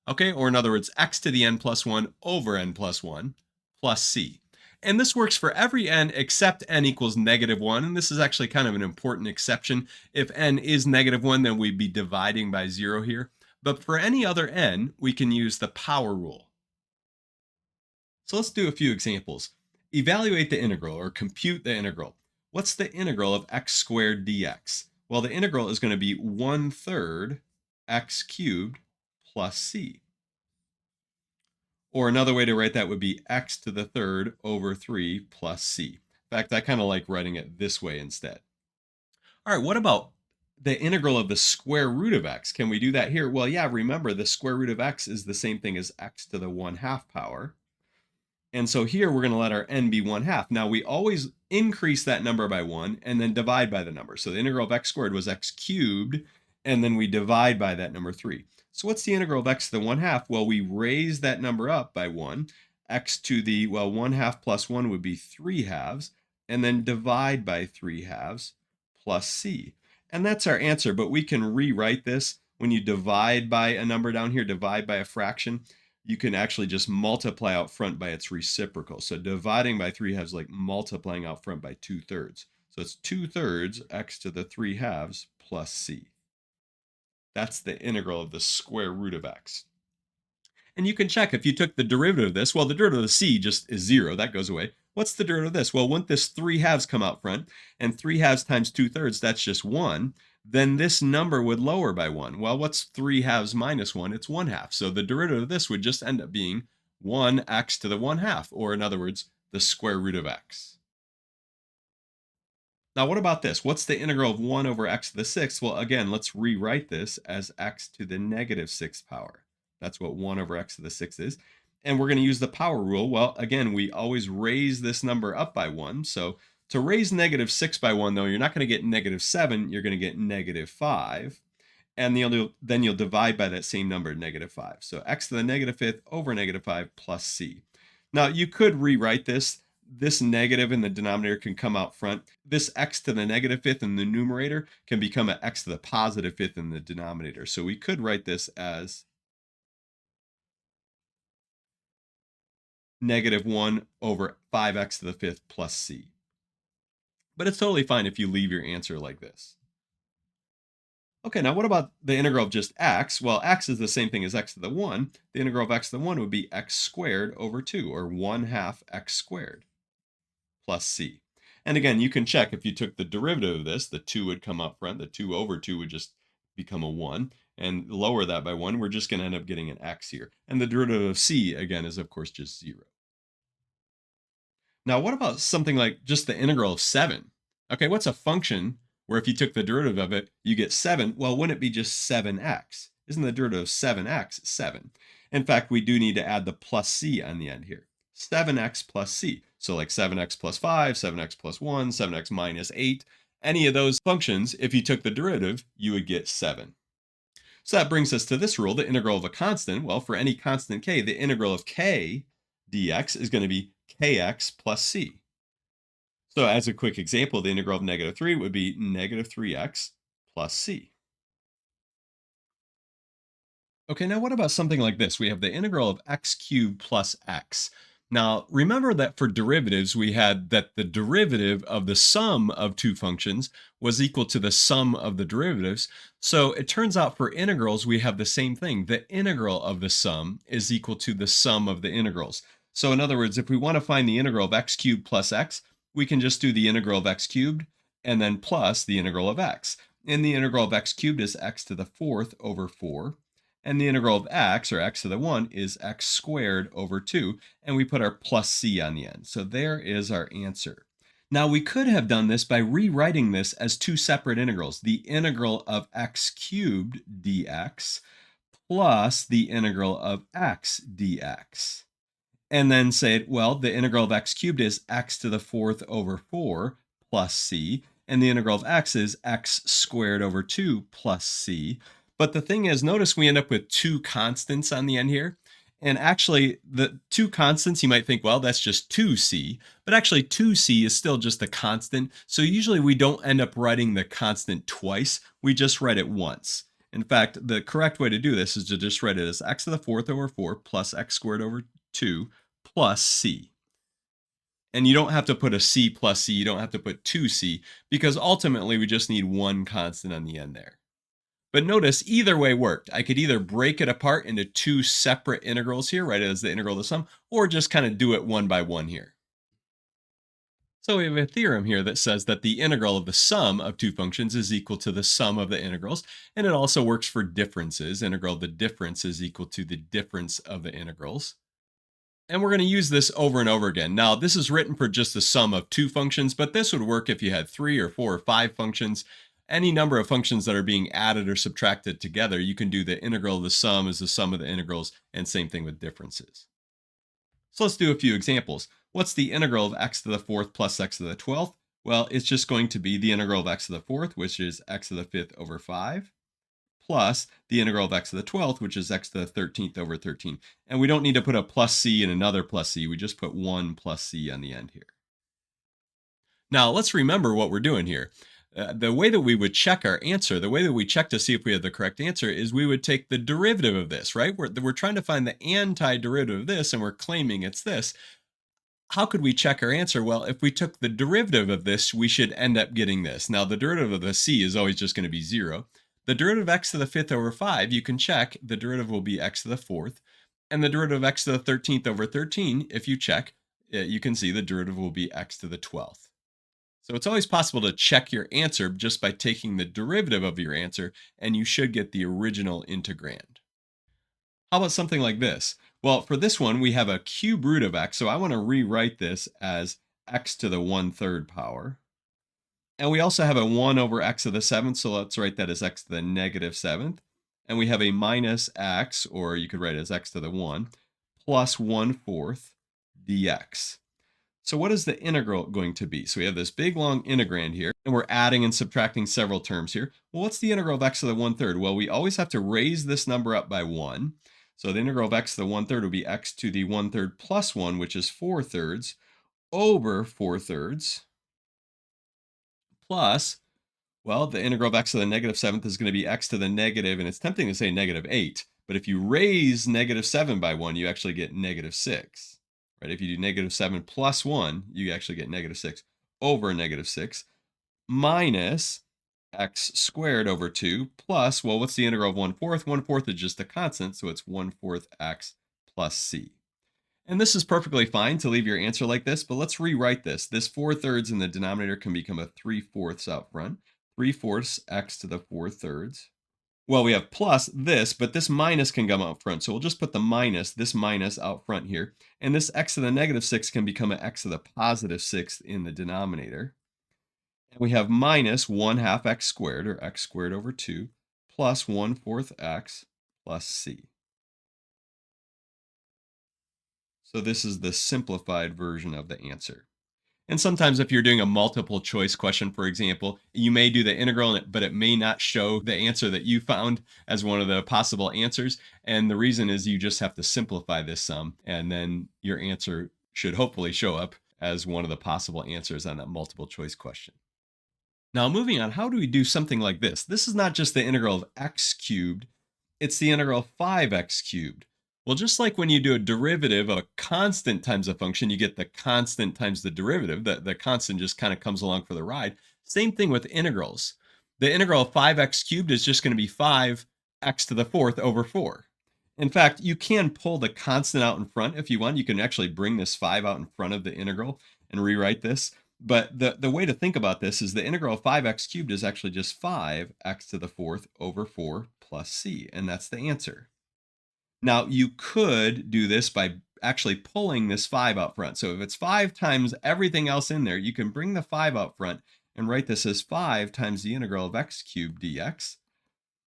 Okay, or in other words, x to the n plus 1 over n plus 1 plus c. And this works for every n except n equals -1. And this is actually kind of an important exception. If n is -1, then we'd be dividing by 0 here. But for any other n, we can use the power rule. So let's do a few examples. Evaluate the integral, or compute the integral. What's the integral of x squared dx? Well, the integral is going to be 1/3 x cubed plus c. Or another way to write that would be x to the third over 3 plus c. In fact, I kind of like writing it this way instead. All right, what about the integral of the square root of x? Can we do that here? Well, yeah, remember the square root of x is the same thing as x to the 1/2 power. And so here we're going to let our n be 1/2. Now we always increase that number by 1 and then divide by the number. So the integral of x squared was x cubed, and then we divide by that number 3. So what's the integral of x to the 1/2? Well, we raise that number up by 1. X to the, 1/2 plus 1 would be 3/2, and then divide by 3/2 plus c. And that's our answer, but we can rewrite this. When you divide by a number down here, divide by a fraction, you can actually just multiply out front by its reciprocal. So dividing by 3/2 is like multiplying out front by 2/3. So it's 2/3 x to the 3/2 plus c. That's the integral of the square root of x. And you can check if you took the derivative of this. Well, the derivative of c just is 0. That goes away. What's the derivative of this? Well, wouldn't this 3/2 come out front? And 3/2 times 2/3, that's just 1. Then this number would lower by 1. Well, what's 3/2 minus 1? It's 1/2. So the derivative of this would just end up being 1x to the 1/2, or in other words, the square root of x. Now, what about this? What's the integral of 1 over x to the 6th? Well, again, let's rewrite this as x to the -6th power. That's what 1 over x to the 6th is. And we're going to use the power rule. Well, again, we always raise this number up by 1. So to raise -6 by 1, though, you're not going to get -7. You're going to get -5. And then you'll divide by that same number, -5. So x to the -5th over -5 plus c. Now, you could rewrite this. This negative in the denominator can come out front. This x to the -5th in the numerator can become an x to the +5th in the denominator. So we could write this as -1 over 5x to the 5th plus c. But it's totally fine if you leave your answer like this. Okay, now what about the integral of just x? Well, x is the same thing as x to the 1. The integral of x to the 1 would be x squared over 2, or 1/2 x squared plus c. And again, you can check if you took the derivative of this, the 2 would come up front. The 2 over 2 would just become a 1. And lower that by 1, we're just going to end up getting an x here. And the derivative of c, again, is of course just 0. Now, what about something like just the integral of 7? Okay, what's a function where if you took the derivative of it, you get 7? Well, wouldn't it be just 7x? Isn't the derivative of 7x 7? In fact, we do need to add the plus c on the end here. 7x plus c. So like 7x plus 5, 7x plus 1, 7x minus 8. Any of those functions, if you took the derivative, you would get 7. So that brings us to this rule, the integral of a constant. Well, for any constant k, the integral of k dx is going to be kx plus c. So as a quick example, the integral of negative 3 would be negative 3x plus c. Okay, now what about something like this? We have the integral of x cubed plus x. Now, remember that for derivatives, we had that the derivative of the sum of two functions was equal to the sum of the derivatives. So it turns out for integrals, we have the same thing. The integral of the sum is equal to the sum of the integrals. So in other words, if we want to find the integral of x cubed plus x, we can just do the integral of x cubed and then plus the integral of x. And the integral of x cubed is x to the fourth over 4. And the integral of x, or x to the 1, is x squared over 2. And we put our plus c on the end. So there is our answer. Now, we could have done this by rewriting this as two separate integrals. The integral of x cubed dx plus the integral of x dx. And then say, well, the integral of x cubed is x to the fourth over 4 plus c. And the integral of x is x squared over 2 plus c. But the thing is, notice we end up with two constants on the end here. And actually, the two constants, you might think, well, that's just 2c. But actually, 2c is still just a constant. So usually we don't end up writing the constant twice. We just write it once. In fact, the correct way to do this is to just write it as x to the fourth over 4 plus x squared over 2 plus c. And you don't have to put a c plus c. You don't have to put 2c, because ultimately we just need one constant on the end there. But notice either way worked. I could either break it apart into two separate integrals here, right, as the integral of the sum, or just kind of do it one by one here. So we have a theorem here that says that the integral of the sum of two functions is equal to the sum of the integrals, and it also works for differences. Integral of the difference is equal to the difference of the integrals. And we're going to use this over and over again. Now, this is written for just the sum of two functions, but this would work if you had 3 or 4 or 5 functions. Any number of functions that are being added or subtracted together, you can do the integral of the sum as the sum of the integrals, and same thing with differences. So let's do a few examples. What's the integral of x to the fourth plus x to the 12th? Well, it's just going to be the integral of x to the fourth, which is x to the 5th over 5, plus the integral of x to the 12th, which is x to the 13th over 13. And we don't need to put a plus c and another plus c. We just put 1 plus c on the end here. Now, let's remember what we're doing here. The way that we would check our answer, the way that we check to see if we have the correct answer, is we would take the derivative of this, right? We're trying to find the antiderivative of this, and we're claiming it's this. How could we check our answer? Well, if we took the derivative of this, we should end up getting this. Now, the derivative of the c is always just going to be 0. The derivative of x to the 5th over 5, you can check. The derivative will be x to the 4th. And the derivative of x to the 13th over 13, if you check, you can see the derivative will be x to the 12th. So it's always possible to check your answer just by taking the derivative of your answer, and you should get the original integrand. How about something like this? Well, for this one, we have a cube root of x, so I want to rewrite this as x to the 1/3 power. And we also have a 1 over x to the 7th, so let's write that as x to the negative 7th. And we have a minus x, or you could write it as x to the 1, plus 1/4 dx. So what is the integral going to be? So we have this big long integrand here, and we're adding and subtracting several terms here. Well, what's the integral of x to the 1/3? Well, we always have to raise this number up by 1. So the integral of x to the 1/3 will be x to the 1/3 plus 1, which is 4/3, over 4/3, plus, well, the integral of x to the negative 7th is going to be x to the negative, and it's tempting to say negative 8. But if you raise negative 7 by 1, you actually get negative 6. Right? If you do negative 7 plus 1, you actually get negative 6 over negative 6, minus x squared over 2 plus, well, what's the integral of 1/4? 1/4 is just a constant, so it's 1/4 x plus c. And this is perfectly fine to leave your answer like this, but let's rewrite this. This 4/3 in the denominator can become a 3/4 out front. 3/4 x to the 4/3. Well, we have plus this, but this minus can come out front. So we'll just put this minus out front here. And this x to the negative 6 can become an x to the positive 6 in the denominator. And we have minus 1/2 x squared, or x squared over 2, plus 1/4 x plus c. So this is the simplified version of the answer. And sometimes if you're doing a multiple choice question, for example, you may do the integral, but it may not show the answer that you found as one of the possible answers. And the reason is you just have to simplify this sum, and then your answer should hopefully show up as one of the possible answers on that multiple choice question. Now, moving on, how do we do something like this? This is not just the integral of x cubed, it's the integral of 5x cubed. Well, just like when you do a derivative of a constant times a function, you get the constant times the derivative. The constant just kind of comes along for the ride. Same thing with integrals. The integral of 5x cubed is just going to be 5x to the fourth over 4. In fact, you can pull the constant out in front if you want. You can actually bring this 5 out in front of the integral and rewrite this. But the way to think about this is the integral of 5x cubed is actually just 5x to the fourth over 4 plus c, and that's the answer. Now, you could do this by actually pulling this 5 out front. So if it's 5 times everything else in there, you can bring the 5 out front and write this as 5 times the integral of x cubed dx.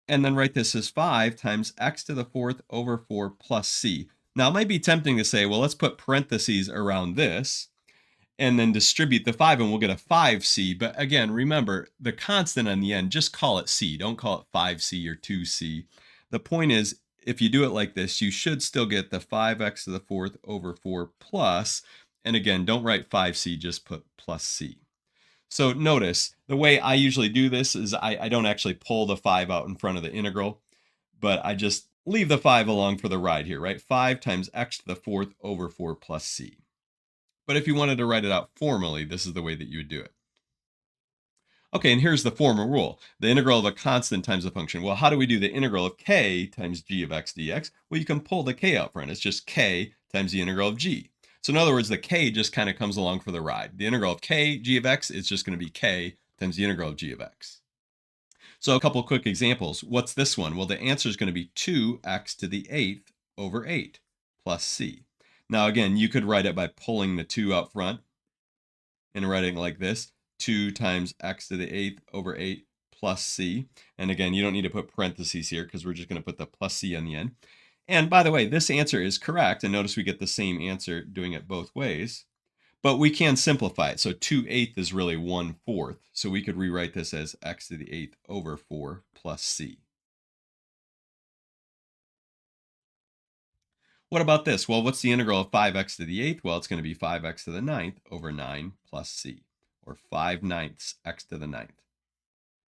And then write this as 5 times x to the fourth over 4 plus c. Now, it might be tempting to say, well, let's put parentheses around this and then distribute the 5 and we'll get a 5c. But again, remember, the constant on the end, just call it c. Don't call it 5c or 2c. The point is, if you do it like this, you should still get the 5x to the fourth over 4 plus, and again, don't write 5c, just put plus c. So notice, the way I usually do this is I don't actually pull the 5 out in front of the integral, but I just leave the 5 along for the ride here, right? 5 times x to the fourth over 4 plus c. But if you wanted to write it out formally, this is the way that you would do it. Okay, and here's the formal rule. The integral of a constant times a function. Well, how do we do the integral of k times g of x dx? Well, you can pull the k out front. It's just k times the integral of g. So in other words, the k just kind of comes along for the ride. The integral of k, g of x, is just going to be k times the integral of g of x. So a couple quick examples. What's this one? Well, the answer is going to be 2x to the 8th over 8 plus c. Now, again, you could write it by pulling the 2 out front and writing like this. 2 times x to the 8th over 8 plus c. And again, you don't need to put parentheses here because we're just going to put the plus c on the end. And by the way, this answer is correct. And notice we get the same answer doing it both ways. But we can simplify it. So 2/8 is really 1/4. So we could rewrite this as x to the 8th over 4 plus c. What about this? Well, what's the integral of 5x to the 8th? Well, it's going to be 5x to the 9th over 9 plus c, or 5/9 x to the 9th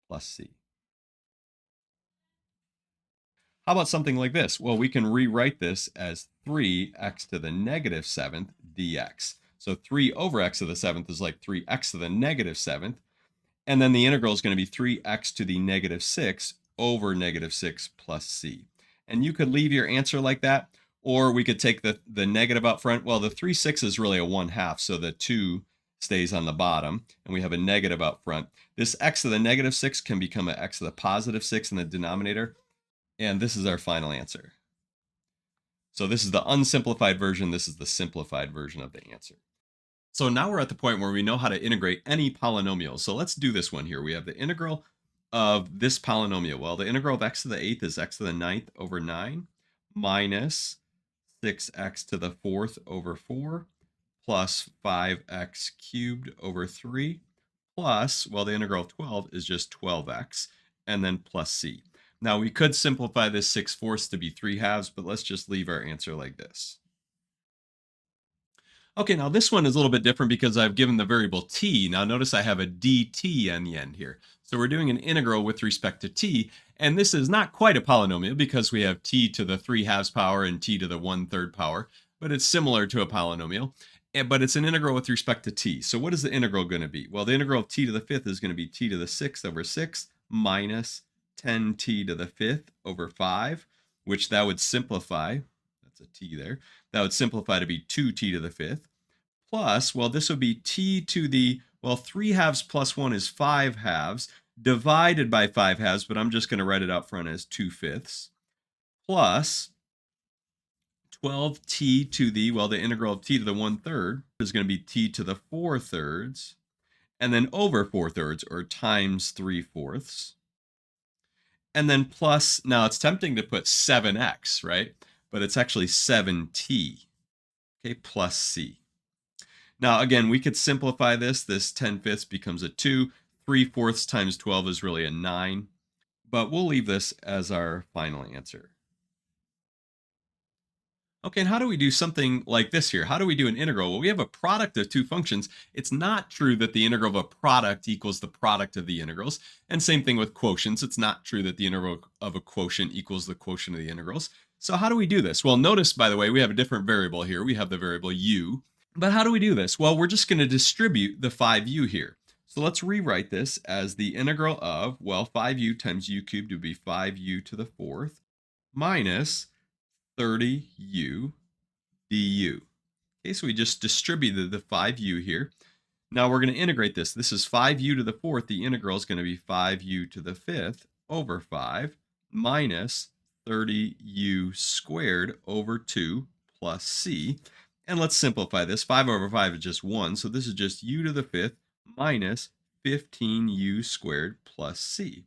plus c. How about something like this? Well, we can rewrite this as 3x to the negative 7th dx. So 3 over x to the 7th is like 3x to the negative 7th. And then the integral is going to be 3x to the negative 6 over negative 6 plus c. And you could leave your answer like that, or we could take the negative up front. Well, the 3/6 is really a 1/2, so the 2 stays on the bottom, and we have a negative up front. This x to the negative 6 can become an x to the positive 6 in the denominator, and this is our final answer. So this is the unsimplified version. This is the simplified version of the answer. So now we're at the point where we know how to integrate any polynomial. So let's do this one here. We have the integral of this polynomial. Well, the integral of x to the 8th is x to the 9th over 9 minus 6x to the 4th over 4 plus 5x cubed over 3 plus, well, the integral of 12 is just 12x, and then plus c. Now, we could simplify this 6/4 to be 3/2, but let's just leave our answer like this. Okay, now this one is a little bit different because I've given the variable t. Now notice I have a dt on the end here. So we're doing an integral with respect to t, and this is not quite a polynomial because we have t to the 3/2 power and t to the 1/3 power, but it's similar to a polynomial, but it's an integral with respect to t. So what is the integral going to be? Well, the integral of t to the 5th is going to be t to the 6th over 6 minus 10t to the 5th over 5, which that would simplify. That's a t there. That would simplify to be 2t to the 5th. Plus, well, this would be t to the, well, 3/2 plus 1 is 5/2 divided by 5/2, but I'm just going to write it out front as 2/5 plus 12t to the, well, the integral of t to the 1/3 is going to be t to the 4/3, and then over 4/3, or times 3/4. And then plus, now it's tempting to put 7x, right? But it's actually 7t, okay, plus c. Now, again, we could simplify this. This 10/5 becomes a 2. 3/4 times 12 is really a 9. But we'll leave this as our final answer. Okay, and how do we do something like this here? How do we do an integral? Well, we have a product of two functions. It's not true that the integral of a product equals the product of the integrals. And same thing with quotients. It's not true that the integral of a quotient equals the quotient of the integrals. So how do we do this? Well, notice, by the way, we have a different variable here. We have the variable u. But how do we do this? Well, we're just going to distribute the 5u here. So let's rewrite this as the integral of, well, 5u times u cubed would be 5u to the fourth minus 30u du. Okay, so we just distributed the 5u here. Now we're going to integrate this. This is 5u to the fourth. The integral is going to be 5u to the fifth over 5 minus 30u squared over 2 plus c. And let's simplify this. 5 over 5 is just 1. So this is just u to the fifth minus 15u squared plus c.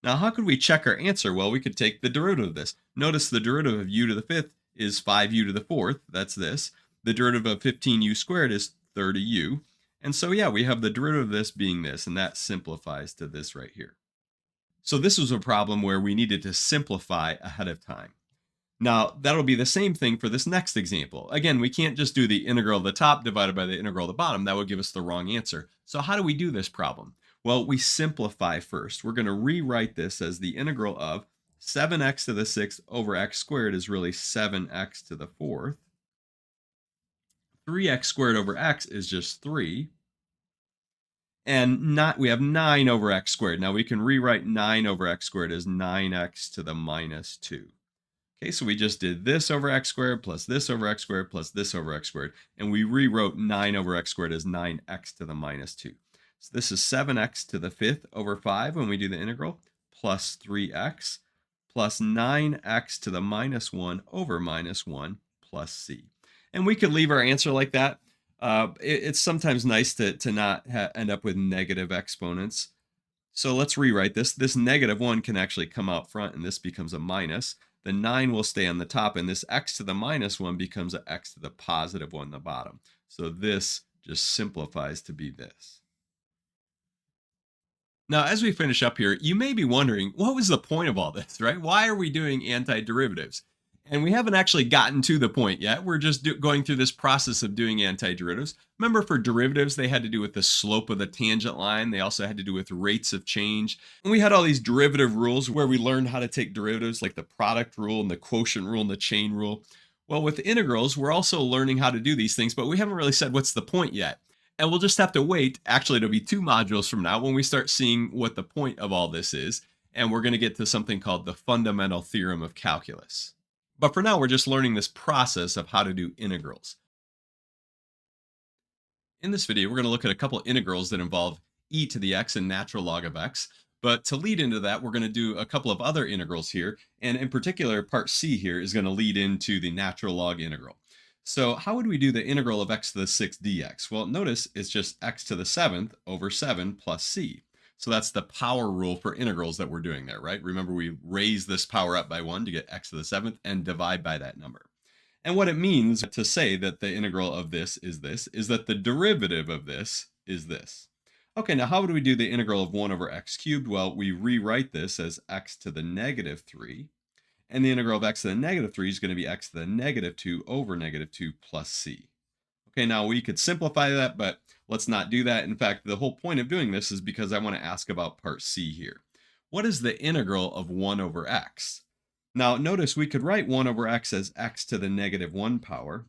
Now, how could we check our answer? Well, we could take the derivative of this. Notice the derivative of u to the fifth is 5u to the fourth. That's this. The derivative of 15u squared is 30u. And so, yeah, we have the derivative of this being this, and that simplifies to this right here. So this was a problem where we needed to simplify ahead of time. Now, that'll be the same thing for this next example. Again, we can't just do the integral of the top divided by the integral of the bottom. That would give us the wrong answer. So how do we do this problem? Well, we simplify first. We're going to rewrite this as the integral of 7x to the sixth over x squared is really 7x to the fourth. 3x squared over x is just 3. And we have 9 over x squared. Now we can rewrite 9 over x squared as 9x to the minus 2. Okay, so we just did this over x squared plus this over x squared plus this over x squared. And we rewrote 9 over x squared as 9x to the minus 2. So this is 7x to the fifth over 5 when we do the integral, plus 3x, plus 9x to the minus 1 over minus 1 plus c. And we could leave our answer like that. It's sometimes nice to not end up with negative exponents. So let's rewrite this. This negative 1 can actually come out front, and this becomes a minus. The 9 will stay on the top, and this x to the minus 1 becomes an x to the positive 1 on the bottom. So this just simplifies to be this. Now, as we finish up here, you may be wondering, what was the point of all this, right? Why are we doing antiderivatives? And we haven't actually gotten to the point yet. We're just going through this process of doing antiderivatives. Remember, for derivatives, they had to do with the slope of the tangent line. They also had to do with rates of change. And we had all these derivative rules where we learned how to take derivatives, like the product rule and the quotient rule and the chain rule. Well, with integrals, we're also learning how to do these things, but we haven't really said what's the point yet. And we'll just have to wait. Actually, it'll be 2 modules from now when we start seeing what the point of all this is. And we're going to get to something called the fundamental theorem of calculus. But for now, we're just learning this process of how to do integrals. In this video, we're going to look at a couple integrals that involve e to the x and natural log of x. But to lead into that, we're going to do a couple of other integrals here. And in particular, part C here is going to lead into the natural log integral. So how would we do the integral of x to the 6th dx? Well, notice it's just x to the 7th over 7 plus c. So that's the power rule for integrals that we're doing there, right? Remember, we raise this power up by 1 to get x to the 7th and divide by that number. And what it means to say that the integral of this is that the derivative of this is this. Okay, now how would we do the integral of 1 over x cubed? Well, we rewrite this as x to the negative 3. And the integral of x to the negative 3 is going to be x to the negative 2 over negative 2 plus c. Okay, now we could simplify that, but let's not do that. In fact, the whole point of doing this is because I want to ask about part C here. What is the integral of 1 over x? Now, notice we could write 1 over x as x to the negative 1 power.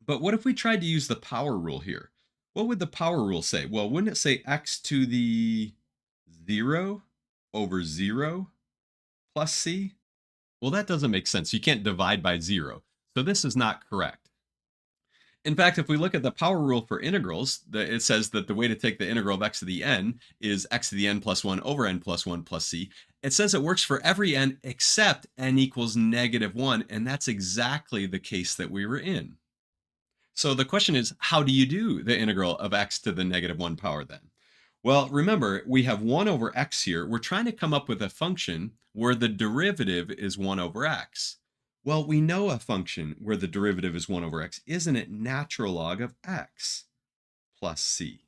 But what if we tried to use the power rule here? What would the power rule say? Well, wouldn't it say x to the 0 over 0 plus c? Well, that doesn't make sense. You can't divide by 0. So this is not correct. In fact, if we look at the power rule for integrals, it says that the way to take the integral of x to the n is x to the n plus 1 over n plus 1 plus c. It says it works for every n except n equals negative 1, and that's exactly the case that we were in. So the question is, how do you do the integral of x to the negative 1 power then? Well, remember, we have 1 over x here. We're trying to come up with a function where the derivative is 1 over x. Well, we know a function where the derivative is 1 over x. Isn't it natural log of x plus c?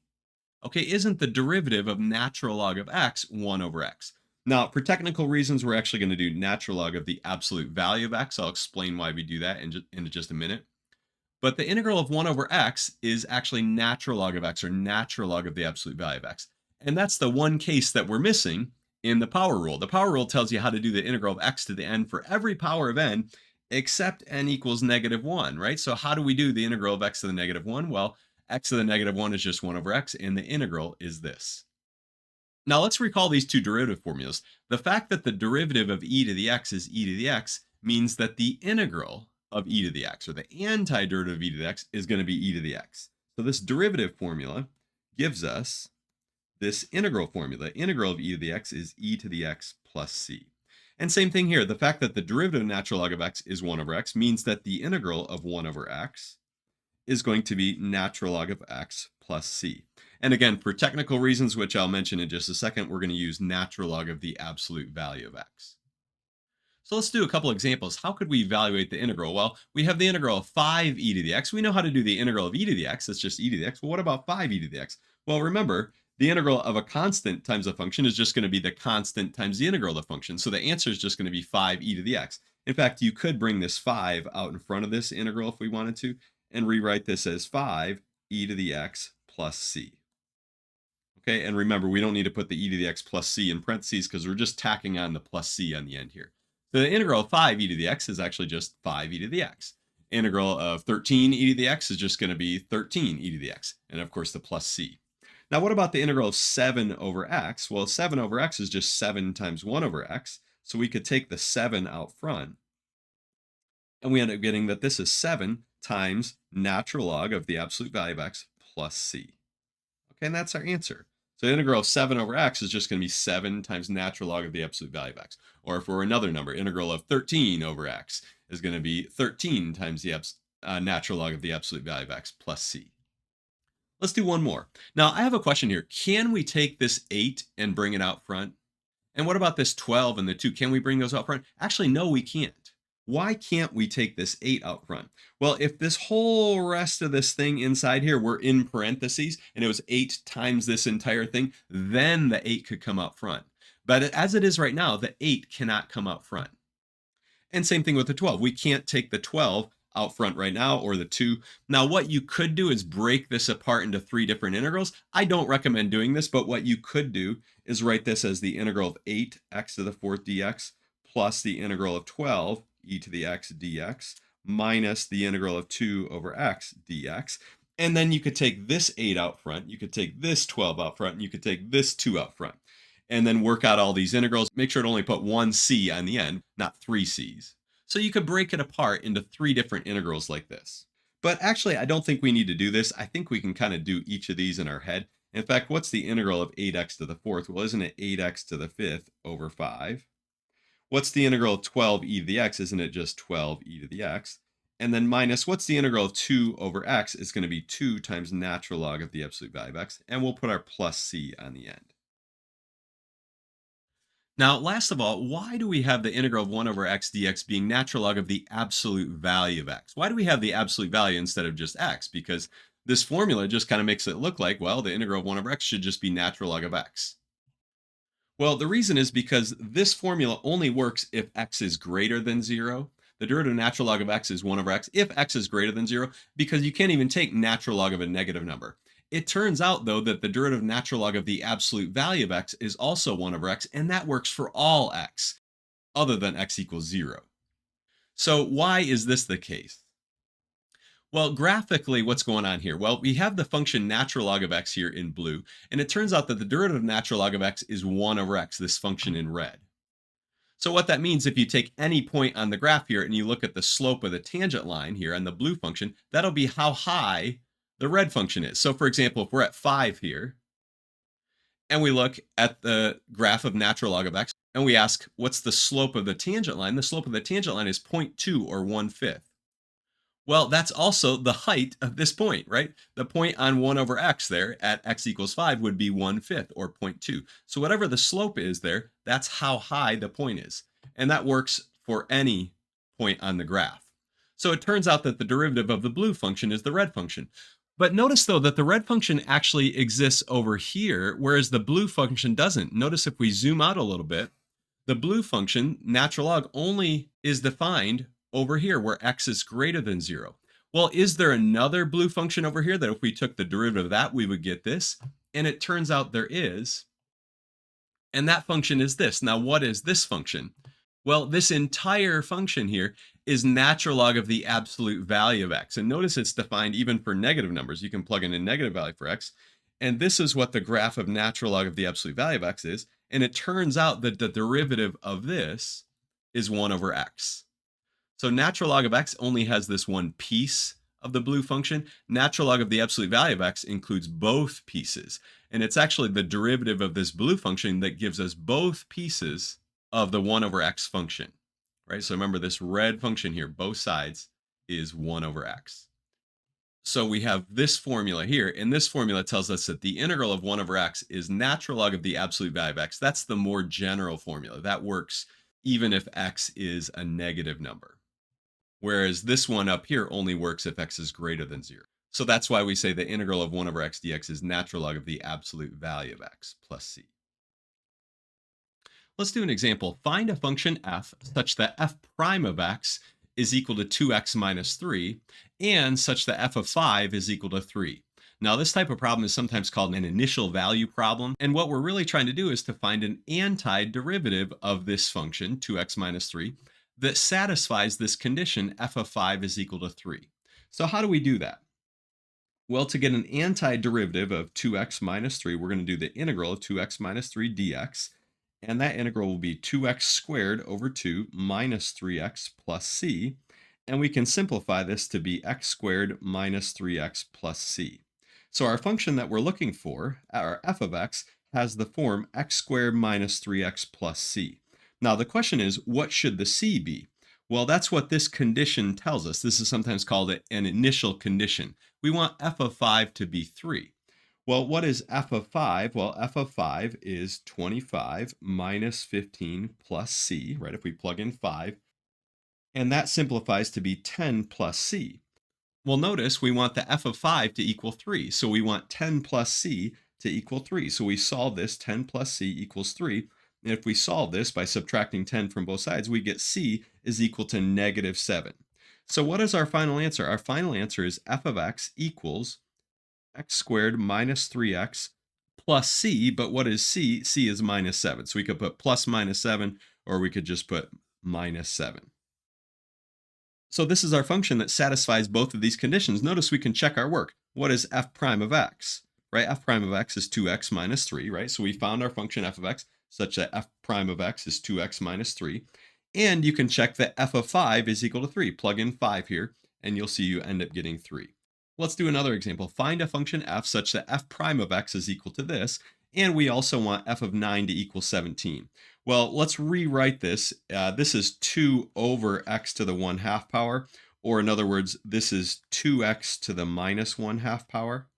Okay, isn't the derivative of natural log of x 1 over x? Now, for technical reasons, we're actually going to do natural log of the absolute value of x. I'll explain why we do that in just a minute. But the integral of 1 over x is actually natural log of x, or natural log of the absolute value of x. And that's the one case that we're missing in the power rule. The power rule tells you how to do the integral of x to the n for every power of n except n equals -1, right? So how do we do the integral of x to the -1? Well, x to the -1 is just 1 over x, and the integral is this. Now let's recall these two derivative formulas. The fact that the derivative of e to the x is e to the x means that the integral of e to the x, or the antiderivative of e to the x, is going to be e to the x. So this derivative formula gives us this integral formula. Integral of e to the x is e to the x plus c. And same thing here. The fact that the derivative of natural log of x is 1 over x means that the integral of 1 over x is going to be natural log of x plus c. And again, for technical reasons, which I'll mention in just a second, we're going to use natural log of the absolute value of x. So let's do a couple examples. How could we evaluate the integral? Well, we have the integral of 5e to the x. We know how to do the integral of e to the x. That's just e to the x. Well, what about 5e to the x? Well, remember, the integral of a constant times a function is just going to be the constant times the integral of the function. So the answer is just going to be 5e to the x. In fact, you could bring this 5 out in front of this integral if we wanted to, and rewrite this as 5e to the x plus c. Okay, and remember, we don't need to put the e to the x plus c in parentheses because we're just tacking on the plus c on the end here. So the integral of 5e to the x is actually just 5e to the x. Integral of 13e to the x is just going to be 13e to the x, and of course the plus c. Now what about the integral of 7 over x? Well, 7 over x is just 7 times 1 over x, so we could take the 7 out front, and we end up getting that this is 7 times natural log of the absolute value of x plus c. Okay, and that's our answer. So the integral of 7 over x is just going to be 7 times natural log of the absolute value of x. Or if we're another number, integral of 13 over x is going to be 13 times the natural log of the absolute value of x plus c. Let's do one more. Now, I have a question here. Can we take this 8 and bring it out front? And what about this 12 and the 2? Can we bring those out front? Actually, no, we can't. Why can't we take this 8 out front? Well, if this whole rest of this thing inside here were in parentheses and it was 8 times this entire thing, then the 8 could come out front. But as it is right now, the 8 cannot come out front. And same thing with the 12. We can't take the 12 out front right now, or the 2. Now, what you could do is break this apart into 3 different integrals. I don't recommend doing this, but what you could do is write this as the integral of 8x to the 4th dx plus the integral of 12 e to the x dx minus the integral of 2 over x dx. And then you could take this 8 out front, you could take this 12 out front, and you could take this 2 out front. And then work out all these integrals. Make sure to only put one c on the end, not 3 c's. So you could break it apart into 3 different integrals like this. But actually, I don't think we need to do this. I think we can kind of do each of these in our head. In fact, what's the integral of 8x to the 4th? Well, isn't it 8x to the 5th over 5? What's the integral of 12e to the x? Isn't it just 12e to the x? And then minus, what's the integral of 2 over x? It's going to be 2 times natural log of the absolute value of x. And we'll put our plus c on the end. Now, last of all, why do we have the integral of 1 over x dx being natural log of the absolute value of x? Why do we have the absolute value instead of just x? Because this formula just kind of makes it look like, well, the integral of 1 over x should just be natural log of x. Well, the reason is because this formula only works if x is greater than 0. The derivative of natural log of x is 1 over x if x is greater than 0, because you can't even take natural log of a negative number. It turns out, though, that the derivative of natural log of the absolute value of x is also 1 over x, and that works for all x other than x equals 0. So why is this the case? Well, graphically, what's going on here? Well, we have the function natural log of x here in blue, and it turns out that the derivative of natural log of x is 1 over x, this function in red. So what that means, if you take any point on the graph here and you look at the slope of the tangent line here on the blue function, that'll be how high the red function is. So for example, if we're at 5 here, and we look at the graph of natural log of x, and we ask, what's the slope of the tangent line? The slope of the tangent line is 0.2 or 1/5. Well, that's also the height of this point, right? The point on 1 over x there at x equals 5 would be 1/5 or 0.2. So whatever the slope is there, that's how high the point is. And that works for any point on the graph. So it turns out that the derivative of the blue function is the red function. But notice, though, that the red function actually exists over here, whereas the blue function doesn't. Notice if we zoom out a little bit, The blue function, natural log, only is defined over here where x is greater than 0. Well, is there another blue function over here that if we took the derivative of that, we would get this? And it turns out there is. And that function is this. Now, what is this function? Well, this entire function here is natural log of the absolute value of x. And notice it's defined even for negative numbers. You can plug in a negative value for x. And this is what the graph of natural log of the absolute value of x is. And it turns out that the derivative of this is 1 over x. So natural log of x only has this one piece of the blue function. Natural log of the absolute value of x includes both pieces. And it's actually the derivative of this blue function that gives us both pieces of the 1 over x function, right? So remember this red function here, both sides is 1 over x. So we have this formula here, and this formula tells us that the integral of 1 over x is natural log of the absolute value of x. That's the more general formula. That works even if x is a negative number. Whereas this one up here only works if x is greater than 0. So that's why we say the integral of 1 over x dx is natural log of the absolute value of x plus c. Let's do an example. Find a function f such that f prime of x is equal to 2x minus 3 and such that f of 5 is equal to 3. Now, this type of problem is sometimes called an initial value problem. And what we're really trying to do is to find an antiderivative of this function, 2x minus 3, that satisfies this condition, f of 5 is equal to 3. So how do we do that? Well, to get an antiderivative of 2x minus 3, we're going to do the integral of 2x minus 3 dx. And that integral will be 2x squared over 2 minus 3x plus c. And we can simplify this to be x squared minus 3x plus c. So our function that we're looking for, our f of x, has the form x squared minus 3x plus c. Now the question is, what should the c be? Well, that's what this condition tells us. This is sometimes called an initial condition. We want f of 5 to be 3. Well, what is f of 5? Well, f of 5 is 25 minus 15 plus c, right? If we plug in 5, and that simplifies to be 10 plus c. Well, notice we want the f of 5 to equal 3. So we want 10 plus c to equal 3. So we solve this, 10 plus c equals 3. And if we solve this by subtracting 10 from both sides, we get c is equal to negative 7. So what is our final answer? Our final answer is f of x equals x squared minus 3x plus c. But what is c? c is minus 7. So we could put plus minus 7, or we could just put minus 7. So this is our function that satisfies both of these conditions. Notice we can check our work. What is f prime of x? Right? F prime of x is 2x minus 3, right? So we found our function f of x such that f prime of x is 2x minus 3. And you can check that f of 5 is equal to 3. Plug in 5 here, and you'll see you end up getting 3. Let's do another example. Find a function f such that f prime of x is equal to this, and we also want f of 9 to equal 17. Well, let's rewrite this. This is 2 over x to the 1/2 power, or in other words, this is 2x to the minus 1/2 power.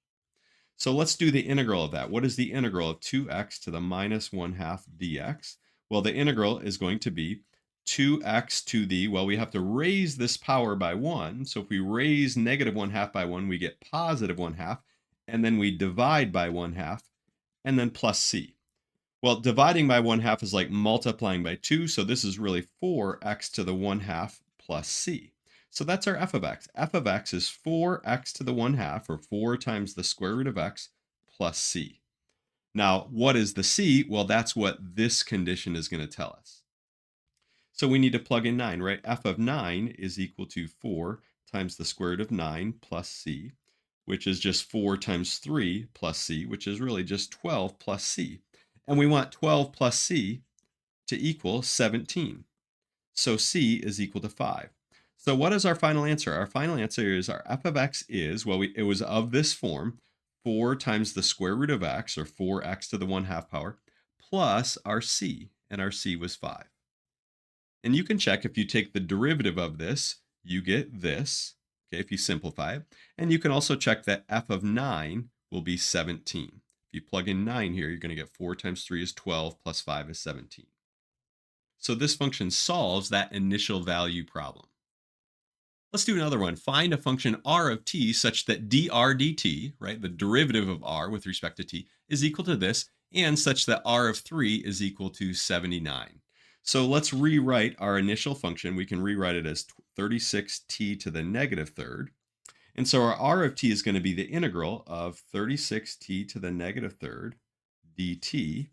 So let's do the integral of that. What is the integral of 2x to the minus 1/2 dx? Well, the integral is going to be 2x to the, well, we have to raise this power by 1. So if we raise negative 1/2 by 1, we get positive 1/2. And then we divide by 1/2, and then plus c. Well, dividing by 1/2 is like multiplying by 2. So this is really 4x to the 1/2 plus c. So that's our f of x. f of x is 4x to the 1/2, or 4 times the square root of x, plus c. Now, what is the c? Well, that's what this condition is going to tell us. So we need to plug in 9, right? F of 9 is equal to 4 times the square root of 9 plus c, which is just 4 times 3 plus c, which is really just 12 plus c. And we want 12 plus c to equal 17. So c is equal to 5. So what is our final answer? Our final answer is our f of x is, well, it was of this form, 4 times the square root of x, or 4x to the 1/2 power, plus our c, and our c was 5. And you can check if you take the derivative of this, you get this, okay, if you simplify it. And you can also check that f of 9 will be 17. If you plug in 9 here, you're going to get 4 times 3 is 12, plus 5 is 17. So this function solves that initial value problem. Let's do another one. Find a function r of t such that dr dt, right, the derivative of r with respect to t, is equal to this, and such that r of 3 is equal to 79. So let's rewrite our initial function. We can rewrite it as 36t to the negative third. And so our r of t is going to be the integral of 36t to the negative third dt,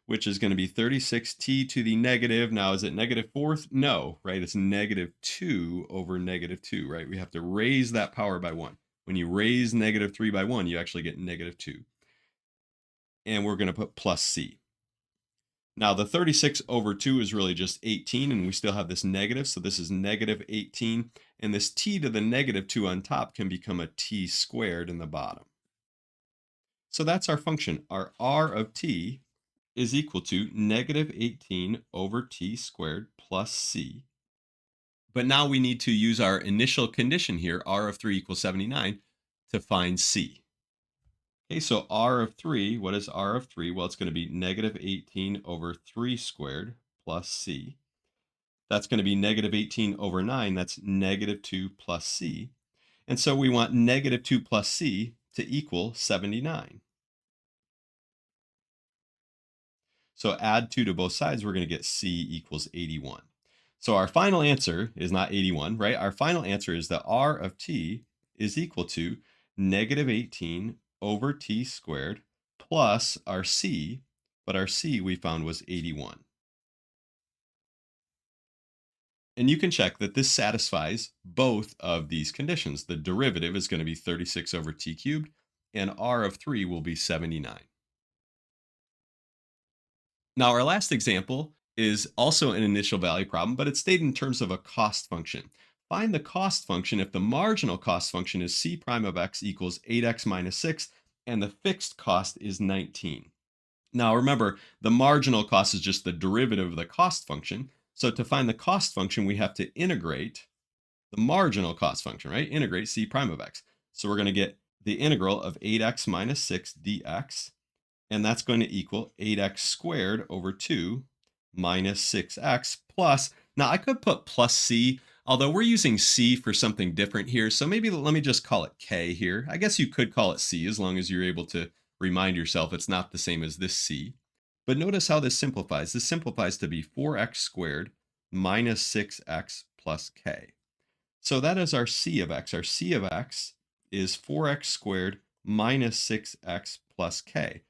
which is going to be 36t to the negative. Now, is it negative fourth? No, right? It's negative 2 over negative 2, right? We have to raise that power by 1. When you raise negative 3 by 1, you actually get negative 2. And we're going to put plus c. Now, the 36 over 2 is really just 18, and we still have this negative, so this is negative 18. And this t to the negative 2 on top can become a t squared in the bottom. So that's our function. Our r of t is equal to negative 18 over t squared plus c. But now we need to use our initial condition here, r of 3 equals 79, to find c. Okay, so r of 3, what is r of 3? Well, it's going to be negative 18 over 3 squared plus c. That's going to be negative 18 over 9. That's negative 2 plus c. And so we want negative 2 plus c to equal 79. So add 2 to both sides, we're going to get c equals 81. So our final answer is not 81, right? Our final answer is that r of t is equal to negative 18 over t squared plus our c, but our c we found was 81. And you can check that this satisfies both of these conditions. The derivative is going to be 36 over t cubed, and r of 3 will be 79. Now, our last example is also an initial value problem, but it's stated in terms of a cost function. Find the cost function if the marginal cost function is c prime of x equals 8x minus 6, and the fixed cost is 19. Now, remember, the marginal cost is just the derivative of the cost function. So to find the cost function, we have to integrate the marginal cost function, right? Integrate c prime of x. So we're going to get the integral of 8x minus 6 dx, and that's going to equal 8x squared over 2 minus 6x plus, now I could put plus c, although we're using c for something different here, so maybe let me just call it k here. I guess you could call it c as long as you're able to remind yourself it's not the same as this c. But notice how this simplifies. This simplifies to be 4x squared minus 6x plus k. So that is our c of x. Our c of x is 4x squared minus 6x plus k.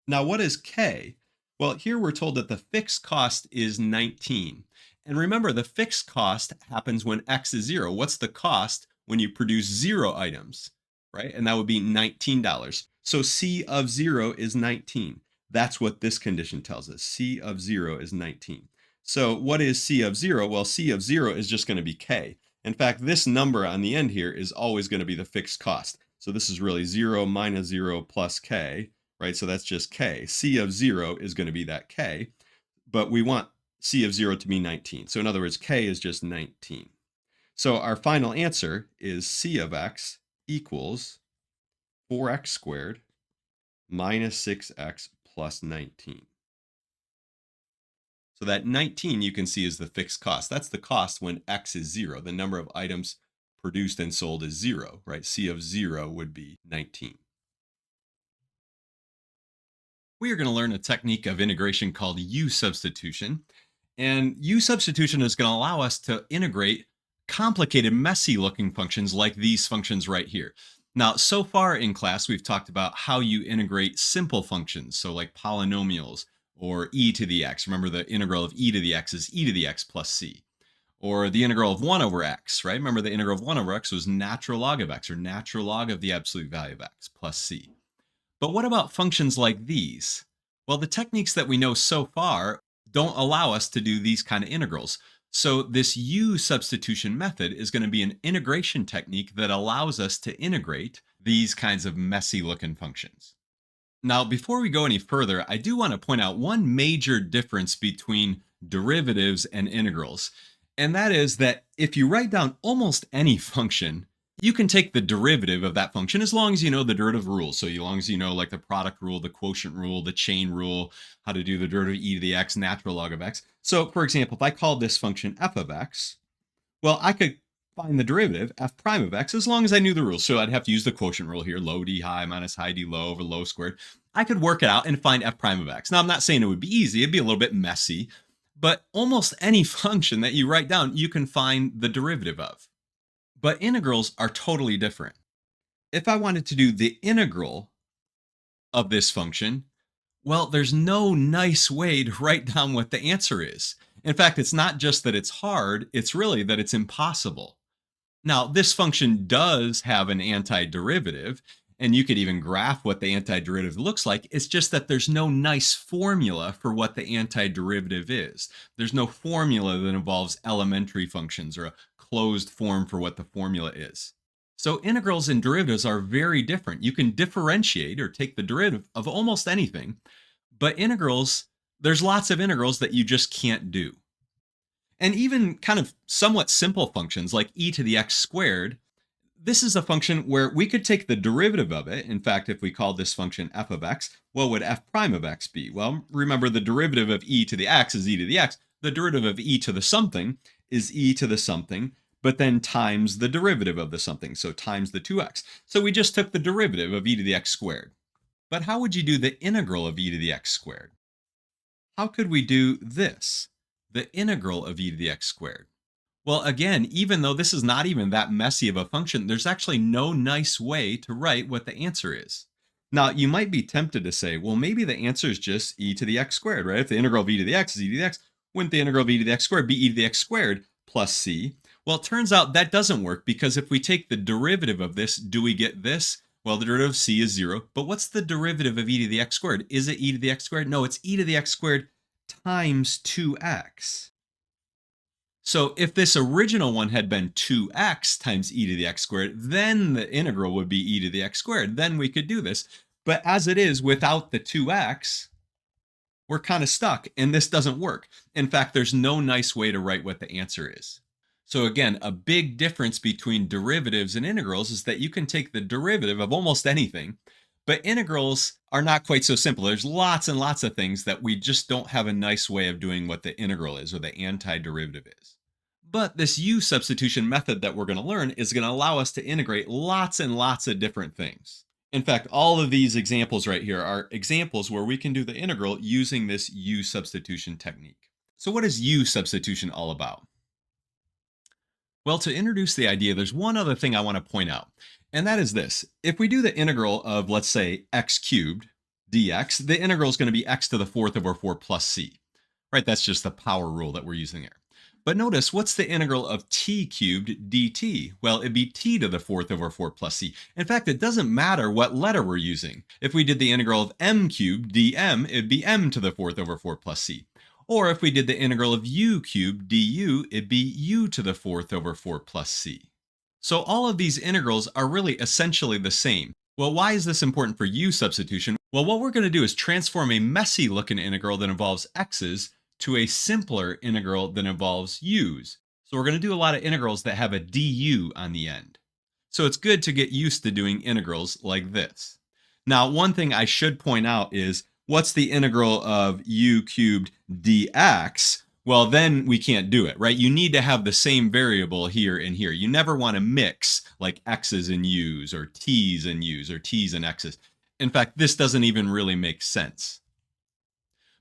Now, what is k? Well, here we're told that the fixed cost is 19. And remember, the fixed cost happens when x is 0. What's the cost when you produce 0 items, right? And that would be $19. So c of 0 is 19. That's what this condition tells us. C of 0 is 19. So what is c of 0? Well, c of 0 is just going to be k. In fact, this number on the end here is always going to be the fixed cost. So this is really 0 minus 0 plus k, right? So that's just k. C of 0 is going to be that k, but we want c of 0 to be 19. So in other words, k is just 19. So our final answer is c of x equals 4x squared minus 6x plus 19. So that 19 you can see is the fixed cost. That's the cost when x is 0. The number of items produced and sold is 0, right? C of 0 would be 19. We are going to learn a technique of integration called u-Substitution. And u-Substitution is going to allow us to integrate complicated, messy looking functions like these functions right here. Now, so far in class, we've talked about how you integrate simple functions, so like polynomials or e to the x. Remember, the integral of e to the x is e to the x plus c. Or the integral of 1 over x, right? Remember, the integral of 1 over x was natural log of x, or natural log of the absolute value of x plus c. But what about functions like these? Well, the techniques that we know so far don't allow us to do these kind of integrals. So this u-Substitution method is going to be an integration technique that allows us to integrate these kinds of messy looking functions. Now, before we go any further, I do want to point out one major difference between derivatives and integrals. And that is that if you write down almost any function, you can take the derivative of that function as long as you know the derivative rules. So as long as you know like the product rule, the quotient rule, the chain rule, how to do the derivative of e to the x, natural log of x. So for example, if I called this function f of x, well, I could find the derivative f prime of x as long as I knew the rules. So I'd have to use the quotient rule here, low d high minus high d low over low squared. I could work it out and find f prime of x. Now, I'm not saying it would be easy. It'd be a little bit messy. But almost any function that you write down, you can find the derivative of. But integrals are totally different. If I wanted to do the integral of this function, well, there's no nice way to write down what the answer is. In fact, it's not just that it's hard, it's really that it's impossible. Now, this function does have an antiderivative, and you could even graph what the antiderivative looks like. It's just that there's no nice formula for what the antiderivative is. There's no formula that involves elementary functions or a closed form for what the formula is. So integrals and derivatives are very different. You can differentiate or take the derivative of almost anything, but integrals, there's lots of integrals that you just can't do. And even kind of somewhat simple functions like e to the x squared, this is a function where we could take the derivative of it. In fact, if we called this function f of x, what would f prime of x be? Well, remember the derivative of e to the x is e to the x. The derivative of e to the something is e to the something, but then times the derivative of the something, so times the 2x. So we just took the derivative of e to the x squared. But how would you do the integral of e to the x squared? How could we do this, the integral of e to the x squared? Well, again, even though this is not even that messy of a function, there's actually no nice way to write what the answer is. Now, you might be tempted to say, well, maybe the answer is just e to the x squared, right? If the integral of e to the x is e to the x, wouldn't the integral of e to the x squared be e to the x squared plus c? Well, it turns out that doesn't work, because if we take the derivative of this, do we get this? Well, the derivative of c is 0, but what's the derivative of e to the x squared? Is it e to the x squared? No, it's e to the x squared times 2x. So if this original one had been 2x times e to the x squared, then the integral would be e to the x squared. Then we could do this. But as it is, without the 2x, we're kind of stuck, and this doesn't work. In fact, there's no nice way to write what the answer is. So again, a big difference between derivatives and integrals is that you can take the derivative of almost anything, but integrals are not quite so simple. There's lots and lots of things that we just don't have a nice way of doing what the integral is or the antiderivative is. But this u-substitution method that we're going to learn is going to allow us to integrate lots and lots of different things. In fact, all of these examples right here are examples where we can do the integral using this u-substitution technique. So what is u-substitution all about? Well, to introduce the idea, there's one other thing I want to point out, and that is this. If we do the integral of, let's say, x cubed dx, the integral is going to be x to the 4th over 4 plus c. Right? That's just the power rule that we're using there. But notice, what's the integral of t cubed dt? Well, it'd be t to the 4th over 4 plus c. In fact, it doesn't matter what letter we're using. If we did the integral of m cubed dm, it'd be m to the 4th over 4 plus c. Or if we did the integral of u cubed du, it'd be u to the 4th over 4 plus c. So all of these integrals are really essentially the same. Well, why is this important for u-substitution? Well, what we're going to do is transform a messy looking integral that involves x's to a simpler integral that involves u's. So we're going to do a lot of integrals that have a du on the end. So it's good to get used to doing integrals like this. Now, one thing I should point out is, what's the integral of u cubed dx? Well, then we can't do it, right? You need to have the same variable here and here. You never want to mix like x's and u's or t's and u's or t's and x's. In fact, this doesn't even really make sense.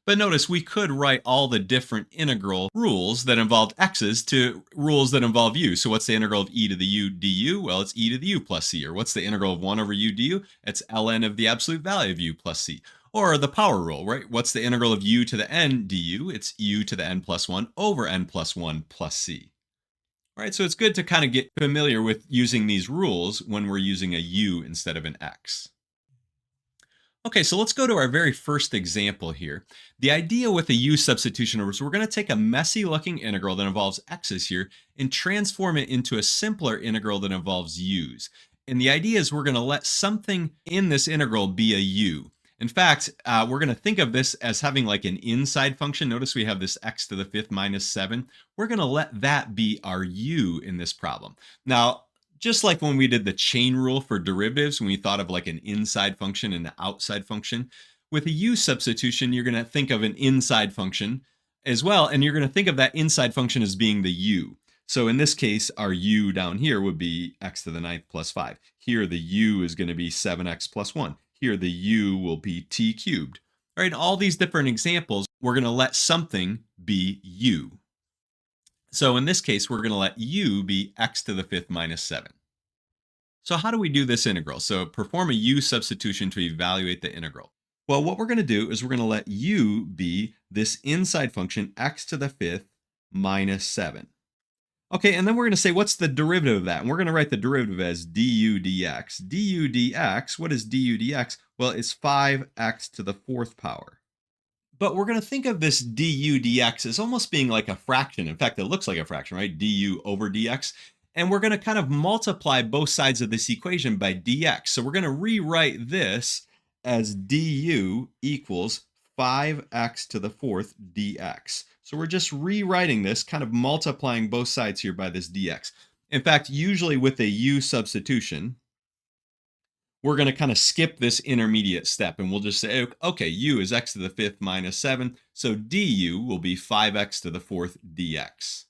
But notice, we could write all the different integral rules that involve x's to rules that involve u. So what's the integral of e to the u du? Well, it's e to the u plus c. Or what's the integral of 1 over u du? It's ln of the absolute value of u plus c. Or the power rule, right? What's the integral of u to the n du? It's u to the n plus 1 over n plus 1 plus c. All right, so it's good to kind of get familiar with using these rules when we're using a u instead of an x. Okay, so let's go to our very first example here. The idea with the u-substitution is we're going to take a messy looking integral that involves x's here and transform it into a simpler integral that involves u's. And the idea is we're going to let something in this integral be a u. In fact, we're going to think of this as having like an inside function. Notice we have this x to the 5th minus 7. We're going to let that be our u in this problem. Now, just like when we did the chain rule for derivatives, when we thought of like an inside function and an outside function, with a u-substitution, you're going to think of an inside function as well, and you're going to think of that inside function as being the u. So in this case, our u down here would be x to the 9th plus 5. Here, the u is going to be 7x plus 1. Here, the u will be t cubed. All right, in all these different examples, we're going to let something be u. So in this case, we're going to let u be x to the fifth minus 7. So how do we do this integral? So perform a u-substitution to evaluate the integral. Well, what we're going to do is we're going to let u be this inside function x to the fifth minus 7. Okay, and then we're going to say, what's the derivative of that? And we're going to write the derivative as du dx. Du dx, what is du dx? Well, it's 5x to the fourth power. But we're going to think of this du dx as almost being like a fraction. In fact, it looks like a fraction, right? Du over dx. And we're going to kind of multiply both sides of this equation by dx. So we're going to rewrite this as du equals 5x to the fourth dx. So we're just rewriting this, kind of multiplying both sides here by this dx. In fact, usually with a u substitution, we're going to kind of skip this intermediate step and we'll just say, okay, u is x to the fifth minus 7. So du will be 5x to the fourth dx.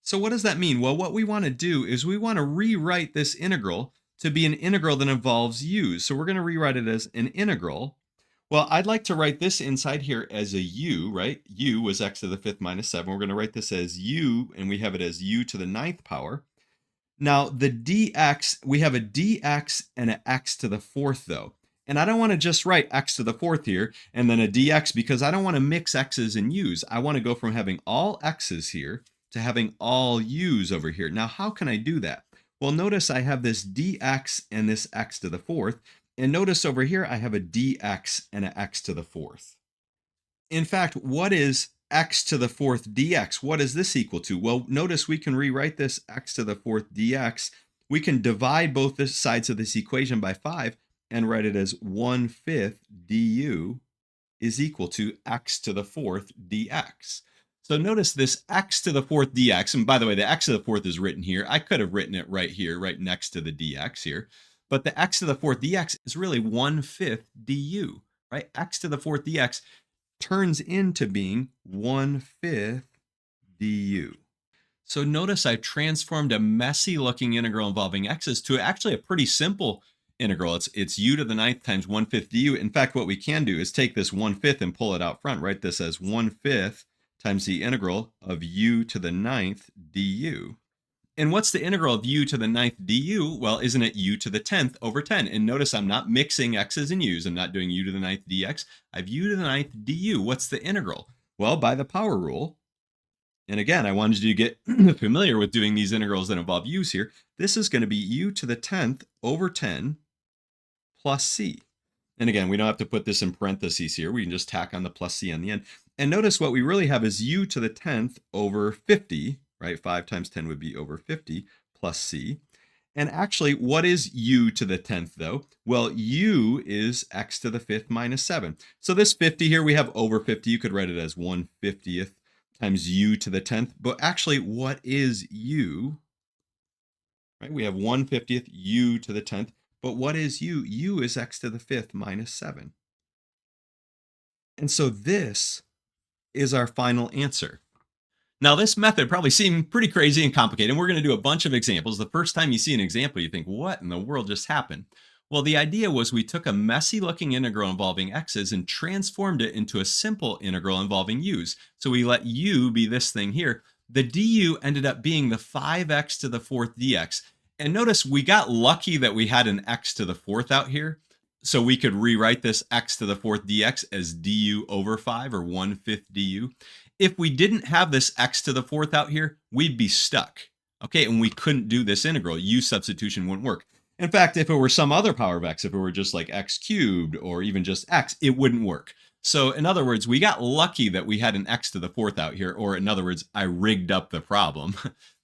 So what does that mean? Well, what we want to do is we want to rewrite this integral to be an integral that involves u's. So we're going to rewrite it as an integral. Well, I'd like to write this inside here as a u, right? U was x to the fifth minus 7. We're going to write this as u, and we have it as u to the ninth power. Now, the dx, we have a dx and an x to the fourth, though. And I don't want to just write x to the fourth here and then a dx because I don't want to mix x's and u's. I want to go from having all x's here to having all u's over here. Now, how can I do that? Well, notice I have this dx and this x to the fourth. And notice over here, I have a dx and an x to the fourth. In fact, what is x to the fourth dx? What is this equal to? Well, notice we can rewrite this x to the fourth dx. We can divide both the sides of this equation by 5 and write it as 1/5 du is equal to x to the fourth dx. So notice this x to the fourth dx, and by the way, the x to the fourth is written here. I could have written it right here, right next to the dx here. But the x to the fourth dx is really 1/5 du, right? X to the fourth dx turns into being 1/5 du. So notice I've transformed a messy looking integral involving x's to actually a pretty simple integral. It's u to the ninth times 1/5 du. In fact, what we can do is take this 1/5 and pull it out front, write this as 1/5 times the integral of u to the ninth du. And what's the integral of u to the ninth du? Well, isn't it u to the 10th over 10? And notice I'm not mixing x's and u's. I'm not doing u to the ninth dx. I have u to the ninth du. What's the integral? Well, by the power rule, and again, I wanted you to get familiar with doing these integrals that involve u's here. This is going to be u to the 10th over 10 plus c. And again, we don't have to put this in parentheses here. We can just tack on the plus c on the end. And notice what we really have is u to the 10th over 50, right? 5 times 10 would be over 50 plus c. And actually, what is u to the 10th, though? Well, u is x to the fifth minus 7. So this 50 here, we have over 50. You could write it as 1/50th times u to the 10th. But actually, what is u? Right? We have 1/50th u to the 10th. But what is u? U is x to the fifth minus 7. And so this is our final answer. Now, this method probably seemed pretty crazy and complicated, and we're going to do a bunch of examples. The first time you see an example, you think, what in the world just happened? Well, the idea was we took a messy-looking integral involving x's and transformed it into a simple integral involving u's. So we let u be this thing here. The du ended up being the 5x to the fourth dx. And notice we got lucky that we had an x to the fourth out here. So we could rewrite this x to the fourth dx as du over 5 or 1/5 du. If we didn't have this x to the fourth out here, we'd be stuck. Okay, and we couldn't do this integral. U-substitution wouldn't work. In fact, if it were some other power of x, if it were just like x cubed or even just x, it wouldn't work. So in other words, we got lucky that we had an x to the fourth out here, or in other words, I rigged up the problem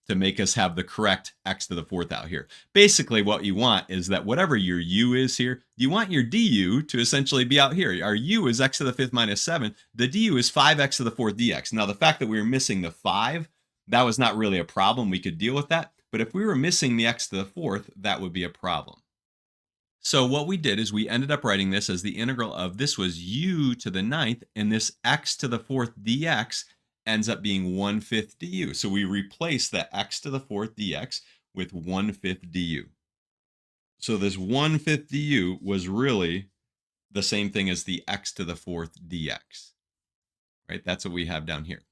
to make us have the correct x to the fourth out here. Basically, what you want is that whatever your u is here, you want your du to essentially be out here. Our u is x to the fifth minus 7. The du is 5x to the fourth dx. Now, the fact that we were missing the 5, that was not really a problem. We could deal with that. But if we were missing the x to the fourth, that would be a problem. So what we did is we ended up writing this as the integral of this was u to the ninth, and this x to the fourth dx ends up being 1/5 du. So we replace the x to the fourth dx with 1/5 du. So this 1/5 du was really the same thing as the x to the fourth dx, right? That's what we have down here.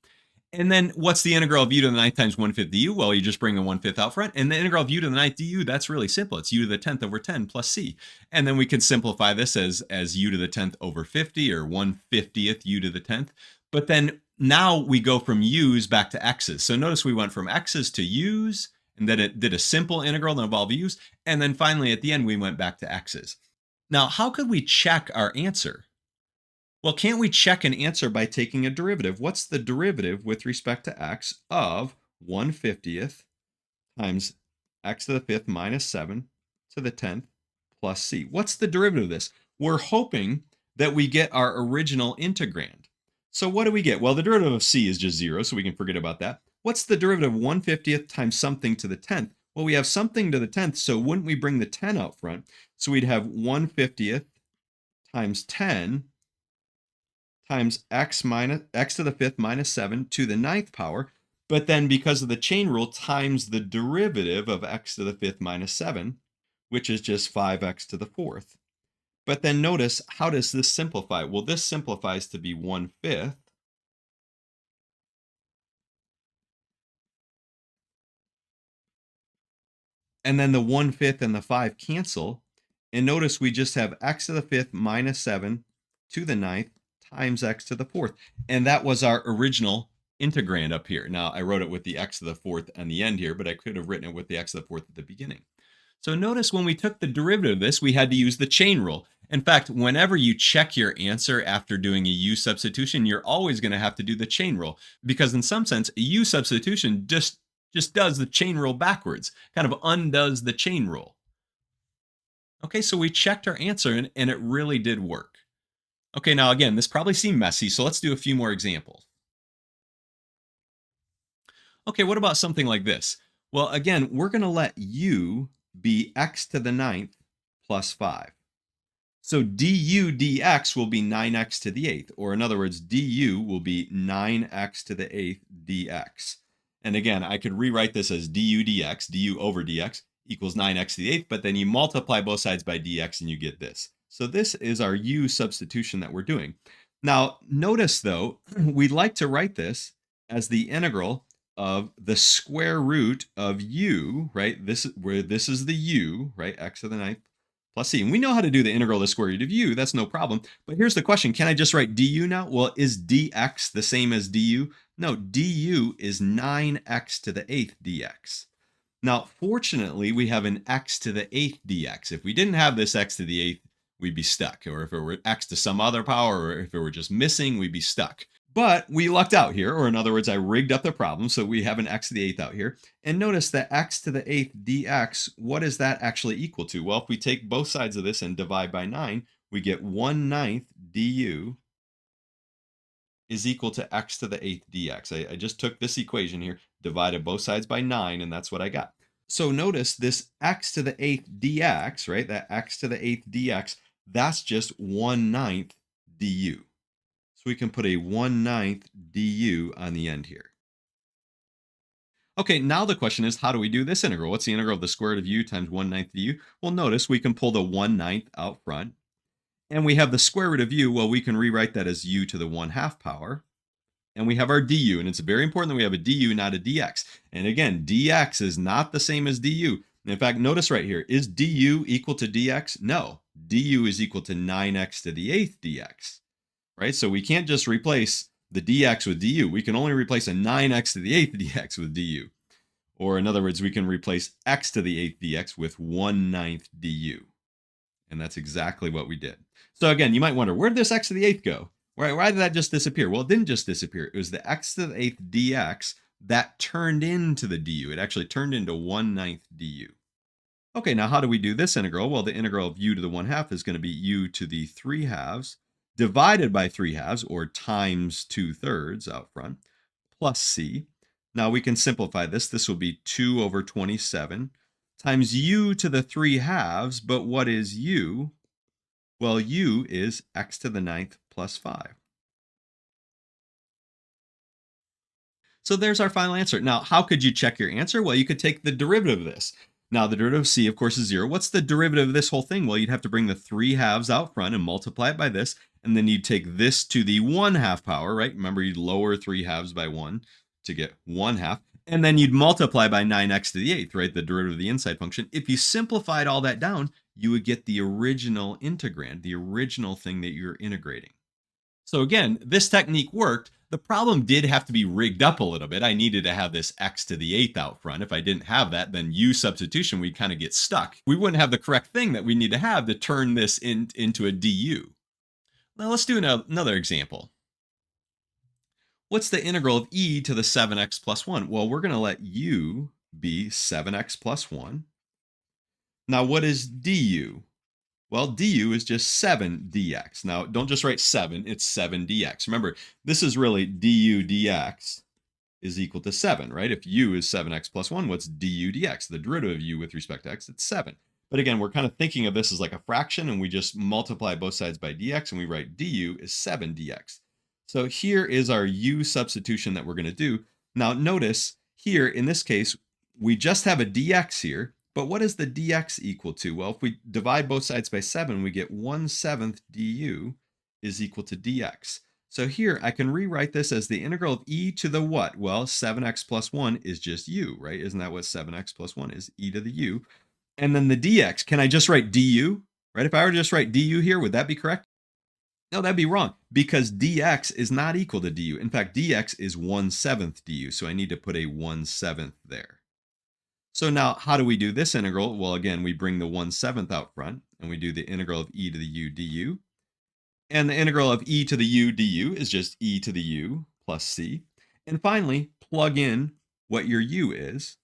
And then what's the integral of u to the ninth times 1/5 du? Well, you just bring a 1/5 out front. And the integral of u to the ninth du, that's really simple. It's u to the 10th over 10 plus c. And then we can simplify this as u to the 10th over 50, or 1/50th u to the 10th. But then now we go from u's back to x's. So notice we went from x's to u's, and then it did a simple integral that involved u's. And then finally at the end, we went back to x's. Now, how could we check our answer? Well, can't we check an answer by taking a derivative? What's the derivative with respect to x of 1/50th times x to the 5th minus 7 to the 10th plus c? What's the derivative of this? We're hoping that we get our original integrand. So what do we get? Well, the derivative of c is just 0, so we can forget about that. What's the derivative of 1/50th times something to the 10th? Well, we have something to the 10th, so wouldn't we bring the 10 out front? So we'd have 1/50th times 10 times x to the 5th minus 7 to the ninth power. But then because of the chain rule, times the derivative of x to the 5th minus 7, which is just 5x to the 4th. But then notice, how does this simplify? Well, this simplifies to be 1/5. And then the 1/5 and the 5 cancel. And notice we just have x to the 5th minus 7 to the ninth times x to the 4th. And that was our original integrand up here. Now, I wrote it with the x to the 4th on the end here, but I could have written it with the x to the 4th at the beginning. So notice when we took the derivative of this, we had to use the chain rule. In fact, whenever you check your answer after doing a u-substitution, you're always going to have to do the chain rule, because in some sense, a u-substitution just does the chain rule backwards, kind of undoes the chain rule. Okay, so we checked our answer and it really did work. Okay, now again, this probably seemed messy, so let's do a few more examples. Okay, what about something like this? Well, again, we're going to let u be x to the ninth plus 5. So du dx will be 9x to the 8th, or in other words, du will be 9x to the 8th dx. And again, I could rewrite this as du dx, du over dx, equals 9x to the 8th, but then you multiply both sides by dx and you get this. So this is our u substitution that we're doing. Now, notice though, we'd like to write this as the integral of the square root of u, right? This is the u, right? X to the ninth plus c. And we know how to do the integral of the square root of u. That's no problem. But here's the question. Can I just write du now? Well, is dx the same as du? No, du is 9x to the 8th dx. Now, fortunately, we have an x to the 8th dx. If we didn't have this x to the 8th, we'd be stuck. Or if it were x to some other power, or if it were just missing, we'd be stuck. But we lucked out here, or in other words, I rigged up the problem, so we have an x to the 8th out here. And notice that x to the 8th dx, what is that actually equal to? Well, if we take both sides of this and divide by 9, we get 1/9 du is equal to x to the 8th dx. I just took this equation here, divided both sides by 9, and that's what I got. So notice this x to the 8th dx, right? That x to the 8th dx, that's just 1/9 du. So we can put a 1/9 du on the end here. Okay, now the question is, how do we do this integral? What's the integral of the square root of u times 1/9 du? Well, notice we can pull the 1/9 out front. And we have the square root of u. Well, we can rewrite that as u to the 1/2 power. And we have our du. And it's very important that we have a du, not a dx. And again, dx is not the same as du. And in fact, notice right here, is du equal to dx? No, du is equal to 9x to the 8th dx. Right? So we can't just replace the dx with du. We can only replace a 9x to the 8th dx with du. Or in other words, we can replace x to the 8th dx with 1/9 du. And that's exactly what we did. So again, you might wonder, where did this x to the 8th go? Why did that just disappear? Well, it didn't just disappear. It was the x to the 8th dx that turned into the du. It actually turned into 1/9 du. Okay, now how do we do this integral? Well, the integral of u to the 1/2 is going to be u to the 3/2 divided by 3/2, or times 2/3 out front, plus c. Now we can simplify this. This will be 2 over 27 times u to the 3/2. But what is u? Well, u is x to the 9th plus 5. So there's our final answer. Now, how could you check your answer? Well, you could take the derivative of this. Now the derivative of c, of course, is 0. What's the derivative of this whole thing? Well, you'd have to bring the 3 halves out front and multiply it by this, and then you'd take this to the 1/2 power, right? Remember, you'd lower 3 halves by 1 to get 1/2, and then you'd multiply by 9x to the 8th, right? The derivative of the inside function. If you simplified all that down, you would get the original integrand, the original thing that you're integrating. So again, this technique worked. The problem did have to be rigged up a little bit. I needed to have this x to the 8th out front. If I didn't have that, then u-substitution, we'd kind of get stuck. We wouldn't have the correct thing that we need to have to turn this into a du. Now let's do another example. What's the integral of e to the 7x plus 1? Well, we're going to let u be 7x plus 1. Now what is du? Well, du is just 7 dx. Now, don't just write 7, it's 7 dx. Remember, this is really du dx is equal to 7, right? If u is 7x plus 1, what's du dx? The derivative of u with respect to x, it's 7. But again, we're kind of thinking of this as like a fraction, and we just multiply both sides by dx, and we write du is 7 dx. So here is our u substitution that we're going to do. Now, notice here, in this case, we just have a dx here. But what is the dx equal to? Well, if we divide both sides by 7, we get 1/7 du is equal to dx. So here I can rewrite this as the integral of e to the what? Well, 7x plus 1 is just u, right? Isn't that what 7x plus 1 is? E to the u. And then the dx, can I just write du? Right? If I were to just write du here, would that be correct? No, that'd be wrong, because dx is not equal to du. In fact, dx is 1/7 du, so I need to put a 1/7 there. So now, how do we do this integral? Well, again, we bring the 1/7 out front, and we do the integral of e to the u du. And the integral of e to the u du is just e to the u plus c. And finally, plug in what your u is.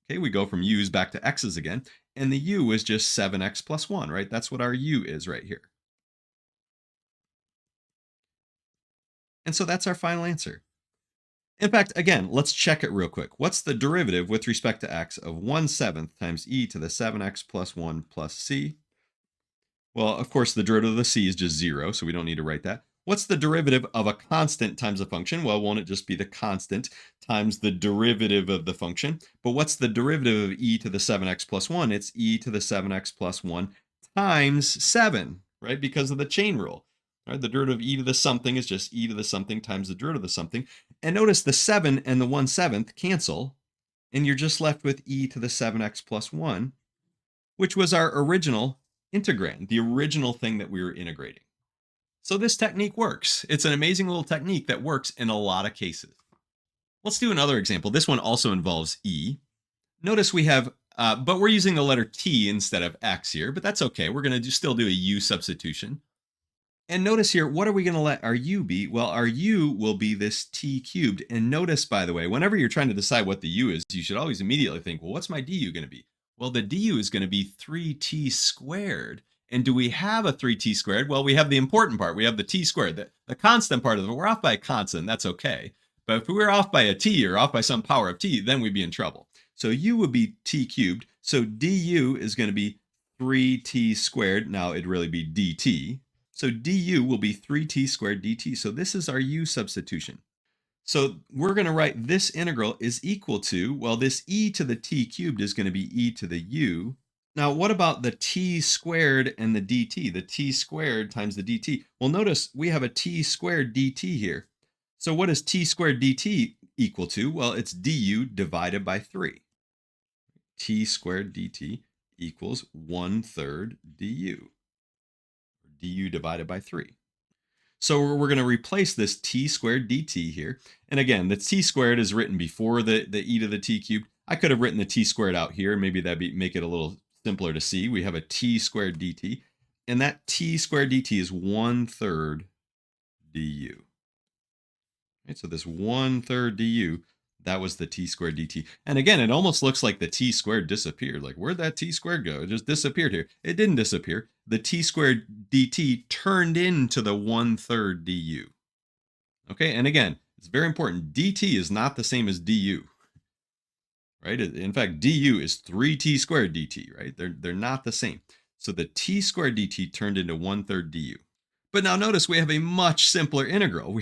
Okay, we go from u's back to x's again, and the u is just 7x plus 1, right? That's what our u is right here. And so that's our final answer. In fact, again, let's check it real quick. What's the derivative with respect to x of 1/7 times e to the 7x plus 1 plus c? Well, of course, the derivative of the c is just 0, so we don't need to write that. What's the derivative of a constant times a function? Well, won't it just be the constant times the derivative of the function? But what's the derivative of e to the 7x plus 1? It's e to the 7x plus 1 times 7, right? Because of the chain rule. Right? The derivative of e to the something is just e to the something times the derivative of the something. And notice the 7 and the 1/7 cancel, and you're just left with e to the 7x plus 1, which was our original integrand, the original thing that we were integrating. So this technique works. It's an amazing little technique that works in a lot of cases. Let's do another example. This one also involves e. Notice we have, but we're using the letter t instead of x here, but that's okay. We're going to still do a u substitution. And notice here, what are we going to let our u be? Well, our u will be this t cubed. And notice, by the way, whenever you're trying to decide what the u is, you should always immediately think, well, what's my du going to be? Well, the du is going to be 3t squared. And do we have a 3t squared? Well, we have the important part. We have the t squared. The constant part of it, we're off by a constant. That's okay. But if we were off by a t or off by some power of t, then we'd be in trouble. So u would be t cubed. So du is going to be 3t squared. Now it'd really be dt. So du will be 3t squared dt. So this is our u substitution. So we're going to write this integral is equal to, well, this e to the t cubed is going to be e to the u. Now, what about the t squared and the dt? The t squared times the dt. Well, notice we have a t squared dt here. So what is t squared dt equal to? Well, it's du divided by 3. T squared dt equals 1/3 du. Du divided by 3. So we're going to replace this t squared dt here. And again, the t squared is written before the e to the t cubed. I could have written the t squared out here. Maybe that'd make it a little simpler to see. We have a t squared dt. And that t squared dt is 1/3 du. Right, so this 1/3 du, that was the t squared dt. And again, it almost looks like the t squared disappeared. Like, where'd that t squared go? It just disappeared here. It didn't disappear. The t squared dt turned into the 1/3 du. Okay, and again, it's very important. dt is not the same as du. Right? In fact, du is 3t squared dt, right? They're not the same. So the t squared dt turned into 1/3 du. But now notice we have a much simpler integral.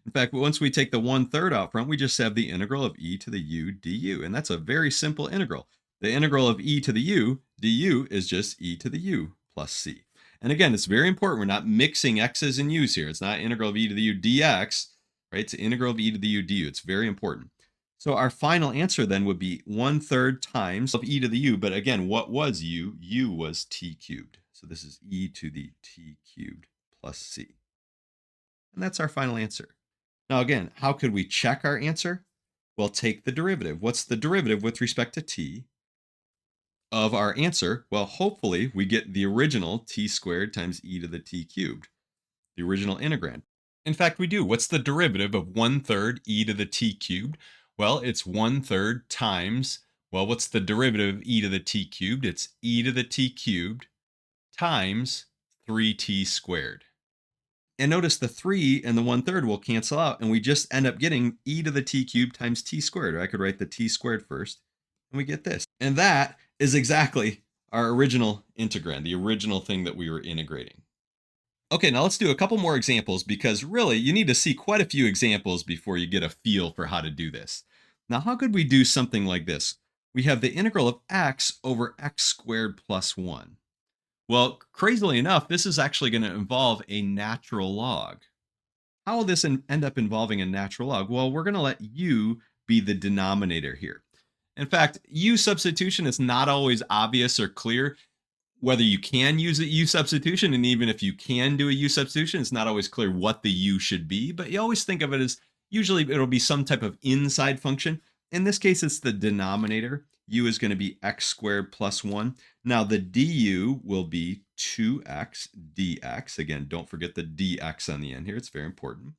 In fact, once we take the 1/3 out front, we just have the integral of e to the u du. And that's a very simple integral. The integral of e to the u du is just e to the u plus c. And again, it's very important. We're not mixing x's and u's here. It's not integral of e to the u dx, right? It's integral of e to the u du. It's very important. So our final answer then would be 1/3 times of e to the u. But again, what was u? U was t cubed. So this is e to the t cubed plus c. And that's our final answer. Now again, how could we check our answer? Well, take the derivative. What's the derivative with respect to t of our answer? Well, hopefully we get the original t squared times e to the t cubed, the original integrand. In fact, we do. What's the derivative of 1/3 e to the t cubed? Well, it's 1/3 times, well, what's the derivative of e to the t cubed? It's e to the t cubed times 3t squared. And notice the 3 and the 1/3 will cancel out, and we just end up getting e to the t cubed times t squared. Or I could write the t squared first, and we get this. And that is exactly our original integrand, the original thing that we were integrating. Okay, now let's do a couple more examples, because really you need to see quite a few examples before you get a feel for how to do this. Now, how could we do something like this? We have the integral of x over x squared plus 1. Well, crazily enough, this is actually going to involve a natural log. How will this end up involving a natural log? Well, we're going to let u be the denominator here. In fact, u-substitution is not always obvious or clear whether you can use a u-substitution, and even if you can do a u-substitution, it's not always clear what the u should be, but you always think of it as usually it'll be some type of inside function. In this case, it's the denominator. U is going to be x squared plus 1. Now, the du will be 2x dx. Again, don't forget the dx on the end here. It's very important.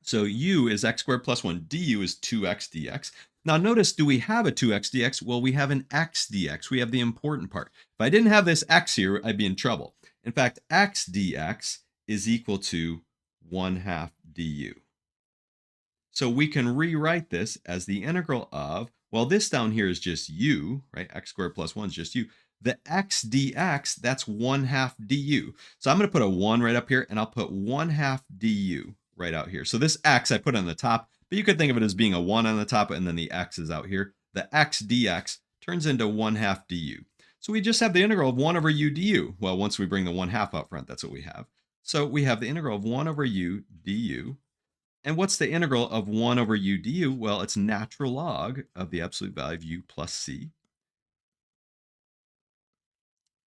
So u is x squared plus 1. Du is 2x dx. Now notice, do we have a 2x dx? Well, we have an x dx. We have the important part. If I didn't have this x here, I'd be in trouble. In fact, x dx is equal to 1/2 du. So we can rewrite this as the integral of, well, this down here is just u, right? X squared plus 1 is just u. The x dx, that's 1/2 du. So I'm going to put a 1 right up here, and I'll put 1/2 du right out here. So this x I put on the top, but you could think of it as being a 1 on the top, and then the x is out here. The x dx turns into 1/2 du. So we just have the integral of 1 over u du. Well, once we bring the 1/2 out front, that's what we have. So we have the integral of 1 over u du. And what's the integral of 1 over u du? Well, it's natural log of the absolute value of u plus c.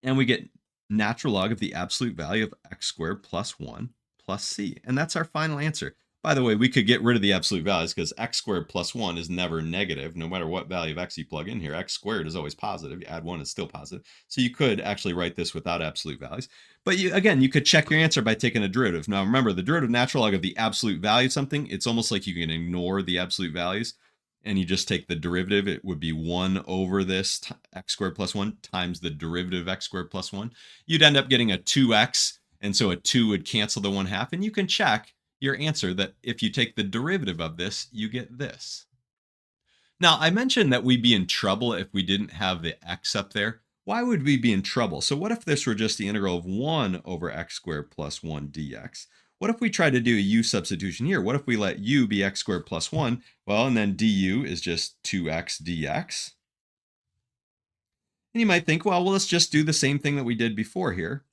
And we get natural log of the absolute value of x squared plus 1 plus c. And that's our final answer. By the way, we could get rid of the absolute values, because x squared plus 1 is never negative. No matter what value of x you plug in here, x squared is always positive. You add 1, it's still positive. So you could actually write this without absolute values. But again, you could check your answer by taking a derivative. Now remember, the derivative natural log of the absolute value of something, it's almost like you can ignore the absolute values, and you just take the derivative. It would be 1 over this x squared plus 1 times the derivative of x squared plus 1. You'd end up getting a 2x, and so a 2 would cancel the 1/2, and you can check your answer that if you take the derivative of this, you get this. Now, I mentioned that we'd be in trouble if we didn't have the x up there. Why would we be in trouble? So what if this were just the integral of 1 over x squared plus 1 dx? What if we try to do a u substitution here? What if we let u be x squared plus 1? Well, and then du is just 2x dx. And you might think, well, let's just do the same thing that we did before here.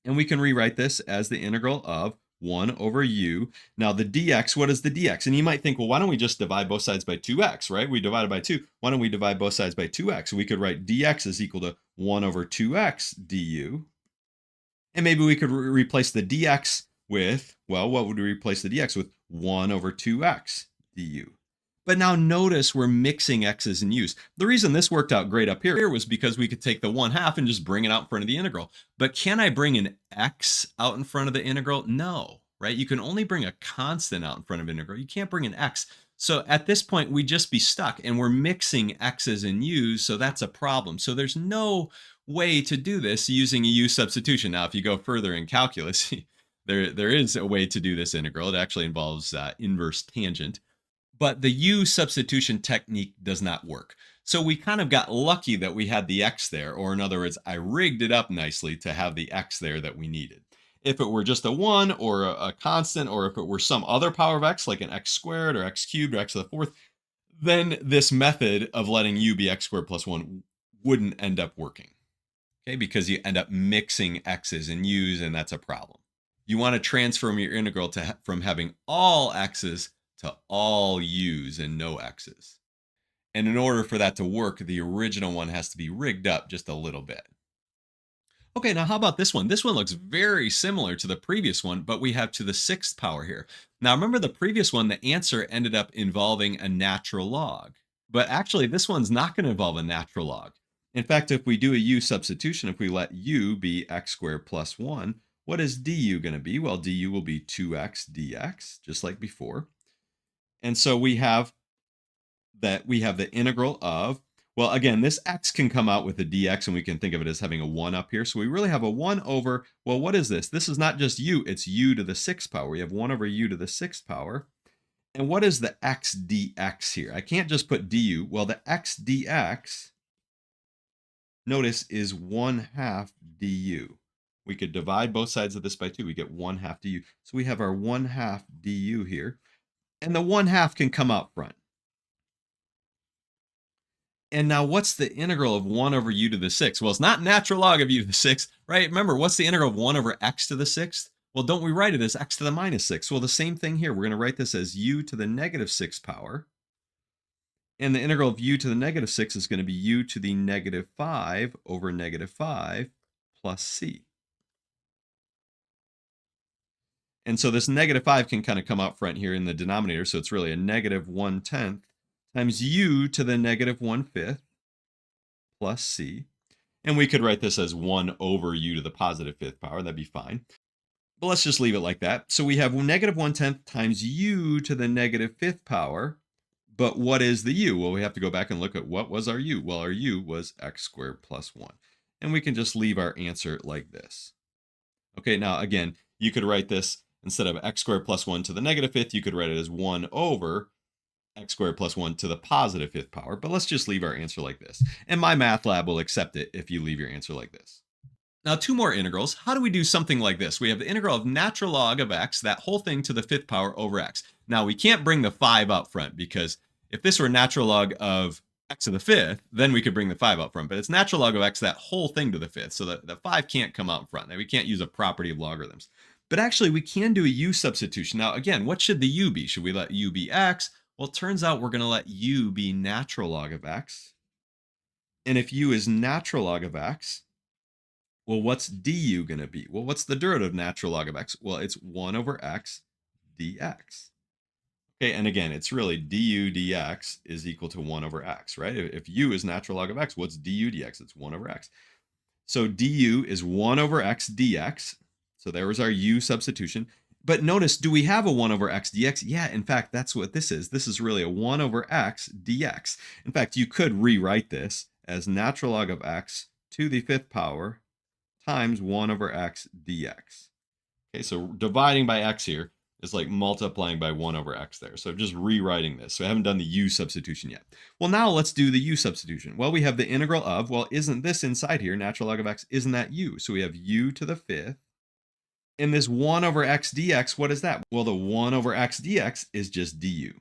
And we can rewrite this as the integral of 1 over u. Now the dx, what is the dx? And you might think, well, why don't we just divide both sides by 2x, right? We divided by 2. Why don't we divide both sides by 2x? We could write dx is equal to 1 over 2x du. And maybe we could replace the dx with, well, what would we replace the dx with? 1 over 2x du. But now notice we're mixing x's and u's. The reason this worked out great up here was because we could take the 1/2 and just bring it out in front of the integral. But can I bring an x out in front of the integral? No, right? You can only bring a constant out in front of integral. You can't bring an x. So at this point, we'd just be stuck, and we're mixing x's and u's, so that's a problem. So there's no way to do this using a u substitution. Now, if you go further in calculus, there is a way to do this integral. It actually involves inverse tangent. But the u substitution technique does not work. So we kind of got lucky that we had the x there, or in other words, I rigged it up nicely to have the x there that we needed. If it were just a 1 or a constant, or if it were some other power of x, like an x squared or x cubed or x to the 4th, then this method of letting u be x squared plus 1 wouldn't end up working. Okay, because you end up mixing x's and u's, and that's a problem. You want to transform your integral from having all x's to all u's and no x's. And in order for that to work, the original one has to be rigged up just a little bit. Okay, now how about this one? This one looks very similar to the previous one, but we have to the sixth power here. Now remember the previous one, the answer ended up involving a natural log. But actually, this one's not going to involve a natural log. In fact, if we do a u substitution, if we let u be x squared plus 1, what is du going to be? Well, du will be 2x dx, just like before. And so we have the integral of, well, again, this x can come out with a dx, and we can think of it as having a 1 up here. So we really have a 1 over, well, what is this? This is not just u, it's u to the 6th power. We have 1 over u to the 6th power. And what is the x dx here? I can't just put du. Well, the x dx, notice, is 1/2 du. We could divide both sides of this by 2. We get 1/2 du. So we have our 1/2 du here. And the 1/2 can come out front. And now what's the integral of 1 over u to the 6th? Well, it's not natural log of u to the 6th, right? Remember, what's the integral of 1 over x to the 6th? Well, don't we write it as x to the minus 6? Well, the same thing here. We're going to write this as u to the negative 6th power. And the integral of u to the negative 6 is going to be u to the negative 5 over negative 5 plus c. And so this negative 5 can kind of come out front here in the denominator. So it's really a negative 1/10 times u to the negative 1/5 plus c. And we could write this as 1 over u to the positive 5th power. That'd be fine. But let's just leave it like that. So we have negative 1/10 times u to the negative 5th power. But what is the u? Well, we have to go back and look at what was our u. Well, our u was x squared plus 1. And we can just leave our answer like this. Okay, now again, you could write this instead of x squared plus 1 to the negative 5th, you could write it as 1 over x squared plus 1 to the positive 5th power. But let's just leave our answer like this. And my math lab will accept it if you leave your answer like this. Now, 2 more integrals. How do we do something like this? We have the integral of natural log of x, that whole thing to the 5th power over x. Now, we can't bring the 5 up front, because if this were natural log of x to the 5th, then we could bring the 5 up front. But it's natural log of x, that whole thing to the 5th. So the 5 can't come out in front. Now, we can't use a property of logarithms. But actually, we can do a u substitution. Now, again, what should the u be? Should we let u be x? Well, it turns out we're going to let u be natural log of x. And if u is natural log of x, well, what's du going to be? Well, what's the derivative of natural log of x? Well, it's 1 over x dx. Okay, and again, it's really du dx is equal to 1 over x, right? If u is natural log of x, what's du dx? It's 1 over x. So du is 1 over x dx. So there was our u substitution. But notice, do we have a 1 over x dx? Yeah, in fact, that's what this is. This is really a 1 over x dx. In fact, you could rewrite this as natural log of x to the 5th power times 1 over x dx. Okay, so dividing by x here is like multiplying by 1 over x there. So just rewriting this. So I haven't done the u substitution yet. Well, now let's do the u substitution. Well, we have the integral of, well, isn't this inside here, natural log of x, isn't that u? So we have u to the 5th. And this 1 over x dx, what is that? Well, the 1 over x dx is just du.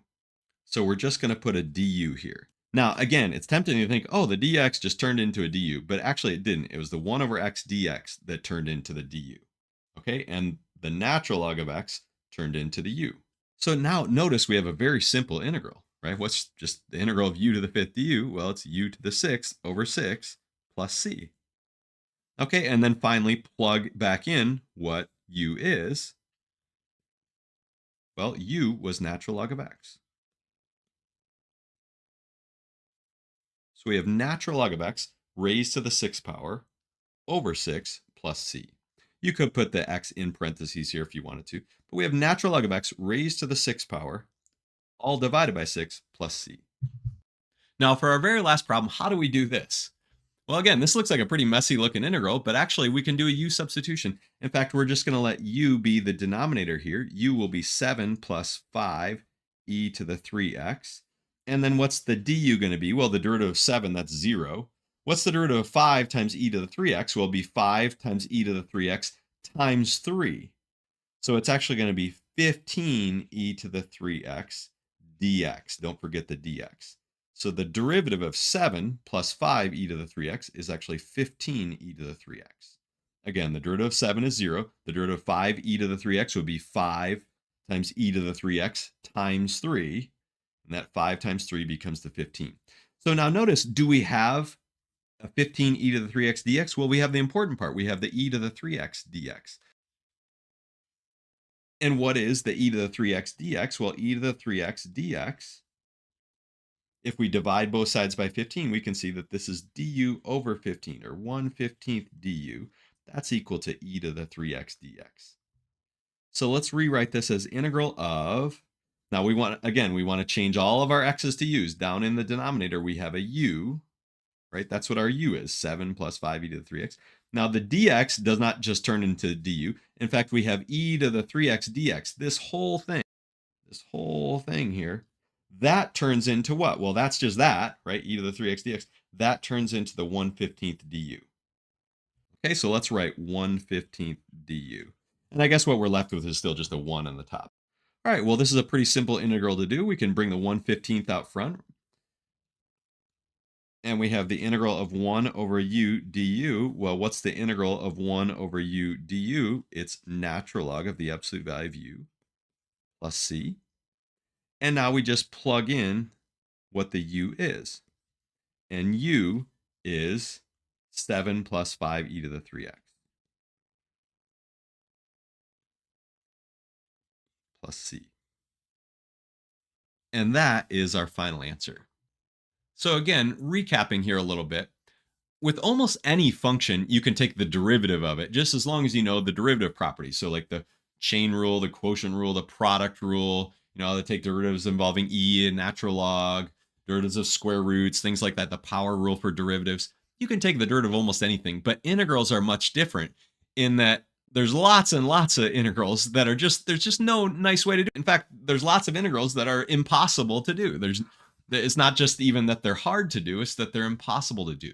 So we're just going to put a du here. Now, again, it's tempting to think, oh, the dx just turned into a du, but actually it didn't. It was the 1 over x dx that turned into the du. Okay, and the natural log of x turned into the u. So now notice we have a very simple integral, right? What's just the integral of u to the 5th du? Well, it's u to the 6th over 6 plus c. Okay, and then finally plug back in what u is. Well, u was natural log of x. So we have natural log of x raised to the 6th power over 6 plus c. You could put the x in parentheses here if you wanted to, but we have natural log of x raised to the 6th power, all divided by 6 plus c. Now, for our very last problem, how do we do this? Well, again, this looks like a pretty messy looking integral, but actually we can do a u substitution. In fact, we're just going to let u be the denominator here. U will be 7 plus 5 e to the 3x. And then what's the du going to be? Well, the derivative of 7, that's 0. What's the derivative of 5 times e to the 3x? Well, it'll be 5 times e to the 3x times 3. So it's actually going to be 15 e to the 3x dx. Don't forget the dx. So the derivative of 7 plus 5 e to the 3x is actually 15 e to the 3x. Again, the derivative of 7 is 0. The derivative of 5 e to the 3x would be 5 times e to the 3x times 3. And that 5 times 3 becomes the 15. So now notice, do we have a 15 e to the 3x dx? Well, we have the important part. We have the e to the 3x dx. And what is the e to the 3x dx? Well, e to the 3x dx, if we divide both sides by 15, we can see that this is du over 15, or 1/15 du. That's equal to e to the 3x dx. So let's rewrite this as integral of, now we want to change all of our x's to u's. Down in the denominator, we have a u, right? That's what our u is, 7 plus 5 e to the 3x. Now the dx does not just turn into du. In fact, we have e to the 3x dx. This whole thing here, that turns into what? Well, that's just that, right? E to the 3x dx. That turns into the 1/15 du. Okay, so let's write 1/15 du. And I guess what we're left with is still just a 1 on the top. All right, well, this is a pretty simple integral to do. We can bring the 1/15 out front. And we have the integral of 1 over u du. Well, what's the integral of 1 over u du? It's natural log of the absolute value of u plus c. And now we just plug in what the u is. And u is 7 plus 5 e to the 3x plus c. And that is our final answer. So again, recapping here a little bit, with almost any function, you can take the derivative of it, just as long as you know the derivative properties. So like the chain rule, the quotient rule, the product rule, they take derivatives involving e and natural log, derivatives of square roots, things like that, the power rule for derivatives. You can take the derivative of almost anything, but integrals are much different in that there's lots and lots of integrals that are there's just no nice way to do it. In fact, there's lots of integrals that are impossible to do. It's not just even that they're hard to do, it's that they're impossible to do.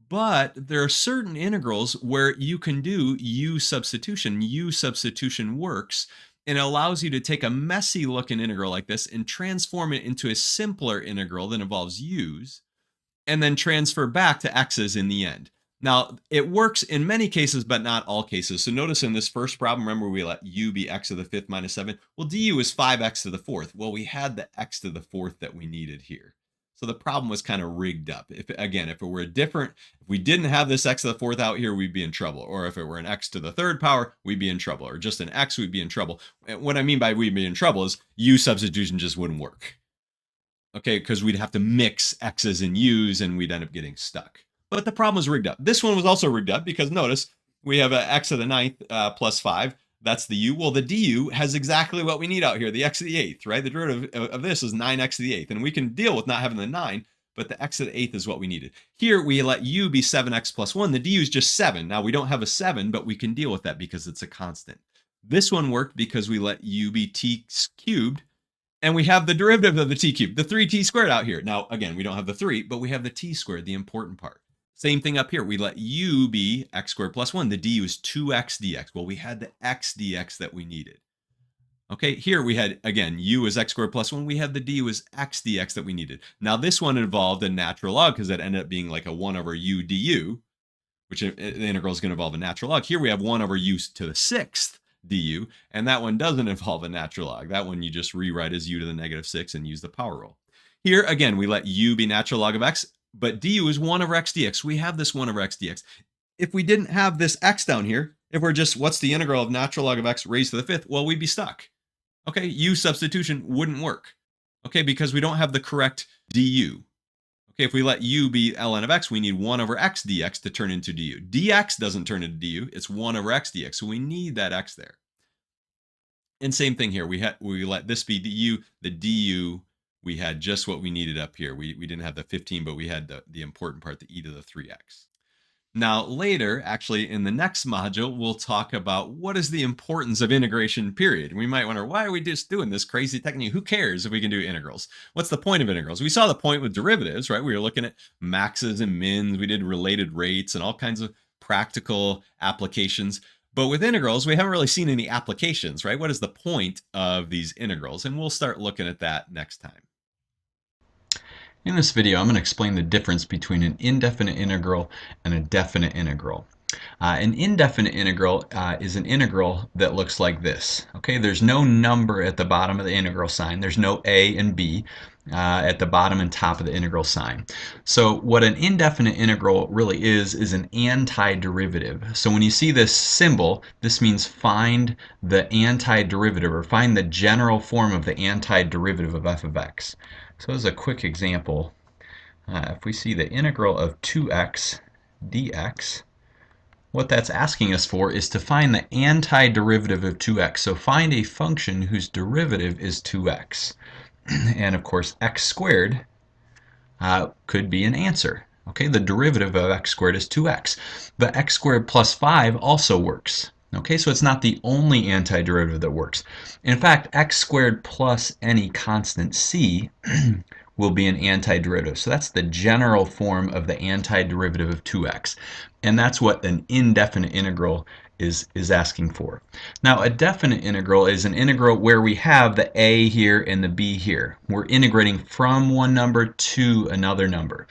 But there are certain integrals where you can do u-Substitution. U-Substitution works and it allows you to take a messy looking integral like this and transform it into a simpler integral that involves u's and then transfer back to x's in the end. Now, it works in many cases, but not all cases. So notice in this first problem, remember we let u be x to the 5th minus 7. Well, du is 5x to the 4th. Well, we had the x to the 4th that we needed here. So the problem was kind of rigged up. If we didn't have this x to the 4th out here, we'd be in trouble. Or if it were an x to the 3rd power, we'd be in trouble. Or just an x, we'd be in trouble. And what I mean by we'd be in trouble is u-Substitution just wouldn't work. Okay, because we'd have to mix x's and u's and we'd end up getting stuck. But the problem was rigged up. This one was also rigged up because notice we have an x to the 9th plus 5. That's the u. Well, the du has exactly what we need out here, the x to the 8th, right? The derivative of this is 9x to the 8th. And we can deal with not having the 9, but the x to the 8th is what we needed. Here, we let u be 7x plus 1. The du is just 7. Now, we don't have a 7, but we can deal with that because it's a constant. This one worked because we let u be t cubed. And we have the derivative of the t cubed, the 3t squared out here. Now, again, we don't have the 3, but we have the t squared, the important part. Same thing up here. We let u be x squared plus 1. The du is 2x dx. Well, we had the x dx that we needed. Okay, here we had, again, u is x squared plus 1. We had the du is x dx that we needed. Now, this one involved a natural log because it ended up being like a 1 over u du, which the integral is going to involve a natural log. Here we have 1 over u to the 6th du, and that one doesn't involve a natural log. That one you just rewrite as u to the negative 6 and use the power rule. Here, again, we let u be natural log of x, but du is 1 over x dx. We have this 1 over x dx. If we didn't have this x down here, if we're just, what's the integral of natural log of x raised to the 5th? Well, we'd be stuck. Okay, u-Substitution wouldn't work. Okay, because we don't have the correct du. Okay, if we let u be ln of x, we need 1 over x dx to turn into du. dx doesn't turn into du, it's 1 over x dx, so we need that x there. And same thing here, we let this be du, the du, we had just what we needed up here. We didn't have the 15, but we had the important part, the e to the 3x. Now later, actually in the next module, we'll talk about what is the importance of integration period. We might wonder, why are we just doing this crazy technique? Who cares if we can do integrals? What's the point of integrals? We saw the point with derivatives, right? We were looking at maxes and mins. We did related rates and all kinds of practical applications. But with integrals, we haven't really seen any applications, right? What is the point of these integrals? And we'll start looking at that next time. In this video, I'm going to explain the difference between an indefinite integral and a definite integral. An indefinite integral is an integral that looks like this. Okay, there's no number at the bottom of the integral sign. There's no a and b at the bottom and top of the integral sign. So what an indefinite integral really is an antiderivative. So when you see this symbol, this means find the antiderivative, or find the general form of the antiderivative of f of x. So as a quick example, if we see the integral of 2x dx, what that's asking us for is to find the antiderivative of 2x. So find a function whose derivative is 2x. And of course, x squared could be an answer. Okay, the derivative of x squared is 2x. But x squared plus 5 also works. Okay, so it's not the only antiderivative that works. In fact, x squared plus any constant c will be an antiderivative. So that's the general form of the antiderivative of 2x. And that's what an indefinite integral is asking for. Now, a definite integral is an integral where we have the a here and the b here. We're integrating from one number to another number.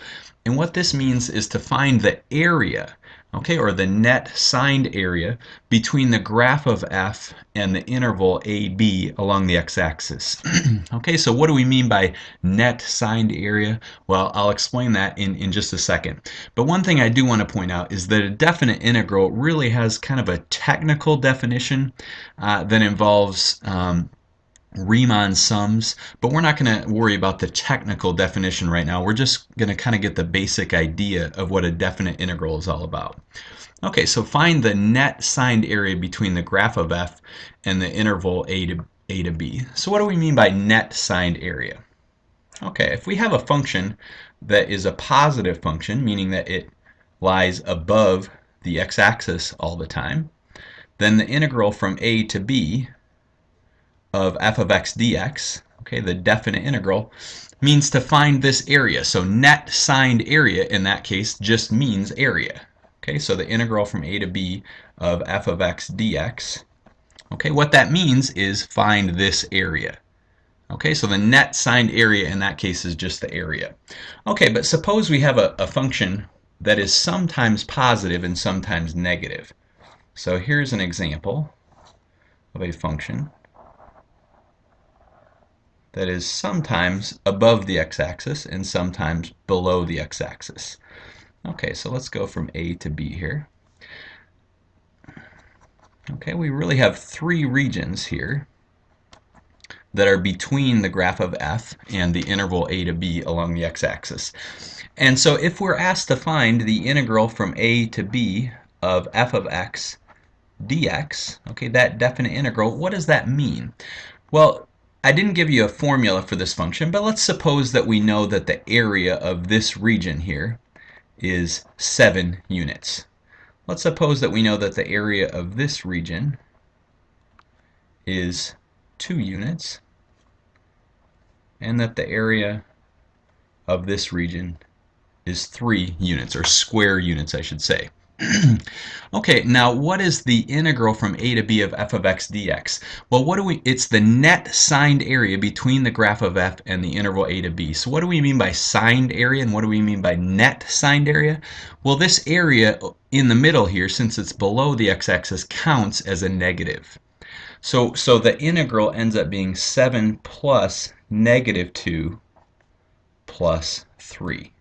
And what this means is to find the area, okay, or the net signed area between the graph of f and the interval AB along the x-axis. Okay, so what do we mean by net signed area? Well, I'll explain that in just a second. But one thing I do want to point out is that a definite integral really has kind of a technical definition that involves Riemann sums, but we're not going to worry about the technical definition right now. We're just going to kind of get the basic idea of what a definite integral is all about. Okay, so find the net signed area between the graph of f and the interval a to b. So what do we mean by net signed area? Okay, if we have a function that is a positive function, meaning that it lies above the x-axis all the time, then the integral from a to b of f of x dx, okay, the definite integral, means to find this area. So net signed area in that case just means area. Okay, so the integral from a to b of f of x dx, okay, what that means is find this area. Okay, so the net signed area in that case is just the area. Okay, but suppose we have a function that is sometimes positive and sometimes negative. So here's an example of a function that is sometimes above the x-axis and sometimes below the x-axis. Okay, so let's go from a to b here. Okay, we really have three regions here that are between the graph of f and the interval a to b along the x-axis. And so if we're asked to find the integral from a to b of f of x dx, okay, that definite integral, what does that mean? Well, I didn't give you a formula for this function, but let's suppose that we know that the area of this region here is 7 units. Let's suppose that we know that the area of this region is 2 units, and that the area of this region is 3 units, or square units, I should say. Okay, now what is the integral from a to b of f of x dx? Well, it's the net signed area between the graph of f and the interval a to b. So what do we mean by signed area, and what do we mean by net signed area? Well, this area in the middle here, since it's below the x-axis, counts as a negative. So the integral ends up being 7 plus negative 2 plus 3,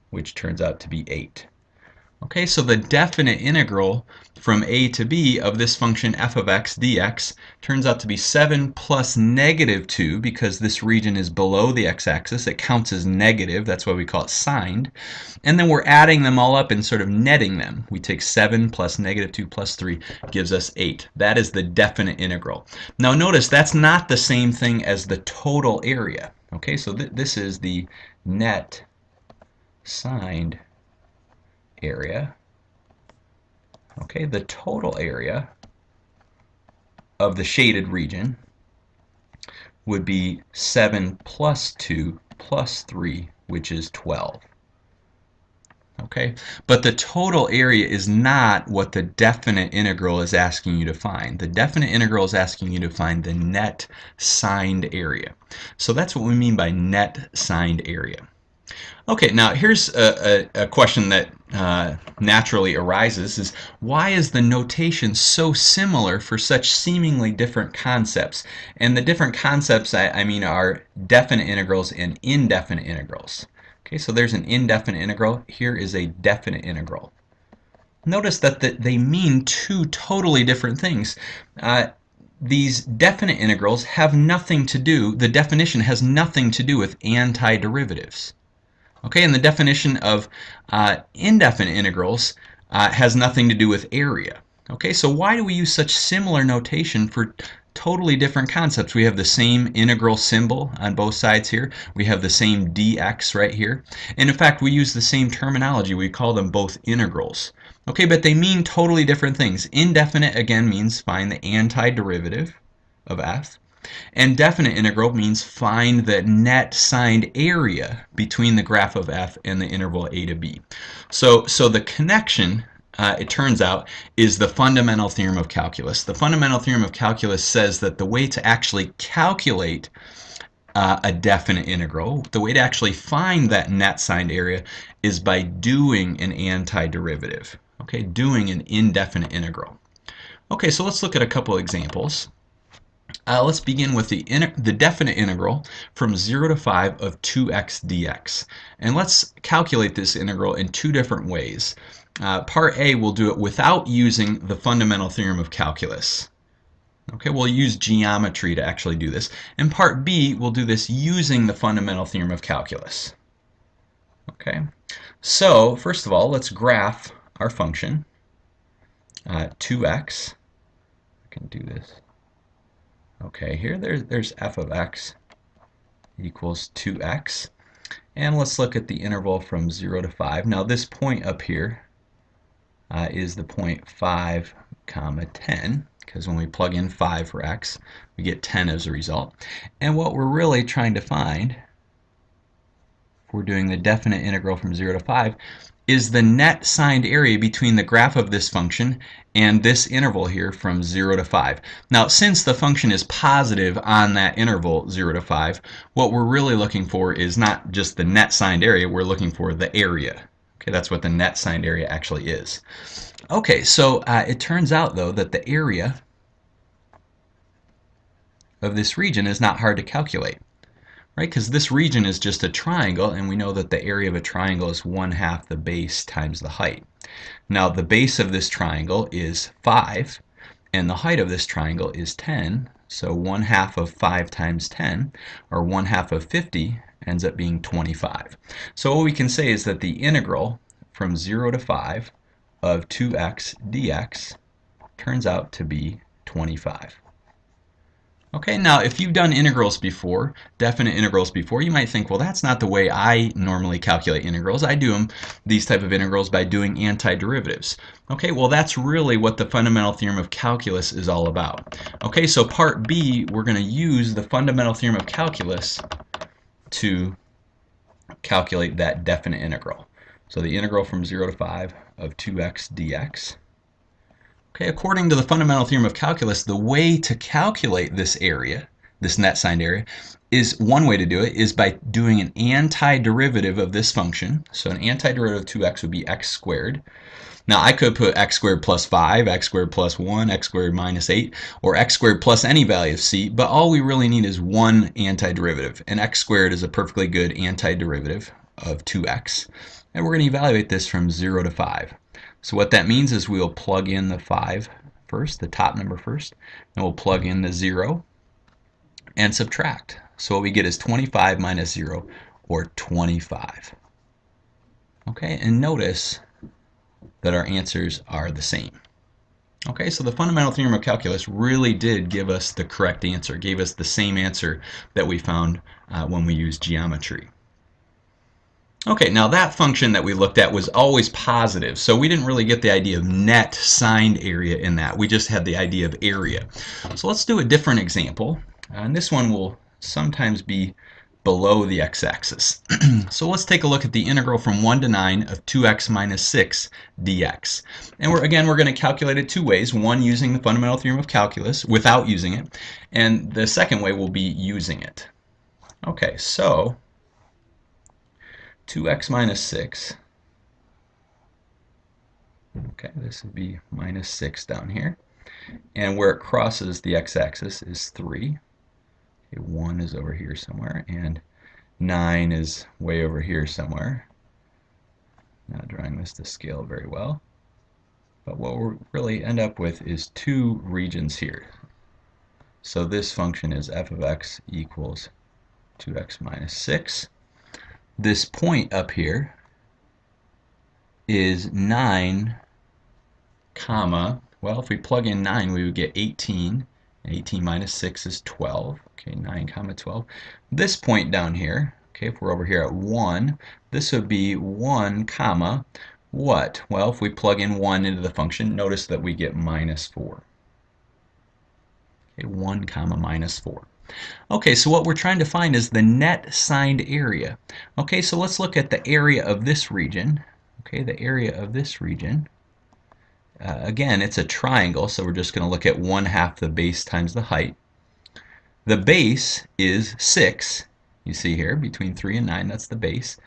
which turns out to be 8. Okay, so the definite integral from a to b of this function f of x dx turns out to be 7 plus negative 2, because this region is below the x-axis. It counts as negative. That's why we call it signed. And then we're adding them all up and sort of netting them. We take 7 plus negative 2 plus 3 gives us 8. That is the definite integral. Now notice that's not the same thing as the total area. Okay, so this is the net signed area. Okay, the total area of the shaded region would be 7 plus 2 plus 3, which is 12. Okay, but the total area is not what the definite integral is asking you to find. The definite integral is asking you to find the net signed area. So that's what we mean by net signed area. Okay, now here's a question that naturally arises is why is the notation so similar for such seemingly different concepts? And the different concepts I mean are definite integrals and indefinite integrals. Okay, so there's an indefinite integral. Here is a definite integral. Notice that they mean two totally different things. These definite integrals have nothing to do, the definition has nothing to do with antiderivatives. Okay, and the definition of indefinite integrals has nothing to do with area. Okay, so why do we use such similar notation for totally different concepts? We have the same integral symbol on both sides here. We have the same dx right here. And in fact, we use the same terminology. We call them both integrals. Okay, but they mean totally different things. Indefinite, again, means find the antiderivative of f. And definite integral means find the net signed area between the graph of f and the interval a to b. So the connection, it turns out, is the fundamental theorem of calculus. The fundamental theorem of calculus says that the way to actually calculate a definite integral, the way to actually find that net signed area is by doing an antiderivative. Okay, doing an indefinite integral. Okay, so let's look at a couple examples. Let's begin with the definite integral from 0 to 5 of 2x dx. And let's calculate this integral in two different ways. Part A, we'll do it without using the fundamental theorem of calculus. Okay, we'll use geometry to actually do this. And part B, we'll do this using the fundamental theorem of calculus. Okay, so first of all, let's graph our function, 2x. I can do this. Okay, here there's f of x equals 2x. And let's look at the interval from 0 to 5. Now this point up here is the point 5, 10, because when we plug in 5 for x, we get 10 as a result. And what we're really trying to find, if we're doing the definite integral from 0 to 5, is the net signed area between the graph of this function and this interval here from 0 to 5. Now, since the function is positive on that interval 0 to 5, what we're really looking for is not just the net signed area, we're looking for the area. Okay, that's what the net signed area actually is. Okay, so it turns out, though, that the area of this region is not hard to calculate. Right, because this region is just a triangle, and we know that the area of a triangle is 1/2 the base times the height. Now the base of this triangle is 5, and the height of this triangle is 10, so 1/2 of 5 times 10, or 1/2 of 50, ends up being 25. So what we can say is that the integral from 0 to 5 of 2x dx turns out to be 25. Okay, now if you've done integrals before, definite integrals before, you might think, well, that's not the way I normally calculate integrals. I do these type of integrals by doing antiderivatives. Okay, well, that's really what the fundamental theorem of calculus is all about. Okay, so part B, we're going to use the fundamental theorem of calculus to calculate that definite integral. So the integral from 0 to 5 of 2x dx. Okay, according to the fundamental theorem of calculus, the way to calculate this area, this net signed area, is one way to do it is by doing an antiderivative of this function. So an antiderivative of 2x would be x squared. Now I could put x squared plus 5, x squared plus 1, x squared minus 8, or x squared plus any value of c, but all we really need is one antiderivative, and x squared is a perfectly good antiderivative of 2x. And we're going to evaluate this from 0 to 5. So what that means is we'll plug in the 5 first, the top number first, and we'll plug in the 0 and subtract. So what we get is 25 minus 0, or 25. Okay, and notice that our answers are the same. Okay, so the fundamental theorem of calculus really did give us the correct answer, gave us the same answer that we found when we used geometry. Okay, now that function that we looked at was always positive, so we didn't really get the idea of net signed area in that. We just had the idea of area. So let's do a different example, and this one will sometimes be below the x-axis. So let's take a look at the integral from 1 to 9 of 2x minus 6 dx. And we're going to calculate it two ways. One, using the fundamental theorem of calculus without using it. And the second way will be using it. Okay, so 2x minus 6. Okay, this would be minus 6 down here. And where it crosses the x-axis is 3. Okay, 1 is over here somewhere, and 9 is way over here somewhere. Not drawing this to scale very well. But what we'll really end up with is two regions here. So this function is f of x equals 2x minus 6. This point up here is 9, comma, well, if we plug in 9, we would get 18. 18 minus 6 is 12. Okay, 9 comma 12. This point down here, okay, if we're over here at 1, this would be 1 comma what? Well, if we plug in 1 into the function, notice that we get minus 4. Okay, 1 comma minus 4. Okay, so what we're trying to find is the net signed area. Okay, so let's look at the area of this region. Okay, the area of this region. Again, it's a triangle, so we're just going to look at 1/2 the base times the height. The base is 6. You see here, between 3 and 9, that's the base.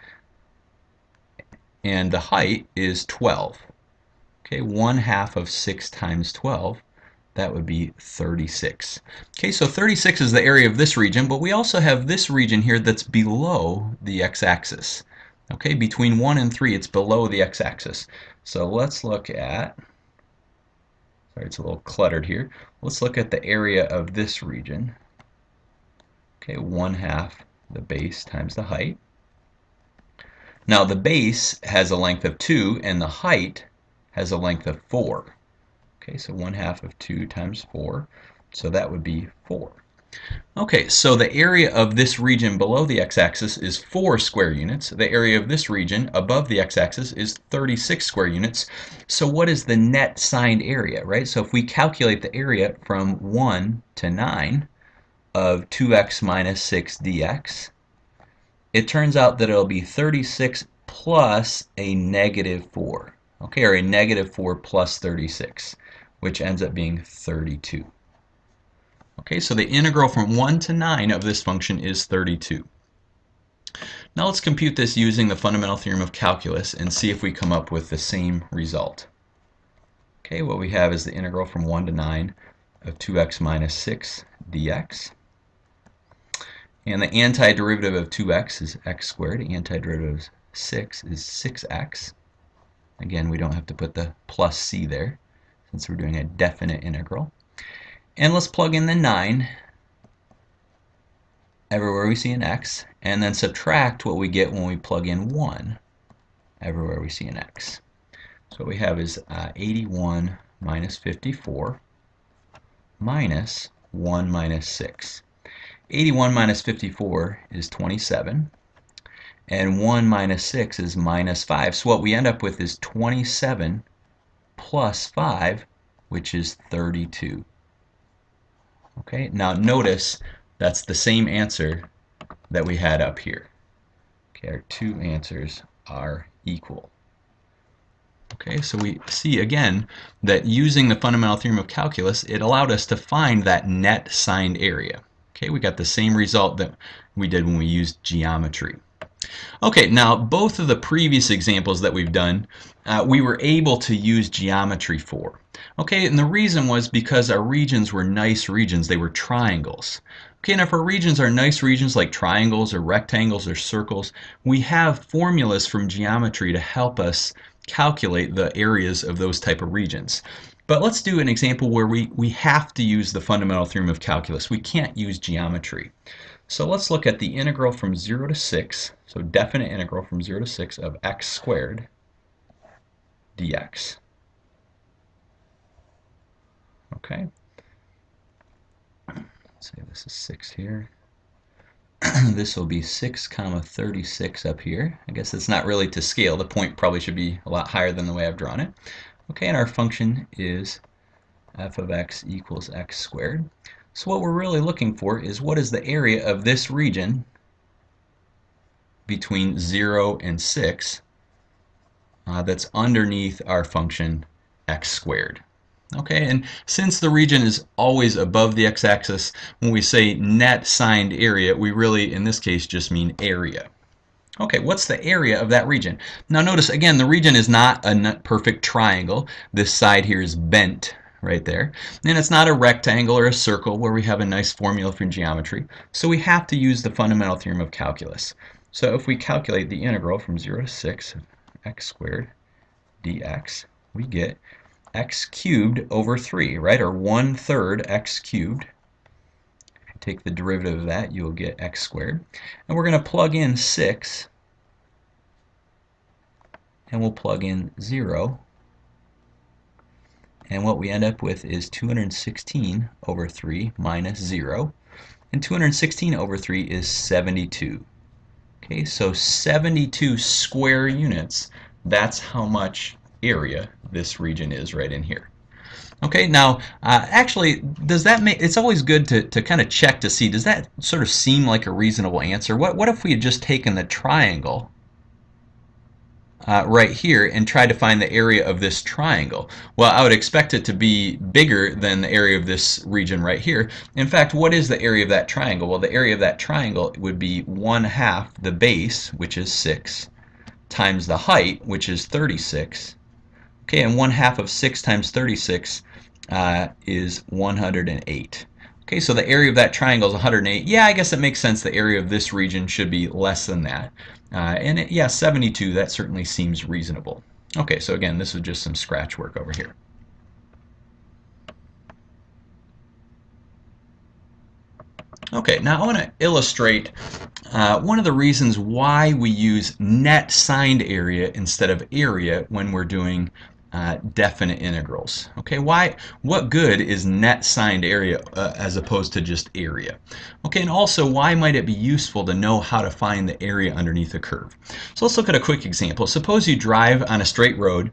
And the height is 12. Okay, 1/2 of 6 times 12, that would be 36. Okay, so 36 is the area of this region, but we also have this region here that's below the x-axis. Okay, between 1 and 3, it's below the x-axis. So let's look at, sorry, it's a little cluttered here. Let's look at the area of this region. Okay, 1/2 the base times the height. Now the base has a length of 2 and the height has a length of 4. Okay, so 1/2 of 2 times 4, so that would be 4. Okay, so the area of this region below the x-axis is 4 square units. The area of this region above the x-axis is 36 square units. So what is the net signed area, right? So if we calculate the area from 1 to 9 of 2x minus 6 dx, it turns out that it'll be 36 plus a negative 4. Okay, or a negative 4 plus 36, which ends up being 32. Okay, so the integral from 1 to 9 of this function is 32. Now let's compute this using the fundamental theorem of calculus and see if we come up with the same result. Okay, what we have is the integral from 1 to 9 of 2x minus 6 dx. And the antiderivative of 2x is x squared. Antiderivative of 6 is 6x. Again, we don't have to put the plus c there since we're doing a definite integral. And let's plug in the 9 everywhere we see an x, and then subtract what we get when we plug in 1 everywhere we see an x. So what we have is 81 minus 54 minus 1 minus 6. 81 minus 54 is 27, and 1 minus 6 is minus 5. So what we end up with is 27 plus 5, which is 32. Okay, now notice that's the same answer that we had up here. Okay, our two answers are equal. Okay, so we see again that using the fundamental theorem of calculus, it allowed us to find that net signed area. Okay, we got the same result that we did when we used geometry. Okay, now both of the previous examples that we've done, we were able to use geometry for. Okay, and the reason was because our regions were nice regions, they were triangles. Okay, and if our regions are nice regions like triangles or rectangles or circles, we have formulas from geometry to help us calculate the areas of those type of regions. But let's do an example where we have to use the fundamental theorem of calculus. We can't use geometry. So let's look at the integral from 0 to 6, so definite integral from 0 to 6 of x squared dx. Okay. Let's say this is 6 here. This will be 6 comma 36 up here. I guess it's not really to scale. The point probably should be a lot higher than the way I've drawn it. Okay, and our function is f of x equals x squared. So what we're really looking for is what is the area of this region between 0 and 6 that's underneath our function x squared. Okay, and since the region is always above the x-axis, when we say net signed area, we really, in this case, just mean area. Okay, what's the area of that region? Now notice, again, the region is not a perfect triangle. This side here is bent right there. And it's not a rectangle or a circle where we have a nice formula for geometry. So we have to use the fundamental theorem of calculus. So if we calculate the integral from 0 to 6 of x squared dx, we get x cubed over 3, right? Or 1/3 x cubed. If you take the derivative of that, you'll get x squared. And we're going to plug in 6, and we'll plug in 0. And what we end up with is 216 over 3 minus 0. And 216 over 3 is 72. Okay, so 72 square units, that's how much area this region is right in here. Okay, now actually, does that make, it's always good to kind of check to see, does that sort of seem like a reasonable answer? What if we had just taken the triangle right here and tried to find the area of this triangle? Well, I would expect it to be bigger than the area of this region right here. In fact, what is the area of that triangle? Well, the area of that triangle would be 1/2 the base, which is 6, times the height, which is 36. Okay, and 1/2 of 6 times 36 is 108. Okay, so the area of that triangle is 108. Yeah, I guess it makes sense the area of this region should be less than that. Yeah, 72, that certainly seems reasonable. Okay, so again, this is just some scratch work over here. Okay, now I want to illustrate one of the reasons why we use net signed area instead of area when we're doing definite integrals. Okay, what good is net signed area as opposed to just area? Okay, and also why might it be useful to know how to find the area underneath a curve? So let's look at a quick example. Suppose you drive on a straight road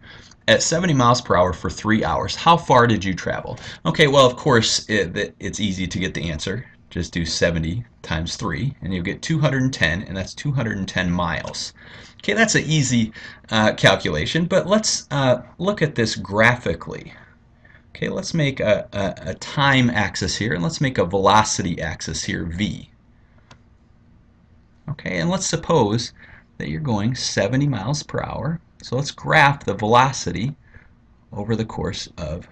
at 70 miles per hour for 3 hours. How far did you travel? Okay, well, of course, it's easy to get the answer. Just do 70 times 3, and you'll get 210, and that's 210 miles. Okay, that's an easy calculation, but let's look at this graphically. Okay, let's make a time axis here, and let's make a velocity axis here, v. Okay, and let's suppose that you're going 70 miles per hour. So let's graph the velocity over the course of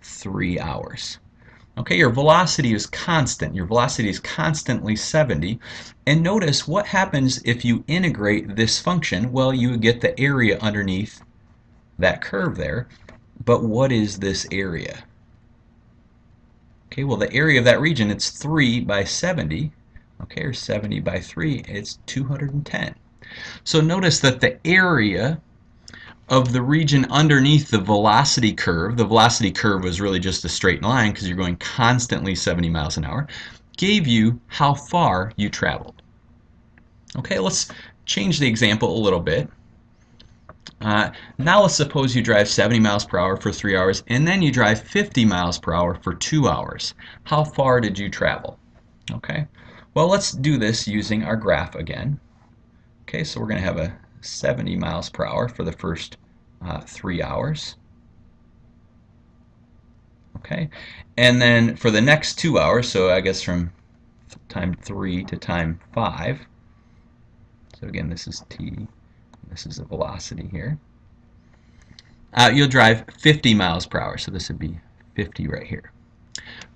3 hours. Okay, your velocity is constant. Your velocity is constantly 70. And notice what happens if you integrate this function. Well, you would get the area underneath that curve there. But what is this area? Okay, well, the area of that region, it's 3 by 70. Okay, or 70 by 3, it's 210. So notice that the area of the region underneath the velocity curve was really just a straight line because you're going constantly 70 miles an hour, gave you how far you traveled. Okay, let's change the example a little bit. Now let's suppose you drive 70 miles per hour for 3 hours, and then you drive 50 miles per hour for 2 hours. How far did you travel? Okay, well, let's do this using our graph again. Okay, so we're going to have a 70 miles per hour for the first 3 hours. Okay, and then for the next 2 hours, so I guess from time 3 to time 5. So again, this is t, this is the velocity here. You'll drive 50 miles per hour, so this would be 50 right here.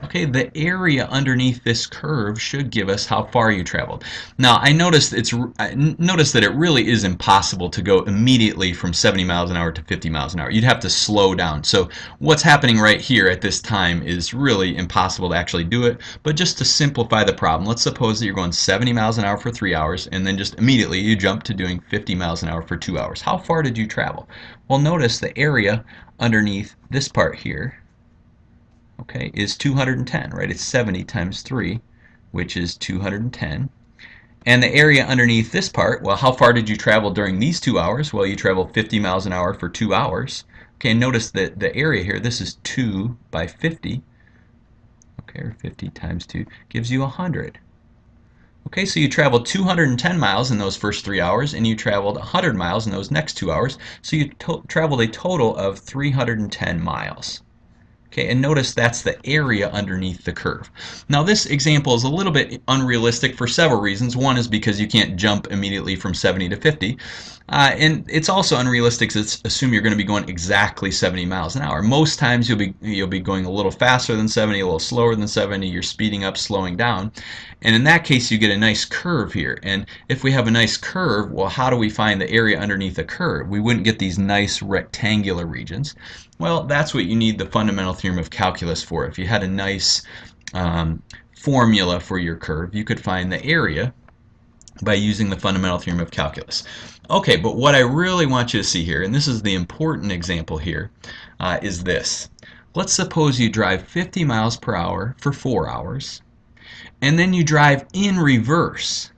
Okay, the area underneath this curve should give us how far you traveled. Now, I noticed that it really is impossible to go immediately from 70 miles an hour to 50 miles an hour. You'd have to slow down. So what's happening right here at this time is really impossible to actually do it. But just to simplify the problem, let's suppose that you're going 70 miles an hour for 3 hours, and then just immediately you jump to doing 50 miles an hour for 2 hours. How far did you travel? Well, notice the area underneath this part here, okay, is 210, right? It's 70 times 3, which is 210. And the area underneath this part, well, how far did you travel during these 2 hours? Well, you traveled 50 miles an hour for 2 hours. Okay, and notice that the area here, this is 2 by 50. Okay, or 50 times 2 gives you 100. Okay, so you traveled 210 miles in those first 3 hours, and you traveled 100 miles in those next 2 hours, so you traveled a total of 310 miles. Okay, and notice that's the area underneath the curve. Now this example is a little bit unrealistic for several reasons. One is because you can't jump immediately from 70 to 50. And it's also unrealistic to assume you're going to be going exactly 70 miles an hour. Most times you'll be going a little faster than 70, a little slower than 70. You're speeding up, slowing down. And in that case, you get a nice curve here. And if we have a nice curve, well, how do we find the area underneath the curve? We wouldn't get these nice rectangular regions. Well, that's what you need the fundamental theorem of calculus for. If you had a nice formula for your curve, you could find the area by using the fundamental theorem of calculus. Okay, but what I really want you to see here, and this is the important example here, is this. Let's suppose you drive 50 miles per hour for 4 hours, and then you drive in reverse.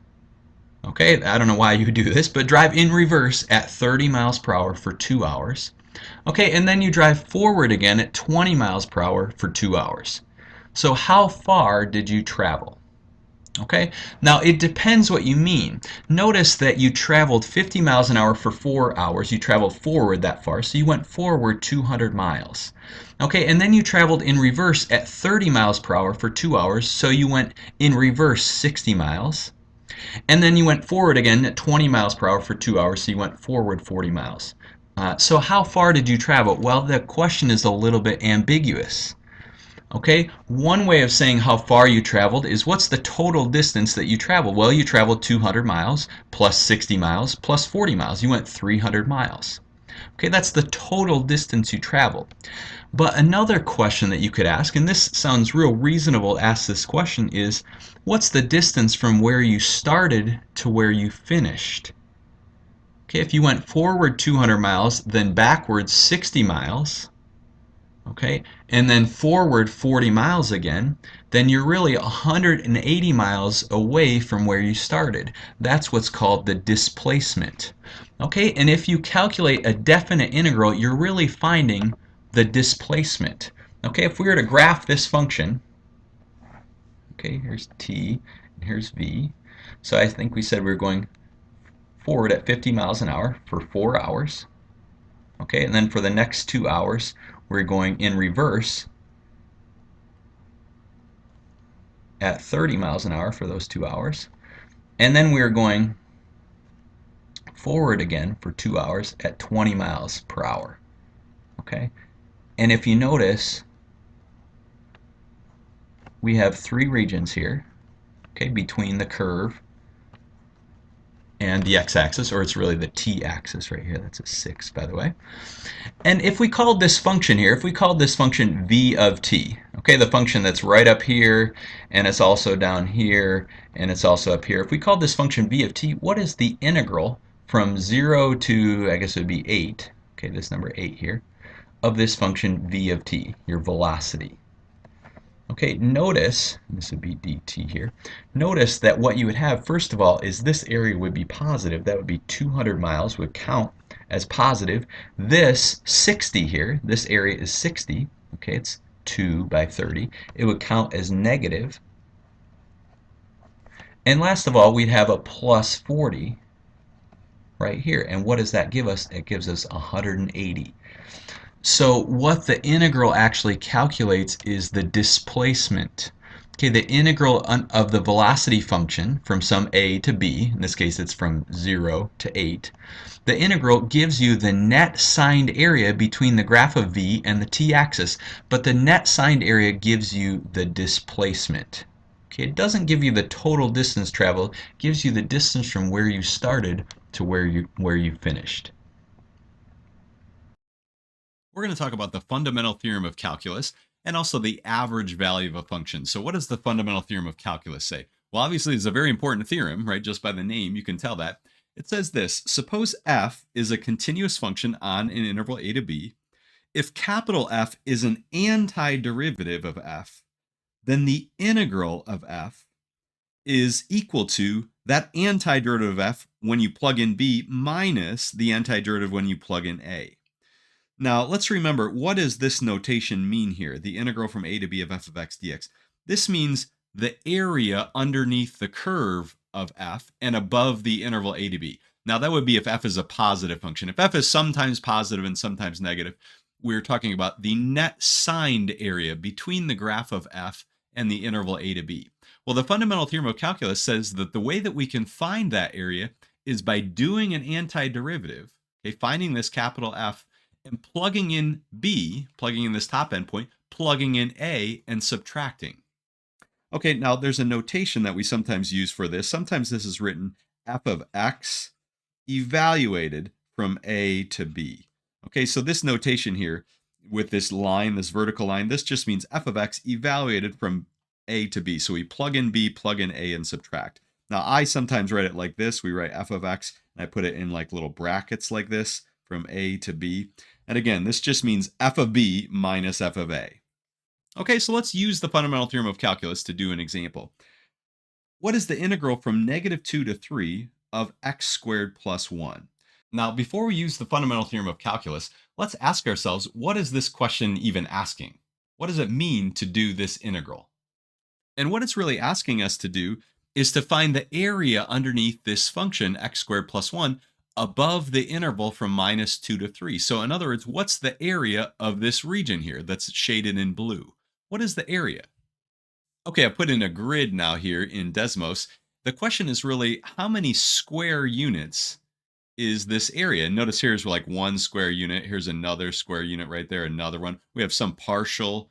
Okay, I don't know why you do this, but drive in reverse at 30 miles per hour for 2 hours. Okay, and then you drive forward again at 20 miles per hour for 2 hours. So how far did you travel? Okay, now it depends what you mean. Notice that you traveled 50 miles an hour for 4 hours. You traveled forward that far, so you went forward 200 miles. Okay, and then you traveled in reverse at 30 miles per hour for 2 hours, so you went in reverse 60 miles. And then you went forward again at 20 miles per hour for 2 hours, so you went forward 40 miles. So how far did you travel? Well, the question is a little bit ambiguous. Okay, one way of saying how far you traveled is what's the total distance that you traveled? Well, you traveled 200 miles plus 60 miles plus 40 miles. You went 300 miles. Okay, that's the total distance you traveled. But another question that you could ask, and this sounds real reasonable to ask this question, is what's the distance from where you started to where you finished? Okay, if you went forward 200 miles, then backwards 60 miles, okay, and then forward 40 miles again, then you're really 180 miles away from where you started. That's what's called the displacement. Okay, and if you calculate a definite integral, you're really finding the displacement. Okay, if we were to graph this function, okay, here's t and here's v. So I think we said we were going forward at 50 miles an hour for 4 hours. Okay, and then for the next 2 hours, we're going in reverse at 30 miles an hour for those 2 hours. And then we're going forward again for 2 hours at 20 miles per hour. Okay, and if you notice, we have 3 regions here, okay, between the curve and the x-axis, or it's really the t-axis right here. That's a 6, by the way. And if we called this function here, if we called this function v of t, okay, the function that's right up here, and it's also down here, and it's also up here. If we called this function v of t, what is the integral from 0 to, I guess it would be 8, okay, this number 8 here, of this function v of t, your velocity? Okay, notice, this would be dt here, notice that what you would have, first of all, is this area would be positive. That would be 200 miles, would count as positive. This 60 here, this area is 60, okay, it's 2 by 30. It would count as negative. And last of all, we'd have a plus 40 right here. And what does that give us? It gives us 180. So what the integral actually calculates is the displacement. Okay, the integral of the velocity function from some a to b, in this case it's from 0 to 8, the integral gives you the net signed area between the graph of v and the t-axis, but the net signed area gives you the displacement. Okay, it doesn't give you the total distance traveled, it gives you the distance from where you started to where you finished. We're going to talk about the fundamental theorem of calculus and also the average value of a function. So what does the fundamental theorem of calculus say? Well, obviously it's a very important theorem, right? Just by the name, you can tell that. It says this: suppose f is a continuous function on an interval a to b. If capital F is an antiderivative of f, then the integral of f is equal to that antiderivative of f when you plug in b minus the antiderivative when you plug in a. Now, let's remember, what does this notation mean here? The integral from a to b of f of x dx. This means the area underneath the curve of f and above the interval a to b. Now, that would be if f is a positive function. If f is sometimes positive and sometimes negative, we're talking about the net signed area between the graph of f and the interval a to b. Well, the fundamental theorem of calculus says that the way that we can find that area is by doing an antiderivative, okay, finding this capital F and plugging in b, plugging in this top endpoint, plugging in a, and subtracting. Okay, now there's a notation that we sometimes use for this. Sometimes this is written f of x evaluated from a to b. Okay, so this notation here with this line, this vertical line, this just means f of x evaluated from a to b. So we plug in b, plug in a, and subtract. Now, I sometimes write it like this. We write f of x, and I put it in like little brackets like this from a to b. And again, this just means f of b minus f of a. Okay, so let's use the fundamental theorem of calculus to do an example. What is the integral from -2 to 3 of x squared plus 1? Now, before we use the fundamental theorem of calculus, let's ask ourselves, what is this question even asking? What does it mean to do this integral? And what it's really asking us to do is to find the area underneath this function, x squared plus 1, above the interval from -2 to 3. So in other words, what's the area of this region here that's shaded in blue? What is the area? Okay, I put in a grid now here in Desmos. The question is really, how many square units is this area? And notice here's like one square unit. Here's another square unit right there, another one. We have some partial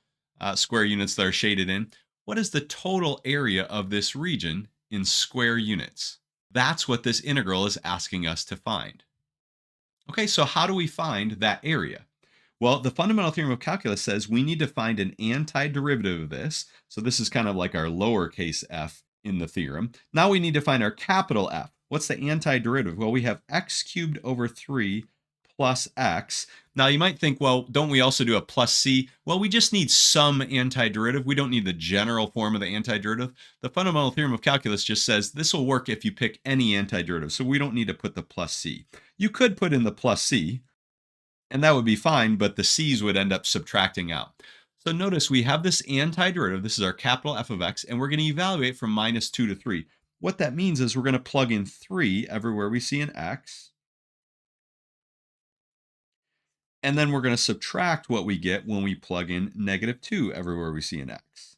square units that are shaded in. What is the total area of this region in square units? That's what this integral is asking us to find. Okay, so how do we find that area? Well, the fundamental theorem of calculus says we need to find an antiderivative of this. So this is kind of like our lowercase f in the theorem. Now we need to find our capital F. What's the antiderivative? Well, we have x cubed over 3 plus x. Now you might think, well, don't we also do a plus c? Well, we just need some antiderivative. We don't need the general form of the antiderivative. The fundamental theorem of calculus just says this will work if you pick any antiderivative. So we don't need to put the plus c. You could put in the plus c, and that would be fine, but the c's would end up subtracting out. So notice we have this antiderivative. This is our capital F of x, and we're going to evaluate from -2 to 3. What that means is we're going to plug in 3 everywhere we see an x. And then we're going to subtract what we get when we plug in -2 everywhere we see an x.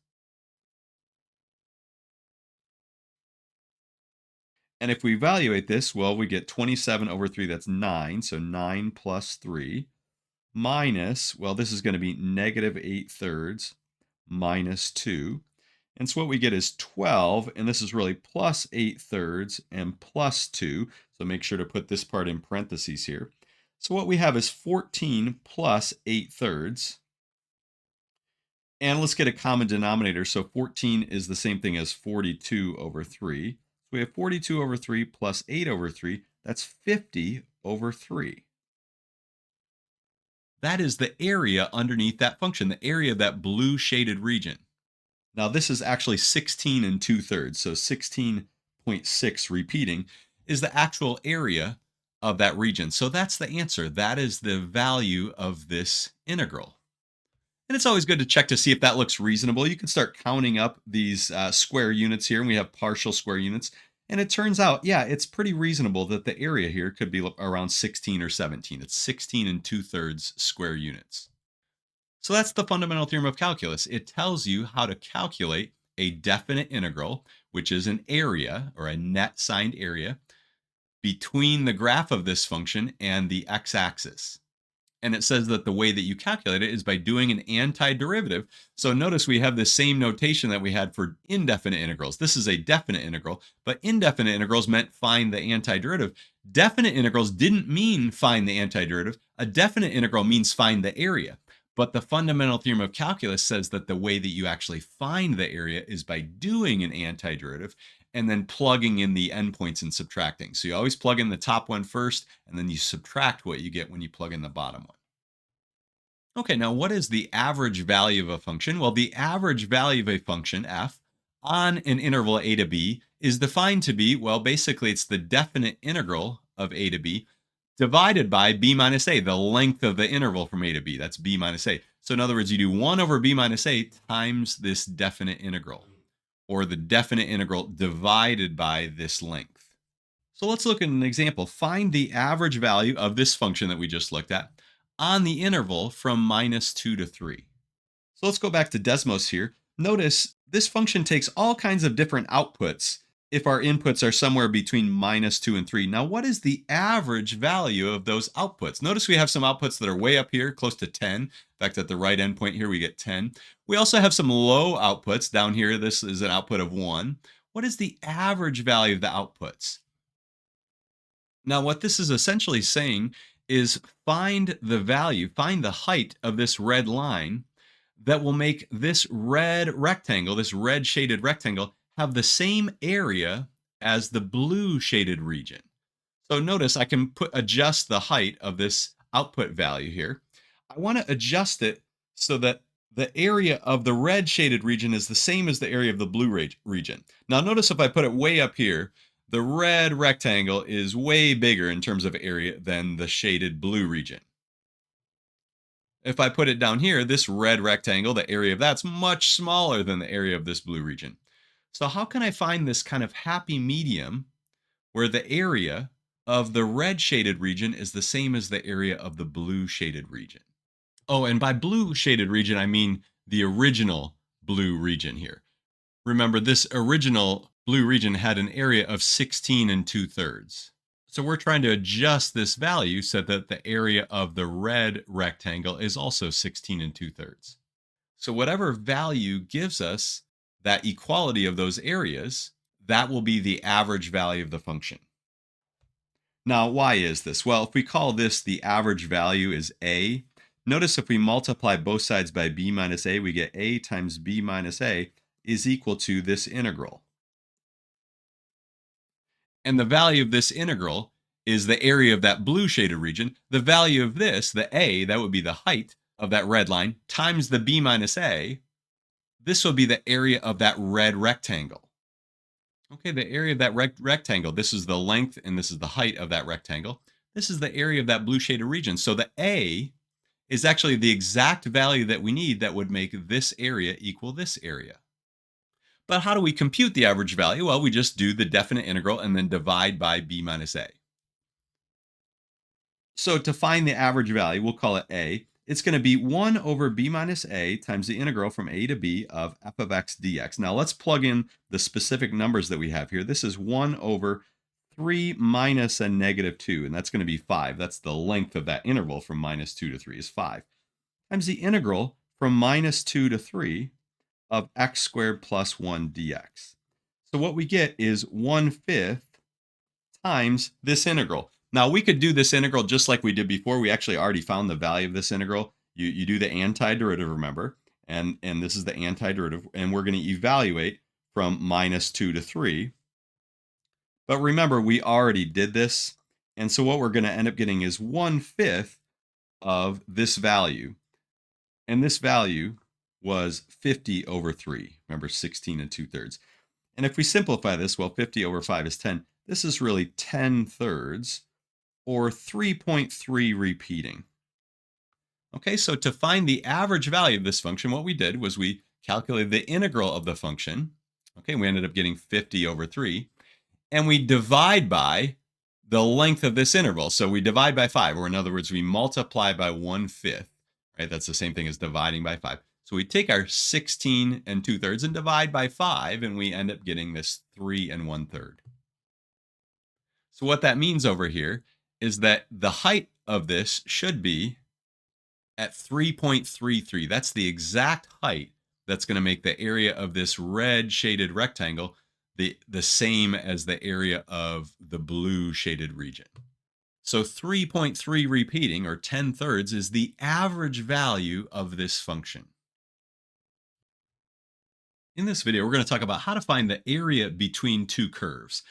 And if we evaluate this, well, we get 27 over 3, that's 9. So 9 plus 3 minus, well, this is going to be -8/3 minus 2. And so what we get is 12, and this is really plus 8/3 and plus 2. So make sure to put this part in parentheses here. So what we have is 14 plus 8/3. And let's get a common denominator. So 14 is the same thing as 42 over 3. So we have 42 over 3 plus 8 over 3. That's 50 over 3. That is the area underneath that function, the area of that blue shaded region. Now this is actually 16 2/3. So 16.6 repeating is the actual area of that region. So that's the answer. That is the value of this integral. And it's always good to check to see if that looks reasonable. You can start counting up these square units here, and we have partial square units. And it turns out, yeah, it's pretty reasonable that the area here could be around 16 or 17. It's 16 2/3 square units. So that's the fundamental theorem of calculus. It tells you how to calculate a definite integral, which is an area or a net signed area between the graph of this function and the x-axis. And it says that the way that you calculate it is by doing an antiderivative. So notice we have the same notation that we had for indefinite integrals. This is a definite integral, but indefinite integrals meant find the antiderivative. Definite integrals didn't mean find the antiderivative. A definite integral means find the area. But the fundamental theorem of calculus says that the way that you actually find the area is by doing an antiderivative and then plugging in the endpoints and subtracting. So you always plug in the top one first, and then you subtract what you get when you plug in the bottom one. Okay, now what is the average value of a function? Well, the average value of a function, f, on an interval a to b is defined to be, well, basically it's the definite integral of a to b divided by b minus a, the length of the interval from a to b. That's b minus a. So in other words, you do 1 over b minus a times this definite integral. or the definite integral divided by this length. So let's look at an example. Find the average value of this function that we just looked at on the interval from -2 to 3. So let's go back to Desmos here. Notice this function takes all kinds of different outputs if our inputs are somewhere between -2 and 3. Now, what is the average value of those outputs? Notice we have some outputs that are way up here, close to 10. In fact, at the right endpoint here, we get 10. We also have some low outputs down here. This is an output of 1. What is the average value of the outputs? Now, what this is essentially saying is find the value, find the height of this red line that will make this red rectangle, this red shaded rectangle, have the same area as the blue shaded region. So notice I can adjust the height of this output value here. I want to adjust it so that the area of the red shaded region is the same as the area of the blue region. Now notice if I put it way up here, the red rectangle is way bigger in terms of area than the shaded blue region. If I put it down here, this red rectangle, the area of that's much smaller than the area of this blue region. So how can I find this kind of happy medium where the area of the red shaded region is the same as the area of the blue shaded region? Oh, and by blue shaded region, I mean the original blue region here. Remember, this original blue region had an area of 16 2/3. So we're trying to adjust this value so that the area of the red rectangle is also 16 2/3. So whatever value gives us that equality of those areas, that will be the average value of the function. Now, why is this? Well, if we call this the average value is a, notice if we multiply both sides by b minus a, we get a times b minus a is equal to this integral. And the value of this integral is the area of that blue shaded region. The value of this, the a, that would be the height of that red line, times the b minus a, this will be the area of that red rectangle. Okay, the area of that rectangle, this is the length and this is the height of that rectangle. This is the area of that blue shaded region. So the a is actually the exact value that we need that would make this area equal this area. But how do we compute the average value? Well, we just do the definite integral and then divide by b minus a. So to find the average value, we'll call it a. It's going to be 1 over b minus a times the integral from a to b of f of x dx. Now let's plug in the specific numbers that we have here. This is 1 over 3 minus a negative 2, and that's going to be 5. That's the length of that interval from -2 to 3 is 5. Times the integral from -2 to 3 of x squared plus 1 dx. So what we get is 1/5 times this integral. Now we could do this integral just like we did before. We actually already found the value of this integral. You do the antiderivative, remember, and this is the antiderivative, and we're going to evaluate from -2 to 3. But remember, we already did this, and so what we're going to end up getting is 1/5 of this value, and this value was 50 over 3. Remember, 16 2/3. And if we simplify this, well, 50 over 5 is 10. This is really 10/3, or 3.3 repeating. Okay, so to find the average value of this function, what we did was we calculated the integral of the function. Okay, we ended up getting 50 over 3. And we divide by the length of this interval. So we divide by 5, or in other words, we multiply by 1/5. Right, that's the same thing as dividing by 5. So we take our 16 2/3 and divide by 5, and we end up getting this 3 1/3. So what that means over here is that the height of this should be at 3.33. That's the exact height that's going to make the area of this red shaded rectangle the same as the area of the blue shaded region. So 3.3 repeating, or 10/3, is the average value of this function. In this video, we're going to talk about how to find the area between two curves.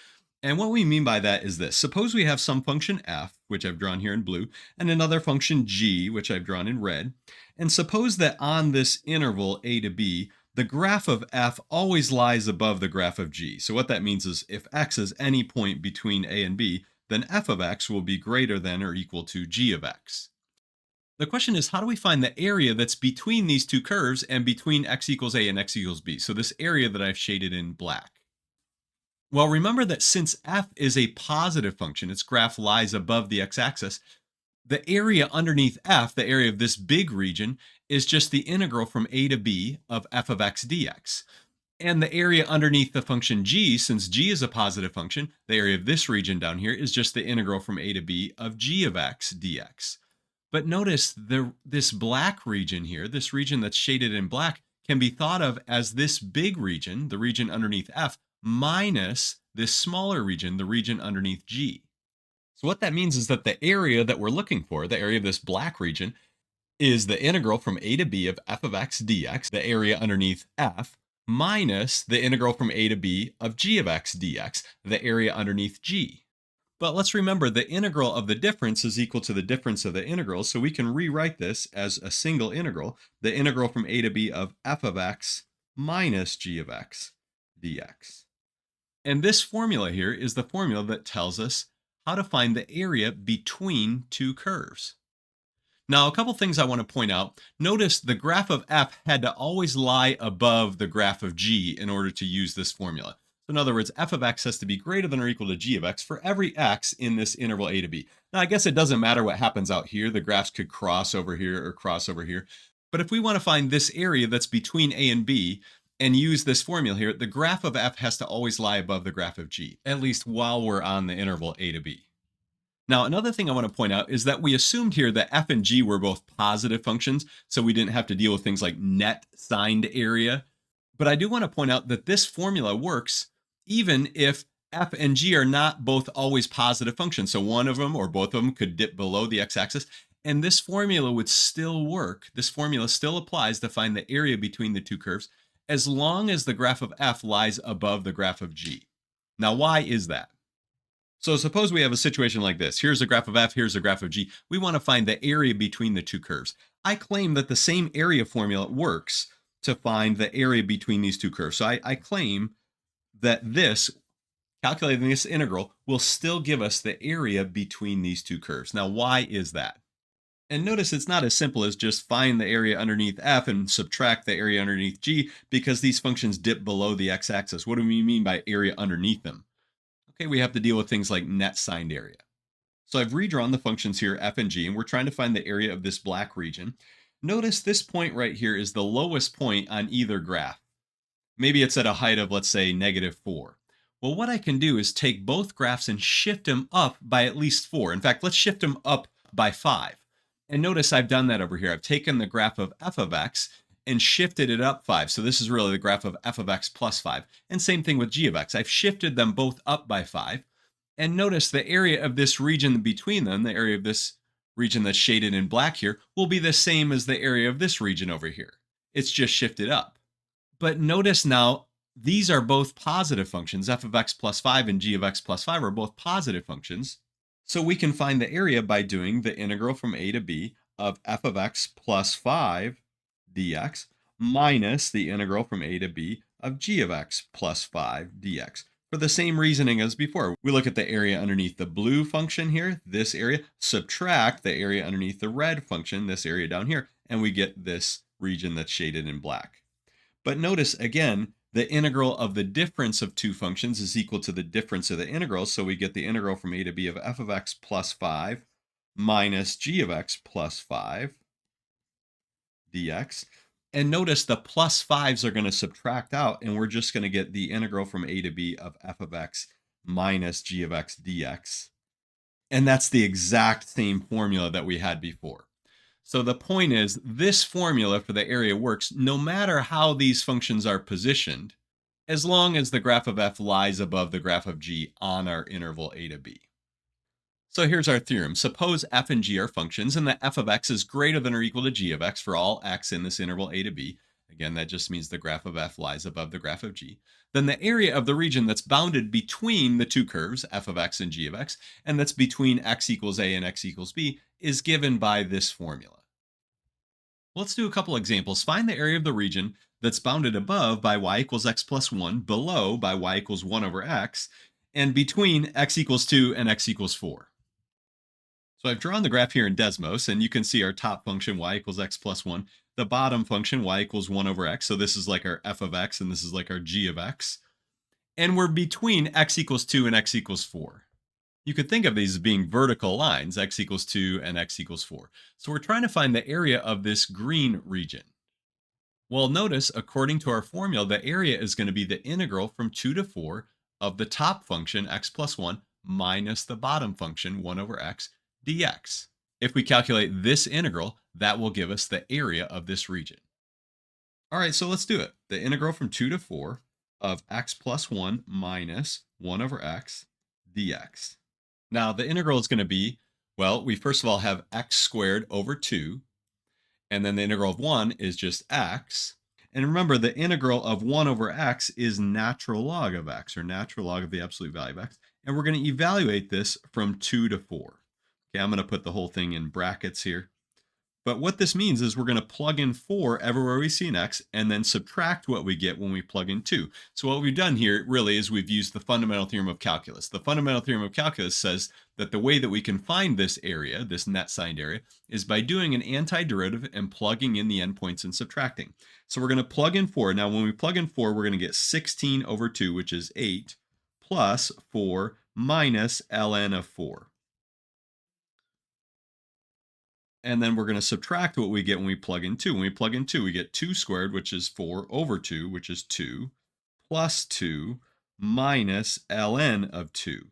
And what we mean by that is this. Suppose we have some function f, which I've drawn here in blue, and another function g, which I've drawn in red. And suppose that on this interval a to b, the graph of f always lies above the graph of g. So what that means is if x is any point between a and b, then f of x will be greater than or equal to g of x. The question is, how do we find the area that's between these two curves and between x equals a and x equals b? So this area that I've shaded in black. Well, remember that since f is a positive function, its graph lies above the x-axis, the area underneath f, the area of this big region, is just the integral from a to b of f of x dx. And the area underneath the function g, since g is a positive function, the area of this region down here is just the integral from a to b of g of x dx. But notice this black region here, this region that's shaded in black, can be thought of as this big region, the region underneath f, minus this smaller region, the region underneath g. So what that means is that the area that we're looking for, the area of this black region, is the integral from a to b of f of x dx, the area underneath f, minus the integral from a to b of g of x dx, the area underneath g. But let's remember the integral of the difference is equal to the difference of the integrals, so we can rewrite this as a single integral, the integral from a to b of f of x minus g of x dx. And this formula here is the formula that tells us how to find the area between two curves. Now, a couple things I want to point out. Notice the graph of f had to always lie above the graph of g in order to use this formula. So in other words, f of x has to be greater than or equal to g of x for every x in this interval a to b. Now, I guess it doesn't matter what happens out here. The graphs could cross over here or cross over here. But if we want to find this area that's between a and b and use this formula here, the graph of f has to always lie above the graph of g, at least while we're on the interval a to b. Now, another thing I want to point out is that we assumed here that f and g were both positive functions, so we didn't have to deal with things like net signed area. But I do want to point out that this formula works even if f and g are not both always positive functions. So one of them or both of them could dip below the x-axis, and this formula would still work. This formula still applies to find the area between the two curves as long as the graph of f lies above the graph of g. Now, why is that? So suppose we have a situation like this. Here's a graph of f, here's a graph of g. We want to find the area between the two curves. I claim that the same area formula works to find the area between these two curves. So I claim that calculating this integral, will still give us the area between these two curves. Now, why is that? And notice it's not as simple as just find the area underneath f and subtract the area underneath g, because these functions dip below the x-axis. What do we mean by area underneath them? Okay, we have to deal with things like net signed area. So I've redrawn the functions here, f and g, and we're trying to find the area of this black region. Notice this point right here is the lowest point on either graph. Maybe it's at a height of, let's say, -4. Well, what I can do is take both graphs and shift them up by at least 4. In fact, let's shift them up by 5. And notice I've done that over here. I've taken the graph of f of x and shifted it up 5. So this is really the graph of f of x plus 5. And same thing with g of x. I've shifted them both up by 5. And notice the area of this region between them, the area of this region that's shaded in black here, will be the same as the area of this region over here. It's just shifted up. But notice now, these are both positive functions. F of x plus 5 and g of x plus 5 are both positive functions. So we can find the area by doing the integral from a to b of f of x plus 5 dx minus the integral from a to b of g of x plus 5 dx. For the same reasoning as before, we look at the area underneath the blue function here, this area, subtract the area underneath the red function, this area down here, and we get this region that's shaded in black. But notice again, the integral of the difference of two functions is equal to the difference of the integrals. So we get the integral from a to b of f of x plus 5 minus g of x plus 5 dx. And notice the plus 5s are going to subtract out, and we're just going to get the integral from a to b of f of x minus g of x dx. And that's the exact same formula that we had before. So the point is, this formula for the area works no matter how these functions are positioned, as long as the graph of f lies above the graph of g on our interval a to b. So here's our theorem. Suppose f and g are functions and that f of x is greater than or equal to g of x for all x in this interval a to b. Again, that just means the graph of f lies above the graph of g. Then the area of the region that's bounded between the two curves, f of x and g of x, and that's between x equals a and x equals b, is given by this formula. Let's do a couple examples. Find the area of the region that's bounded above by y equals x plus 1, below by y equals 1 over x, and between x equals 2 and x equals 4. So I've drawn the graph here in Desmos, and you can see our top function, y equals x plus 1. The bottom function, y equals 1 over x. So this is like our f of x, and this is like our g of x. And we're between x equals 2 and x equals 4. You could think of these as being vertical lines, x equals 2 and x equals 4. So we're trying to find the area of this green region. Well, notice, according to our formula, the area is going to be the integral from 2 to 4 of the top function, x plus 1, minus the bottom function, 1 over x, dx. If we calculate this integral, that will give us the area of this region. All right, so let's do it. The integral from 2 to 4 of x plus 1 minus 1 over x dx. Now, the integral is going to be, well, we first of all have x squared over 2, and then the integral of 1 is just x. And remember, the integral of 1 over x is natural log of x, or natural log of the absolute value of x. And we're going to evaluate this from 2 to 4. Okay, I'm going to put the whole thing in brackets here. But what this means is we're going to plug in 4 everywhere we see an x, and then subtract what we get when we plug in 2. So what we've done here really is we've used the fundamental theorem of calculus. The fundamental theorem of calculus says that the way that we can find this area, this net signed area, is by doing an antiderivative and plugging in the endpoints and subtracting. So we're going to plug in 4. Now when we plug in 4, we're going to get 16 over 2, which is 8, plus 4 minus ln of 4. And then we're going to subtract what we get when we plug in 2. When we plug in 2, we get 2 squared, which is 4, over 2, which is 2, plus 2, minus ln of 2.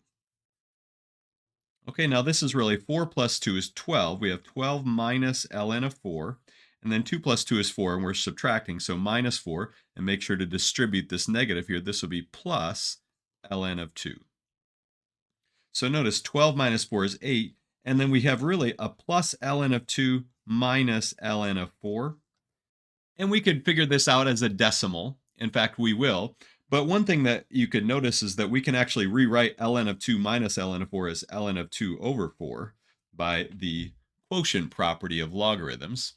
Okay, now this is really 4 plus 2 is 12. We have 12 minus ln of 4. And then 2 plus 2 is 4, and we're subtracting. So minus 4, and make sure to distribute this negative here. This will be plus ln of 2. So notice 12 minus 4 is 8. And then we have really a plus ln of 2 minus ln of 4. And we could figure this out as a decimal. In fact, we will. But one thing that you could notice is that we can actually rewrite ln of 2 minus ln of 4 as ln of 2 over 4 by the quotient property of logarithms,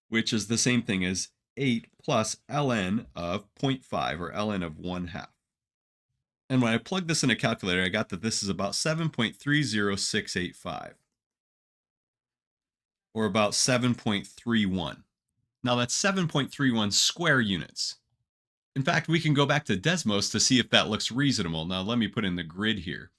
which is the same thing as 8 plus ln of 0.5, or ln of 1/2. And when I plugged this in a calculator, I got that this is about 7.30685, or about 7.31. Now that's 7.31 square units. In fact, we can go back to Desmos to see if that looks reasonable. Now let me put in the grid here.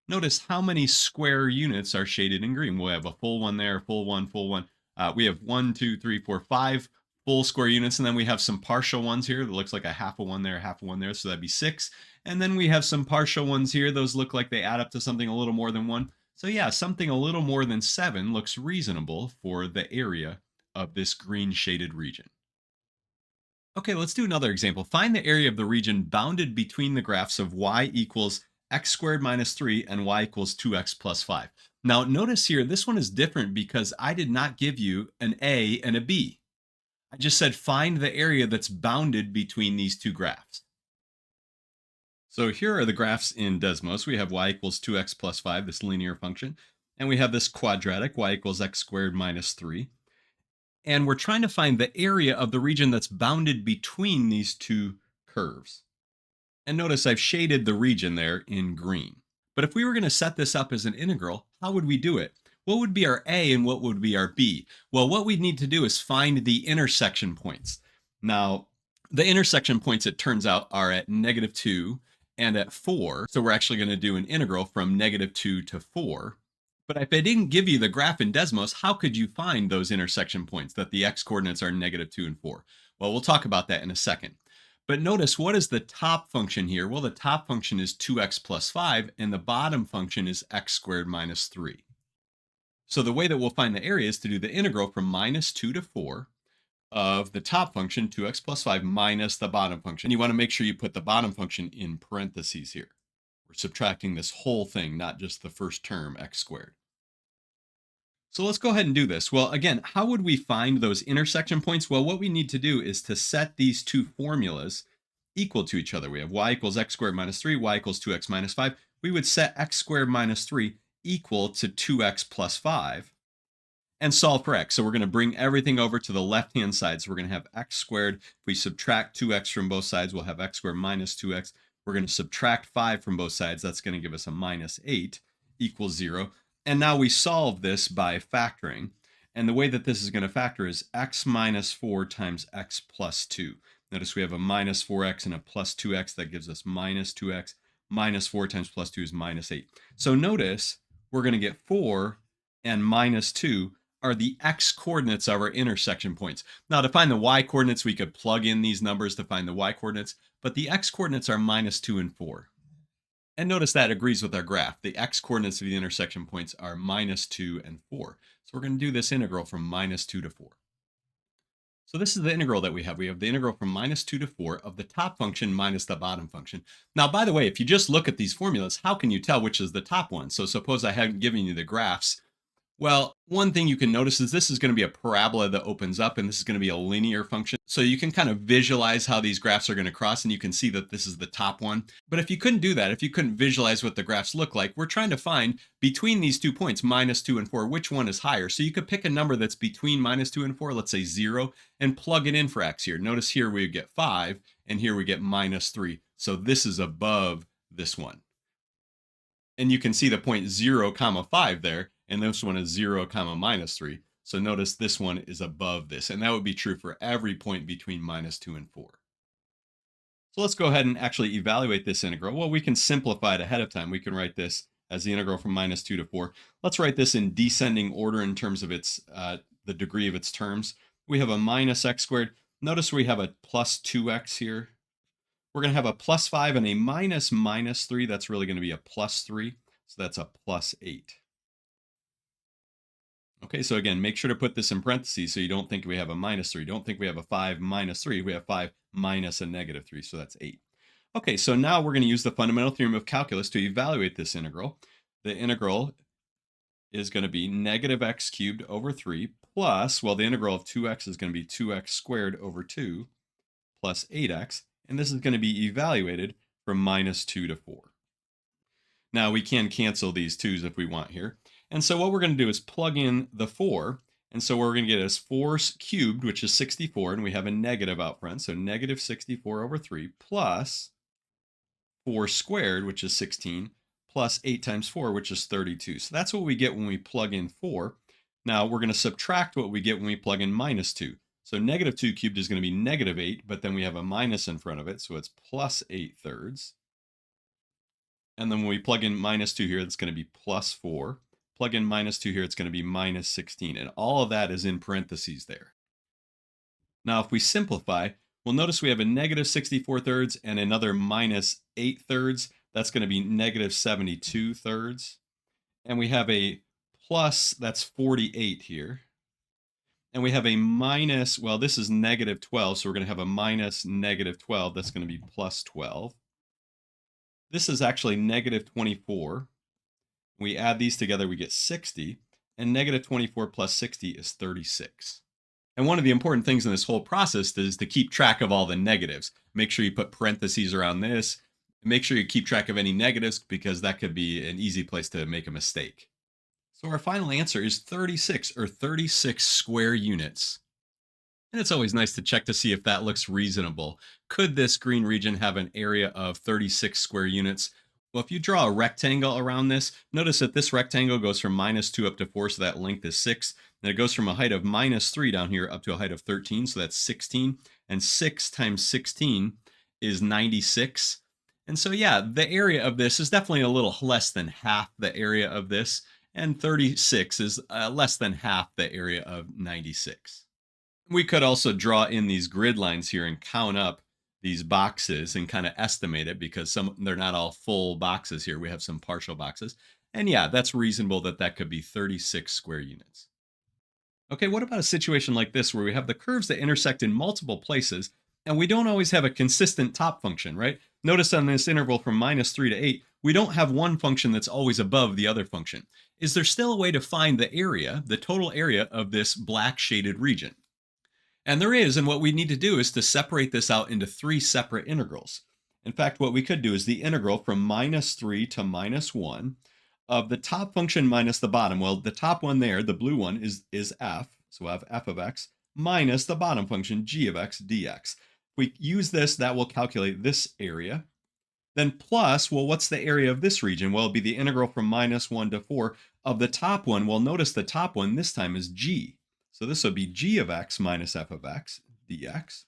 Notice how many square units are shaded in green. We'll have a full one there, full one, full one. We have 1, 2, 3, 4, 5 full square units, and then we have some partial ones here that looks like a half a one there, half a one there, so that'd be 6. And then we have some partial ones here. Those look like they add up to something a little more than 1. So yeah, something a little more than 7 looks reasonable for the area of this green shaded region. Okay, let's do another example. Find the area of the region bounded between the graphs of y equals x squared minus 3 and y equals 2x plus 5. Now notice here, this one is different because I did not give you an a and a b. I just said find the area that's bounded between these two graphs. So here are the graphs in Desmos. We have y equals 2x plus 5, this linear function. And we have this quadratic, y equals x squared minus 3. And we're trying to find the area of the region that's bounded between these two curves. And notice I've shaded the region there in green. But if we were going to set this up as an integral, how would we do it? What would be our a and what would be our b? Well, what we need to do is find the intersection points. Now, the intersection points, it turns out, are at -2 and at 4. So we're actually going to do an integral from -2 to 4. But if I didn't give you the graph in Desmos, how could you find those intersection points that the x coordinates are -2 and 4? Well, we'll talk about that in a second. But notice, what is the top function here? Well, the top function is 2x plus 5, and the bottom function is x squared minus 3. So the way that we'll find the area is to do the integral from -2 to 4 of the top function, 2x plus 5, minus the bottom function. You want to make sure you put the bottom function in parentheses here. We're subtracting this whole thing, not just the first term, x squared. So let's go ahead and do this. Well, again, how would we find those intersection points? Well, what we need to do is to set these two formulas equal to each other. We have y equals x squared minus 3, y equals 2x minus 5. We would set x squared minus 3 equal to 2x plus 5 and solve for x. So we're going to bring everything over to the left-hand side. So we're going to have x squared. If we subtract 2x from both sides, we'll have x squared minus 2x. We're going to subtract 5 from both sides. That's going to give us a -8 equals 0. And now we solve this by factoring. And the way that this is going to factor is x minus 4 times x plus 2. Notice we have a minus 4x and a plus 2x. That gives us minus 2x. Minus 4 times plus 2 is minus 8. So notice we're going to get 4 and minus 2 are the x coordinates of our intersection points. Now, to find the y coordinates, we could plug in these numbers to find the y coordinates, but the x coordinates are minus 2 and 4. And notice that agrees with our graph. The x coordinates of the intersection points are minus 2 and 4. So we're going to do this integral from minus 2 to 4. So this is the integral that we have. We have the integral from minus 2 to 4 of the top function minus the bottom function. Now, by the way, if you just look at these formulas, how can you tell which is the top one? So suppose I hadn't given you the graphs. Well, one thing you can notice is this is going to be a parabola that opens up, and this is going to be a linear function. So you can kind of visualize how these graphs are going to cross, and you can see that this is the top one. But if you couldn't do that, if you couldn't visualize what the graphs look like, we're trying to find between these 2 points, minus 2 and 4, which one is higher. So you could pick a number that's between minus 2 and 4, let's say 0, and plug it in for x here. Notice here we get 5, and here we get minus 3. So this is above this one. And you can see the point 0, 5 there. And this one is 0, minus 3. So notice this one is above this. And that would be true for every point between minus 2 and 4. So let's go ahead and actually evaluate this integral. Well, we can simplify it ahead of time. We can write this as the integral from minus 2 to 4. Let's write this in descending order in terms of its the degree of its terms. We have a minus x squared. Notice we have a plus 2x here. We're going to have a plus 5 and a minus 3. That's really going to be a plus 3. So that's a plus 8. Okay, so again, make sure to put this in parentheses so you don't think we have a minus 3. Don't think we have a 5 minus 3. We have 5 minus a negative 3, so that's 8. Okay, so now we're going to use the fundamental theorem of calculus to evaluate this integral. The integral is going to be negative x cubed over 3 plus, well, the integral of 2x is going to be 2x squared over 2 plus 8x, and this is going to be evaluated from minus 2 to 4. Now, we can cancel these 2's if we want here. And so what we're going to do is plug in the 4. And so what we're going to get is 4 cubed, which is 64, and we have a negative out front. So negative 64 over 3 plus 4 squared, which is 16, plus 8 times 4, which is 32. So that's what we get when we plug in 4. Now we're going to subtract what we get when we plug in minus 2. So negative 2 cubed is going to be negative 8, but then we have a minus in front of it, so it's plus 8 thirds. And then when we plug in minus 2 here, it's going to be plus 4. Plug in minus 2 here, it's going to be minus 16. And all of that is in parentheses there. Now, if we simplify, we'll notice we have a negative 64 thirds and another minus 8 thirds. That's going to be negative 72 thirds. And we have a plus, that's 48 here. And we have a minus, well, this is negative 12, so we're going to have a minus negative 12. That's going to be plus 12. This is actually negative 24. We add these together, we get 60, and negative 24 plus 60 is 36. And one of the important things in this whole process is to keep track of all the negatives. Make sure you put parentheses around this. Make sure you keep track of any negatives because that could be an easy place to make a mistake. So our final answer is 36, or 36 square units. And it's always nice to check to see if that looks reasonable. Could this green region have an area of 36 square units? Well, if you draw a rectangle around this, notice that this rectangle goes from minus 2 up to 4, so that length is 6. And it goes from a height of minus 3 down here up to a height of 13, so that's 16. And 6 times 16 is 96. And so, yeah, the area of this is definitely a little less than half the area of this. And 36 is less than half the area of 96. We could also draw in these grid lines here and count up these boxes and kind of estimate it because they're not all full boxes here. We have some partial boxes. And yeah, that's reasonable that that could be 36 square units. Okay, what about a situation like this where we have the curves that intersect in multiple places and we don't always have a consistent top function, right? Notice on this interval from minus 3 to 8, we don't have one function that's always above the other function. Is there still a way to find the area, the total area of this black shaded region? And there is, and what we need to do is to separate this out into 3 separate integrals. In fact, what we could do is the integral from minus 3 to minus 1 of the top function minus the bottom. Well, the top one there, the blue one, is f, so we'll have f of x, minus the bottom function g of x dx. If we use this, that will calculate this area. Then plus, well, what's the area of this region? Well, it'll be the integral from -1 to 4 of the top one. Well, notice the top one this time is g. So this would be g of x minus f of x dx.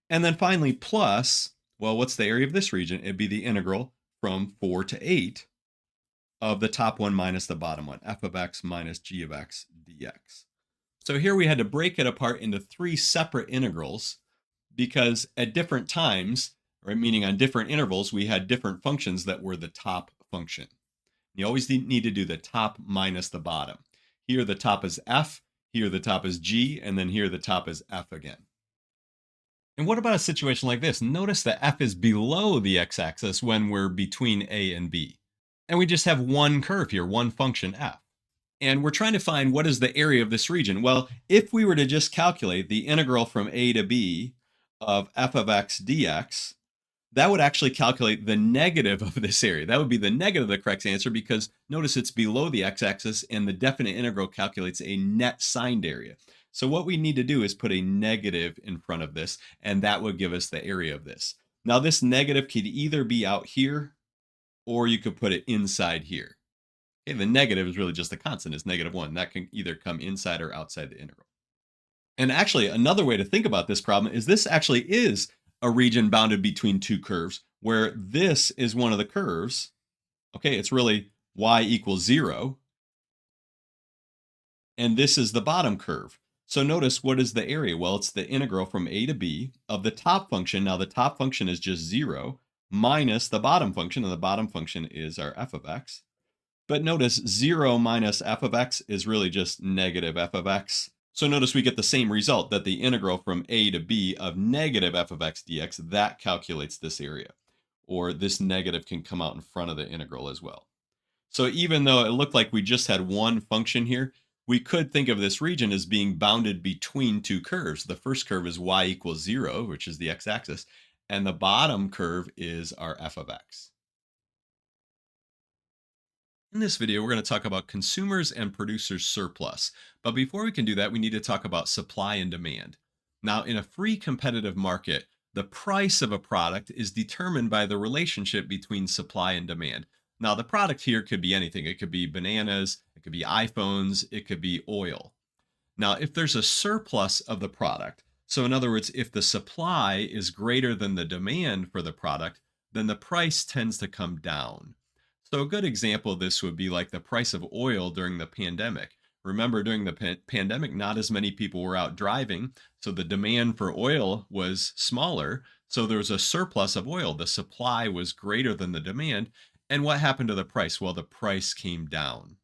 And then finally, plus, well, what's the area of this region? It'd be the integral from 4 to 8 of the top one minus the bottom one, f of x minus g of x dx. So here we had to break it apart into 3 separate integrals because at different times, right, meaning on different intervals, we had different functions that were the top function. You always need to do the top minus the bottom. Here the top is f, here the top is g, and then here the top is f again. And what about a situation like this? Notice that f is below the x-axis when we're between a and b. And we just have one curve here, one function f. And we're trying to find what is the area of this region. Well, if we were to just calculate the integral from a to b of f of x dx, that would actually calculate the negative of this area. That would be the negative of the correct answer because notice it's below the x-axis and the definite integral calculates a net signed area. So what we need to do is put a negative in front of this, and that would give us the area of this. Now this negative could either be out here or you could put it inside here. Okay, the negative is really just the constant, it's -1. That can either come inside or outside the integral. And actually, another way to think about this problem is this actually is a region bounded between two curves, where this is one of the curves. Okay, it's really y equals 0. And this is the bottom curve. So notice, what is the area? Well, it's the integral from a to b of the top function. Now the top function is just 0 minus the bottom function, and the bottom function is our f of x. But notice 0 minus f of x is really just negative f of x. So notice we get the same result, that the integral from a to b of negative f of x dx, that calculates this area. Or this negative can come out in front of the integral as well. So even though it looked like we just had one function here, we could think of this region as being bounded between two curves. The first curve is y equals 0, which is the x-axis, and the bottom curve is our f of x. In this video, we're going to talk about consumers and producers surplus. But before we can do that, we need to talk about supply and demand. Now, in a free competitive market, the price of a product is determined by the relationship between supply and demand. Now, the product here could be anything. It could be bananas, it could be iPhones, it could be oil. Now, if there's a surplus of the product, so in other words, if the supply is greater than the demand for the product, then the price tends to come down. So a good example of this would be like the price of oil during the pandemic. Remember, during the pandemic, not as many people were out driving, so the demand for oil was smaller. So there was a surplus of oil. The supply was greater than the demand. And what happened to the price? Well, the price came down.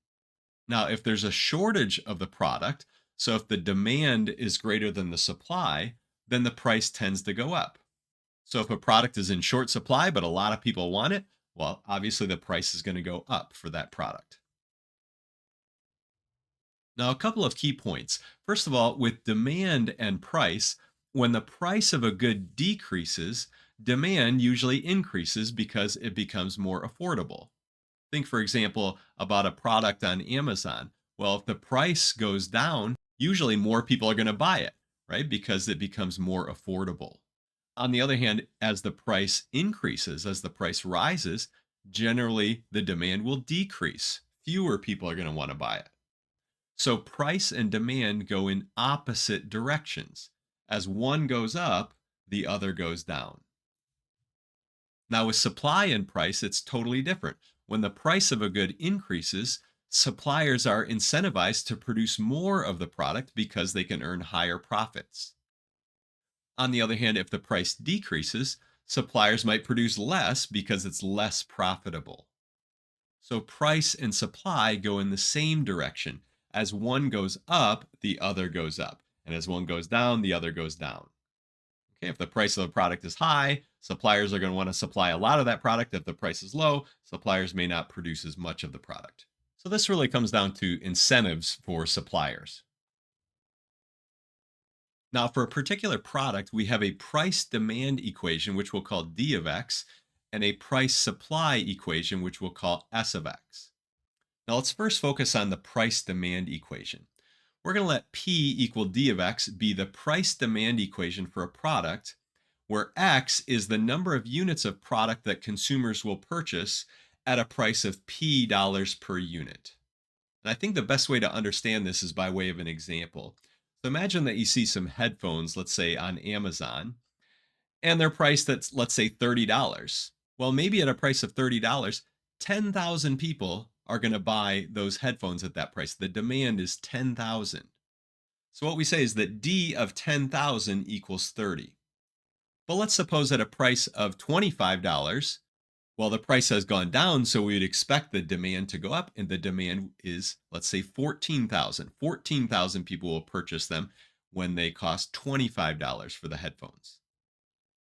Now, if there's a shortage of the product, so if the demand is greater than the supply, then the price tends to go up. So if a product is in short supply, but a lot of people want it, well, obviously the price is going to go up for that product. Now, a couple of key points. First of all, with demand and price, when the price of a good decreases, demand usually increases because it becomes more affordable. Think, for example, about a product on Amazon. Well, if the price goes down, usually more people are going to buy it, right? Because it becomes more affordable. On the other hand, as the price increases, as the price rises, generally the demand will decrease. Fewer people are going to want to buy it. So price and demand go in opposite directions. As one goes up, the other goes down. Now with supply and price, it's totally different. When the price of a good increases, suppliers are incentivized to produce more of the product because they can earn higher profits. On the other hand, if the price decreases, suppliers might produce less because it's less profitable. So price and supply go in the same direction. As one goes up, the other goes up. And as one goes down, the other goes down. Okay, if the price of the product is high, suppliers are going to want to supply a lot of that product. If the price is low, suppliers may not produce as much of the product. So this really comes down to incentives for suppliers. Now, for a particular product, we have a price-demand equation, which we'll call D of x, and a price-supply equation, which we'll call S of x. Now, let's first focus on the price-demand equation. We're going to let P equal D of x be the price-demand equation for a product where X is the number of units of product that consumers will purchase at a price of P dollars per unit. And I think the best way to understand this is by way of an example. So imagine that you see some headphones, let's say on Amazon, and they're priced at, let's say, $30. Well, maybe at a price of $30, 10,000 people are going to buy those headphones at that price. The demand is 10,000. So what we say is that D of 10,000 equals 30. But let's suppose at a price of $25, well, the price has gone down, so we would expect the demand to go up, and the demand is, let's say, 14,000. 14,000 people will purchase them when they cost $25 for the headphones.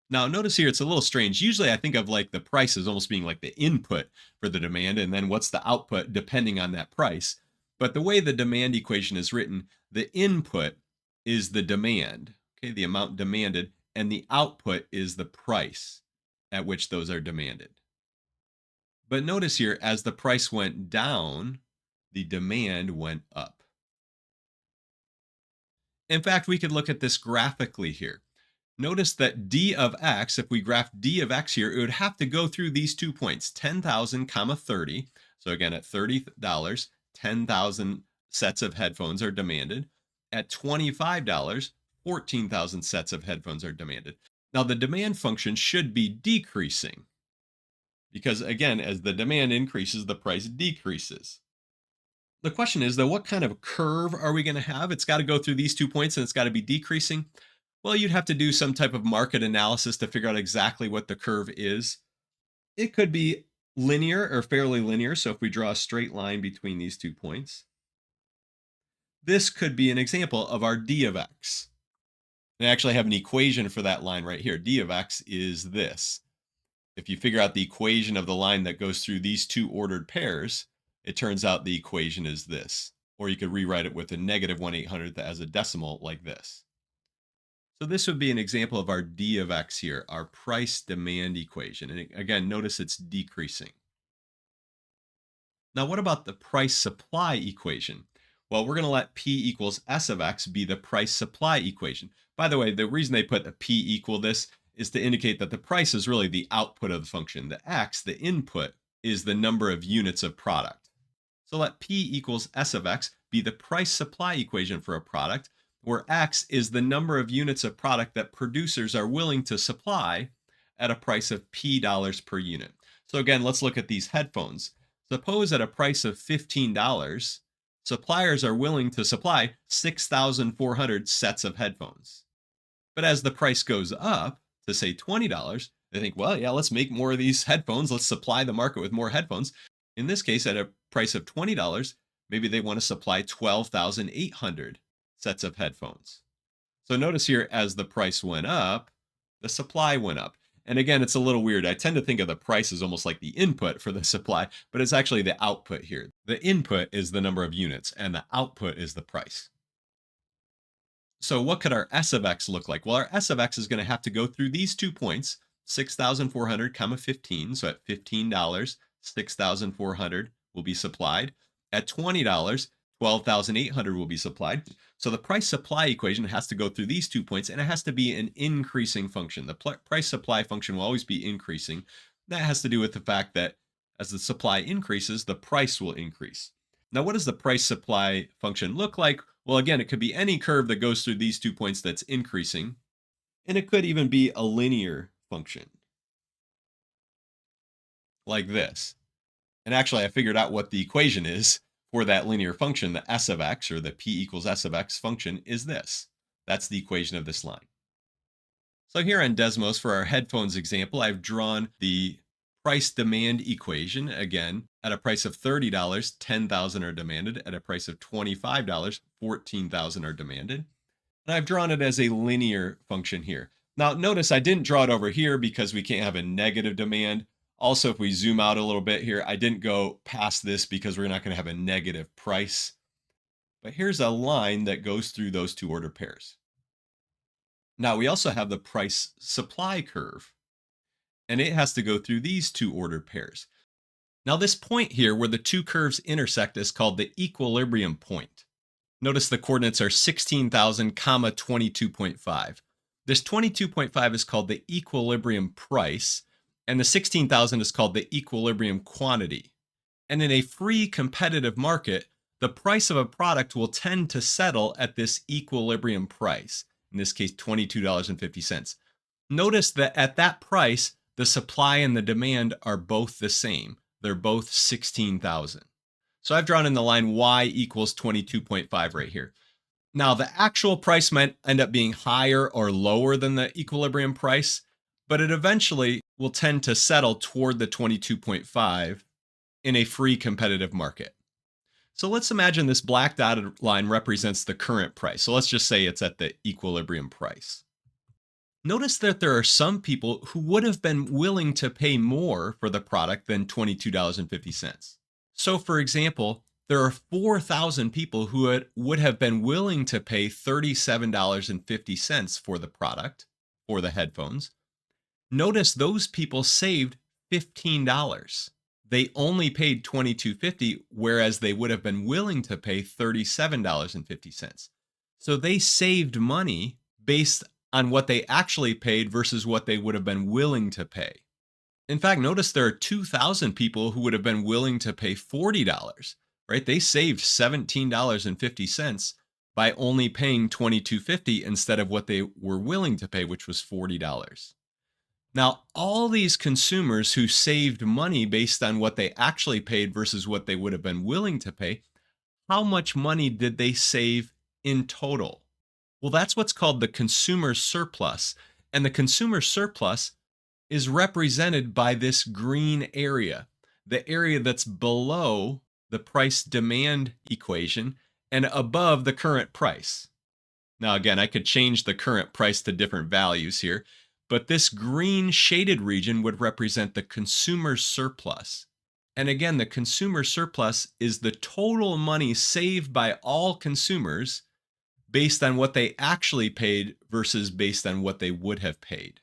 Now, notice here, it's a little strange. Usually I think of like the price as almost being like the input for the demand, and then what's the output depending on that price. But the way the demand equation is written, the input is the demand, okay, the amount demanded, and the output is the price at which those are demanded. But notice here, as the price went down, the demand went up. In fact, we could look at this graphically here. Notice that D of X, if we graph D of X here, it would have to go through these 2 points, 10,000, 30. So again, at $30, 10,000 sets of headphones are demanded. At $25, 14,000 sets of headphones are demanded. Now, the demand function should be decreasing because, again, as the demand increases, the price decreases. The question is, though, what kind of curve are we going to have? It's got to go through these 2 points and it's got to be decreasing. Well, you'd have to do some type of market analysis to figure out exactly what the curve is. It could be linear or fairly linear. So if we draw a straight line between these 2 points, this could be an example of our D of X. I actually have an equation for that line right here. D of X is this. If you figure out the equation of the line that goes through these 2 ordered pairs, it turns out the equation is this. Or you could rewrite it with a negative 1/800th as a decimal like this. So this would be an example of our D of X here, our price demand equation. And again, notice it's decreasing. Now, what about the price supply equation? Well, we're going to let P equals S of X be the price supply equation. By the way, the reason they put a P equal this is to indicate that the price is really the output of the function. The X, the input, is the number of units of product. So let P equals S of X be the price supply equation for a product, where X is the number of units of product that producers are willing to supply at a price of P dollars per unit. So again, let's look at these headphones. Suppose at a price of $15, suppliers are willing to supply 6,400 sets of headphones. But as the price goes up to say $20, they think, well, yeah, let's make more of these headphones. Let's supply the market with more headphones. In this case, at a price of $20, maybe they want to supply 12,800 sets of headphones. So notice here, as the price went up, the supply went up. And again, it's a little weird. I tend to think of the price as almost like the input for the supply, but it's actually the output here. The input is the number of units and the output is the price. So what could our S of X look like? Well, our S of X is going to have to go through these 2 points, 6,400, 15. So at $15, 6,400 will be supplied. At $20, 12,800 will be supplied. So the price supply equation has to go through these 2 points, and it has to be an increasing function. The price supply function will always be increasing. That has to do with the fact that as the supply increases, the price will increase. Now, what does the price supply function look like? Well, again, it could be any curve that goes through these 2 points that's increasing, and it could even be a linear function like this. And actually, I figured out what the equation is for that linear function. The S of X, or the P equals S of X function, is this. That's the equation of this line. So here on Desmos, for our headphones example, I've drawn the price demand equation. Again, at a price of $30, 10,000 are demanded. At a price of $25, 14,000 are demanded. And I've drawn it as a linear function here. Now, notice I didn't draw it over here because we can't have a negative demand. Also, if we zoom out a little bit here, I didn't go past this because we're not going to have a negative price. But here's a line that goes through those 2 order pairs. Now, we also have the price supply curve, and it has to go through these 2 order pairs. Now, this point here where the 2 curves intersect is called the equilibrium point. Notice the coordinates are 16,000, 22.5. This 22.5 is called the equilibrium price, and the 16,000 is called the equilibrium quantity. And in a free competitive market, the price of a product will tend to settle at this equilibrium price, in this case, $22.50. Notice that at that price, the supply and the demand are both the same. They're both 16,000. So I've drawn in the line y equals 22.5 right here. Now, the actual price might end up being higher or lower than the equilibrium price, but it eventually will tend to settle toward the 22.5 in a free competitive market. So let's imagine this black dotted line represents the current price. So let's just say it's at the equilibrium price. Notice that there are some people who would have been willing to pay more for the product than $22.50. So for example, there are 4,000 people who would have been willing to pay $37.50 for the product, for the headphones. Notice those people saved $15. They only paid $22.50, whereas they would have been willing to pay $37.50. So they saved money based on what they actually paid versus what they would have been willing to pay. In fact, notice there are 2,000 people who would have been willing to pay $40, right? They saved $17.50 by only paying $22.50 instead of what they were willing to pay, which was $40. Now, all these consumers who saved money based on what they actually paid versus what they would have been willing to pay, how much money did they save in total? Well, that's what's called the consumer surplus. And the consumer surplus is represented by this green area, the area that's below the price demand equation and above the current price. Now, again, I could change the current price to different values here, but this green shaded region would represent the consumer surplus. And again, the consumer surplus is the total money saved by all consumers based on what they actually paid versus based on what they would have paid.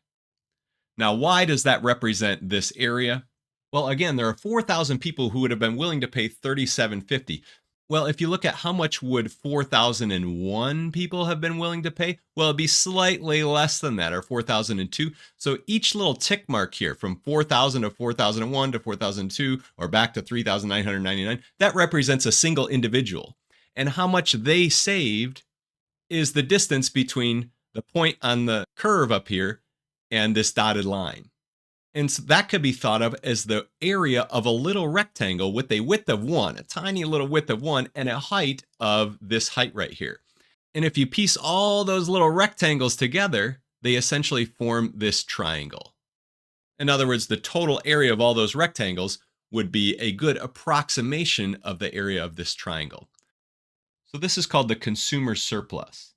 Now, why does that represent this area? Well, again, there are 4,000 people who would have been willing to pay $37.50. Well, if you look at how much would 4,001 people have been willing to pay, well, it'd be slightly less than that, or 4,002. So each little tick mark here from 4,000 to 4,001 to 4,002 or back to 3,999, that represents a single individual. And how much they saved is the distance between the point on the curve up here and this dotted line. And so that could be thought of as the area of a little rectangle with a width of 1, a tiny little width of 1, and a height of this height right here. And if you piece all those little rectangles together, they essentially form this triangle. In other words, the total area of all those rectangles would be a good approximation of the area of this triangle. So this is called the consumer surplus.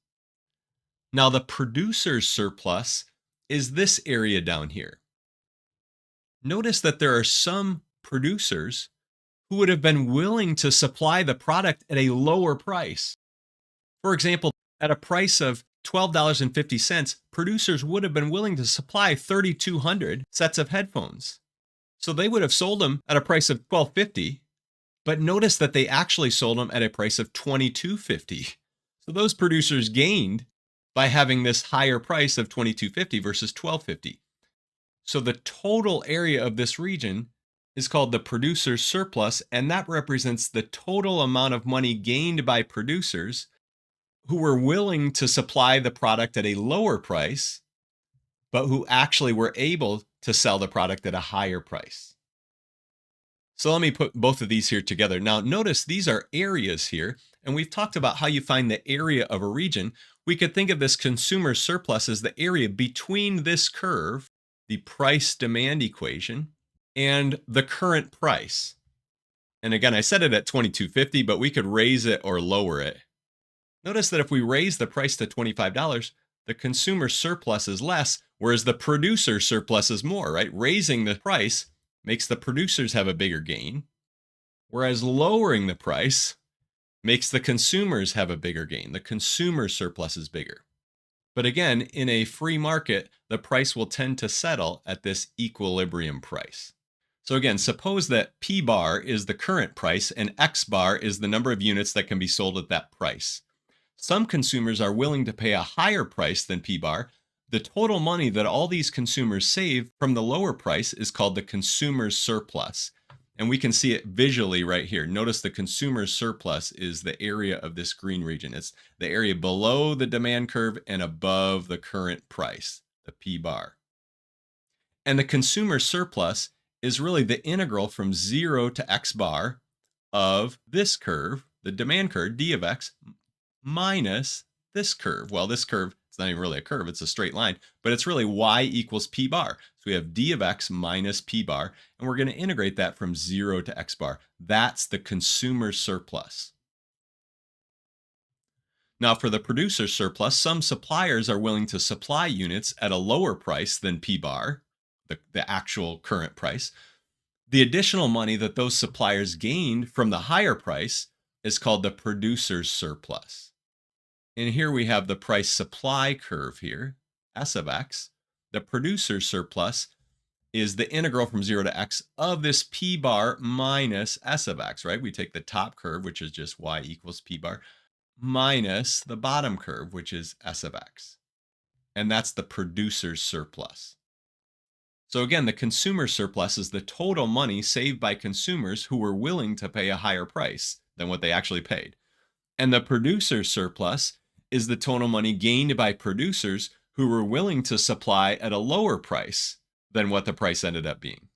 Now, the producer's surplus is this area down here. Notice that there are some producers who would have been willing to supply the product at a lower price. For example, at a price of $12.50, producers would have been willing to supply 3,200 sets of headphones. So they would have sold them at a price of $12.50, but notice that they actually sold them at a price of $22.50. So those producers gained by having this higher price of $22.50 versus $12.50. So the total area of this region is called the producer's surplus, and that represents the total amount of money gained by producers who were willing to supply the product at a lower price, but who actually were able to sell the product at a higher price. So let me put both of these here together. Now notice these are areas here, and we've talked about how you find the area of a region. We could think of this consumer surplus as the area between this curve, the price demand equation, and the current price. And again, I set it at $22.50, but we could raise it or lower it. Notice that if we raise the price to $25, the consumer surplus is less, whereas the producer surplus is more, right? Raising the price makes the producers have a bigger gain, whereas lowering the price makes the consumers have a bigger gain. The consumer surplus is bigger. But again, in a free market, the price will tend to settle at this equilibrium price. So again, suppose that P bar is the current price and X bar is the number of units that can be sold at that price. Some consumers are willing to pay a higher price than P bar, The total money that all these consumers save from the lower price is called the consumer's surplus. And we can see it visually right here. Notice the consumer's surplus is the area of this green region. It's the area below the demand curve and above the current price, the P bar. And the consumer surplus is really the integral from 0 to x bar of this curve, the demand curve, d of x, minus this curve. Well, this curve, it's not even really a curve, it's a straight line, but it's really y equals p bar. So we have d of x minus p bar, and we're going to integrate that from 0 to x bar. That's the consumer surplus. Now, for the producer surplus, some suppliers are willing to supply units at a lower price than P bar, the actual current price. The additional money that those suppliers gained from the higher price is called the producer's surplus. And here we have the price supply curve here, S of x. The producer's surplus is the integral from 0 to x of this P bar minus S of x, right? We take the top curve, which is just y equals P bar, minus the bottom curve, which is S of x. And that's the producer's surplus. So again, the consumer surplus is the total money saved by consumers who were willing to pay a higher price than what they actually paid. And the producer's surplus is the total money gained by producers who were willing to supply at a lower price than what the price ended up being.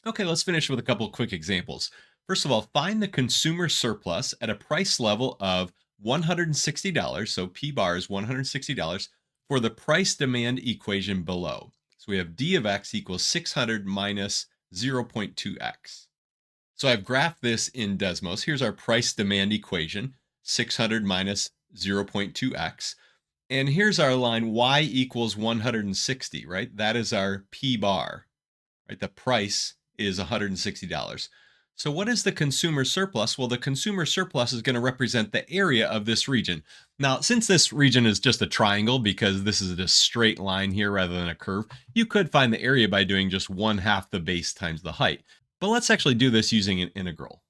Okay, let's finish with a couple of quick examples. First of all, find the consumer surplus at a price level of $160, so P bar is $160, for the price demand equation below. So we have d of x equals 600 minus 0.2x. So I've graphed this in Desmos. Here's our price demand equation, 600 minus 0.2x. And here's our line y equals 160, right? That is our P bar, right? The price is $160. So what is the consumer surplus? Well, the consumer surplus is going to represent the area of this region. Now, since this region is just a triangle, because this is a straight line here rather than a curve, you could find the area by doing just 1/2 the base times the height. But let's actually do this using an integral.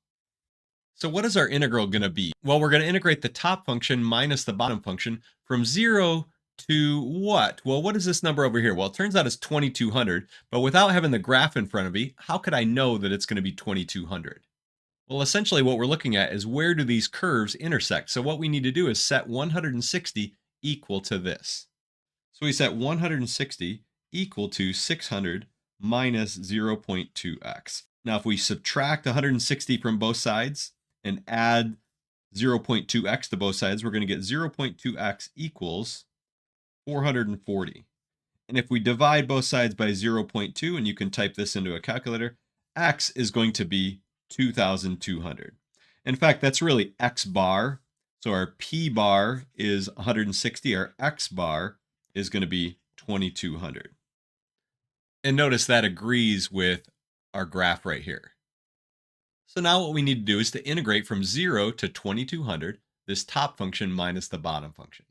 So what is our integral going to be? Well, we're going to integrate the top function minus the bottom function from 0 to what? Well, what is this number over here? Well, it turns out it's 2200, but without having the graph in front of me, how could I know that it's going to be 2200? Well, essentially what we're looking at is where do these curves intersect? So what we need to do is set 160 equal to this. So we set 160 equal to 600 minus 0.2x. Now, if we subtract 160 from both sides and add 0.2x to both sides, we're going to get 0.2x equals 440. And if we divide both sides by 0.2, and you can type this into a calculator, x is going to be 2,200. In fact, that's really x bar. So our P bar is 160. Our x bar is going to be 2,200. And notice that agrees with our graph right here. So now what we need to do is to integrate from 0 to 2,200, this top function minus the bottom function.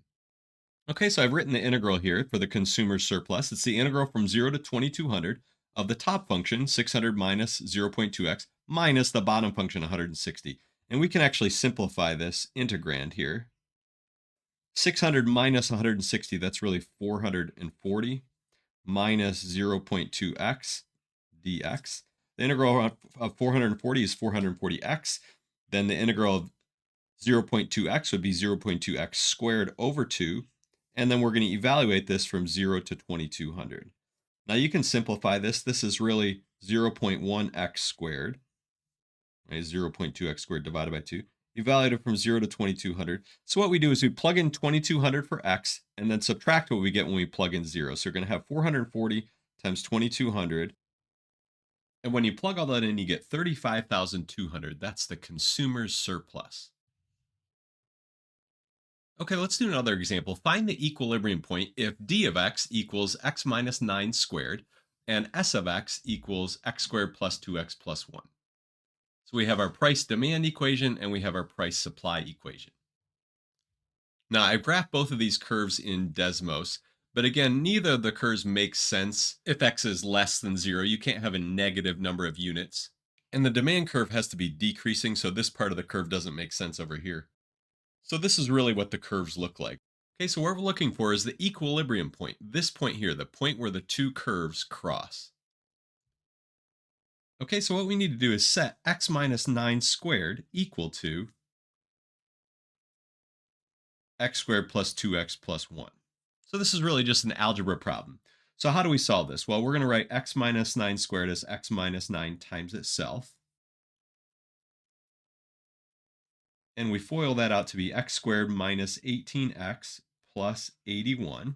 Okay, so I've written the integral here for the consumer surplus. It's the integral from 0 to 2,200 of the top function, 600 minus 0.2x, minus the bottom function, 160. And we can actually simplify this integrand here. 600 minus 160, that's really 440, minus 0.2x dx. The integral of 440 is 440x. Then the integral of 0.2x would be 0.2x squared over 2. And then we're going to evaluate this from 0 to 2,200. Now you can simplify this. This is really 0.1x squared, right? 0.2x squared divided by 2. Evaluate it from 0 to 2,200. So what we do is we plug in 2,200 for x and then subtract what we get when we plug in 0. So you're going to have 440 times 2,200. And when you plug all that in, you get 35,200. That's the consumer's surplus. Okay, let's do another example. Find the equilibrium point if d of x equals x minus 9 squared and s of x equals x squared plus 2x plus 1. So we have our price demand equation and we have our price supply equation. Now I've graphed both of these curves in Desmos, but again, neither of the curves makes sense if x is less than 0. You can't have a negative number of units. And the demand curve has to be decreasing, so this part of the curve doesn't make sense over here. So this is really what the curves look like. Okay, so what we're looking for is the equilibrium point. This point here, the point where the two curves cross. Okay, so what we need to do is set x minus 9 squared equal to x squared plus 2x plus 1. So this is really just an algebra problem. So how do we solve this? Well, we're going to write x minus 9 squared as x minus 9 times itself. And we FOIL that out to be x squared minus 18x plus 81.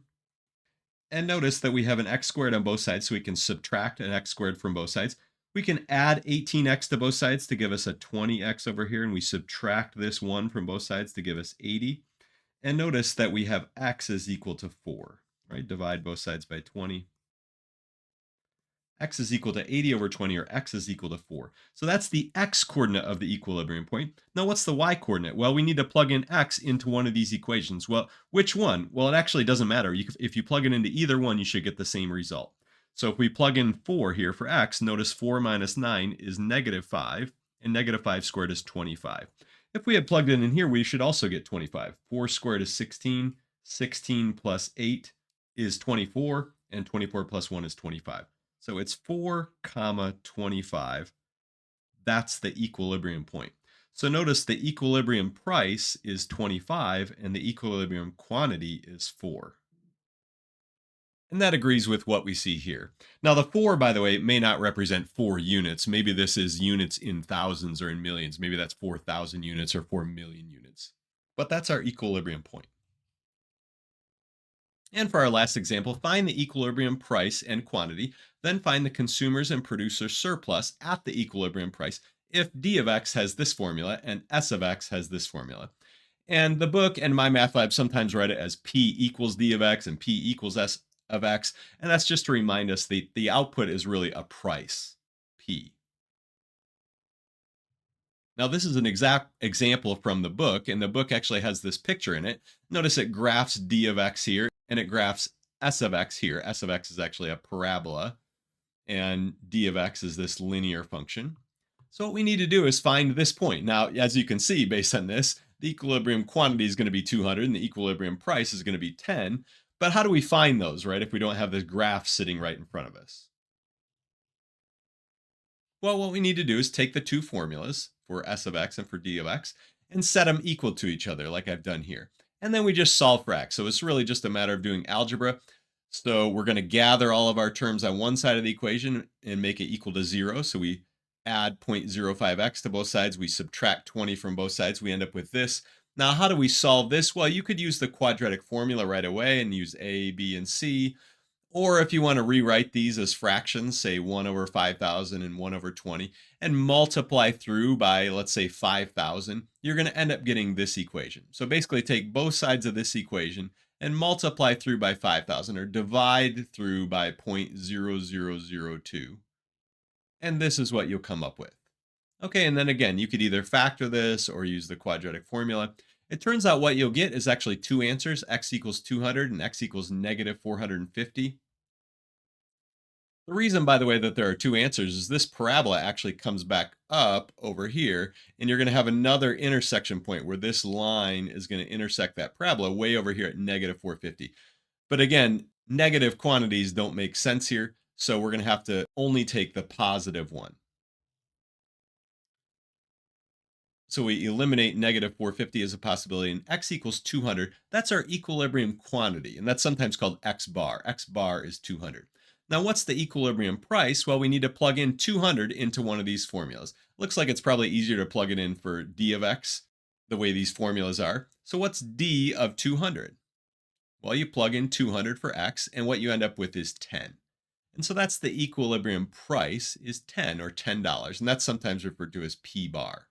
And notice that we have an x squared on both sides, so we can subtract an x squared from both sides. We can add 18x to both sides to give us a 20x over here, and we subtract this 1 from both sides to give us 80. And notice that we have x is equal to 4, right? Divide both sides by 20. X is equal to 80 over 20, or x is equal to 4. So that's the x coordinate of the equilibrium point. Now what's the y coordinate? Well, we need to plug in x into one of these equations. Well, which one? Well, it actually doesn't matter. If you plug it into either one, you should get the same result. So if we plug in 4 here for x, notice 4 minus 9 is negative 5, and negative 5 squared is 25. If we had plugged it in here, we should also get 25. 4 squared is 16, 16 plus 8 is 24, and 24 plus 1 is 25. So it's 4 comma 25. That's the equilibrium point. So notice the equilibrium price is 25 and the equilibrium quantity is 4. And that agrees with what we see here. Now the 4, by the way, may not represent 4 units. Maybe this is units in thousands or in millions. Maybe that's 4,000 units or 4 million units. But that's our equilibrium point. And for our last example, find the equilibrium price and quantity, then find the consumer's and producer's surplus at the equilibrium price if d of x has this formula and s of x has this formula. And the book and my math lab sometimes write it as p equals d of x and p equals s of x. And that's just to remind us the output is really a price, p. Now, this is an exact example from the book, and the book actually has this picture in it. Notice it graphs d of x here, and it graphs s of x here. S of x is actually a parabola, and d of x is this linear function. So what we need to do is find this point. Now, as you can see, based on this, the equilibrium quantity is going to be 200, and the equilibrium price is going to be 10. But how do we find those, right, if we don't have this graph sitting right in front of us? Well, what we need to do is take the two formulas for s of x and for d of x and set them equal to each other like I've done here. And then we just solve for x. So it's really just a matter of doing algebra. So we're going to gather all of our terms on one side of the equation and make it equal to 0. So we add 0.05x to both sides. We subtract 20 from both sides. We end up with this. Now, how do we solve this? Well, you could use the quadratic formula right away and use a, b, and c. Or if you want to rewrite these as fractions, say 1 over 5,000 and 1 over 20, and multiply through by, let's say, 5,000, you're going to end up getting this equation. So basically take both sides of this equation and multiply through by 5,000, or divide through by 0.0002. And this is what you'll come up with. Okay, and then again, you could either factor this or use the quadratic formula. It turns out what you'll get is actually two answers, x equals 200 and x equals negative 450. The reason, by the way, that there are two answers is this parabola actually comes back up over here, and you're going to have another intersection point where this line is going to intersect that parabola way over here at negative 450. But again, negative quantities don't make sense here, so we're going to have to only take the positive one. So we eliminate negative 450 as a possibility, and x equals 200. That's our equilibrium quantity, and that's sometimes called x bar. X bar is 200. Now, what's the equilibrium price? Well, we need to plug in 200 into one of these formulas. Looks like it's probably easier to plug it in for d of x, the way these formulas are. So what's d of 200? Well, you plug in 200 for x, and what you end up with is 10. And so that's the equilibrium price is 10, or $10, and that's sometimes referred to as p bar.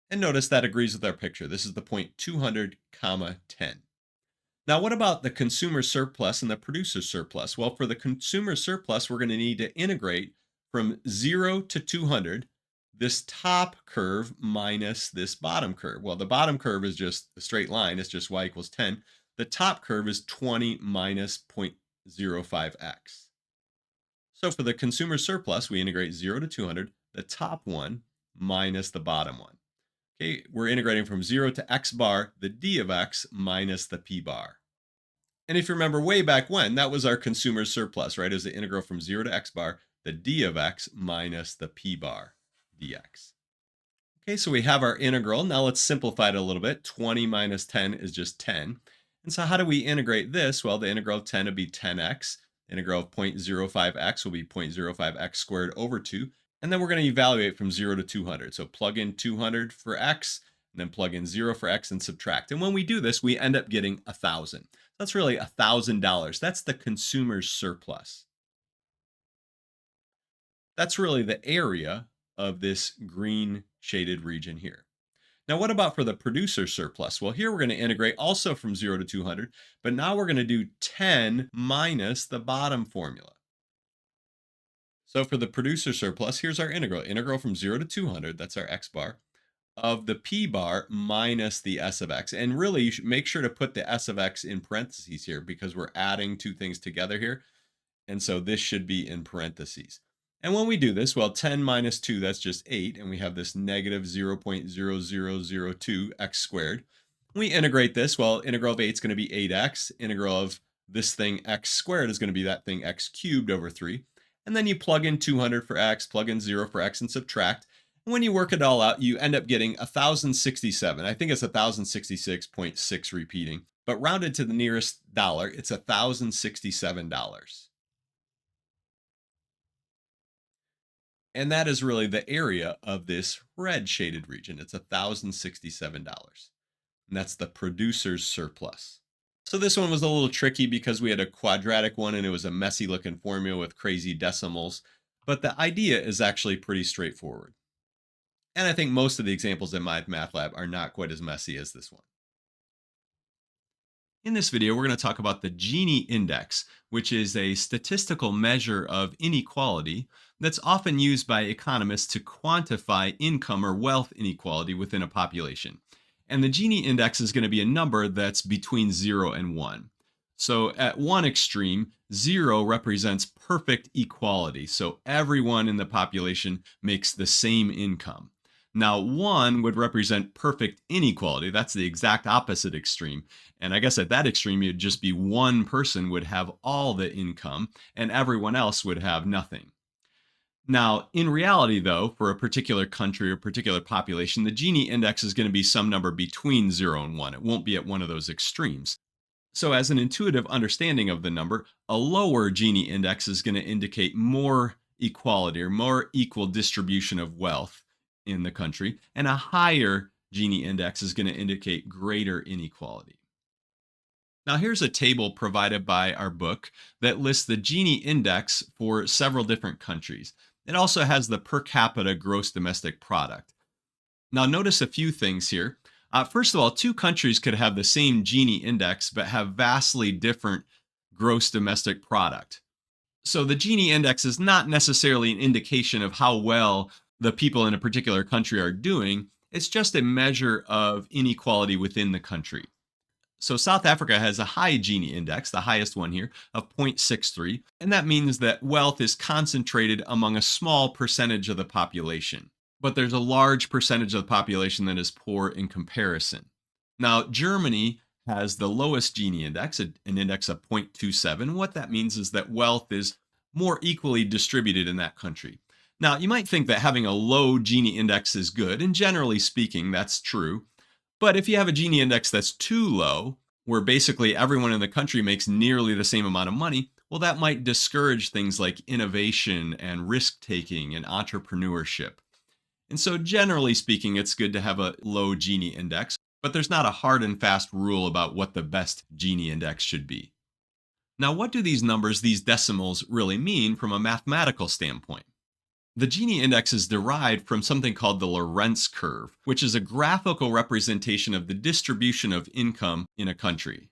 And notice that agrees with our picture. This is the point 200 comma 10. Now, what about the consumer surplus and the producer surplus? Well, for the consumer surplus, we're going to need to integrate from 0 to 200, this top curve minus this bottom curve. Well, the bottom curve is just a straight line. It's just y equals 10. The top curve is 20 minus 0.05x. So for the consumer surplus, we integrate 0 to 200, the top one minus the bottom one. Okay, we're integrating from 0 to x bar, the d of x minus the p bar. And if you remember way back when, that was our consumer surplus, right? It was the integral from 0 to x bar, the d of x minus the p bar dx. Okay, so we have our integral. Now let's simplify it a little bit. 20 minus 10 is just 10. And so how do we integrate this? Well, the integral of 10 would be 10x. The integral of 0.05x will be 0.05x squared over 2. And then we're going to evaluate from 0 to 200. So plug in 200 for x, and then plug in 0 for x and subtract. And when we do this, we end up getting 1,000. That's really $1,000. That's the consumer's surplus. That's really the area of this green shaded region here. Now, what about for the producer surplus? Well, here we're going to integrate also from 0 to 200, but now we're going to do 10 minus the bottom formula. So for the producer surplus, here's our integral. Integral from 0 to 200, that's our x bar, of the p bar minus the s of x. And really, you should make sure to put the s of x in parentheses here because we're adding two things together here. And so this should be in parentheses. And when we do this, well, 10 minus 2, that's just 8. And we have this negative 0.0002 x squared. We integrate this. Well, integral of 8 is going to be 8x. Integral of this thing x squared is going to be that thing x cubed over 3. And then you plug in 200 for x, plug in 0 for x, and subtract. And when you work it all out, you end up getting 1,067. I think it's 1,066.6 repeating. But rounded to the nearest dollar, it's $1,067. And that is really the area of this red shaded region. It's $1,067. And that's the producer's surplus. So this one was a little tricky because we had a quadratic one and it was a messy looking formula with crazy decimals. But the idea is actually pretty straightforward. And I think most of the examples in my math lab are not quite as messy as this one. In this video, we're going to talk about the Gini Index, which is a statistical measure of inequality that's often used by economists to quantify income or wealth inequality within a population. And the Gini Index is going to be a number that's between 0 and 1. So at one extreme, 0 represents perfect equality. So everyone in the population makes the same income. Now, 1 would represent perfect inequality. That's the exact opposite extreme. And I guess at that extreme, it'd just be one person would have all the income and everyone else would have nothing. Now, in reality, though, for a particular country or particular population, the Gini index is going to be some number between 0 and 1. It won't be at one of those extremes. So as an intuitive understanding of the number, a lower Gini index is going to indicate more equality or more equal distribution of wealth in the country, and a higher Gini index is going to indicate greater inequality. Now, here's a table provided by our book that lists the Gini index for several different countries. It also has the per capita gross domestic product. Now, notice a few things here. First of all, two countries could have the same Gini index but have vastly different gross domestic product. So the Gini index is not necessarily an indication of how well the people in a particular country are doing. It's just a measure of inequality within the country. So South Africa has a high Gini index, the highest one here, of 0.63, and that means that wealth is concentrated among a small percentage of the population. But there's a large percentage of the population that is poor in comparison. Now, Germany has the lowest Gini index, an index of 0.27. What that means is that wealth is more equally distributed in that country. Now, you might think that having a low Gini index is good, and generally speaking, that's true. But if you have a Gini index that's too low, where basically everyone in the country makes nearly the same amount of money, well, that might discourage things like innovation and risk-taking and entrepreneurship. And so generally speaking, it's good to have a low Gini index, but there's not a hard and fast rule about what the best Gini index should be. Now, what do these numbers, these decimals, really mean from a mathematical standpoint? The Gini index is derived from something called the Lorentz curve, which is a graphical representation of the distribution of income in a country.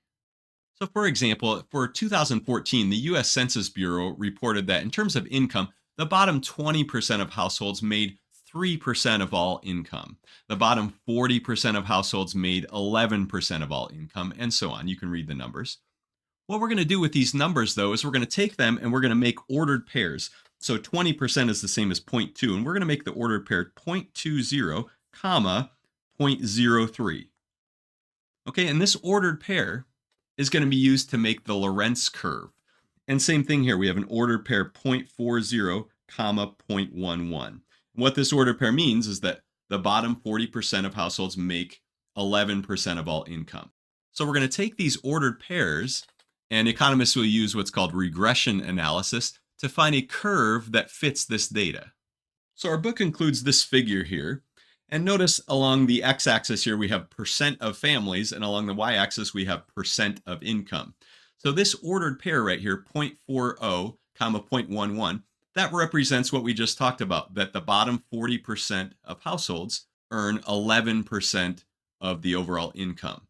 So for example, for 2014, the US Census Bureau reported that in terms of income, the bottom 20% of households made 3% of all income. The bottom 40% of households made 11% of all income, and so on. You can read the numbers. What we're going to do with these numbers, though, is we're going to take them and we're going to make ordered pairs. So 20% is the same as 0.2, and we're going to make the ordered pair 0.20, comma, 0.03. Okay, and this ordered pair is going to be used to make the Lorentz curve. And same thing here, we have an ordered pair 0.40, comma 0.11. What this ordered pair means is that the bottom 40% of households make 11% of all income. So we're going to take these ordered pairs, and economists will use what's called regression analysis to find a curve that fits this data. So our book includes this figure here. And notice along the x-axis here, we have percent of families, and along the y-axis, we have percent of income. So this ordered pair right here, 0.40, comma 0.11, that represents what we just talked about, that the bottom 40% of households earn 11% of the overall income.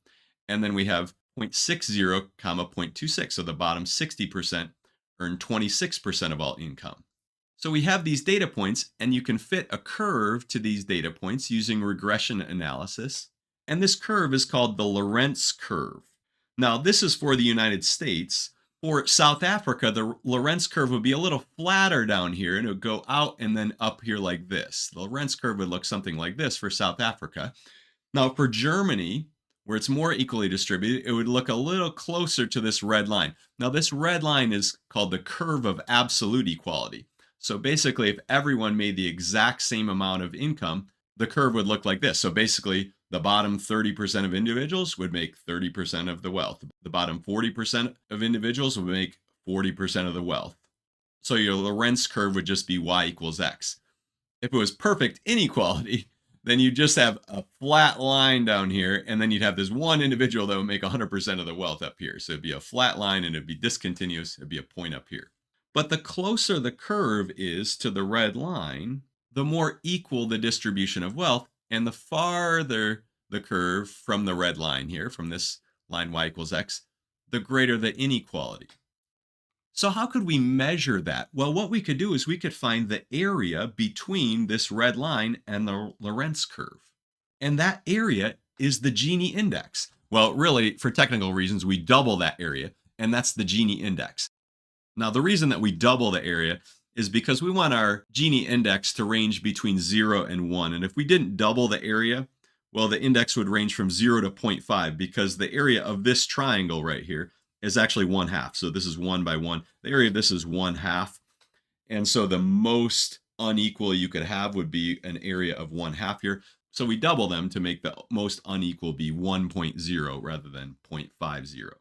And then we have 0.60, comma 0.26, so the bottom 60% earn 26% of all income. So we have these data points, and you can fit a curve to these data points using regression analysis. And this curve is called the Lorentz curve. Now, this is for the United States. For South Africa, the Lorentz curve would be a little flatter down here, and it would go out and then up here like this. The Lorentz curve would look something like this for South Africa. Now, for Germany, where it's more equally distributed, it would look a little closer to this red line. Now, this red line is called the curve of absolute equality. So basically, if everyone made the exact same amount of income, the curve would look like this. So basically, the bottom 30% of individuals would make 30% of the wealth. The bottom 40% of individuals would make 40% of the wealth. So your Lorentz curve would just be y equals x. If it was perfect inequality, then you just have a flat line down here, and then you'd have this one individual that would make 100% of the wealth up here. So it'd be a flat line, and it'd be discontinuous. It'd be a point up here. But the closer the curve is to the red line, the more equal the distribution of wealth, and the farther the curve from the red line here, from this line y equals x, the greater the inequality. So how could we measure that? Well, what we could do is we could find the area between this red line and the Lorentz curve. And that area is the Gini Index. Well, really, for technical reasons, we double that area, and that's the Gini Index. Now, the reason that we double the area is because we want our Gini index to range between 0 and 1. And if we didn't double the area, well, the index would range from 0 to 0.5, because the area of this triangle right here is actually 1/2. So this is 1 by 1. The area of this is 1/2. And so the most unequal you could have would be an area of 1/2 here. So we double them to make the most unequal be 1.0 rather than 0.50.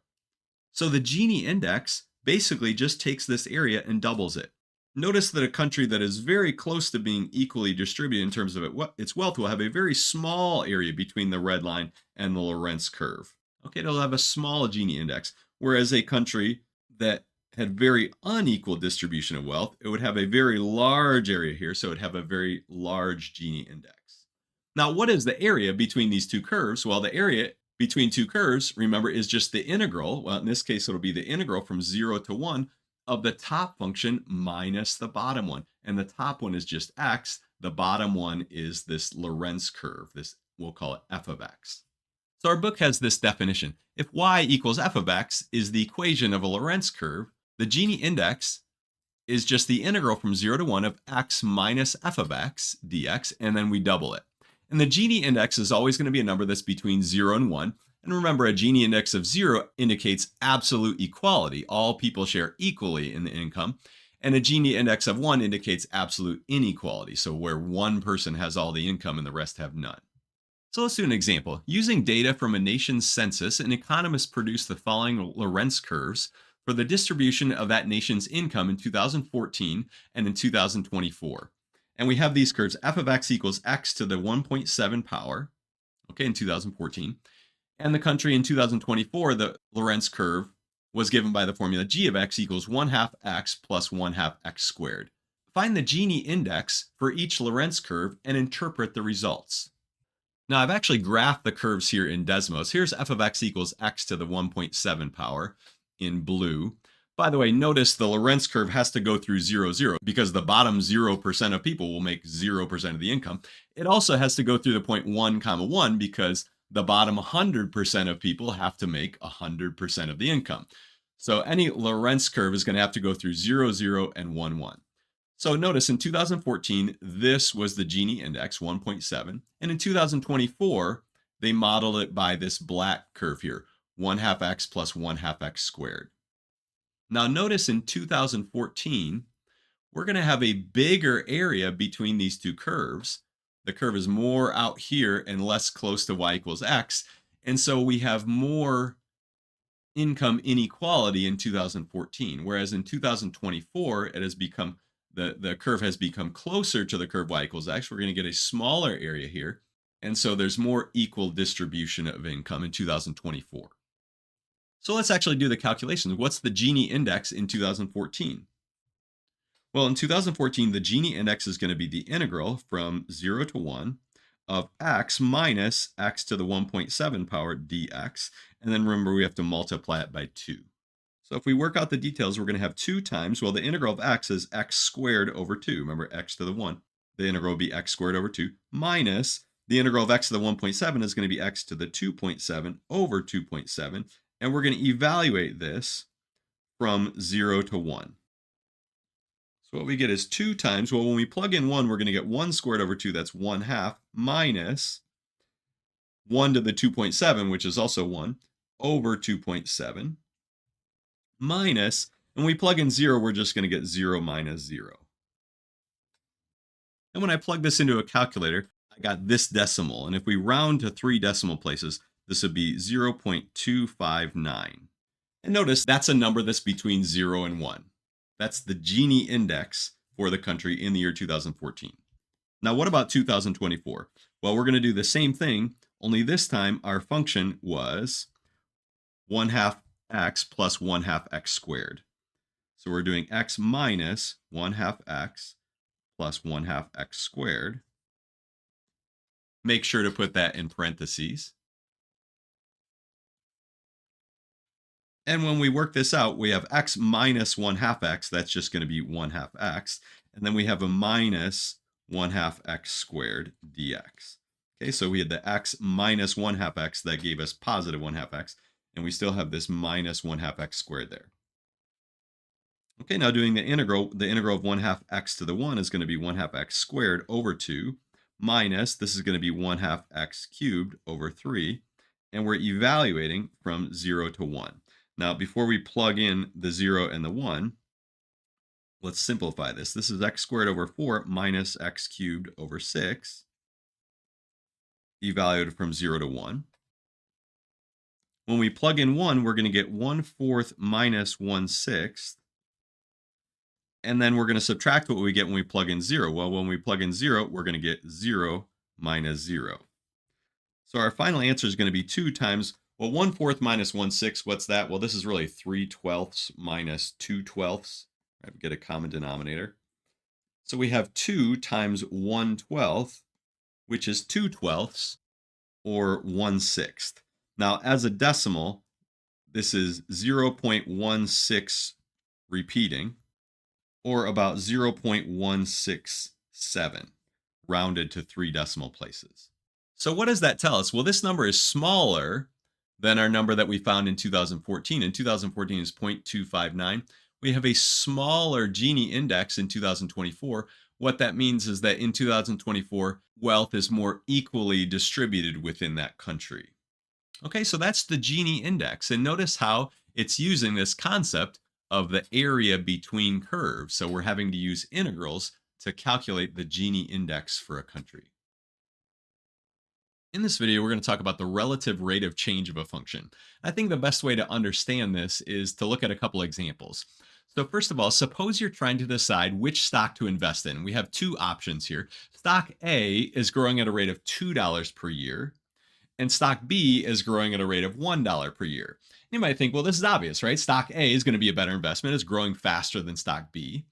So the Gini index basically just takes this area and doubles it. Notice that a country that is very close to being equally distributed in terms of its wealth will have a very small area between the red line and the Lorentz curve. Okay, it'll have a small Gini index, whereas a country that had very unequal distribution of wealth, it would have a very large area here, so it would have a very large Gini index. Now, what is the area between these two curves? Well, the area between two curves, remember, is just the integral. Well, in this case, it'll be the integral from 0 to 1 of the top function minus the bottom one. And the top one is just x. The bottom one is this Lorentz curve. This, we'll call it f of x. So our book has this definition. If y equals f of x is the equation of a Lorentz curve, the Gini index is just the integral from 0 to 1 of x minus f of x dx, and then we double it. And the Gini index is always going to be a number that's between 0 and 1. And remember, a Gini index of 0 indicates absolute equality. All people share equally in the income. And a Gini index of 1 indicates absolute inequality, so where one person has all the income and the rest have none. So let's do an example. Using data from a nation's census, an economist produced the following Lorentz curves for the distribution of that nation's income in 2014 and in 2024. And we have these curves, f of x equals x to the 1.7 power, okay, in 2014. And the country in 2024, the Lorentz curve was given by the formula g of x equals 1/2 x plus 1/2 x squared. Find the Gini index for each Lorentz curve and interpret the results. Now, I've actually graphed the curves here in Desmos. Here's f of x equals x to the 1.7 power in blue. By the way, notice the Lorentz curve has to go through 0, 0, because the bottom 0% of people will make 0% of the income. It also has to go through the point 1, 1, because the bottom 100% of people have to make 100% of the income. So any Lorentz curve is going to have to go through 0, 0, and 1, 1. So notice in 2014, this was the Gini Index 1.7. And in 2024, they modeled it by this black curve here, 1 half x plus 1 half x squared. Now notice in 2014, we're going to have a bigger area between these two curves. The curve is more out here and less close to y equals x. And so we have more income inequality in 2014, whereas in 2024, it has become the curve has become closer to the curve y equals x. We're going to get a smaller area here. And so there's more equal distribution of income in 2024. So let's actually do the calculations. What's the Gini index in 2014? Well, in 2014, the Gini index is going to be the integral from 0 to 1 of x minus x to the 1.7 power dx. And then remember, we have to multiply it by 2. So if we work out the details, we're going to have 2 times, well, the integral of x is x squared over 2. Remember, x to the 1. The integral will be x squared over 2 minus the integral of x to the 1.7 is going to be x to the 2.7 over 2.7. And we're going to evaluate this from 0 to 1. So what we get is 2 times, well, when we plug in 1, we're going to get 1 squared over 2, that's 1 half, minus 1 to the 2.7, which is also 1, over 2.7, minus, and we plug in 0, we're just going to get 0 minus 0. And when I plug this into a calculator, I got this decimal. And if we round to 3 decimal places, this would be 0.259. And notice that's a number that's between 0 and 1. That's the Gini index for the country in the year 2014. Now, what about 2024? Well, we're going to do the same thing, only this time our function was 1 half x plus 1 half x squared. So we're doing x minus 1 half x plus 1 half x squared. Make sure to put that in parentheses. And when we work this out, we have x minus 1 half x. That's just going to be 1 half x. And then we have a minus 1 half x squared dx. Okay, so we had the x minus 1 half x that gave us positive 1 half x. And we still have this minus 1 half x squared there. Okay, now doing the integral of 1 half x to the 1 is going to be 1 half x squared over 2 minus, this is going to be 1 half x cubed over 3. And we're evaluating from 0 to 1. Now, before we plug in the 0 and the 1, let's simplify this. This is x squared over 4 minus x cubed over 6, evaluated from 0 to 1. When we plug in 1, we're going to get 1/4 minus 1/6. And then we're going to subtract what we get when we plug in 0. Well, when we plug in 0, we're going to get 0 minus 0. So our final answer is going to be 2 times, well, 1/4 minus 1/6, what's that? Well, this is really 3/12 minus 2/12. Right? We get a common denominator. So we have 2 times 1/12, which is 2/12, or 1/6. Now, as a decimal, this is 0.16 repeating, or about 0.167, rounded to 3 decimal places. So what does that tell us? Well, this number is smaller than our number that we found in 2014. In 2014 is 0.259. We have a smaller Gini index in 2024. What that means is that in 2024, wealth is more equally distributed within that country. Okay, so that's the Gini index. And notice how it's using this concept of the area between curves. So we're having to use integrals to calculate the Gini index for a country. In this video, we're going to talk about the relative rate of change of a function. I think the best way to understand this is to look at a couple examples. So first of all, suppose you're trying to decide which stock to invest in. We have 2 options here. Stock A is growing at a rate of $2 per year, and stock B is growing at a rate of $1 per year. You might think, well, this is obvious, right? Stock A is going to be a better investment. It's growing faster than stock B,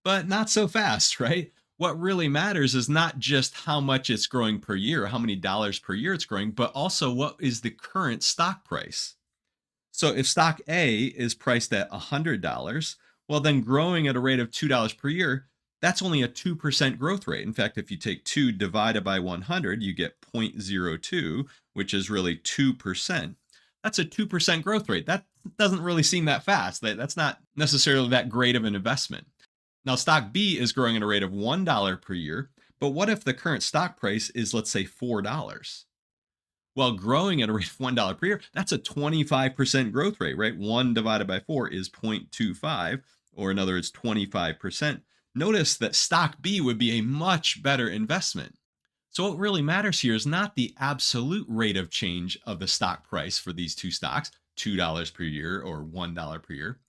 but not so fast, right? What really matters is not just how much it's growing per year, or how many dollars per year it's growing, but also what is the current stock price. So if stock A is priced at $100, well, then growing at a rate of $2 per year, that's only a 2% growth rate. In fact, if you take 2 divided by 100, you get 0.02, which is really 2%. That's a 2% growth rate. That doesn't really seem that fast. That's not necessarily that great of an investment. Now, stock B is growing at a rate of $1 per year, but what if the current stock price is, let's say, $4? Well, growing at a rate of $1 per year, that's a 25% growth rate, right? 1 divided by 4 is 0.25, or in other words, 25%. Notice that stock B would be a much better investment. So what really matters here is not the absolute rate of change of the stock price for these two stocks, $2 per year or $1 per year,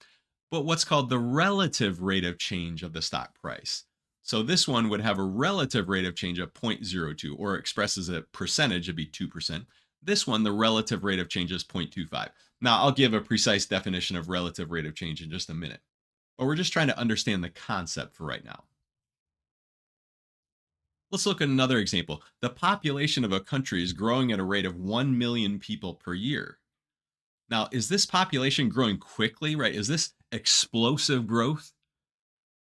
but what's called the relative rate of change of the stock price. So this one would have a relative rate of change of 0.02, or expressed as a percentage, it'd be 2%. This one, the relative rate of change is 0.25. Now, I'll give a precise definition of relative rate of change in just a minute, but we're just trying to understand the concept for right now. Let's look at another example. The population of a country is growing at a rate of 1 million people per year. Now, is this population growing quickly, right? Is this explosive growth?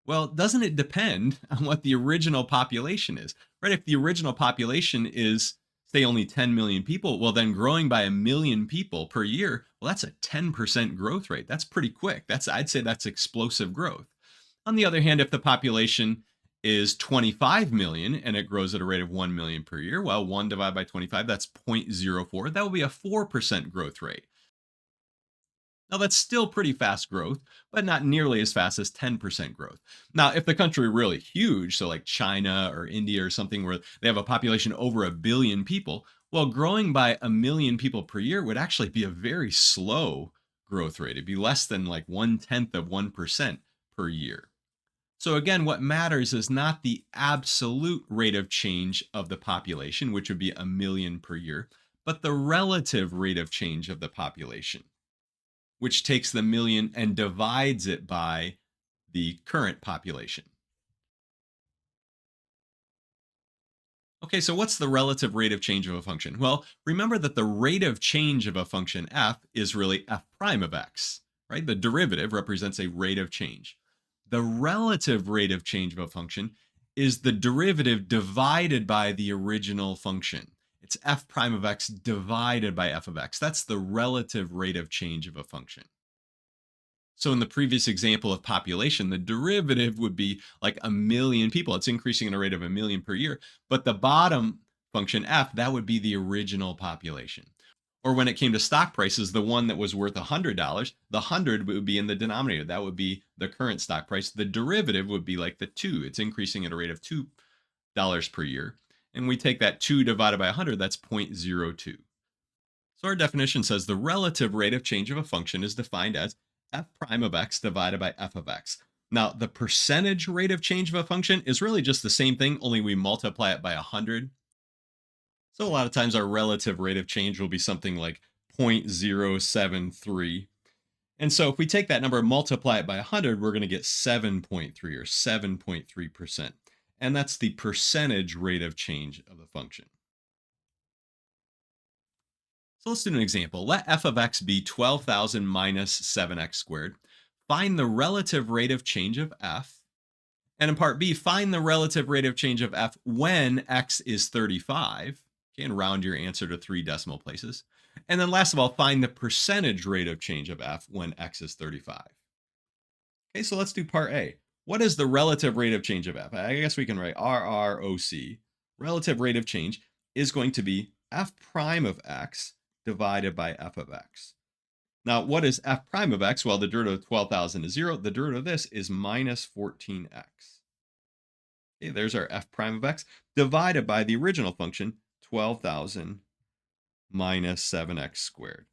Well, doesn't it depend on what the original population is, right? If the original population is, say, only 10 million people, well, then growing by 1 million people per year, well, that's a 10% growth rate. That's pretty quick. I'd say that's explosive growth. On the other hand, if the population is 25 million and it grows at a rate of 1 million per year, well, 1 divided by 25, that's 0.04. That will be a 4% growth rate. Now, that's still pretty fast growth, but not nearly as fast as 10% growth. Now, if the country really huge, so like China or India or something where they have a population over 1 billion people, well, growing by 1 million people per year would actually be a very slow growth rate. It'd be less than like 1/10 of 1% per year. So again, what matters is not the absolute rate of change of the population, which would be 1 million per year, but the relative rate of change of the population, which takes the million and divides it by the current population. Okay, so what's the relative rate of change of a function? Well, remember that the rate of change of a function f is really f prime of x, right? The derivative represents a rate of change. The relative rate of change of a function is the derivative divided by the original function. It's f prime of x divided by f of x. That's the relative rate of change of a function. So in the previous example of population, the derivative would be like 1 million people. It's increasing at a rate of 1 million per year. But the bottom function f, that would be the original population. Or when it came to stock prices, the one that was worth $100, the 100 would be in the denominator. That would be the current stock price. The derivative would be like the 2. It's increasing at a rate of $2 per year. And we take that 2 divided by 100, that's 0.02. So our definition says the relative rate of change of a function is defined as f prime of x divided by f of x. Now, the percentage rate of change of a function is really just the same thing, only we multiply it by 100. So a lot of times our relative rate of change will be something like 0.073. And so if we take that number and multiply it by 100, we're going to get 7.3 or 7.3%. And that's the percentage rate of change of the function. So let's do an example. Let f of x be 12,000 minus 7x squared. Find the relative rate of change of f. And in part B, find the relative rate of change of f when x is 35. Okay, and round your answer to 3 decimal places. And then last of all, find the percentage rate of change of f when x is 35. Okay, so let's do part A. What is the relative rate of change of f? I guess we can write RROC. Relative rate of change is going to be f prime of x divided by f of x. Now, what is f prime of x? Well, the derivative of 12,000 is 0. The derivative of this is minus 14x. Okay, there's our f prime of x divided by the original function, 12,000 minus 7x squared.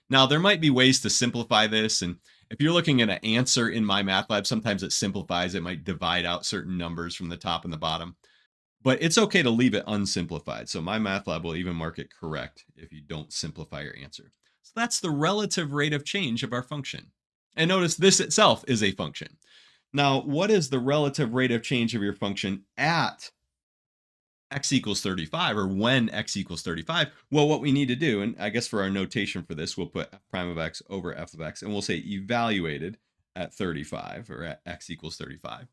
Now, there might be ways to simplify this, and if you're looking at an answer in MyMathLab, sometimes it simplifies. It might divide out certain numbers from the top and the bottom. But it's okay to leave it unsimplified. So MyMathLab will even mark it correct if you don't simplify your answer. So that's the relative rate of change of our function. And notice this itself is a function. Now, what is the relative rate of change of your function at x equals 35, or when x equals 35? Well, what we need to do, and I guess for our notation for this, we'll put f prime of x over f of x, and we'll say evaluated at 35, or at x equals 35.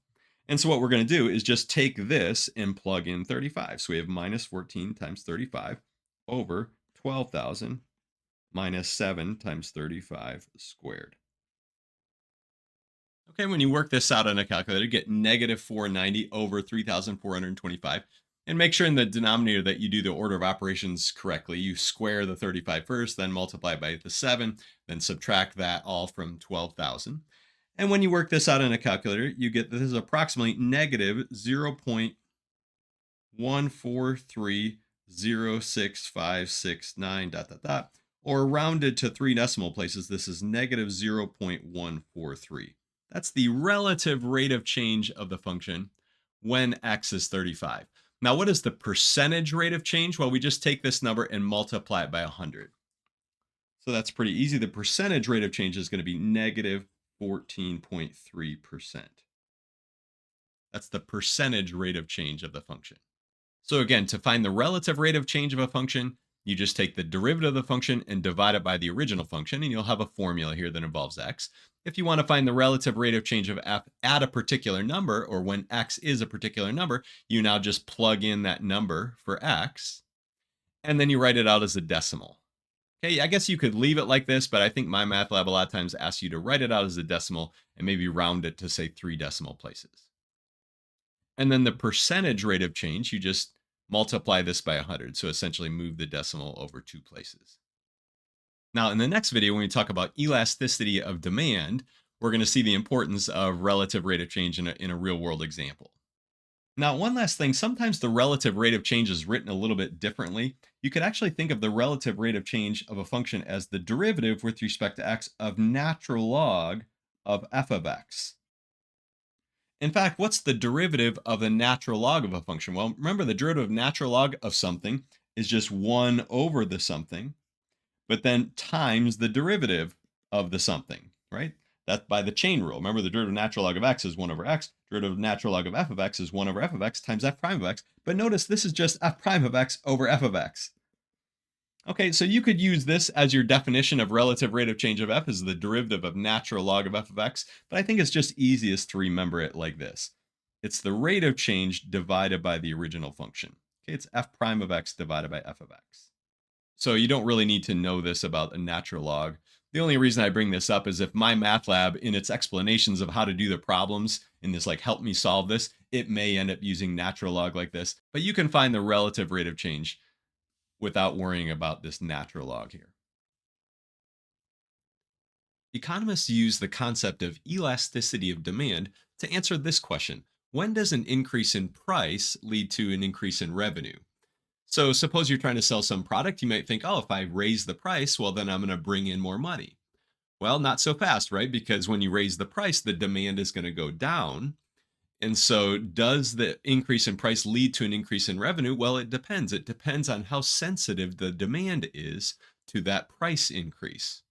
And so what we're going to do is just take this and plug in 35. So we have minus 14 times 35 over 12,000 minus 7 times 35 squared. Okay, when you work this out on a calculator, you get negative 490 over 3,425. And make sure in the denominator that you do the order of operations correctly. You square the 35 first, then multiply by the 7, then subtract that all from 12,000. And when you work this out on a calculator, you get this is approximately negative 0.1430659 dot dot dot, or rounded to 3 decimal places, this is negative 0.143. That's the relative rate of change of the function when x is 35. Now, what is the percentage rate of change? Well, we just take this number and multiply it by 100. So that's pretty easy. The percentage rate of change is going to be negative 14.3%. That's the percentage rate of change of the function. So again, to find the relative rate of change of a function, you just take the derivative of the function and divide it by the original function, and you'll have a formula here that involves x. If you want to find the relative rate of change of f at a particular number, or when x is a particular number, you now just plug in that number for x, and then you write it out as a decimal. Okay, I guess you could leave it like this, but I think MyMathLab a lot of times asks you to write it out as a decimal and maybe round it to, say, 3 decimal places. And then the percentage rate of change, you just multiply this by 100. So essentially move the decimal over 2 places. Now, in the next video, when we talk about elasticity of demand, we're going to see the importance of relative rate of change in a real world example. Now, one last thing, sometimes the relative rate of change is written a little bit differently. You could actually think of the relative rate of change of a function as the derivative with respect to x of natural log of f of x. In fact, what's the derivative of the natural log of a function? Well, remember the derivative of natural log of something is just 1 over the something, but then times the derivative of the something, right? That's by the chain rule. Remember the derivative of natural log of x is 1 over x. Derivative of natural log of f of x is 1 over f of x times f prime of x. But notice this is just f prime of x over f of x. Okay, so you could use this as your definition of relative rate of change of f as the derivative of natural log of f of x, but I think it's just easiest to remember it like this. It's the rate of change divided by the original function. Okay, it's f prime of x divided by f of x. So you don't really need to know this about a natural log. The only reason I bring this up is if MyMathLab, in its explanations of how to do the problems in this, like, help me solve this, it may end up using natural log like this, but you can find the relative rate of change without worrying about this natural log here. Economists use the concept of elasticity of demand to answer this question: when does an increase in price lead to an increase in revenue? So suppose you're trying to sell some product, you might think, oh, if I raise the price, well, then I'm going to bring in more money. Well, not so fast, right? Because when you raise the price, the demand is going to go down. And so does the increase in price lead to an increase in revenue? Well, it depends. It depends on how sensitive the demand is to that price increase.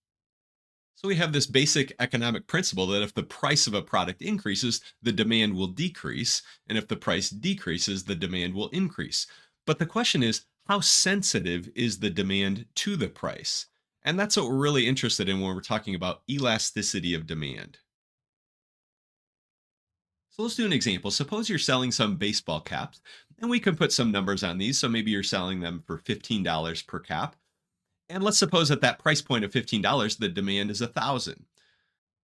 So we have this basic economic principle that if the price of a product increases, the demand will decrease. And if the price decreases, the demand will increase. But the question is, how sensitive is the demand to the price? And that's what we're really interested in when we're talking about elasticity of demand. So let's do an example. Suppose you're selling some baseball caps, and we can put some numbers on these. So maybe you're selling them for $15 per cap. And let's suppose at that price point of $15, the demand is 1,000.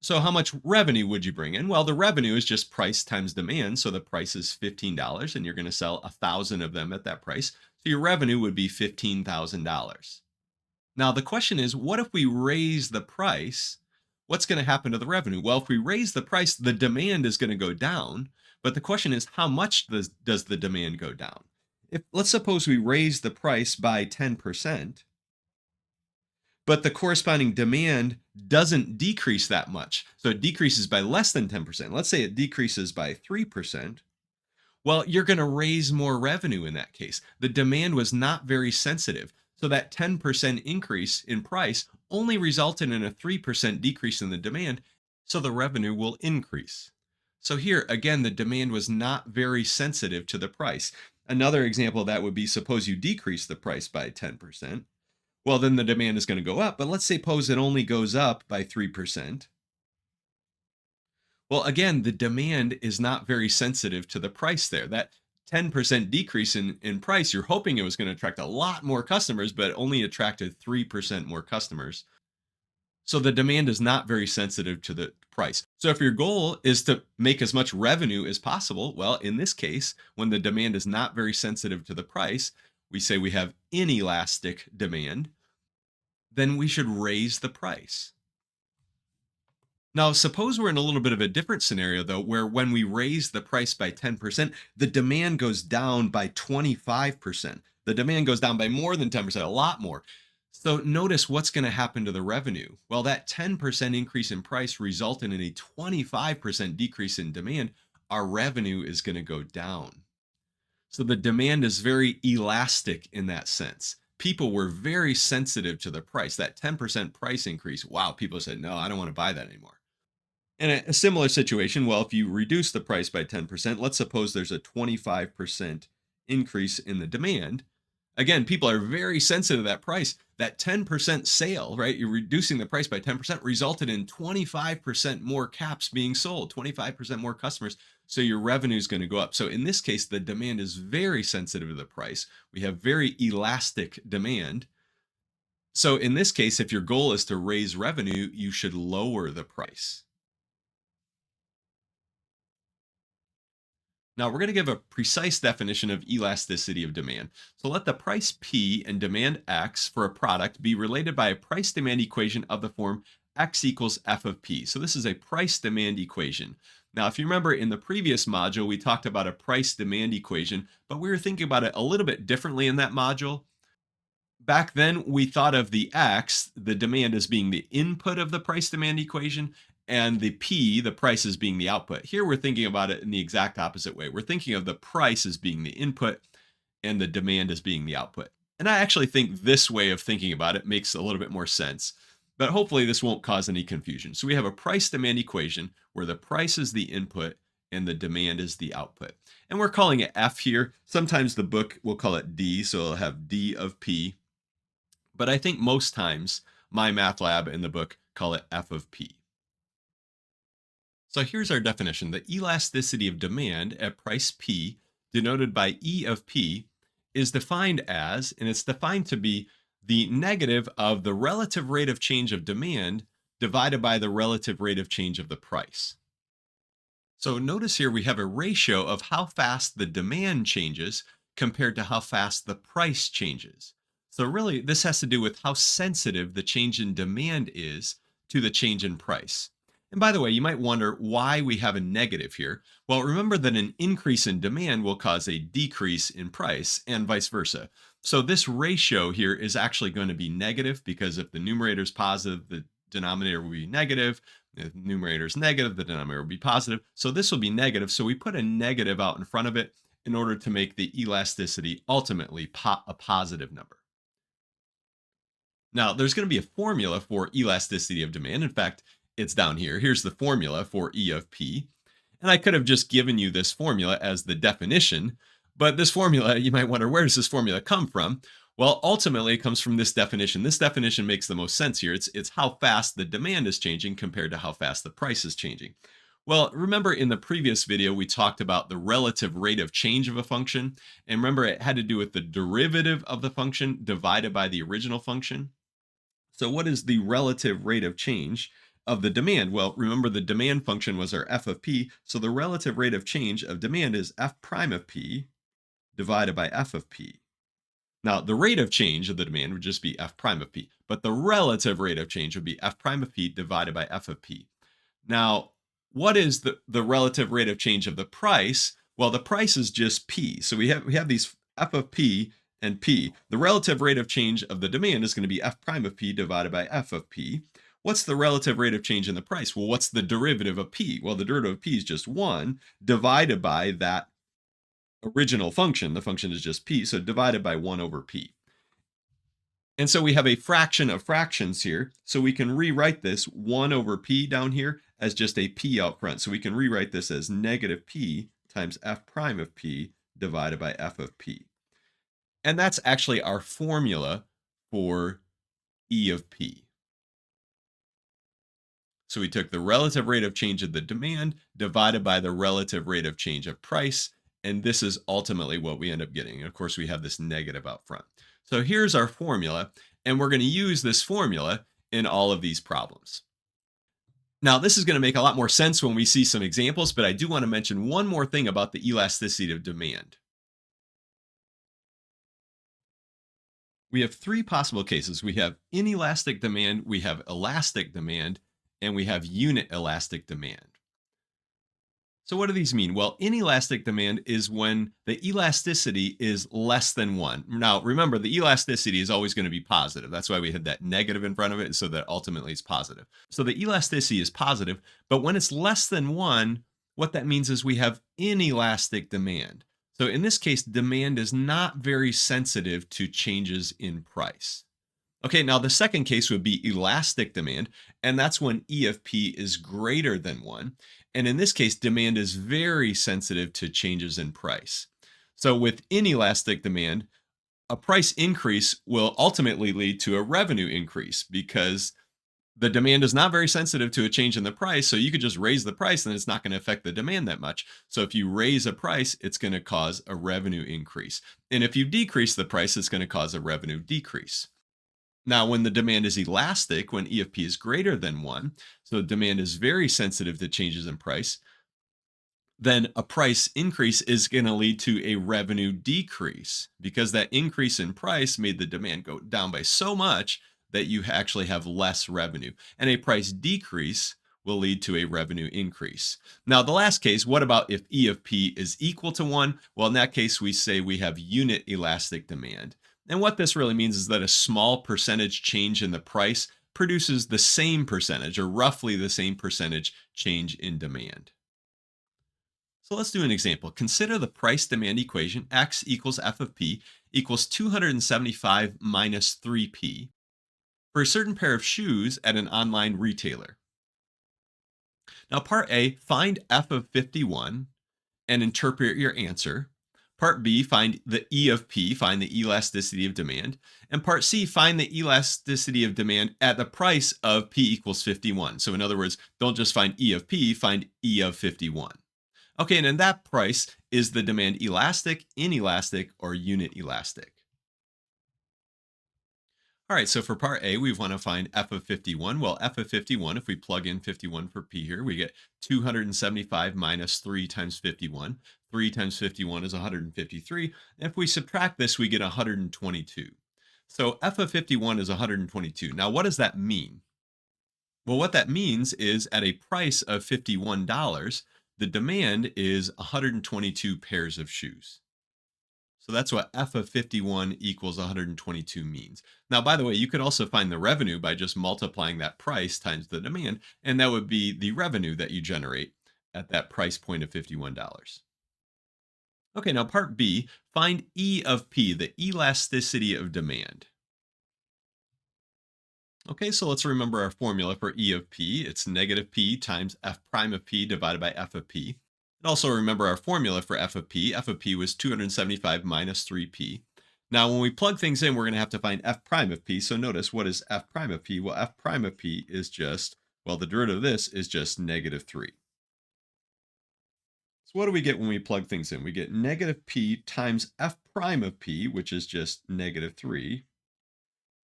So how much revenue would you bring in? Well, the revenue is just price times demand. So the price is $15, and you're going to sell 1,000 of them at that price. So your revenue would be $15,000. Now the question is, what if we raise the price? What's going to happen to the revenue? Well, if we raise the price, the demand is going to go down. But the question is, how much does the demand go down? Let's suppose we raise the price by 10%, but the corresponding demand doesn't decrease that much. So it decreases by less than 10%. Let's say it decreases by 3%. Well, you're going to raise more revenue in that case. The demand was not very sensitive. So that 10% increase in price only resulted in a 3% decrease in the demand. So the revenue will increase. So here, again, the demand was not very sensitive to the price. Another example of that would be, suppose you decrease the price by 10%. Well, then the demand is going to go up. But let's suppose it only goes up by 3%. Well, again, the demand is not very sensitive to the price there. That 10% decrease in price, you're hoping it was going to attract a lot more customers, but only attracted 3% more customers. So the demand is not very sensitive to the price. So if your goal is to make as much revenue as possible, well, in this case, when the demand is not very sensitive to the price, we say we have inelastic demand, then we should raise the price. Now, suppose we're in a little bit of a different scenario, though, where when we raise the price by 10%, the demand goes down by 25%. The demand goes down by more than 10%, a lot more. So notice what's going to happen to the revenue. Well, that 10% increase in price resulted in a 25% decrease in demand. Our revenue is going to go down. So the demand is very elastic in that sense. People were very sensitive to the price. That 10% price increase, wow, people said, no, I don't want to buy that anymore. In a similar situation, well, if you reduce the price by 10%, let's suppose there's a 25% increase in the demand. Again, people are very sensitive to that price. That 10% sale, right? You're reducing the price by 10% resulted in 25% more caps being sold, 25% more customers. So your revenue is going to go up. So in this case, the demand is very sensitive to the price. We have very elastic demand. So in this case, if your goal is to raise revenue, you should lower the price. Now we're going to give a precise definition of elasticity of demand. So let the price P and demand X for a product be related by a price demand equation of the form X equals F of P. So this is a price demand equation. Now, if you remember in the previous module, we talked about a price demand equation, but we were thinking about it a little bit differently in that module. Back then, we thought of the X, the demand, as being the input of the price demand equation, and the P, the price, as being the output. Here, we're thinking about it in the exact opposite way. We're thinking of the price as being the input and the demand as being the output. And I actually think this way of thinking about it makes a little bit more sense, but hopefully this won't cause any confusion. So we have a price demand equation where the price is the input and the demand is the output. And we're calling it F here. Sometimes the book will call it D, so it'll have D of P. But I think most times my math lab in the book call it F of P. So here's our definition. The elasticity of demand at price P, denoted by E of P, is defined as, and it's defined to be the negative of the relative rate of change of demand divided by the relative rate of change of the price. So notice here we have a ratio of how fast the demand changes compared to how fast the price changes. So really, this has to do with how sensitive the change in demand is to the change in price. And by the way, you might wonder why we have a negative here. Well, remember that an increase in demand will cause a decrease in price and vice versa. So this ratio here is actually going to be negative because if the numerator is positive, the denominator will be negative. If the numerator is negative, the denominator will be positive. So this will be negative. So we put a negative out in front of it in order to make the elasticity ultimately a positive number. Now, there's going to be a formula for elasticity of demand. In fact, it's down here. Here's the formula for E of P. And I could have just given you this formula as the definition, but this formula, you might wonder, where does this formula come from? Well, ultimately, it comes from this definition. This definition makes the most sense here. It's how fast the demand is changing compared to how fast the price is changing. Well, remember in the previous video, we talked about the relative rate of change of a function. And remember, it had to do with the derivative of the function divided by the original function. So what is the relative rate of change of the demand? Well, remember the demand function was our F of P. So the relative rate of change of demand is F prime of P divided by F of P. Now, the rate of change of the demand would just be F prime of P, but the relative rate of change would be F prime of P divided by F of P. Now, what is the relative rate of change of the price? Well, the price is just P. So we have these F of P and P. The relative rate of change of the demand is going to be F prime of P divided by F of P. What's the relative rate of change in the price? Well, what's the derivative of P? Well, the derivative of P is just 1 divided by that original function. The function is just P, so divided by 1 over P. And so we have a fraction of fractions here. So we can rewrite this 1 over P down here as just a P out front. So we can rewrite this as negative P times F prime of P divided by F of P. And that's actually our formula for E of P. So we took the relative rate of change of the demand divided by the relative rate of change of price. And this is ultimately what we end up getting. And of course, we have this negative out front. So here's our formula. And we're going to use this formula in all of these problems. Now, this is going to make a lot more sense when we see some examples, but I do want to mention one more thing about the elasticity of demand. We have three possible cases. We have inelastic demand, we have elastic demand, and we have unit elastic demand. So what do these mean? Well, inelastic demand is when the elasticity is less than 1. Now, remember, the elasticity is always going to be positive. That's why we had that negative in front of it, so that ultimately it's positive. So the elasticity is positive, but when it's less than 1, what that means is we have inelastic demand. So in this case, demand is not very sensitive to changes in price. Okay, now the second case would be elastic demand, and that's when E of P is greater than 1. And in this case, demand is very sensitive to changes in price. So with inelastic demand, a price increase will ultimately lead to a revenue increase because the demand is not very sensitive to a change in the price. So you could just raise the price and it's not going to affect the demand that much. So if you raise a price, it's going to cause a revenue increase. And if you decrease the price, it's going to cause a revenue decrease. Now, when the demand is elastic, when E of P is greater than 1, so demand is very sensitive to changes in price, then a price increase is going to lead to a revenue decrease because that increase in price made the demand go down by so much that you actually have less revenue. And a price decrease will lead to a revenue increase. Now, the last case, what about if E of P is equal to 1? Well, in that case, we say we have unit elastic demand. And what this really means is that a small percentage change in the price produces the same percentage or roughly the same percentage change in demand. So let's do an example. Consider the price demand equation x equals f of p equals 275 minus 3p for a certain pair of shoes at an online retailer. Now, part A, find f of 51 and interpret your answer. Part B, find the E of P, find the elasticity of demand. And part C, find the elasticity of demand at the price of P equals 51. So in other words, don't just find E of P, find E of 51. Okay, and in that price, is the demand elastic, inelastic, or unit elastic? All right, so for part A, we want to find f of 51. Well, f of 51, if we plug in 51 for p here, we get 275 minus 3 times 51. 3 times 51 is 153. And if we subtract this, we get 122. So f of 51 is 122. Now, what does that mean? Well, what that means is at a price of $51, the demand is 122 pairs of shoes. So that's what f of 51 equals 122 means. Now, by the way, you could also find the revenue by just multiplying that price times the demand, and that would be the revenue that you generate at that price point of $51. Okay, now part B, find E of P, the elasticity of demand. Okay, so let's remember our formula for E of P. It's negative P times F prime of P divided by F of P. And also remember our formula for F of P. F of P was 275 minus 3P. Now, when we plug things in, we're going to have to find F prime of P. So notice, what is F prime of P? Well, F prime of P is just, well, the derivative of this is just negative 3. So what do we get when we plug things in? We get negative P times F prime of P, which is just negative 3,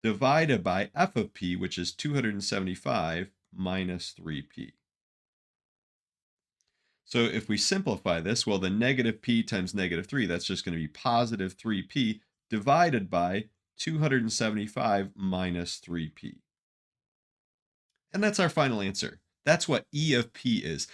divided by F of P, which is 275 minus 3P. So if we simplify this, well, the negative P times negative 3, that's just going to be positive 3P divided by 275 minus 3P. And that's our final answer. That's what E of P is.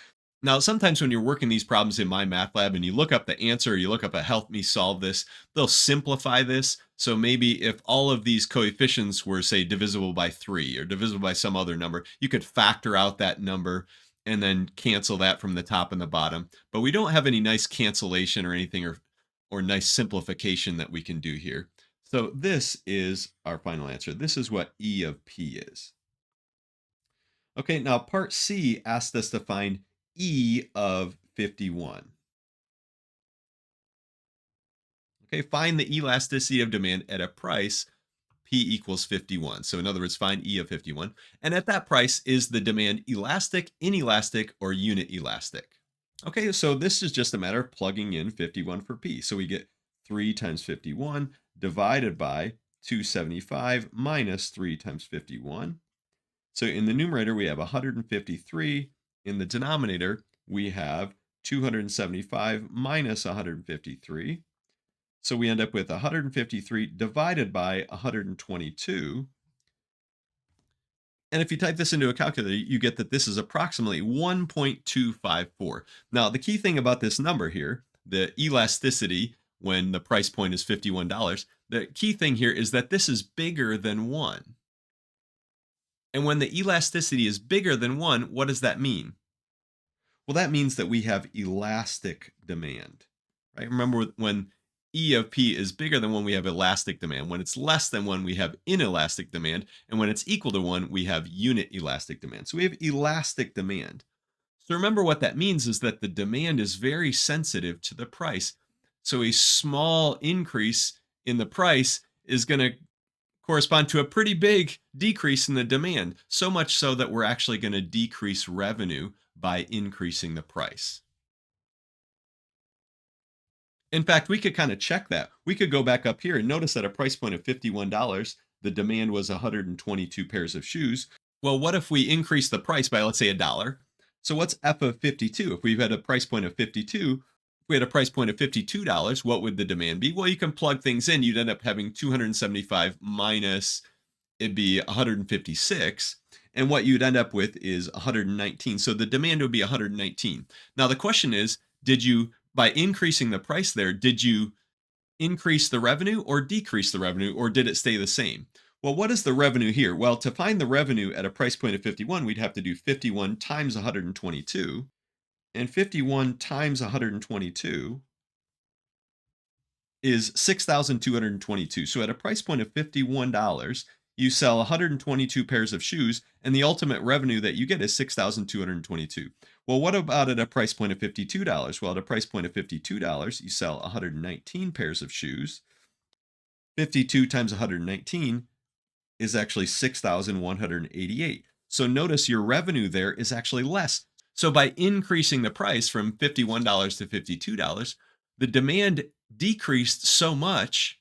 Now, sometimes when you're working these problems in my math lab and you look up the answer, or you look up a help me solve this, they'll simplify this. So maybe if all of these coefficients were, say, divisible by 3 or divisible by some other number, you could factor out that number and then cancel that from the top and the bottom. But we don't have any nice cancellation or anything or nice simplification that we can do here. So this is our final answer. This is what E of P is. Okay, now part C asked us to find E of 51. Okay, find the elasticity of demand at a price P equals 51. So in other words, find E of 51. And at that price, is the demand elastic, inelastic, or unit elastic? Okay, so this is just a matter of plugging in 51 for P. So we get 3 times 51 divided by 275 minus 3 times 51. So in the numerator, we have 153. In the denominator, we have 275 minus 153. So we end up with 153 divided by 122. And if you type this into a calculator, you get that this is approximately 1.254. Now, the key thing about this number here, the elasticity when the price point is $51, the key thing here is that this is bigger than 1. And when the elasticity is bigger than 1, what does that mean? Well, that means that we have elastic demand, right? Remember when E of P is bigger than 1, we have elastic demand. When it's less than 1, we have inelastic demand. And when it's equal to 1, we have unit elastic demand. So we have elastic demand. So remember what that means is that the demand is very sensitive to the price. So a small increase in the price is going to correspond to a pretty big decrease in the demand, so much so that we're actually going to decrease revenue by increasing the price. In fact, we could kind of check that. We could go back up here and notice at a price point of $51, the demand was 122 pairs of shoes. Well, what if we increase the price by, let's say, $1? So what's F of 52? If we've had a price point of 52, if we had a price point of $52, what would the demand be? Well, you can plug things in. You'd end up having 275 minus, it'd be 156. And what you'd end up with is 119. So the demand would be 119. Now, the question is, by increasing the price there, did you increase the revenue or decrease the revenue, or did it stay the same? Well, what is the revenue here? Well, to find the revenue at a price point of 51, we'd have to do 51 times 122. And 51 times 122 is 6,222. So at a price point of $51, you sell 122 pairs of shoes, and the ultimate revenue that you get is 6,222. Well, what about at a price point of $52? Well, at a price point of $52, you sell 119 pairs of shoes. 52 times 119 is actually 6,188. So notice your revenue there is actually less. So by increasing the price from $51 to $52, the demand decreased so much,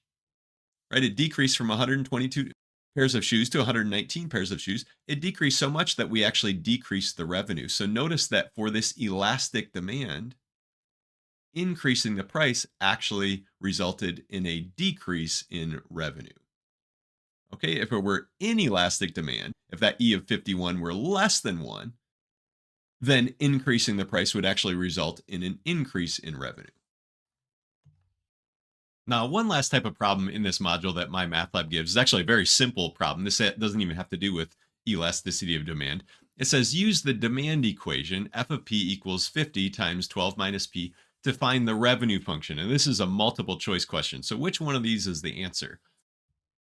right? It decreased from 122 pairs of shoes to 119 pairs of shoes. It decreased so much that we actually decreased the revenue. So notice that for this elastic demand, increasing the price actually resulted in a decrease in revenue. Okay, if it were inelastic demand, if that E of 51 were less than 1, then increasing the price would actually result in an increase in revenue. Now, one last type of problem in this module that my math lab gives is actually a very simple problem. This doesn't even have to do with elasticity of demand. It says use the demand equation, F of P equals 50 times 12 minus P, to find the revenue function. And this is a multiple choice question. So which one of these is the answer?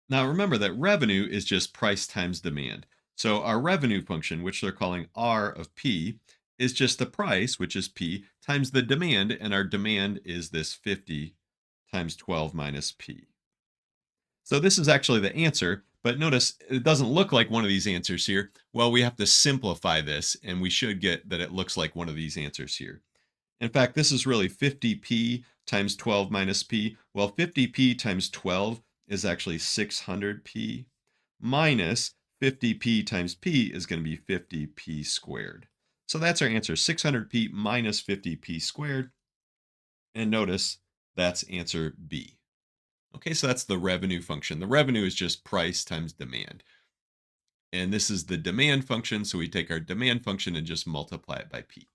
Now, remember that revenue is just price times demand. So our revenue function, which they're calling R of P, is just the price, which is P, times the demand, and our demand is this 50 times 12 minus P. So this is actually the answer, but notice it doesn't look like one of these answers here. Well, we have to simplify this, and we should get that it looks like one of these answers here. In fact, this is really 50P times 12 minus P. Well, 50P times 12 is actually 600P, minus 50P times P is going to be 50P squared. So that's our answer, 600P minus 50P squared. And notice that's answer B. Okay, so that's the revenue function. The revenue is just price times demand. And this is the demand function, so we take our demand function and just multiply it by P.